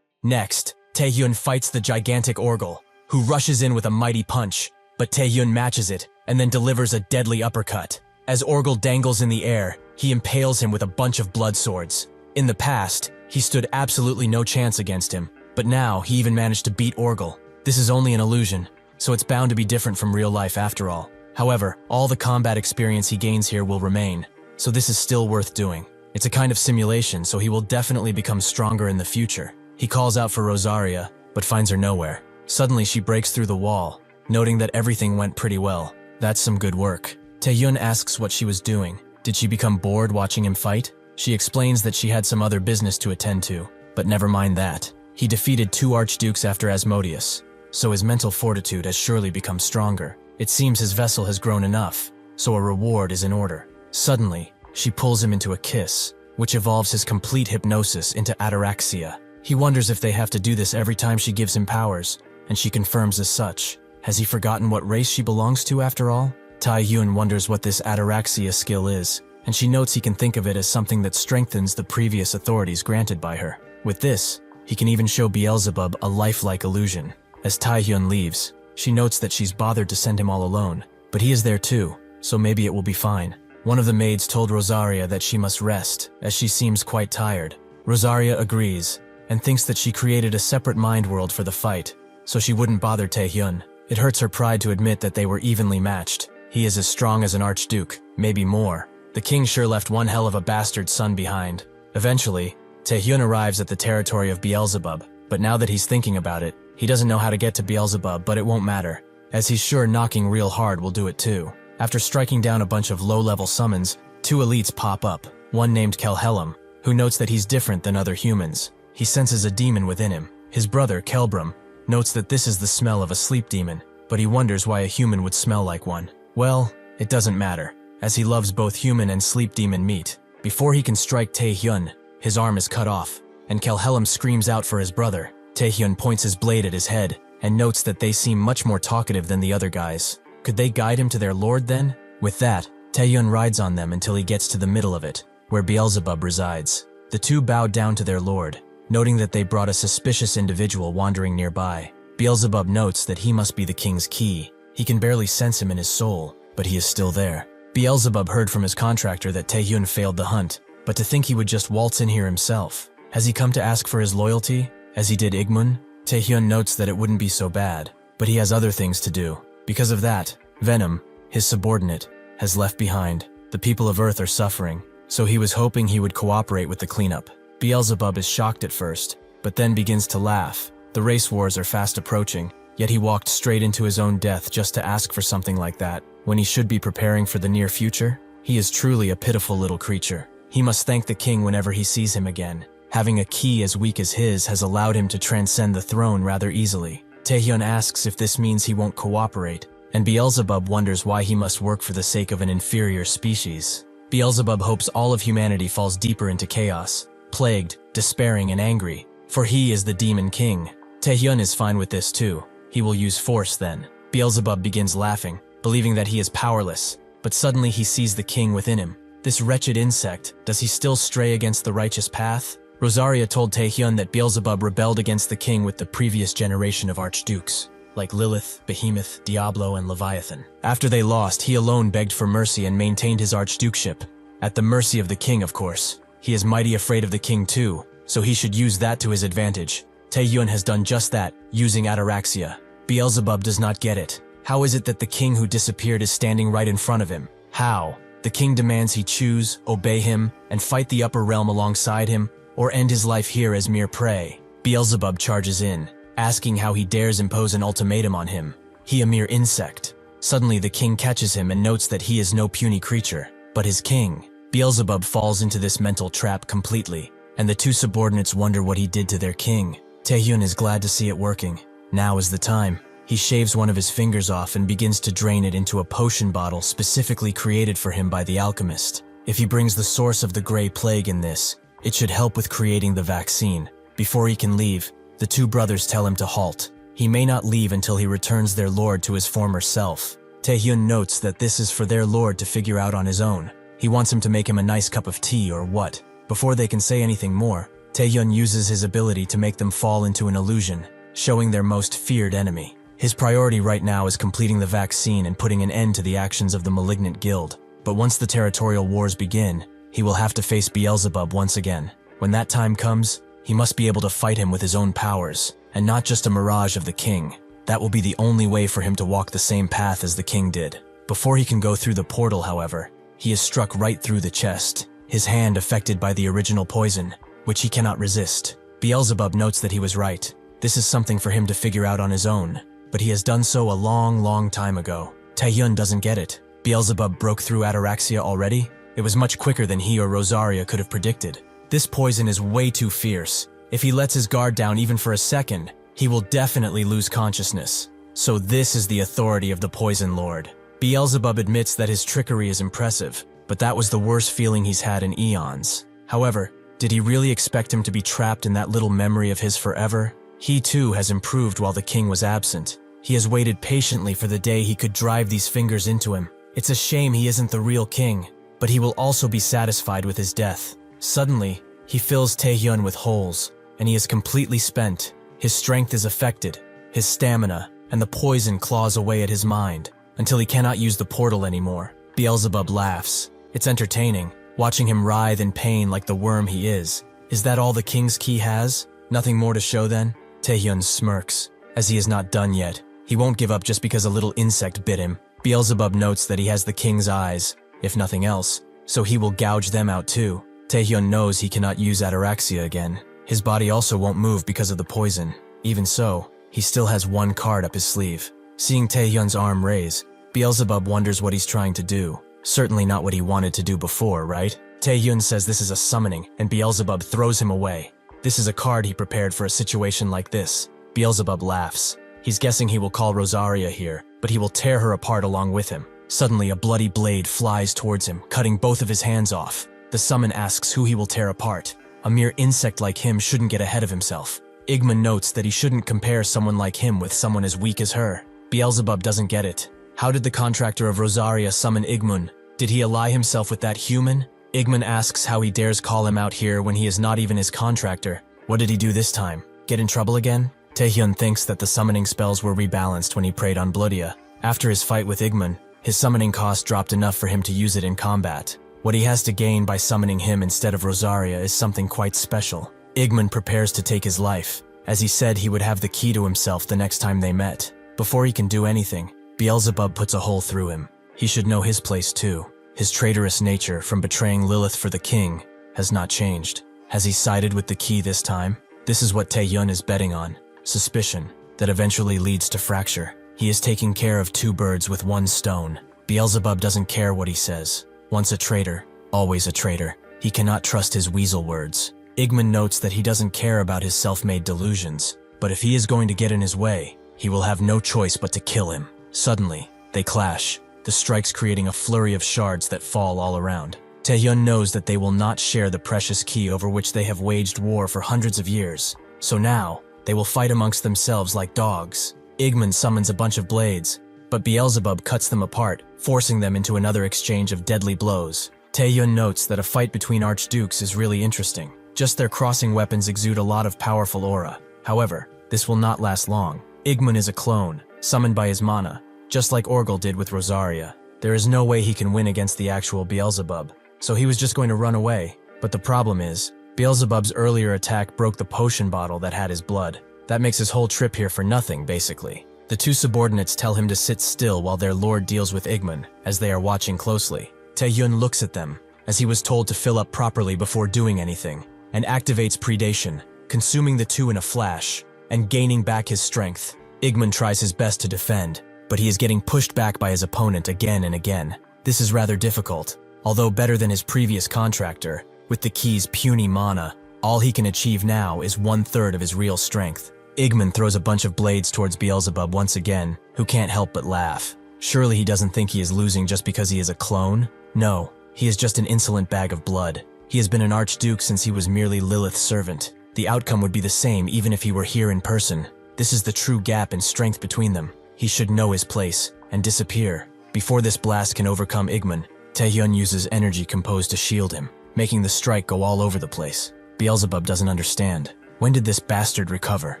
A: Next, Taehyun fights the gigantic Orgel, who rushes in with a mighty punch, but Taehyun matches it and then delivers a deadly uppercut. As Orgel dangles in the air, he impales him with a bunch of blood swords. In the past, he stood absolutely no chance against him, but now he even managed to beat Orgel. This is only an illusion, so it's bound to be different from real life after all. However, all the combat experience he gains here will remain, so this is still worth doing. It's a kind of simulation, so he will definitely become stronger in the future. He calls out for Rosaria, but finds her nowhere. Suddenly she breaks through the wall, noting that everything went pretty well. That's some good work. Taehyun asks what she was doing. Did she become bored watching him fight? She explains that she had some other business to attend to, but never mind that. He defeated 2 archdukes after Asmodeus, so his mental fortitude has surely become stronger. It seems his vessel has grown enough, so a reward is in order. Suddenly, she pulls him into a kiss, which evolves his complete hypnosis into ataraxia. He wonders if they have to do this every time she gives him powers, and she confirms as such. Has he forgotten what race she belongs to after all? Taehyun wonders what this ataraxia skill is, and she notes he can think of it as something that strengthens the previous authorities granted by her. With this, he can even show Beelzebub a lifelike illusion. As Taehyun leaves, she notes that she's bothered to send him all alone, but he is there too, so maybe it will be fine. One of the maids told Rosaria that she must rest, as she seems quite tired. Rosaria agrees, and thinks that she created a separate mind world for the fight, so she wouldn't bother Taehyun. It hurts her pride to admit that they were evenly matched. He is as strong as an archduke, maybe more. The king sure left one hell of a bastard son behind. Eventually, Taehyun arrives at the territory of Beelzebub, but now that he's thinking about it, he doesn't know how to get to Beelzebub, but it won't matter, as he's sure knocking real hard will do it too. After striking down a bunch of low-level summons, 2 elites pop up, one named Kelhelm, who notes that he's different than other humans. He senses a demon within him. His brother, Kelbrum, notes that this is the smell of a sleep demon, but he wonders why a human would smell like one. Well, it doesn't matter, as he loves both human and sleep demon meat. Before he can strike Taehyun, his arm is cut off, and Yahello screams out for his brother. Taehyun points his blade at his head and notes that they seem much more talkative than the other guys. Could they guide him to their lord then? With that, Taehyun rides on them until he gets to the middle of it, where Beelzebub resides. The two bow down to their lord, noting that they brought a suspicious individual wandering nearby. Beelzebub notes that he must be the king's key. He can barely sense him in his soul, but he is still there. Beelzebub heard from his contractor that Taehyun failed the hunt, but to think he would just waltz in here himself. Has he come to ask for his loyalty, as he did Igmun? Taehyun notes that it wouldn't be so bad, but he has other things to do. Because of that, Venom, his subordinate, has left behind. The people of Earth are suffering, so he was hoping he would cooperate with the cleanup. Beelzebub is shocked at first, but then begins to laugh. The race wars are fast approaching, yet he walked straight into his own death just to ask for something like that, when he should be preparing for the near future. He is truly a pitiful little creature. He must thank the king whenever he sees him again. Having a key as weak as his has allowed him to transcend the throne rather easily. Taehyun asks if this means he won't cooperate, and Beelzebub wonders why he must work for the sake of an inferior species. Beelzebub hopes all of humanity falls deeper into chaos, plagued, despairing, and angry, for he is the demon king. Taehyun is fine with this too. He will use force then. Beelzebub begins laughing, believing that he is powerless, but suddenly he sees the king within him. This wretched insect, does he still stray against the righteous path? Rosaria told Taehyun that Beelzebub rebelled against the king with the previous generation of archdukes, like Lilith, Behemoth, Diablo, and Leviathan. After they lost, he alone begged for mercy and maintained his archdukeship. At the mercy of the king, of course. He is mighty afraid of the king too, so he should use that to his advantage. Taehyun has done just that, using ataraxia. Beelzebub does not get it. How is it that the king who disappeared is standing right in front of him? How? The king demands he choose, obey him, and fight the upper realm alongside him, or end his life here as mere prey. Beelzebub charges in, asking how he dares impose an ultimatum on him. He a mere insect. Suddenly the king catches him and notes that he is no puny creature, but his king. Beelzebub falls into this mental trap completely, and the two subordinates wonder what he did to their king. Taehyun is glad to see it working. Now is the time. He shaves one of his fingers off and begins to drain it into a potion bottle specifically created for him by the alchemist. If he brings the source of the Grey Plague in this, it should help with creating the vaccine. Before he can leave, the two brothers tell him to halt. He may not leave until he returns their lord to his former self. Taehyun notes that this is for their lord to figure out on his own. He wants him to make him a nice cup of tea or what. Before they can say anything more, Taehyun uses his ability to make them fall into an illusion, showing their most feared enemy. His priority right now is completing the vaccine and putting an end to the actions of the malignant guild. But once the territorial wars begin, he will have to face Beelzebub once again. When that time comes, he must be able to fight him with his own powers, and not just a mirage of the king. That will be the only way for him to walk the same path as the king did. Before he can go through the portal, however, he is struck right through the chest, his hand affected by the original poison, which he cannot resist. Beelzebub notes that he was right. This is something for him to figure out on his own, but he has done so a long time ago. Taehyun doesn't get it. Beelzebub broke through ataraxia already? It was much quicker than he or Rosaria could have predicted. This poison is way too fierce. If he lets his guard down even for a second, he will definitely lose consciousness. So this is the authority of the Poison Lord. Beelzebub admits that his trickery is impressive, but that was the worst feeling he's had in eons. However, did he really expect him to be trapped in that little memory of his forever? He too has improved while the king was absent. He has waited patiently for the day he could drive these fingers into him. It's a shame he isn't the real king, but he will also be satisfied with his death. Suddenly, he fills Taehyun with holes, and he is completely spent. His strength is affected, his stamina, and the poison claws away at his mind, until he cannot use the portal anymore. Beelzebub laughs. It's entertaining, watching him writhe in pain like the worm he is. Is that all the king's key has? Nothing more to show then? Taehyun smirks, as he is not done yet. He won't give up just because a little insect bit him. Beelzebub notes that he has the king's eyes, if nothing else, so he will gouge them out too. Taehyun knows he cannot use ataraxia again. His body also won't move because of the poison. Even so, he still has one card up his sleeve. Seeing Taehyun's arm raise, Beelzebub wonders what he's trying to do. Certainly not what he wanted to do before, right? Taehyun says this is a summoning, and Beelzebub throws him away. This is a card he prepared for a situation like this. Beelzebub laughs. He's guessing he will call Rosaria here, but he will tear her apart along with him. Suddenly, a bloody blade flies towards him, cutting both of his hands off. The summon asks who he will tear apart. A mere insect like him shouldn't get ahead of himself. Igman notes that he shouldn't compare someone like him with someone as weak as her. Beelzebub doesn't get it. How did the contractor of Rosaria summon Igmun? Did he ally himself with that human? Igman asks how he dares call him out here when he is not even his contractor. What did he do this time? Get in trouble again? Taehyun thinks that the summoning spells were rebalanced when he preyed on Bloodia. After his fight with Igman, his summoning cost dropped enough for him to use it in combat. What he has to gain by summoning him instead of Rosaria is something quite special. Igman prepares to take his life, as he said he would have the key to himself the next time they met. Before he can do anything, Beelzebub puts a hole through him. He should know his place too. His traitorous nature from betraying Lilith for the king has not changed. Has he sided with the key this time? This is what Taehyun is betting on. Suspicion that eventually leads to fracture. He is taking care of two birds with one stone. Beelzebub doesn't care what he says. Once a traitor, always a traitor. He cannot trust his weasel words. Igman notes that he doesn't care about his self-made delusions, but if he is going to get in his way, he will have no choice but to kill him. Suddenly, they clash, the strikes creating a flurry of shards that fall all around. Taehyun knows that they will not share the precious key over which they have waged war for hundreds of years, so now, they will fight amongst themselves like dogs. Igman summons a bunch of blades, but Beelzebub cuts them apart, forcing them into another exchange of deadly blows. Taehyun notes that a fight between archdukes is really interesting. Just their crossing weapons exude a lot of powerful aura. However, this will not last long. Igman is a clone, summoned by his mana, just like Orgel did with Rosaria. There is no way he can win against the actual Beelzebub, so he was just going to run away. But the problem is, Beelzebub's earlier attack broke the potion bottle that had his blood. That makes his whole trip here for nothing, basically. The two subordinates tell him to sit still while their lord deals with Igman, as they are watching closely. Taehyun looks at them, as he was told to fill up properly before doing anything, and activates predation, consuming the two in a flash, and gaining back his strength. Igman tries his best to defend, but he is getting pushed back by his opponent again and again. This is rather difficult. Although better than his previous contractor, with the key's puny mana, all he can achieve now is 1/3 of his real strength. Igman throws a bunch of blades towards Beelzebub once again, who can't help but laugh. Surely he doesn't think he is losing just because he is a clone? No, he is just an insolent bag of blood. He has been an archduke since he was merely Lilith's servant. The outcome would be the same even if he were here in person. This is the true gap in strength between them. He should know his place and disappear. Before this blast can overcome Igman, Taehyun uses energy composed to shield him, making the strike go all over the place. Beelzebub doesn't understand. When did this bastard recover?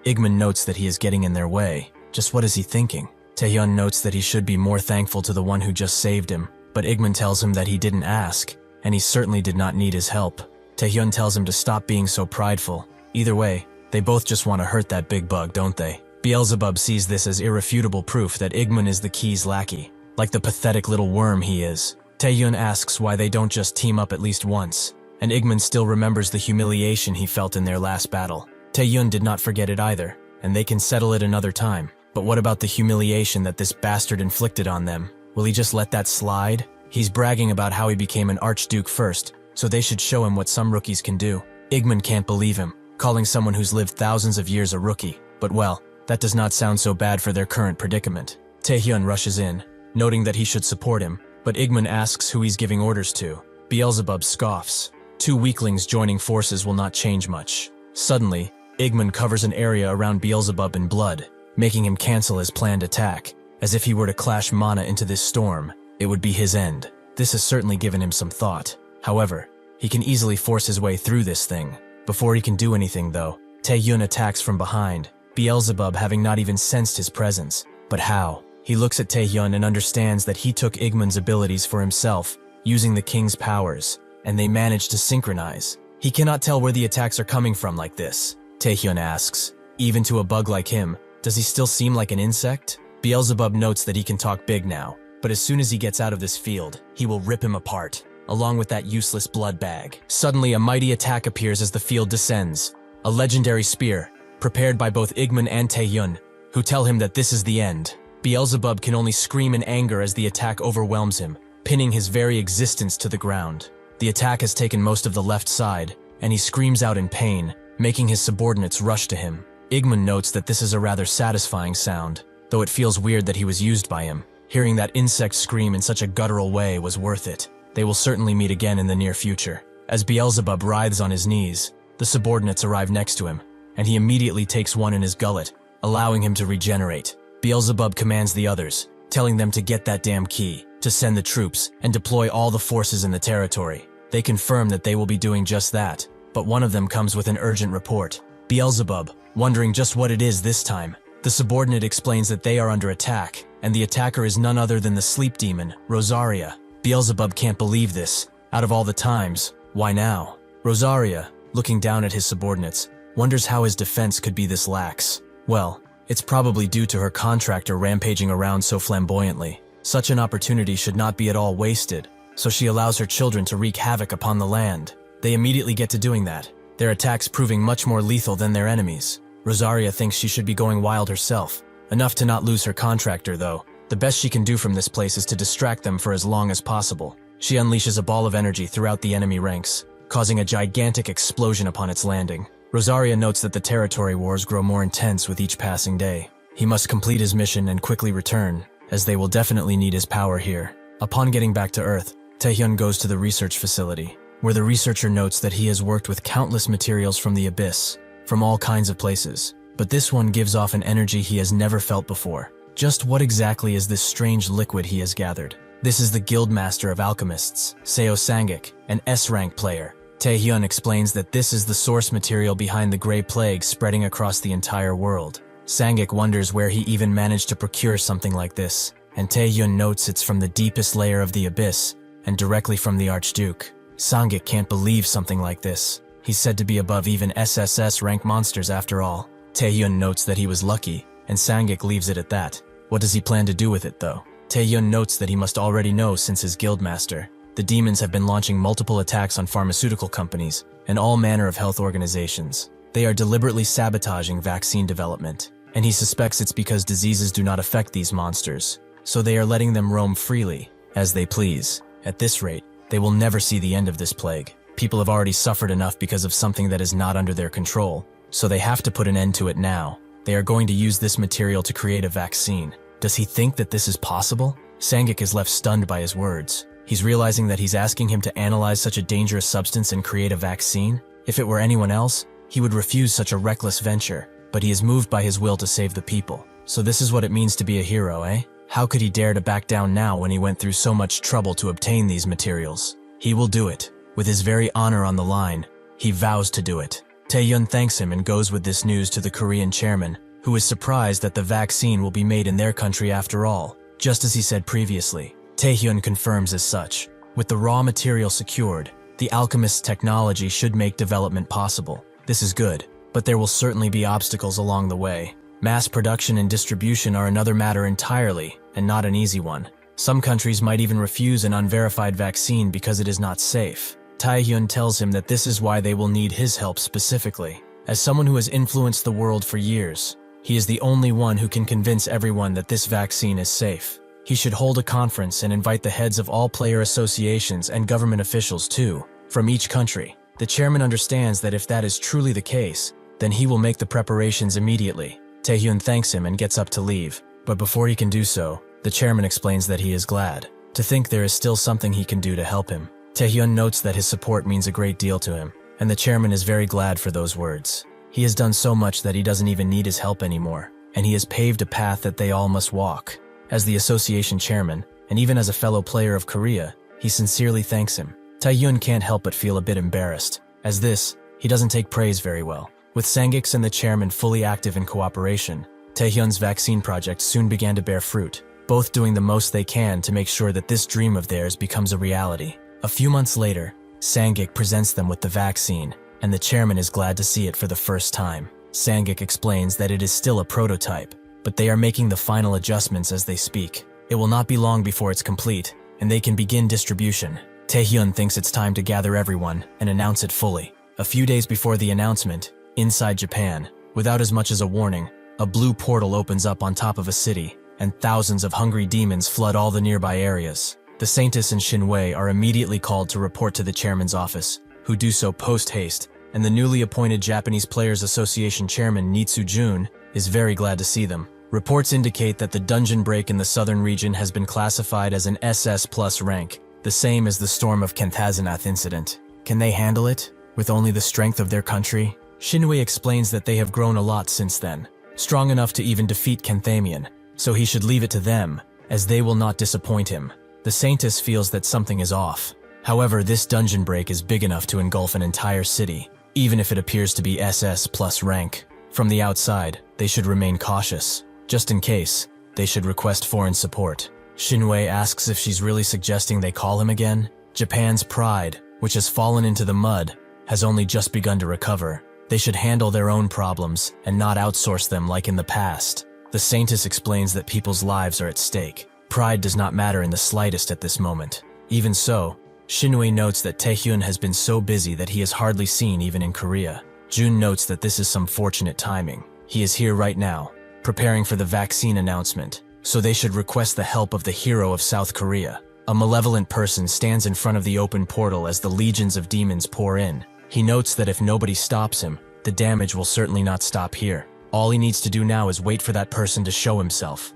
A: Igman notes that he is getting in their way. Just what is he thinking? Taehyun notes that he should be more thankful to the one who just saved him, but Igman tells him that he didn't ask, and he certainly did not need his help. Taehyun tells him to stop being so prideful. Either way, they both just want to hurt that big bug, don't they? Beelzebub sees this as irrefutable proof that Igman is the key's lackey, like the pathetic little worm he is. Taehyun asks why they don't just team up at least once, and Igman still remembers the humiliation he felt in their last battle. Taehyun did not forget it either, and they can settle it another time. But what about the humiliation that this bastard inflicted on them? Will he just let that slide? He's bragging about how he became an archduke first, so they should show him what some rookies can do. Igman can't believe him, calling someone who's lived thousands of years a rookie. But well, that does not sound so bad for their current predicament. Taehyun rushes in, noting that he should support him, but Igman asks who he's giving orders to. Beelzebub scoffs. Two weaklings joining forces will not change much. Suddenly, Igman covers an area around Beelzebub in blood, making him cancel his planned attack. As if he were to clash mana into this storm, it would be his end. This has certainly given him some thought. However, he can easily force his way through this thing. Before he can do anything though, Taehyun attacks from behind, Beelzebub having not even sensed his presence. But how? He looks at Taehyun and understands that he took Igman's abilities for himself, using the king's powers, and they managed to synchronize. He cannot tell where the attacks are coming from like this. Taehyun asks, even to a bug like him, does he still seem like an insect? Beelzebub notes that he can talk big now, but as soon as he gets out of this field, he will rip him apart, along with that useless blood bag. Suddenly, a mighty attack appears as the field descends. A legendary spear, prepared by both Igman and Taehyun, who tell him that this is the end. Beelzebub can only scream in anger as the attack overwhelms him, pinning his very existence to the ground. The attack has taken most of the left side, and he screams out in pain, making his subordinates rush to him. Igman notes that this is a rather satisfying sound, though it feels weird that he was used by him. Hearing that insect scream in such a guttural way was worth it. They will certainly meet again in the near future. As Beelzebub writhes on his knees, the subordinates arrive next to him, and he immediately takes one in his gullet, allowing him to regenerate. Beelzebub commands the others, telling them to get that damn key, to send the troops, and deploy all the forces in the territory. They confirm that they will be doing just that, but one of them comes with an urgent report. Beelzebub, wondering just what it is this time, the subordinate explains that they are under attack, and the attacker is none other than the sleep demon, Rosaria. Beelzebub can't believe this. Out of all the times, why now? Rosaria, looking down at his subordinates, wonders how his defense could be this lax. Well, it's probably due to her contractor rampaging around so flamboyantly. Such an opportunity should not be at all wasted, so she allows her children to wreak havoc upon the land. They immediately get to doing that, their attacks proving much more lethal than their enemies. Rosaria thinks she should be going wild herself. Enough to not lose her contractor, though. The best she can do from this place is to distract them for as long as possible. She unleashes a ball of energy throughout the enemy ranks, causing a gigantic explosion upon its landing. Rosaria notes that the territory wars grow more intense with each passing day. He must complete his mission and quickly return, as they will definitely need his power here. Upon getting back to Earth, Taehyun goes to the research facility, where the researcher notes that he has worked with countless materials from the abyss, from all kinds of places. But this one gives off an energy he has never felt before. Just what exactly is this strange liquid he has gathered? This is the Guildmaster of Alchemists, Seo Sangik, an S-rank player. Taehyun explains that this is the source material behind the Grey Plague spreading across the entire world. Sangik wonders where he even managed to procure something like this, and Taehyun notes it's from the deepest layer of the abyss, and directly from the Archduke. Sangik can't believe something like this. He's said to be above even SSS-rank monsters after all. Taehyun notes that he was lucky, and Sangik leaves it at that. What does he plan to do with it, though? Taehyun notes that he must already know since his guildmaster. The demons have been launching multiple attacks on pharmaceutical companies and all manner of health organizations. They are deliberately sabotaging vaccine development, and he suspects it's because diseases do not affect these monsters, so they are letting them roam freely, as they please. At this rate, they will never see the end of this plague. People have already suffered enough because of something that is not under their control, so they have to put an end to it now. They are going to use this material to create a vaccine. Does he think that this is possible? Sangik is left stunned by his words. He's realizing that he's asking him to analyze such a dangerous substance and create a vaccine. If it were anyone else, he would refuse such a reckless venture, but he is moved by his will to save the people. So this is what it means to be a hero, eh? How could he dare to back down now when he went through so much trouble to obtain these materials? He will do it. With his very honor on the line, he vows to do it. Taehyun thanks him and goes with this news to the Korean chairman, who is surprised that the vaccine will be made in their country after all, just as he said previously. Taehyun confirms as such. With the raw material secured, the alchemist's technology should make development possible. This is good, but there will certainly be obstacles along the way. Mass production and distribution are another matter entirely, and not an easy one. Some countries might even refuse an unverified vaccine because it is not safe. Taehyun tells him that this is why they will need his help specifically. As someone who has influenced the world for years, he is the only one who can convince everyone that this vaccine is safe. He should hold a conference and invite the heads of all player associations and government officials too, from each country. The chairman understands that if that is truly the case, then he will make the preparations immediately. Taehyun thanks him and gets up to leave, but before he can do so, the chairman explains that he is glad to think there is still something he can do to help him. Taehyun notes that his support means a great deal to him, and the chairman is very glad for those words. He has done so much that he doesn't even need his help anymore, and he has paved a path that they all must walk. As the association chairman, and even as a fellow player of Korea, he sincerely thanks him. Taehyun can't help but feel a bit embarrassed. As this, he doesn't take praise very well. With Sangik's and the chairman fully active in cooperation, Taehyun's vaccine project soon began to bear fruit, both doing the most they can to make sure that this dream of theirs becomes a reality. A few months later, Sangik presents them with the vaccine, and the chairman is glad to see it for the first time. Sangik explains that it is still a prototype, but they are making the final adjustments as they speak. It will not be long before it's complete, and they can begin distribution. Taehyun thinks it's time to gather everyone and announce it fully. A few days before the announcement, inside Japan, without as much as a warning, a blue portal opens up on top of a city, and thousands of hungry demons flood all the nearby areas. The Saintess and Shinwei are immediately called to report to the chairman's office, who do so post-haste, and the newly appointed Japanese Players Association chairman Nitsu Jun is very glad to see them. Reports indicate that the dungeon break in the southern region has been classified as an SS+ rank, the same as the Storm of Kenthazanath incident. Can they handle it, with only the strength of their country? Shinwei explains that they have grown a lot since then, strong enough to even defeat Canthamian, so he should leave it to them, as they will not disappoint him. The Saintess feels that something is off. However, this dungeon break is big enough to engulf an entire city, even if it appears to be SS plus rank. From the outside, they should remain cautious. Just in case, they should request foreign support. Shinwei asks if she's really suggesting they call him again. Japan's pride, which has fallen into the mud, has only just begun to recover. They should handle their own problems and not outsource them like in the past. The Saintess explains that people's lives are at stake. Pride does not matter in the slightest at this moment. Even so, Shinwei notes that Taehyun has been so busy that he is hardly seen even in Korea. Jun notes that this is some fortunate timing. He is here right now, preparing for the vaccine announcement, so they should request the help of the hero of South Korea. A malevolent person stands in front of the open portal as the legions of demons pour in. He notes that if nobody stops him, the damage will certainly not stop here. All he needs to do now is wait for that person to show himself.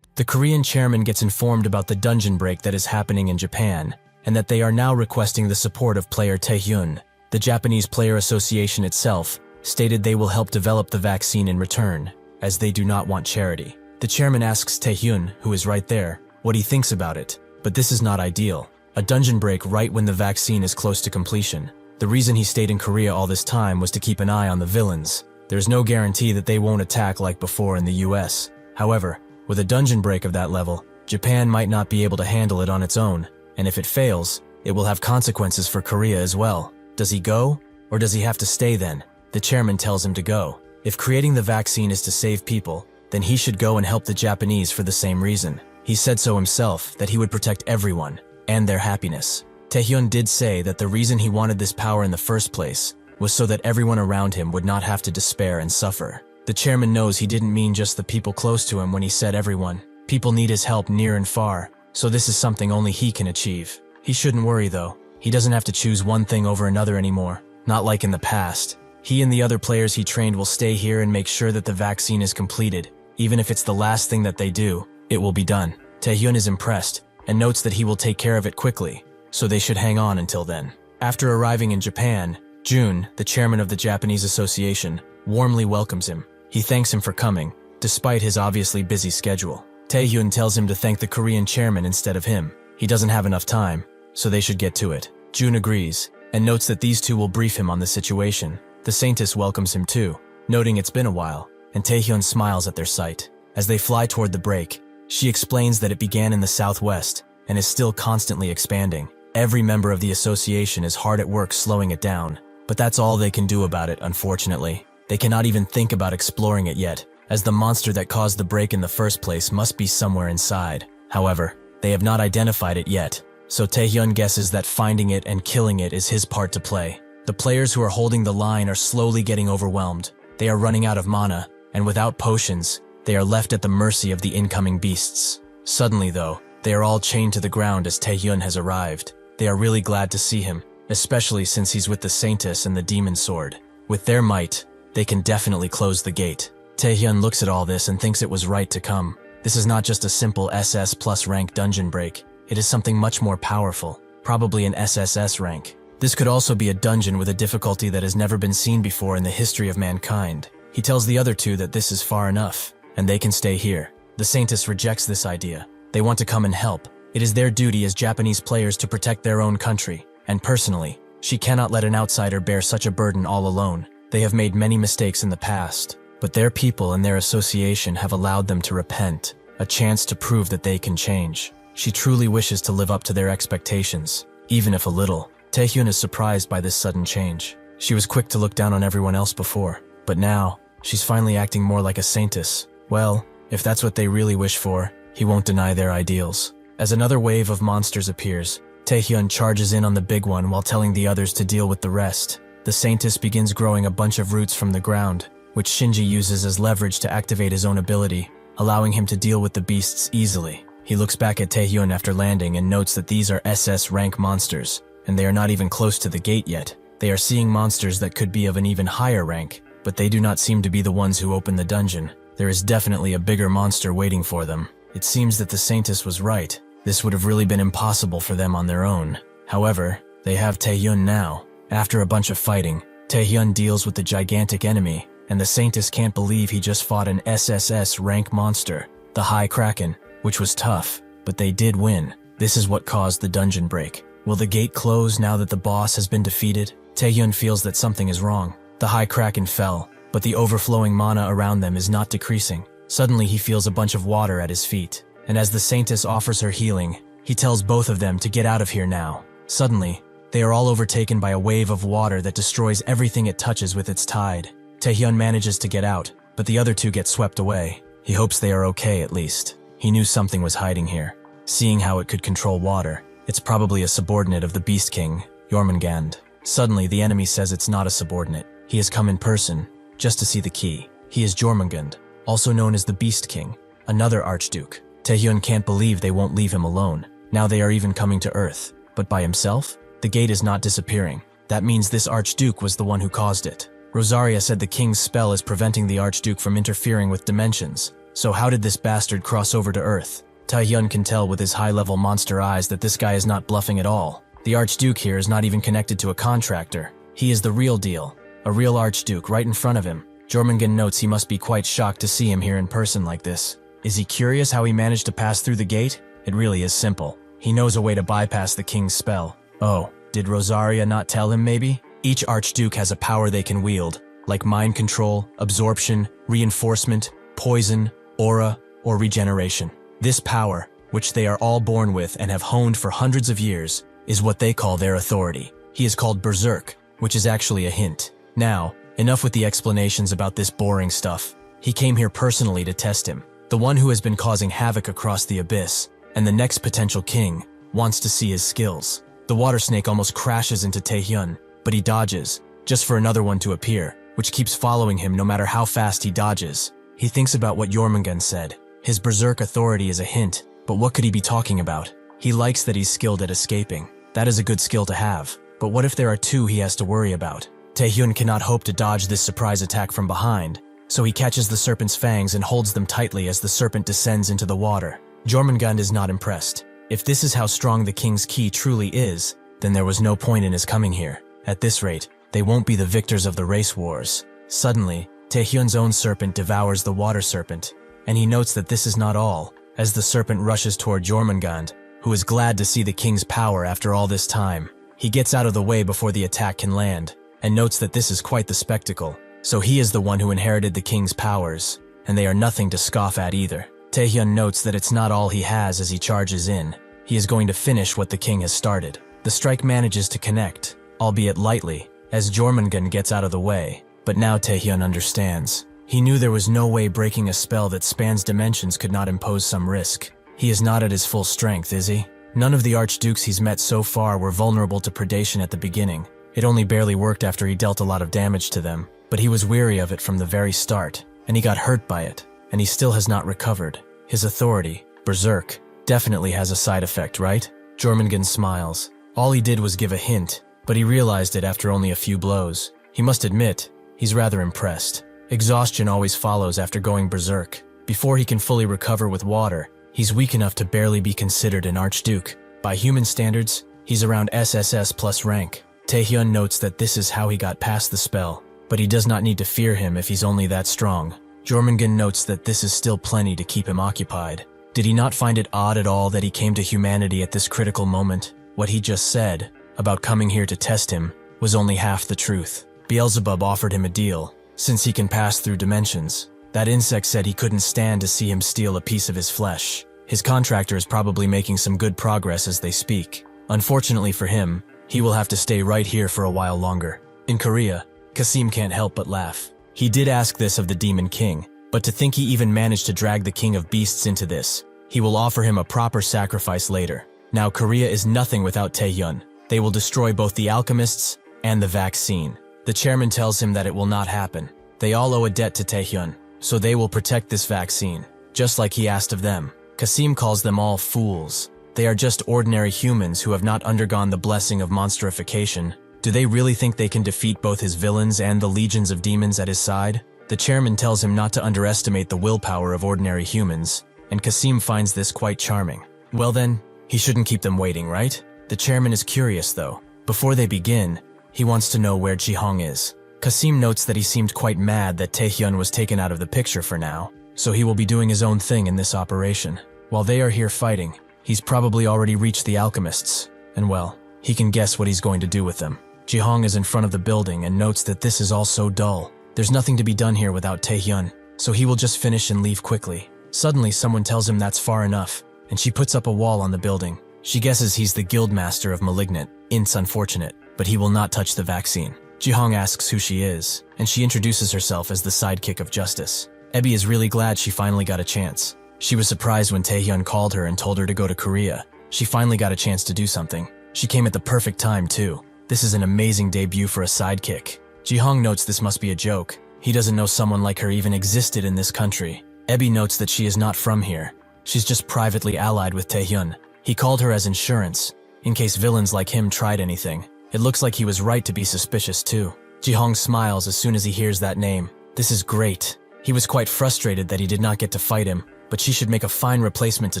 A: The Korean chairman gets informed about the dungeon break that is happening in Japan, and that they are now requesting the support of player Taehyun. The Japanese Player Association itself stated they will help develop the vaccine in return, as they do not want charity. The chairman asks Taehyun, who is right there, what he thinks about it, but this is not ideal. A dungeon break right when the vaccine is close to completion. The reason he stayed in Korea all this time was to keep an eye on the villains. There's no guarantee that they won't attack like before in the US. However, with a dungeon break of that level, Japan might not be able to handle it on its own, and if it fails, it will have consequences for Korea as well. Does he go, or does he have to stay then? The chairman tells him to go. If creating the vaccine is to save people, then he should go and help the Japanese for the same reason. He said so himself, that he would protect everyone, and their happiness. Taehyun did say that the reason he wanted this power in the first place was so that everyone around him would not have to despair and suffer. The chairman knows he didn't mean just the people close to him when he said everyone. People need his help near and far, so this is something only he can achieve. He shouldn't worry though. He doesn't have to choose one thing over another anymore, not like in the past. He and the other players he trained will stay here and make sure that the vaccine is completed. Even if it's the last thing that they do, it will be done. Taehyun is impressed, and notes that he will take care of it quickly, so they should hang on until then. After arriving in Japan, Jun, the chairman of the Japanese Association, warmly welcomes him. He thanks him for coming, despite his obviously busy schedule. Taehyun tells him to thank the Korean chairman instead of him. He doesn't have enough time, so they should get to it. Jun agrees, and notes that these two will brief him on the situation. The Saintess welcomes him too, noting it's been a while, and Taehyun smiles at their sight. As they fly toward the break, she explains that it began in the southwest, and is still constantly expanding. Every member of the association is hard at work slowing it down, but that's all they can do about it, unfortunately. They cannot even think about exploring it yet, as the monster that caused the break in the first place must be somewhere inside. However, they have not identified it yet, so Taehyun guesses that finding it and killing it is his part to play. The players who are holding the line are slowly getting overwhelmed. They are running out of mana, and without potions, they are left at the mercy of the incoming beasts. Suddenly though, they are all chained to the ground as Taehyun has arrived. They are really glad to see him, especially since he's with the Saintess and the Demon Sword. With their might, they can definitely close the gate. Taehyun looks at all this and thinks it was right to come. This is not just a simple SS plus rank dungeon break. It is something much more powerful, probably an SSS rank. This could also be a dungeon with a difficulty that has never been seen before in the history of mankind. He tells the other two that this is far enough, and they can stay here. The Saintess rejects this idea. They want to come and help. It is their duty as Japanese players to protect their own country, and personally, she cannot let an outsider bear such a burden all alone. They have made many mistakes in the past, but their people and their association have allowed them to repent, a chance to prove that they can change. She truly wishes to live up to their expectations, even if a little. Taehyun is surprised by this sudden change. She was quick to look down on everyone else before, but now, she's finally acting more like a saintess. Well, if that's what they really wish for, he won't deny their ideals. As another wave of monsters appears, Taehyun charges in on the big one while telling the others to deal with the rest. The Saintess begins growing a bunch of roots from the ground, which Shinji uses as leverage to activate his own ability, allowing him to deal with the beasts easily. He looks back at Taehyun after landing and notes that these are SS rank monsters, and they are not even close to the gate yet. They are seeing monsters that could be of an even higher rank, but they do not seem to be the ones who open the dungeon. There is definitely a bigger monster waiting for them. It seems that the Saintess was right. This would have really been impossible for them on their own. However, They have Taehyun now. After a bunch of fighting, Taehyun deals with the gigantic enemy, and the Saintess can't believe he just fought an SSS rank monster, the High Kraken, which was tough, but they did win. This is what caused the dungeon break. Will the gate close now that the boss has been defeated? Taehyun feels that something is wrong. The High Kraken fell, but the overflowing mana around them is not decreasing. Suddenly he feels a bunch of water at his feet, and as the Saintess offers her healing, he tells both of them to get out of here now. Suddenly, they are all overtaken by a wave of water that destroys everything it touches with its tide. Taehyun manages to get out, but the other two get swept away. He hopes they are okay at least. He knew something was hiding here. Seeing how it could control water, it's probably a subordinate of the Beast King, Jormungand. Suddenly, the enemy says it's not a subordinate. He has come in person, just to see the key. He is Jormungand, also known as the Beast King, another Archduke. Taehyun can't believe they won't leave him alone. Now they are even coming to Earth. But by himself? The gate is not disappearing. That means this Archduke was the one who caused it. Rosaria said the king's spell is preventing the Archduke from interfering with dimensions. So how did this bastard cross over to Earth? Taehyun can tell with his high-level monster eyes that this guy is not bluffing at all. The Archduke here is not even connected to a contractor. He is the real deal. A real Archduke right in front of him. Jormungand notes he must be quite shocked to see him here in person like this. Is he curious how he managed to pass through the gate? It really is simple. He knows a way to bypass the king's spell. Oh, did Rosaria not tell him maybe? Each Archduke has a power they can wield, like mind control, absorption, reinforcement, poison, aura, or regeneration. This power, which they are all born with and have honed for hundreds of years, is what they call their authority. He is called Berserk, which is actually a hint. Now, enough with the explanations about this boring stuff. He came here personally to test him. The one who has been causing havoc across the abyss, and the next potential king, wants to see his skills. The water snake almost crashes into Taehyun, but he dodges, just for another one to appear, which keeps following him no matter how fast he dodges. He thinks about what Jormungand said. His berserk authority is a hint, but what could he be talking about? He likes that he's skilled at escaping. That is a good skill to have. But what if there are two he has to worry about? Taehyun cannot hope to dodge this surprise attack from behind, so he catches the serpent's fangs and holds them tightly as the serpent descends into the water. Jormungand is not impressed. If this is how strong the king's key truly is, then there was no point in his coming here. At this rate, they won't be the victors of the race wars. Suddenly, Taehyun's own serpent devours the water serpent, and he notes that this is not all, as the serpent rushes toward Jormungand, who is glad to see the king's power after all this time. He gets out of the way before the attack can land, and notes that this is quite the spectacle. So he is the one who inherited the king's powers, and they are nothing to scoff at either. Taehyun notes that it's not all he has as he charges in. He is going to finish what the king has started. The strike manages to connect, albeit lightly, as Jormungand gets out of the way. But now Taehyun understands. He knew there was no way breaking a spell that spans dimensions could not impose some risk. He is not at his full strength, is he? None of the archdukes he's met so far were vulnerable to predation at the beginning. It only barely worked after he dealt a lot of damage to them. But he was weary of it from the very start, and he got hurt by it, and he still has not recovered. His authority, Berserk, definitely has a side effect, right? Jormungand smiles. All he did was give a hint, but he realized it after only a few blows. He must admit, he's rather impressed. Exhaustion always follows after going berserk. Before he can fully recover with water, he's weak enough to barely be considered an archduke. By human standards, he's around SSS plus rank. Taehyun notes that this is how he got past the spell, but he does not need to fear him if he's only that strong. Jormungand notes that this is still plenty to keep him occupied. Did he not find it odd at all that he came to humanity at this critical moment? What he just said, about coming here to test him, was only half the truth. Beelzebub offered him a deal, since he can pass through dimensions. That insect said he couldn't stand to see him steal a piece of his flesh. His contractor is probably making some good progress as they speak. Unfortunately for him, he will have to stay right here for a while longer. In Korea, Kasim can't help but laugh. He did ask this of the Demon King, but to think he even managed to drag the King of Beasts into this. He will offer him a proper sacrifice later. Now Korea is nothing without Taehyun. They will destroy both the alchemists and the vaccine. The chairman tells him that it will not happen. They all owe a debt to Taehyun, so they will protect this vaccine, just like he asked of them. Kasim calls them all fools. They are just ordinary humans who have not undergone the blessing of monsterification. Do they really think they can defeat both his villains and the legions of demons at his side? The chairman tells him not to underestimate the willpower of ordinary humans, and Kasim finds this quite charming. Well then, he shouldn't keep them waiting, right? The chairman is curious though. Before they begin, he wants to know where Ji-hong is. Kasim notes that he seemed quite mad that Taehyun was taken out of the picture for now, so he will be doing his own thing in this operation. While they are here fighting, he's probably already reached the alchemists, and well, he can guess what he's going to do with them. Ji-hong is in front of the building and notes that this is all so dull. There's nothing to be done here without Taehyun, so he will just finish and leave quickly. Suddenly, someone tells him that's far enough, and she puts up a wall on the building. She guesses he's the guildmaster of Malignant. It's unfortunate, but he will not touch the vaccine. Ji-hong asks who she is, and she introduces herself as the sidekick of Justice. Ebi is really glad she finally got a chance. She was surprised when Taehyun called her and told her to go to Korea. She finally got a chance to do something. She came at the perfect time, too. This is an amazing debut for a sidekick. Ji-hong notes this must be a joke. He doesn't know someone like her even existed in this country. Ebi notes that she is not from here. She's just privately allied with Taehyun. He called her as insurance, in case villains like him tried anything. It looks like he was right to be suspicious too. Ji-hong smiles as soon as he hears that name. This is great. He was quite frustrated that he did not get to fight him, but she should make a fine replacement to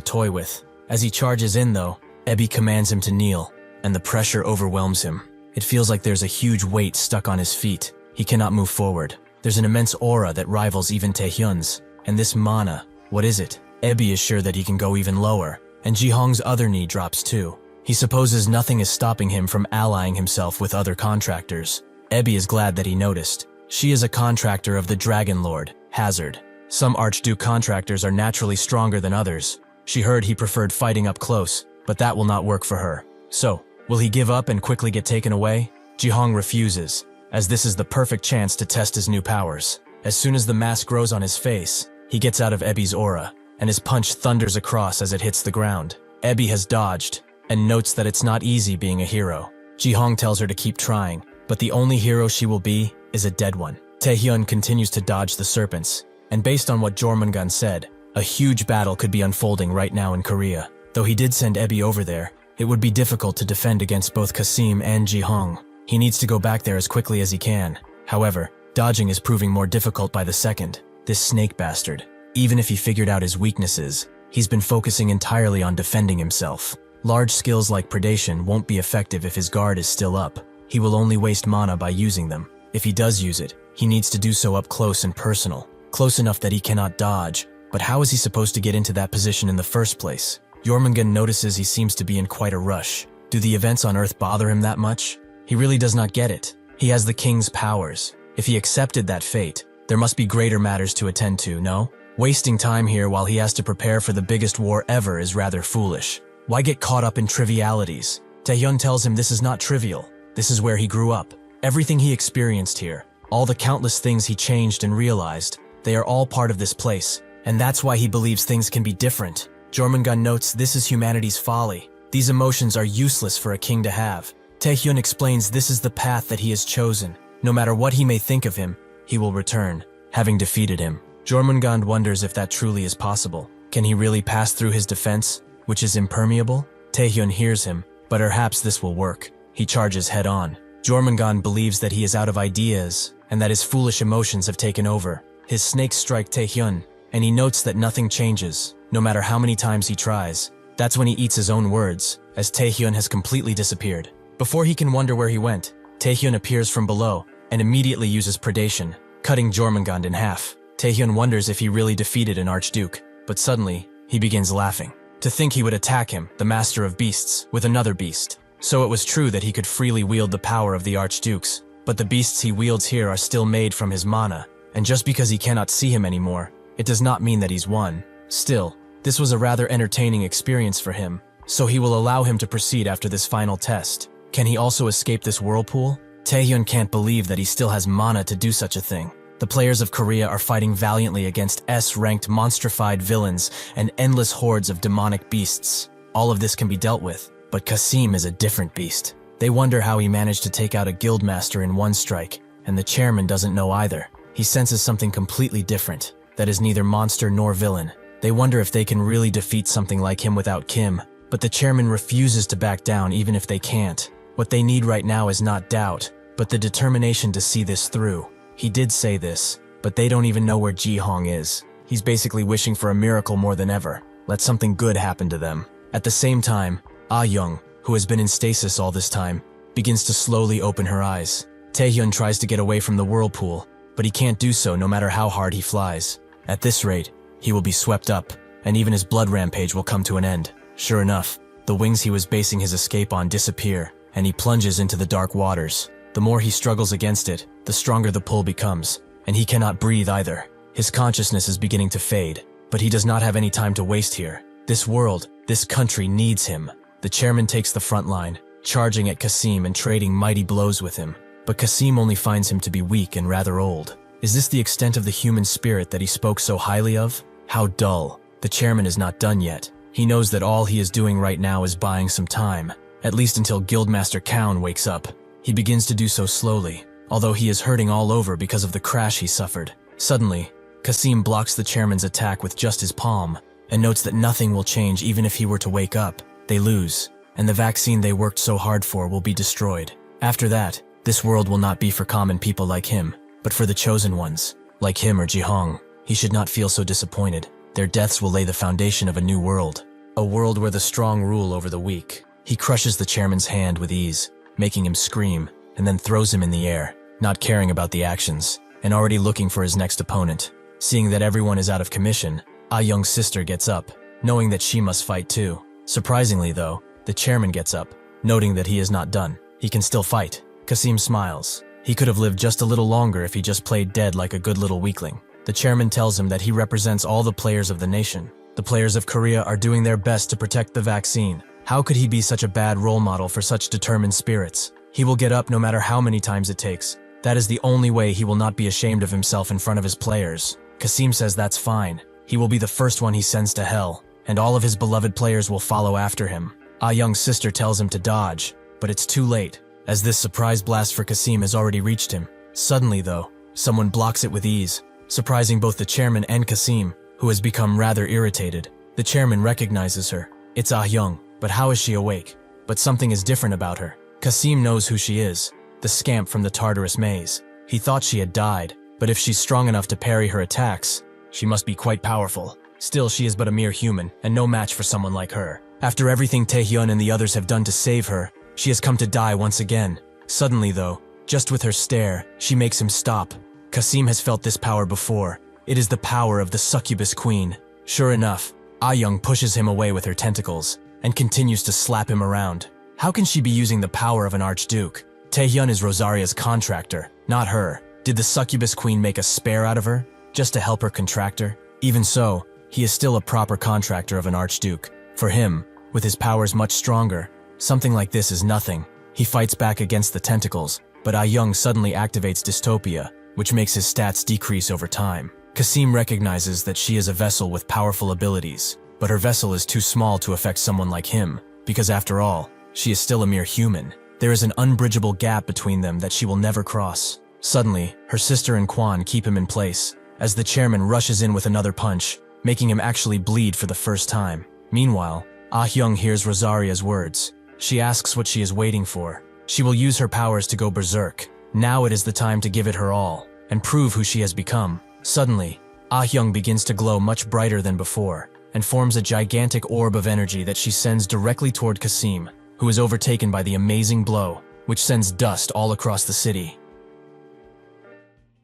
A: toy with. As he charges in though, Ebi commands him to kneel, and the pressure overwhelms him. It feels like there's a huge weight stuck on his feet. He cannot move forward. There's an immense aura that rivals even Taehyun's. And this mana, what is it? Ebi is sure that he can go even lower, and Ji-hong's other knee drops too. He supposes nothing is stopping him from allying himself with other contractors. Ebi is glad that he noticed. She is a contractor of the Dragon Lord, Hazard. Some Archduke contractors are naturally stronger than others. She heard he preferred fighting up close, but that will not work for her. So, will he give up and quickly get taken away? Ji-hong refuses, as this is the perfect chance to test his new powers. As soon as the mask grows on his face, he gets out of Ebi's aura, and his punch thunders across as it hits the ground. Ebi has dodged, and notes that it's not easy being a hero. Ji-hong tells her to keep trying, but the only hero she will be is a dead one. Taehyun continues to dodge the serpents, and based on what Jormungand said, a huge battle could be unfolding right now in Korea. Though he did send Ebi over there, it would be difficult to defend against both Kasim and Ji-hong. He needs to go back there as quickly as he can. However, dodging is proving more difficult by the second. This snake bastard, even if he figured out his weaknesses, he's been focusing entirely on defending himself. Large skills like predation won't be effective if his guard is still up. He will only waste mana by using them. If he does use it, he needs to do so up close and personal. Close enough that he cannot dodge, but how is he supposed to get into that position in the first place? Jormungand notices he seems to be in quite a rush. Do the events on Earth bother him that much? He really does not get it. He has the king's powers. If he accepted that fate, there must be greater matters to attend to, no? Wasting time here while he has to prepare for the biggest war ever is rather foolish. Why get caught up in trivialities? Taehyun tells him this is not trivial. This is where he grew up. Everything he experienced here, all the countless things he changed and realized, they are all part of this place, and that's why he believes things can be different. Jormungand notes this is humanity's folly. These emotions are useless for a king to have. Taehyun explains this is the path that he has chosen. No matter what he may think of him, he will return, having defeated him. Jormungand wonders if that truly is possible. Can he really pass through his defense, which is impermeable? Taehyun hears him, but perhaps this will work. He charges head on. Jormungand believes that he is out of ideas, and that his foolish emotions have taken over. His snakes strike Taehyun, and he notes that nothing changes, no matter how many times he tries. That's when he eats his own words, as Taehyun has completely disappeared. Before he can wonder where he went, Taehyun appears from below, and immediately uses predation, cutting Jormungand in half. Taehyun wonders if he really defeated an archduke, but suddenly, he begins laughing. To think he would attack him, the master of beasts, with another beast. So it was true that he could freely wield the power of the archdukes, but the beasts he wields here are still made from his mana, and just because he cannot see him anymore, it does not mean that he's won. Still, this was a rather entertaining experience for him, so he will allow him to proceed after this final test. Can he also escape this whirlpool? Taehyun can't believe that he still has mana to do such a thing. The players of Korea are fighting valiantly against S-ranked monstrified villains and endless hordes of demonic beasts. All of this can be dealt with, but Kasim is a different beast. They wonder how he managed to take out a guildmaster in one strike, and the chairman doesn't know either. He senses something completely different, that is neither monster nor villain. They wonder if they can really defeat something like him without Kim, but the chairman refuses to back down even if they can't. What they need right now is not doubt, but the determination to see this through. He did say this, but they don't even know where Ji-hong is. He's basically wishing for a miracle more than ever. Let something good happen to them. At the same time, Ah-young, who has been in stasis all this time, begins to slowly open her eyes. Taehyun tries to get away from the whirlpool, but he can't do so no matter how hard he flies. At this rate, he will be swept up, and even his blood rampage will come to an end. Sure enough, the wings he was basing his escape on disappear, and he plunges into the dark waters. The more he struggles against it, the stronger the pull becomes, and he cannot breathe either. His consciousness is beginning to fade, but he does not have any time to waste here. This world, this country needs him. The chairman takes the front line, charging at Kasim and trading mighty blows with him. But Kasim only finds him to be weak and rather old. Is this the extent of the human spirit that he spoke so highly of? How dull. The chairman is not done yet. He knows that all he is doing right now is buying some time, at least until Guildmaster Kaun wakes up. He begins to do so slowly, although he is hurting all over because of the crash he suffered. Suddenly, Kasim blocks the chairman's attack with just his palm, and notes that nothing will change even if he were to wake up. They lose, and the vaccine they worked so hard for will be destroyed. After that, this world will not be for common people like him, but for the chosen ones, like him or Jihong. He should not feel so disappointed. Their deaths will lay the foundation of a new world. A world where the strong rule over the weak. He crushes the chairman's hand with ease, making him scream, and then throws him in the air, not caring about the actions, and already looking for his next opponent. Seeing that everyone is out of commission, Ah-Young's sister gets up, knowing that she must fight too. Surprisingly though, the chairman gets up, noting that he is not done. He can still fight. Kasim smiles. He could have lived just a little longer if he just played dead like a good little weakling. The chairman tells him that he represents all the players of the nation. The players of Korea are doing their best to protect the vaccine. How could he be such a bad role model for such determined spirits? He will get up no matter how many times it takes. That is the only way he will not be ashamed of himself in front of his players. Kasim says that's fine. He will be the first one he sends to hell, and all of his beloved players will follow after him. Ah-Young's sister tells him to dodge, but it's too late, as this surprise blast for Kasim has already reached him. Suddenly though, someone blocks it with ease, surprising both the chairman and Kasim, who has become rather irritated. The chairman recognizes her. It's Ah-Young, but how is she awake? But something is different about her. Kasim knows who she is, the scamp from the Tartarus maze. He thought she had died, but if she's strong enough to parry her attacks, she must be quite powerful. Still, she is but a mere human, and no match for someone like her. After everything Taehyun and the others have done to save her, she has come to die once again. Suddenly though, just with her stare, she makes him stop. Kasim has felt this power before. It is the power of the succubus queen. Sure enough, Ah-Young pushes him away with her tentacles, and continues to slap him around. How can she be using the power of an archduke? Taehyun is Rosaria's contractor, not her. Did the succubus queen make a spare out of her, just to help her contractor? Even so, he is still a proper contractor of an archduke. For him, with his powers much stronger, something like this is nothing. He fights back against the tentacles, but Ah-Young suddenly activates dystopia, which makes his stats decrease over time. Kasim recognizes that she is a vessel with powerful abilities, but her vessel is too small to affect someone like him, because after all, she is still a mere human. There is an unbridgeable gap between them that she will never cross. Suddenly, her sister and Kwan keep him in place, as the chairman rushes in with another punch, making him actually bleed for the first time. Meanwhile, Ah-Young hears Rosaria's words. She asks what she is waiting for. She will use her powers to go berserk. Now it is the time to give it her all, and prove who she has become. Suddenly, Ah-Young begins to glow much brighter than before, and forms a gigantic orb of energy that she sends directly toward Kasim, who is overtaken by the amazing blow, which sends dust all across the city.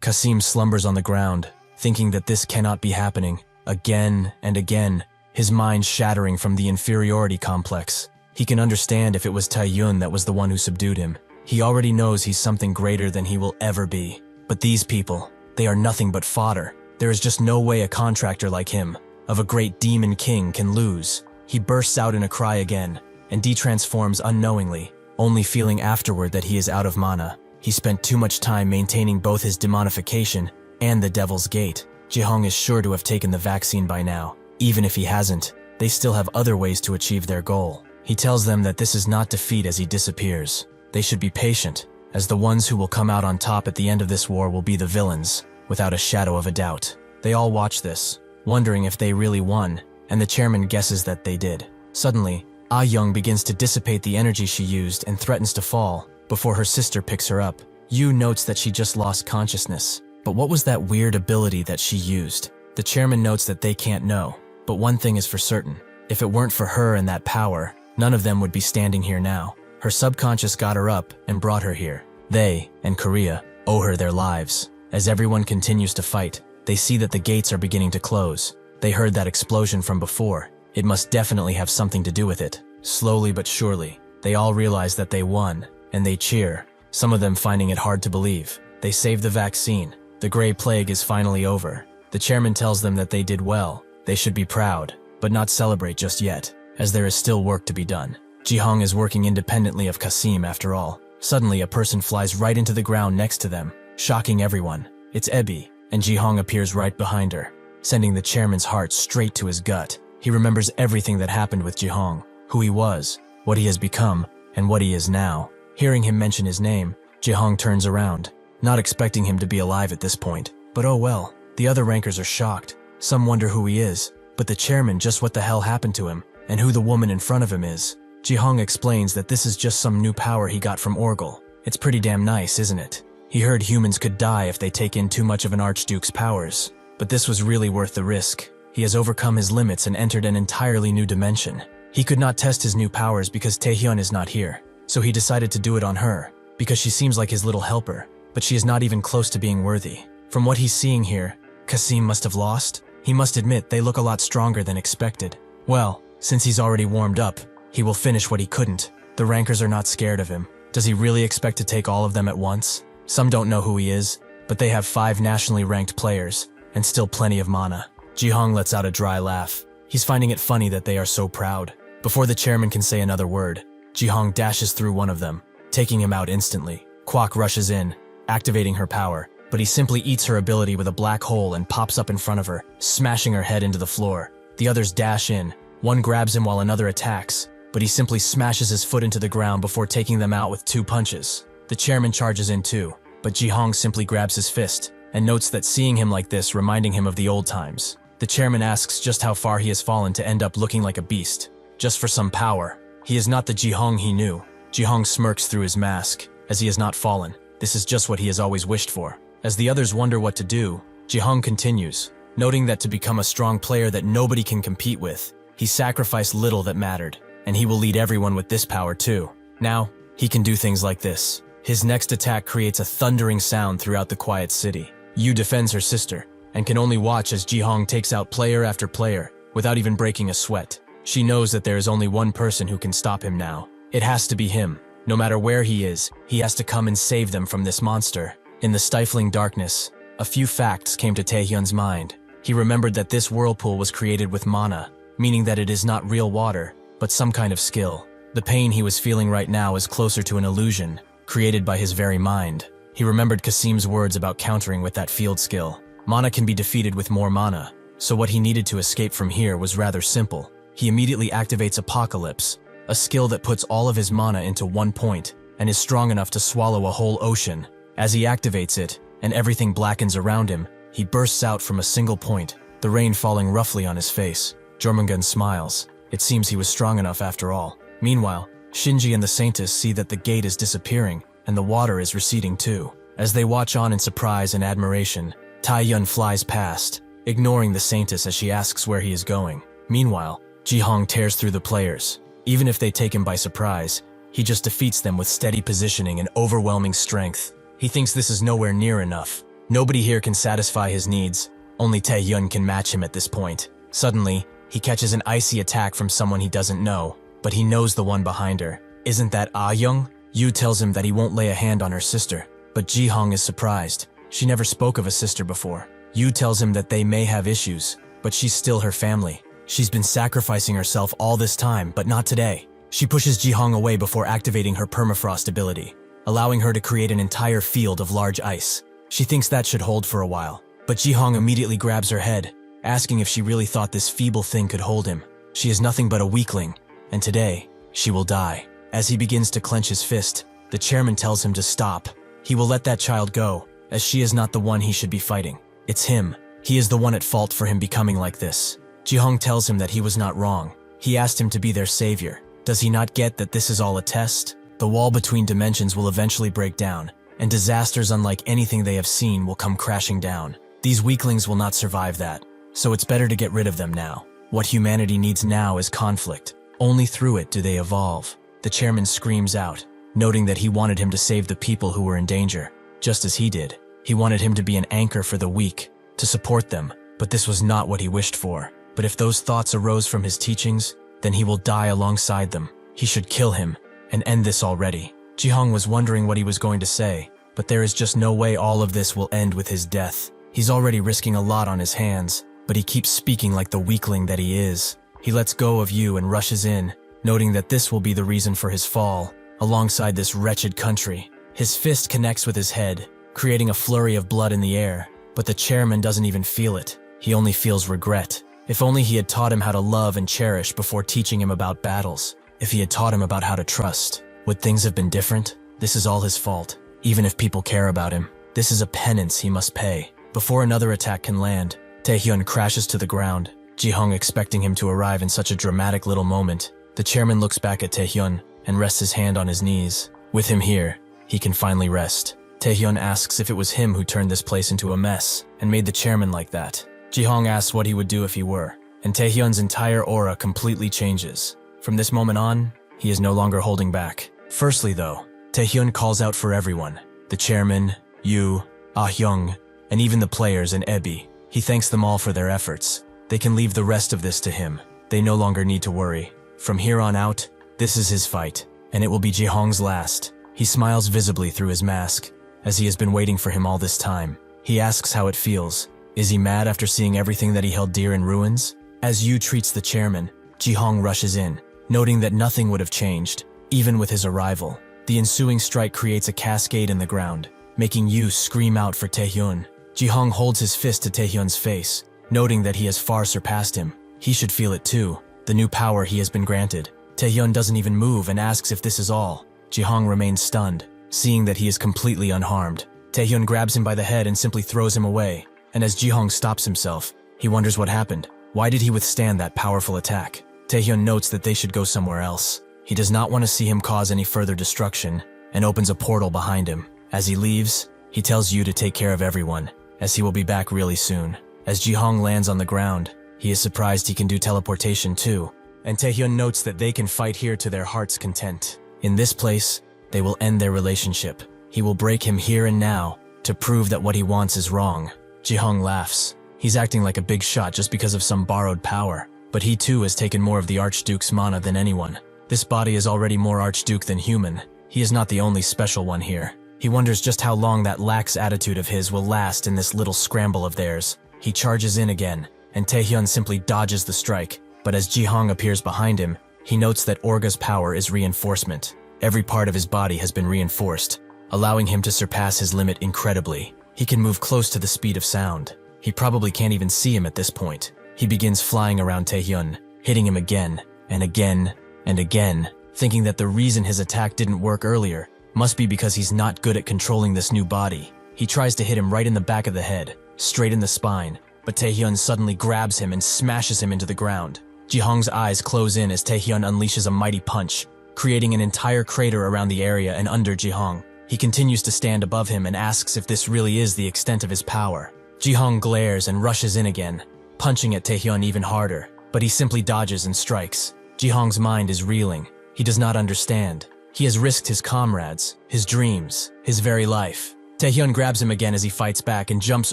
A: Kasim slumbers on the ground, thinking that this cannot be happening, again and again, his mind shattering from the inferiority complex. He can understand if it was Taehyun that was the one who subdued him. He already knows he's something greater than he will ever be. But these people, they are nothing but fodder. There is just no way a contractor like him, of a great demon king, can lose. He bursts out in a cry again, and detransforms unknowingly, only feeling afterward that he is out of mana. He spent too much time maintaining both his demonification and the Devil's Gate. Jihong is sure to have taken the vaccine by now. Even if he hasn't, they still have other ways to achieve their goal. He tells them that this is not defeat as he disappears. They should be patient, as the ones who will come out on top at the end of this war will be the villains, without a shadow of a doubt. They all watch this, wondering if they really won, and the chairman guesses that they did. Suddenly, Ah-Young begins to dissipate the energy she used and threatens to fall, before her sister picks her up. Yu notes that she just lost consciousness. But what was that weird ability that she used? The chairman notes that they can't know, but one thing is for certain. If it weren't for her and that power, none of them would be standing here now. Her subconscious got her up and brought her here. They, and Korea, owe her their lives. As everyone continues to fight, they see that the gates are beginning to close. They heard that explosion from before. It must definitely have something to do with it. Slowly but surely, they all realize that they won, and they cheer, some of them finding it hard to believe. They saved the vaccine. The Gray Plague is finally over. The chairman tells them that they did well. They should be proud, but not celebrate just yet, as there is still work to be done. Ji-hong is working independently of Kasim after all. Suddenly, a person flies right into the ground next to them, shocking everyone. It's Ebi, and Ji-hong appears right behind her, sending the chairman's heart straight to his gut. He remembers everything that happened with Ji-hong, who he was, what he has become, and what he is now. Hearing him mention his name, Ji-hong turns around, not expecting him to be alive at this point. But oh well, the other rankers are shocked. Some wonder who he is, but the chairman just what the hell happened to him, and who the woman in front of him is. Ji-hong explains that this is just some new power he got from Orgel. It's pretty damn nice, isn't it? He heard humans could die if they take in too much of an archduke's powers. But this was really worth the risk. He has overcome his limits and entered an entirely new dimension. He could not test his new powers because Taehyun is not here. So he decided to do it on her, because she seems like his little helper, but she is not even close to being worthy. From what he's seeing here, Kasim must have lost. He must admit they look a lot stronger than expected. Well, since he's already warmed up, he will finish what he couldn't. The rankers are not scared of him. Does he really expect to take all of them at once? Some don't know who he is, but they have 5 nationally ranked players, and still plenty of mana. Ji-hong lets out a dry laugh. He's finding it funny that they are so proud. Before the chairman can say another word, Ji-hong dashes through one of them, taking him out instantly. Kwok rushes in, activating her power, but he simply eats her ability with a black hole and pops up in front of her, smashing her head into the floor. The others dash in. One grabs him while another attacks, but he simply smashes his foot into the ground before taking them out with 2 punches. The chairman charges in too, but Ji-hong simply grabs his fist and notes that seeing him like this reminding him of the old times. The chairman asks just how far he has fallen to end up looking like a beast. Just for some power. He is not the Ji-hong he knew. Ji-hong smirks through his mask, as he has not fallen. This is just what he has always wished for. As the others wonder what to do, Ji-hong continues, noting that to become a strong player that nobody can compete with, he sacrificed little that mattered, and he will lead everyone with this power too. Now, he can do things like this. His next attack creates a thundering sound throughout the quiet city. Yu defends her sister, and can only watch as Ji-hong takes out player after player, without even breaking a sweat. She knows that there is only one person who can stop him now. It has to be him. No matter where he is, he has to come and save them from this monster. In the stifling darkness, a few facts came to Taehyun's mind. He remembered that this whirlpool was created with mana, meaning that it is not real water, but some kind of skill. The pain he was feeling right now is closer to an illusion, created by his very mind. He remembered Kasim's words about countering with that field skill. Mana can be defeated with more mana, so what he needed to escape from here was rather simple. He immediately activates Apocalypse, a skill that puts all of his mana into one point, and is strong enough to swallow a whole ocean. As he activates it, and everything blackens around him, he bursts out from a single point, the rain falling roughly on his face. Jormungand smiles. It seems he was strong enough after all. Meanwhile, Shinji and the Saintess see that the gate is disappearing, and the water is receding too. As they watch on in surprise and admiration, Taehyun flies past, ignoring the Saintess as she asks where he is going. Meanwhile, Ji-hong tears through the players. Even if they take him by surprise, he just defeats them with steady positioning and overwhelming strength. He thinks this is nowhere near enough. Nobody here can satisfy his needs. Only Taehyun can match him at this point. Suddenly, he catches an icy attack from someone he doesn't know, but he knows the one behind her. Isn't that Ah-young? Yu tells him that he won't lay a hand on her sister, but Ji-hong is surprised. She never spoke of a sister before. Yu tells him that they may have issues, but she's still her family. She's been sacrificing herself all this time, but not today. She pushes Ji-hong away before activating her permafrost ability, allowing her to create an entire field of large ice. She thinks that should hold for a while, but Ji-hong immediately grabs her head, asking if she really thought this feeble thing could hold him. She is nothing but a weakling, and today, she will die. As he begins to clench his fist, the chairman tells him to stop. He will let that child go, as she is not the one he should be fighting. It's him. He is the one at fault for him becoming like this. Ji-hong tells him that he was not wrong. He asked him to be their savior. Does he not get that this is all a test? The wall between dimensions will eventually break down, and disasters unlike anything they have seen will come crashing down. These weaklings will not survive that, so it's better to get rid of them now. What humanity needs now is conflict. Only through it do they evolve. The The chairman screams out, noting that he wanted him to save the people who were in danger, just as he did. He wanted him to be an anchor for the weak, to support them, but this was not what he wished for. But if those thoughts arose from his teachings, then he will die alongside them. He should kill him and end this already. Jihong was wondering what he was going to say, but there is just no way all of this will end with his death. He's already risking a lot on his hands, but he keeps speaking like the weakling that he is. He lets go of you and rushes in, noting that this will be the reason for his fall, alongside this wretched country. His fist connects with his head, creating a flurry of blood in the air, but the chairman doesn't even feel it. He only feels regret. If only he had taught him how to love and cherish before teaching him about battles. If he had taught him about how to trust. Would things have been different? This is all his fault. Even if people care about him, this is a penance he must pay. Before another attack can land, Taehyun crashes to the ground. Jihong expecting him to arrive in such a dramatic little moment. The chairman looks back at Taehyun and rests his hand on his knees. With him here, he can finally rest. Taehyun asks if it was him who turned this place into a mess and made the chairman like that. Jihong asks what he would do if he were, and Taehyun's entire aura completely changes. From this moment on, he is no longer holding back. Firstly though, Taehyun calls out for everyone. The chairman, Yu, Ah-hyung, and even the players and Ebi. He thanks them all for their efforts. They can leave the rest of this to him. They no longer need to worry. From here on out, this is his fight, and it will be Jihong's last. He smiles visibly through his mask, as he has been waiting for him all this time. He asks how it feels. Is he mad after seeing everything that he held dear in ruins? As Yu treats the chairman, Jihong rushes in, noting that nothing would have changed, even with his arrival. The ensuing strike creates a cascade in the ground, making Yu scream out for Taehyun. Jihong holds his fist to Taehyun's face, noting that he has far surpassed him. He should feel it too, the new power he has been granted. Taehyun doesn't even move and asks if this is all. Jihong remains stunned, seeing that he is completely unharmed. Taehyun grabs him by the head and simply throws him away, and as Jihong stops himself, he wonders what happened. Why did he withstand that powerful attack? Taehyun notes that they should go somewhere else. He does not want to see him cause any further destruction, and opens a portal behind him. As he leaves, he tells Yu to take care of everyone, as he will be back really soon. As Jihong lands on the ground, he is surprised he can do teleportation too, and Taehyun notes that they can fight here to their heart's content. In this place, they will end their relationship. He will break him here and now, to prove that what he wants is wrong. Jihong laughs. He's acting like a big shot just because of some borrowed power, but he too has taken more of the Archduke's mana than anyone. This body is already more Archduke than human. He is not the only special one here. He wonders just how long that lax attitude of his will last in this little scramble of theirs. He charges in again, and Taehyun simply dodges the strike, but as Jihong appears behind him, he notes that Orga's power is reinforcement. Every part of his body has been reinforced, allowing him to surpass his limit incredibly. He can move close to the speed of sound. He probably can't even see him at this point. He begins flying around Taehyun, hitting him again, and again, and again, thinking that the reason his attack didn't work earlier must be because he's not good at controlling this new body. He tries to hit him right in the back of the head, straight in the spine, but Taehyun suddenly grabs him and smashes him into the ground. Jihong's eyes close in as Taehyun unleashes a mighty punch, creating an entire crater around the area and under Jihong. He continues to stand above him and asks if this really is the extent of his power. Jihong glares and rushes in again, punching at Taehyun even harder, but he simply dodges and strikes. Jihong's mind is reeling. He does not understand. He has risked his comrades, his dreams, his very life. Taehyun grabs him again as he fights back and jumps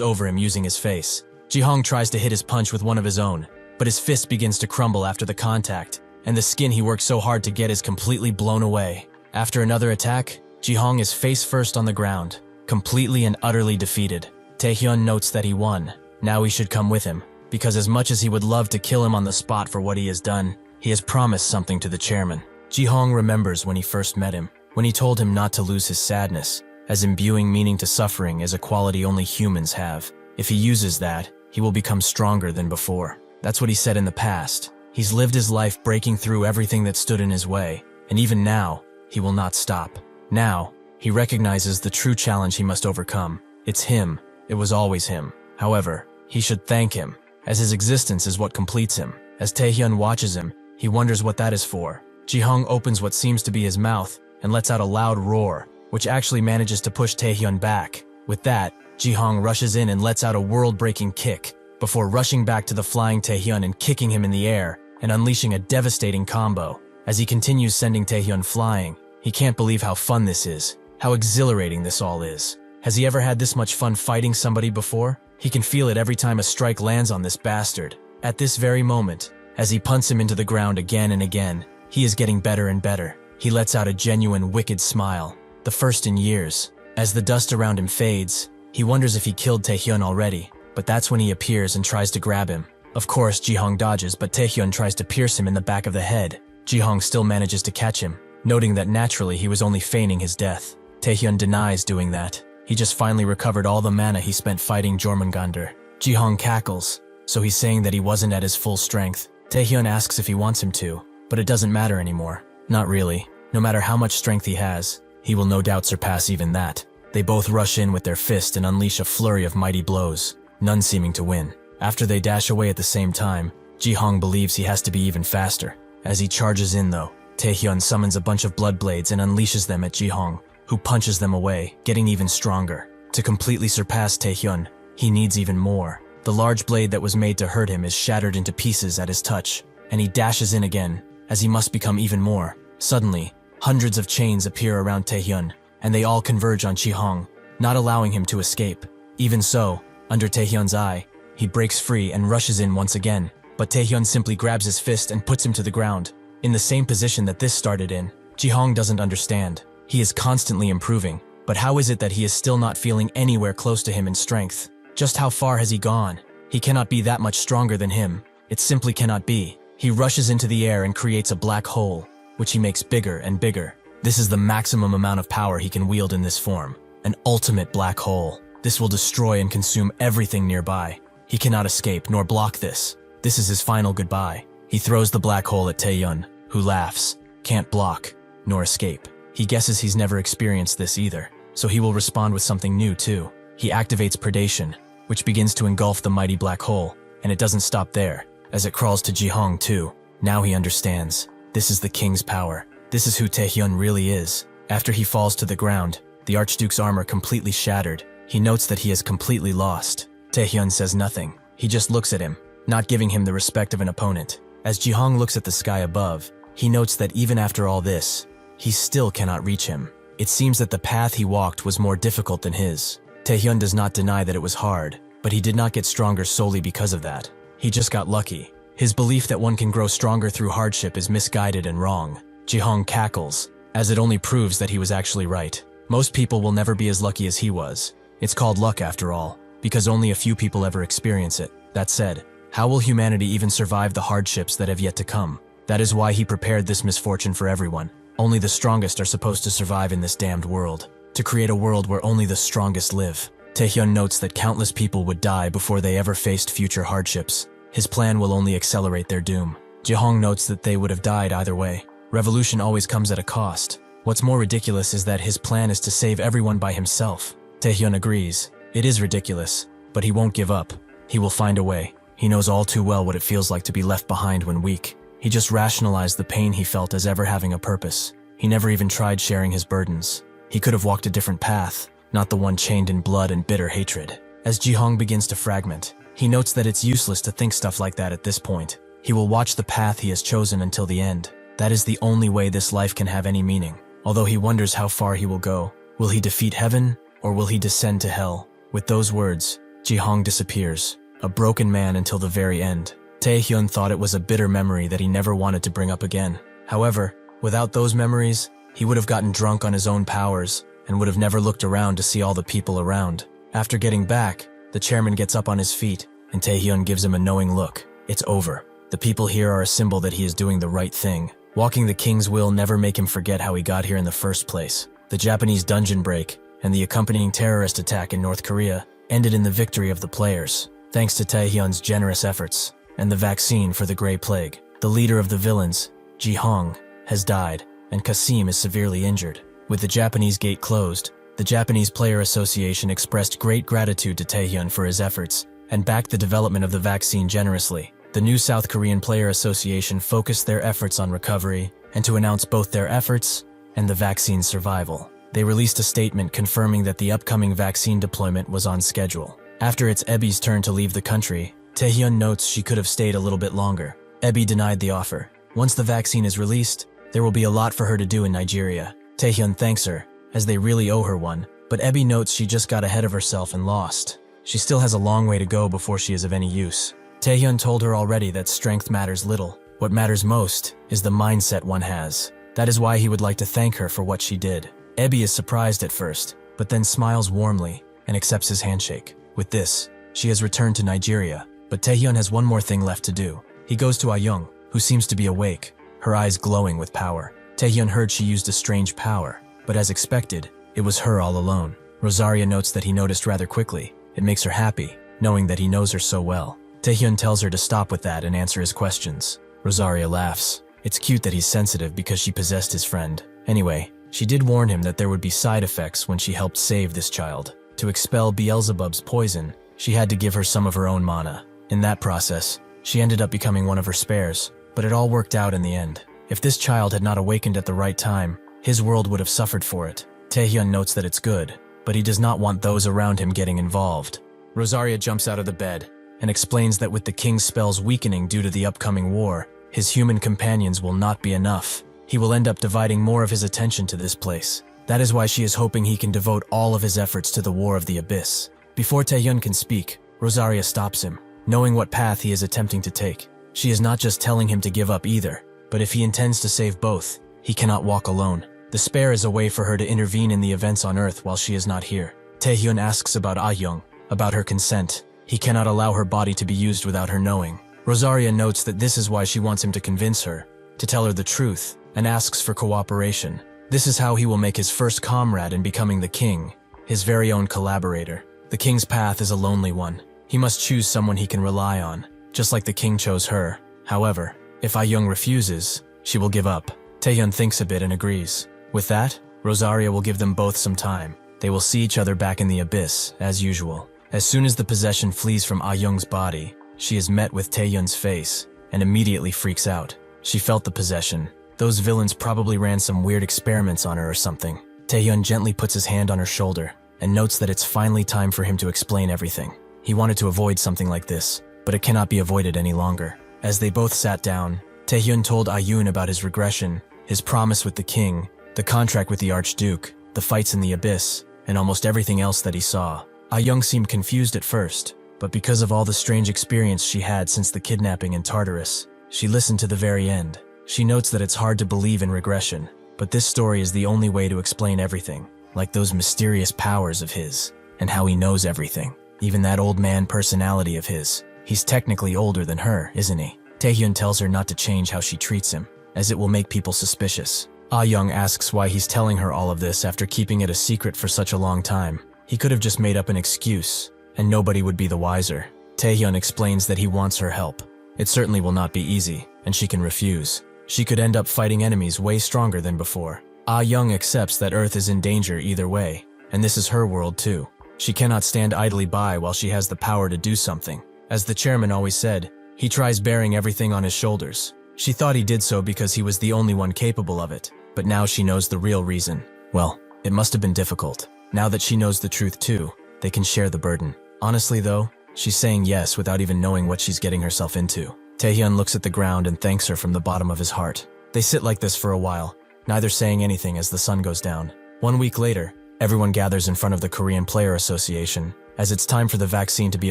A: over him using his face. Jihong tries to hit his punch with one of his own, but his fist begins to crumble after the contact, and the skin he worked so hard to get is completely blown away. After another attack, Jihong is face first on the ground, completely and utterly defeated. Taehyun notes that he won. Now he should come with him, because as much as he would love to kill him on the spot for what he has done, he has promised something to the chairman. Jihong remembers when he first met him, when he told him not to lose his sadness, as imbuing meaning to suffering is a quality only humans have. If he uses that, he will become stronger than before. That's what he said in the past. He's lived his life breaking through everything that stood in his way, and even now, he will not stop. Now, he recognizes the true challenge he must overcome. It's him. It was always him. However, he should thank him, as his existence is what completes him. As Taehyun watches him, he wonders what that is for. Jihong opens what seems to be his mouth and lets out a loud roar, which actually manages to push Taehyun back. With that, Jihong rushes in and lets out a world-breaking kick, before rushing back to the flying Taehyun and kicking him in the air and unleashing a devastating combo. As he continues sending Taehyun flying, he can't believe how fun this is, how exhilarating this all is. Has he ever had this much fun fighting somebody before? He can feel it every time a strike lands on this bastard. At this very moment, as he punts him into the ground again and again, he is getting better and better. He lets out a genuine wicked smile, the first in years. As the dust around him fades, he wonders if he killed Taehyun already, but that's when he appears and tries to grab him. Of course, Ji-hong dodges, but Taehyun tries to pierce him in the back of the head. Ji-hong still manages to catch him, noting that naturally he was only feigning his death. Taehyun denies doing that. He just finally recovered all the mana he spent fighting Jormungandr. Ji-hong cackles, so he's saying that he wasn't at his full strength. Taehyun asks if he wants him to, but it doesn't matter anymore. Not really. No matter how much strength he has, he will no doubt surpass even that. They both rush in with their fist and unleash a flurry of mighty blows, none seeming to win. After they dash away at the same time, Ji-hong believes he has to be even faster. As he charges in though, Taehyun summons a bunch of blood blades and unleashes them at Ji-hong, who punches them away, getting even stronger. To completely surpass Taehyun, he needs even more. The large blade that was made to hurt him is shattered into pieces at his touch, and he dashes in again, as he must become even more. Suddenly, hundreds of chains appear around Taehyun, and they all converge on Ji-hong, not allowing him to escape. Even so, under Taehyun's eye, he breaks free and rushes in once again, but Taehyun simply grabs his fist and puts him to the ground, in the same position that this started in. Ji-hong doesn't understand. He is constantly improving, but how is it that he is still not feeling anywhere close to him in strength? Just how far has he gone? He cannot be that much stronger than him. It simply cannot be. He rushes into the air and creates a black hole, which he makes bigger and bigger. This is the maximum amount of power he can wield in this form. An ultimate black hole. This will destroy and consume everything nearby. He cannot escape nor block this. This is his final goodbye. He throws the black hole at Taehyun, who laughs, can't block, nor escape. He guesses he's never experienced this either, so he will respond with something new too. He activates predation, which begins to engulf the mighty black hole, and it doesn't stop there, as it crawls to Ji-hong too. Now he understands. This is the king's power. This is who Taehyun really is. After he falls to the ground, the Archduke's armor completely shattered. He notes that he is completely lost. Taehyun says nothing. He just looks at him, not giving him the respect of an opponent. As Ji-hong looks at the sky above, he notes that even after all this, he still cannot reach him. It seems that the path he walked was more difficult than his. Taehyun does not deny that it was hard, but he did not get stronger solely because of that. He just got lucky. His belief that one can grow stronger through hardship is misguided and wrong. Ji-hong cackles, as it only proves that he was actually right. Most people will never be as lucky as he was. It's called luck after all, because only a few people ever experience it. That said, how will humanity even survive the hardships that have yet to come? That is why he prepared this misfortune for everyone. Only the strongest are supposed to survive in this damned world. To create a world where only the strongest live. Taehyun notes that countless people would die before they ever faced future hardships. His plan will only accelerate their doom. Ji-hong notes that they would have died either way. Revolution always comes at a cost. What's more ridiculous is that his plan is to save everyone by himself. Taehyun agrees. It is ridiculous, but he won't give up. He will find a way. He knows all too well what it feels like to be left behind when weak. He just rationalized the pain he felt as ever having a purpose. He never even tried sharing his burdens. He could have walked a different path, not the one chained in blood and bitter hatred. As Ji-hong begins to fragment, he notes that it's useless to think stuff like that at this point. He will watch the path he has chosen until the end. That is the only way this life can have any meaning. Although he wonders how far he will go. Will he defeat heaven, or will he descend to hell? With those words, Ji-hong disappears, a broken man until the very end. Taehyun thought it was a bitter memory that he never wanted to bring up again. However, without those memories, he would have gotten drunk on his own powers and would have never looked around to see all the people around. After getting back, the chairman gets up on his feet, and Taehyun gives him a knowing look. It's over. The people here are a symbol that he is doing the right thing. Walking the king's will never make him forget how he got here in the first place. The Japanese dungeon break and the accompanying terrorist attack in North Korea ended in the victory of the players, thanks to Taehyun's generous efforts, and the vaccine for the Grey Plague. The leader of the villains, Ji-hong, has died, and Kasim is severely injured. With the Japanese gate closed, the Japanese Player Association expressed great gratitude to Taehyun for his efforts and backed the development of the vaccine generously. The new South Korean Player Association focused their efforts on recovery and to announce both their efforts and the vaccine's survival. They released a statement confirming that the upcoming vaccine deployment was on schedule. After it's Ebi's turn to leave the country, Taehyun notes she could have stayed a little bit longer. Ebi denied the offer. Once the vaccine is released, There will be a lot for her to do in Nigeria. Taehyun thanks her, as they really owe her one, but Ebi notes she just got ahead of herself and lost. She still has a long way to go before she is of any use. Taehyun told her already that strength matters little. What matters most is the mindset one has. That is why he would like to thank her for what she did. Ebi is surprised at first, but then smiles warmly and accepts his handshake. With this, she has returned to Nigeria, but Taehyun has one more thing left to do. He goes to Ayoung, who seems to be awake, her eyes glowing with power. Taehyun heard she used a strange power, but as expected, it was her all alone. Rosaria notes that he noticed rather quickly. It makes her happy, knowing that he knows her so well. Taehyun tells her to stop with that and answer his questions. Rosaria laughs. It's cute that he's sensitive because she possessed his friend. Anyway, she did warn him that there would be side effects when she helped save this child. To expel Beelzebub's poison, she had to give her some of her own mana. In that process, she ended up becoming one of her spares, but it all worked out in the end. If this child had not awakened at the right time, his world would have suffered for it. Taehyun notes that it's good, but he does not want those around him getting involved. Rosaria jumps out of the bed and explains that with the king's spells weakening due to the upcoming war, his human companions will not be enough. He will end up dividing more of his attention to this place. That is why she is hoping he can devote all of his efforts to the War of the Abyss. Before Taehyun can speak, Rosaria stops him, knowing what path he is attempting to take. She is not just telling him to give up either, but if he intends to save both, he cannot walk alone. The spare is a way for her to intervene in the events on Earth while she is not here. Taehyun asks about Ayoung, about her consent. He cannot allow her body to be used without her knowing. Rosaria notes that this is why she wants him to convince her, to tell her the truth, and asks for cooperation. This is how he will make his first comrade in becoming the king, his very own collaborator. The king's path is a lonely one. He must choose someone he can rely on, just like the king chose her. However, if Ayoung refuses, she will give up. Taehyun thinks a bit and agrees. With that, Rosaria will give them both some time. They will see each other back in the abyss, as usual. As soon as the possession flees from Ayoung's body, she is met with Taehyun's face, and immediately freaks out. She felt the possession. Those villains probably ran some weird experiments on her or something. Taehyun gently puts his hand on her shoulder, and notes that it's finally time for him to explain everything. He wanted to avoid something like this, but it cannot be avoided any longer. As they both sat down, Taehyun told Ayoun about his regression, his promise with the king, the contract with the Archduke, the fights in the abyss, and almost everything else that he saw. Ayoung seemed confused at first, but because of all the strange experience she had since the kidnapping in Tartarus, she listened to the very end. She notes that it's hard to believe in regression, but this story is the only way to explain everything, like those mysterious powers of his, and how he knows everything. Even that old man personality of his. He's technically older than her, isn't he? Taehyun tells her not to change how she treats him, as it will make people suspicious. Ayoung asks why he's telling her all of this after keeping it a secret for such a long time. He could have just made up an excuse, and nobody would be the wiser. Taehyun explains that he wants her help. It certainly will not be easy, and she can refuse. She could end up fighting enemies way stronger than before. Ayoung accepts that Earth is in danger either way, and this is her world too. She cannot stand idly by while she has the power to do something. As the chairman always said, he tries bearing everything on his shoulders. She thought he did so because he was the only one capable of it, but now she knows the real reason. Well, it must have been difficult. Now that she knows the truth too, they can share the burden. Honestly though, she's saying yes without even knowing what she's getting herself into. Taehyun looks at the ground and thanks her from the bottom of his heart. They sit like this for a while, neither saying anything as the sun goes down. 1 week later, everyone gathers in front of the Korean Player Association, as it's time for the vaccine to be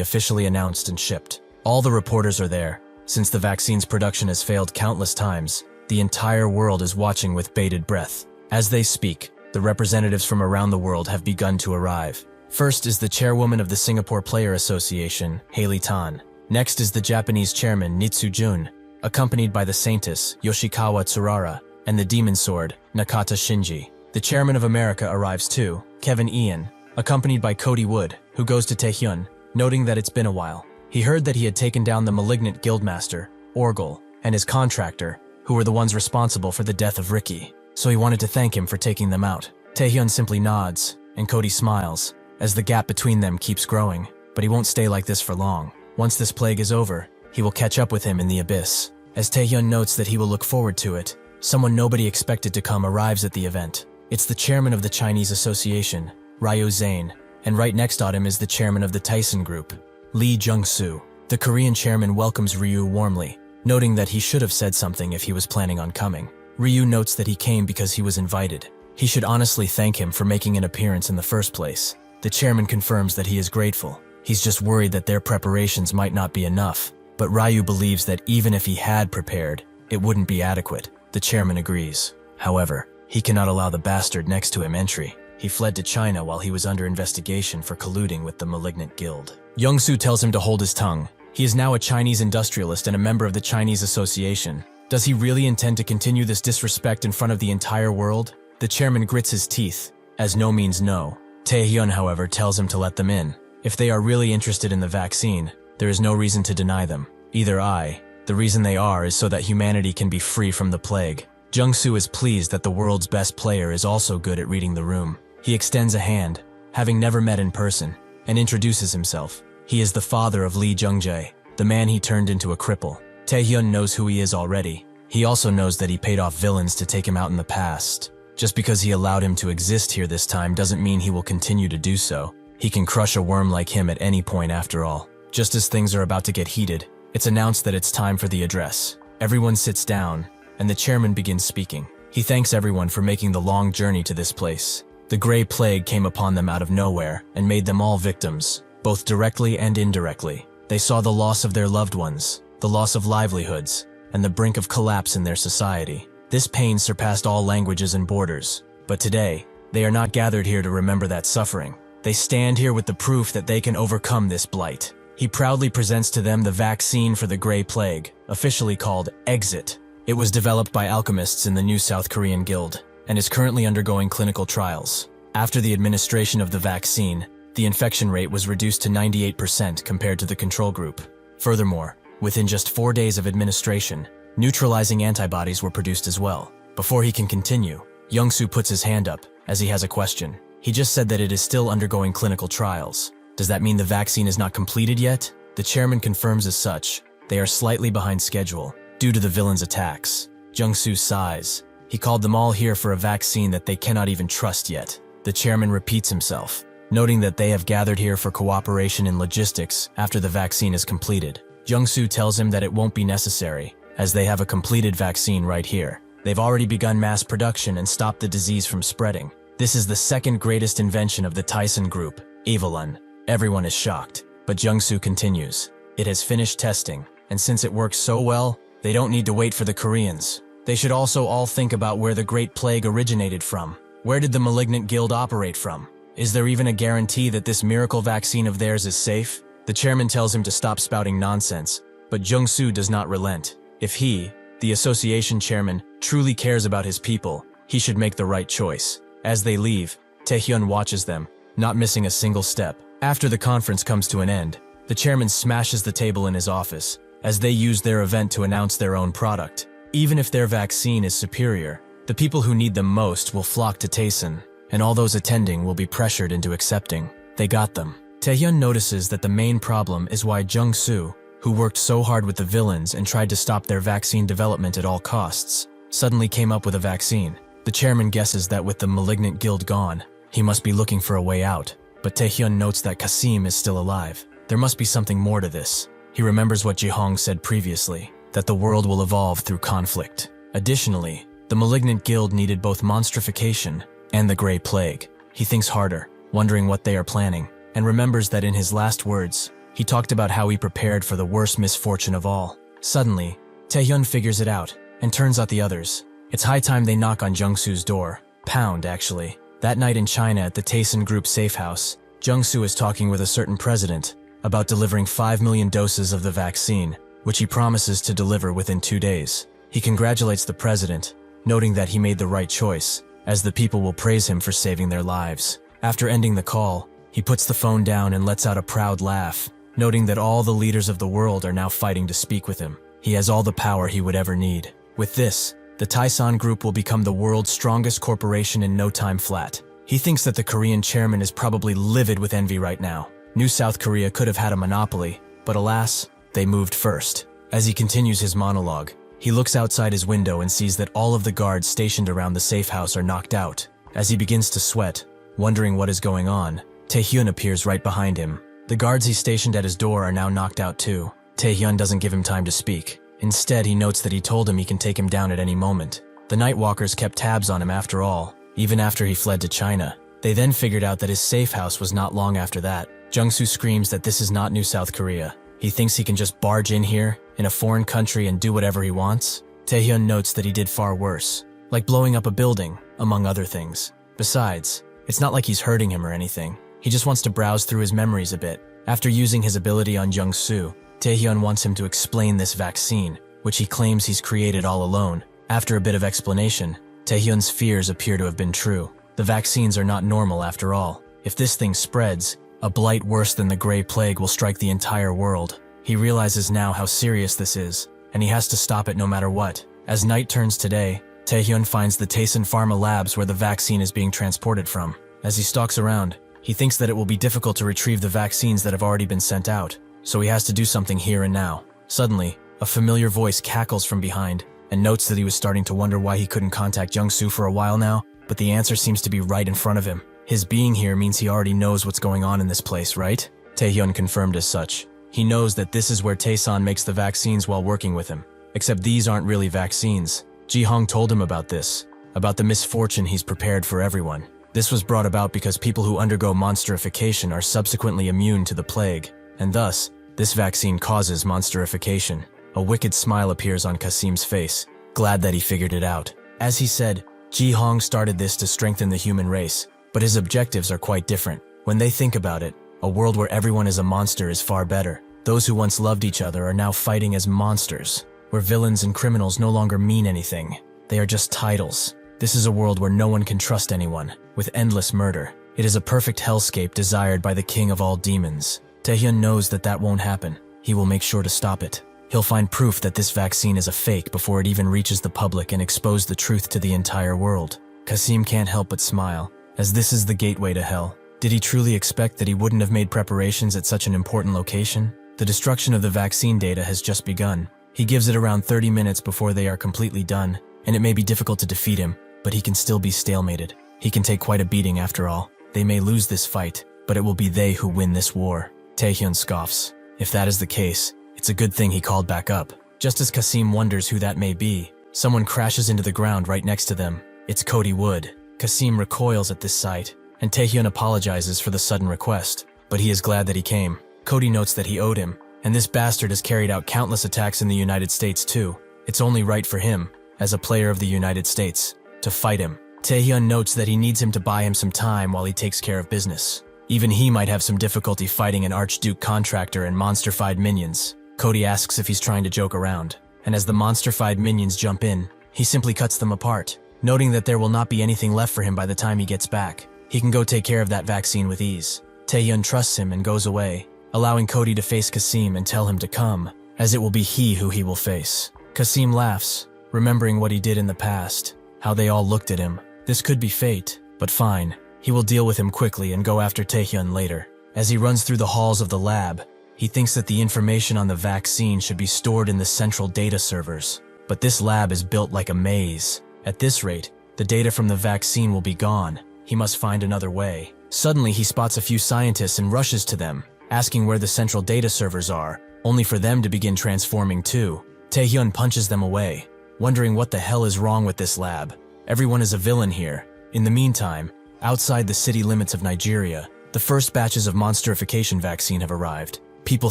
A: officially announced and shipped. All the reporters are there. Since the vaccine's production has failed countless times, the entire world is watching with bated breath. As they speak, the representatives from around the world have begun to arrive. First is the chairwoman of the Singapore Player Association, Haley Tan. Next is the Japanese chairman, Nitsu Jun, accompanied by the Saintess, Yoshikawa Tsurara, and the Demon Sword, Nakata Shinji. The chairman of America arrives too, Kevin Ian, accompanied by Cody Wood, who goes to Taehyun, noting that it's been a while. He heard that he had taken down the malignant guildmaster, Orgel, and his contractor, who were the ones responsible for the death of Ricky, so he wanted to thank him for taking them out. Taehyun simply nods, and Cody smiles, as the gap between them keeps growing, but he won't stay like this for long. Once this plague is over, he will catch up with him in the abyss. As Taehyun notes that he will look forward to it, someone nobody expected to come arrives at the event. It's the chairman of the Chinese Association, Ryo Zane, and right next to him is the chairman of the Tyson Group, Lee Jung-soo. The Korean chairman welcomes Ryu warmly, noting that he should have said something if he was planning on coming. Ryu notes that he came because he was invited. He should honestly thank him for making an appearance in the first place. The chairman confirms that he is grateful. He's just worried that their preparations might not be enough. But Ryu believes that even if he had prepared, it wouldn't be adequate. The chairman agrees. However, he cannot allow the bastard next to him entry. He fled to China while he was under investigation for colluding with the malignant guild. Young-soo tells him to hold his tongue. He is now a Chinese industrialist and a member of the Chinese Association. Does he really intend to continue this disrespect in front of the entire world? The chairman grits his teeth, as no means no. Taehyun, however, tells him to let them in. If they are really interested in the vaccine, there is no reason to deny them. The reason they are is so that humanity can be free from the plague. Jung-soo is pleased that the world's best player is also good at reading the room. He extends a hand, having never met in person, and introduces himself. He is the father of Lee Jung-jae, the man he turned into a cripple. Taehyun knows who he is already. He also knows that he paid off villains to take him out in the past. Just because he allowed him to exist here this time doesn't mean he will continue to do so. He can crush a worm like him at any point after all. Just as things are about to get heated, it's announced that it's time for the address. Everyone sits down, and the chairman begins speaking. He thanks everyone for making the long journey to this place. The Gray Plague came upon them out of nowhere and made them all victims, both directly and indirectly. They saw the loss of their loved ones, the loss of livelihoods, and the brink of collapse in their society. This pain surpassed all languages and borders. But today, they are not gathered here to remember that suffering. They stand here with the proof that they can overcome this blight. He proudly presents to them the vaccine for the Gray Plague, officially called Exit. It was developed by alchemists in the new South Korean Guild, and is currently undergoing clinical trials. After the administration of the vaccine, the infection rate was reduced to 98% compared to the control group. Furthermore, within just 4 days of administration, neutralizing antibodies were produced as well. Before he can continue, Young-soo puts his hand up, as he has a question. He just said that it is still undergoing clinical trials. Does that mean the vaccine is not completed yet? The chairman confirms as such. They are slightly behind schedule, due to the villains' attacks. Jung-soo sighs. He called them all here for a vaccine that they cannot even trust yet. The chairman repeats himself, noting that they have gathered here for cooperation in logistics after the vaccine is completed. Jung-soo tells him that it won't be necessary, as they have a completed vaccine right here. They've already begun mass production and stopped the disease from spreading. This is the second greatest invention of the Tyson Group, Evelyn. Everyone is shocked, but Jung-soo continues. It has finished testing, and since it works so well, they don't need to wait for the Koreans. They should also all think about where the Great Plague originated from. Where did the malignant guild operate from? Is there even a guarantee that this miracle vaccine of theirs is safe? The chairman tells him to stop spouting nonsense, but Jung-soo does not relent. If he, the association chairman, truly cares about his people, he should make the right choice. As they leave, Taehyun watches them, not missing a single step. After the conference comes to an end, the chairman smashes the table in his office, as they use their event to announce their own product. Even if their vaccine is superior, the people who need them most will flock to Taeson, and all those attending will be pressured into accepting. They got them. Taehyun notices that the main problem is why Jung-soo, who worked so hard with the villains and tried to stop their vaccine development at all costs, suddenly came up with a vaccine. The chairman guesses that with the malignant guild gone, he must be looking for a way out. But Taehyun notes that Kasim is still alive. There must be something more to this. He remembers what Ji-hong said previously, that the world will evolve through conflict. Additionally, the malignant guild needed both monstrification and the Gray Plague. He thinks harder, wondering what they are planning, and remembers that in his last words, he talked about how he prepared for the worst misfortune of all. Suddenly, Taehyun figures it out, and turns out the others. It's high time they knock on Jung-soo's door. Pound, actually. That night in China at the Taeson Group safe house, Jung-soo is talking with a certain president about delivering 5 million doses of the vaccine, which he promises to deliver within 2 days. He congratulates the president, noting that he made the right choice, as the people will praise him for saving their lives. After ending the call, he puts the phone down and lets out a proud laugh, noting that all the leaders of the world are now fighting to speak with him. He has all the power he would ever need. With this, the Taeson Group will become the world's strongest corporation in no time flat. He thinks that the Korean chairman is probably livid with envy right now. New South Korea could have had a monopoly, but alas, they moved first. As he continues his monologue, he looks outside his window and sees that all of the guards stationed around the safe house are knocked out. As he begins to sweat, wondering what is going on, Taehyun appears right behind him. The guards he stationed at his door are now knocked out too. Taehyun doesn't give him time to speak. Instead, he notes that he told him he can take him down at any moment. The Nightwalkers kept tabs on him after all, even after he fled to China. They then figured out that his safe house was not long after that. Jung-soo screams that this is not New South Korea. He thinks he can just barge in here, in a foreign country, and do whatever he wants. Taehyun notes that he did far worse, like blowing up a building, among other things. Besides, it's not like he's hurting him or anything. He just wants to browse through his memories a bit. After using his ability on Jung-soo, Taehyun wants him to explain this vaccine, which he claims he's created all alone. After a bit of explanation, Taehyun's fears appear to have been true. The vaccines are not normal after all. If this thing spreads, a blight worse than the Grey Plague will strike the entire world. He realizes now how serious this is, and he has to stop it no matter what. As night turns to day, Taehyun finds the Taesun Pharma labs where the vaccine is being transported from. As he stalks around, he thinks that it will be difficult to retrieve the vaccines that have already been sent out, so he has to do something here and now. Suddenly, a familiar voice cackles from behind, and notes that he was starting to wonder why he couldn't contact Jung-soo for a while now, but the answer seems to be right in front of him. His being here means he already knows what's going on in this place, right? Taehyun confirmed as such. He knows that this is where Taesan makes the vaccines while working with him. Except these aren't really vaccines. Ji-hong told him about this, about the misfortune he's prepared for everyone. This was brought about because people who undergo monsterification are subsequently immune to the plague, and thus, this vaccine causes monsterification. A wicked smile appears on Kasim's face, glad that he figured it out. As he said, Ji-hong started this to strengthen the human race, but his objectives are quite different. When they think about it, a world where everyone is a monster is far better. Those who once loved each other are now fighting as monsters, where villains and criminals no longer mean anything. They are just titles. This is a world where no one can trust anyone, with endless murder. It is a perfect hellscape desired by the king of all demons. Taehyun knows that that won't happen. He will make sure to stop it. He'll find proof that this vaccine is a fake before it even reaches the public and expose the truth to the entire world. Kasim can't help but smile, as this is the gateway to hell. Did he truly expect that he wouldn't have made preparations at such an important location? The destruction of the vaccine data has just begun. He gives it around 30 minutes before they are completely done, and it may be difficult to defeat him, but he can still be stalemated. He can take quite a beating after all. They may lose this fight, but it will be they who win this war. Taehyun scoffs. If that is the case, it's a good thing he called back up. Just as Kasim wonders who that may be, someone crashes into the ground right next to them. It's Cody Wood. Kasim recoils at this sight, and Taehyun apologizes for the sudden request, but he is glad that he came. Cody notes that he owed him, and this bastard has carried out countless attacks in the United States too. It's only right for him, as a player of the United States, to fight him. Taehyun notes that he needs him to buy him some time while he takes care of business. Even he might have some difficulty fighting an Archduke contractor and monsterfied minions. Cody asks if he's trying to joke around, and as the monsterfied minions jump in, he simply cuts them apart, noting that there will not be anything left for him by the time he gets back. He can go take care of that vaccine with ease. Taehyun trusts him and goes away, allowing Cody to face Kasim and tell him to come, as it will be he who he will face. Kasim laughs, remembering what he did in the past, how they all looked at him. This could be fate, but fine. He will deal with him quickly and go after Taehyun later. As he runs through the halls of the lab, he thinks that the information on the vaccine should be stored in the central data servers. But this lab is built like a maze. At this rate, the data from the vaccine will be gone. He must find another way. Suddenly, he spots a few scientists and rushes to them, asking where the central data servers are, only for them to begin transforming too. Taehyun punches them away, wondering what the hell is wrong with this lab. Everyone is a villain here. In the meantime, outside the city limits of Nigeria, the first batches of monsterification vaccine have arrived, people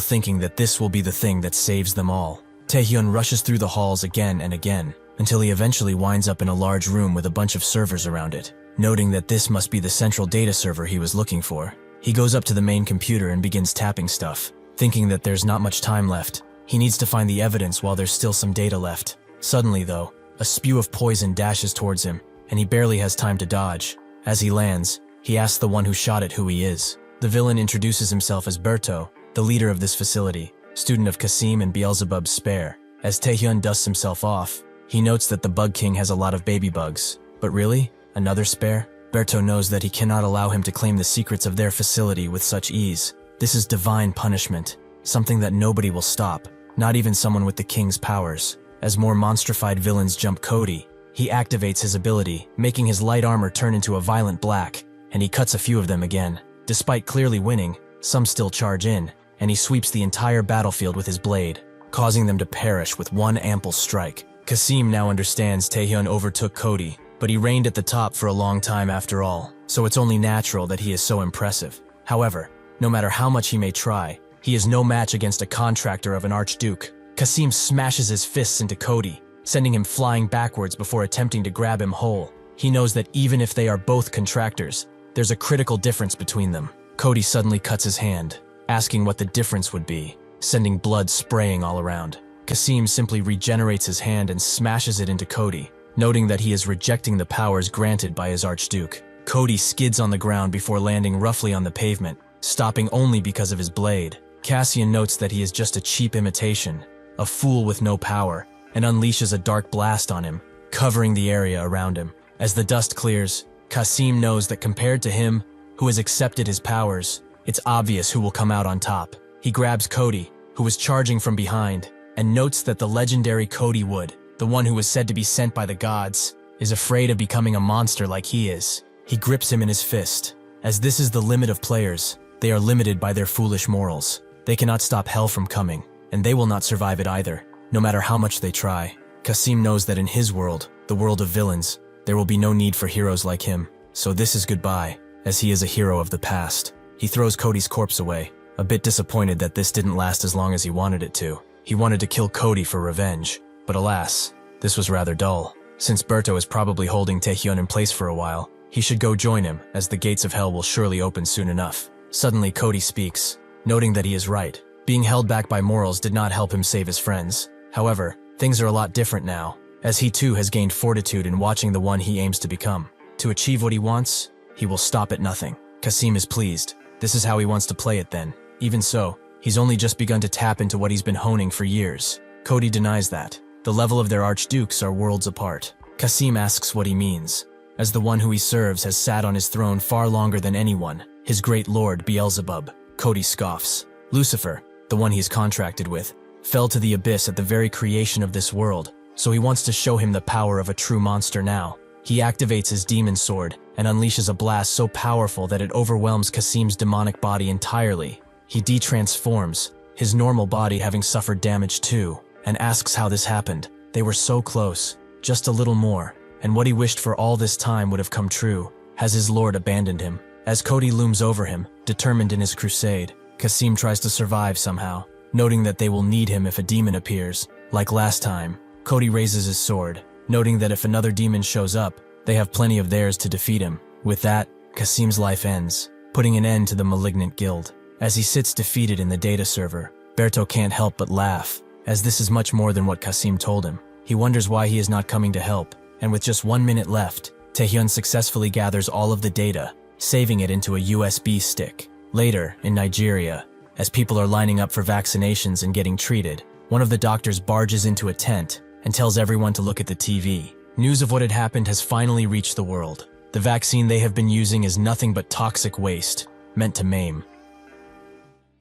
A: thinking that this will be the thing that saves them all. Taehyun rushes through the halls again and again, until he eventually winds up in a large room with a bunch of servers around it. Noting that this must be the central data server he was looking for, he goes up to the main computer and begins tapping stuff, thinking that there's not much time left. He needs to find the evidence while there's still some data left. Suddenly though, a spew of poison dashes towards him, and he barely has time to dodge. As he lands, he asks the one who shot it who he is. The villain introduces himself as Berto, the leader of this facility, student of Kasim and Beelzebub's spare. As Taehyun dusts himself off, he notes that the Bug King has a lot of baby bugs. But really? Another spare? Berto knows that he cannot allow him to claim the secrets of their facility with such ease. This is divine punishment, something that nobody will stop, not even someone with the king's powers. As more monstrified villains jump Cody, he activates his ability, making his light armor turn into a violent black, and he cuts a few of them again. Despite clearly winning, some still charge in, and he sweeps the entire battlefield with his blade, causing them to perish with one ample strike. Kasim now understands Taehyun overtook Cody, but he reigned at the top for a long time after all, so it's only natural that he is so impressive. However, no matter how much he may try, he is no match against a contractor of an archduke. Kasim smashes his fists into Cody, sending him flying backwards before attempting to grab him whole. He knows that even if they are both contractors, there's a critical difference between them. Cody suddenly cuts his hand, asking what the difference would be, sending blood spraying all around. Kasim simply regenerates his hand and smashes it into Cody, noting that he is rejecting the powers granted by his archduke. Cody skids on the ground before landing roughly on the pavement, stopping only because of his blade. Cassian notes that he is just a cheap imitation, a fool with no power, and unleashes a dark blast on him, covering the area around him. As the dust clears, Kasim knows that compared to him, who has accepted his powers, it's obvious who will come out on top. He grabs Cody, who was charging from behind, and notes that the legendary Cody Wood, the one who was said to be sent by the gods, is afraid of becoming a monster like he is. He grips him in his fist. As this is the limit of players, they are limited by their foolish morals. They cannot stop hell from coming, and they will not survive it either, no matter how much they try. Kasim knows that in his world, the world of villains, there will be no need for heroes like him, so this is goodbye, as he is a hero of the past. He throws Cody's corpse away, a bit disappointed that this didn't last as long as he wanted it to. He wanted to kill Cody for revenge, but alas, this was rather dull. Since Berto is probably holding Taehyun in place for a while, he should go join him, as the gates of hell will surely open soon enough. Suddenly Cody speaks, noting that he is right. Being held back by morals did not help him save his friends. However, things are a lot different now, as he too has gained fortitude in watching the one he aims to become. To achieve what he wants, he will stop at nothing. Kasim is pleased. This is how he wants to play it then. Even so, he's only just begun to tap into what he's been honing for years. Cody denies that. The level of their archdukes are worlds apart. Kasim asks what he means, as the one who he serves has sat on his throne far longer than anyone, his great lord Beelzebub. Cody scoffs. Lucifer, the one he's contracted with, fell to the abyss at the very creation of this world, so he wants to show him the power of a true monster now. He activates his demon sword and unleashes a blast so powerful that it overwhelms Kasim's demonic body entirely. He de-transforms, his normal body having suffered damage too, and asks how this happened. They were so close, just a little more, and what he wished for all this time would have come true. Has his lord abandoned him? As Cody looms over him, determined in his crusade, Kasim tries to survive somehow, noting that they will need him if a demon appears. Like last time, Cody raises his sword, noting that if another demon shows up, they have plenty of theirs to defeat him. With that, Kasim's life ends, putting an end to the malignant guild. As he sits defeated in the data server, Berto can't help but laugh, as this is much more than what Kasim told him. He wonders why he is not coming to help, and with just 1 minute left, Taehyun successfully gathers all of the data, saving it into a USB stick. Later, in Nigeria, as people are lining up for vaccinations and getting treated, one of the doctors barges into a tent and tells everyone to look at the TV. News of what had happened has finally reached the world. The vaccine they have been using is nothing but toxic waste, meant to maim.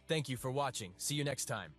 A: Thank you for watching. See you next time.